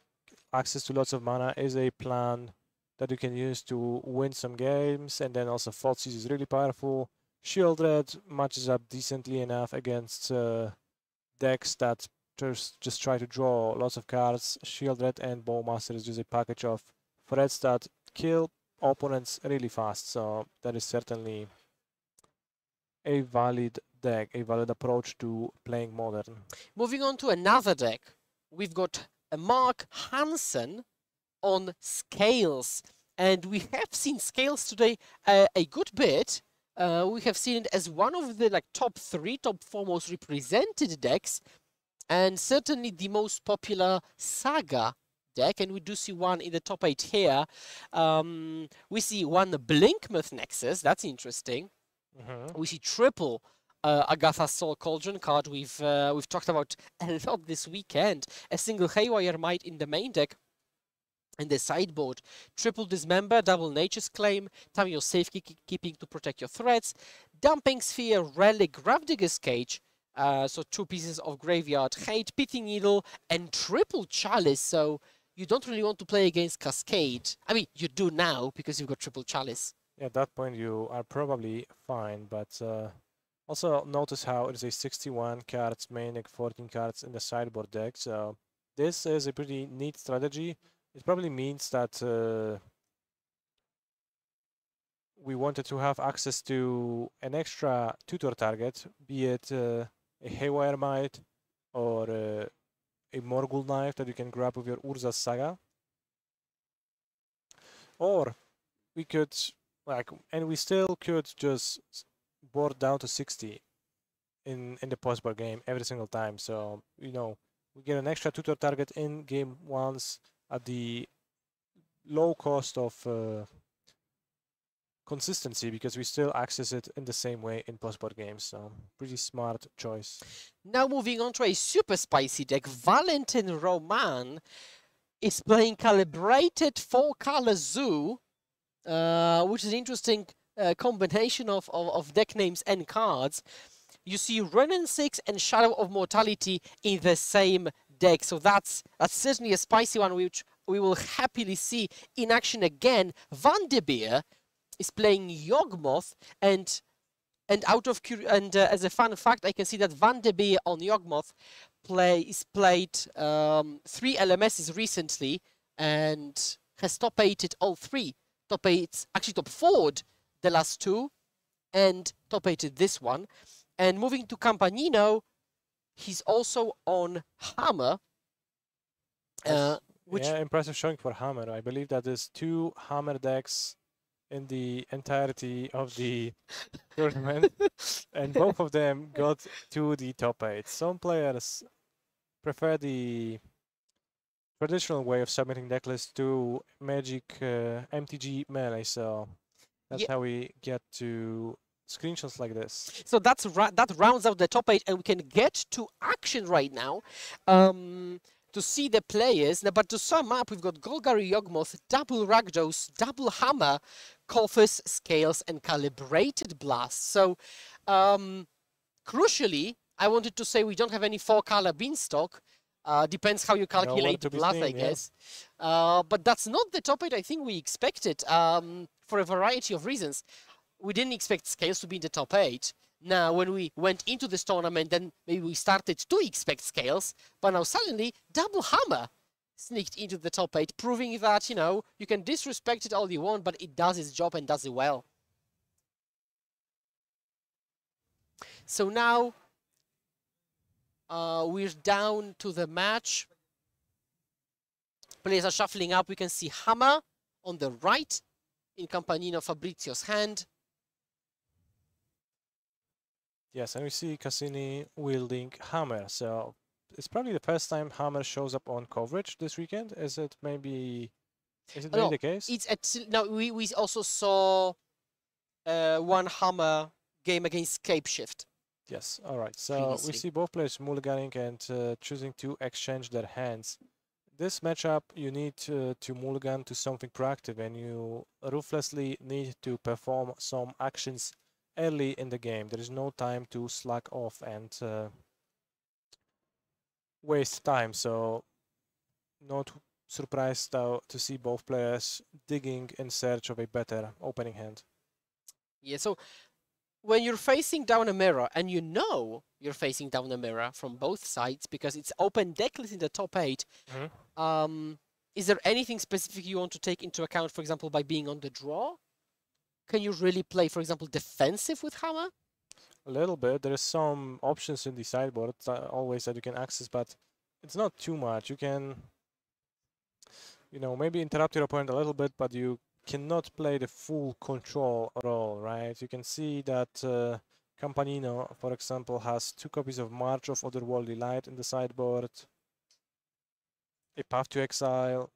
Speaker 1: access to lots of mana is a plan that you can use to win some games. And then also Thoughtseize is really powerful. Shieldred matches up decently enough against decks that just try to draw lots of cards. Shieldred and Bowmaster is just a package of threats that kill opponents really fast. So that is certainly a valid deck, a valid approach to playing Modern.
Speaker 2: Moving on to another deck, we've got Mark Hansen on Scales, and we have seen Scales today a good bit. We have seen it as one of the top 3, top 4 most represented decks, and certainly the most popular Saga deck, and we do see one in the top 8 here. We see one Blinkmoth Nexus, that's interesting. We see triple Agatha's Soul Cauldron card we've talked about a lot this weekend. A single Haywire Might in the main deck. And the sideboard, triple Dismember, double Nature's Claim, time your safekeeping to protect your threats, Dumping Sphere, Relic, Gravedigger's Cage, so 2 pieces of Graveyard Hate, Pity Needle, and triple Chalice, so you don't really want to play against Cascade. I mean, you do now, because you've got triple Chalice.
Speaker 1: Yeah, at that point you are probably fine, but also notice how it is a 61 cards main deck, 14 cards in the sideboard deck, so this is a pretty neat strategy. It probably means that we wanted to have access to an extra tutor target, be it a Haywire Might or a Morgul Knife that you can grab with your Urza's Saga. Or we could, and we still could just board down to 60 in the post-board game every single time. So, we get an extra tutor target in game once, at the low cost of consistency, because we still access it in the same way in post-board games. So pretty smart choice.
Speaker 2: Now moving on to a super spicy deck, Valentin Roman is playing Calibrated 4-color Zoo, which is an interesting combination of deck names and cards. You see Renin 6 and Shadow of Mortality in the same deck, so that's certainly a spicy one, which we will happily see in action again. Van de Beer is playing Yawgmoth, and as a fun fact, I can see that Van de Beer on Yawgmoth played 3 LMSs recently and has top 8'd all 3. Top 8, actually top 4'd the last 2, and top 8'd this one. And moving to Campanino, he's also on Hammer. Which
Speaker 1: yeah, impressive showing for Hammer. I believe that there's 2 Hammer decks in the entirety of the tournament, and both of them got to the top 8. Some players prefer the traditional way of submitting deck lists to Magic MTG Melee, so that's how we get to screenshots like this.
Speaker 2: So that rounds out the top 8, and we can get to action right now to see the players. Now, but to sum up, we've got Golgari Yawgmoth, double Rakdos, double Hammer, Coffers, Scales, and Calibrated Blast. So, crucially, I wanted to say we don't have any 4-color Beanstalk. Depends how you calculate the blast, I guess. But that's not the top 8 I think we expected for a variety of reasons. We didn't expect Scales to be in the top 8. Now, when we went into this tournament, then maybe we started to expect Scales, but now suddenly double Hammer sneaked into the top 8, proving that, you know, you can disrespect it all you want, but it does its job and does it well. So now we're down to the match. Players are shuffling up. We can see Hammer on the right in Campanino Fabrizio's hand.
Speaker 1: Yes, and we see Cassini wielding Hammer. So it's probably the first time Hammer shows up on coverage this weekend. Is it maybe the case?
Speaker 2: It's no. We also saw one Hammer game against Scapeshift.
Speaker 1: Yes, all right. So
Speaker 2: Previously.
Speaker 1: we see both players mulliganing and choosing to exchange their hands. This matchup, you need to mulligan to something proactive, and you ruthlessly need to perform some actions early in the game. There is no time to slack off and waste time. So not surprised though to see both players digging in search of a better opening hand.
Speaker 2: Yeah, so when you're facing down a mirror, and you know you're facing down a mirror from both sides because it's open decklist in the top 8, is there anything specific you want to take into account, for example, by being on the draw? Can you really play, for example, defensive with Hammer?
Speaker 1: A little bit. There is some options in the sideboard always that you can access, but it's not too much. You can, you know, maybe interrupt your opponent a little bit, but you cannot play the full control role, right? You can see that Campanino, for example, has 2 copies of March of Otherworldly Light in the sideboard, a Path to Exile,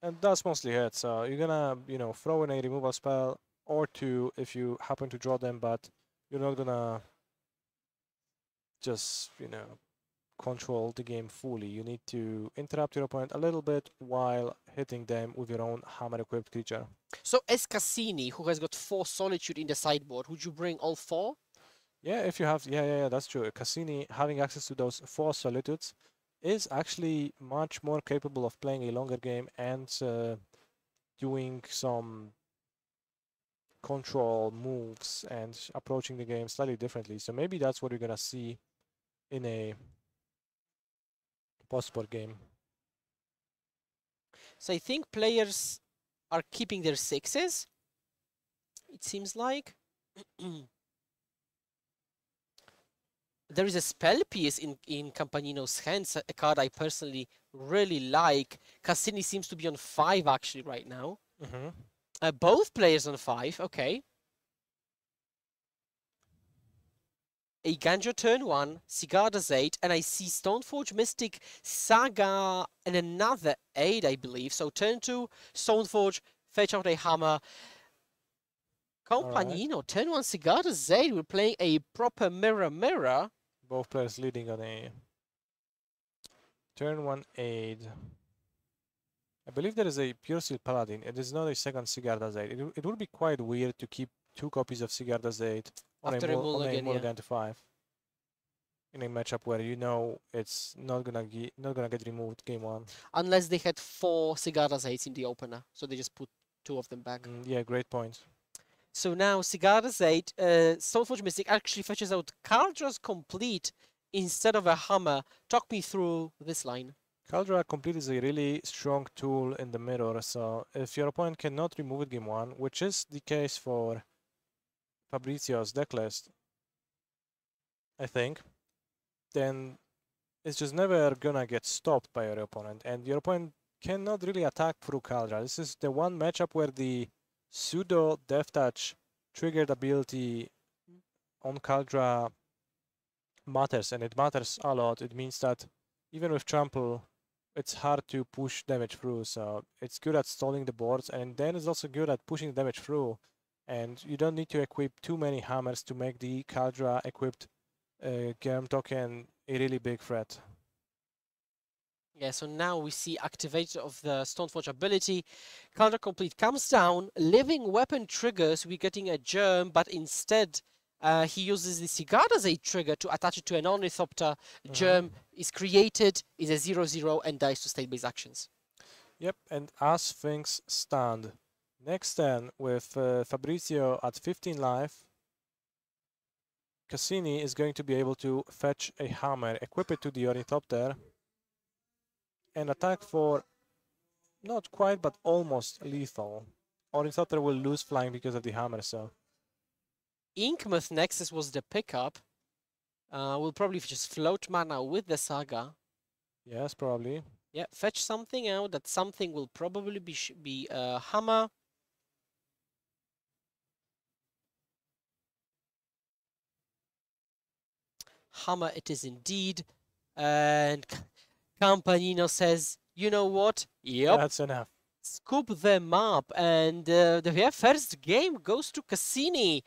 Speaker 1: and that's mostly it. So you're gonna, you know, throw in a removal spell or 2 if you happen to draw them, but you're not gonna just, you know, control the game fully. You need to interrupt your opponent a little bit while hitting them with your own hammer-equipped creature.
Speaker 2: So as Cassini, who has got 4 Solitude in the sideboard, would you bring all 4?
Speaker 1: Yeah, if you have, yeah, that's true. Cassini having access to those 4 Solitudes is actually much more capable of playing a longer game and doing some control moves and approaching the game slightly differently. So maybe that's what you're gonna see in a post-sport game.
Speaker 2: So I think players are keeping their 6s, it seems like. There is a spell piece in Campanino's hands, a card I personally really like. Cassini seems to be on 5 actually right now. Both players on 5, okay. A Ganjo turn 1, Sigarda's 8, and I see Stoneforge Mystic, Saga, and another 8, I believe. So turn 2, Stoneforge, fetch out a hammer. Campanino, turn 1, Sigarda's 8. We're playing a proper mirror.
Speaker 1: Both players leading on a turn 1 aid. I believe there is a Pure Steel Paladin. It is not a second Sigarda's 8. It would be quite weird to keep 2 copies of Sigarda's 8 on a mulligan to 5 in a matchup where you know it's not gonna get removed game 1.
Speaker 2: Unless they had 4 Sigarda's 8s in the opener, so they just put 2 of them back.
Speaker 1: Yeah, great point.
Speaker 2: So now Sigarda's 8, Stoneforge Mystic actually fetches out Kaldra's Complete instead of a hammer. Talk me through this line.
Speaker 1: Caldra Complete is a really strong tool in the mirror, so if your opponent cannot remove it game 1, which is the case for Fabrizio's decklist, I think, then it's just never gonna get stopped by your opponent, and your opponent cannot really attack through Caldra. This is the one matchup where the pseudo Death Touch triggered ability on Caldra matters, and it matters a lot. It means that even with Trample, it's hard to push damage through, so it's good at stalling the boards, and then it's also good at pushing damage through And you don't need to equip too many hammers to make the Caldra equipped Germ token a really big threat.
Speaker 2: Yeah, so now we see activation of the Stoneforge ability. Caldra Complete comes down, living weapon triggers, we're getting a germ, but instead he uses the Sigard as a trigger to attach it to an Ornithopter. Germ is created, is a 0/0 and dies to state-based actions.
Speaker 1: Yep, and as things stand, next turn with Fabrizio at 15 life, Cassini is going to be able to fetch a hammer, equip it to the Ornithopter, and attack for not quite, but almost lethal. Ornithopter will lose flying because of the hammer, so.
Speaker 2: Inkmoth Nexus was the pickup. We'll probably just float mana with the Saga.
Speaker 1: Yes, probably.
Speaker 2: Yeah, fetch something out. That something will probably be hammer. Hammer it is indeed. And Campanino says, you know what? Yep.
Speaker 1: That's enough.
Speaker 2: Scoop them up. And the first game goes to Cassini.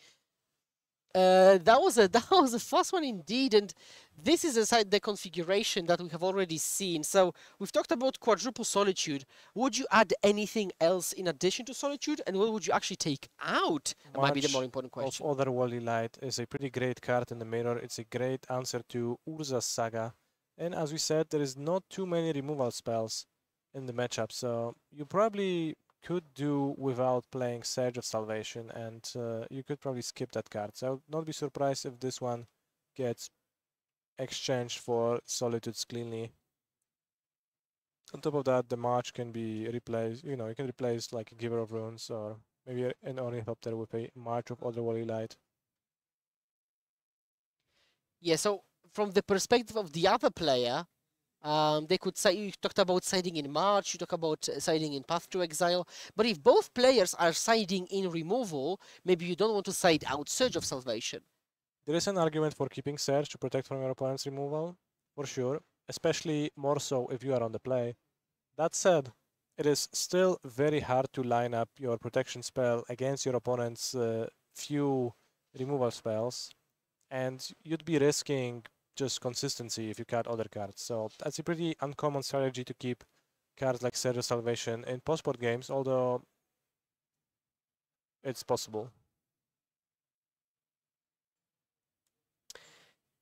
Speaker 2: That was a fast one indeed, and this is inside the configuration that we have already seen. So we've talked about quadruple Solitude. Would you add anything else in addition to Solitude, and what would you actually take out? That might be the more important question.
Speaker 1: Of Otherworldly Light is a pretty great card in the mirror. It's a great answer to Urza's Saga, and as we said, there is not too many removal spells in the matchup, so you probably could do without playing Surge of Salvation, and you could probably skip that card. So I would not be surprised if this one gets exchanged for Solitudes cleanly. On top of that, the March can be replaced, you know, you can replace like a Giver of Runes or maybe an Ornithopter with a March of Otherworldly Light.
Speaker 2: Yeah, so from the perspective of the other player, they could say, you talked about siding in March, you talk about siding in Path to Exile, but if both players are siding in removal, maybe you don't want to side out Surge of Salvation.
Speaker 1: There is an argument for keeping Surge to protect from your opponent's removal, for sure, especially more so if you are on the play. That said, it is still very hard to line up your protection spell against your opponent's few removal spells, and you'd be risking just consistency if you cut other cards. So that's a pretty uncommon strategy to keep cards like Surge of Salvation in post-sport games, although it's possible.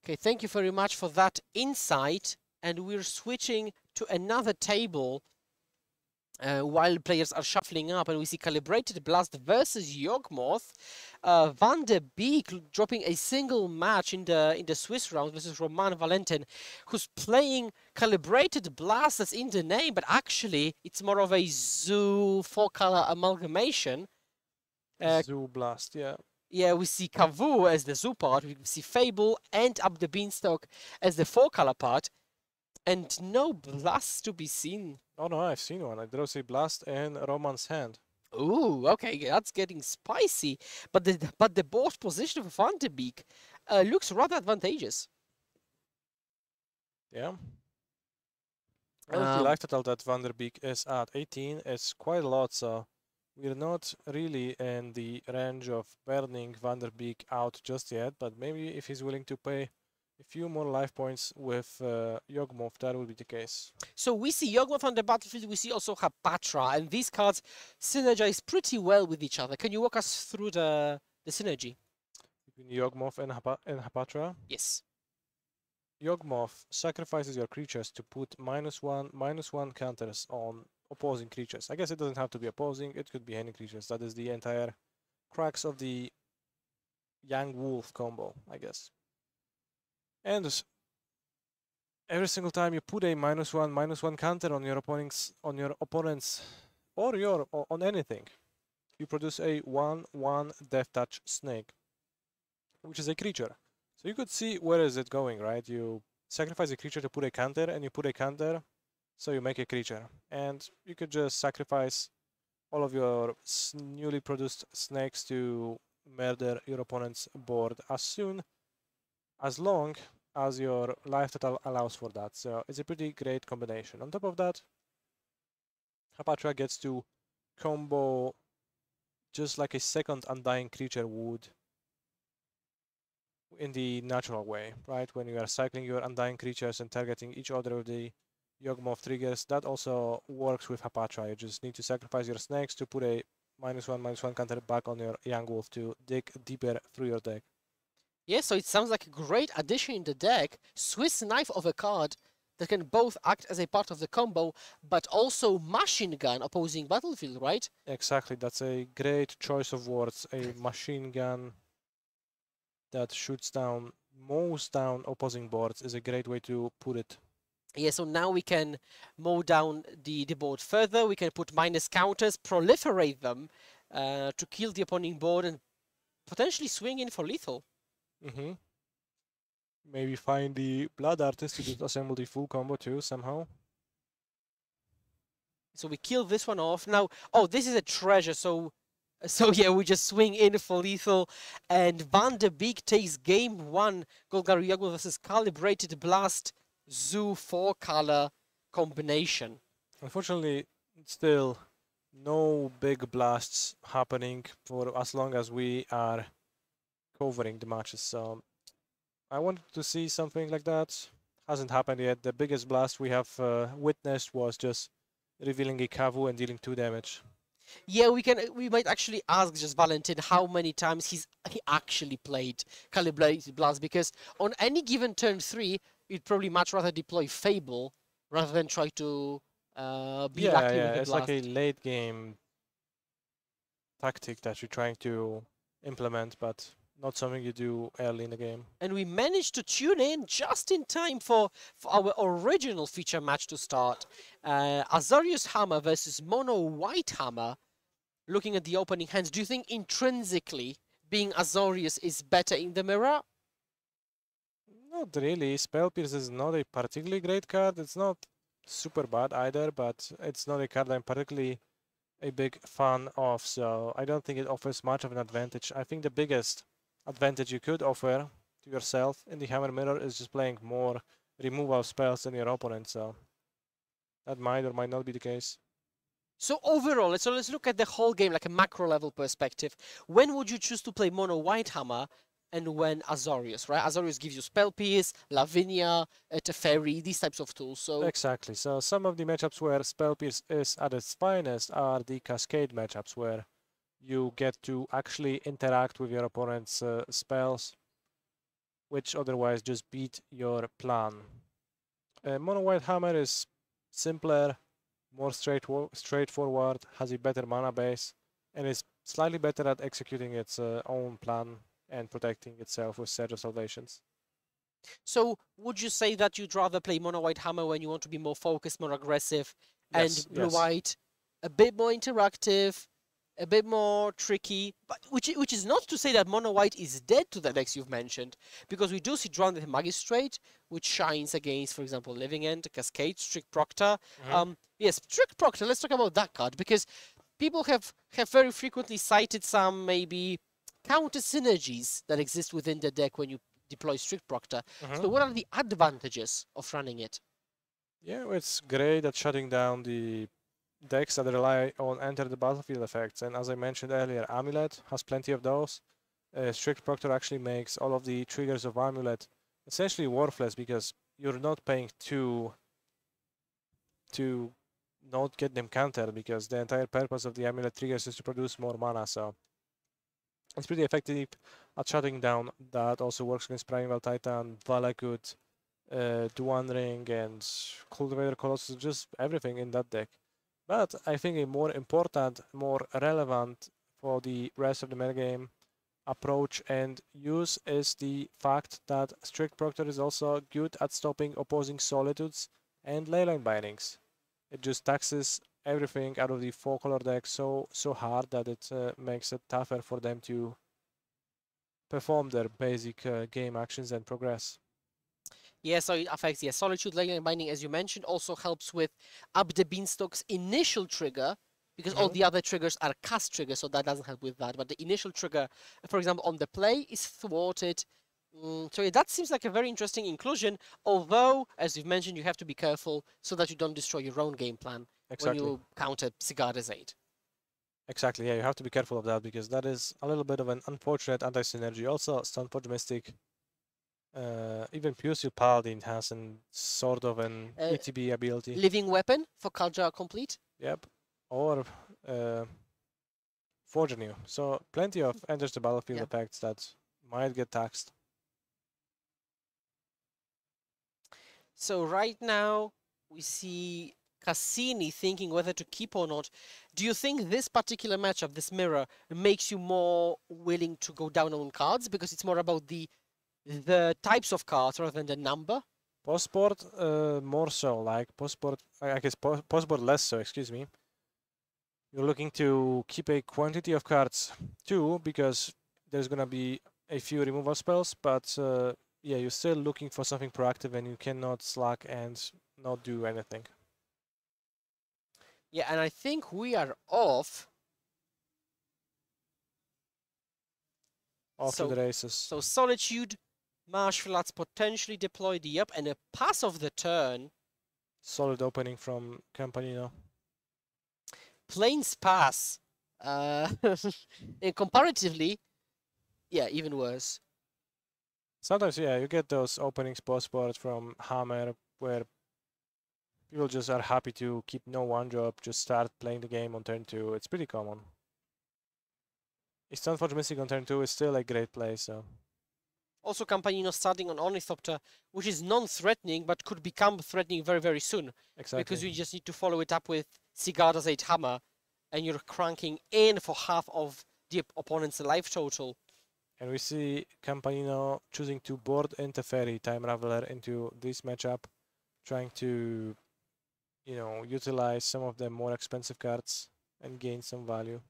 Speaker 2: Okay, thank you very much for that insight. And we're switching to another table while players are shuffling up, and we see Calibrated Blast versus Yawgmoth. Van der Beek dropping a single match in the Swiss round versus Roman Valentin, who's playing Calibrated Blast that's in the name, but actually it's more of a Zoo 4-color amalgamation.
Speaker 1: Zoo Blast, yeah.
Speaker 2: Yeah, we see Kavu as the Zoo part, we see Fable and Up the Beanstalk as the 4-color part, and no blasts to be seen.
Speaker 1: Oh no, I've seen one. I draw a blast in Roman's hand.
Speaker 2: Ooh, okay, that's getting spicy. But the board position of Van der Beek looks rather advantageous.
Speaker 1: Yeah. Well, the life total that Van der Beek is at 18 is quite a lot, so we're not really in the range of burning Van der Beek out just yet, but maybe if he's willing to pay a few more life points with Yawgmoth, that will be the case.
Speaker 2: So we see Yawgmoth on the battlefield, we see also Hapatra, and these cards synergize pretty well with each other. Can you walk us through the synergy?
Speaker 1: Between Yawgmoth and Hapatra?
Speaker 2: Yes.
Speaker 1: Yawgmoth sacrifices your creatures to put -1/-1 counters on opposing creatures. I guess it doesn't have to be opposing, it could be any creatures. That is the entire crux of the Young Wolf combo, I guess. And every single time you put a -1/-1 counter on your opponents, or on anything, you produce a 1/1 Death Touch Snake, which is a creature. So you could see where is it going, right? You sacrifice a creature to put a counter, and you put a counter, so you make a creature. And you could just sacrifice all of your newly produced snakes to murder your opponent's board as long as your life total allows for that. So it's a pretty great combination. On top of that, Hapatra gets to combo just like a second undying creature would in the natural way, right? When you are cycling your undying creatures and targeting each other with the Yawgmoth triggers, that also works with Hapatra. You just need to sacrifice your snakes to put a -1/-1 counter back on your young wolf to dig deeper through your deck.
Speaker 2: Yeah, so it sounds like a great addition in the deck. Swiss Knife of a card that can both act as a part of the combo, but also machine gun opposing battlefield, right?
Speaker 1: Exactly, that's a great choice of words. A machine gun that shoots down, mows down opposing boards is a great way to put it.
Speaker 2: Yeah, so now we can mow down the board further. We can put minus counters, proliferate them to kill the opponent board and potentially swing in for lethal.
Speaker 1: Mm-hmm. Maybe find the Blood Artist to just assemble the full combo too, somehow.
Speaker 2: So we kill this one off. Now, oh, this is a treasure, so yeah, we just swing in for lethal, and Van de Beek takes game 1. Golgari Yawgmoth versus Calibrated Blast Zoo 4-color combination.
Speaker 1: Unfortunately, still no big blasts happening for as long as we are covering the matches. So I wanted to see something like that. Hasn't happened yet. The biggest blast we have witnessed was just revealing a Kavu and dealing 2 damage.
Speaker 2: Yeah, we might actually ask just Valentin how many times he actually played Calibrated Blast, because on any given turn 3, you'd probably much rather deploy Fable rather than try to be lucky with the
Speaker 1: it's
Speaker 2: blast.
Speaker 1: like a late game tactic that you're trying to implement, but not something you do early in the game.
Speaker 2: And we managed to tune in just in time for our original feature match to start. Azorius Hammer versus Mono White Hammer. Looking at the opening hands, do you think intrinsically being Azorius is better in the mirror?
Speaker 1: Not really. Spell Pierce is not a particularly great card. It's not super bad either, but it's not a card I'm particularly a big fan of, so I don't think it offers much of an advantage. I think the biggest advantage you could offer to yourself in the Hammer Mirror is just playing more removal spells than your opponent, so that might or might not be the case.
Speaker 2: So overall, let's look at the whole game like a macro level perspective. When would you choose to play Mono White Hammer and when Azorius, right? Azorius gives you Spell Pierce, Lavinia, Teferi, these types of tools. So
Speaker 1: exactly. So some of the matchups where Spell Pierce is at its finest are the Cascade matchups where you get to actually interact with your opponent's spells, which otherwise just beat your plan. Mono White Hammer is simpler, more straightforward, has a better mana base, and is slightly better at executing its own plan and protecting itself with Surge of Salvations.
Speaker 2: So would you say that you'd rather play Mono White Hammer when you want to be more focused, more aggressive,
Speaker 1: Yes,
Speaker 2: and Blue White a bit more interactive, a bit more tricky, but which is not to say that Mono White is dead to the decks you've mentioned, because we do see Drowned Magistrate, which shines against, for example, Living End, Cascade, Strict Proctor. Yes, Strict Proctor, let's talk about that card, because people have very frequently cited some maybe counter synergies that exist within the deck when you deploy Strict Proctor. So what are the advantages of running it?
Speaker 1: Yeah, it's great at shutting down the decks that rely on enter the battlefield effects, and as I mentioned earlier, Amulet has plenty of those. Strict Proctor actually makes all of the triggers of Amulet essentially worthless because you're not paying to not get them countered, because the entire purpose of the Amulet triggers is to produce more mana, so it's pretty effective at shutting down. That also works against Primeval Titan, Valakut, Duan Ring, and Cultivator Colossus, just everything in that deck. But I think a more important, more relevant for the rest of the metagame approach and use is the fact that Strict Proctor is also good at stopping opposing Solitudes and Leyline Bindings. It just taxes everything out of the 4-color deck so hard that it makes it tougher for them to perform their basic game actions and progress.
Speaker 2: Yeah, so it affects, Solitude, Leyline Binding, as you mentioned, also helps with Up the Beanstalk's initial trigger, because all the other triggers are cast triggers, so that doesn't help with that. But the initial trigger, for example, on the play is thwarted. So yeah, that seems like a very interesting inclusion, although, as you've mentioned, you have to be careful so that you don't destroy your own game plan when you counter Sigarda's Aid.
Speaker 1: Exactly, yeah, you have to be careful of that because that is a little bit of an unfortunate anti-synergy. Also, Stoneforge Mystic, even Pure Steel Paladin has an sort of an ETB ability.
Speaker 2: Living weapon for Kaldra complete.
Speaker 1: Yep, or Forge New. So plenty of enters the battlefield
Speaker 2: Yeah.
Speaker 1: effects that might get taxed.
Speaker 2: So right now we see Cassini thinking whether to keep or not. Do you think this particular matchup, this mirror, makes you more willing to go down on cards because it's more about the types of cards rather than the number?
Speaker 1: Postboard, more so. Like postboard, I guess postboard less so. Excuse me. You're looking to keep a quantity of cards too, because there's gonna be a few removal spells, but yeah, you're still looking for something proactive, and you cannot slack and not do anything.
Speaker 2: Yeah, and I think we are off.
Speaker 1: Off to the races.
Speaker 2: So Solitude, Marsh Flats potentially deploy the up, and a pass of the turn.
Speaker 1: Solid opening from Campanino.
Speaker 2: Plains pass. And comparatively, yeah, even worse.
Speaker 1: Sometimes, yeah, you get those openings postboard from Hammer where people just are happy to keep no one drop, just start playing the game on turn 2. It's pretty common. Stoneforge Mystic on turn 2 is still a great play, so.
Speaker 2: Also, Campanino starting on Ornithopter, which is non-threatening, but could become threatening very, very soon.
Speaker 1: Exactly.
Speaker 2: Because you just need to follow it up with Sigarda's 8 Hammer, and you're cranking in for half of the opponent's life total.
Speaker 1: And we see Campanino choosing to board into Teferi, Time Raveler, into this matchup, trying to, you know, utilize some of the more expensive cards and gain some value.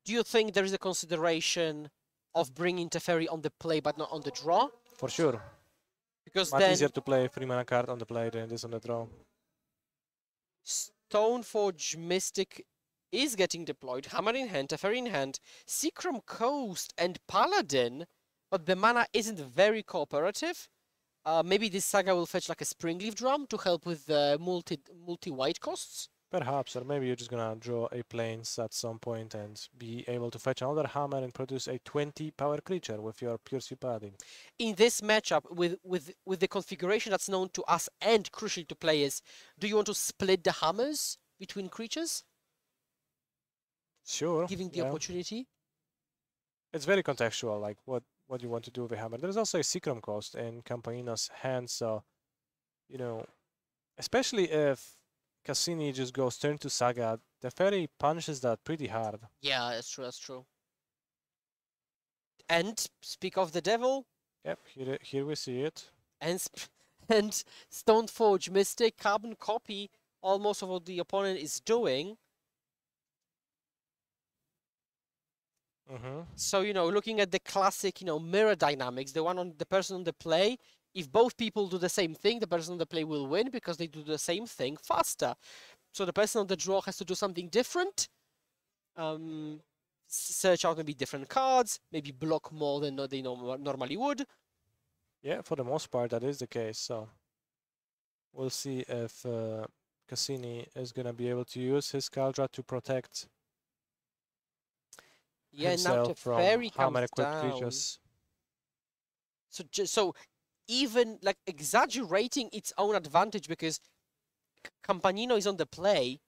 Speaker 2: Do you think there is a consideration of bringing Teferi on the play but not on the draw?
Speaker 1: For sure.
Speaker 2: Because
Speaker 1: Much
Speaker 2: then
Speaker 1: easier to play a 3-mana card on the play than it is on the draw.
Speaker 2: Stoneforge Mystic is getting deployed. Hammer in hand, Teferi in hand, Seacrom Coast and Paladin, but the mana isn't very cooperative. Maybe this saga will fetch like a Springleaf Drum to help with the multi-white costs.
Speaker 1: Perhaps, or maybe you're just gonna draw a plains at some point and be able to fetch another hammer and produce a 20 power creature with your Pure Steel Paladin.
Speaker 2: In this matchup, with the configuration that's known to us and crucial to players, do you want to split the hammers between creatures?
Speaker 1: Sure.
Speaker 2: Giving the opportunity?
Speaker 1: It's very contextual, like what you want to do with a hammer. There's also a Seacrom cost in Campanino's hand, so, you know, especially if Cassini just goes turn to Saga, Teferi punishes that pretty hard.
Speaker 2: Yeah, that's true, that's true. And speak of the devil.
Speaker 1: Yep, here we see it.
Speaker 2: And Stoneforge Mystic, carbon copy almost of what the opponent is doing. So, you know, looking at the classic, you know, mirror dynamics, the person on the play, if both people do the same thing, the person on the play will win because they do the same thing faster. So the person on the draw has to do something different. Search out maybe different cards, maybe block more than they normally would.
Speaker 1: Yeah, for the most part, that is the case. So we'll see if Cassini is going to be able to use his Kaldra to protect himself from hammer-equipped creatures.
Speaker 2: So even like exaggerating its own advantage because Campanino is on the play,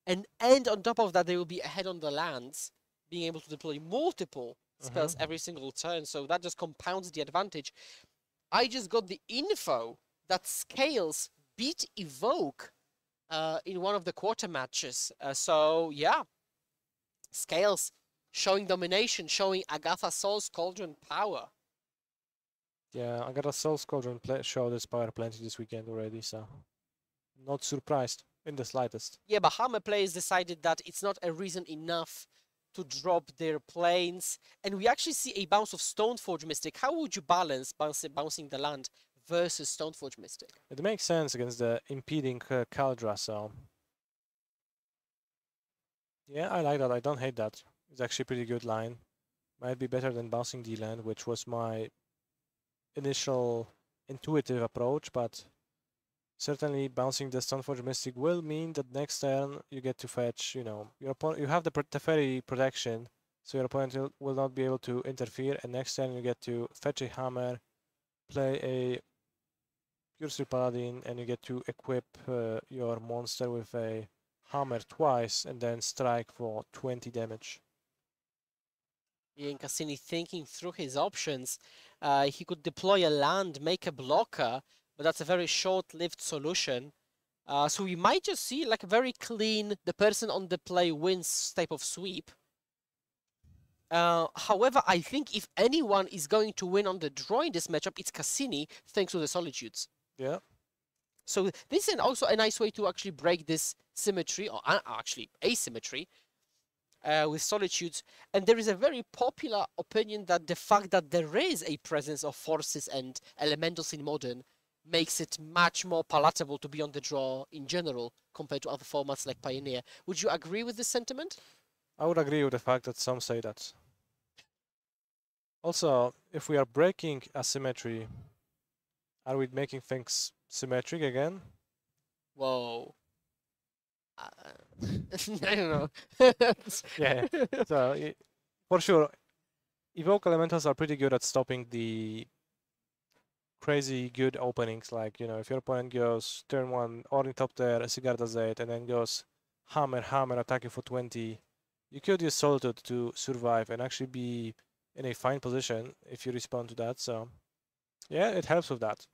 Speaker 2: and on top of that, they will be ahead on the lands, being able to deploy multiple spells every single turn. So that just compounds the advantage. I just got the info that Scales beat Evoke in one of the quarter matches. So yeah, Scales showing domination, showing Agatha Soul's Cauldron power.
Speaker 1: Yeah, Agatha Soul's Cauldron showed its power plenty this weekend already, so not surprised in the slightest.
Speaker 2: Yeah, but Hammer players decided that it's not a reason enough to drop their planes, and we actually see a bounce of Stoneforge Mystic. How would you balance bouncing the land versus Stoneforge Mystic?
Speaker 1: It makes sense against the impeding Kaldra, so yeah, I like that. I don't hate that. It's actually a pretty good line. Might be better than bouncing the land, which was my initial intuitive approach, but Certainly, bouncing the Stoneforge Mystic will mean that next turn you get to fetch, your opponent. You have the Teferi protection, so your opponent will not be able to interfere. And next turn you get to fetch a hammer, play a Pure Steel Paladin, and you get to equip your monster with a hammer twice, and then strike for 20 damage.
Speaker 2: Ian Cassini thinking through his options. He could deploy a land, make a blocker, but that's a very short-lived solution. So we might just see like a very clean, the person on the play wins type of sweep. However, I think if anyone is going to win on the draw in this matchup, it's Cassini, thanks to the Solitudes.
Speaker 1: Yeah.
Speaker 2: So this is also a nice way to actually break this symmetry, or actually asymmetry, with Solitudes. And there is a very popular opinion that the fact that there is a presence of forces and elementals in Modern makes it much more palatable to be on the draw in general compared to other formats like Pioneer. Would you agree with this sentiment?
Speaker 1: I would agree with the fact that some say that. Also, if we are breaking asymmetry, are we making things symmetric again?
Speaker 2: Whoa. I don't know.
Speaker 1: Yeah. So, for sure, Evoke Elementals are pretty good at stopping the crazy good openings. Like, if your opponent goes turn 1, Ornithopter, Sigarda Z, and then goes hammer, hammer, attacking for 20, you could use Solitude to survive and actually be in a fine position if you respond to that. So, yeah, it helps with that.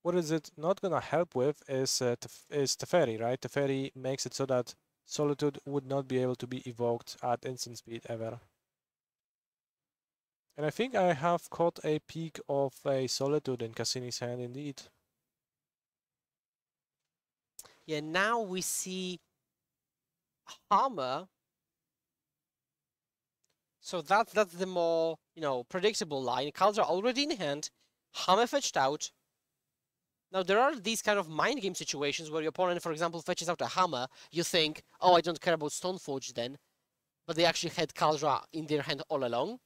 Speaker 1: What is it not gonna help with is Teferi, right? Teferi makes it so that Solitude would not be able to be evoked at instant speed ever. And I think I have caught a peek of a Solitude in Cassini's hand indeed.
Speaker 2: Yeah, now we see hammer. So that's the more, predictable line. Caldra already in hand, hammer fetched out. Now there are these kind of mind game situations where your opponent, for example, fetches out a hammer. You think, oh, I don't care about Stoneforge then, but they actually had Caldra in their hand all along,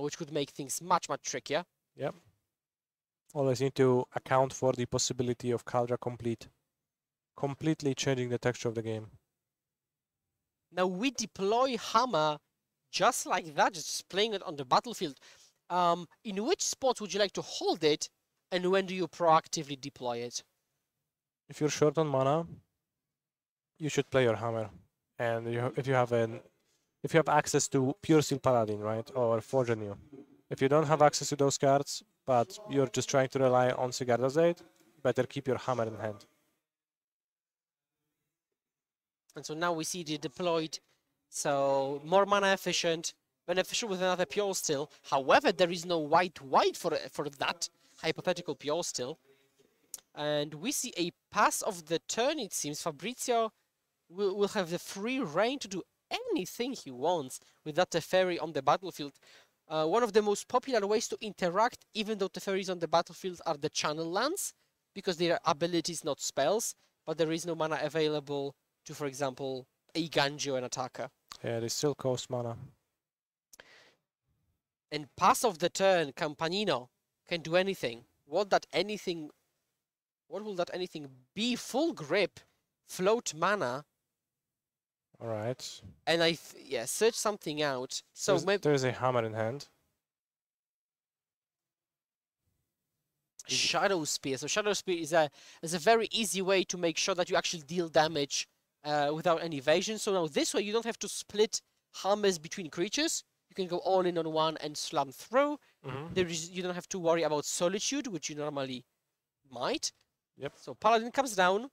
Speaker 2: which could make things much, much trickier.
Speaker 1: Yep. Always need to account for the possibility of Caldra completely changing the texture of the game.
Speaker 2: Now we deploy hammer just like that, just playing it on the battlefield. In which spots would you like to hold it, and when do you proactively deploy it?
Speaker 1: If you're short on mana, you should play your hammer. And if you have access to Pure Steel Paladin, right, or Forge Anew. If you don't have access to those cards, but you're just trying to rely on Sigarda's aid, better keep your hammer in hand.
Speaker 2: And so now we see the deployed, so more mana efficient, beneficial with another Pure Steel. However, there is no white for that hypothetical Pure Steel. And we see a pass of the turn, it seems. Fabrizio will have the free reign to do anything he wants with that Teferi on the battlefield. One of the most popular ways to interact, even though Teferis on the battlefield, are the channel lands, because they are abilities, not spells, but there is no mana available to, for example, a Ganji or an attacker.
Speaker 1: Yeah, they still cost mana.
Speaker 2: And pass of the turn, Campanino can do anything. What will that anything be? Full grip, float mana.
Speaker 1: All right.
Speaker 2: And search something out. So
Speaker 1: there's a hammer in hand.
Speaker 2: Shadow Spear. So Shadow Spear is a very easy way to make sure that you actually deal damage without any evasion. So now this way you don't have to split hammers between creatures. You can go all in on one and slam through. You don't have to worry about Solitude, which you normally might.
Speaker 1: Yep.
Speaker 2: So Paladin comes down.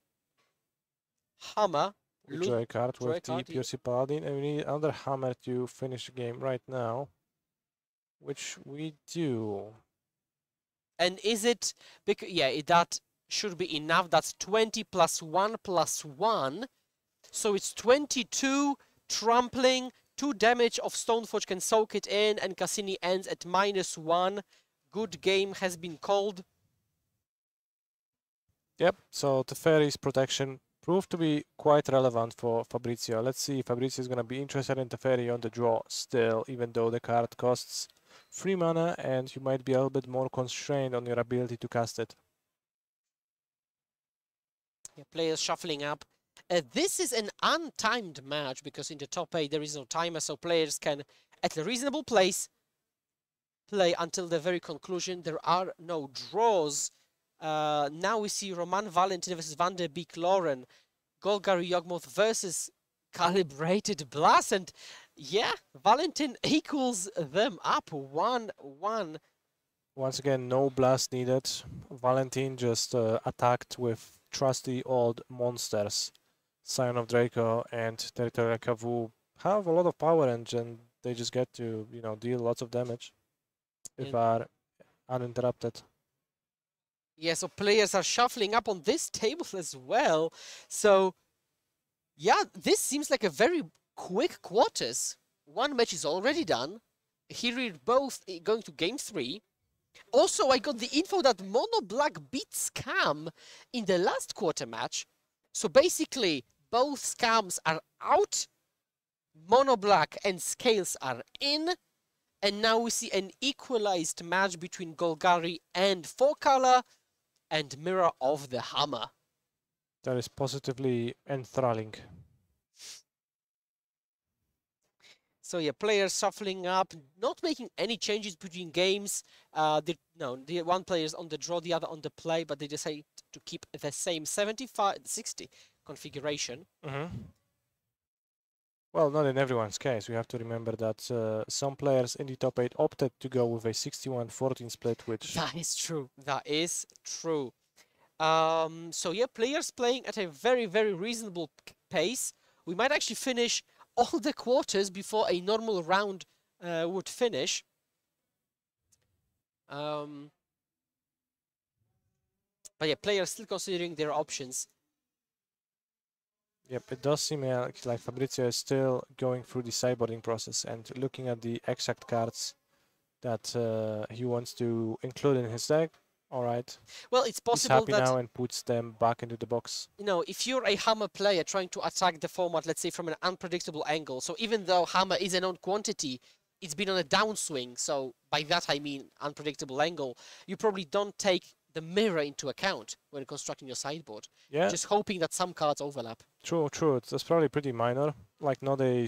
Speaker 2: Hammer.
Speaker 1: Draw a card with the Pure Steel Paladin, and we need another hammer to finish the game right now, which we do.
Speaker 2: And is it? Because that should be enough. That's 20 plus 1 plus 1. So it's 22 trampling. 2 damage of Stoneforge can soak it in, and Cassini ends at -1. Good game has been called.
Speaker 1: Yep, so Teferi's protection proved to be quite relevant for Fabrizio. Let's see if Fabrizio is going to be interested in Teferi on the draw still, even though the card costs 3 mana and you might be a little bit more constrained on your ability to cast it.
Speaker 2: Yeah, players shuffling up. This is an untimed match because in the top 8 there is no timer, so players can, at a reasonable place, play until the very conclusion. There are no draws. Now we see Roman Valentin versus Van der Beek Lauren, Golgari Yogmoth versus Calibrated Blast, and yeah, Valentin equals them up 1-1.
Speaker 1: Once again, no blast needed. Valentin just attacked with trusty old monsters. Scion of Draco and Territorial Kavu have a lot of power and they just get to, you know, deal lots of damage if are uninterrupted.
Speaker 2: Yeah, so players are shuffling up on this table as well. So yeah, this seems like a very quick quarters. One match is already done. Here we're both going to game 3. Also, I got the info that Mono Black beat Scam in the last quarter match. So basically, both Scams are out, Mono Black and Scales are in, and now we see an equalized match between Golgari and Four-Color and Mirror of the Hammer.
Speaker 1: That is positively enthralling.
Speaker 2: So yeah, players shuffling up, not making any changes between games. The one player is on the draw, the other on the play, but they decide to keep the same 75-60 configuration.
Speaker 1: Well, not in everyone's case. We have to remember that some players in the top 8 opted to go with a 61-14 split, which...
Speaker 2: That is true. That is true. So yeah, players playing at a very, very reasonable pace. We might actually finish all the quarters before a normal round would finish. But yeah, players still considering their options.
Speaker 1: Yep, it does seem like Fabrizio is still going through the sideboarding process and looking at the exact cards that he wants to include in his deck. All right.
Speaker 2: Well, it's possible
Speaker 1: He's happy
Speaker 2: that
Speaker 1: now and puts them back into the box.
Speaker 2: You know, if you're a Hammer player trying to attack the format, let's say from an unpredictable angle, so even though Hammer is a known quantity, it's been on a downswing, so by that I mean unpredictable angle, you probably don't take the mirror into account when constructing your sideboard.
Speaker 1: Yeah.
Speaker 2: Just hoping that some cards overlap.
Speaker 1: True. That's probably pretty minor. Like not a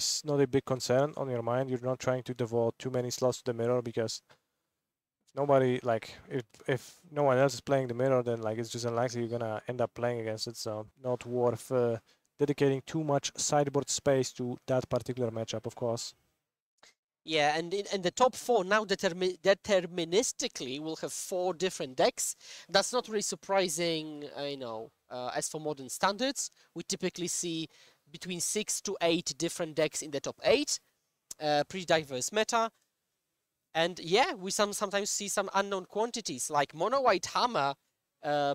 Speaker 1: big concern on your mind. You're not trying to devote too many slots to the mirror because nobody, like, if no one else is playing the mirror, then like it's just unlikely you're gonna end up playing against it. So not worth dedicating too much sideboard space to that particular matchup, of course.
Speaker 2: Yeah, and in the top 4 now deterministically will have 4 different decks. That's not really surprising, as for modern standards. We typically see between 6 to 8 different decks in the top 8. Pretty diverse meta. And yeah, we sometimes see some unknown quantities, like Mono White Hammer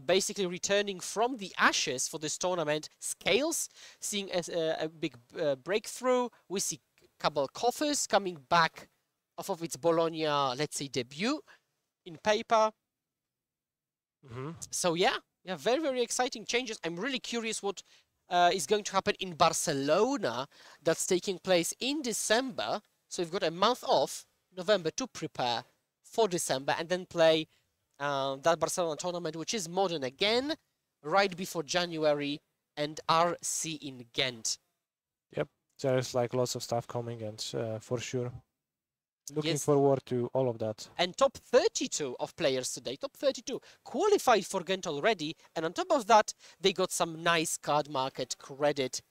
Speaker 2: basically returning from the ashes for this tournament. Scales, seeing as a big breakthrough. We see Cabal Coffers coming back off of its Bologna, let's say, debut in paper. So yeah, very, very exciting changes. I'm really curious what is going to happen in Barcelona that's taking place in December. So we've got a month off, November, to prepare for December and then play that Barcelona tournament, which is modern again, right before January, and RC in Ghent.
Speaker 1: Yep, there's like lots of stuff coming, and for sure looking
Speaker 2: Yes.
Speaker 1: forward to all of that.
Speaker 2: And top 32 of players today, top 32, qualified for Ghent already, and on top of that, they got some nice card market credit,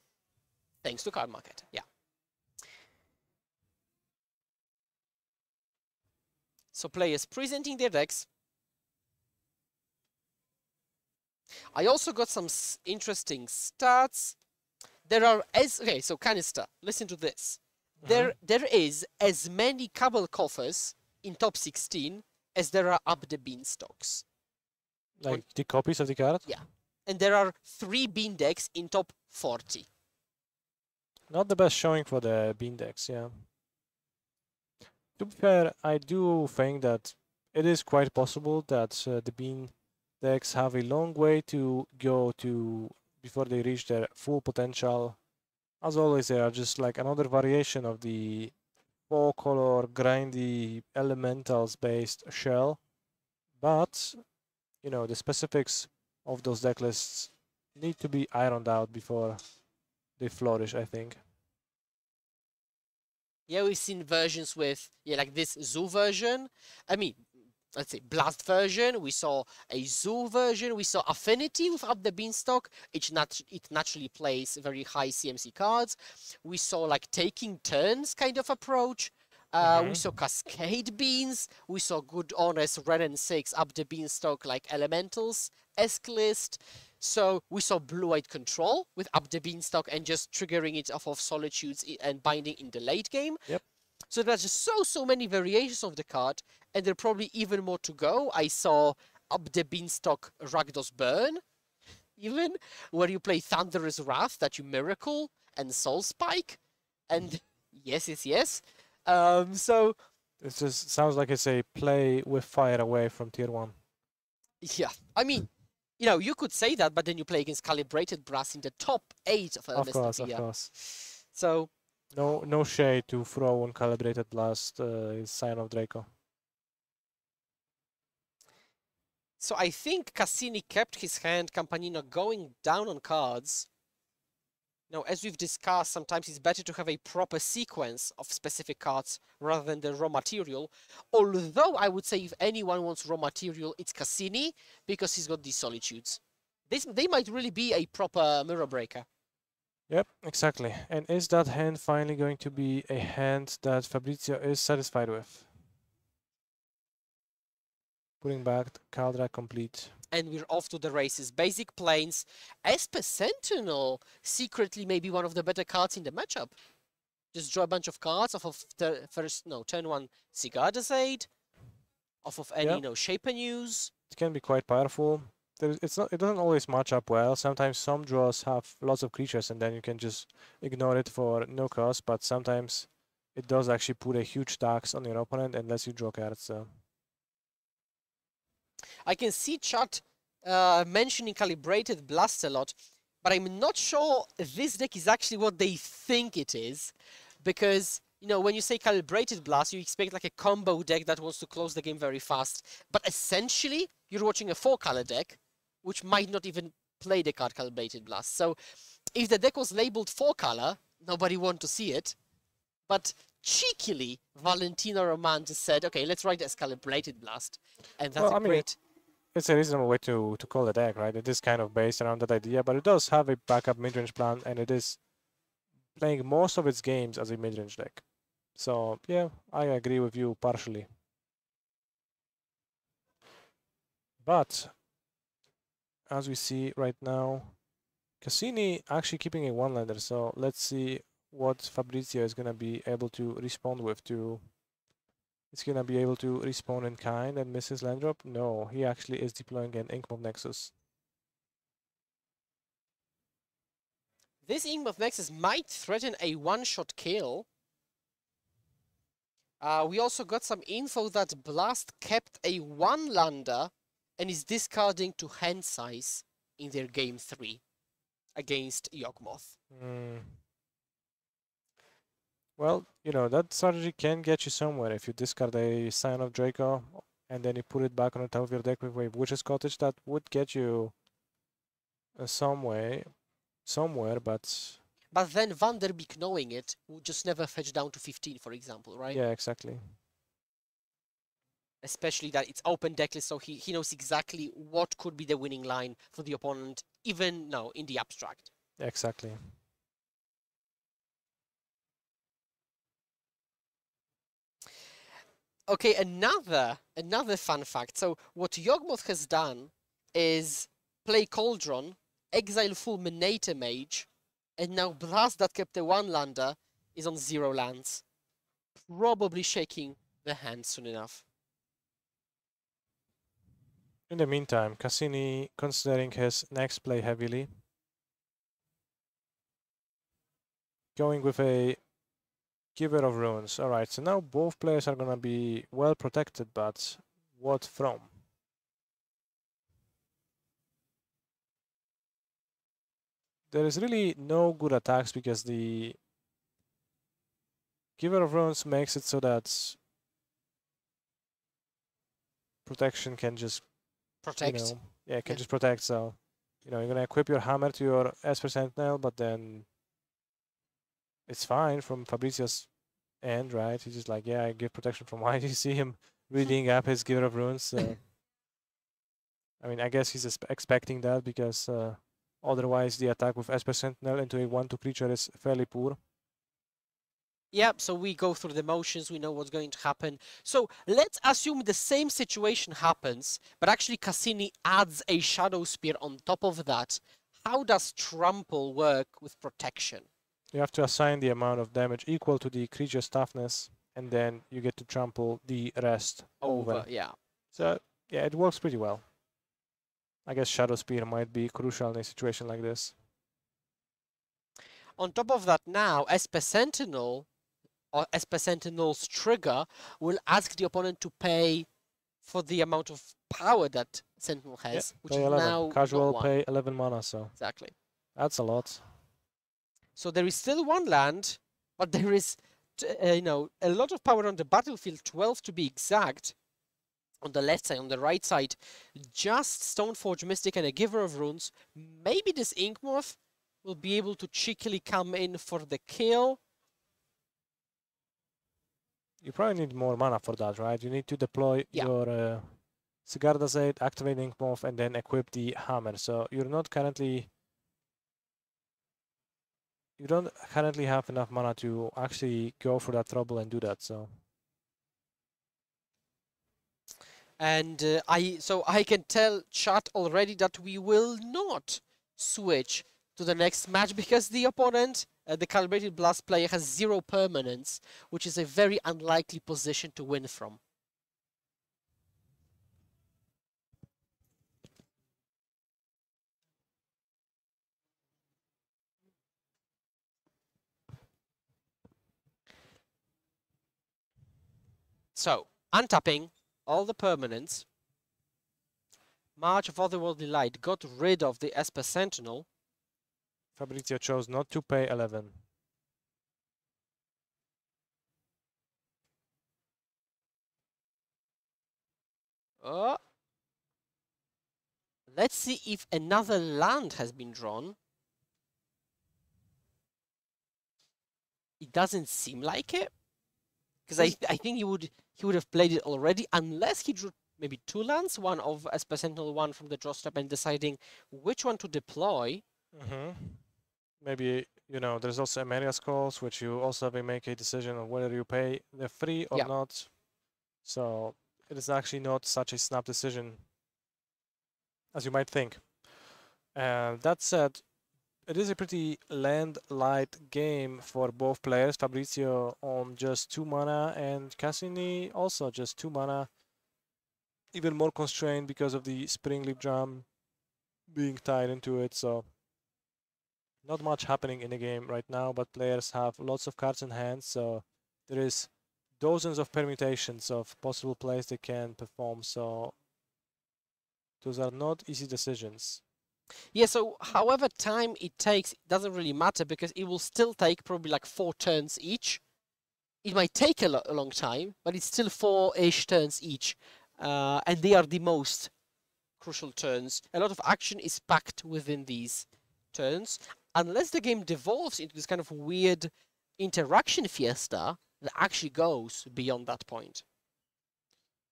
Speaker 2: thanks to card market, yeah. So players presenting their decks. I also got some interesting stats. There are okay, so Canister, listen to this. There is as many Cabal Coffers in top 16 as there are up the beanstalks.
Speaker 1: Like the copies of the card?
Speaker 2: Yeah. And there are 3 bean decks in top 40.
Speaker 1: Not the best showing for the bean decks, yeah. To be fair, I do think that it is quite possible that the bean decks have a long way to go to before they reach their full potential. As always, they are just like another variation of the 4-color grindy elementals based shell. But, you know, the specifics of those deck lists need to be ironed out before they flourish, I think.
Speaker 2: Yeah, we've seen versions with, yeah, like this Zoo version. I mean, let's say Blast version. We saw a Zoo version. We saw Affinity with Up the Beanstalk. It naturally plays very high CMC cards. We saw like taking turns kind of approach. We saw Cascade Beans. We saw good honest Red and 6 Up the Beanstalk like Elementals, Esklist. So we saw Blue-White Control with Up the Beanstalk and just triggering it off of Solitudes and binding in the late game.
Speaker 1: Yep.
Speaker 2: So there's just so many variations of the card, and there are probably even more to go. I saw Up the Beanstalk Rakdos Burn, even, where you play Thunderous Wrath that you Miracle and Soul Spike. And yes. So
Speaker 1: it just sounds like it's a play with fire away from tier 1.
Speaker 2: yeah, I mean, you know, you could say that, but then you play against Calibrated Brass in the top 8 of LMS
Speaker 1: Of course.
Speaker 2: So
Speaker 1: No shade to throw on Calibrated Blast Sign of Draco.
Speaker 2: So I think Cassini kept his hand, Campanino going down on cards. Now, as we've discussed, sometimes it's better to have a proper sequence of specific cards rather than the raw material. Although I would say if anyone wants raw material, it's Cassini, because he's got these Solitudes. They might really be a proper mirror breaker.
Speaker 1: Yep, exactly. And is that hand finally going to be a hand that Fabrizio is satisfied with? Putting back Caldra complete.
Speaker 2: And we're off to the races. Basic Planes, Esper Sentinel, secretly maybe one of the better cards in the matchup. Just draw a bunch of cards off of the turn 1 Sigarda's Aid, off of any, Shaper News.
Speaker 1: It can be quite powerful. It doesn't always match up well. Sometimes some draws have lots of creatures and then you can just ignore it for no cost, but sometimes it does actually put a huge tax on your opponent and lets you draw cards. So.
Speaker 2: I can see chat mentioning Calibrated Blast a lot, but I'm not sure this deck is actually what they think it is, because, you know, when you say Calibrated Blast, you expect like a combo deck that wants to close the game very fast, but essentially, you're watching a 4-color deck, which might not even play the card Calibrated Blast. So, if the deck was labeled 4-color, nobody want to see it, but cheekily, Valentino Roman just said, okay, let's write as Calibrated Blast. And that's great.
Speaker 1: It's a reasonable way to call the deck, right? It is kind of based around that idea, but it does have a backup midrange plan, and it is playing most of its games as a midrange deck. So, yeah, I agree with you partially. But, as we see right now, Cassini actually keeping a one-lander, so let's see what Fabrizio is going to be able to respond with to... Is he going to be able to respawn in kind and miss his land drop? No, he actually is deploying an Inkmoth Nexus.
Speaker 2: This Inkmoth Nexus might threaten a one-shot kill. We also got some info that Blast kept a one-lander and is discarding to hand size in their game 3 against Yawgmoth.
Speaker 1: Well, you know, that strategy can get you somewhere if you discard a Sign of Draco and then you put it back on the top of your deck with a Witch's Cottage. That would get you somewhere, but...
Speaker 2: But then Van der Beek, knowing it, would just never fetch down to 15, for example, right?
Speaker 1: Yeah, exactly.
Speaker 2: Especially that it's open decklist, so he knows exactly what could be the winning line for the opponent, even now in the abstract.
Speaker 1: Exactly.
Speaker 2: Okay, another fun fact. So what Yawgmoth has done is play Cauldron, exile Fulminator Mage, and now Blast that kept a one-lander is on 0 lands. Probably shaking the hand soon enough.
Speaker 1: In the meantime, Cassini considering his next play heavily. Going with a Giver of Runes. Alright, so now both players are gonna be well protected, but what from? There is really no good attacks because the Giver of Runes makes it so that protection can just
Speaker 2: Protect.
Speaker 1: You know, yeah, can just protect, so you know, you're gonna equip your hammer to your Esper Sentinel, but then it's fine from Fabrizio's end, right? He's just like, yeah, I give protection from wine. You see him reading up his Giver of Runes. So I mean, I guess he's expecting that because otherwise the attack with Esper Sentinel into a 1/2 creature is fairly poor.
Speaker 2: Yep, so we go through the motions, we know what's going to happen. So let's assume the same situation happens, but actually Cassini adds a Shadow Spear on top of that. How does Trample work with protection?
Speaker 1: You have to assign the amount of damage equal to the creature's toughness, and then you get to trample the rest over.
Speaker 2: Yeah.
Speaker 1: So, yeah, it works pretty well. I guess Shadow Spear might be crucial in a situation like this.
Speaker 2: On top of that now, Esper Sentinel, or Esper Sentinel's trigger, will ask the opponent to pay for the amount of power that Sentinel has, which
Speaker 1: pay
Speaker 2: is
Speaker 1: 11.
Speaker 2: now
Speaker 1: Casual
Speaker 2: not 1.
Speaker 1: pay 11 mana, so
Speaker 2: Exactly.
Speaker 1: that's a lot.
Speaker 2: So there is still 1 land, but there is, you know, a lot of power on the battlefield, 12 to be exact. On the left side, on the right side, just Stoneforge Mystic and a Giver of Runes. Maybe this Inkmoth will be able to cheekily come in for the kill.
Speaker 1: You probably need more mana for that, right? You need to deploy your Sigarda's Aid, activate Inkmoth, and then equip the hammer. So you're not currently... You don't currently have enough mana to actually go for that trouble and do that, so...
Speaker 2: And I can tell chat already that we will not switch to the next match because the opponent, the Calibrated Blast player, has 0 permanence, which is a very unlikely position to win from. So, untapping all the permanents. March of Otherworldly Light got rid of the Esper Sentinel.
Speaker 1: Fabrizio chose not to pay 11.
Speaker 2: Let's see if another land has been drawn. It doesn't seem like it, because I think he would have played it already, unless he drew maybe 2 lands, one of Esper Sentinel, one from the draw step, and deciding which one to deploy.
Speaker 1: Maybe, you know, there's also Emeria's Calls, which you also have to make a decision on whether you pay the free or not. So it is actually not such a snap decision as you might think. That said, it is a pretty land-light game for both players. Fabrizio on just 2 mana and Cassini also just 2 mana. Even more constrained because of the Springleaf Drum being tied into it. So not much happening in the game right now, but players have lots of cards in hand. So there is dozens of permutations of possible plays they can perform. So those are not easy decisions.
Speaker 2: Yeah, so however time it takes, it doesn't really matter because it will still take probably like 4 turns each. It might take a long time, but it's still 4-ish turns each. And they are the most crucial turns. A lot of action is packed within these turns. Unless the game devolves into this kind of weird interaction fiesta that actually goes beyond that point.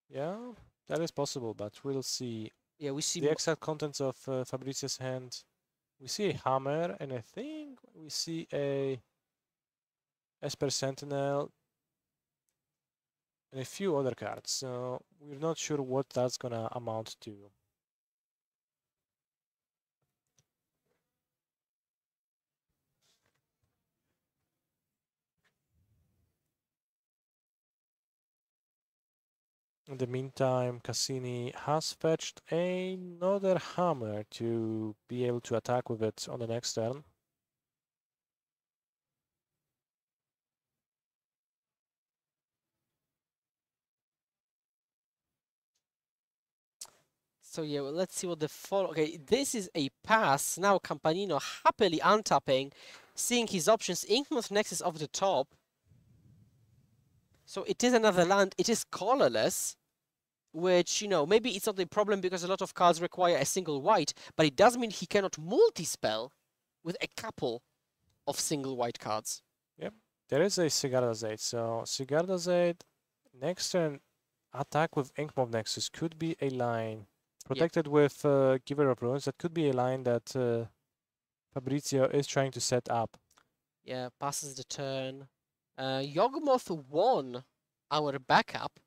Speaker 1: Yeah, that is possible, but we'll see.
Speaker 2: Yeah, we see
Speaker 1: the exact contents of Fabrizio's hand. We see a hammer, and I think we see a Esper Sentinel and a few other cards. So we're not sure what that's gonna amount to. In the meantime, Cassini has fetched another hammer to be able to attack with it on the next turn.
Speaker 2: So yeah, well, let's see what the follow. Okay, this is a pass. Now Campanino happily untapping, seeing his options. Inkmoth Nexus off the top. So it is another land. It is colorless. which, you know, maybe it's not a problem because a lot of cards require a single white, but it does mean he cannot multi-spell with a couple of single white cards.
Speaker 1: Yep. There is a Sigarda's Aid. So Sigarda's Aid, next turn, attack with Ink Mob Nexus could be a line. Protected with Giver of Runes, that could be a line that Fabrizio is trying to set up.
Speaker 2: Yeah, passes the turn. Yawgmoth won our backup.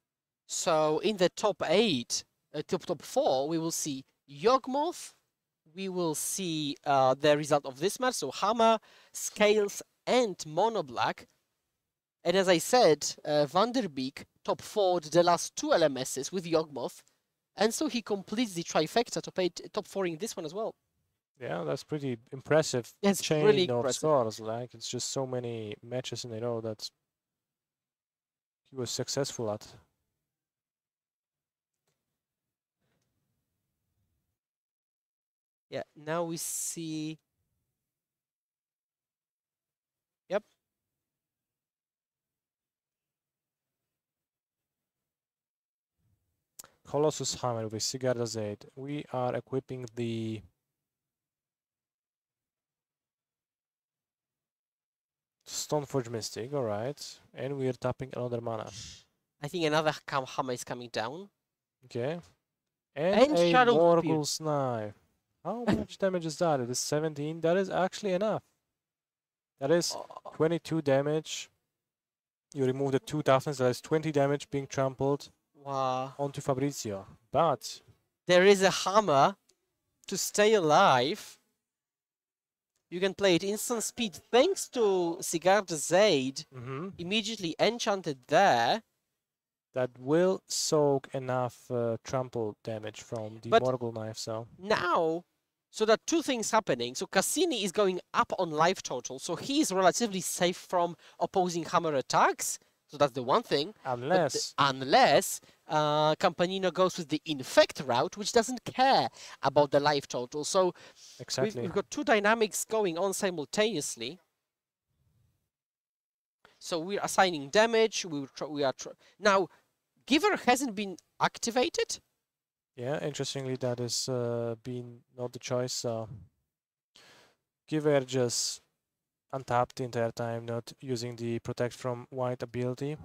Speaker 2: So in the top 8, top 4, we will see Yawgmoth. We will see the result of this match. So Hammer, Scales, and Mono Black. And as I said, Vanderbeek top 4'd the last 2 LMSs with Yawgmoth. And so he completes the trifecta top 4ing this one as well.
Speaker 1: Yeah, that's pretty impressive.
Speaker 2: It's
Speaker 1: Chain
Speaker 2: really
Speaker 1: of
Speaker 2: impressive.
Speaker 1: scores. Like, it's just so many matches in a row that he was successful at.
Speaker 2: Yeah, now we see... Yep.
Speaker 1: Colossus Hammer with Sigarda's Aid. We are equipping the Stoneforge Mystic, alright. And we are tapping another mana.
Speaker 2: I think another Hammer is coming down.
Speaker 1: Okay. And a
Speaker 2: Shadow Spear.
Speaker 1: Morgul's Knife. How much damage is that? It is 17. That is actually enough. That is 22 damage. You remove the 2 toughness. That is 20 damage being trampled
Speaker 2: Wow.
Speaker 1: onto Fabrizio. But
Speaker 2: There is a hammer to stay alive. You can play it instant speed thanks to Sigarda's Aid. Immediately enchanted there.
Speaker 1: that will soak enough trample damage from the
Speaker 2: But-
Speaker 1: Morgul Knife. So
Speaker 2: Now, so there are 2 things happening. So Cassini is going up on life total. So he is relatively safe from opposing hammer attacks. So that's the one thing.
Speaker 1: unless
Speaker 2: Unless Campanino goes with the infect route, which doesn't care about the life total. So
Speaker 1: exactly.
Speaker 2: we've got 2 dynamics going on simultaneously. So we're assigning damage. Now, Giver hasn't been activated.
Speaker 1: Yeah, interestingly, that is been not the choice. So Giver just untapped the entire time, not using the Protect from White ability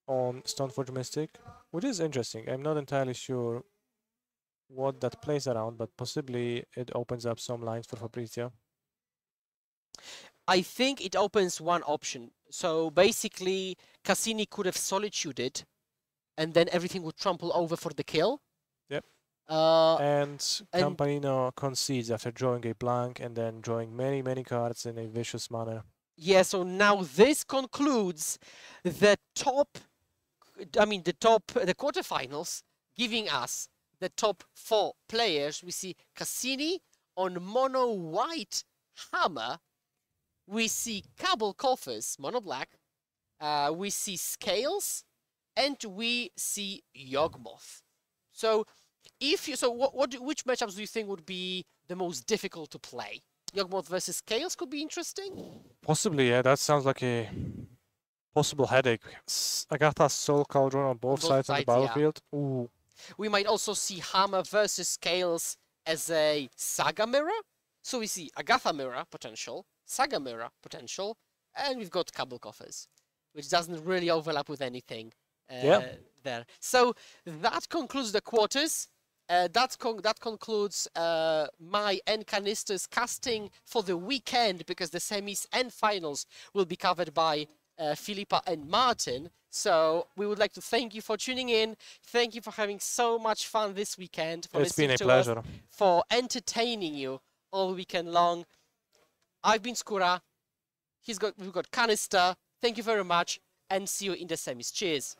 Speaker 1: on Stoneforge Mystic, which is interesting. I'm not entirely sure what that plays around, but possibly it opens up some lines for Fabrizio.
Speaker 2: I think it opens one option. So basically, Cassini could have solituded, and then everything would trample over for the kill.
Speaker 1: Yep.
Speaker 2: And
Speaker 1: And Campanino concedes after drawing a blank and then drawing many, many cards in a vicious manner.
Speaker 2: yeah, so now this concludes the the quarterfinals, giving us the top 4 players. We see Cassini on mono white hammer. We see Cabal Coffers, mono black. We see Scales, and we see Yawgmoth. So, which matchups do you think would be the most difficult to play? Yawgmoth versus Scales could be interesting.
Speaker 1: Possibly, yeah, that sounds like a possible headache. Agatha's Soul Cauldron on both sides of the
Speaker 2: yeah.
Speaker 1: battlefield. Ooh.
Speaker 2: We might also see Hammer versus Scales as a Saga Mirror. So we see Agatha Mirror potential, Saga Mirror potential, and we've got Cabal Coffers, which doesn't really overlap with anything there. So that concludes the quarters. That concludes my and Canisters casting for the weekend, because the semis and finals will be covered by Filipa and Martin. So we would like to thank you for tuning in. Thank you for having so much fun this weekend. For
Speaker 1: It's been
Speaker 2: listening
Speaker 1: a
Speaker 2: to
Speaker 1: pleasure.
Speaker 2: us, for entertaining you all weekend long. I've been Skura. We've got Canister. Thank you very much, and see you in the semis. Cheers.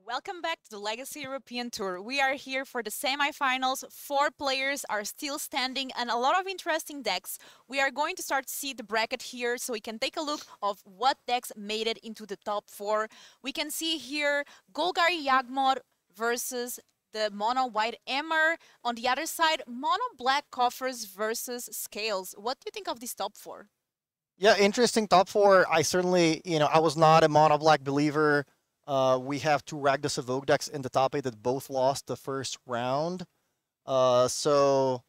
Speaker 3: Welcome back to the Legacy European Tour. We are here for the semifinals. 4 players are still standing and a lot of interesting decks. We are going to start to see the bracket here so we can take a look of what decks made it into the top 4. We can see here Golgari Yagmoth versus the mono white Emmer. On the other side, mono black Coffers versus Scales. What do you think of this top 4?
Speaker 4: Yeah, interesting top 4. I certainly, I was not a mono black believer. We have 2 Ragdos Evoke decks in the top 8 that both lost the first round. So,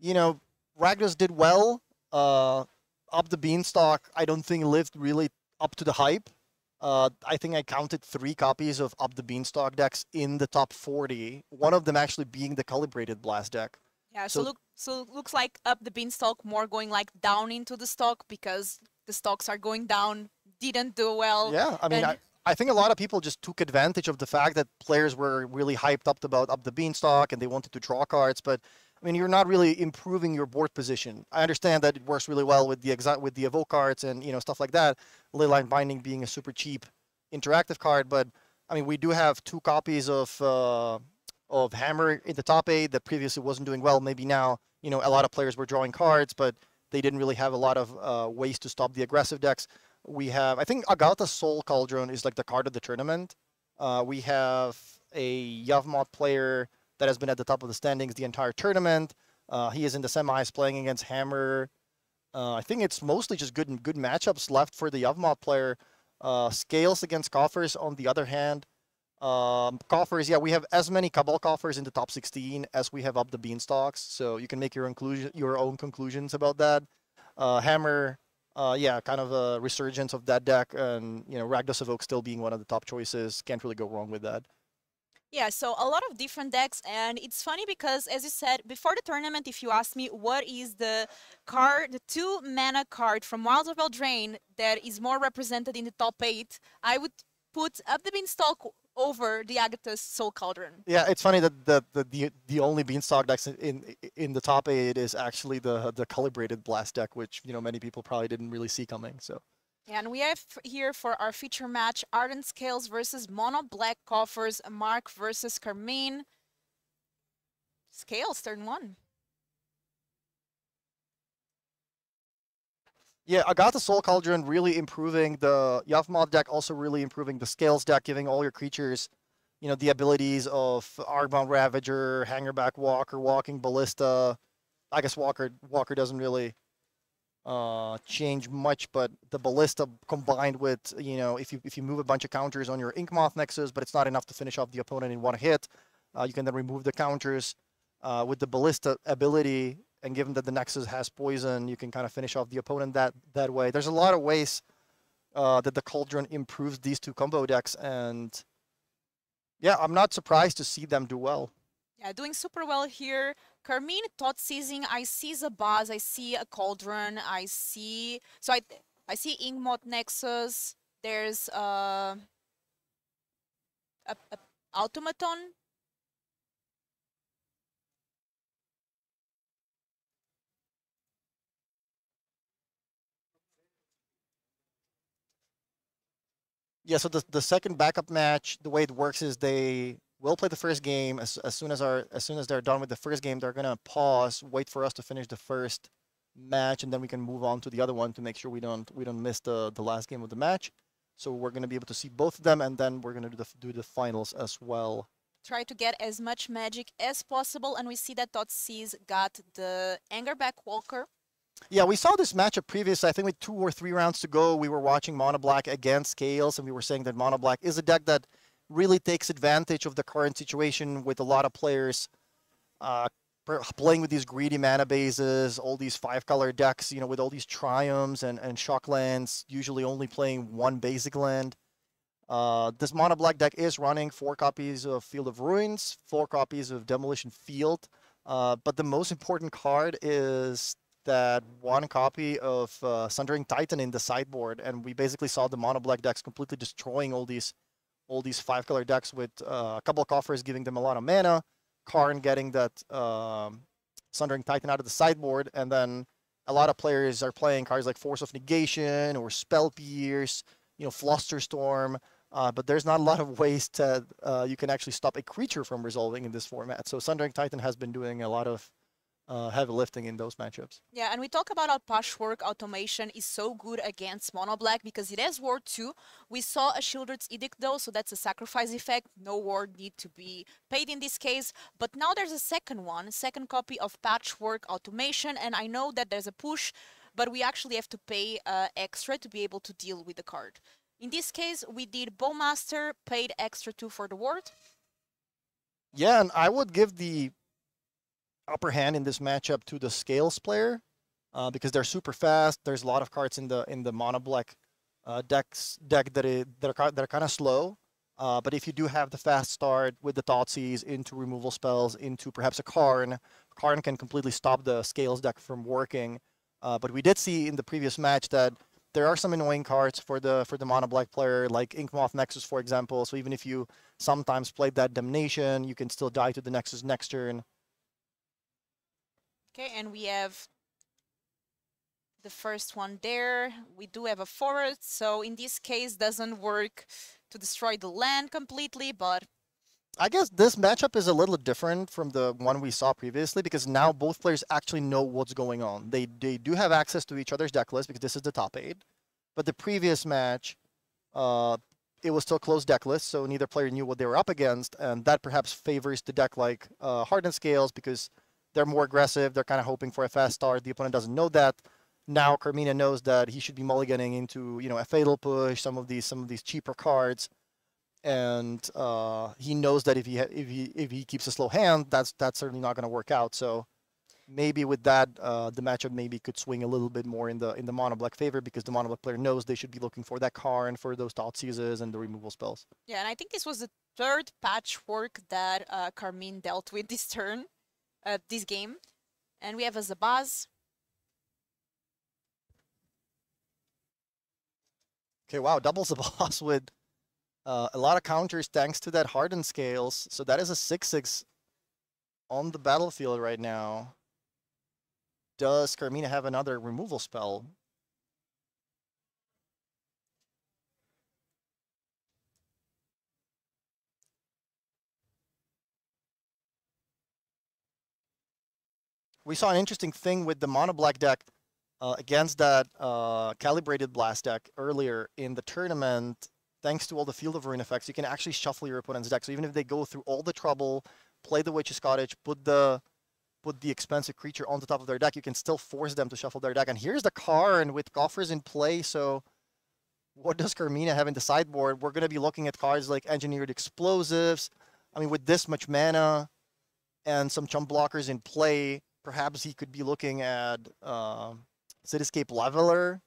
Speaker 4: Ragdos did well. Up the Beanstalk, I don't think lived really up to the hype. I think I counted 3 copies of Up the Beanstalk decks in the top 40. One of them actually being the Calibrated Blast deck.
Speaker 3: Yeah, so it looks like Up the Beanstalk more going like down into the stock because the stocks are going down, didn't do well.
Speaker 4: Yeah, I mean, I think a lot of people just took advantage of the fact that players were really hyped up about Up the Beanstalk and they wanted to draw cards, but I mean, you're not really improving your board position. I understand that it works really well with the Evoke cards and stuff like that. Leyline Binding being a super cheap interactive card, but I mean, we do have 2 copies of Hammer in the top 8 that previously wasn't doing well. Maybe now, a lot of players were drawing cards, but they didn't really have a lot of ways to stop the aggressive decks. We have, I think Agatha's Soul Cauldron is like the card of the tournament. We have a Yavmot player that has been at the top of the standings the entire tournament. He is in the semis playing against Hammer. I think it's mostly just good matchups left for the Yavmot player. Scales against Coffers on the other hand. Coffers, yeah, we have as many Cabal Coffers in the top 16 as we have Up the Beanstalks, so you can make your own conclusions about that. Hammer, yeah, kind of a resurgence of that deck, and Ragdos Evoke still being one of the top choices. Can't really go wrong with that.
Speaker 3: Yeah, so a lot of different decks, and it's funny because, as you said, before the tournament, if you asked me what is the 2-mana card from Wilds of Eldraine that is more represented in the top 8, I would put Up the Beanstalk over the Agatha's Soul Cauldron.
Speaker 4: Yeah, it's funny that the only Beanstalk decks in the top 8 is actually the Calibrated Blast deck, which many people probably didn't really see coming. So.
Speaker 3: And we have here for our feature match Ardent Scales versus Mono Black Coffers, Mark versus Carmine. Scales, turn 1.
Speaker 4: Yeah, Agatha Soul Cauldron really improving the Yavmot deck, also really improving the Scales deck, giving all your creatures, the abilities of Argbound Ravager, Hangerback Walker, Walking Ballista. I guess Walker doesn't really change much, but the Ballista combined with, if you move a bunch of counters on your Inkmoth Nexus, but it's not enough to finish off the opponent in one hit, you can then remove the counters with the Ballista ability. And given that the Nexus has poison, you can kind of finish off the opponent that way. There's a lot of ways that the Cauldron improves these 2 combo decks, and yeah, I'm not surprised to see them do well.
Speaker 3: Yeah, doing super well here. Carmine, Thought Seizing, I see Zabaz, I see a Cauldron, I see Inkmoth Nexus, there's a Automaton.
Speaker 4: Yeah, so the second backup match, the way it works is they will play the first game. As soon as they're done with the first game, they're gonna pause, wait for us to finish the first match, and then we can move on to the other one to make sure we don't miss the last game of the match. So we're gonna be able to see both of them, and then we're gonna do the finals as well.
Speaker 3: Try to get as much magic as possible, and we see that Thoughtseize got the Angerback Walker.
Speaker 4: Yeah, we saw this matchup previously. I think with 2 or 3 rounds to go, we were watching Mono Black against Scales, and we were saying that Mono Black is a deck that really takes advantage of the current situation with a lot of players playing with these greedy mana bases, all these 5-color decks, with all these Triumphs and Shock lands, usually only playing 1 basic land. This Mono Black deck is running 4 copies of Field of Ruins, 4 copies of Demolition Field, but the most important card is that 1 copy of Sundering Titan in the sideboard, and we basically saw the Mono Black decks completely destroying all these 5-color decks with a couple of Coffers giving them a lot of mana, Karn getting that Sundering Titan out of the sideboard, and then a lot of players are playing cards like Force of Negation or Spell Pierce, Flusterstorm, but there's not a lot of ways to you can actually stop a creature from resolving in this format. So Sundering Titan has been doing a lot of heavy lifting in those matchups.
Speaker 3: Yeah, and we talk about how Patchwork Automation is so good against Mono Black because it has Ward 2. We saw a Shieldred's Edict though, so that's a sacrifice effect. No ward need to be paid in this case. But now there's a second one, second copy of Patchwork Automation, and I know that there's a push, but we actually have to pay extra to be able to deal with the card. In this case, we did Bowmaster, paid extra 2 for the ward.
Speaker 4: Yeah, and I would give the upper hand in this matchup to the Scales player because they're super fast. There's a lot of cards in the mono black deck that are kind of slow. But if you do have the fast start with the Thoughtseize into removal spells, into perhaps a Karn can completely stop the Scales deck from working. But we did see in the previous match that there are some annoying cards for the mono black player, like Inkmoth Nexus, for example. So even if you sometimes played that Damnation, you can still die to the Nexus next turn.
Speaker 3: Okay, and we have the first one there. We do have a forest, so in this case doesn't work to destroy the land completely, but
Speaker 4: I guess this matchup is a little different from the one we saw previously because now both players actually know what's going on. They do have access to each other's deck list because this is the top 8. But the previous match, it was still closed deck list, so neither player knew what they were up against, and that perhaps favors the deck like Hardened Scales because they're more aggressive. They're kind of hoping for a fast start. The opponent doesn't know that. Now Carmina knows that he should be mulliganing into a Fatal Push, some of these cheaper cards, and he knows that if he keeps a slow hand, that's certainly not going to work out. So maybe with that, the matchup maybe could swing a little bit more in the mono black favor because the mono black player knows they should be looking for that Karn for those Thoughtseizes and the removal spells.
Speaker 3: yeah, and I think this was the third patchwork that Carmine dealt with this turn. This game, and we have a Zabaz.
Speaker 4: Okay, wow, double Zabaz with a lot of counters thanks to that Hardened Scales. So that is a 6/6 on the battlefield right now. Does Carmina have another removal spell? We saw an interesting thing with the mono black deck against that calibrated blast deck earlier in the tournament. Thanks to all the Field of Ruin effects, you can actually shuffle your opponent's deck. So even if they go through all the trouble, play the Witch's Cottage, put the expensive creature on the top of their deck, you can still force them to shuffle their deck. And here's the Karn with Coffers in play. So what does Carmina have in the sideboard? We're going to be looking at cards like Engineered Explosives. I mean, with this much mana and some chump blockers in play, perhaps he could be looking at Cityscape Leveler.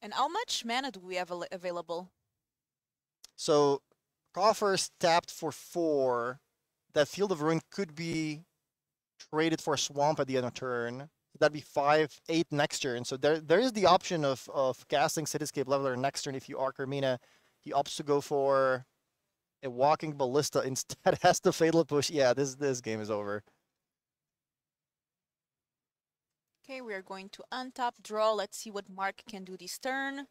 Speaker 3: And how much mana do we have available?
Speaker 4: So Coffers tapped for 4. That Field of Ruin could be traded for a Swamp at the end of turn. That'd be 5/8 next turn. So there is the option of casting Cityscape Leveler next turn if you are Carmina. He opts to go for a Walking Ballista instead, has the Fatal Push. Yeah, this game is over.
Speaker 3: Okay, we are going to untap, draw. Let's see what Mark can do this turn.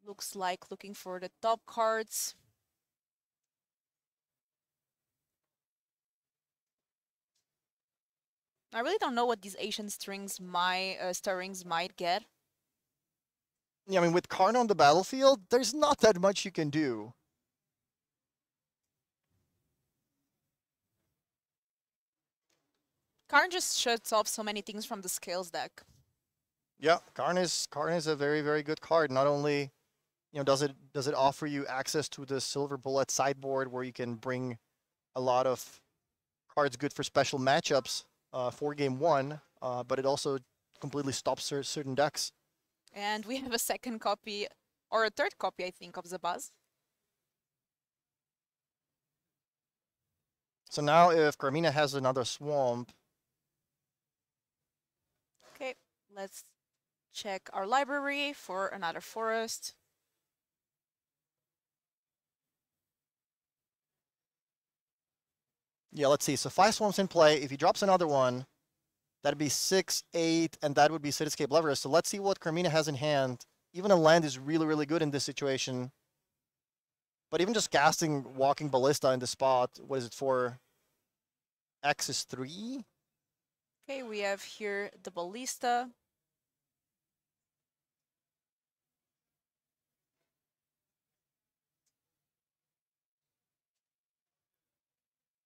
Speaker 3: Looks like looking for the top cards. I really don't know what these Asian stirrings might get.
Speaker 4: Yeah, I mean, with Karn on the battlefield, there's not that much you can do.
Speaker 3: Karn just shuts off so many things from the Scales deck.
Speaker 4: Yeah, Karn is a very, very good card. Not only, does it offer you access to the Silver Bullet sideboard where you can bring a lot of cards good for special matchups for game 1, but it also completely stops certain decks.
Speaker 3: And we have a second copy, or a third copy, I think, of Zabaz.
Speaker 4: So now if Carmina has another Swamp...
Speaker 3: Okay, let's check our library for another forest.
Speaker 4: Yeah, let's see. So 5 Swamps in play. If he drops another one, that'd be 6/8, and that would be Cityscape Leveler. So let's see what Carmina has in hand even a land is really, really good in this situation. But even just casting Walking Ballista in the spot, what is it for? X is 3?
Speaker 3: Okay, we have here the Ballista.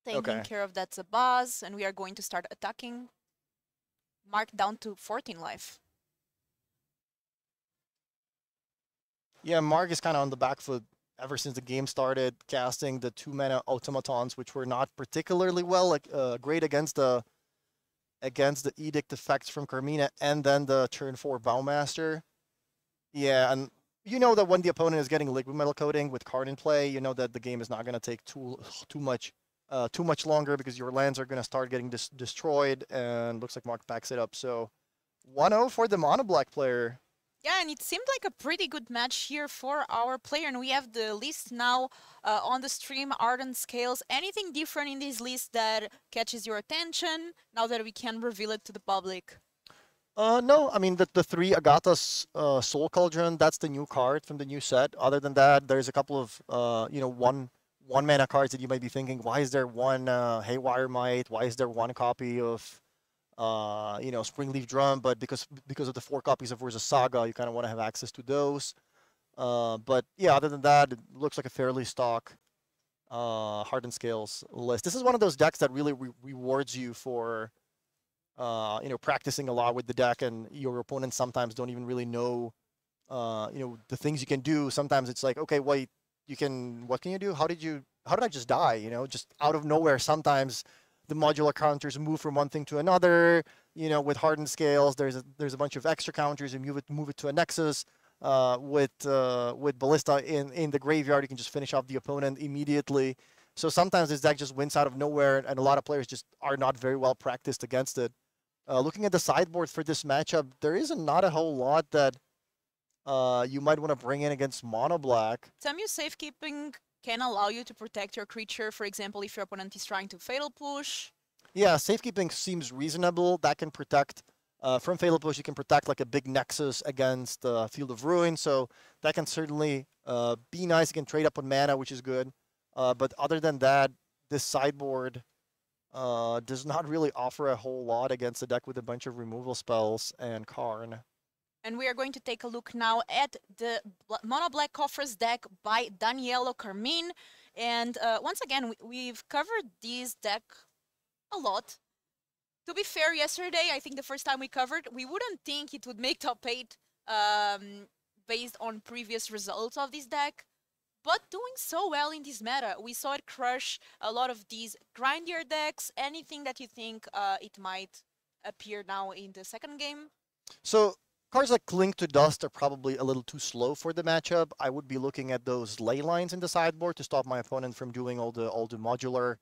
Speaker 3: Taking care of that Zabaz, and we are going to start attacking. Mark down to 14 life.
Speaker 4: Yeah, Mark is kind of on the back foot ever since the game started, casting the 2-mana automatons, which were not particularly well, like great against the Edict effects from Carmina, and then the turn 4 Bowmaster. Yeah, and you know that when the opponent is getting liquid metal coating with card in play, you know that the game is not going to take too much longer because your lands are going to start getting destroyed, and looks like Mark backs it up. So 1-0 for the mono black player.
Speaker 3: Yeah, and it seemed like a pretty good match here for our player, and we have the list now on the stream, Ardent Scales. Anything different in this list that catches your attention now that we can reveal it to the public?
Speaker 4: No, I mean the 3 Agatha's Soul Cauldron, that's the new card from the new set. Other than that, there's a couple of one mana cards that you might be thinking, why is there one Haywire Might? Why is there one copy of Springleaf Drum? But because of the 4 copies of Urza Saga, you kind of want to have access to those. But yeah, other than that, it looks like a fairly stock Hardened Scales list. This is one of those decks that really rewards you for practicing a lot with the deck, and your opponents sometimes don't even really know the things you can do. Sometimes it's like, okay, wait, what can you do? How did I just die? Just out of nowhere. Sometimes the modular counters move from one thing to another. With Hardened Scales, there's a bunch of extra counters, and move it to a Nexus. With Ballista in the graveyard, you can just finish off the opponent immediately. So sometimes this deck just wins out of nowhere, and a lot of players just are not very well practiced against it. Looking at the sideboard for this matchup, there is not a whole lot that you might want to bring in against mono black.
Speaker 3: Samu Safekeeping can allow you to protect your creature, for example, if your opponent is trying to Fatal Push.
Speaker 4: Yeah, Safekeeping seems reasonable. That can protect, from Fatal Push, you can protect like a big Nexus against Field of Ruin, so that can certainly be nice. You can trade up on mana, which is good. But other than that, this sideboard does not really offer a whole lot against a deck with a bunch of removal spells and Karn.
Speaker 3: And we are going to take a look now at the Mono Black Coffers deck by Danielo Carmine. And once again, we've covered this deck a lot. To be fair, yesterday, I think the first time we covered, we wouldn't think it would make top 8 based on previous results of this deck. But doing so well in this meta, we saw it crush a lot of these grindier decks. Anything that you think it might appear now in the second game?
Speaker 4: So cards like Cling to Dust are probably a little too slow for the matchup. I would be looking at those ley lines in the sideboard to stop my opponent from doing all the modular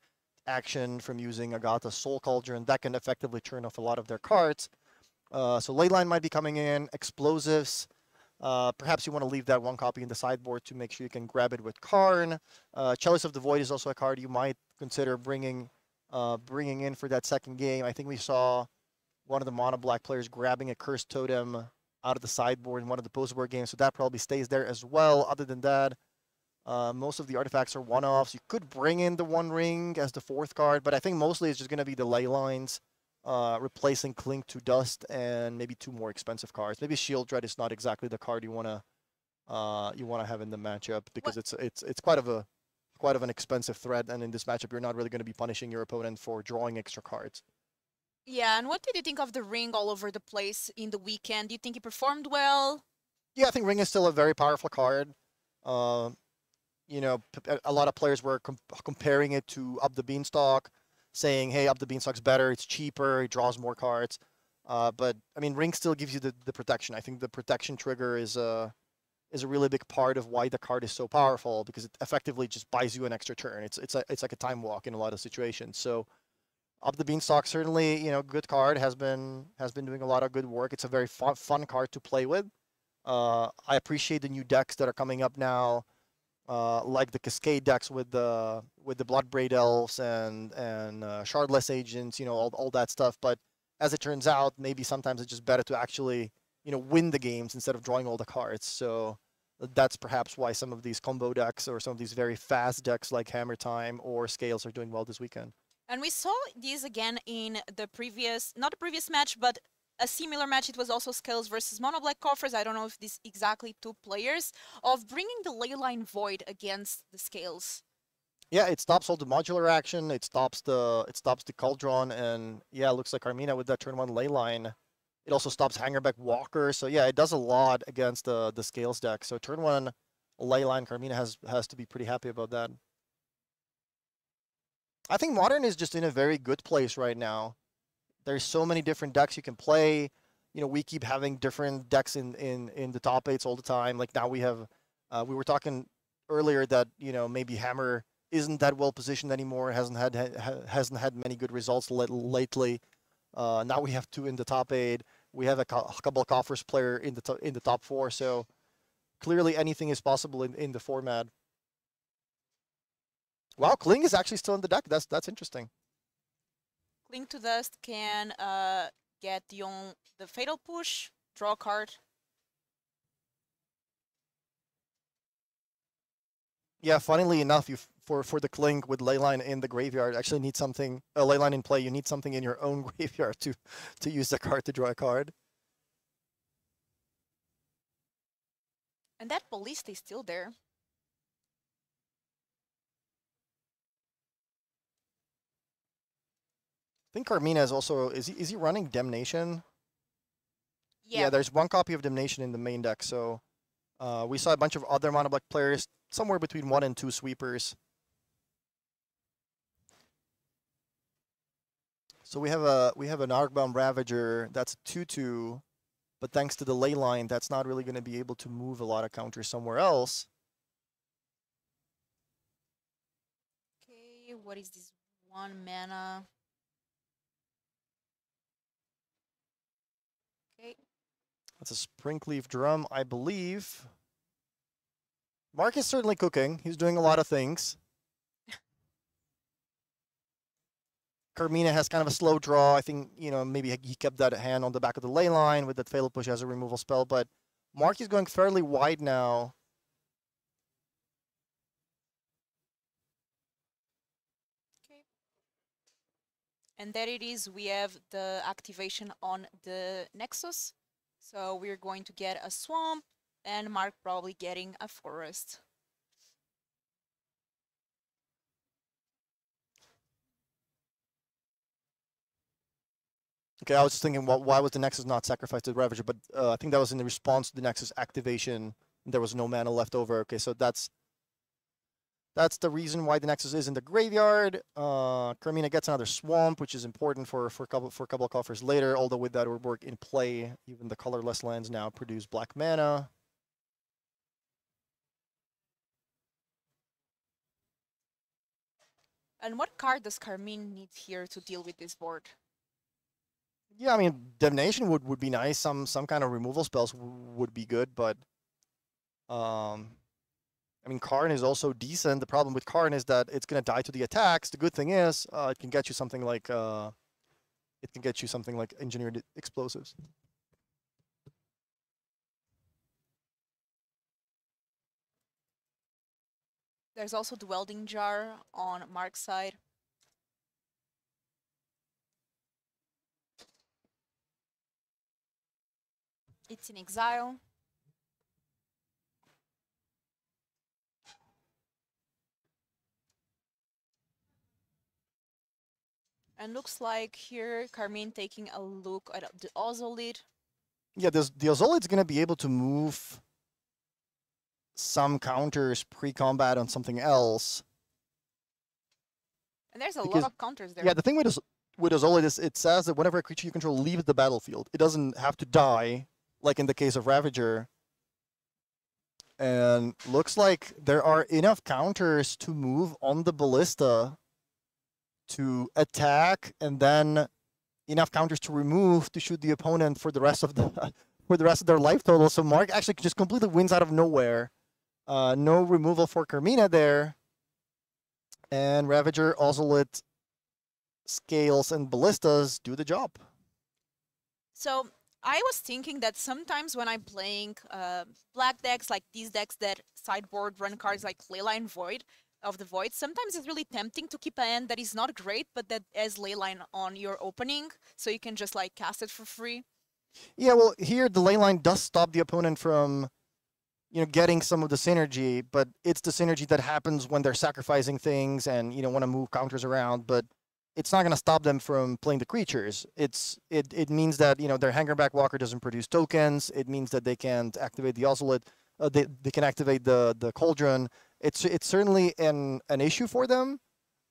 Speaker 4: action, from using Agatha's Soul Cauldron. That can effectively turn off a lot of their cards. So ley line might be coming in. Explosives. Perhaps you want to leave that one copy in the sideboard to make sure you can grab it with Karn. Chalice of the Void is also a card you might consider bringing in for that second game. I think we saw one of the mono black players grabbing a Cursed Totem out of the sideboard in one of the post-board games, so that probably stays there as well. Other than that, most of the artifacts are one-offs. You could bring in the One Ring as the 4th card, but I think mostly it's just going to be the ley lines. Replacing Cling to Dust and maybe 2 more expensive cards. Maybe Shield Dread is not exactly the card you wanna have in the matchup, because it's quite of an expensive threat, and in this matchup you're not really going to be punishing your opponent for drawing extra cards.
Speaker 3: Yeah, and what did you think of the Ring all over the place in the weekend? Do you think it performed well?
Speaker 4: Yeah, I think Ring is still a very powerful card. A lot of players were comparing it to Up the Beanstalk, saying, hey, Up the Beanstalk's better, it's cheaper, it draws more cards. But, I mean, Ring still gives you the protection. I think the protection trigger is a really big part of why the card is so powerful, because it effectively just buys you an extra turn. It's like a time walk in a lot of situations. So Up the Beanstalk, certainly, good card, has been doing a lot of good work. It's a very fun card to play with. I appreciate the new decks that are coming up now. Like the Cascade decks with the Bloodbraid Elves and Shardless Agents, all that stuff. But as it turns out, maybe sometimes it's just better to actually win the games instead of drawing all the cards. So that's perhaps why some of these combo decks or some of these very fast decks like Hammer Time or Scales are doing well this weekend.
Speaker 3: And we saw this again in the previous, not the previous match, but a similar match. It was also Scales versus Mono Black Coffers. I don't know if this exactly 2 players, of bringing the Leyline Void against the Scales.
Speaker 4: Yeah, it stops all the modular action. It stops the Cauldron, and yeah, it looks like Carmina with that turn 1 Leyline. It also stops Hangerback Walker. So yeah, it does a lot against the Scales deck. So turn 1 Leyline, Carmina has to be pretty happy about that. I think Modern is just in a very good place right now. There's so many different decks you can play. We keep having different decks in the top 8s all the time. Like now we have, we were talking earlier that maybe Hammer isn't that well positioned anymore. Hasn't had many good results lately. Now we have 2 in the top 8. We have a couple of Coffers player in the top 4. So clearly anything is possible in the format. Wow, Kling is actually still in the deck. That's interesting.
Speaker 3: Cling to Dust can get the Fatal Push, draw a card.
Speaker 4: Yeah, funnily enough, for the Cling with Leyline in the graveyard, actually need something, Leyline in play, you need something in your own graveyard to use the card to draw a card.
Speaker 3: And that Ballista is still there.
Speaker 4: I think Carmina is also, is he running Damnation?
Speaker 3: Yeah.
Speaker 4: Yeah, there's 1 copy of Damnation in the main deck, so we saw a bunch of other Mono Black players, somewhere between 1 and 2 sweepers. So we have an Arcbound Ravager that's a 2/2, but thanks to the Leyline, that's not really going to be able to move a lot of counters somewhere else.
Speaker 3: Okay, what is this 1 mana? Okay.
Speaker 4: That's a Sprinkleaf Drum, I believe. Mark is certainly cooking. He's doing a lot of things. Carmina has kind of a slow draw. I think, maybe he kept that hand on the back of the Leyline with that Fatal Push as a removal spell, but Mark is going fairly wide now.
Speaker 3: Okay. And there it is. We have the activation on the Nexus. So we're going to get a Swamp, and Mark probably getting a Forest.
Speaker 4: Okay, I was just thinking, why was the Nexus not sacrificed to the Ravager? But I think that was in the response to the Nexus activation. There was no mana left over. Okay, so that's the reason why the Nexus is in the graveyard. Carmina gets another Swamp, which is important for a couple of coffers later. Although with that work in play, even the colorless lands now produce black mana.
Speaker 3: And what card does Carmine need here to deal with this board?
Speaker 4: Yeah, I mean, Damnation would be nice. Some kind of removal spells would be good, but I mean, Karn is also decent. The problem with Karn is that it's gonna die to the attacks. The good thing is, it can get you something like engineered explosives.
Speaker 3: There's also the Welding Jar on Mark's side. It's in exile. And looks like here Carmine taking a look at the Ozolid.
Speaker 4: Yeah, the Ozolid's gonna be able to move some counters pre-combat on something else.
Speaker 3: And there's a lot of counters there.
Speaker 4: Yeah, the thing with Ozolid is it says that whenever a creature you control leaves the battlefield, it doesn't have to die, like in the case of Ravager. And looks like there are enough counters to move on the Ballista to attack, and then enough counters to remove to shoot the opponent for the rest of their life total. So Mark actually just completely wins out of nowhere. No removal for Carmina there. And Ravager, Ozolid, Scales, and Ballistas do the job.
Speaker 3: So I was thinking that sometimes when I'm playing black decks, like these decks that sideboard run cards like Leyline Void of the Void, sometimes it's really tempting to keep a hand that is not great, but that has Leyline on your opening, so you can just like cast it for free.
Speaker 4: Yeah, well, here the ley line does stop the opponent from, getting some of the synergy, but it's the synergy that happens when they're sacrificing things and, want to move counters around, but it's not going to stop them from playing the creatures. It means that, their Hangerback Walker doesn't produce tokens. It means that they can't activate the Ozolite. They can activate the Cauldron. It's certainly an issue for them,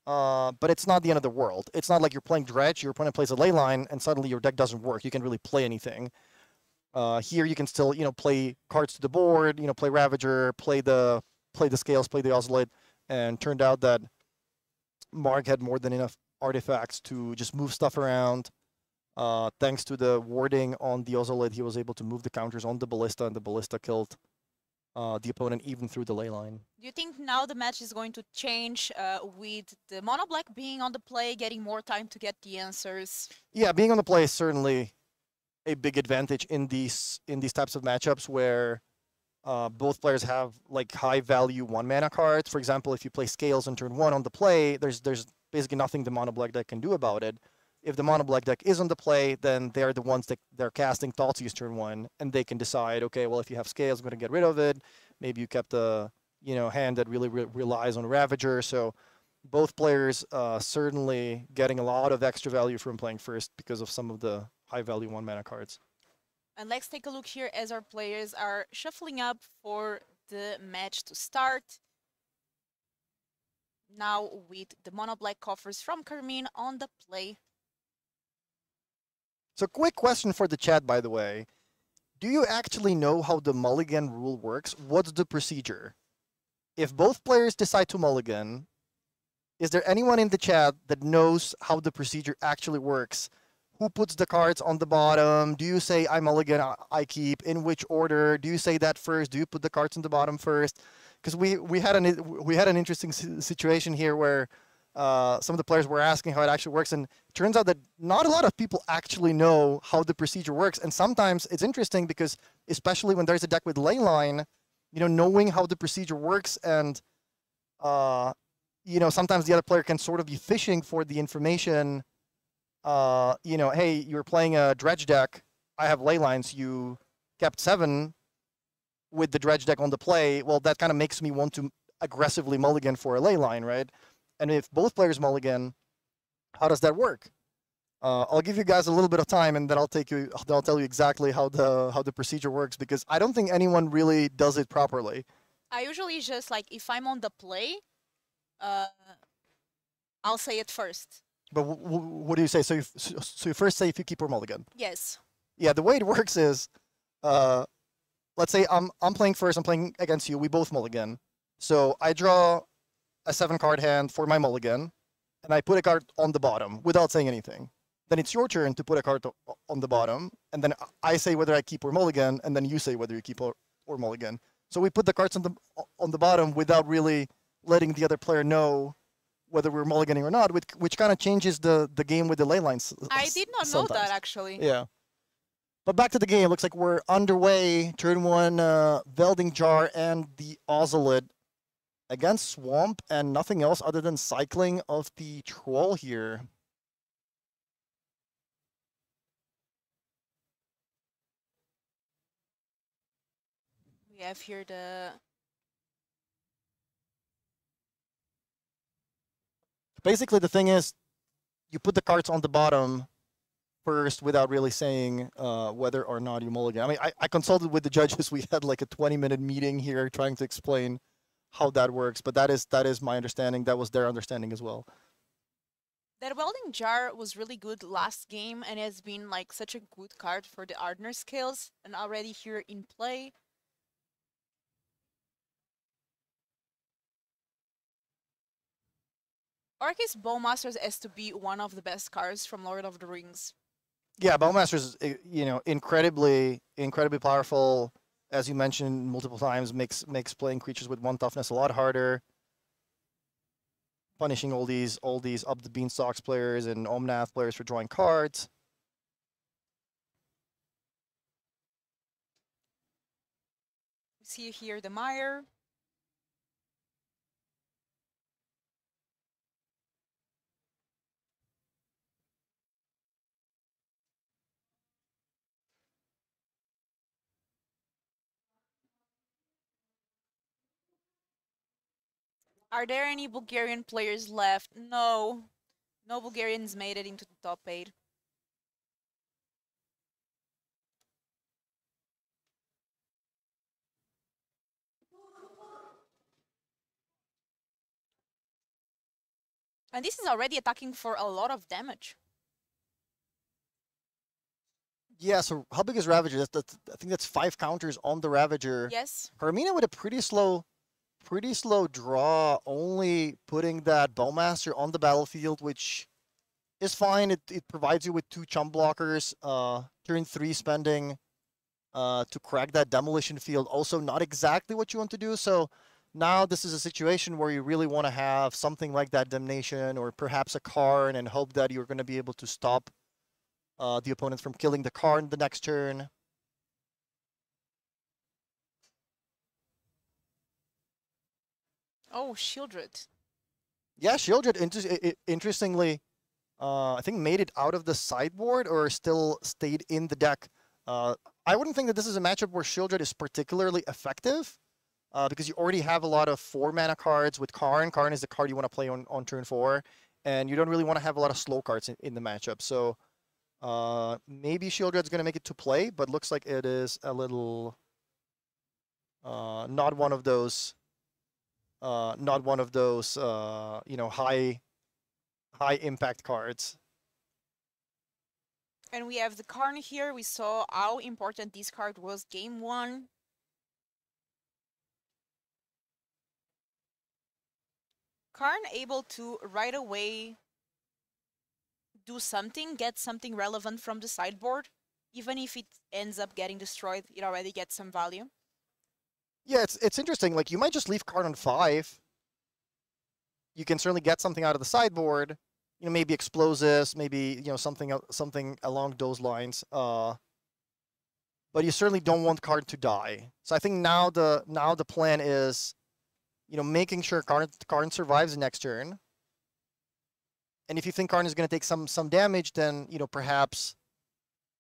Speaker 4: but it's not the end of the world. It's not like you're playing Dredge, your opponent plays a ley line, and suddenly your deck doesn't work. You can't really play anything. Here you can still, play cards to the board, play Ravager, play the Scales, play the Ozolite, and turned out that Mark had more than enough artifacts to just move stuff around. Thanks to the warding on the Ozolite, he was able to move the counters on the Ballista, and the Ballista killed the opponent even through the ley line.
Speaker 3: Do you think now the match is going to change with the mono black being on the play, getting more time to get the answers?
Speaker 4: Yeah, being on the play is certainly a big advantage in these types of matchups where both players have like high value 1-mana cards. For example, if you play Scales on turn 1 on the play, there's basically nothing the mono black deck can do about it. If the mono black deck is on the play, then they're the ones that they're casting Thoughtseize turn 1, and they can decide, okay, well, if you have Scales, I'm going to get rid of it. Maybe you kept a hand that really relies on Ravager. So both players certainly getting a lot of extra value from playing first because of some of the high value 1-mana cards.
Speaker 3: And let's take a look here as our players are shuffling up for the match to start. Now with the mono black coffers from Carmine on the play.
Speaker 4: So quick question for the chat, by the way. Do you actually know how the mulligan rule works? What's the procedure? If both players decide to mulligan, is there anyone in the chat that knows how the procedure actually works? Who puts the cards on the bottom? Do you say, I mulligan, I keep? In which order? Do you say that first? Do you put the cards on the bottom first? Because we had an interesting situation here where some of the players were asking how it actually works, and it turns out that not a lot of people actually know how the procedure works. And sometimes it's interesting because, especially when there's a deck with leyline, knowing how the procedure works and sometimes the other player can sort of be fishing for the information. Hey, you're playing a Dredge deck. I have ley lines. You kept 7 with the Dredge deck on the play. Well, that kind of makes me want to aggressively mulligan for a ley line, right? And if both players mulligan, how does that work? I'll give you guys a little bit of time, and then I'll tell you exactly how the procedure works, because I don't think anyone really does it properly.
Speaker 3: I usually just like, if I'm on the play, I'll say it first.
Speaker 4: But what do you say? So you first say if you keep or mulligan.
Speaker 3: Yes.
Speaker 4: Yeah, the way it works is, let's say I'm playing first. I'm playing against you. We both mulligan. So I draw a 7-card hand for my mulligan, and I put a card on the bottom without saying anything. Then it's your turn to put a card on the bottom, and then I say whether I keep or mulligan, and then you say whether you keep or mulligan. So we put the cards on the bottom without really letting the other player know whether we're mulliganing or not, which kind of changes the game with the ley lines.
Speaker 3: I did not know that, actually.
Speaker 4: Yeah. But back to the game. Looks like we're underway. Turn 1, Velding Jar and the Ozolite against Swamp, and nothing else other than cycling of the Troll here.
Speaker 3: We have here the...
Speaker 4: Basically, the thing is, you put the cards on the bottom first without really saying whether or not you mulligan. I mean, I consulted with the judges. We had like a 20-minute meeting here trying to explain how that works, but that is my understanding. That was their understanding as well.
Speaker 3: That Welding Jar was really good last game and has been like such a good card for the Ardner skills, and already here in play. Orcus Bowmasters has to be one of the best cards from Lord of the Rings.
Speaker 4: Yeah, Bowmasters, incredibly powerful. As you mentioned multiple times, makes playing creatures with 1 toughness a lot harder. Punishing all these up the beanstalks players and Omnath players for drawing cards.
Speaker 3: See here the mire. Are there any Bulgarian players left? No. No Bulgarians made it into the top 8. And this is already attacking for a lot of damage.
Speaker 4: Yeah, so how big is Ravager? I think that's 5 counters on the Ravager.
Speaker 3: Yes.
Speaker 4: Hermina with a pretty slow draw, only putting that Bowmaster on the battlefield, which is fine. It provides you with 2 chump blockers. Turn 3 spending to crack that demolition field. Also not exactly what you want to do. So now this is a situation where you really want to have something like that Damnation or perhaps a Karn and hope that you're going to be able to stop the opponent from killing the Karn the next turn.
Speaker 3: Oh, Shieldred.
Speaker 4: Yeah, Shieldred, interestingly, I think made it out of the sideboard or still stayed in the deck. I wouldn't think that this is a matchup where Shieldred is particularly effective because you already have a lot of 4-mana cards with Karn. Karn is the card you want to play on turn 4, and you don't really want to have a lot of slow cards in the matchup. So maybe Shieldred's going to make it to play, but looks like it is a little not one of those you know, high impact cards.
Speaker 3: And we have the Karn here. We saw how important this card was game 1. Karn able to right away do something, get something relevant from the sideboard. Even if it ends up getting destroyed, it already gets some value.
Speaker 4: Yeah, it's interesting. Like, you might just leave Karn on 5. You can certainly get something out of the sideboard. You know, maybe explosives, maybe, you know, something along those lines. But you certainly don't want Karn to die. So I think now the plan is, you know, making sure Karn survives the next turn. And if you think Karn is going to take some damage, then, you know, perhaps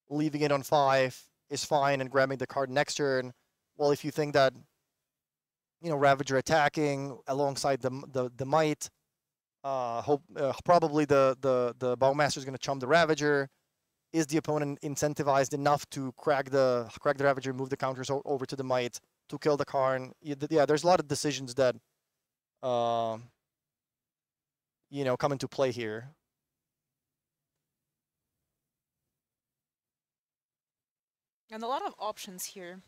Speaker 4: leaving it on 5 is fine and grabbing the card next turn. Well, if you think that, you know, Ravager attacking alongside the Might, probably the Bowmaster is going to chump the Ravager. Is the opponent incentivized enough to crack the Ravager, move the counters over to the Might to kill the Karn? Yeah, there's a lot of decisions that you know, come into play here.
Speaker 3: And a lot of options here.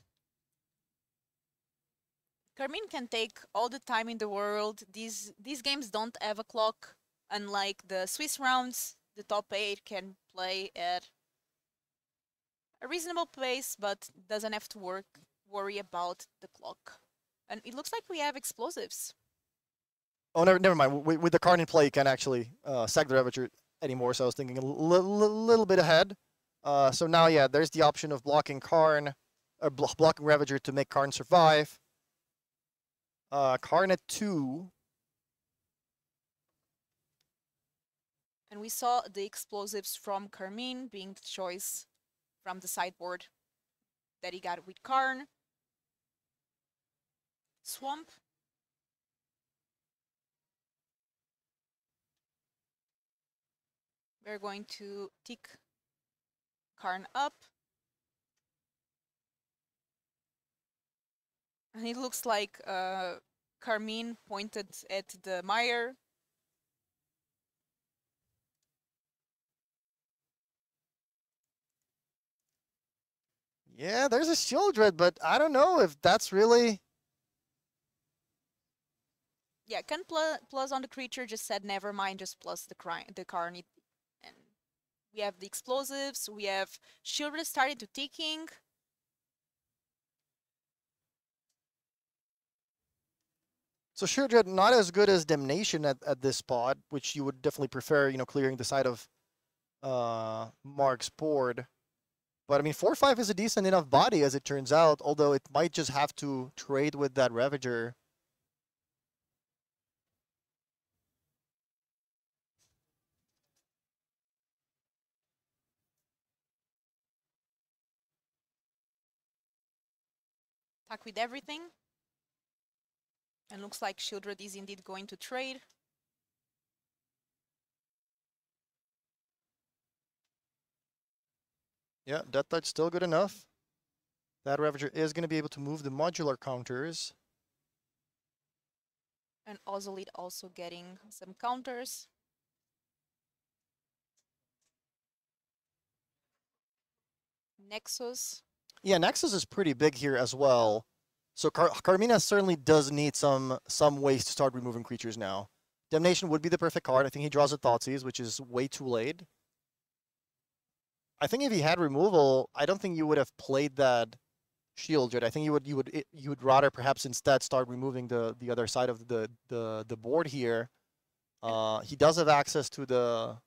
Speaker 3: Carmine can take all the time in the world. These games don't have a clock. Unlike the Swiss rounds, the top 8 can play at a reasonable pace, but doesn't have to worry about the clock. And it looks like we have explosives.
Speaker 4: Oh, never mind. With the Karn in play, you can't actually sack the Ravager anymore, so I was thinking a little bit ahead. So now, yeah, there's the option of blocking Karn, or blocking Ravager to make Karn survive. Karn at 2.
Speaker 3: And we saw the explosives from Carmine being the choice from the sideboard that he got with Karn. Swamp. We're going to tick Karn up. And it looks like Carmine pointed at the mire.
Speaker 4: Yeah, there's a Shieldred, but I don't know if that's really...
Speaker 3: Yeah, can plus on the creature, just said never mind, just plus the Karn. And we have the explosives, we have Shieldred starting to ticking.
Speaker 4: So Shieldred not as good as Damnation at this spot, which you would definitely prefer, you know, clearing the side of Mark's board. But I mean, 4-5 is a decent enough body as it turns out, although it might just have to trade with that Ravager.
Speaker 3: Attack with everything. And looks like Shieldred is indeed going to trade.
Speaker 4: Yeah, Death Touch still good enough. That Ravager is going to be able to move the modular counters.
Speaker 3: And Ozolite also getting some counters. Nexus.
Speaker 4: Yeah, Nexus is pretty big here as well. So Carmina certainly does need some ways to start removing creatures now. Damnation would be the perfect card. I think he draws a Thoughtseize, which is way too late. I think if he had removal, I don't think you would have played that Shieldred. I think you would rather perhaps instead start removing the other side of the board here. He does have access to the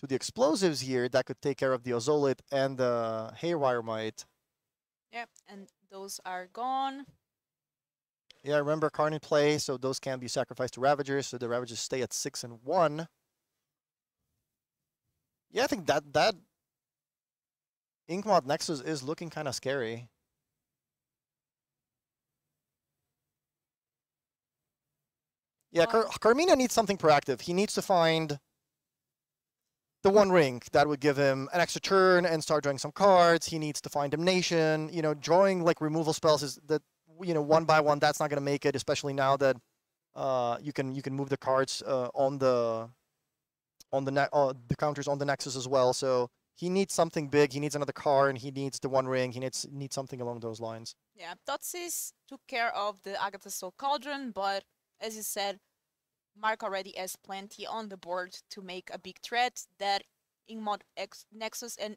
Speaker 4: explosives here that could take care of the Ozolite and the Haywire Might.
Speaker 3: Yep, and those are gone.
Speaker 4: Yeah, remember Karn in play, so those can be sacrificed to Ravagers, so the Ravagers stay at 6 and 1. Yeah, I think that Inkmoth Nexus is looking kind of scary. Yeah, Carmina needs something proactive. He needs to find the One Ring that would give him an extra turn and start drawing some cards. He needs to find Damnation. You know, drawing like removal spells is that, you know, one by one, that's not going to make it, especially now that you can move the cards on the counters on the Nexus as well. So he needs something big. He needs another card, and he needs the One Ring. He needs something along those lines.
Speaker 3: Yeah, Thoughtseize took care of the Agatha Soul Cauldron, but as you said, Mark already has plenty on the board to make a big threat. That Inkmoth Nexus, and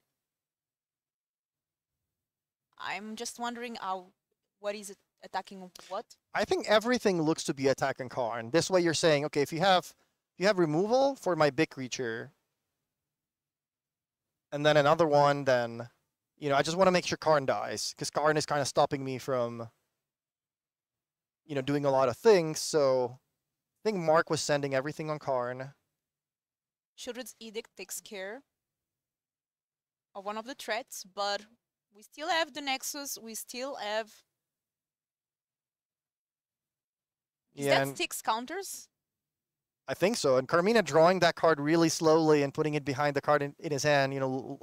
Speaker 3: I'm just wondering what is it attacking what?
Speaker 4: I think everything looks to be attacking Karn. This way you're saying, okay, if you have removal for my big creature, and then another one, then, you know, I just want to make sure Karn dies, because Karn is kind of stopping me from, you know, doing a lot of things. So I think Mark was sending everything on Karn.
Speaker 3: Shieldred's Edict takes care of one of the threats, but we still have the Nexus, we still have... Is
Speaker 4: Yeah,
Speaker 3: that 6 counters?
Speaker 4: I think so. And Carmina drawing that card really slowly and putting it behind the card in his hand, you know,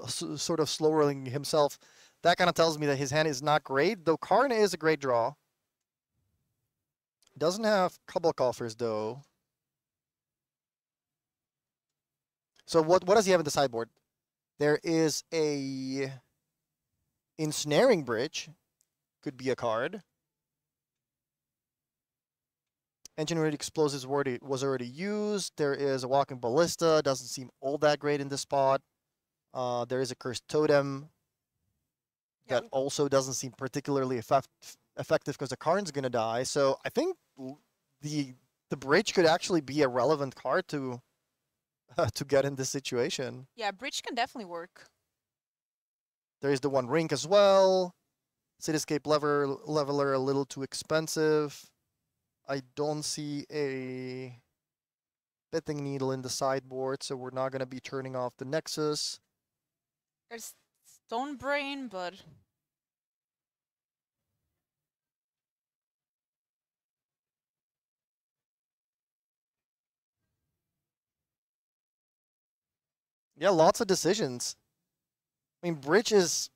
Speaker 4: sort of slow rolling himself. That kind of tells me that his hand is not great, though Karn is a great draw. Doesn't have couple coffers though. So what does he have in the sideboard? There is a Ensnaring Bridge, could be a card. Engineered Explosives was already used. There is a Walking Ballista, doesn't seem all that great in this spot. There is a Cursed Totem that also doesn't seem particularly effective because the Karn's gonna die. So I think the bridge could actually be a relevant card to get in this situation.
Speaker 3: Yeah, bridge can definitely work.
Speaker 4: There is the One Ring as well. Cityscape Leveler a little too expensive. I don't see a Pithing Needle in the sideboard, so we're not gonna be turning off the Nexus.
Speaker 3: There's Stone Brain, but...
Speaker 4: Yeah, lots of decisions. I mean, Bridge is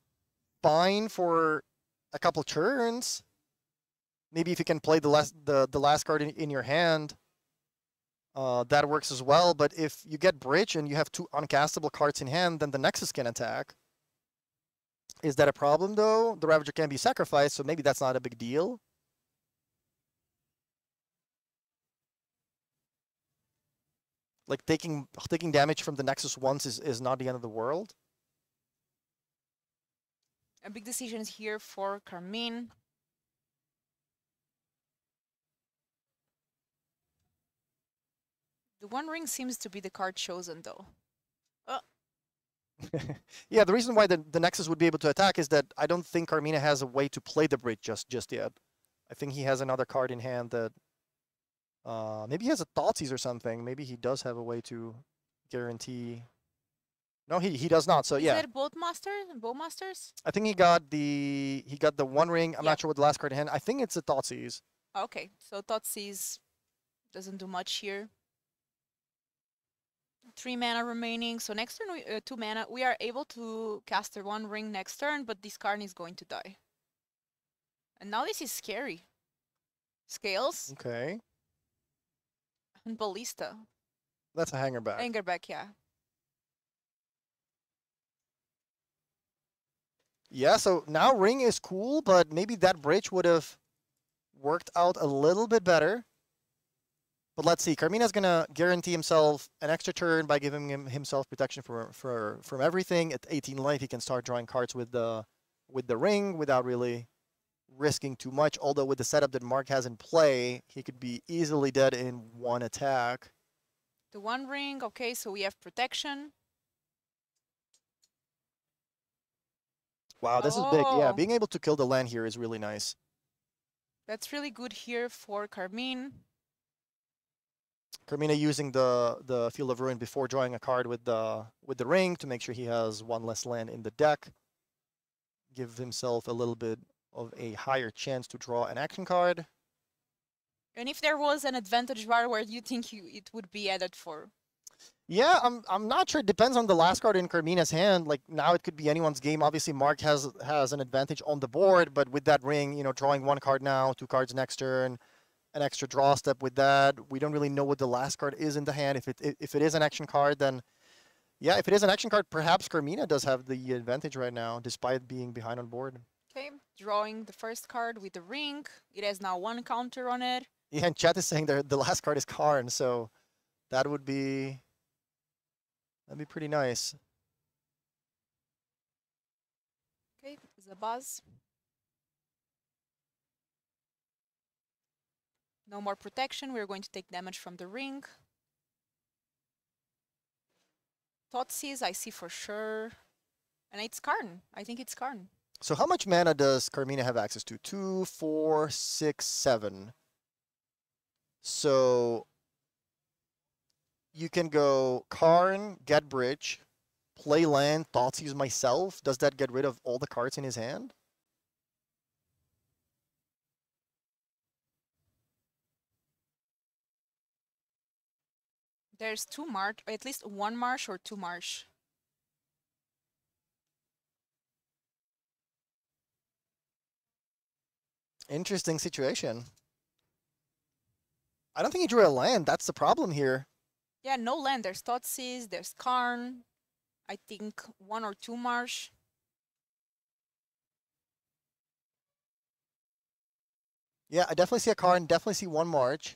Speaker 4: fine for a couple turns. Maybe if you can play the last card in your hand, that works as well. But if you get Bridge and you have 2 uncastable cards in hand, then the Nexus can attack. Is that a problem, though? The Ravager can be sacrificed, so maybe that's not a big deal. Like, taking damage from the Nexus once is not the end of the world.
Speaker 3: A big decision here for Carmine. The One Ring seems to be the card chosen, though. Oh.
Speaker 4: Yeah, the reason why the Nexus would be able to attack is that I don't think Carmina has a way to play the bridge just yet. I think he has another card in hand that maybe he has a Thoughtseize or something. Maybe he does have a way to guarantee. No, he does not. So
Speaker 3: Is
Speaker 4: yeah,
Speaker 3: it Bowmasters?
Speaker 4: I think he got the One Ring. I'm
Speaker 3: Yeah.
Speaker 4: not sure what the last card in hand. I think it's a Thoughtseize.
Speaker 3: Okay, so Thoughtseize doesn't do much here. 3 mana remaining. So next turn, 2 mana. We are able to cast a One Ring next turn, but this card is going to die. And now this is scary. Scales
Speaker 4: Okay,
Speaker 3: and Ballista.
Speaker 4: that's a hanger back.
Speaker 3: Angerback, yeah.
Speaker 4: Yeah, so now Ring is cool, but maybe that bridge would have worked out a little bit better. But let's see. Carmina's gonna guarantee himself an extra turn by giving himself protection from everything. At 18 life, he can start drawing cards with the ring without really risking too much. Although with the setup that Mark has in play, he could be easily dead in one attack.
Speaker 3: The One Ring, okay, so we have protection.
Speaker 4: Wow, this is big. Yeah,
Speaker 3: Oh.
Speaker 4: being able to kill the land here is really nice.
Speaker 3: That's really good here for Carmine.
Speaker 4: Carmina using the Field of Ruin before drawing a card with the ring to make sure he has one less land in the deck. Give himself a little bit of a higher chance to draw an action card.
Speaker 3: And if there was an advantage bar, where do you think it would be added for?
Speaker 4: Yeah, I'm not sure. It depends on the last card in Carmina's hand. Like now it could be anyone's game. Obviously Mark has an advantage on the board, but with that ring, you know, drawing one card now, 2 cards next turn, an extra draw step with that. We don't really know what the last card is in the hand. If it is an action card, then yeah, if it is an action card, perhaps Carmina does have the advantage right now, despite being behind on board.
Speaker 3: Okay, drawing the first card with the ring. It has now 1 counter on it.
Speaker 4: Yeah, and chat is saying the last card is Karn, so that would be that'd be pretty nice.
Speaker 3: Okay, Zabaz. No more protection. We're going to take damage from the ring. Thoughtseize, I see for sure. And it's Karn. I think it's Karn.
Speaker 4: So how much mana does Carmina have access to? 2, 4, 6, 7. So you can go Karn, get bridge, play land, Thoughtseize myself. Does that get rid of all the cards in his hand?
Speaker 3: There's 2 marsh, at least 1 marsh or 2 marsh.
Speaker 4: Interesting situation. I don't think he drew a land. That's the problem here.
Speaker 3: Yeah, no land. There's Thoughtseize, there's Karn. I think 1 or 2 marsh.
Speaker 4: Yeah, I definitely see a Karn, definitely see 1 March.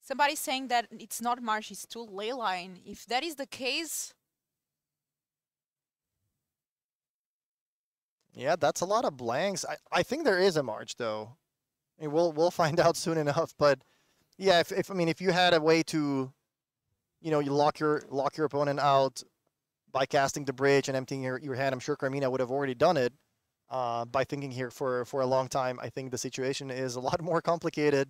Speaker 3: Somebody's saying that it's not marsh, it's too ley line. If that is the case,
Speaker 4: Yeah, that's a lot of blanks. I think there is a March though. I mean, we'll find out soon enough. But yeah, if you had a way to, you know, you lock your opponent out by casting the bridge and emptying your hand, I'm sure Carmina would have already done it. By thinking here for a long time, I think the situation is a lot more complicated.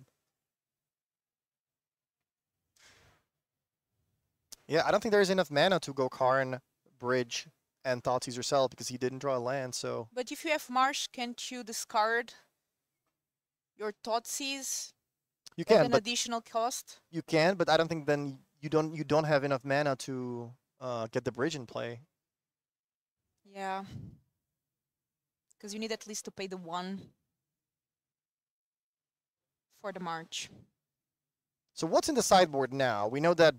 Speaker 4: Yeah, I don't think there's enough mana to go Karn, bridge, and Thoughtseize yourself because he didn't draw a land. So
Speaker 3: but if you have marsh, can't you discard your Thoughtseize
Speaker 4: you
Speaker 3: at
Speaker 4: can,
Speaker 3: an
Speaker 4: but
Speaker 3: additional cost?
Speaker 4: you can, but I don't think then you don't have enough mana to get the bridge in play.
Speaker 3: Yeah. Because you need at least to pay the 1 for the march.
Speaker 4: So what's in the sideboard now? We know that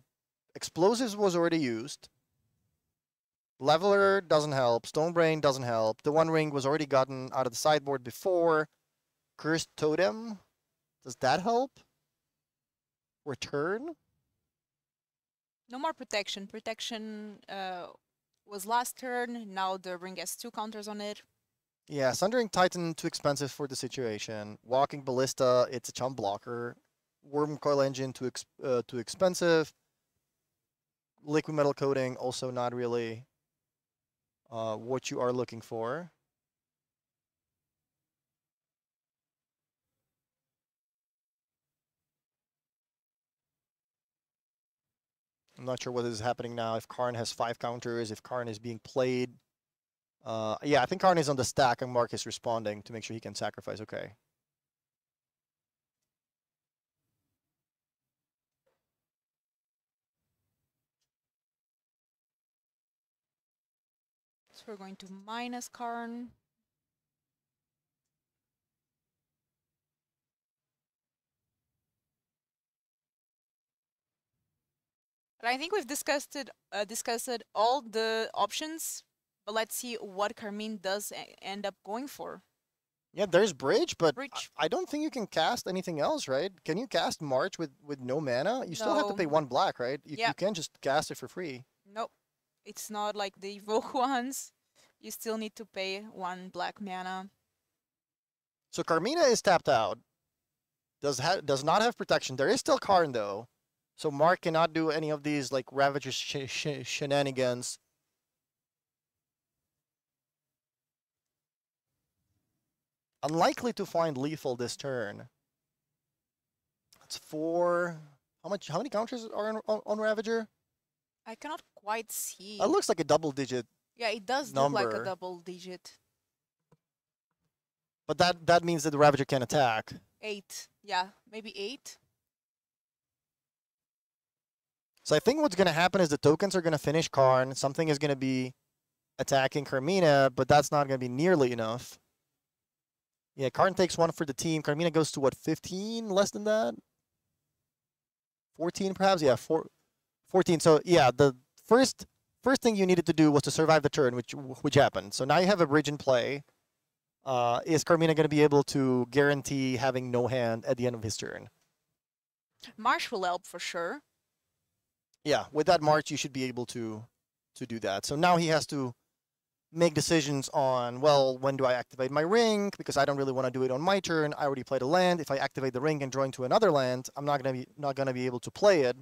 Speaker 4: Explosives was already used. Leveler doesn't help. Stonebrain doesn't help. The One Ring was already gotten out of the sideboard before. Cursed Totem, does that help? Return?
Speaker 3: No more protection. Protection was last turn. Now the ring has 2 counters on it.
Speaker 4: Yeah, Sundering Titan, too expensive for the situation. Walking Ballista, it's a chump blocker. Worm coil engine too expensive. Liquid metal coating also not really what you are looking for. I'm not sure what is happening now. If Karn has 5 counters, if Karn is being played. Yeah, I think Karn is on the stack and Mark is responding to make sure he can sacrifice. Okay.
Speaker 3: So we're going to minus Karn. But I think we've discussed all the options. But let's see what Carmine does end up going for.
Speaker 4: Yeah, there's bridge, but
Speaker 3: Bridge.
Speaker 4: I don't think you can cast anything else, right? Can you cast March with no mana? You still have to
Speaker 3: No.
Speaker 4: pay 1 black, right? You
Speaker 3: Yeah.
Speaker 4: can't just cast it for free.
Speaker 3: Nope. It's not like the evoke ones. You still need to pay 1 black mana.
Speaker 4: So Carmina is tapped out. Does not have protection. There is still Karn though. So Mark cannot do any of these like Ravager shenanigans. Unlikely to find lethal this turn. That's 4. How many counters are on Ravager?
Speaker 3: I cannot quite see.
Speaker 4: That looks like a double digit.
Speaker 3: Yeah, it does look like a
Speaker 4: number.
Speaker 3: double digit.
Speaker 4: But that means that the Ravager can attack.
Speaker 3: 8. Yeah, maybe 8.
Speaker 4: So I think what's going to happen is the tokens are going to finish Karn. Something is going to be attacking Carmina, but that's not going to be nearly enough. Yeah, Karn takes 1 for the team. Carmina goes to what, 15? Less than that? 14 perhaps? Yeah, 14. So yeah, the first thing you needed to do was to survive the turn, which happened. So now you have a bridge in play. Is Carmina going to be able to guarantee having no hand at the end of his turn?
Speaker 3: Marsh will help for sure.
Speaker 4: Yeah, with that March, you should be able to do that. So now he has to make decisions on, well, when do I activate my ring? Because I don't really want to do it on my turn. I already played a land. If I activate the ring and draw into another land, I'm not gonna be able to play it.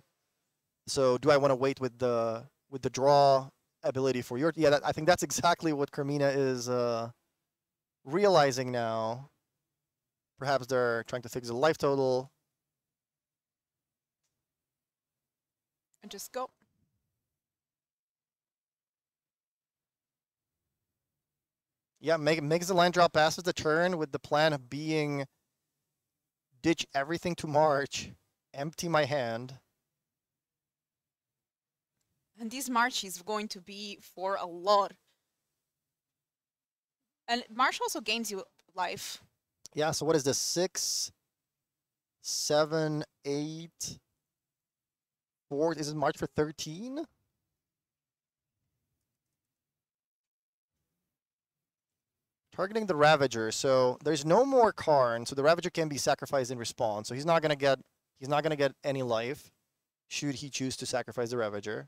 Speaker 4: So do I want to wait with the draw ability for your? Yeah, I think that's exactly what Carmina is realizing now. Perhaps they're trying to fix the life total.
Speaker 3: And just go.
Speaker 4: Yeah, makes the land drop, passes the turn with the plan of being ditch everything to March, empty my hand.
Speaker 3: And this March is going to be for a lot. And March also gains you life.
Speaker 4: Yeah, so what is this? 6, 7, 8, 4. Is it March for 13? Targeting the Ravager, so there's no more Karn, so the Ravager can be sacrificed in response. So he's not gonna get any life, should he choose to sacrifice the Ravager.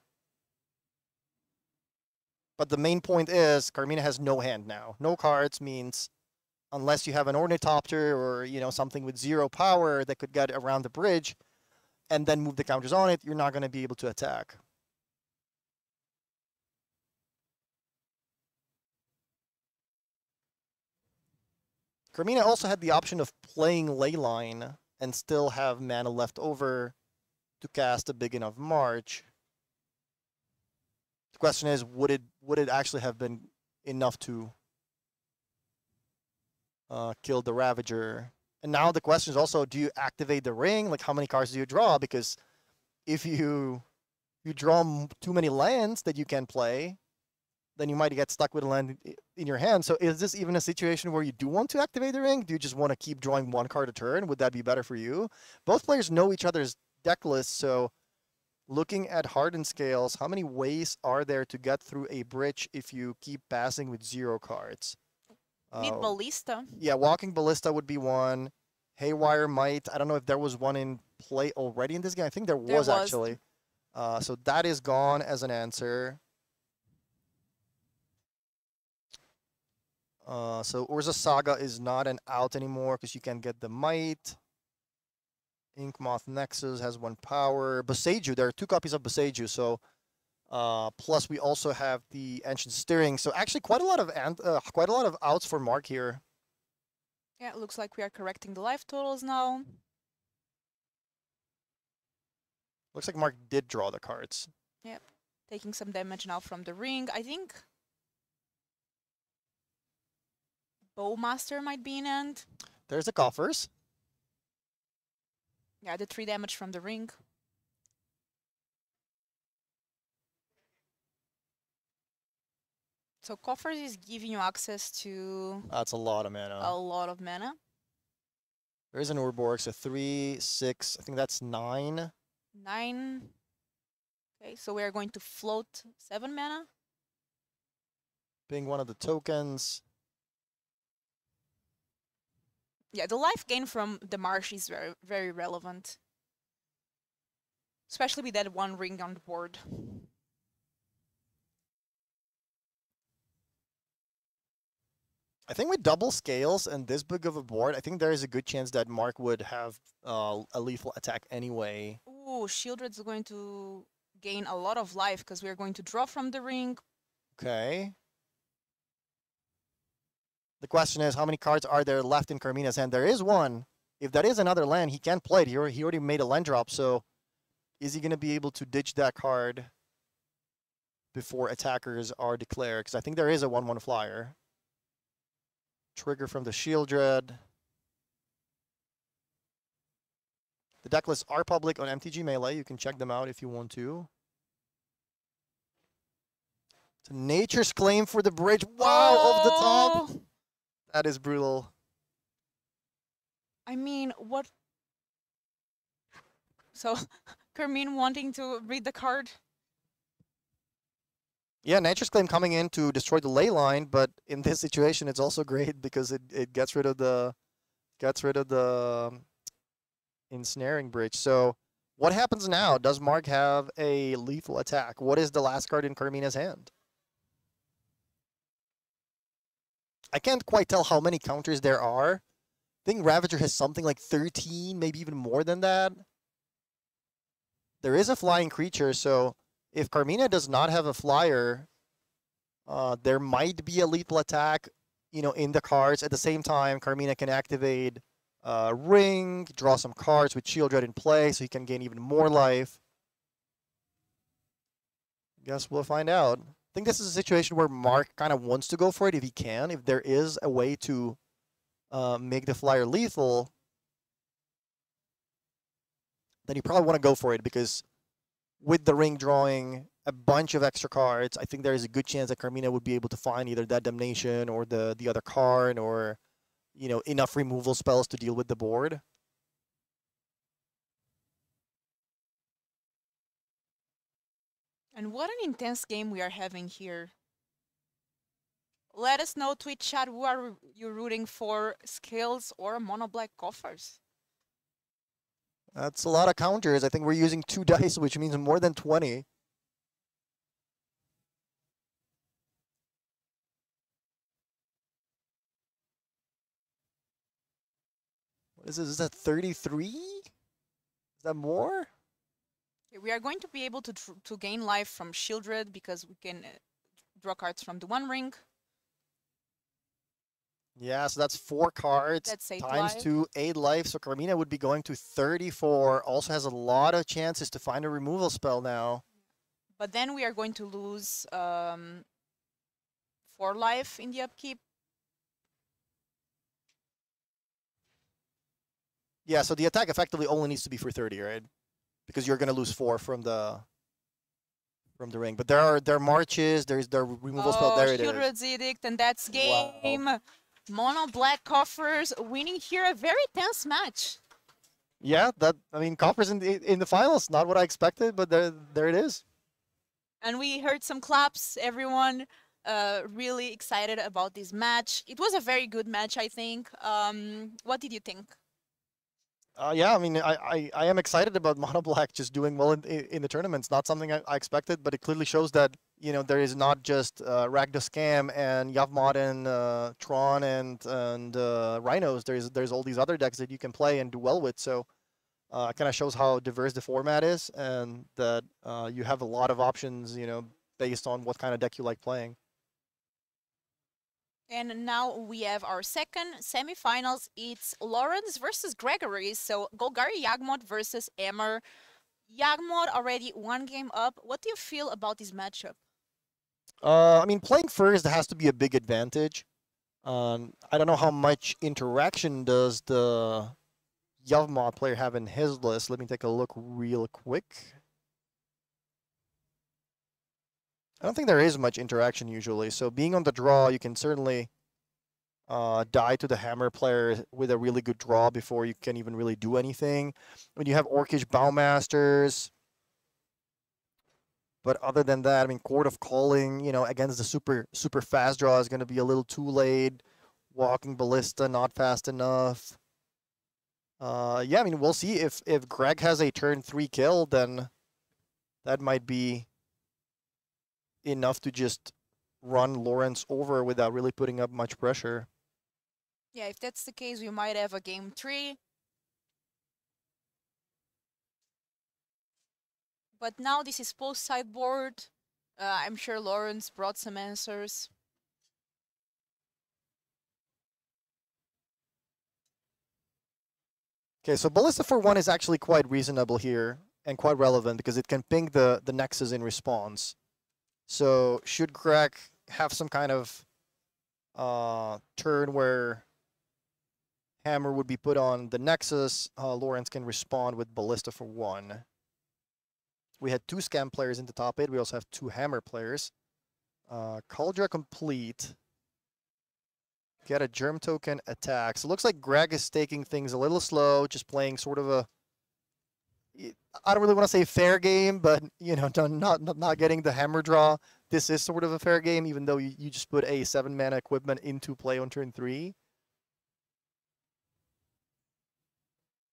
Speaker 4: But the main point is Carmina has no hand now. No cards means unless you have an Ornithopter or something with 0 power that could get around the bridge and then move the counters on it, you're not gonna be able to attack. Carmina also had the option of playing Leyline and still have mana left over to cast a big enough March. The question is, would it actually have been enough to kill the Ravager? And now the question is also, do you activate the ring? Like, how many cards do you draw? Because if you draw too many lands that you can play, then you might get stuck with a land in your hand. So is this even a situation where you do want to activate the ring? Do you just want to keep drawing 1 card a turn? Would that be better for you? Both players know each other's deck lists, so looking at hardened scales, how many ways are there to get through a bridge if you keep passing with 0 cards?
Speaker 3: Need Ballista.
Speaker 4: Yeah, Walking Ballista would be one. Haywire might. I don't know if there was one in play already in this game. I think there was. Actually. So that is gone as an answer. So Urza Saga is not an out anymore because you can get the might. Inkmoth Nexus has 1 power. Boseiju, there are 2 copies of Boseiju, so plus we also have the Ancient Steering. So actually quite a lot of outs for Mark here.
Speaker 3: Yeah, it looks like we are correcting the life totals now.
Speaker 4: Looks like Mark did draw the cards.
Speaker 3: Yep, taking some damage now from the ring. I think Bowmaster might be in end.
Speaker 4: There's the coffers.
Speaker 3: Yeah, the 3 damage from the ring. So coffers is giving you access to
Speaker 4: That's a lot of mana.
Speaker 3: a lot of mana.
Speaker 4: There's an Urborg, so 3, 6, I think that's 9.
Speaker 3: 9. Okay, so we are going to float 7 mana.
Speaker 4: Being one of the tokens.
Speaker 3: Yeah, the life gain from the marsh is very, very relevant. Especially with that 1 ring on the board.
Speaker 4: I think with double scales and this big of a board, I think there is a good chance that Mark would have a lethal attack anyway.
Speaker 3: Ooh, Shieldred's going to gain a lot of life because we are going to draw from the ring.
Speaker 4: Okay. The question is, how many cards are there left in Carmina's hand? There is 1. If that is another land, he can play it. He already made a land drop, so is he going to be able to ditch that card before attackers are declared? Because I think there is a 1/1 flyer. Trigger from the Shieldred. The deck lists are public on MTG Melee. You can check them out if you want to. It's a Nature's Claim for the bridge. Wow, off the top. That is brutal.
Speaker 3: I mean, what? So, Carmine wanting to read the card.
Speaker 4: Yeah, Nature's Claim coming in to destroy the ley line, but in this situation, it's also great because it gets rid of the ensnaring bridge. So, what happens now? Does Mark have a lethal attack? What is the last card in Carmina's hand? I can't quite tell how many counters there are. I think Ravager has something like 13, maybe even more than that. There is a flying creature, so if Carmina does not have a flyer, there might be a lethal attack, in the cards. At the same time, Carmina can activate Ring, draw some cards with Shieldred in play, so he can gain even more life. Guess we'll find out. I think this is a situation where Mark kind of wants to go for it if he can. If there is a way to make the flyer lethal, then you probably want to go for it because with the ring drawing a bunch of extra cards, I think there is a good chance that Carmina would be able to find either that Damnation or the other card or, enough removal spells to deal with the board.
Speaker 3: And what an intense game we are having here. Let us know, Twitch chat, who are you rooting for, Scales or Mono Black Coffers?
Speaker 4: That's a lot of counters. I think we're using 2 dice, which means more than 20. What is this? Is that 33? Is that more?
Speaker 3: We are going to be able to gain life from Shieldred because we can draw cards from the 1 ring.
Speaker 4: Yeah, so that's 4 cards.
Speaker 3: That's 8
Speaker 4: times
Speaker 3: life.
Speaker 4: 2, 8 life. So Carmina would be going to 34. Also has a lot of chances to find a removal spell now.
Speaker 3: But then we are going to lose 4 life in the upkeep.
Speaker 4: Yeah, so the attack effectively only needs to be for 30, right? Because you're going to lose 4 from the ring. But there are marches. There's the removal spell. There it is.
Speaker 3: Shieldred's Edict, and that's game.
Speaker 4: Wow.
Speaker 3: Mono Black Coffers winning here a very tense match.
Speaker 4: Yeah, Coffers in the finals. Not what I expected, but there it is.
Speaker 3: And we heard some claps. Everyone really excited about this match. It was a very good match, I think. What did you think?
Speaker 4: Yeah, I am excited about Mono Black just doing well in the tournament. It's not something I expected, but it clearly shows that there is not just Rakdos Scam and Yavmod and Tron and Rhinos. There's all these other decks that you can play and do well with. So Kind of shows how diverse the format is, and that you have a lot of options, based on what kind of deck you like playing.
Speaker 3: And now we have our second semifinals. It's Lawrence versus Gregory. So Golgari Yagmoth versus Emmer. Yagmoth already one game up. What do you feel about this matchup?
Speaker 4: I mean, playing first has to be a big advantage. I don't know how much interaction does the Yavmod player have in his list. Let me take a look real quick. I don't think there is much interaction usually. So being on the draw, you can certainly die to the hammer player with a really good draw before you can even really do anything. When you have Orcish Bowmasters. But other than that, I mean, Court of Calling, against the super fast draw is going to be a little too late. Walking Ballista, not fast enough. Yeah, I mean, we'll see if Greg has a turn 3 kill, then that might be enough to just run Lawrence over without really putting up much pressure.
Speaker 3: Yeah, if that's the case, we might have a game 3. But now this is post sideboard. I'm sure Lawrence brought some answers.
Speaker 4: Okay, so Ballista for 1 is actually quite reasonable here and quite relevant because it can ping the Nexus in response. So should Greg have some kind of turn where Hammer would be put on the Nexus, Lawrence can respond with Ballista for 1. We had 2 Scam players in the top 8. We also have 2 Hammer players. Cauldra complete. Get a Germ token attack. So it looks like Greg is taking things a little slow, just playing sort of a, I don't really want to say fair game, but not getting the hammer draw. This is sort of a fair game, even though you just put a 7-mana equipment into play on turn 3.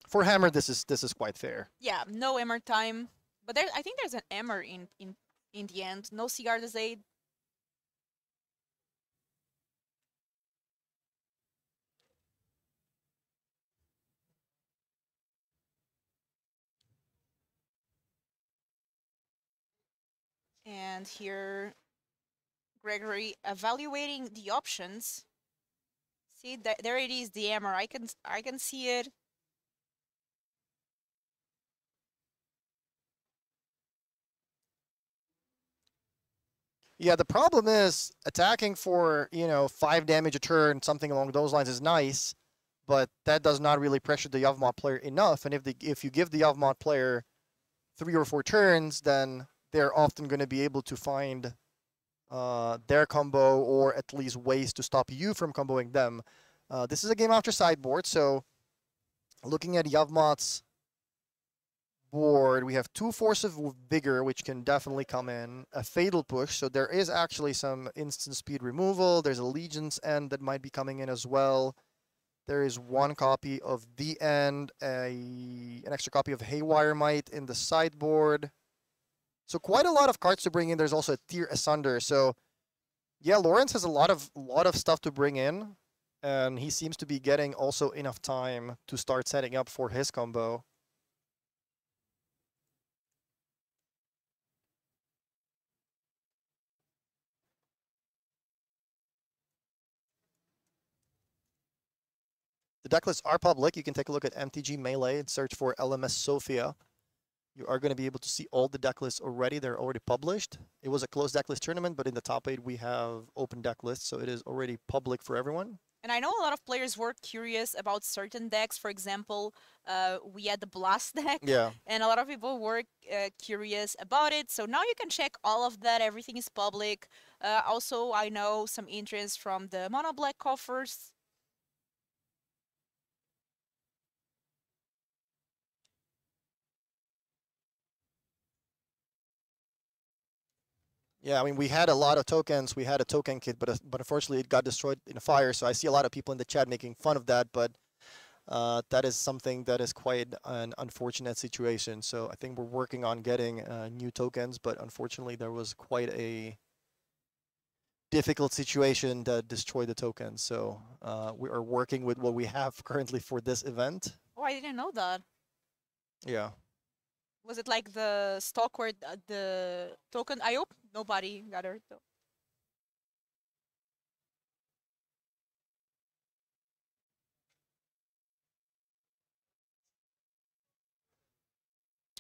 Speaker 4: For hammer, this is quite fair.
Speaker 3: Yeah, no Emmer time. But I think there's an Emmer in the end. No Sigarda's Aid. And here, Gregory evaluating the options. See, there it is, the Emmer. I can see it.
Speaker 4: Yeah, the problem is attacking for 5 damage a turn, something along those lines is nice, but that does not really pressure the Yavmod player enough. And if you give the Yavmod player 3 or 4 turns, then they're often going to be able to find their combo, or at least ways to stop you from comboing them. This is a game after sideboard, so looking at Yavmod's board, we have 2 Force of Vigor, which can definitely come in, a Fatal Push, so there is actually some instant speed removal. There's a Legion's End that might be coming in as well. There is 1 copy of The End, an extra copy of Haywire Might in the sideboard. So quite a lot of cards to bring in. There's also a Tear Asunder. So yeah, Lawrence has a lot of stuff to bring in, and he seems to be getting also enough time to start setting up for his combo. The deck lists are public. You can take a look at MTG Melee and search for LMS SOFIA. You are going to be able to see all the deck lists already. They're already published. It was a closed deck list tournament, but in the top 8 we have open deck lists, so it is already public for everyone.
Speaker 3: And I know a lot of players were curious about certain decks. For example, we had the Blast deck.
Speaker 4: Yeah.
Speaker 3: And a lot of people were curious about it. So now you can check all of that. Everything is public. Also, I know some interest from the Mono Black coffers.
Speaker 4: Yeah, I mean, we had a lot of tokens. We had a token kit, but unfortunately it got destroyed in a fire. So I see a lot of people in the chat making fun of that, but that is something that is quite an unfortunate situation. So I think we're working on getting new tokens, but unfortunately there was quite a difficult situation that destroyed the tokens. So we are working with what we have currently for this event.
Speaker 3: Oh, I didn't know that.
Speaker 4: Yeah.
Speaker 3: Was it like the stock where the token? I hope nobody got hurt though.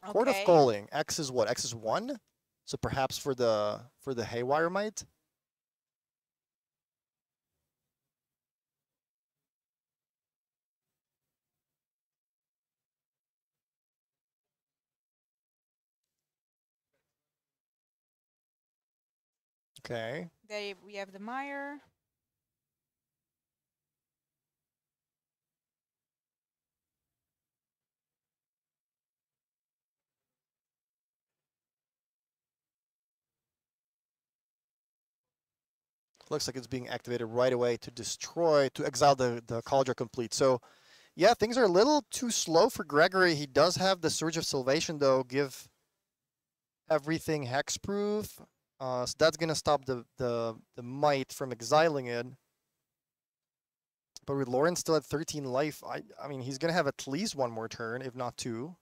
Speaker 4: Court of
Speaker 3: Okay.
Speaker 4: Calling. X is what? X is 1? So perhaps for the Haywire Might? Okay.
Speaker 3: There we have the mire.
Speaker 4: Looks like it's being activated right away to destroy, to exile the Cauldron Complete. So, yeah, things are a little too slow for Gregory. He does have the Surge of Salvation, though. Give everything hexproof. So that's going to stop the Might from exiling it. But with Lawrence still at 13 life, I mean, he's going to have at least one more turn, if not two.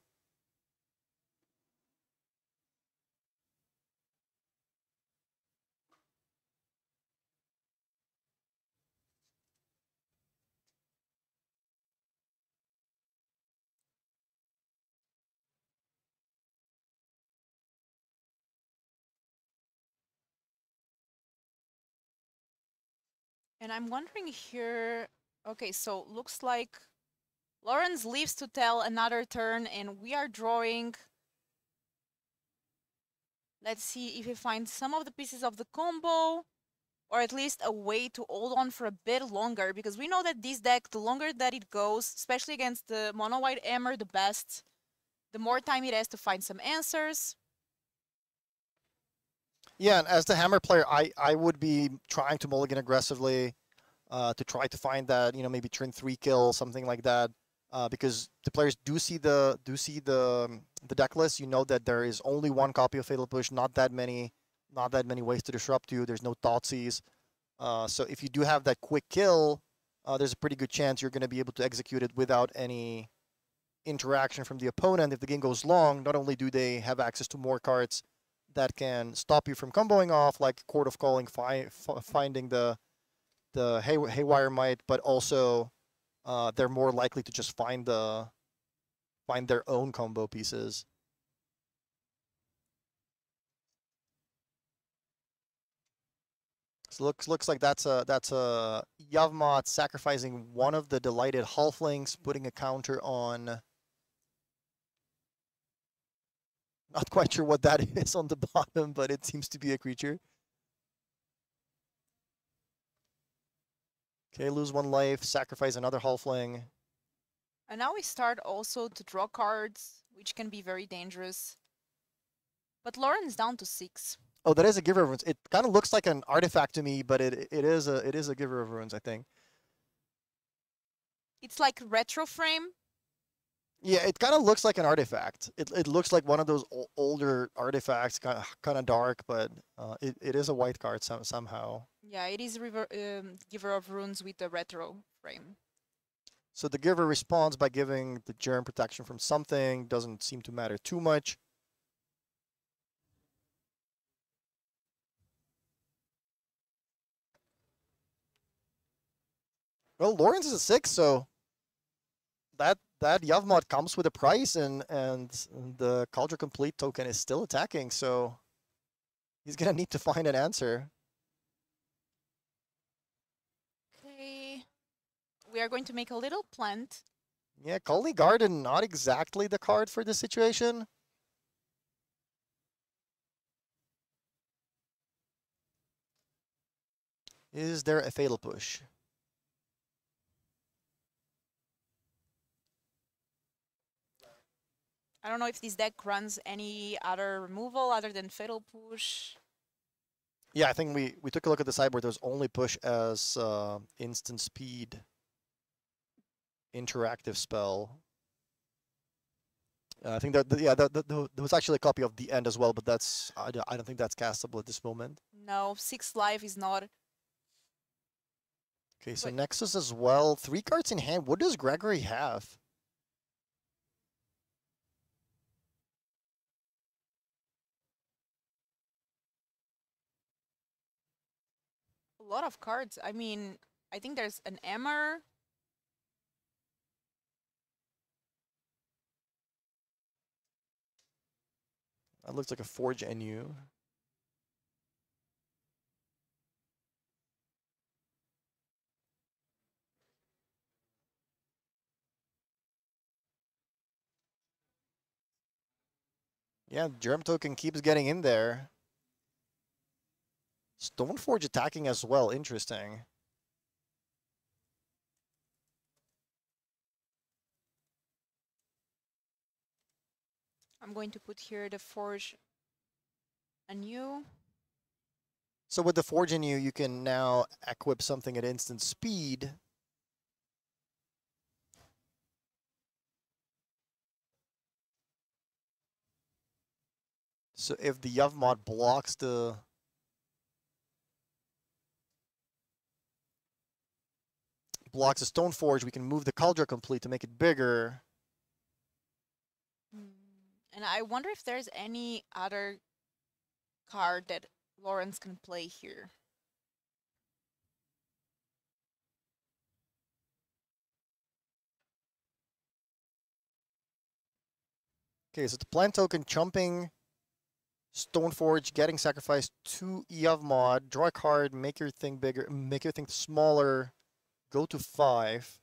Speaker 3: And I'm wondering here, okay, so looks like Lawrence leaves to tell another turn and we are drawing. Let's see if we find some of the pieces of the combo or at least a way to hold on for a bit longer because we know that this deck, the longer that it goes, especially against the mono white hammer, the best, the more time it has to find some answers.
Speaker 4: Yeah, and as the hammer player, I would be trying to mulligan aggressively to try to find that, you know, maybe turn 3 kill, something like that, because the players do see the deck list. You know that there is only one copy of Fatal Push, not that many ways to disrupt you. There's no Thoughtseize. So if you do have that quick kill, there's a pretty good chance you're going to be able to execute it without any interaction from the opponent. If the game goes long, not only do they have access to more cards that can stop you from comboing off, like Court of Calling, finding the Haywire Might, but also they're more likely to just find their own combo pieces. So looks like that's a Yavmot sacrificing one of the delighted halflings, putting a counter on. Not quite sure what that is on the bottom, but it seems to be a creature. Okay, lose 1 life, sacrifice another halfling.
Speaker 3: And now we start also to draw cards, which can be very dangerous. But Lawrence down to 6.
Speaker 4: Oh, that is a Giver of Runes. It kind of looks like an artifact to me, but it is a Giver of Runes, I think.
Speaker 3: It's like retro frame.
Speaker 4: Yeah, it kind of looks like an artifact. It looks like one of those older artifacts, kind of dark, but it is a white card somehow.
Speaker 3: Yeah, it is Giver of Runes with a retro frame.
Speaker 4: So the giver responds by giving the germ protection from something. Doesn't seem to matter too much. Well, Lawrence is a 6, so that Yavmot comes with a price, and the Cauldron Complete token is still attacking, so he's gonna need to find an answer.
Speaker 3: Okay, we are going to make a little plant.
Speaker 4: Yeah, Colney Garden, not exactly the card for this situation. Is there a Fatal Push?
Speaker 3: I don't know if this deck runs any other removal other than Fatal Push.
Speaker 4: Yeah, I think we took a look at the sideboard. There's only push as instant speed interactive spell. I think that there was actually a copy of the end as well, but that's I don't think that's castable at this moment.
Speaker 3: No, 6 life is not.
Speaker 4: Okay, so
Speaker 3: Wait.
Speaker 4: Nexus as well. 3 cards in hand. What does Gregory have?
Speaker 3: lot of cards. I mean, I think there's an Emmer.
Speaker 4: That looks like a Forge NU. Yeah, Germ Token keeps getting in there. Stoneforge attacking as well. Interesting.
Speaker 3: I'm going to put here the Forge anew.
Speaker 4: So with the Forge in you can now equip something at instant speed. So if the Yavmod blocks the Stoneforge, we can move the Cauldron Complete to make it bigger.
Speaker 3: And I wonder if there's any other card that Lawrence can play here.
Speaker 4: Okay, so the plant token chumping Stoneforge, getting sacrificed to Yavmod, draw a card, make your thing bigger, make your thing smaller, go to 5.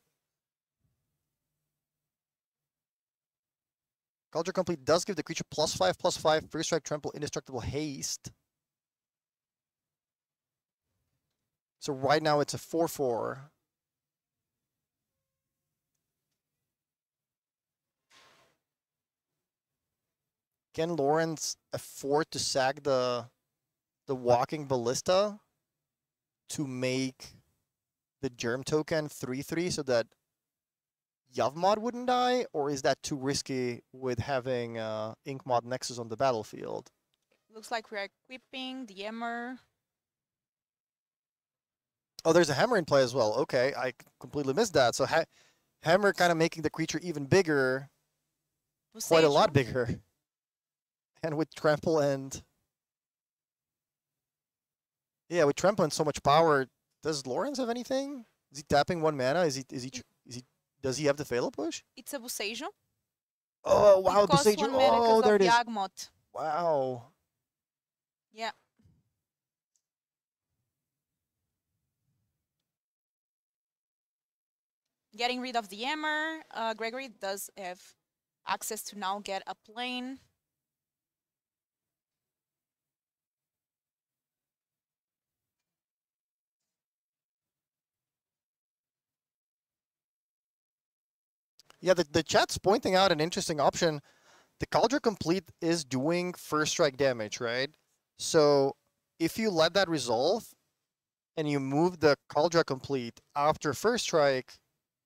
Speaker 4: Cauldron Complete does give the creature +5/+5, first strike, trample, indestructible, haste. So right now it's a 4/4. Can Lawrence afford to sack the Walking Ballista to make the Germ Token 3/3 so that Yavmod wouldn't die, or is that too risky with having Inkmod Nexus on the battlefield?
Speaker 3: Looks like we're equipping the Emmer.
Speaker 4: Oh, there's a Hammer in play as well. Okay, I completely missed that. So Hammer kind of making the creature even bigger, quite a lot bigger. And with Trample and... Yeah, with Trample and so much power, does Lawrence have anything? Is he tapping 1 mana? Does he have the Phala Push?
Speaker 3: It's a Boseiju.
Speaker 4: Oh, wow,
Speaker 3: it costs
Speaker 4: Boseiju.
Speaker 3: 1 mana
Speaker 4: Oh, there it is.
Speaker 3: Yawgmoth.
Speaker 4: Wow.
Speaker 3: Yeah. Getting rid of the Emmer. Gregory does have access to now get a plane.
Speaker 4: Yeah, the chat's pointing out an interesting option. The Cauldron Complete is doing first strike damage, right? So if you let that resolve and you move the Cauldron Complete after first strike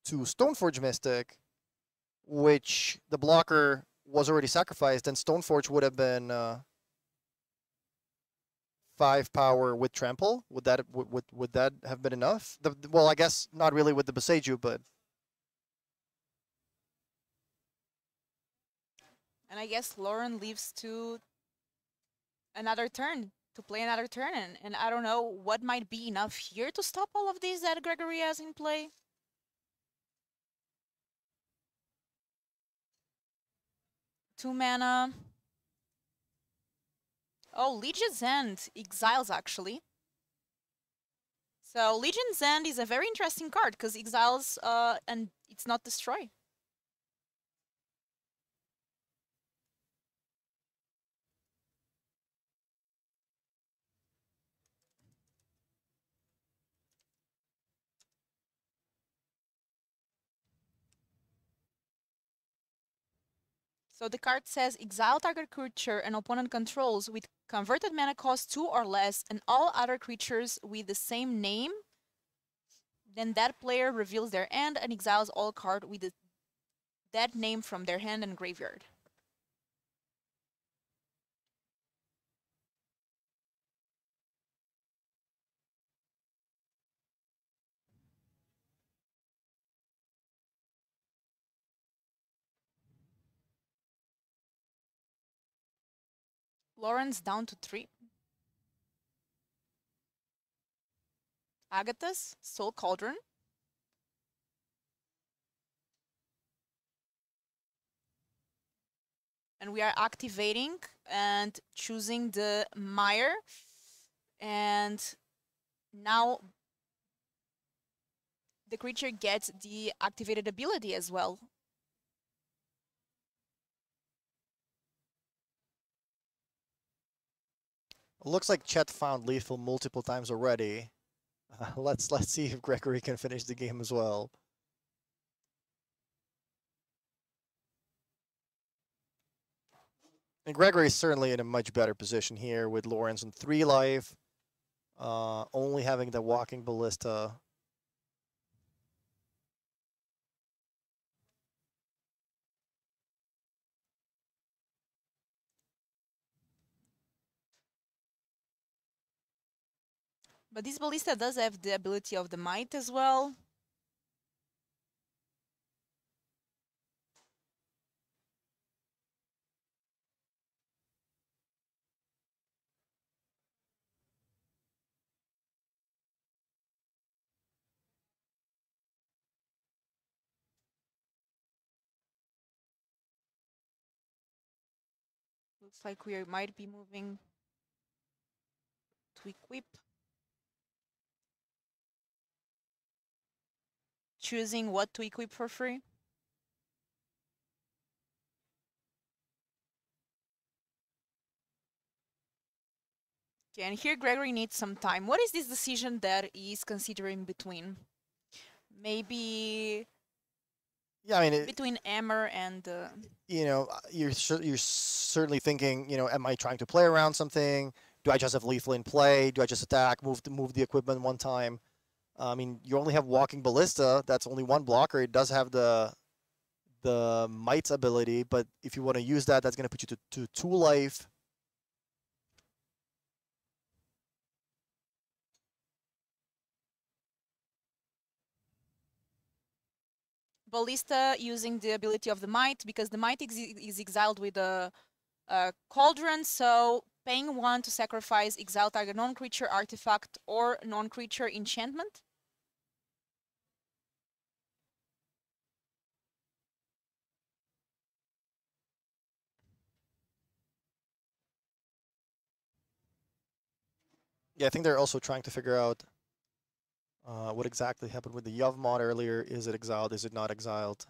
Speaker 4: to Stoneforge Mystic, which the blocker was already sacrificed, then Stoneforge would have been 5 power with Trample. Would that have been enough? Well, I guess not really with the Boseiju, but...
Speaker 3: And I guess Lauren leaves to another turn, to play another turn. And I don't know what might be enough here to stop all of these that Gregory has in play. Two mana. Oh, Legion's End exiles, actually. So Legion's End is a very interesting card, because exiles and it's not destroy. So the card says, exile target creature an opponent controls with converted mana cost 2 or less, and all other creatures with the same name. Then that player reveals their end and exiles all card with that name from their hand and graveyard. Lawrence down to 3. Agathas, Soul Cauldron. And we are activating and choosing the Mire. And now the creature gets the activated ability as well.
Speaker 4: Looks like Chet found lethal multiple times already. Let's see if Gregory can finish the game as well. And Gregory is certainly in a much better position here with Lawrence on 3 life, only having the Walking Ballista.
Speaker 3: But this Ballista does have the ability of the Might as well. Looks like we might be moving to equip. Choosing what to equip for free. Okay, and here Gregory needs some time. What is this decision that he's considering between? Maybe
Speaker 4: Yeah, I mean,
Speaker 3: between Emmer and...
Speaker 4: you know, you're certainly thinking, you know, am I trying to play around something? Do I just have lethal in play? Do I just attack, move the equipment one time? I mean, you only have Walking Ballista. That's only one blocker. It does have the Might's ability, but if you want to use that, that's going to put you to 2 life.
Speaker 3: Ballista using the ability of the Might, because the Might is exiled with a Cauldron, so paying 1 to sacrifice exile target non-creature artifact or non-creature enchantment.
Speaker 4: Yeah, I think they're also trying to figure out what exactly happened with the Yov mod earlier. Is it exiled? Is it not exiled?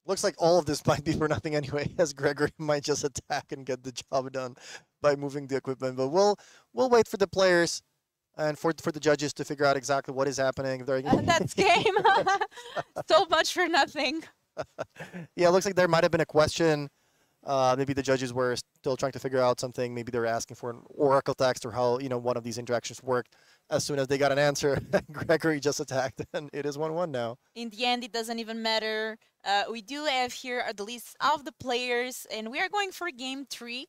Speaker 4: Looks like all of this might be for nothing anyway, as Gregory might just attack and get the job done by moving the equipment. But we'll wait for the players and for the judges to figure out exactly what is happening.
Speaker 3: That's game. So much for nothing.
Speaker 4: Yeah, it looks like there might have been a question. Maybe the judges were still trying to figure out something. Maybe they were asking for an oracle text or how, you know, one of these interactions worked. As soon as they got an answer, Gregory just attacked, and it is 1-1 now.
Speaker 3: In the end, it doesn't even matter. We do have here the list of the players, and we are going for game 3.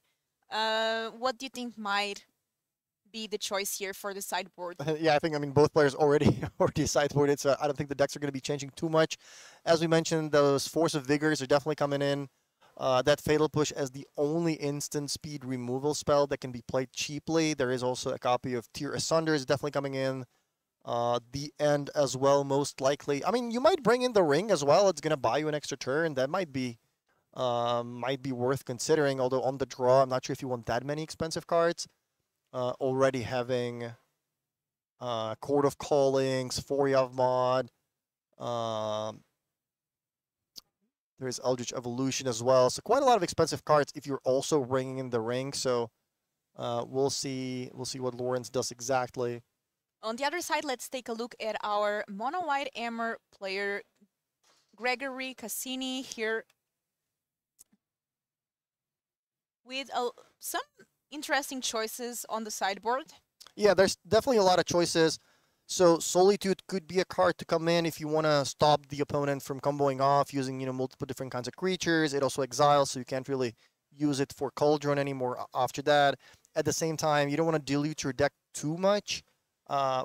Speaker 3: What do you think might be the choice here for the sideboard?
Speaker 4: Yeah, I mean, both players already sideboarded, so I don't think the decks are going to be changing too much. As we mentioned, those Force of Vigors are definitely coming in. That Fatal Push as the only instant speed removal spell that can be played cheaply. There is also a copy of Tear Asunder is definitely coming in. The End as well, most likely. I mean, you might bring in the Ring as well. It's going to buy you an extra turn. That might be worth considering, although on the draw, I'm not sure if you want that many expensive cards. Already having Court of Callings, Foria Mod, there's Eldritch Evolution as well. So quite a lot of expensive cards if you're also bringing in the Ring. So we'll see what Lawrence does exactly.
Speaker 3: On the other side, let's take a look at our mono-white Emmer player, Gregory Cassini, here with some interesting choices on the sideboard.
Speaker 4: Yeah, there's definitely a lot of choices. So Solitude could be a card to come in if you want to stop the opponent from comboing off using multiple different kinds of creatures. It also exiles, so you can't really use it for Cauldron anymore after that. At the same time, you don't want to dilute your deck too much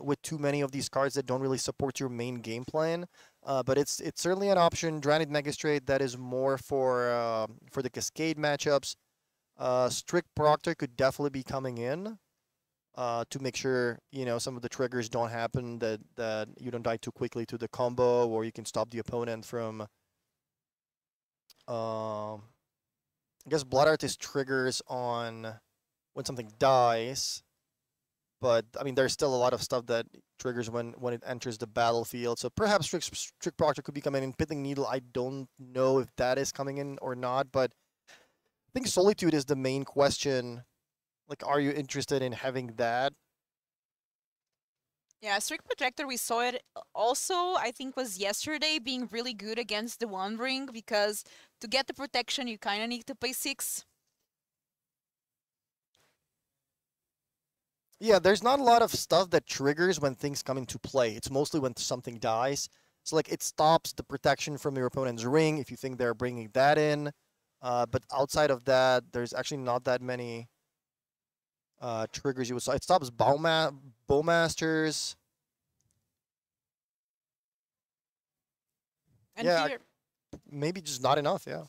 Speaker 4: with too many of these cards that don't really support your main game plan. But it's certainly an option. Dranid Magistrate, that is more for the Cascade matchups. Strict Proctor could definitely be coming in to make sure some of the triggers don't happen, that you don't die too quickly to the combo, or you can stop the opponent from. I guess Blood Artist triggers on when something dies, but I mean there's still a lot of stuff that triggers when it enters the battlefield. So perhaps Strict Proctor could be coming in. Pithing Needle, I don't know if that is coming in or not, but I think Solitude is the main question. Like, are you interested in having that?
Speaker 3: Yeah, Strict Protector, we saw it also, I think was yesterday, being really good against the One Ring, because to get the protection, you kind of need to pay 6.
Speaker 4: Yeah, there's not a lot of stuff that triggers when things come into play. It's mostly when something dies. So, like, it stops the protection from your opponent's ring if you think they're bringing that in. But outside of that, there's actually not that many triggers you would saw. It stops Bowmasters.
Speaker 3: And
Speaker 4: Yeah,
Speaker 3: here,
Speaker 4: maybe just not enough, yeah.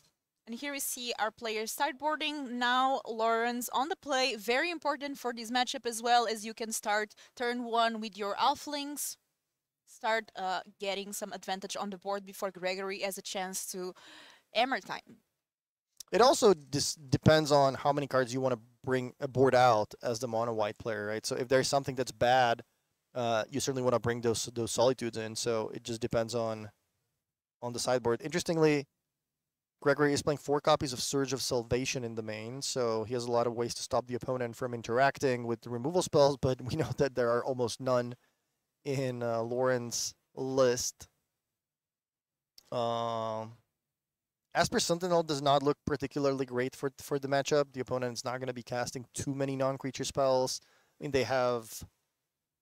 Speaker 3: and here we see our players sideboarding. Now Lawrence on the play, very important for this matchup as well, as you can start turn 1 with your Elflings. Start getting some advantage on the board before Gregory has a chance to hammer time.
Speaker 4: It also depends on how many cards you want to bring a board out as the mono white player, right? So if there's something that's bad, you certainly want to bring those solitudes in. So it just depends on the sideboard. Interestingly, Gregory is playing 4 copies of Surge of Salvation in the main, so he has a lot of ways to stop the opponent from interacting with the removal spells, but we know that there are almost none in Lauren's list. Asper Sentinel does not look particularly great for the matchup. The opponent is not going to be casting too many non-creature spells. I mean, they have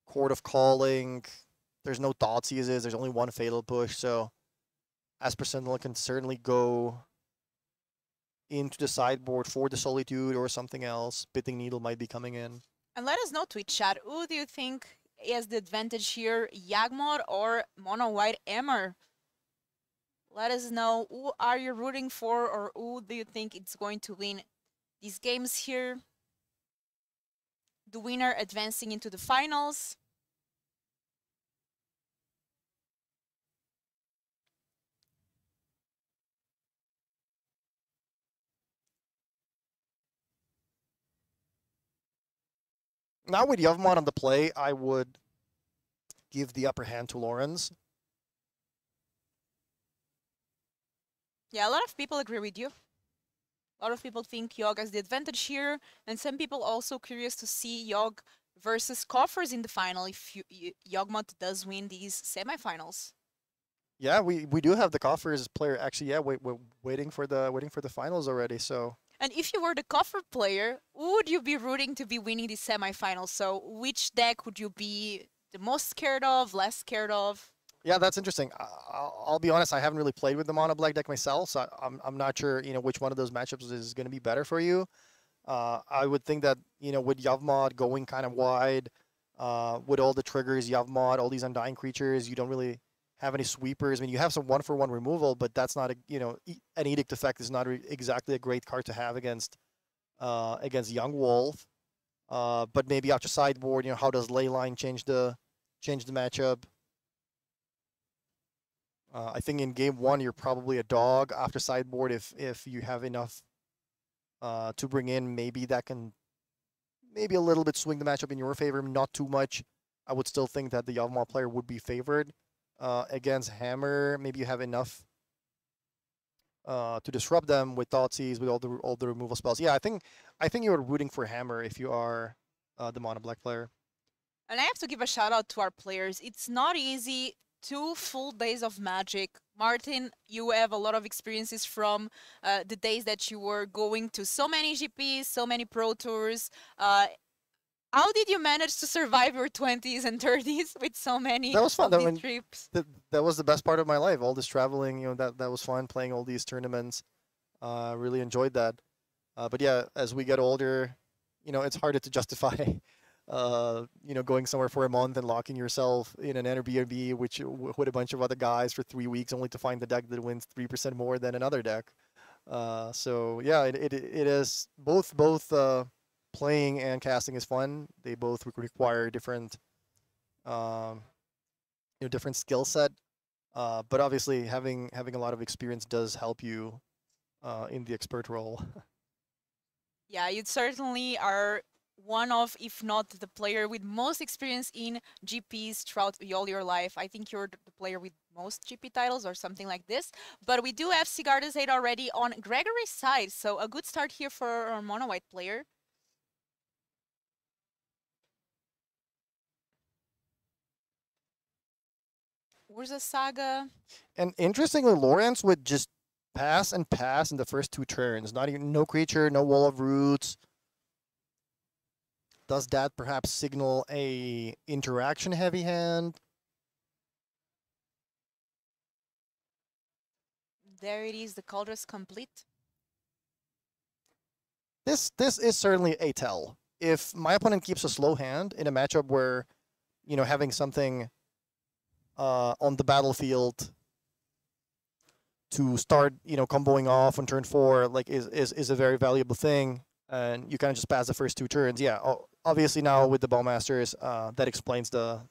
Speaker 4: Court of Calling. There's no Thoughtseizes. There's only one Fatal Push, so Asper Sentinel can certainly go into the sideboard for the Solitude or something else. Pithing Needle might be coming in.
Speaker 3: And let us know, Twitch chat, who do you think has the advantage here, Yagmoth or Mono White Emmer? Let us know, who are you rooting for, or who do you think it's going to win these games here? The winner advancing into the finals.
Speaker 4: Now with Yavmon on the play, I would give the upper hand to Lawrence.
Speaker 3: Yeah, a lot of people agree with you. A lot of people think Yogg has the advantage here, and some people also curious to see Yogg versus Coffers in the final if Yawgmoth does win these semifinals.
Speaker 4: Yeah, we do have the Coffers player actually. Yeah, we're waiting for the finals already. So.
Speaker 3: And if you were the Coffer player, who would you be rooting to be winning these semifinals? So which deck would you be the most scared of, less scared of?
Speaker 4: Yeah, that's interesting. I'll be honest, I haven't really played with the mono black deck myself, so I'm not sure which one of those matchups is going to be better for you. I would think that with Yavmod going kind of wide, with all the triggers, Yavmod, all these Undying creatures, you don't really have any sweepers. I mean, you have some 1-for-1 removal, but that's not an Edict effect is not exactly a great card to have against Young Wolf. But maybe after sideboard, how does Leyline change the matchup? I think in game 1 you're probably a dog. After sideboard, if you have enough to bring in, maybe that can maybe a little bit swing the matchup in your favor, not too much. I would still think that the Yavmod player would be favored. Against Hammer, maybe you have enough to disrupt them with Thoughtseize, with all the removal spells. Yeah, I think you're rooting for Hammer if you are the mono black player.
Speaker 3: And I have to give a shout out to our players. It's not easy. 2 full days of Magic. Martin, you have a lot of experiences from the days that you were going to so many GPs, so many Pro Tours. How did you manage to survive your 20s and 30s with so many
Speaker 4: That was fun.
Speaker 3: of these trips?
Speaker 4: That was the best part of my life. All this traveling, that was fun. Playing all these tournaments, really enjoyed that. But yeah, as we get older, it's harder to justify, going somewhere for a month and locking yourself in an Airbnb, with a bunch of other guys for 3 weeks, only to find the deck that wins 3% more than another deck. So yeah, it is both playing and casting is fun. They both require different, different skill set. But obviously, having a lot of experience does help you in the expert role.
Speaker 3: Yeah, you certainly are one of, if not the player with most experience in GPs throughout all your life. I think you're the player with most GP titles or something like this. But we do have Sigarda's 8 already on Gregory's side, so a good start here for our mono white player. Urza Saga.
Speaker 4: And interestingly, Lawrence would just pass and pass in the first 2 turns. No creature, no wall of roots. Does that perhaps signal a interaction heavy hand?
Speaker 3: There it is, the Cauldron's complete.
Speaker 4: This is certainly a tell. If my opponent keeps a slow hand in a matchup where, having something on the battlefield to start, comboing off on turn 4, like is a very valuable thing, and you kind of just pass the first 2 turns. Yeah, obviously now with the Ballmasters, that explains the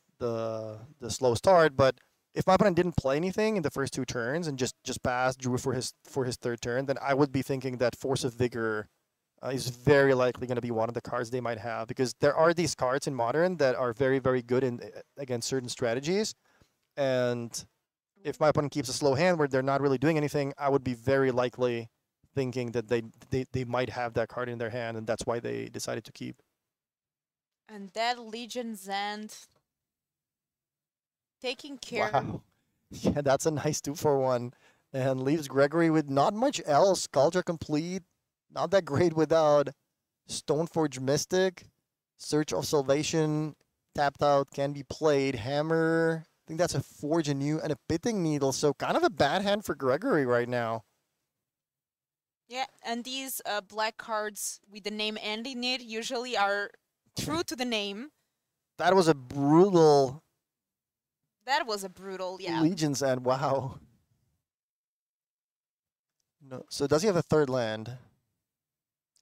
Speaker 4: slow start. But if my opponent didn't play anything in the first 2 turns and just passed, drew for his 3rd turn, then I would be thinking that Force of Vigor is very likely going to be one of the cards they might have, because there are these cards in Modern that are very, very good against certain strategies. And if my opponent keeps a slow hand where they're not really doing anything, I would be very likely thinking that they might have that card in their hand, and that's why they decided to keep.
Speaker 3: And that Legion's End taking care.
Speaker 4: Wow. Yeah, that's a nice 2-for-1. And leaves Gregory with not much else. Cauldron complete. Not that great without Stoneforge Mystic. Search of Salvation tapped out, can be played. Hammer. I think that's a Forge Anew and a Pithing Needle. So kind of a bad hand for Gregory right now.
Speaker 3: Yeah, and these black cards with the name End in it usually are true to the name.
Speaker 4: That was a brutal.
Speaker 3: That was a brutal, yeah.
Speaker 4: Legion's End, wow. No, so does he have a 3rd land?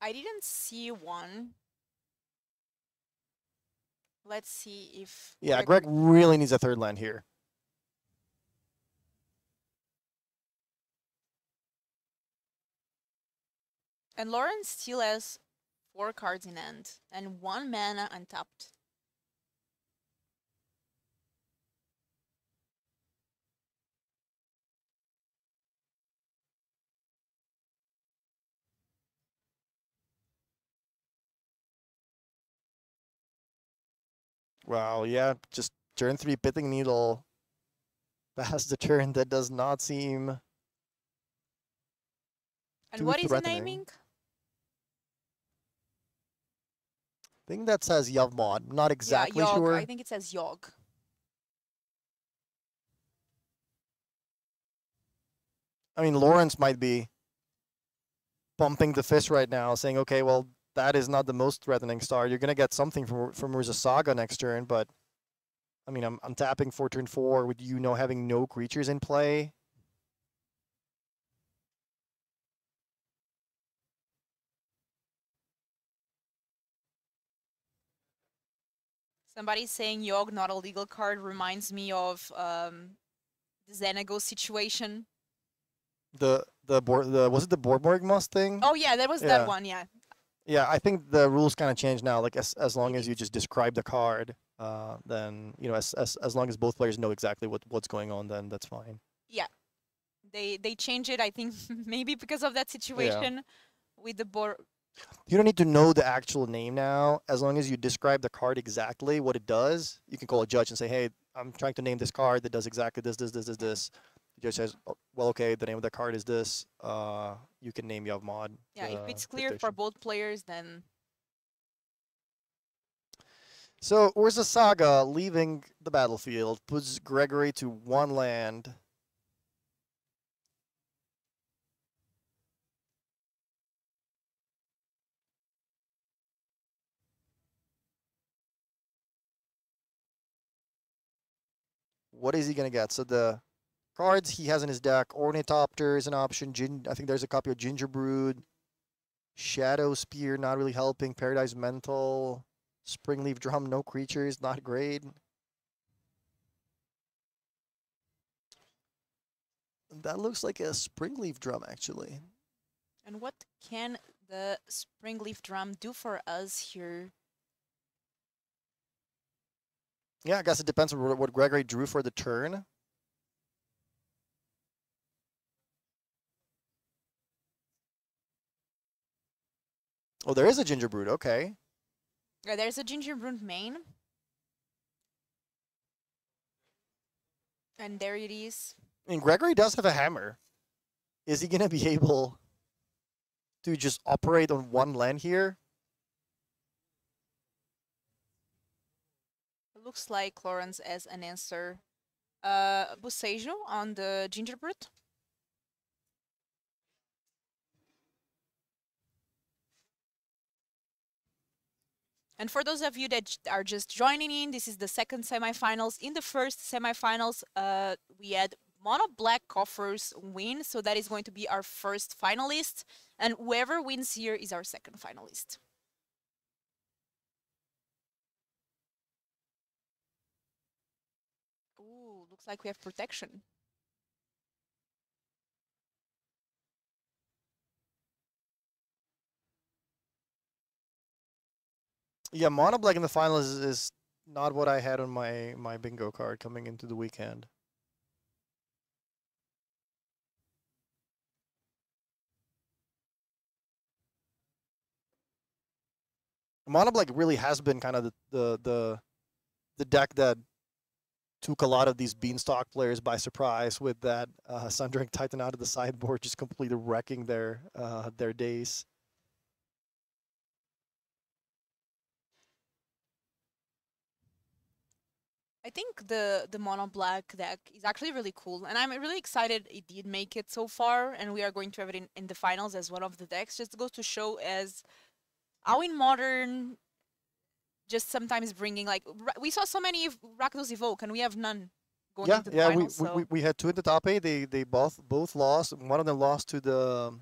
Speaker 3: I didn't see one. Let's see if...
Speaker 4: Yeah, Greg really needs a 3rd land here.
Speaker 3: And Lawrence still has 4 cards in hand and 1 mana untapped.
Speaker 4: Wow, yeah, just turn 3 Pithing Needle. That's the turn that does not seem
Speaker 3: And
Speaker 4: too
Speaker 3: what is the
Speaker 4: threatening.
Speaker 3: naming?
Speaker 4: I think that says Yavmod. Not exactly
Speaker 3: Yogg.
Speaker 4: sure.
Speaker 3: I think it says Yogg.
Speaker 4: I mean, Lawrence might be pumping the fist right now, saying, okay, well, that is not the most threatening start. You're going to get something from Urza Saga next turn, but I mean, I'm tapping for turn 4 with having no creatures in play.
Speaker 3: Somebody saying Yogg, not a legal card, reminds me of the Xenago situation.
Speaker 4: Was it the Borborg Moss thing?
Speaker 3: Oh yeah, that was that one, yeah.
Speaker 4: Yeah, I think the rules kind of change now. Like as long as you just describe the card, then as long as both players know exactly what's going on, then that's fine.
Speaker 3: Yeah, they change it. I think maybe because of that situation with the
Speaker 4: You don't need to know the actual name now. As long as you describe the card exactly what it does, you can call a judge and say, "Hey, I'm trying to name this card that does exactly this." The judge says, oh, "Well, okay, the name of the card is this. You can name Yavmod."
Speaker 3: Yeah, if it's clear for both players, then...
Speaker 4: So Urza Saga leaving the battlefield puts Gregory to 1 land. What is he gonna get? So the cards he has in his deck: Ornithopter is an option. I think there's a copy of Gingerbrood. Shadow Spear not really helping. Paradise Mental. Springleaf Drum, no creatures, not great. That looks like a Springleaf Drum, actually.
Speaker 3: And what can the Springleaf Drum do for us here?
Speaker 4: Yeah, I guess it depends on what Gregory drew for the turn. Oh, there is a Gingerbrood, okay.
Speaker 3: Yeah, there's a Gingerbrood main. And there it is.
Speaker 4: And Gregory does have a hammer. Is he going to be able to just operate on 1 land here?
Speaker 3: It looks like Lawrence as an answer. Bosejo on the Gingerbrood. And for those of you that are just joining in, this is the second semifinals. In the first semifinals, we had mono black coffers win, so that is going to be our first finalist. And whoever wins here is our second finalist. Ooh, looks like we have protection.
Speaker 4: Yeah, mono black in the final is not what I had on my bingo card coming into the weekend. Mono black really has been kind of the deck that took a lot of these Beanstalk players by surprise with that Sundering Titan out of the sideboard, just completely wrecking their days.
Speaker 3: I think the mono black deck is actually really cool, and I'm really excited it did make it so far, and we are going to have it in the finals as one of the decks. Just goes to show as how in modern, just sometimes bringing like we saw so many Rakdos Evoke, and we have none going into the finals.
Speaker 4: We had 2 in the top 8. They both lost. One of them lost to the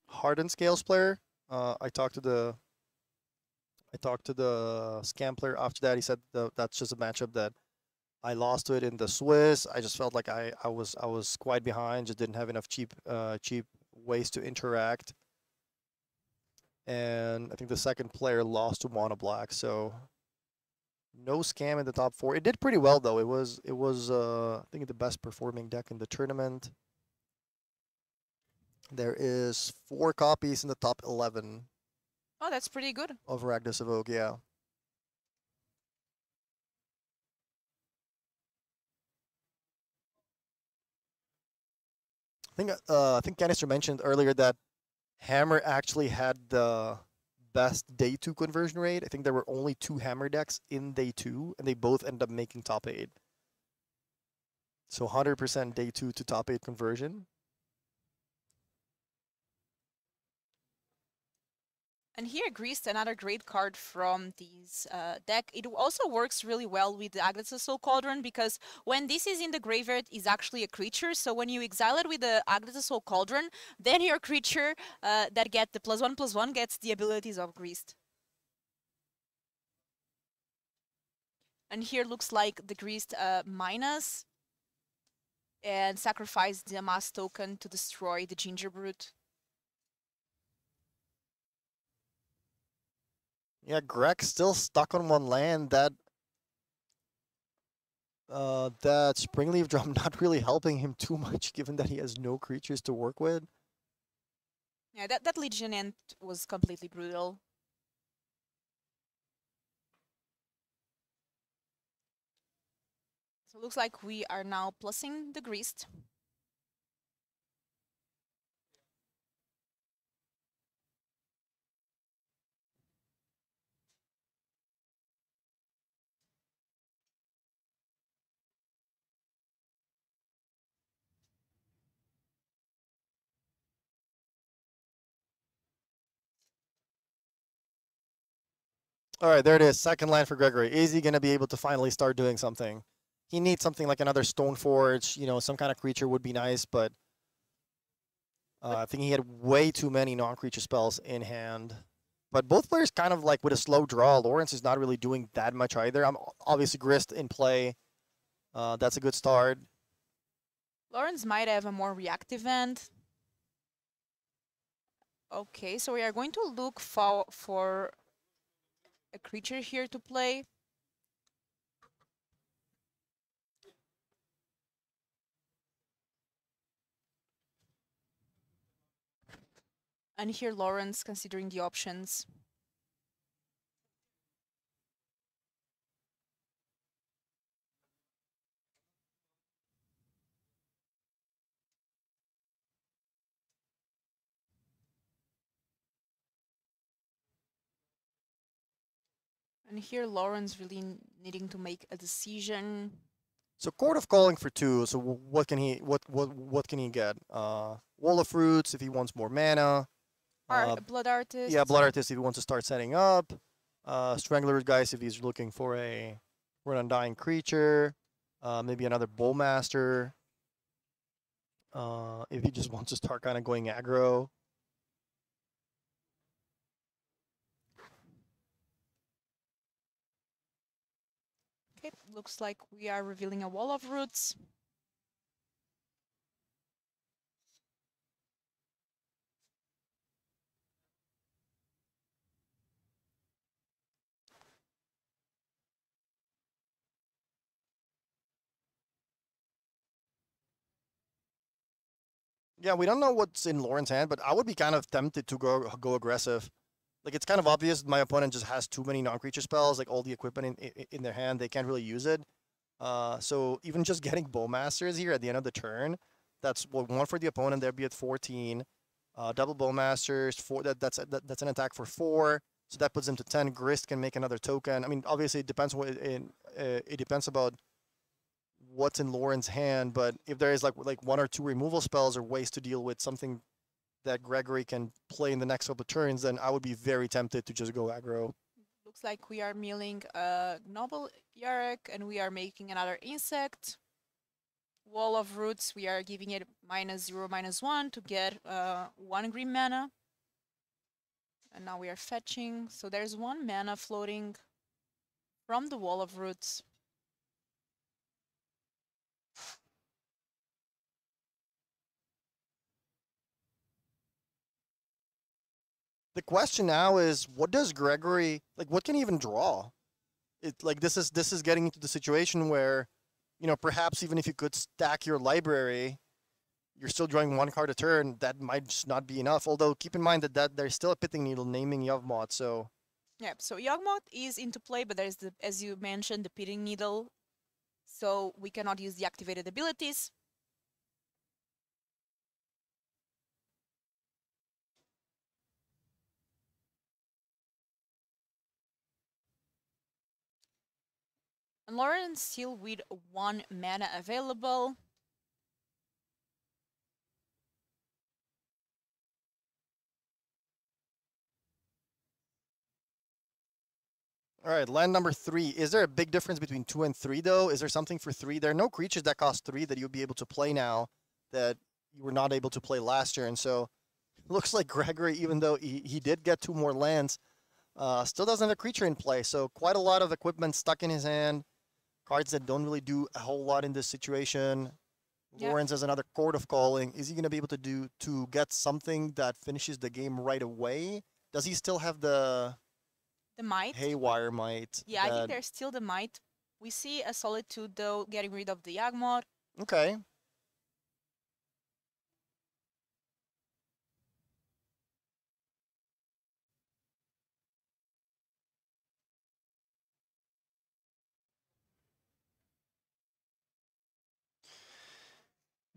Speaker 4: Hardened Scales player. I talked to the Scam player after that. He said that's just a matchup that I lost to it in the Swiss. I just felt like I was quite behind. Just didn't have enough cheap ways to interact. And I think the second player lost to Mono Black. So no scam in the top 4. It did pretty well though. It was I think the best performing deck in the tournament. There is 4 copies in the top 11.
Speaker 3: Oh, that's pretty good.
Speaker 4: Of Rakdos Evoke, yeah. I think Canister mentioned earlier that Hammer actually had the best day 2 conversion rate. I think there were only 2 Hammer decks in day 2, and they both ended up making top 8. So 100% day 2 to top 8 conversion.
Speaker 3: And here, Greased, another great card from this deck. It also works really well with the Agnes' Soul Cauldron, because when this is in the graveyard, is actually a creature. So when you exile it with the Agnes' Soul Cauldron, then your creature that get the +1/+1 gets the abilities of Greased. And here looks like the Greased minus and sacrifice the Amass token to destroy the Gingerbrood.
Speaker 4: Yeah, Greg's still stuck on 1 land. That Springleaf Drum not really helping him too much, given that he has no creatures to work with.
Speaker 3: Yeah, that Legion End was completely brutal. So it looks like we are now plussing the Greased.
Speaker 4: All right, there it is. Second land for Gregory. Is he going to be able to finally start doing something? He needs something like another Stone Forge. You know, some kind of creature would be nice, but I think he had way too many non-creature spells in hand. But both players kind of like with a slow draw. Lawrence is not really doing that much either. I'm obviously Grist in play. That's a good start.
Speaker 3: Lawrence might have a more reactive end. Okay, so we are going to look for a creature here to play. And here Lawrence considering the options. And here Lawrence really needing to make a decision.
Speaker 4: So Court of Calling for 2. So what can he what can he get? Wall of Fruits if he wants more mana.
Speaker 3: Blood Artist.
Speaker 4: Yeah, Blood Artist if he wants to start setting up. Strangler Guys if he's looking for an undying creature. Maybe another Bowmaster. If he just wants to start kind of going aggro.
Speaker 3: Okay, looks like we are revealing a Wall of Roots.
Speaker 4: Yeah, we don't know what's in Lauren's hand, but I would be kind of tempted to go aggressive. Like, it's kind of obvious my opponent just has too many non-creature spells, like all the equipment in their hand, they can't really use it. So even just getting Bowmasters here at the end of the turn, that's one for the opponent, they'll be at 14. Double Bowmasters, that's an attack for 4. So that puts him to 10. Grist can make another token. I mean, obviously it depends it depends about what's in Lauren's hand, but if there is like 1 or 2 removal spells or ways to deal with something that Gregory can play in the next couple of turns, then I would be very tempted to just go aggro.
Speaker 3: Looks like we are milling a Noble Yarok and we are making another insect. Wall of Roots, we are giving it -0/-1 to get 1 green mana. And now we are fetching. So there's 1 mana floating from the Wall of Roots.
Speaker 4: The question now is, what does Gregory like? What can he even draw? This is getting into the situation where, you know, perhaps even if you could stack your library, you're still drawing 1 card a turn. That might just not be enough. Although keep in mind that there's still a Pitting Needle naming Yavmot. So
Speaker 3: yeah, so Yawgmoth is into play, but there's the, as you mentioned, the Pitting Needle. So we cannot use the activated abilities. And Lawrence still with 1 mana available.
Speaker 4: all right, land number 3. Is there a big difference between 2 and 3 though? Is there something for 3? There are no creatures that cost 3 that you'll be able to play now that you were not able to play last year, and so it looks like Gregory, even though he did get 2 more lands, still doesn't have a creature in play. So quite a lot of equipment stuck in his hand. Cards that don't really do a whole lot in this situation.
Speaker 3: Yeah.
Speaker 4: Lawrence has another Court of Calling. Is he going to be able to get something that finishes the game right away? Does he still have the
Speaker 3: Might.
Speaker 4: Haywire Might?
Speaker 3: Yeah, I think there's still the Might. We see a Solitude though, getting rid of the Yawgmoth.
Speaker 4: Okay.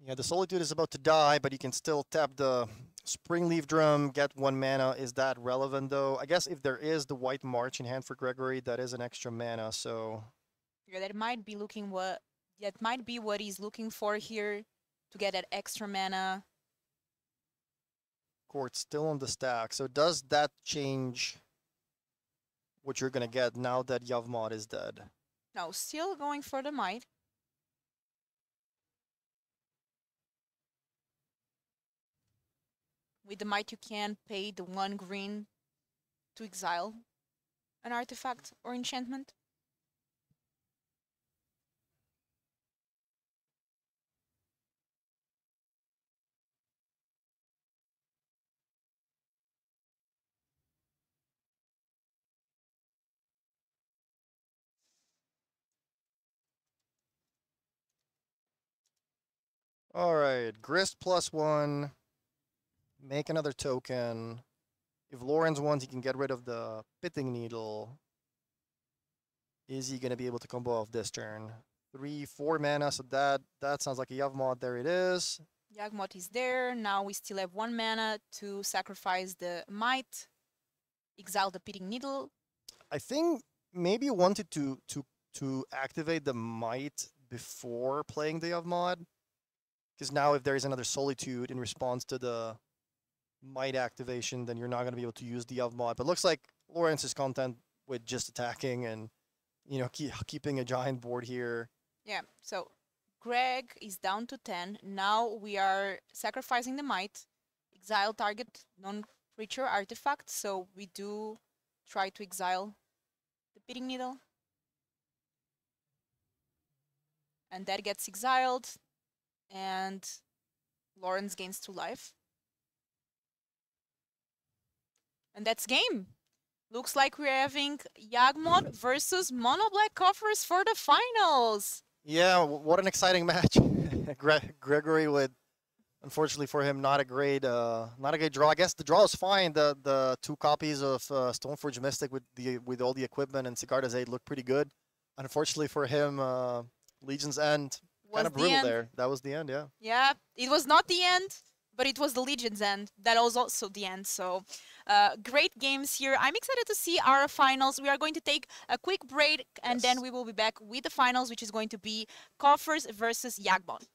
Speaker 4: Yeah, the Solitude is about to die, but you can still tap the Springleaf Drum, get 1 mana. Is that relevant, though? I guess if there is the White March in hand for Gregory, that is an extra mana, so...
Speaker 3: Yeah, that might be what he's looking for here to get that extra mana.
Speaker 4: Court's still on the stack, so does that change what you're gonna get now that Yavmod is dead.
Speaker 3: No, still going for the might. With the might, you can pay the 1 green to exile an artifact or enchantment.
Speaker 4: All right, Grist +1. Make another token. If Lawrence wants, he can get rid of the Pitting Needle. Is he gonna be able to combo off this turn? 3, 4 mana, so that sounds like a Yavmod. There it is.
Speaker 3: Yawgmoth is there. Now we still have 1 mana to sacrifice the might, exile the Pitting Needle.
Speaker 4: I think maybe you wanted to activate the might before playing the Yavmod. Because now if there is another Solitude in response to the might activation, then you're not going to be able to use the Yavmod. But looks like Lawrence is content with just attacking and, you know, keeping a giant board here.
Speaker 3: Yeah, so Greg is down to 10. Now we are sacrificing the might, exile target non-creature artifact. So we do try to exile the Pitting Needle. And that gets exiled. And Lawrence gains 2 life. And that's game. Looks like we're having Yawgmoth versus Mono Black Coffers for the finals.
Speaker 4: Yeah, what an exciting match. Gregory with, unfortunately for him, not a great draw. I guess the draw is fine. The 2 copies of Stoneforge Mystic with all the equipment and Sigarda's Aid look pretty good. Unfortunately for him, Legion's End kind of brutal there. That was the end, yeah.
Speaker 3: Yeah, it was not the end, but it was the Legion's end. That was also the end. So great games here. I'm excited to see our finals. We are going to take a quick break, and then we will be back with the finals, which is going to be Coffers versus Yawgmoth.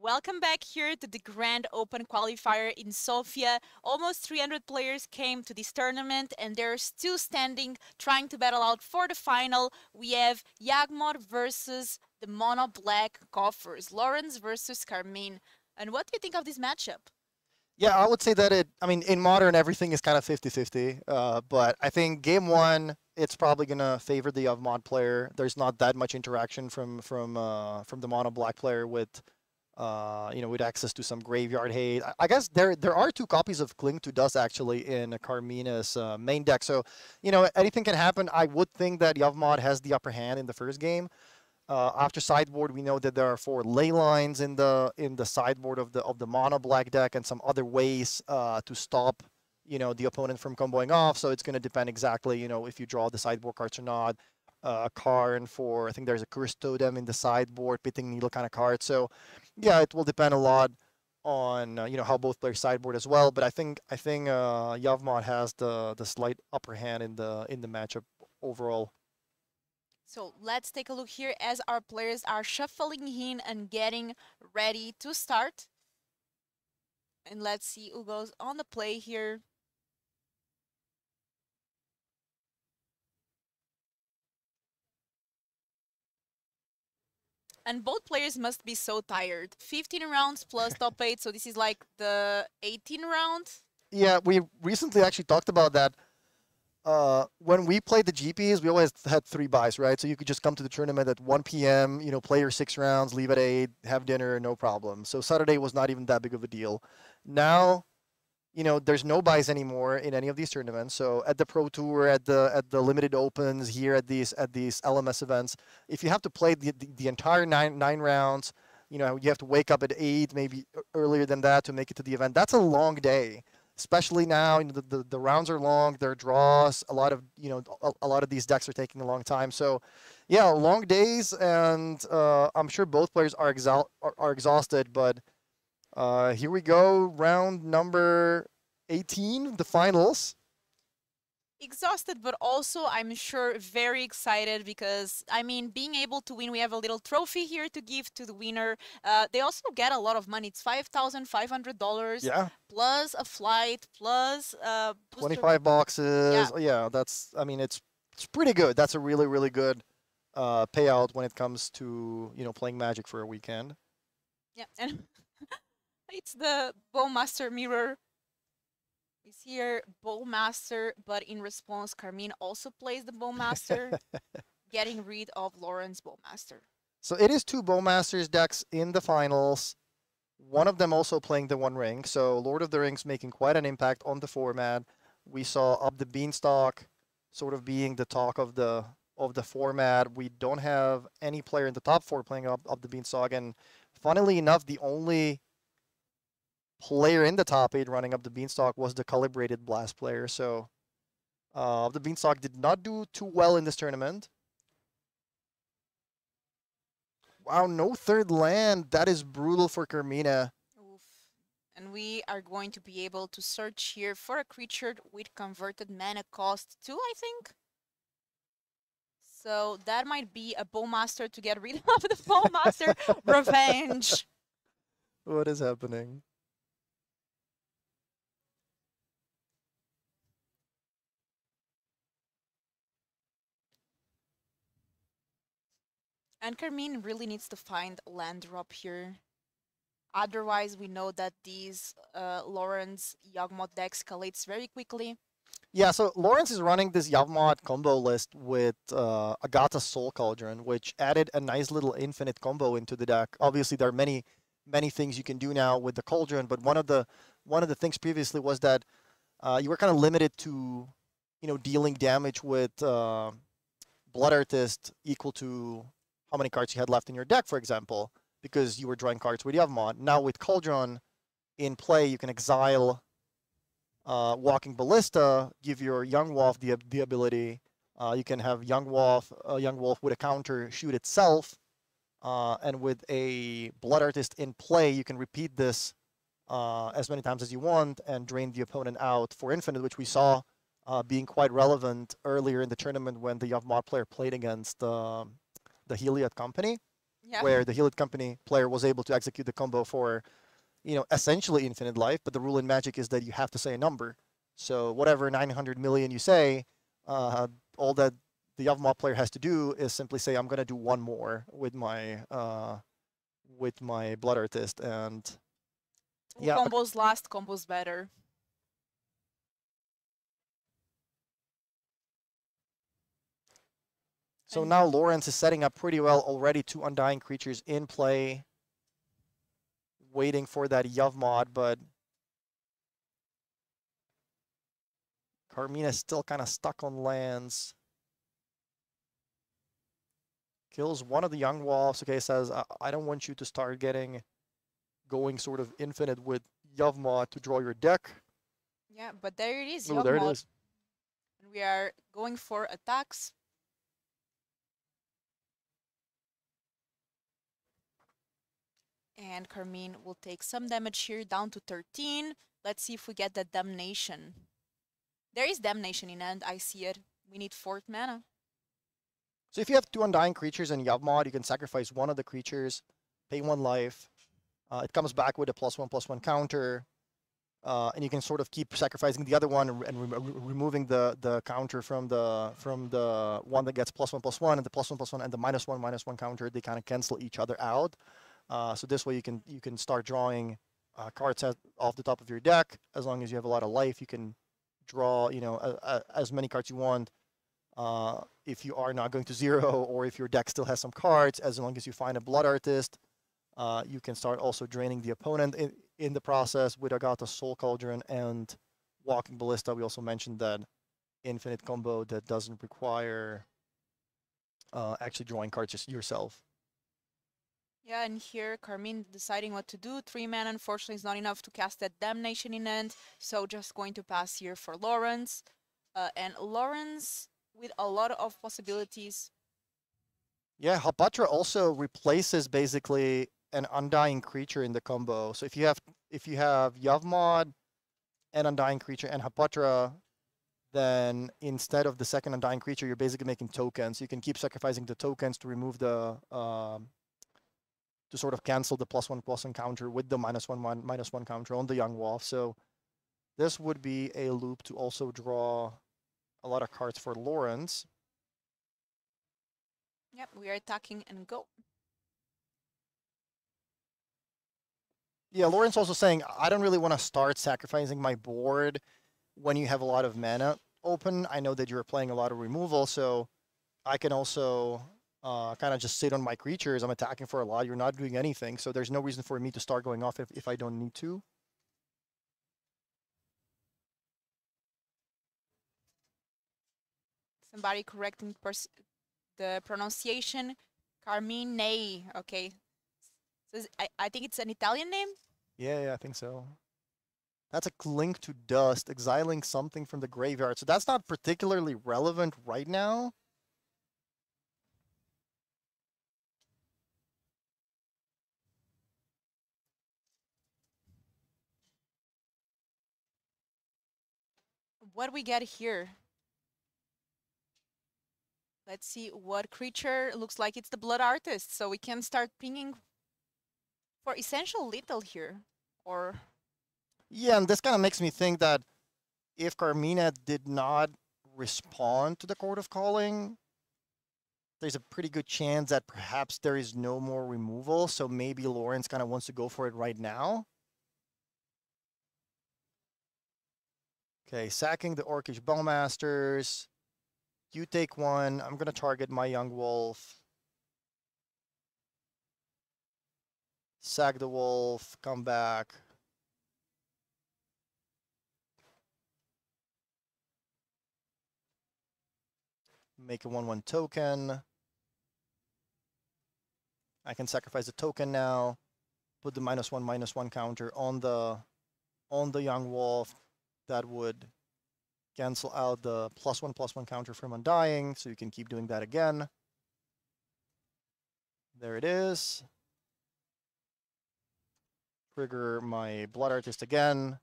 Speaker 3: Welcome back here to the Grand Open Qualifier in Sofia. Almost 300 players came to this tournament and they're still standing, trying to battle out for the final. We have Yagmod versus the Mono Black Coffers, Lawrence versus Carmine. And what do you think of this matchup?
Speaker 4: Yeah, I would say that I mean, in modern, everything is kind of 50-50. But I think game one, it's probably going to favor the mod player. There's not that much interaction from the mono black player with, with access to some graveyard hate. I guess there are two copies of Cling to Dust actually in Carmina's main deck. So, anything can happen. I would think that Yavmod has the upper hand in the first game. After sideboard, we know that there are 4 ley lines in the sideboard of the mono black deck and some other ways to stop the opponent from comboing off. So it's going to depend exactly if you draw the sideboard cards or not. Karn for I think there's a Cursed Totem in the sideboard, Pitting Needle kind of card. So yeah, it will depend a lot on how both players sideboard as well. But I think Yavmod has the slight upper hand in the matchup overall.
Speaker 3: So let's take a look here as our players are shuffling in and getting ready to start. And let's see who goes on the play here. And both players must be so tired. 15 rounds plus top 8, so this is like the 18 round.
Speaker 4: Yeah, we recently actually talked about that. When we played the GPs, we always had 3 buys, right? So you could just come to the tournament at 1 p.m., play your 6 rounds, leave at 8, have dinner, no problem. So Saturday was not even that big of a deal. Now, there's no buys anymore in any of these tournaments. So at the Pro Tour, at the limited opens, here at these LMS events, if you have to play the entire nine rounds, you have to wake up at 8, maybe earlier than that to make it to the event. That's a long day. Especially now, the rounds are long. There are draws. A lot of these decks are taking a long time. So, yeah, long days, and I'm sure both players are exhausted. But here we go, round number 18, the finals.
Speaker 3: Exhausted, but also I'm sure very excited because being able to win, we have a little trophy here to give to the winner. They also get a lot of money. It's $5,500.
Speaker 4: Yeah.
Speaker 3: Plus a flight, plus
Speaker 4: 25 boxes. Yeah, that's. It's pretty good. That's a really, really good payout when it comes to playing Magic for a weekend.
Speaker 3: Yeah, and it's the Bowmaster mirror. Is here Bowmaster, but in response, Carmine also plays the Bowmaster, getting rid of Lawrence Bowmaster.
Speaker 4: So it is 2 Bowmasters decks in the finals. One of them also playing the One Ring. So Lord of the Rings making quite an impact on the format. We saw Up the Beanstalk sort of being the talk of the format. We don't have any player in the top 4 playing Up the Beanstalk, and funnily enough, the only player in the top 8 running Up the Beanstalk was the Calibrated Blast player. So the Beanstalk did not do too well in this tournament. Wow, no 3rd land. That is brutal for Carmina.
Speaker 3: Oof. And we are going to be able to search here for a creature with converted mana cost 2, I think. So that might be a Bowmaster to get rid of the Bowmaster. Revenge.
Speaker 4: What is happening?
Speaker 3: And Carmine really needs to find a land drop here. Otherwise, we know that these Lawrence Yawgmoth deck escalates very quickly.
Speaker 4: Yeah, so Lawrence is running this Yavmod combo list with Agatha's Soul Cauldron, which added a nice little infinite combo into the deck. Obviously, there are many things you can do now with the Cauldron, but one of the things previously was that you were kind of limited to, dealing damage with Blood Artist equal to how many cards you had left in your deck, for example, because you were drawing cards with Yavmod. Now with Cauldron in play, you can exile Walking Ballista, give your Young Wolf the ability. You can have Young Wolf with a counter shoot itself, and with a Blood Artist in play, you can repeat this as many times as you want and drain the opponent out for infinite, which we saw being quite relevant earlier in the tournament when the Yavmod player played against the Heliod Company.
Speaker 3: Yeah.
Speaker 4: where the Healit Company player was able to execute the combo for, essentially infinite life. But the rule in Magic is that you have to say a number. So whatever 900 million you say, all that the Yavimod player has to do is simply say, I'm going to do one more with my Blood Artist. And yeah,
Speaker 3: Combos last, combos better.
Speaker 4: so now Lawrence is setting up pretty well already. 2 Undying Creatures in play, waiting for that Yavimod, but Carmina's still kind of stuck on lands. Kills one of the Young Wolves. Okay, says, I don't want you to start going sort of infinite with Yavimod to draw your deck.
Speaker 3: Yeah, but there it is.
Speaker 4: Oh, there it
Speaker 3: Yavimod.
Speaker 4: is.
Speaker 3: And we are going for attacks. And Carmine will take some damage here, down to 13. Let's see if we get that Damnation. There is Damnation in end, I see it. We need 4th mana.
Speaker 4: So if you have 2 Undying Creatures and Yavimod, you can sacrifice one of the creatures, pay 1 life. It comes back with a +1/+1 counter. And you can sort of keep sacrificing the other one and removing the counter from the one that gets +1/+1 and the +1/+1 and the -1/-1 counter. They kind of cancel each other out. So this way you can start drawing cards off the top of your deck. As long as you have a lot of life, you can draw as many cards you want. If you are not going to 0, or if your deck still has some cards, as long as you find a Blood Artist, you can start also draining the opponent in the process with Agatha's Soul Cauldron and Walking Ballista. We also mentioned that infinite combo that doesn't require actually drawing cards just yourself.
Speaker 3: Yeah, and here Carmine deciding what to do. 3 mana, unfortunately, is not enough to cast that Damnation in end. So just going to pass here for Lawrence. And Lawrence with a lot of possibilities.
Speaker 4: Yeah, Hapatra also replaces basically an Undying Creature in the combo. So if you have Yavimod, an Undying Creature, and Hapatra, then instead of the second Undying Creature, you're basically making tokens. You can keep sacrificing the tokens to remove the to sort of cancel the +1/+1 counter with the -1/-1 counter on the Young Wolf. So this would be a loop to also draw a lot of cards for Lawrence.
Speaker 3: Yep, we are attacking and go.
Speaker 4: Yeah, Lawrence also saying, I don't really want to start sacrificing my board when you have a lot of mana open. I know that you're playing a lot of removal, so I can also kind of just sit on my creatures. I'm attacking for a lot. You're not doing anything, so there's no reason for me to start going off if I don't need to.
Speaker 3: Somebody correcting the pronunciation. Carmine, okay. So I think it's an Italian name?
Speaker 4: Yeah, I think so. That's a link to dust, exiling something from the graveyard. So that's not particularly relevant right now.
Speaker 3: What do we get here? Let's see what creature. Looks like it's the Blood Artist, so we can start pinging for essential lethal here. Or
Speaker 4: yeah, and this kind of makes me think that if Carmina did not respond to the Court of Calling, there's a pretty good chance that perhaps there is no more removal, so maybe Lawrence kind of wants to go for it right now. Okay, sacking the Orcish Bowmasters. You take 1. I'm going to target my Young Wolf. Sack the Wolf, come back. Make a 1/1 token. I can sacrifice a token now. Put the -1/-1 counter on the Young Wolf. That would cancel out the +1/+1 counter from Undying, so you can keep doing that again. There it is. Trigger my Blood Artist again.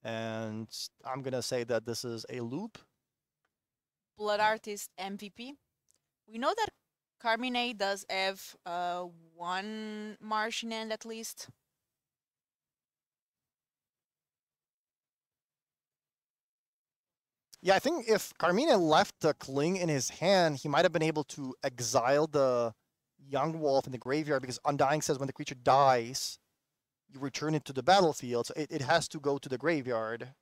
Speaker 4: And I'm going to say that this is a loop.
Speaker 3: Blood Artist MVP. We know that Carmine does have one Martian end at least.
Speaker 4: Yeah, I think if Carmine left the Kling in his hand, he might have been able to exile the Young Wolf in the graveyard because Undying says when the creature dies, you return it to the battlefield. So it has to go to the graveyard.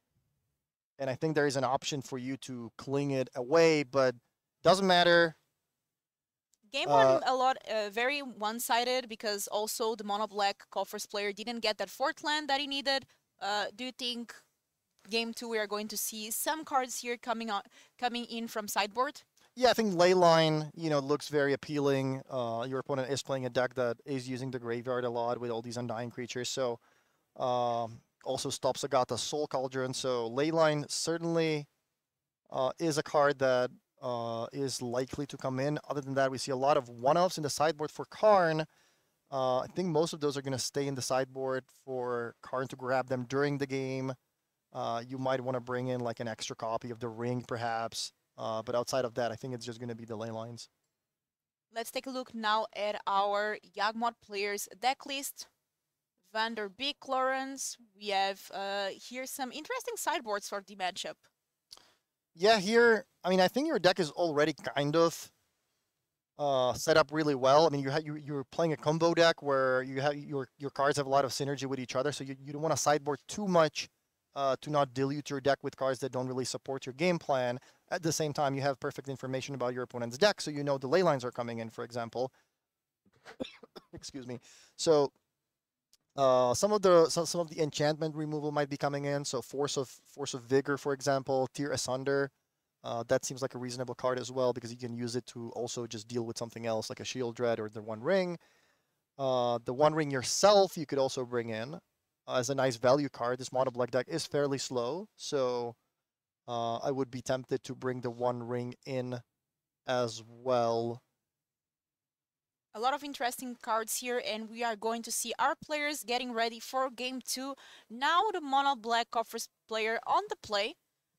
Speaker 4: And I think there is an option for you to Kling it away, but doesn't matter.
Speaker 3: Game one a lot very one-sided because also the mono black Coffers player didn't get that fourth land that he needed. Do you think game two we are going to see some cards here coming in from sideboard?
Speaker 4: Yeah, I think Leyline, looks very appealing. Your opponent is playing a deck that is using the graveyard a lot with all these Undying creatures, so also stops Agatha's Soul Cauldron. So Leyline certainly is a card that is likely to come in. Other than that, we see a lot of one-offs in the sideboard for Karn. I think most of those are going to stay in the sideboard for Karn to grab them during the game. You might want to bring in like an extra copy of the Ring, perhaps. But outside of that, I think it's just going to be the ley lines.
Speaker 3: Let's take a look now at our Yawgmoth players deck list. Vander Beek, Lawrence. We have here some interesting sideboards for the matchup.
Speaker 4: Yeah, here, I think your deck is already kind of set up really well. I mean, you're playing a combo deck where you have your cards have a lot of synergy with each other, so you don't want to sideboard too much to not dilute your deck with cards that don't really support your game plan. At the same time, you have perfect information about your opponent's deck, so you know the ley lines are coming in, for example. Excuse me. So some of the enchantment removal might be coming in. So Force of Vigor, for example, Tear Asunder. That seems like a reasonable card as well because you can use it to also just deal with something else like a Shield Dread or the One Ring. The One Ring yourself you could also bring in as a nice value card. This mono black deck is fairly slow, so I would be tempted to bring the One Ring in as well.
Speaker 3: A lot of interesting cards here, and we are going to see our players getting ready for game two. Now the mono black Coffers player on the play.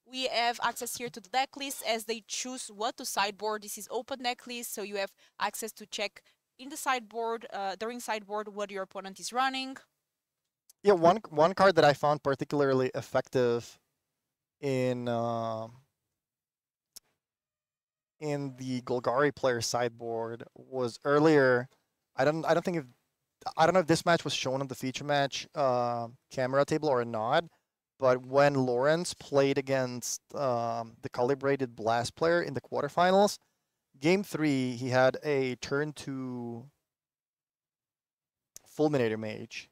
Speaker 3: We have access here to the deck list as they choose what to sideboard. This is open deck list, so you have access to check in the sideboard, during sideboard, what your opponent is running.
Speaker 4: Yeah, one card that I found particularly effective in the Golgari player sideboard was earlier. I don't know if this match was shown on the feature match camera table or not, but when Lawrence played against the Calibrated Blast player in the quarterfinals, game 3 he had a turn 2 Fulminator Mage,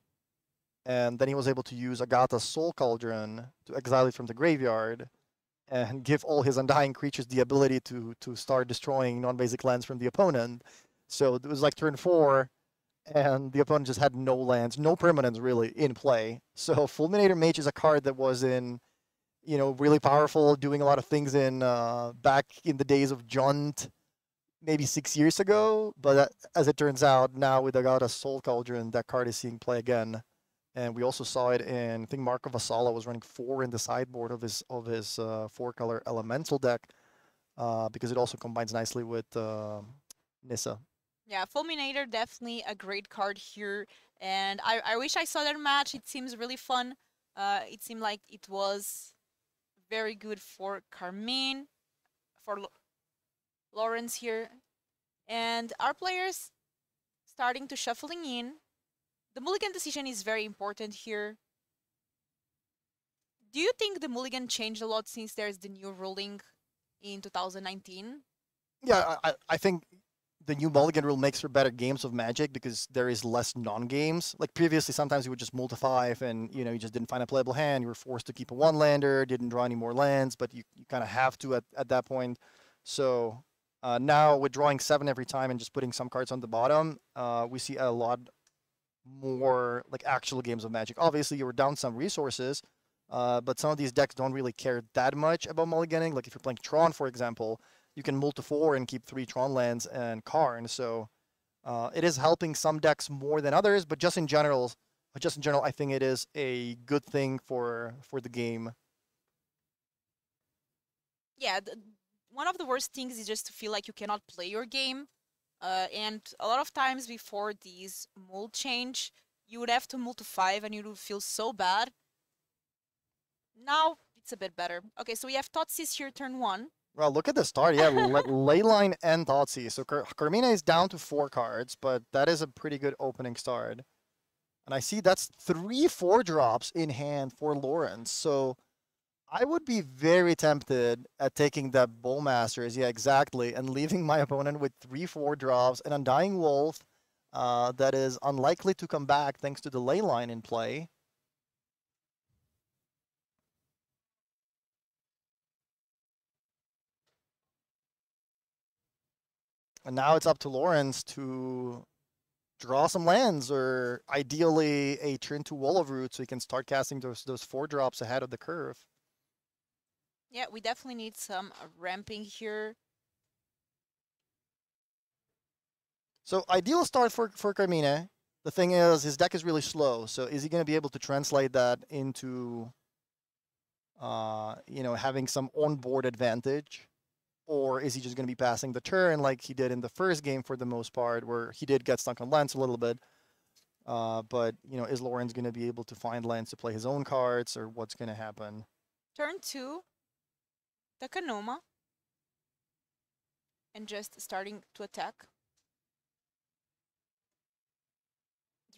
Speaker 4: and then he was able to use Agatha's Soul Cauldron to exile it from the graveyard and give all his Undying creatures the ability to start destroying non-basic lands from the opponent. So it was like turn 4, and the opponent just had no lands, no permanents really in play. So Fulminator Mage is a card that was in, really powerful, doing a lot of things in back in the days of Junt, maybe 6 years ago. But as it turns out, now with Agatha's Soul Cauldron, that card is seeing play again. And we also saw it in, I think Marco Vassallo was running 4 in the sideboard of his 4-color elemental deck because it also combines nicely with Nissa.
Speaker 3: Yeah, Fulminator, definitely a great card here. And I wish I saw that match. It seems really fun. It seemed like it was very good for Carmine, for Lawrence here. And our players starting to shuffling in. The mulligan decision is very important here. Do you think the mulligan changed a lot since there's the new ruling in 2019?
Speaker 4: Yeah, I think the new mulligan rule makes for better games of Magic because there is less non-games. Like previously, sometimes you would just mull to 5 and, you just didn't find a playable hand. You were forced to keep a one-lander, didn't draw any more lands, but you kind of have to at that point. So now with drawing 7 every time and just putting some cards on the bottom, we see a lot more like actual games of Magic. Obviously, you were down some resources, but some of these decks don't really care that much about mulliganing. Like if you're playing Tron, for example, you can mull to 4 and keep 3 Tron lands and Karn. So it is helping some decks more than others, but just in general, I think it is a good thing for the game.
Speaker 3: Yeah, one of the worst things is just to feel like you cannot play your game. And a lot of times before these mold change, you would have to mold to 5 and you would feel so bad. Now it's a bit better. Okay, so we have Totsis here, turn 1.
Speaker 4: Well, look at the start. Yeah, Leyline and Thoughtseize. So Carmina is down to 4 cards, but that is a pretty good opening start. And I see that's 3 4-drops in hand for Lawrence. So I would be very tempted at taking that Bowmasters, yeah, exactly, and leaving my opponent with 3 4-drops, an Undying Wolf that is unlikely to come back thanks to the Leyline in play. And now it's up to Lawrence to draw some lands, or ideally a turn 2 Wall of Root so he can start casting those 4-drops ahead of the curve.
Speaker 3: Yeah, we definitely need some ramping here.
Speaker 4: So ideal start for Carmine. The thing is, his deck is really slow. So is he going to be able to translate that into, having some onboard advantage? Or is he just going to be passing the turn like he did in the first game for the most part, where he did get stuck on lands a little bit? But, is Lawrence going to be able to find lands to play his own cards, or what's going to happen?
Speaker 3: Turn 2, the Kanoma. And just starting to attack.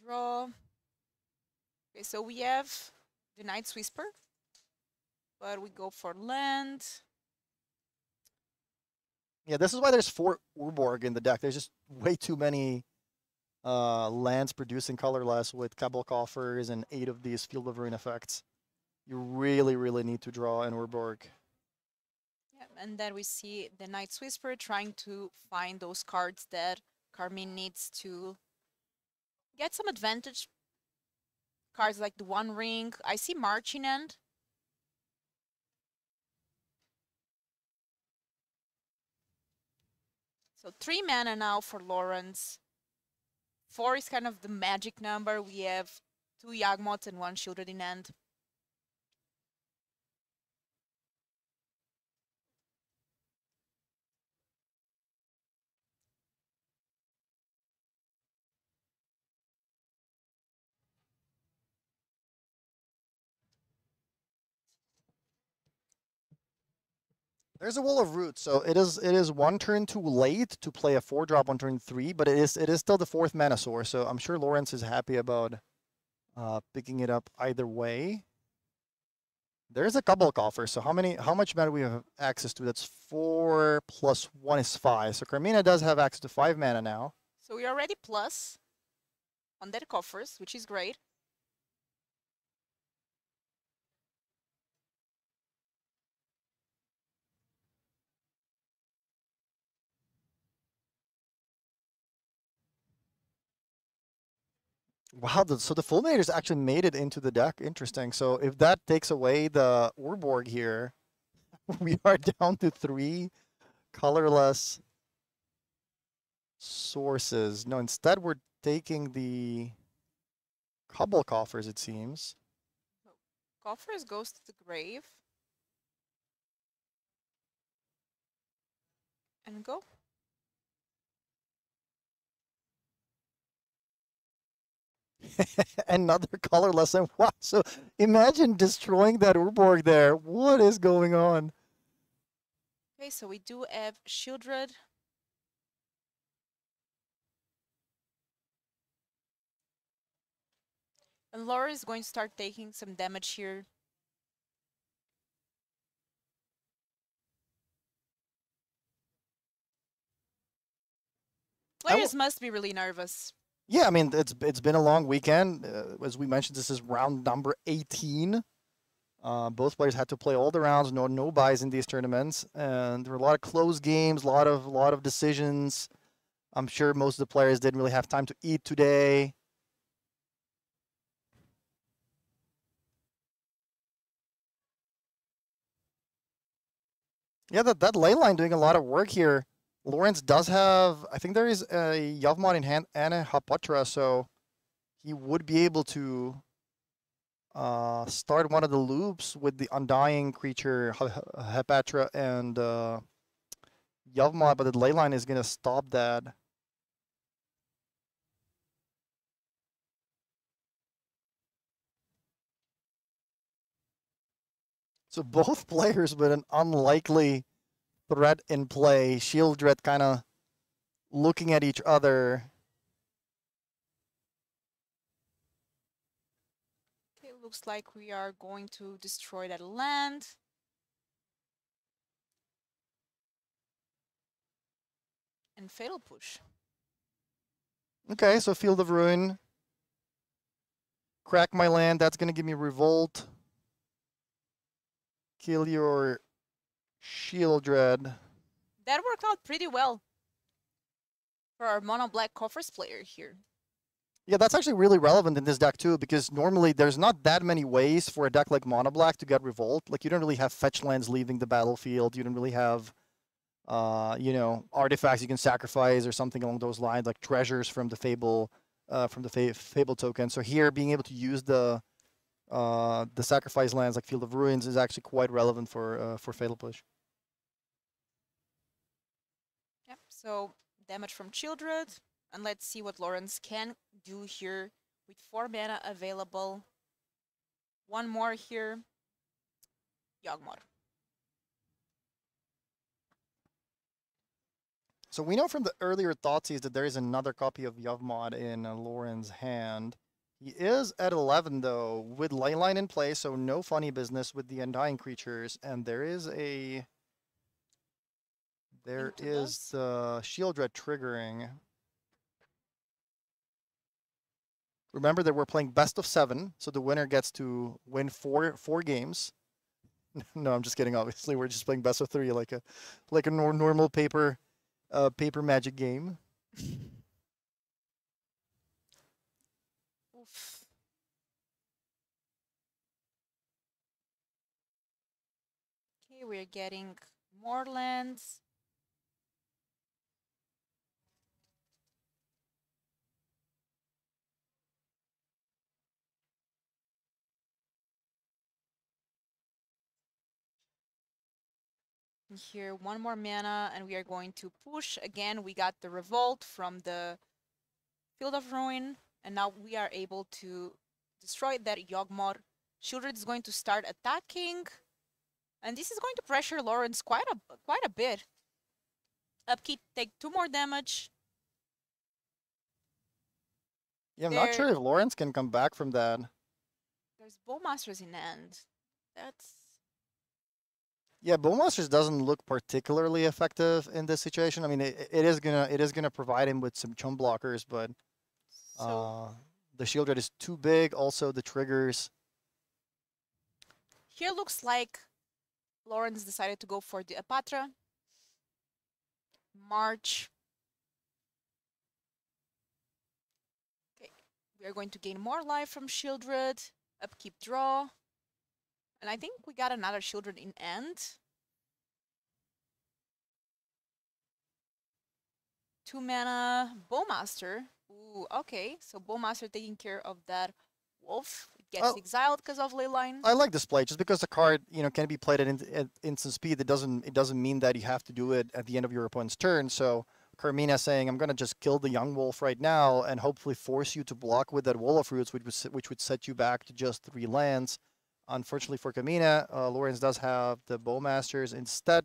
Speaker 3: Draw. Okay, so we have the Knight's Whisper. But we go for land.
Speaker 4: Yeah, this is why there's 4 Urborg in the deck. There's just way too many lands producing colorless with Cabal Coffers and 8 of these Field of Ruin effects. You really, really need to draw an Urborg.
Speaker 3: Yeah, and then we see the Knight's Whisper trying to find those cards that Carmine needs to get some advantage. Cards like the One Ring. I see Marching End. So 3 mana now for Lawrence. 4 is kind of the magic number. We have 2 Yawgmoths and 1 Shielded in hand.
Speaker 4: There's a Wall of Root, so it is 1 turn too late to play a 4-drop on turn 3, but it is still the 4th mana source, so I'm sure Lawrence is happy about picking it up either way. There's a Cabal Coffer, so how much mana we have access to? That's 4 plus 1 is 5. So Carmina does have access to 5 mana now.
Speaker 3: So we're already plus on that coffers, which is great.
Speaker 4: Wow, so the Fulminators actually made it into the deck. Interesting. So if that takes away the Urborg here, we are down to 3 colorless sources. No, instead we're taking the Cabal Coffers, it seems.
Speaker 3: Coffers goes to the grave. And go.
Speaker 4: Another colorless, and wow, so imagine destroying that Urborg there. What is going on?
Speaker 3: Okay, so we do have Shieldred. And Laura is going to start taking some damage here. Players must be really nervous.
Speaker 4: Yeah, I mean, it's been a long weekend. As we mentioned, this is round number 18. Both players had to play all the rounds, no buys in these tournaments, and there were a lot of close games, a lot of decisions. I'm sure most of the players didn't really have time to eat today. Yeah, that Leyline doing a lot of work here. Lawrence does have, I think there is a Yawgmoth in hand and a Hapotra, so he would be able to start one of the loops with the Undying creature, Hapatra and Yawgmoth, but the Leyline is going to stop that. So both players with an unlikely threat in play. Shieldred kind of looking at each other.
Speaker 3: Okay, looks like we are going to destroy that land. And fatal push.
Speaker 4: Okay, so Field of Ruin. Crack my land. That's going to give me Revolt. Kill your Shieldred.
Speaker 3: That worked out pretty well for our mono black coffers player here.
Speaker 4: Yeah, that's actually really relevant in this deck too, because normally there's not that many ways for a deck like Mono Black to get Revolt. Like, you don't really have fetch lands leaving the battlefield. You don't really have, you know, artifacts you can sacrifice or something along those lines, like treasures from the Fable, Fable token. So here, being able to use the sacrifice lands like Field of Ruins is actually quite relevant for Fatal Push.
Speaker 3: Yep. So damage from Childred. And let's see what Lawrence can do here with 4 mana available. One more here. Yawgmoth.
Speaker 4: So we know from the earlier Thoughtseize that there is another copy of Yawgmoth in Lauren's hand. He is at 11 though, with Leyline in play, so no funny business with the Undying creatures, and there is the Shieldred triggering. Remember that we're playing best of 7, so the winner gets to win four games. No, I'm just kidding. Obviously, we're just playing best of 3, like a normal paper Magic game.
Speaker 3: Oof. Okay, we're getting more lands. Here, 1 more mana, and we are going to push. Again, we got the Revolt from the Field of Ruin, and now we are able to destroy that Yawgmoth. Shieldred is going to start attacking, and this is going to pressure Lawrence quite a bit. Upkeep, take 2 more damage.
Speaker 4: Yeah, I'm not sure if Lawrence can come back from that.
Speaker 3: There's Bowmasters in hand. That's...
Speaker 4: Yeah, Bowmasters doesn't look particularly effective in this situation. I mean, it is gonna provide him with some chump blockers, but the Shieldred is too big. Also, the triggers.
Speaker 3: Here looks like Lawrence decided to go for the Apatra. March. Okay, we are going to gain more life from Shieldred. Upkeep, draw. And I think we got another Shieldred in end. 2 mana Bowmaster. Ooh, okay. So Bowmaster taking care of that wolf. It gets exiled because of Leyline.
Speaker 4: I like this play just because the card, you know, can be played at instant speed. It doesn't mean that you have to do it at the end of your opponent's turn. So Carmina saying, I'm gonna just kill the young wolf right now and hopefully force you to block with that Wall of Roots, which would set you back to just 3 lands. Unfortunately for Kamina, Lawrence does have the Bowmasters instead,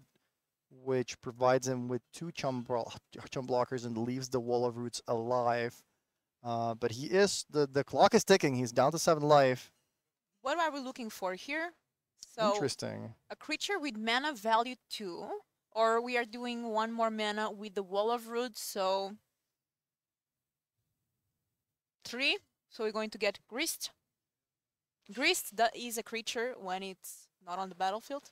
Speaker 4: which provides him with 2 chump blockers and leaves the Wall of Roots alive. But the clock is ticking. He's down to 7 life.
Speaker 3: What are we looking for here? So
Speaker 4: interesting.
Speaker 3: A creature with mana value 2, or we are doing 1 more mana with the Wall of Roots, so 3. So we're going to get Grist. Grist, that is a creature when it's not on the battlefield.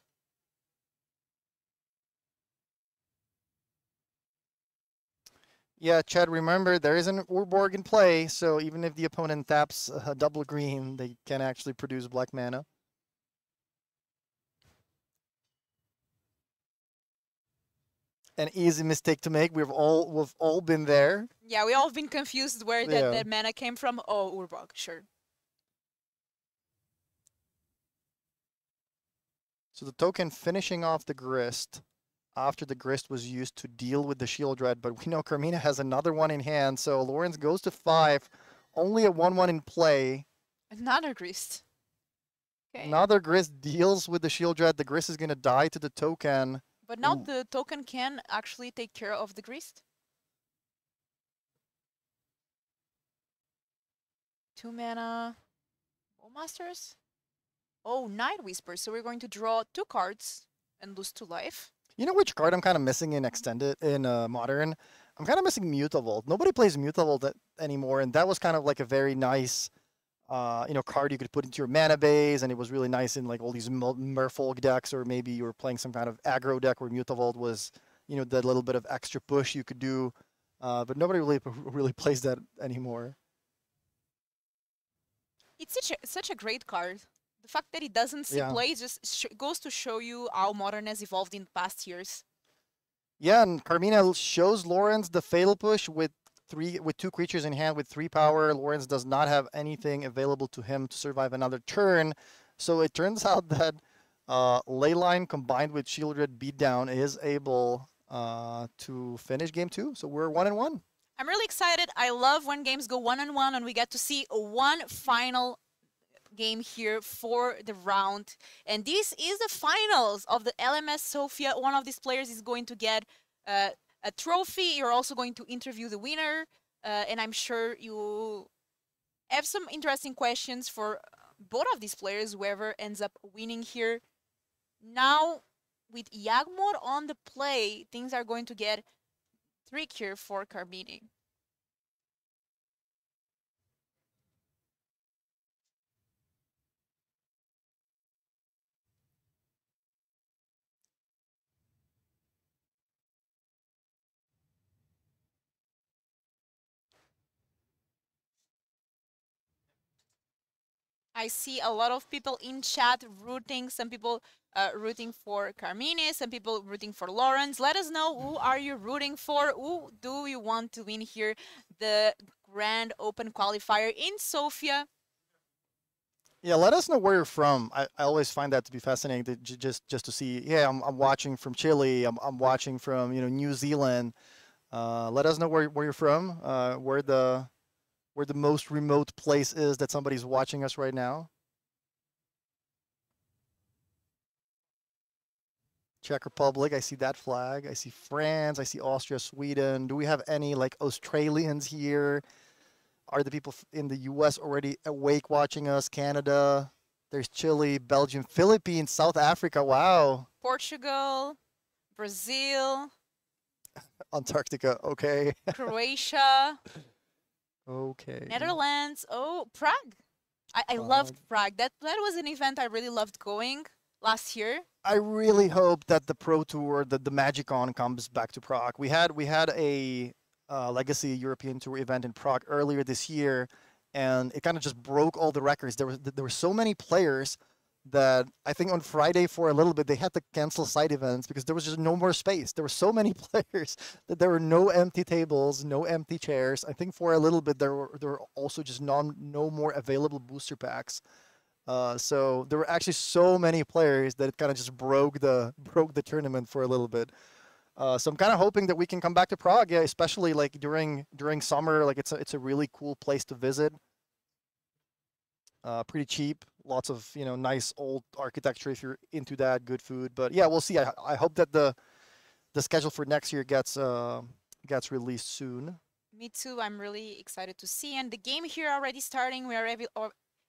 Speaker 4: Yeah, Chad, remember, there is an Urborg in play, so even if the opponent taps a double green, they can actually produce black mana. An easy mistake to make. We've all been there.
Speaker 3: Yeah, we all been confused where that mana came from. Oh, Urborg, sure.
Speaker 4: So the token finishing off the Grist after the Grist was used to deal with the Shieldred, but we know Carmina has another one in hand, so Lawrence goes to 5, only a 1/1 in play.
Speaker 3: Another Grist. Okay.
Speaker 4: Now the Grist deals with the Shield Red. The Grist is going to die to the token.
Speaker 3: But now
Speaker 4: Ooh.
Speaker 3: the token can actually take care of the Grist. 2 mana. Masters. Oh, Night Whisper. So we're going to draw 2 cards and lose 2 life.
Speaker 4: You know which card I'm kind of missing in Extended, in Modern? I'm kind of missing Mutavault. Nobody plays Mutavault anymore, and that was kind of like a very nice, card you could put into your mana base, and it was really nice in like all these Merfolk decks, or maybe you were playing some kind of aggro deck where Mutavault was, that little bit of extra push you could do, but nobody really plays that anymore.
Speaker 3: It's such a great card. The fact that it doesn't see play just goes to show you how Modern has evolved in the past years.
Speaker 4: Yeah, and Carmina shows Lawrence the Fatal Push with 2 creatures in hand with 3 power. Lawrence does not have anything available to him to survive another turn. So it turns out that Leyline combined with Shieldred Beatdown is able to finish game 2. So we're 1-1.
Speaker 3: I'm really excited. I love when games go 1-1 and we get to see one final game here for the round. And this is the finals of the LMS SOFIA. One of these players is going to get a trophy. You're also going to interview the winner. And I'm sure you have some interesting questions for both of these players, whoever ends up winning here. Now, with Yagmor on the play, things are going to get trickier for Carmini. I see a lot of people in chat rooting, some people rooting for Carmine, some people rooting for Lawrence. Let us know, who are you rooting for? Who do you want to win here the Grand Open Qualifier in Sofia?
Speaker 4: Yeah, let us know where you're from. I always find that to be fascinating, just to see. Yeah, I'm watching from Chile. I'm watching from New Zealand. Let us know where you're from. Where the most remote place is that somebody's watching us right now. Czech Republic, I see that flag. I see France, I see Austria, Sweden. Do we have any like Australians here? Are the people in the US already awake watching us? Canada, there's Chile, Belgium, Philippines, South Africa, wow.
Speaker 3: Portugal, Brazil.
Speaker 4: Antarctica, okay.
Speaker 3: Croatia.
Speaker 4: Okay.
Speaker 3: Netherlands. Oh, Prague. I loved Prague. That was an event I really loved going last year.
Speaker 4: I really hope that the Pro Tour, the Magicon comes back to Prague. We had a Legacy European Tour event in Prague earlier this year, and it kind of just broke all the records. There were so many players that I think on Friday for a little bit they had to cancel side events because there was just no more space. There were so many players that there were no empty tables, no empty chairs. I think for a little bit there were also just no more available booster packs. So there were actually so many players that it kind of just broke the tournament for a little bit. So I'm kind of hoping that we can come back to Prague, yeah, especially like during summer. Like it's a really cool place to visit. Pretty cheap, lots of nice old architecture if you're into that. Good food, but yeah, we'll see. I hope that the schedule for next year gets released soon.
Speaker 3: Me too. I'm really excited to see. And the game here already starting. We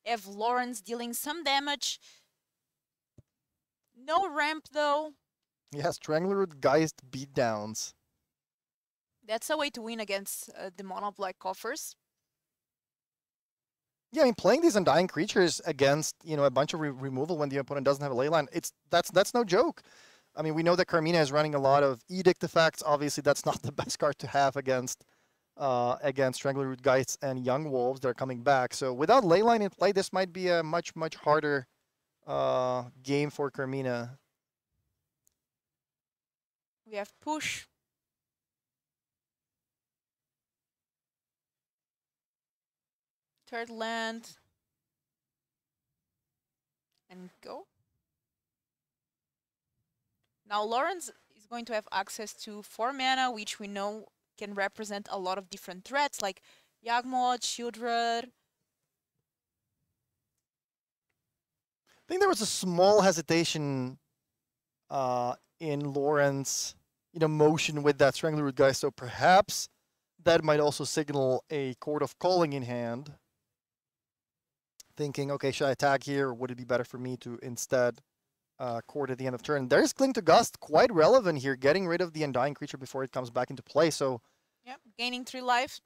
Speaker 3: have Lawrence dealing some damage. No ramp though.
Speaker 4: Yeah, Strangleroot Geist beatdowns.
Speaker 3: That's a way to win against the mono black coffers.
Speaker 4: Yeah, I mean, playing these Undying creatures against a bunch of removal when the opponent doesn't have a leyline, that's no joke. I mean, we know that Carmina is running a lot of Edict effects. Obviously, that's not the best card to have against Strangleroot Geists and Young Wolves that are coming back. So without leyline in play, this might be a much harder game for Carmina.
Speaker 3: We have push. Third land. And go. Now Lawrence is going to have access to 4 mana, which we know can represent a lot of different threats, like Yagmoth, Shieldred.
Speaker 4: think there was a small hesitation in Lawrence, motion with that Strangler guy. So perhaps that might also signal a Court of Calling in hand. Thinking, okay, should I attack here, or would it be better for me to instead court at the end of turn? There's Cling to Gust, quite relevant here, getting rid of the Undying creature before it comes back into play. So,
Speaker 3: Yep, gaining 3 life.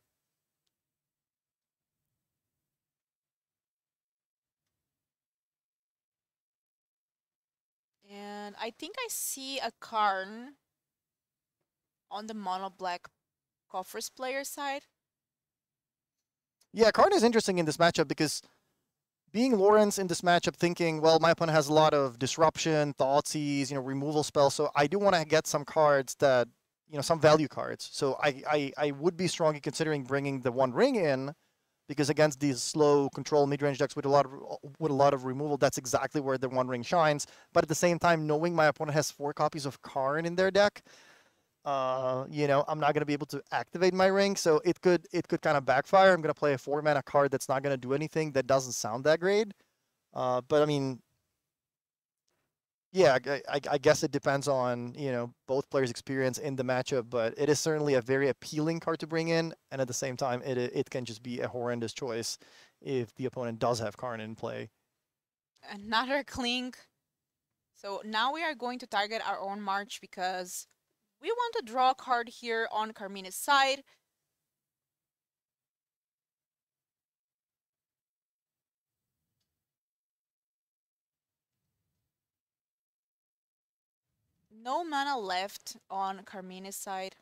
Speaker 3: And I think I see a Karn on the mono black Coffers player side.
Speaker 4: yeah, Karn is interesting in this matchup because being Lawrence in this matchup, thinking, well, my opponent has a lot of disruption, Thoughtseize, removal spells, so I do want to get some cards that, some value cards. So I would be strongly considering bringing the One Ring in, because against these slow control mid-range decks with a lot of removal, that's exactly where the One Ring shines. But at the same time, knowing my opponent has 4 copies of Karn in their deck, I'm not going to be able to activate my ring, so it could kind of backfire. I'm going to play a 4-mana card that's not going to do anything. That doesn't sound that great. But I mean, yeah, I guess it depends on, both players' experience in the matchup, but it is certainly a very appealing card to bring in, and at the same time, it can just be a horrendous choice if the opponent does have Karn in play.
Speaker 3: Another Cling. So now we are going to target our own March because we want to draw a card here on Carmina's side. No mana left on Carmina's side.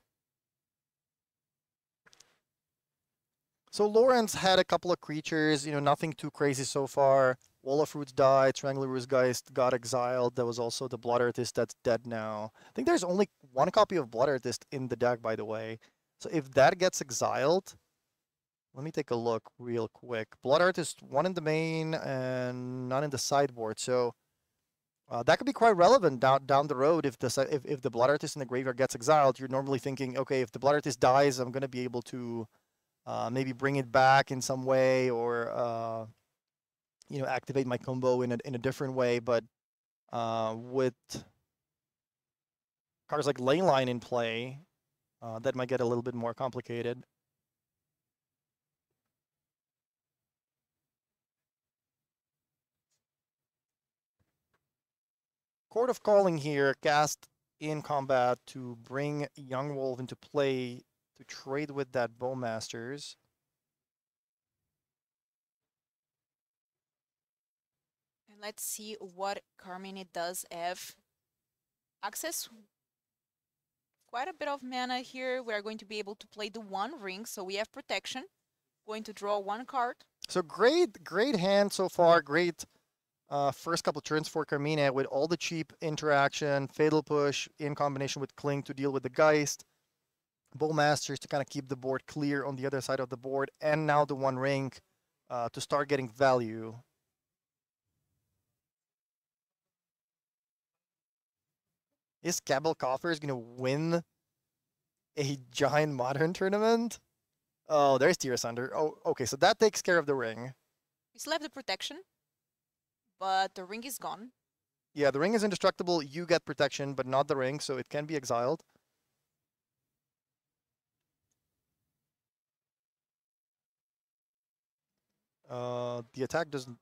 Speaker 4: So Lawrence had a couple of creatures, nothing too crazy so far. Wall of Roots died, Strangler's Geist got exiled. There was also the Blood Artist that's dead now. I think there's only 1 copy of Blood Artist in the deck, by the way. So if that gets exiled, let me take a look real quick. Blood Artist, 1 in the main and none in the sideboard. So that could be quite relevant down the road if the Blood Artist in the graveyard gets exiled. You're normally thinking, okay, if the Blood Artist dies, I'm going to be able to maybe bring it back in some way, or activate my combo in a different way. But with cards like Leyline in play, that might get a little bit more complicated. Court of Calling here, cast in combat to bring Young Wolf into play to trade with that Bowmasters.
Speaker 3: And let's see what Carmine does have. Access quite a bit of mana here. We are going to be able to play the One Ring, so we have protection. Going to draw 1 card.
Speaker 4: So great hand so far. Great first couple turns for Carmine with all the cheap interaction, Fatal Push in combination with Cling to deal with the Geist, Bowmasters to kind of keep the board clear on the other side of the board, and now the One Ring to start getting value. Is Cabal Coffers going to win a giant Modern tournament? Oh, there's Tear Asunder. Oh, okay, so that takes care of the ring.
Speaker 3: We still have the protection, but the ring is gone.
Speaker 4: Yeah, the ring is indestructible. You get protection, but not the ring, so it can be exiled. The attack doesn't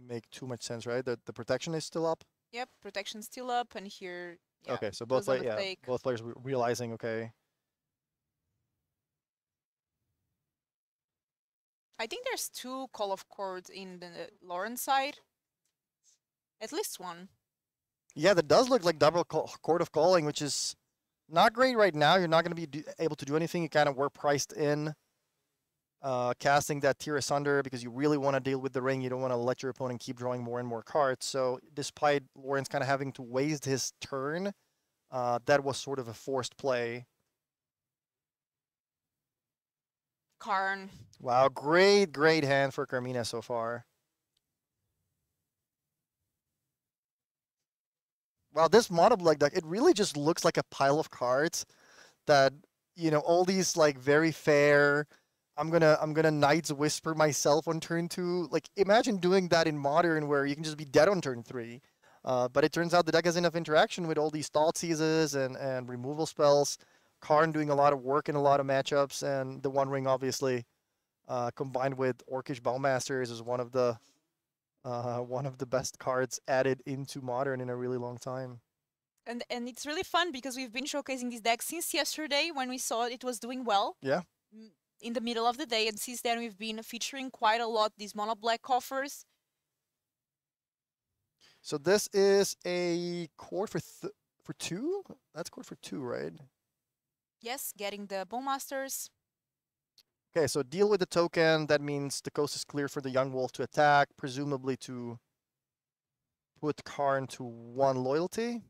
Speaker 4: make too much sense, right? The protection is still up?
Speaker 3: Yep, protection's still up, and here, yeah,
Speaker 4: okay, so both players realizing, okay.
Speaker 3: I think there's 2 Call of Chords in the Lawrence side. At least 1.
Speaker 4: Yeah, that does look like double Court of Calling, which is not great right now. You're not going to be able to do anything. You kind of were priced in casting that Tear Asunder because you really want to deal with the ring. You don't want to let your opponent keep drawing more and more cards. So despite Lawrence kind of having to waste his turn, that was sort of a forced play.
Speaker 3: Karn.
Speaker 4: Wow, great hand for Carmina so far. Wow, this mono black deck, it really just looks like a pile of cards that, all these like very fair, I'm gonna Knight's Whisper myself on turn 2. Like, imagine doing that in Modern where you can just be dead on turn 3. But it turns out the deck has enough interaction with all these Thought Seizes and removal spells. Karn doing a lot of work in a lot of matchups, and the One Ring obviously combined with Orcish Bowmasters is one of the best cards added into Modern in a really long time.
Speaker 3: And it's really fun because we've been showcasing this deck since yesterday when we saw it was doing well.
Speaker 4: Yeah.
Speaker 3: In the middle of the day, and since then we've been featuring quite a lot these mono black coffers.
Speaker 4: So this is a chord for 2? That's chord for 2, right?
Speaker 3: Yes, getting the Bowmasters.
Speaker 4: Okay, so deal with the token. That means the coast is clear for the Young Wolf to attack, presumably to put Karn to 1 loyalty.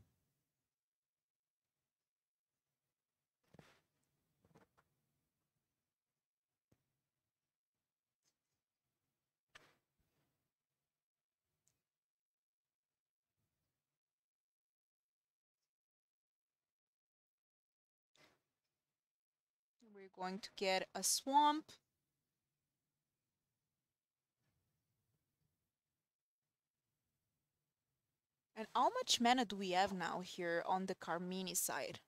Speaker 3: We're going to get a Swamp. And how much mana do we have now here on the Carmini side?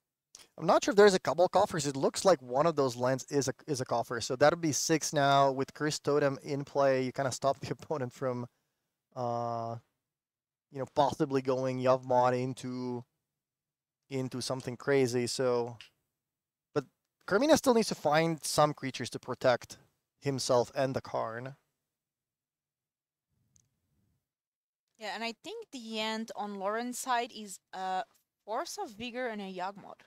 Speaker 4: I'm not sure if there's a couple coffers. It looks like one of those lands is a coffer. So that would be 6 now. With Curse Totem in play, you kind of stop the opponent from, possibly going Yavmon into something crazy. So, but Carmina still needs to find some creatures to protect himself and the Karn.
Speaker 3: Yeah, and I think the end on Lauren's side is a Force of Vigor and a Yawgmoth.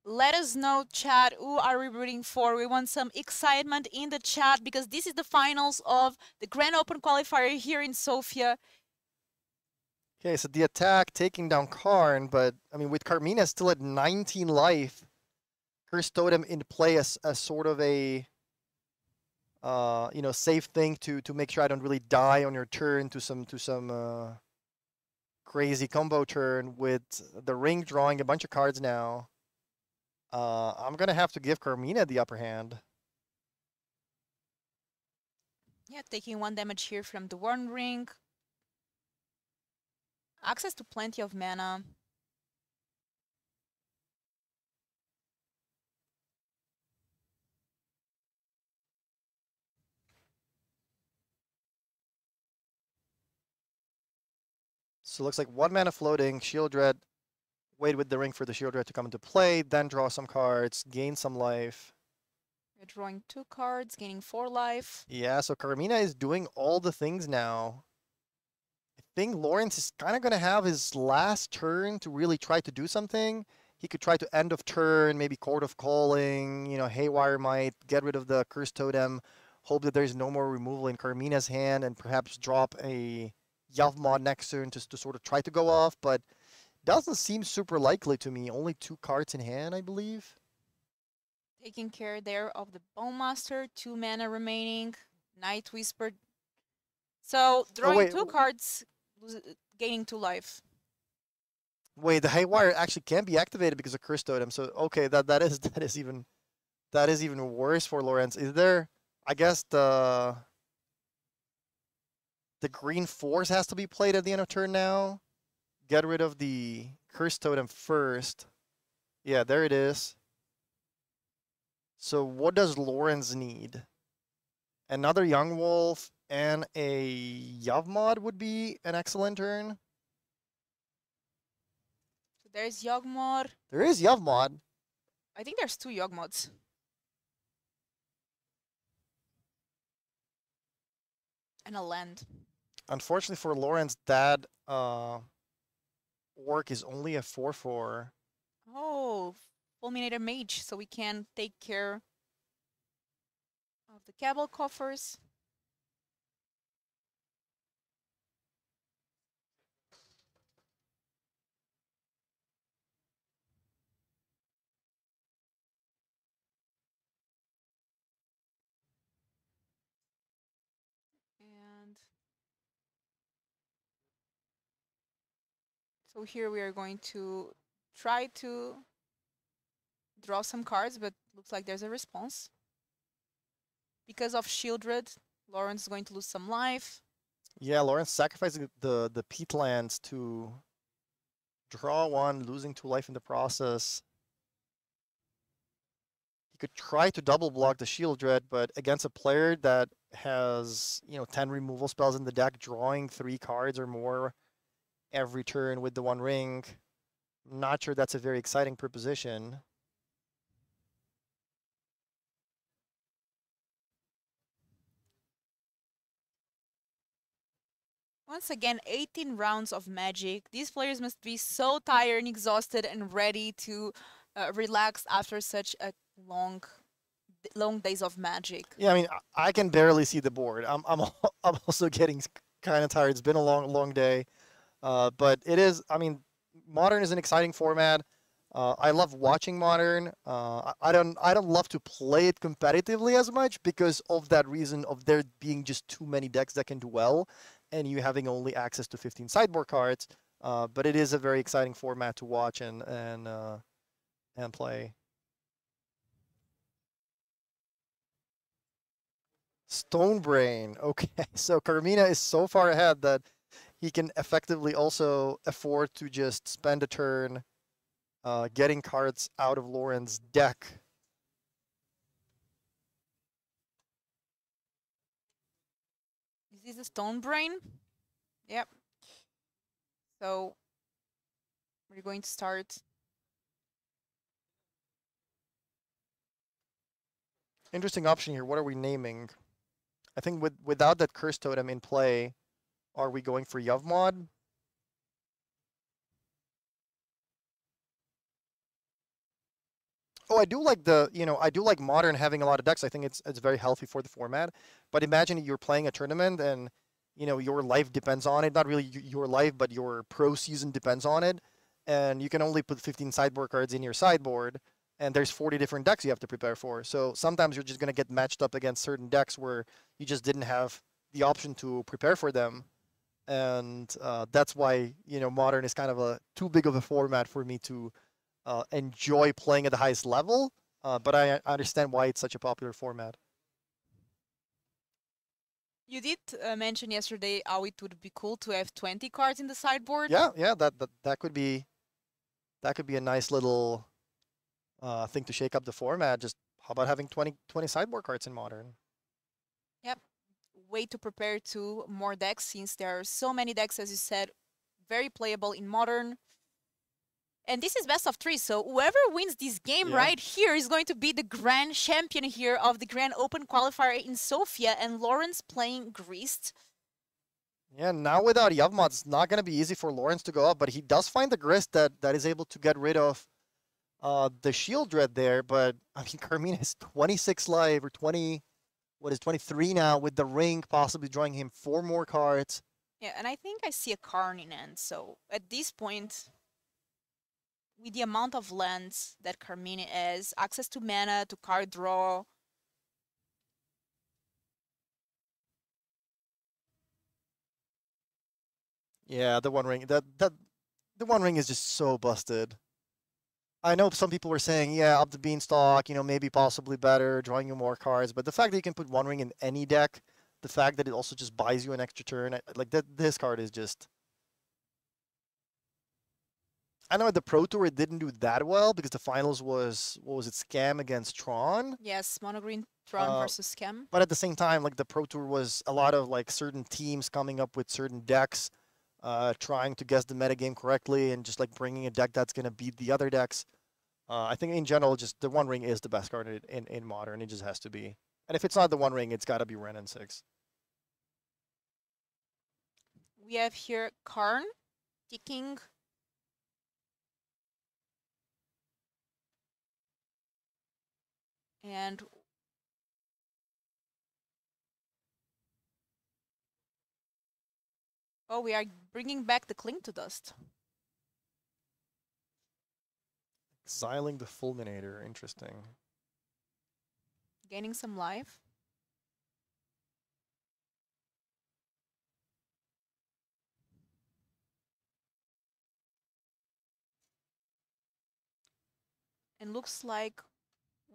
Speaker 3: Let us know, chat, who are we rooting for? We want some excitement in the chat because this is the finals of the Grand Open Qualifier here in Sofia.
Speaker 4: Okay, so the attack taking down Karn, but I mean with Carmina still at 19 life, Curse Totem in play as sort of a safe thing to make sure I don't really die on your turn to some crazy combo turn with the ring drawing a bunch of cards now. I'm gonna have to give Carmina the upper hand.
Speaker 3: Yeah, taking 1 damage here from the One Ring. Access to plenty of mana.
Speaker 4: So it looks like 1 mana floating, Shield Dread, wait with the ring for the Shield Dread to come into play, then draw some cards, gain some life.
Speaker 3: We're drawing 2 cards, gaining 4 life.
Speaker 4: Yeah, so Carmina is doing all the things now. I think Lawrence is kind of going to have his last turn to really try to do something. He could try to end of turn, maybe Court of Calling, Haywire Might, get rid of the Curse Totem, hope that there's no more removal in Carmina's hand, and perhaps drop a Yavmod next turn to sort of try to go off, but doesn't seem super likely to me. Only 2 cards in hand, I believe.
Speaker 3: Taking care there of the Bowmaster, 2 mana remaining. Night Whisper. So drawing 2 cards, gaining 2 life.
Speaker 4: Wait, the Haywire actually can't be activated because of Curse Totem. So okay, that is even worse for Lawrence. Is there? I guess the green force has to be played at the end of turn now. Get rid of the Curse Totem first. Yeah, there it is. So what does Lawrence need? Another Young Wolf and a Yavmod would be an excellent turn.
Speaker 3: So there's Yawgmoth.
Speaker 4: There is Yavmod.
Speaker 3: I think there's 2 Yawgmoths. And a land.
Speaker 4: Unfortunately for Lawrence, that orc is only a 4/4.
Speaker 3: Oh, Fulminator Mage, so we can take care of the Cabal coffers. So here we are going to try to draw some cards, but looks like there's a response. Because of Shieldred, Lawrence is going to lose some life.
Speaker 4: Yeah, Lawrence sacrificing the peatlands to draw one, losing 2 life in the process. He could try to double block the Shieldred, but against a player that has, 10 removal spells in the deck, drawing 3 cards or more every turn with the One Ring, I'm not sure that's a very exciting proposition.
Speaker 3: Once again, 18 rounds of Magic. These players must be so tired and exhausted and ready to relax after such a long days of Magic.
Speaker 4: Yeah, I mean, I can barely see the board. I'm also getting kind of tired. It's been a long day, but it is. I mean, Modern is an exciting format. I love watching Modern. I don't love to play it competitively as much because of that reason of there being just too many decks that can do well, and you having only access to 15 sideboard cards. But it is a very exciting format to watch and play. Stonebrain. Okay, so Carmina is so far ahead that he can effectively also afford to just spend a turn getting cards out of Lauren's deck.
Speaker 3: Is this a Stonebrain? Yep. So we're going to start.
Speaker 4: Interesting option here. What are we naming? I think without that Curse Totem in play, are we going for Yavmod? Oh, I do like I do like Modern having a lot of decks. I think it's very healthy for the format. But imagine you're playing a tournament and, your life depends on it. Not really your life, but your pro season depends on it. And you can only put 15 sideboard cards in your sideboard. And there's 40 different decks you have to prepare for. So sometimes you're just going to get matched up against certain decks where you just didn't have the option to prepare for them. And that's why, Modern is kind of a too big of a format for me to enjoy playing at the highest level. But I understand why it's such a popular format.
Speaker 3: You did mention yesterday how it would be cool to have 20 cards in the sideboard.
Speaker 4: Yeah, that could be a nice little thing to shake up the format. Just how about having 20 sideboard cards in Modern?
Speaker 3: Yep. Way to prepare to more decks since there are so many decks, as you said, very playable in Modern. And this is best of 3, so whoever wins this game right here is going to be the grand champion here of the Grand Open Qualifier in Sofia, and Lawrence playing Greased.
Speaker 4: Yeah, now without Yavmod, it's not going to be easy for Lawrence to go up, but he does find the Grist that is able to get rid of the Shieldred there. But, I mean, Carmina is 26 life, or 23 now, with the Ring possibly drawing him 4 more cards.
Speaker 3: Yeah, and I think I see a Karn in end, so at this point, with the amount of lands that Carmina has, access to mana, to card draw.
Speaker 4: Yeah, the One Ring. The One Ring is just so busted. I know some people were saying, yeah, up the Beanstalk, maybe possibly better, drawing you more cards. But the fact that you can put One Ring in any deck, the fact that it also just buys you an extra turn, like this card is just... I know at the Pro Tour it didn't do that well because the finals was, what was it, Scam against Tron?
Speaker 3: Yes, Mono Green Tron versus Scam.
Speaker 4: But at the same time, like the Pro Tour was a lot of like certain teams coming up with certain decks, trying to guess the metagame correctly and just like bringing a deck that's going to beat the other decks. I think in general, just the One Ring is the best card in Modern. It just has to be. And if it's not the One Ring, it's got to be Ren and 6.
Speaker 3: We have here Karn, ticking. And oh, we are bringing back the Cling to Dust.
Speaker 4: Exiling the Fulminator, interesting.
Speaker 3: Gaining some life. And looks like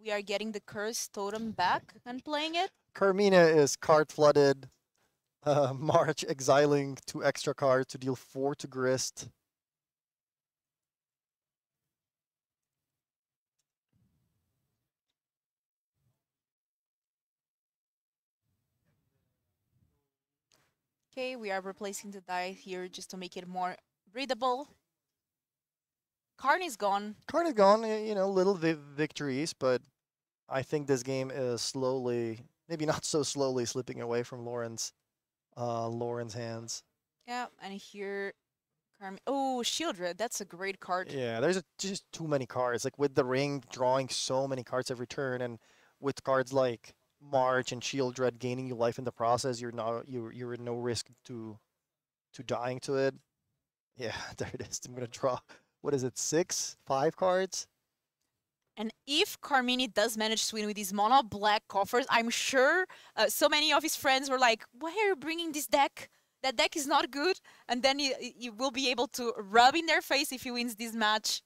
Speaker 3: we are getting the cursed totem back and playing it.
Speaker 4: Carmina is card flooded. March exiling 2 extra cards to deal 4 to Grist.
Speaker 3: Okay, we are replacing the die here just to make it more readable. Karn is gone.
Speaker 4: Karn is gone, you know, little victories, but I think this game is slowly, maybe not so slowly, slipping away from Lauren's hands.
Speaker 3: Yeah, and here, oh, Shieldred, that's a great card.
Speaker 4: Yeah, there's just too many cards. Like with the ring, drawing so many cards every turn, and with cards like March and Shieldred gaining you life in the process, you're in no risk to dying to it. Yeah, there it is. I'm gonna draw. What is it? 5 cards.
Speaker 3: And if Carmini does manage to win with these mono black coffers, I'm sure so many of his friends were like, why are you bringing this deck? That deck is not good. And then he will be able to rub in their face if he wins this match.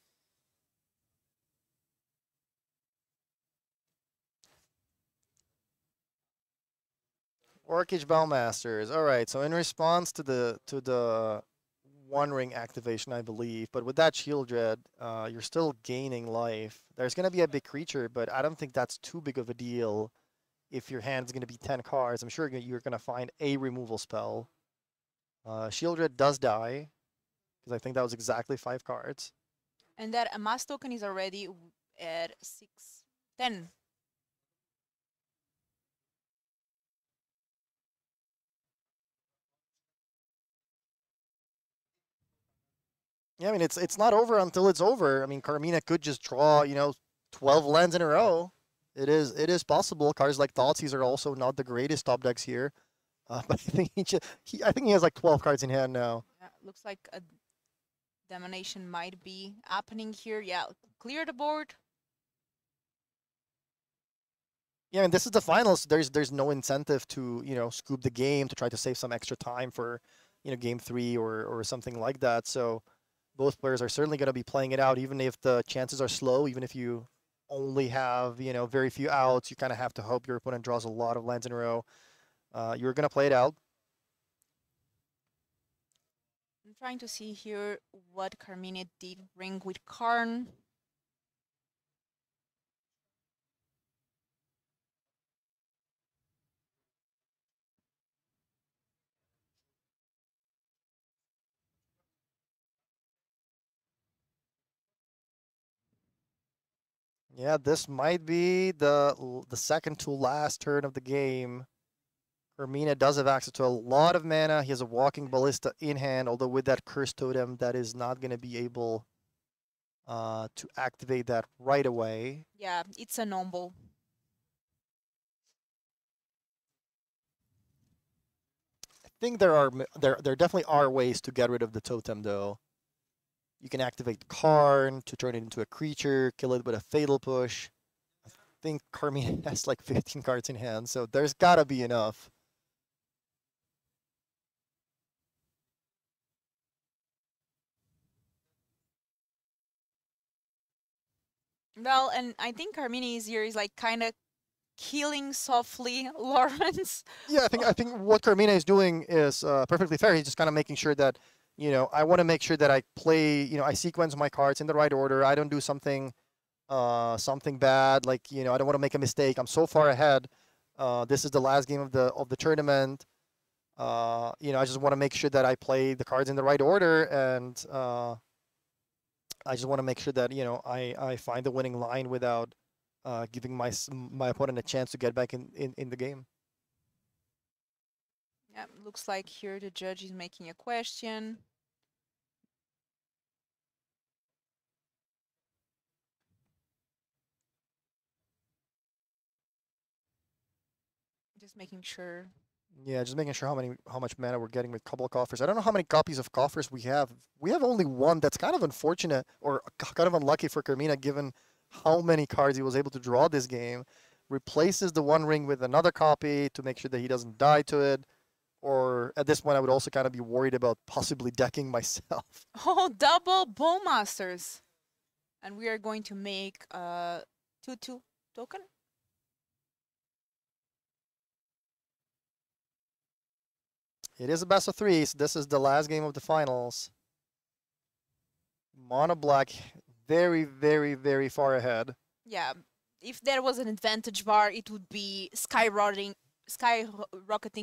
Speaker 4: Orchid Bellmasters. All right. So in response to the One Ring activation, I believe, but with that Shieldred, you're still gaining life. There's gonna be a big creature, but I don't think that's too big of a deal. If your hand's gonna be 10 cards, I'm sure you're gonna find a removal spell. Shieldred does die, because I think that was exactly 5 cards.
Speaker 3: And that Amass token is already at 10.
Speaker 4: Yeah, I mean it's not over until it's over. I mean Carmina could just draw, you know, 12 lands in a row. It is possible. Cards like Thoughtseize are also not the greatest top decks here, but I think I think he has like 12 cards in hand now.
Speaker 3: Yeah, looks like a domination might be happening here. Yeah, clear the board.
Speaker 4: Yeah, and this is the finals. There's no incentive to, you know, scoop the game to try to save some extra time for, you know, game 3 or something like that. So both players are certainly going to be playing it out, even if the chances are slow, even if you only have, you know, very few outs. You kind of have to hope your opponent draws a lot of lands in a row. You're going to play it out.
Speaker 3: I'm trying to see here what Carmine did bring with Karn.
Speaker 4: Yeah, this might be the second to last turn of the game. Hermina does have access to a lot of mana. He has a Walking Ballista in hand, although with that Cursed Totem, that is not going to be able to activate that right away.
Speaker 3: Yeah, it's a Nomble.
Speaker 4: I think there definitely are ways to get rid of the totem, though. You can activate Karn to turn it into a creature, kill it with a Fatal Push. I think Carmine has like 15 cards in hand, so there's gotta be enough.
Speaker 3: Well, and I think Carmine is here is like kind of killing softly Lawrence.
Speaker 4: Yeah, I think what Carmina is doing is perfectly fair. He's just kind of making sure that, you know, I want to make sure that I play, you know, I sequence my cards in the right order. I don't do something bad, like, you know, I don't want to make a mistake. I'm so far ahead. This is the last game of the tournament. You know, I just want to make sure that I play the cards in the right order, and I just want to make sure that, you know, I find the winning line without giving my opponent a chance to get back in the game.
Speaker 3: Yeah, looks like here the judge is making a question. Just making sure.
Speaker 4: Yeah, just making sure how much mana we're getting with couple of coffers. I don't know how many copies of coffers we have. We have only one. That's kind of unfortunate, or kind of unlucky for Carmina, given how many cards he was able to draw this game. Replaces the One Ring with another copy to make sure that he doesn't die to it. Or at this point, I would also kind of be worried about possibly decking myself.
Speaker 3: Oh, double Bowmasters. And we are going to make a 2-2 token.
Speaker 4: It is a best of three, so this is the last game of the finals. Mono Black very, very, very far ahead.
Speaker 3: Yeah, if there was an advantage bar, it would be skyrocketing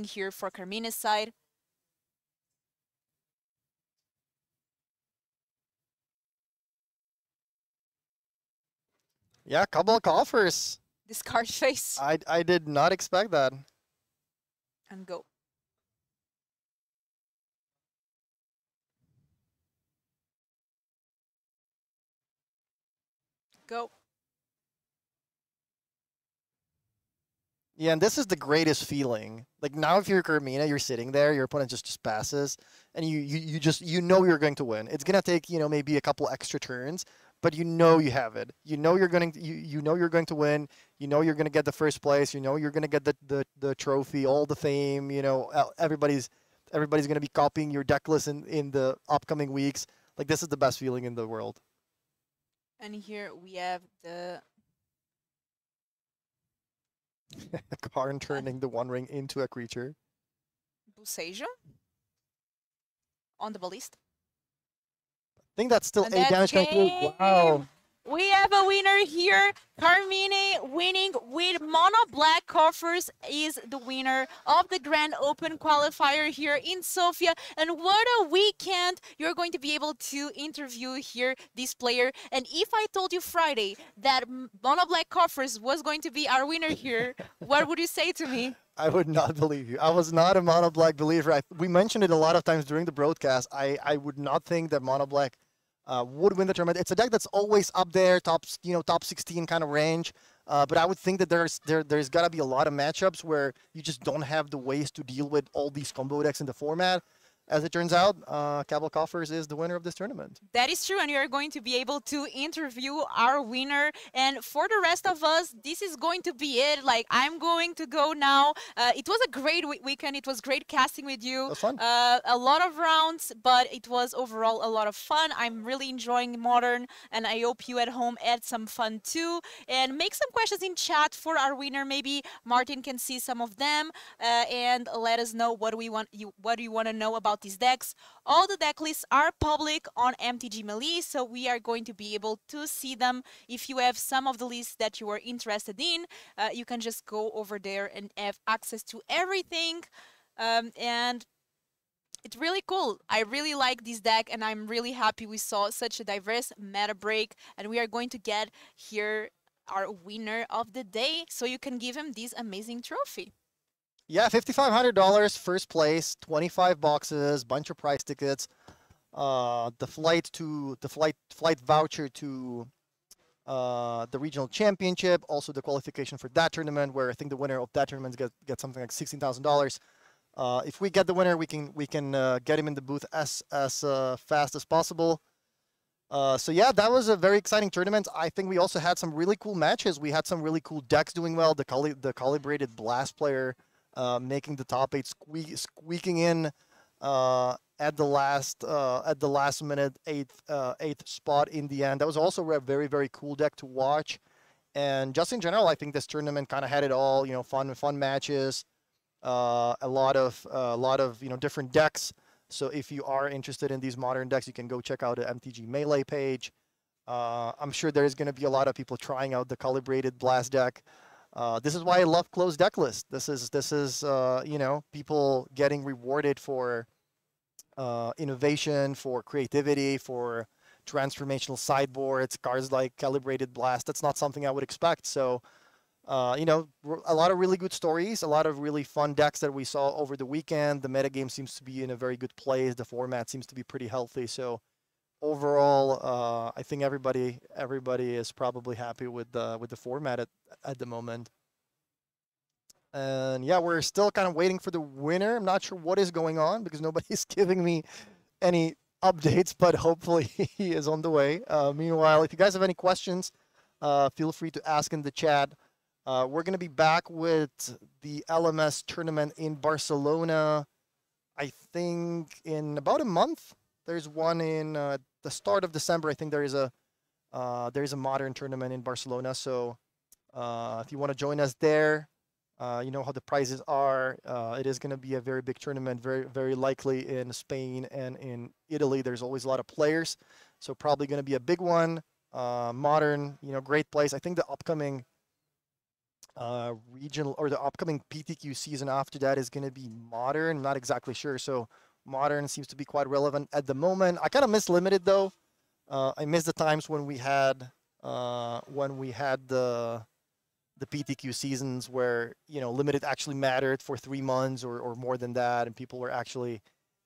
Speaker 3: here for Carmina's side.
Speaker 4: Yeah, couple of coffers.
Speaker 3: Discard face
Speaker 4: I did not expect that.
Speaker 3: and go. Go.
Speaker 4: Yeah, and this is the greatest feeling. Like now, if you're Carmina, you're sitting there, your opponent just passes, and you just you're going to win. It's gonna take maybe a couple extra turns, but you have it. You know you're going to you're going to win. You know you're going to get the first place. You know you're going to get the trophy, all the fame. Everybody's going to be copying your deck list in the upcoming weeks. Like this is the best feeling in the world.
Speaker 3: And here we have the
Speaker 4: Karn turning the One Ring into a creature.
Speaker 3: Buseja on the ballista.
Speaker 4: I think that's still
Speaker 3: And
Speaker 4: 8 damage coming through.
Speaker 3: game.
Speaker 4: Wow.
Speaker 3: We have a winner here. Carmine winning with mono black coffers is the winner of the Grand Open qualifier here in Sofia. And what a weekend! You're going to be able to interview here this player. And if I told you Friday that mono black coffers was going to be our winner here, what would you say to me?
Speaker 4: I would not believe you. I was not a mono black believer. We mentioned it a lot of times during the broadcast. I would not think that mono black would win the tournament. It's a deck that's always up there, top 16 kind of range. But I would think that there's got to be a lot of matchups where you just don't have the ways to deal with all these combo decks in the format. As it turns out, Cabal Coffers is the winner of this tournament.
Speaker 3: That is true, and you're going to be able to interview our winner. And for the rest of us, this is going to be it. Like, I'm going to go now. It was a great weekend. It was great casting with you.
Speaker 4: It was fun.
Speaker 3: A lot of rounds, but it was overall a lot of fun. I'm really enjoying Modern, and I hope you at home had some fun too. And make some questions in chat for our winner. Maybe Martin can see some of them, and let us know what you want to know about these decks. All the deck lists are public on MTG Melee, so we are going to be able to see them. If you have some of the lists that you are interested in, you can just go over there and have access to everything. And it's really cool. I really like this deck, and I'm really happy we saw such a diverse meta break, and we are going to get here our winner of the day, so you can give him this amazing trophy.
Speaker 4: Yeah, $5,500, first place, 25 boxes, bunch of prize tickets, the flight voucher to the regional championship, also the qualification for that tournament, where I think the winner of that tournament get something like $16,000. If we get the winner, we can get him in the booth as fast as possible. So yeah, that was a very exciting tournament. I think we also had some really cool matches. We had some really cool decks doing well. The calibrated blast player making the top 8, squeaking in at the last minute, eighth spot in the end. That was also a very, very cool deck to watch. And just in general, I think this tournament kind of had it all. Fun matches, a lot of different decks. So if you are interested in these modern decks, you can go check out the MTG Melee page. I'm sure there's going to be a lot of people trying out the calibrated blast deck. This is why I love closed deck lists. This is people getting rewarded for innovation, for creativity, for transformational sideboards, cards like Calibrated Blast. That's not something I would expect. So, a lot of really good stories, a lot of really fun decks that we saw over the weekend. The metagame seems to be in a very good place. The format seems to be pretty healthy. So, overall, I think everybody is probably happy with the format at the moment. And yeah, we're still kind of waiting for the winner. I'm not sure what is going on because nobody's giving me any updates, but hopefully he is on the way. Meanwhile, if you guys have any questions, feel free to ask in the chat. We're going to be back with the LMS tournament in Barcelona, I think in about a month. There's one in the start of December. I think there is a There's a modern tournament in Barcelona, so if you want to join us there, you know how the prizes are. It is going to be a very big tournament, very likely in Spain and in Italy. There's always a lot of players, so probably going to be a big one. Modern, you know, great place. I think the upcoming regional or the upcoming PTQ season after that is going to be modern. I'm not exactly sure. So modern seems to be quite relevant at the moment. I kind of miss limited though. I miss the times when we had the PTQ seasons where, you know, limited actually mattered for 3 months or more than that, and people were actually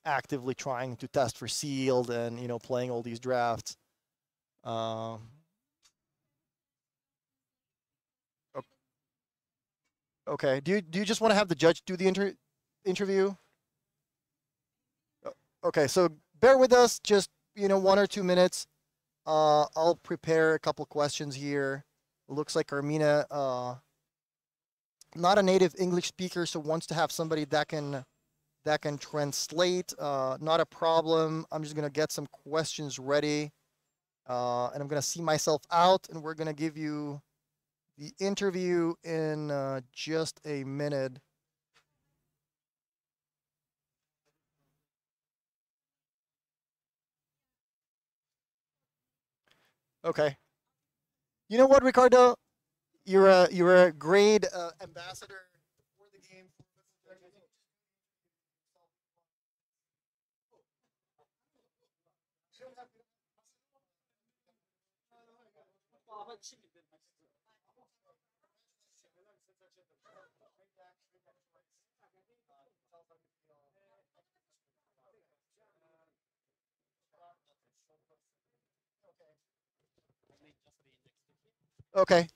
Speaker 4: actively trying to test for sealed and, you know, playing all these drafts. Okay. Do you just want to have the judge do the interview? Okay. So bear with us, just, you know, 1 or 2 minutes. I'll prepare a couple questions here. Looks like Carmina, not a native English speaker, so wants to have somebody that can translate. Not a problem. I'm just gonna get some questions ready, and I'm gonna see myself out, and we're gonna give you the interview in just a minute. Okay. You know what, Ricardo? You're a great ambassador for the game. Okay.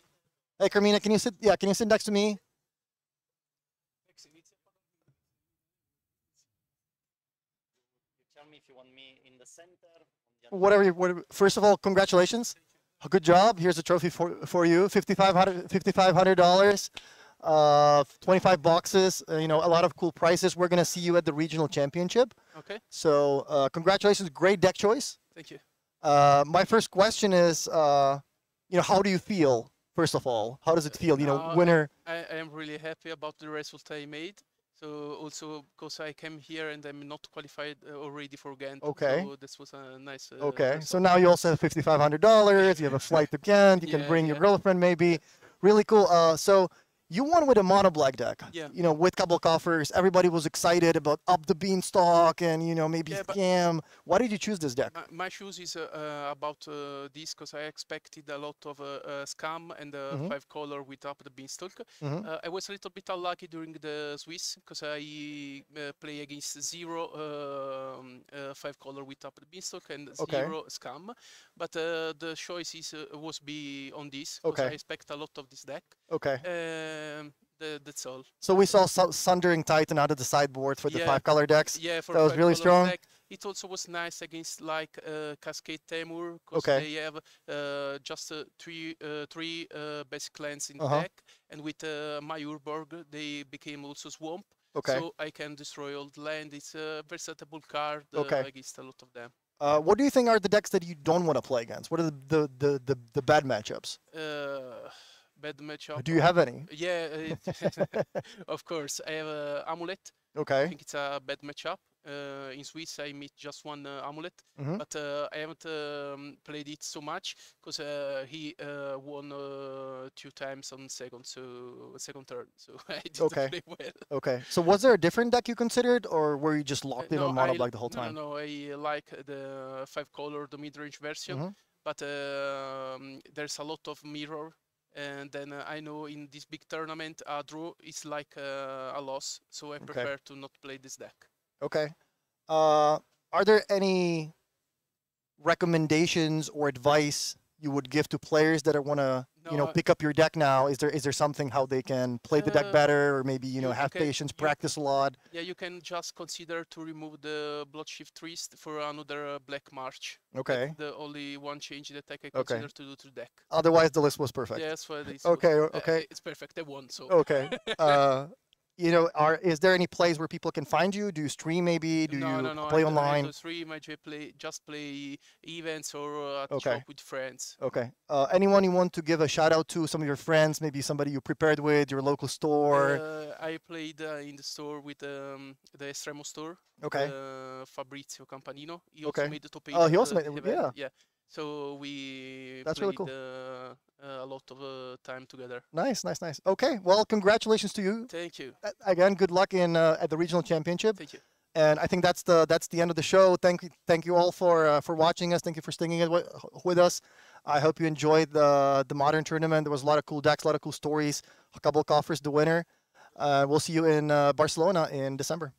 Speaker 4: Hey, Carmina, can you sit? Yeah, can you sit next to me?
Speaker 5: Tell me if you want me in the center.
Speaker 4: Whatever. First of all, congratulations. Good job. Here's a trophy for you. $5,500. 25 boxes. You know, a lot of cool prizes. We're gonna see you at the regional championship.
Speaker 6: Okay.
Speaker 4: So congratulations. Great deck choice.
Speaker 6: Thank you.
Speaker 4: My first question is, you know, how do you feel? First of all, how does it feel? You know, winner.
Speaker 6: I am really happy about the result I made. So also because I came here and I'm not qualified already for Ghent.
Speaker 4: Okay.
Speaker 6: So this was a nice.
Speaker 4: Okay.
Speaker 6: result.
Speaker 4: So now you also have $5,500. You have a flight to Ghent. You can bring your girlfriend maybe. Really cool. So you won with a mono black deck.
Speaker 6: Yeah.
Speaker 4: You know, with couple coffers. Everybody was excited about Up the Beanstalk and, you know, maybe Scam. Why did you choose this deck?
Speaker 6: My choice is about this because I expected a lot of Scam and 5-color with Up the Beanstalk. I was a little bit unlucky during the Swiss because I play against 0 5-color with Up the Beanstalk and 0 Scam. But the choice was be on this because I expect a lot of this deck.
Speaker 4: Okay.
Speaker 6: That's all.
Speaker 4: So we saw Sundering Titan out of the sideboard for the 5-color decks.
Speaker 6: Yeah, for
Speaker 4: that was really strong.
Speaker 6: Deck. It also was nice against like Cascade Temur because they have just 3 basic lands in the deck, and with my Urborg they became also Swamp. So I can destroy all the land. It's a versatile card against a lot of them.
Speaker 4: What do you think are the decks that you don't want to play against? What are the bad matchups?
Speaker 6: Bad matchup.
Speaker 4: Do you have any?
Speaker 6: Yeah, of course. I have Amulet.
Speaker 4: Okay.
Speaker 6: I think it's a bad matchup. In Swiss, I meet just one Amulet, but I haven't played it so much because he won 2 times on second turn, so I didn't play well.
Speaker 4: Okay. So was there a different deck you considered, or were you just locked in on mono black the whole time?
Speaker 6: No, I like the 5-color, the mid-range version, but there's a lot of mirror. And then I know in this big tournament, a draw is like a loss, so I prefer to not play this deck.
Speaker 4: Okay. Are there any recommendations or advice you would give to players that want to, you know, pick up your deck now? Is there something how they can play the deck better, or maybe, you know, have patience, practice a lot?
Speaker 6: Yeah, you can just consider to remove the Bloodshift Priest for another Black March.
Speaker 4: Okay.
Speaker 6: That's the only one change that I can consider to do to the deck.
Speaker 4: Otherwise, the list was perfect.
Speaker 6: Yes, well, it's
Speaker 4: okay.
Speaker 6: it's perfect. I won, so.
Speaker 4: Okay. you know, is there any place where people can find you? Do you stream maybe? Do you play online?
Speaker 6: I don't stream. I just play events or at
Speaker 4: Okay.
Speaker 6: shop with friends.
Speaker 4: Okay. Anyone you want to give a shout out to? Some of your friends, maybe somebody you prepared with, your local store.
Speaker 6: I played in the store with the Estremo store.
Speaker 4: Okay.
Speaker 6: Fabrizio Campanino. He
Speaker 4: Okay.
Speaker 6: also made the top 8.
Speaker 4: Oh, he also made it.
Speaker 6: event.
Speaker 4: Yeah.
Speaker 6: So we
Speaker 4: That's
Speaker 6: played
Speaker 4: really cool.
Speaker 6: a lot of time together.
Speaker 4: Nice, nice, nice. Okay. Well, congratulations to you.
Speaker 6: Thank you.
Speaker 4: Again, good luck in at the regional championship.
Speaker 6: Thank you.
Speaker 4: And I think that's the end of the show. Thank you all for watching us. Thank you for sticking it with us. I hope you enjoyed the modern tournament. There was a lot of cool decks, a lot of cool stories. A couple of offers, the winner. We'll see you in Barcelona in December.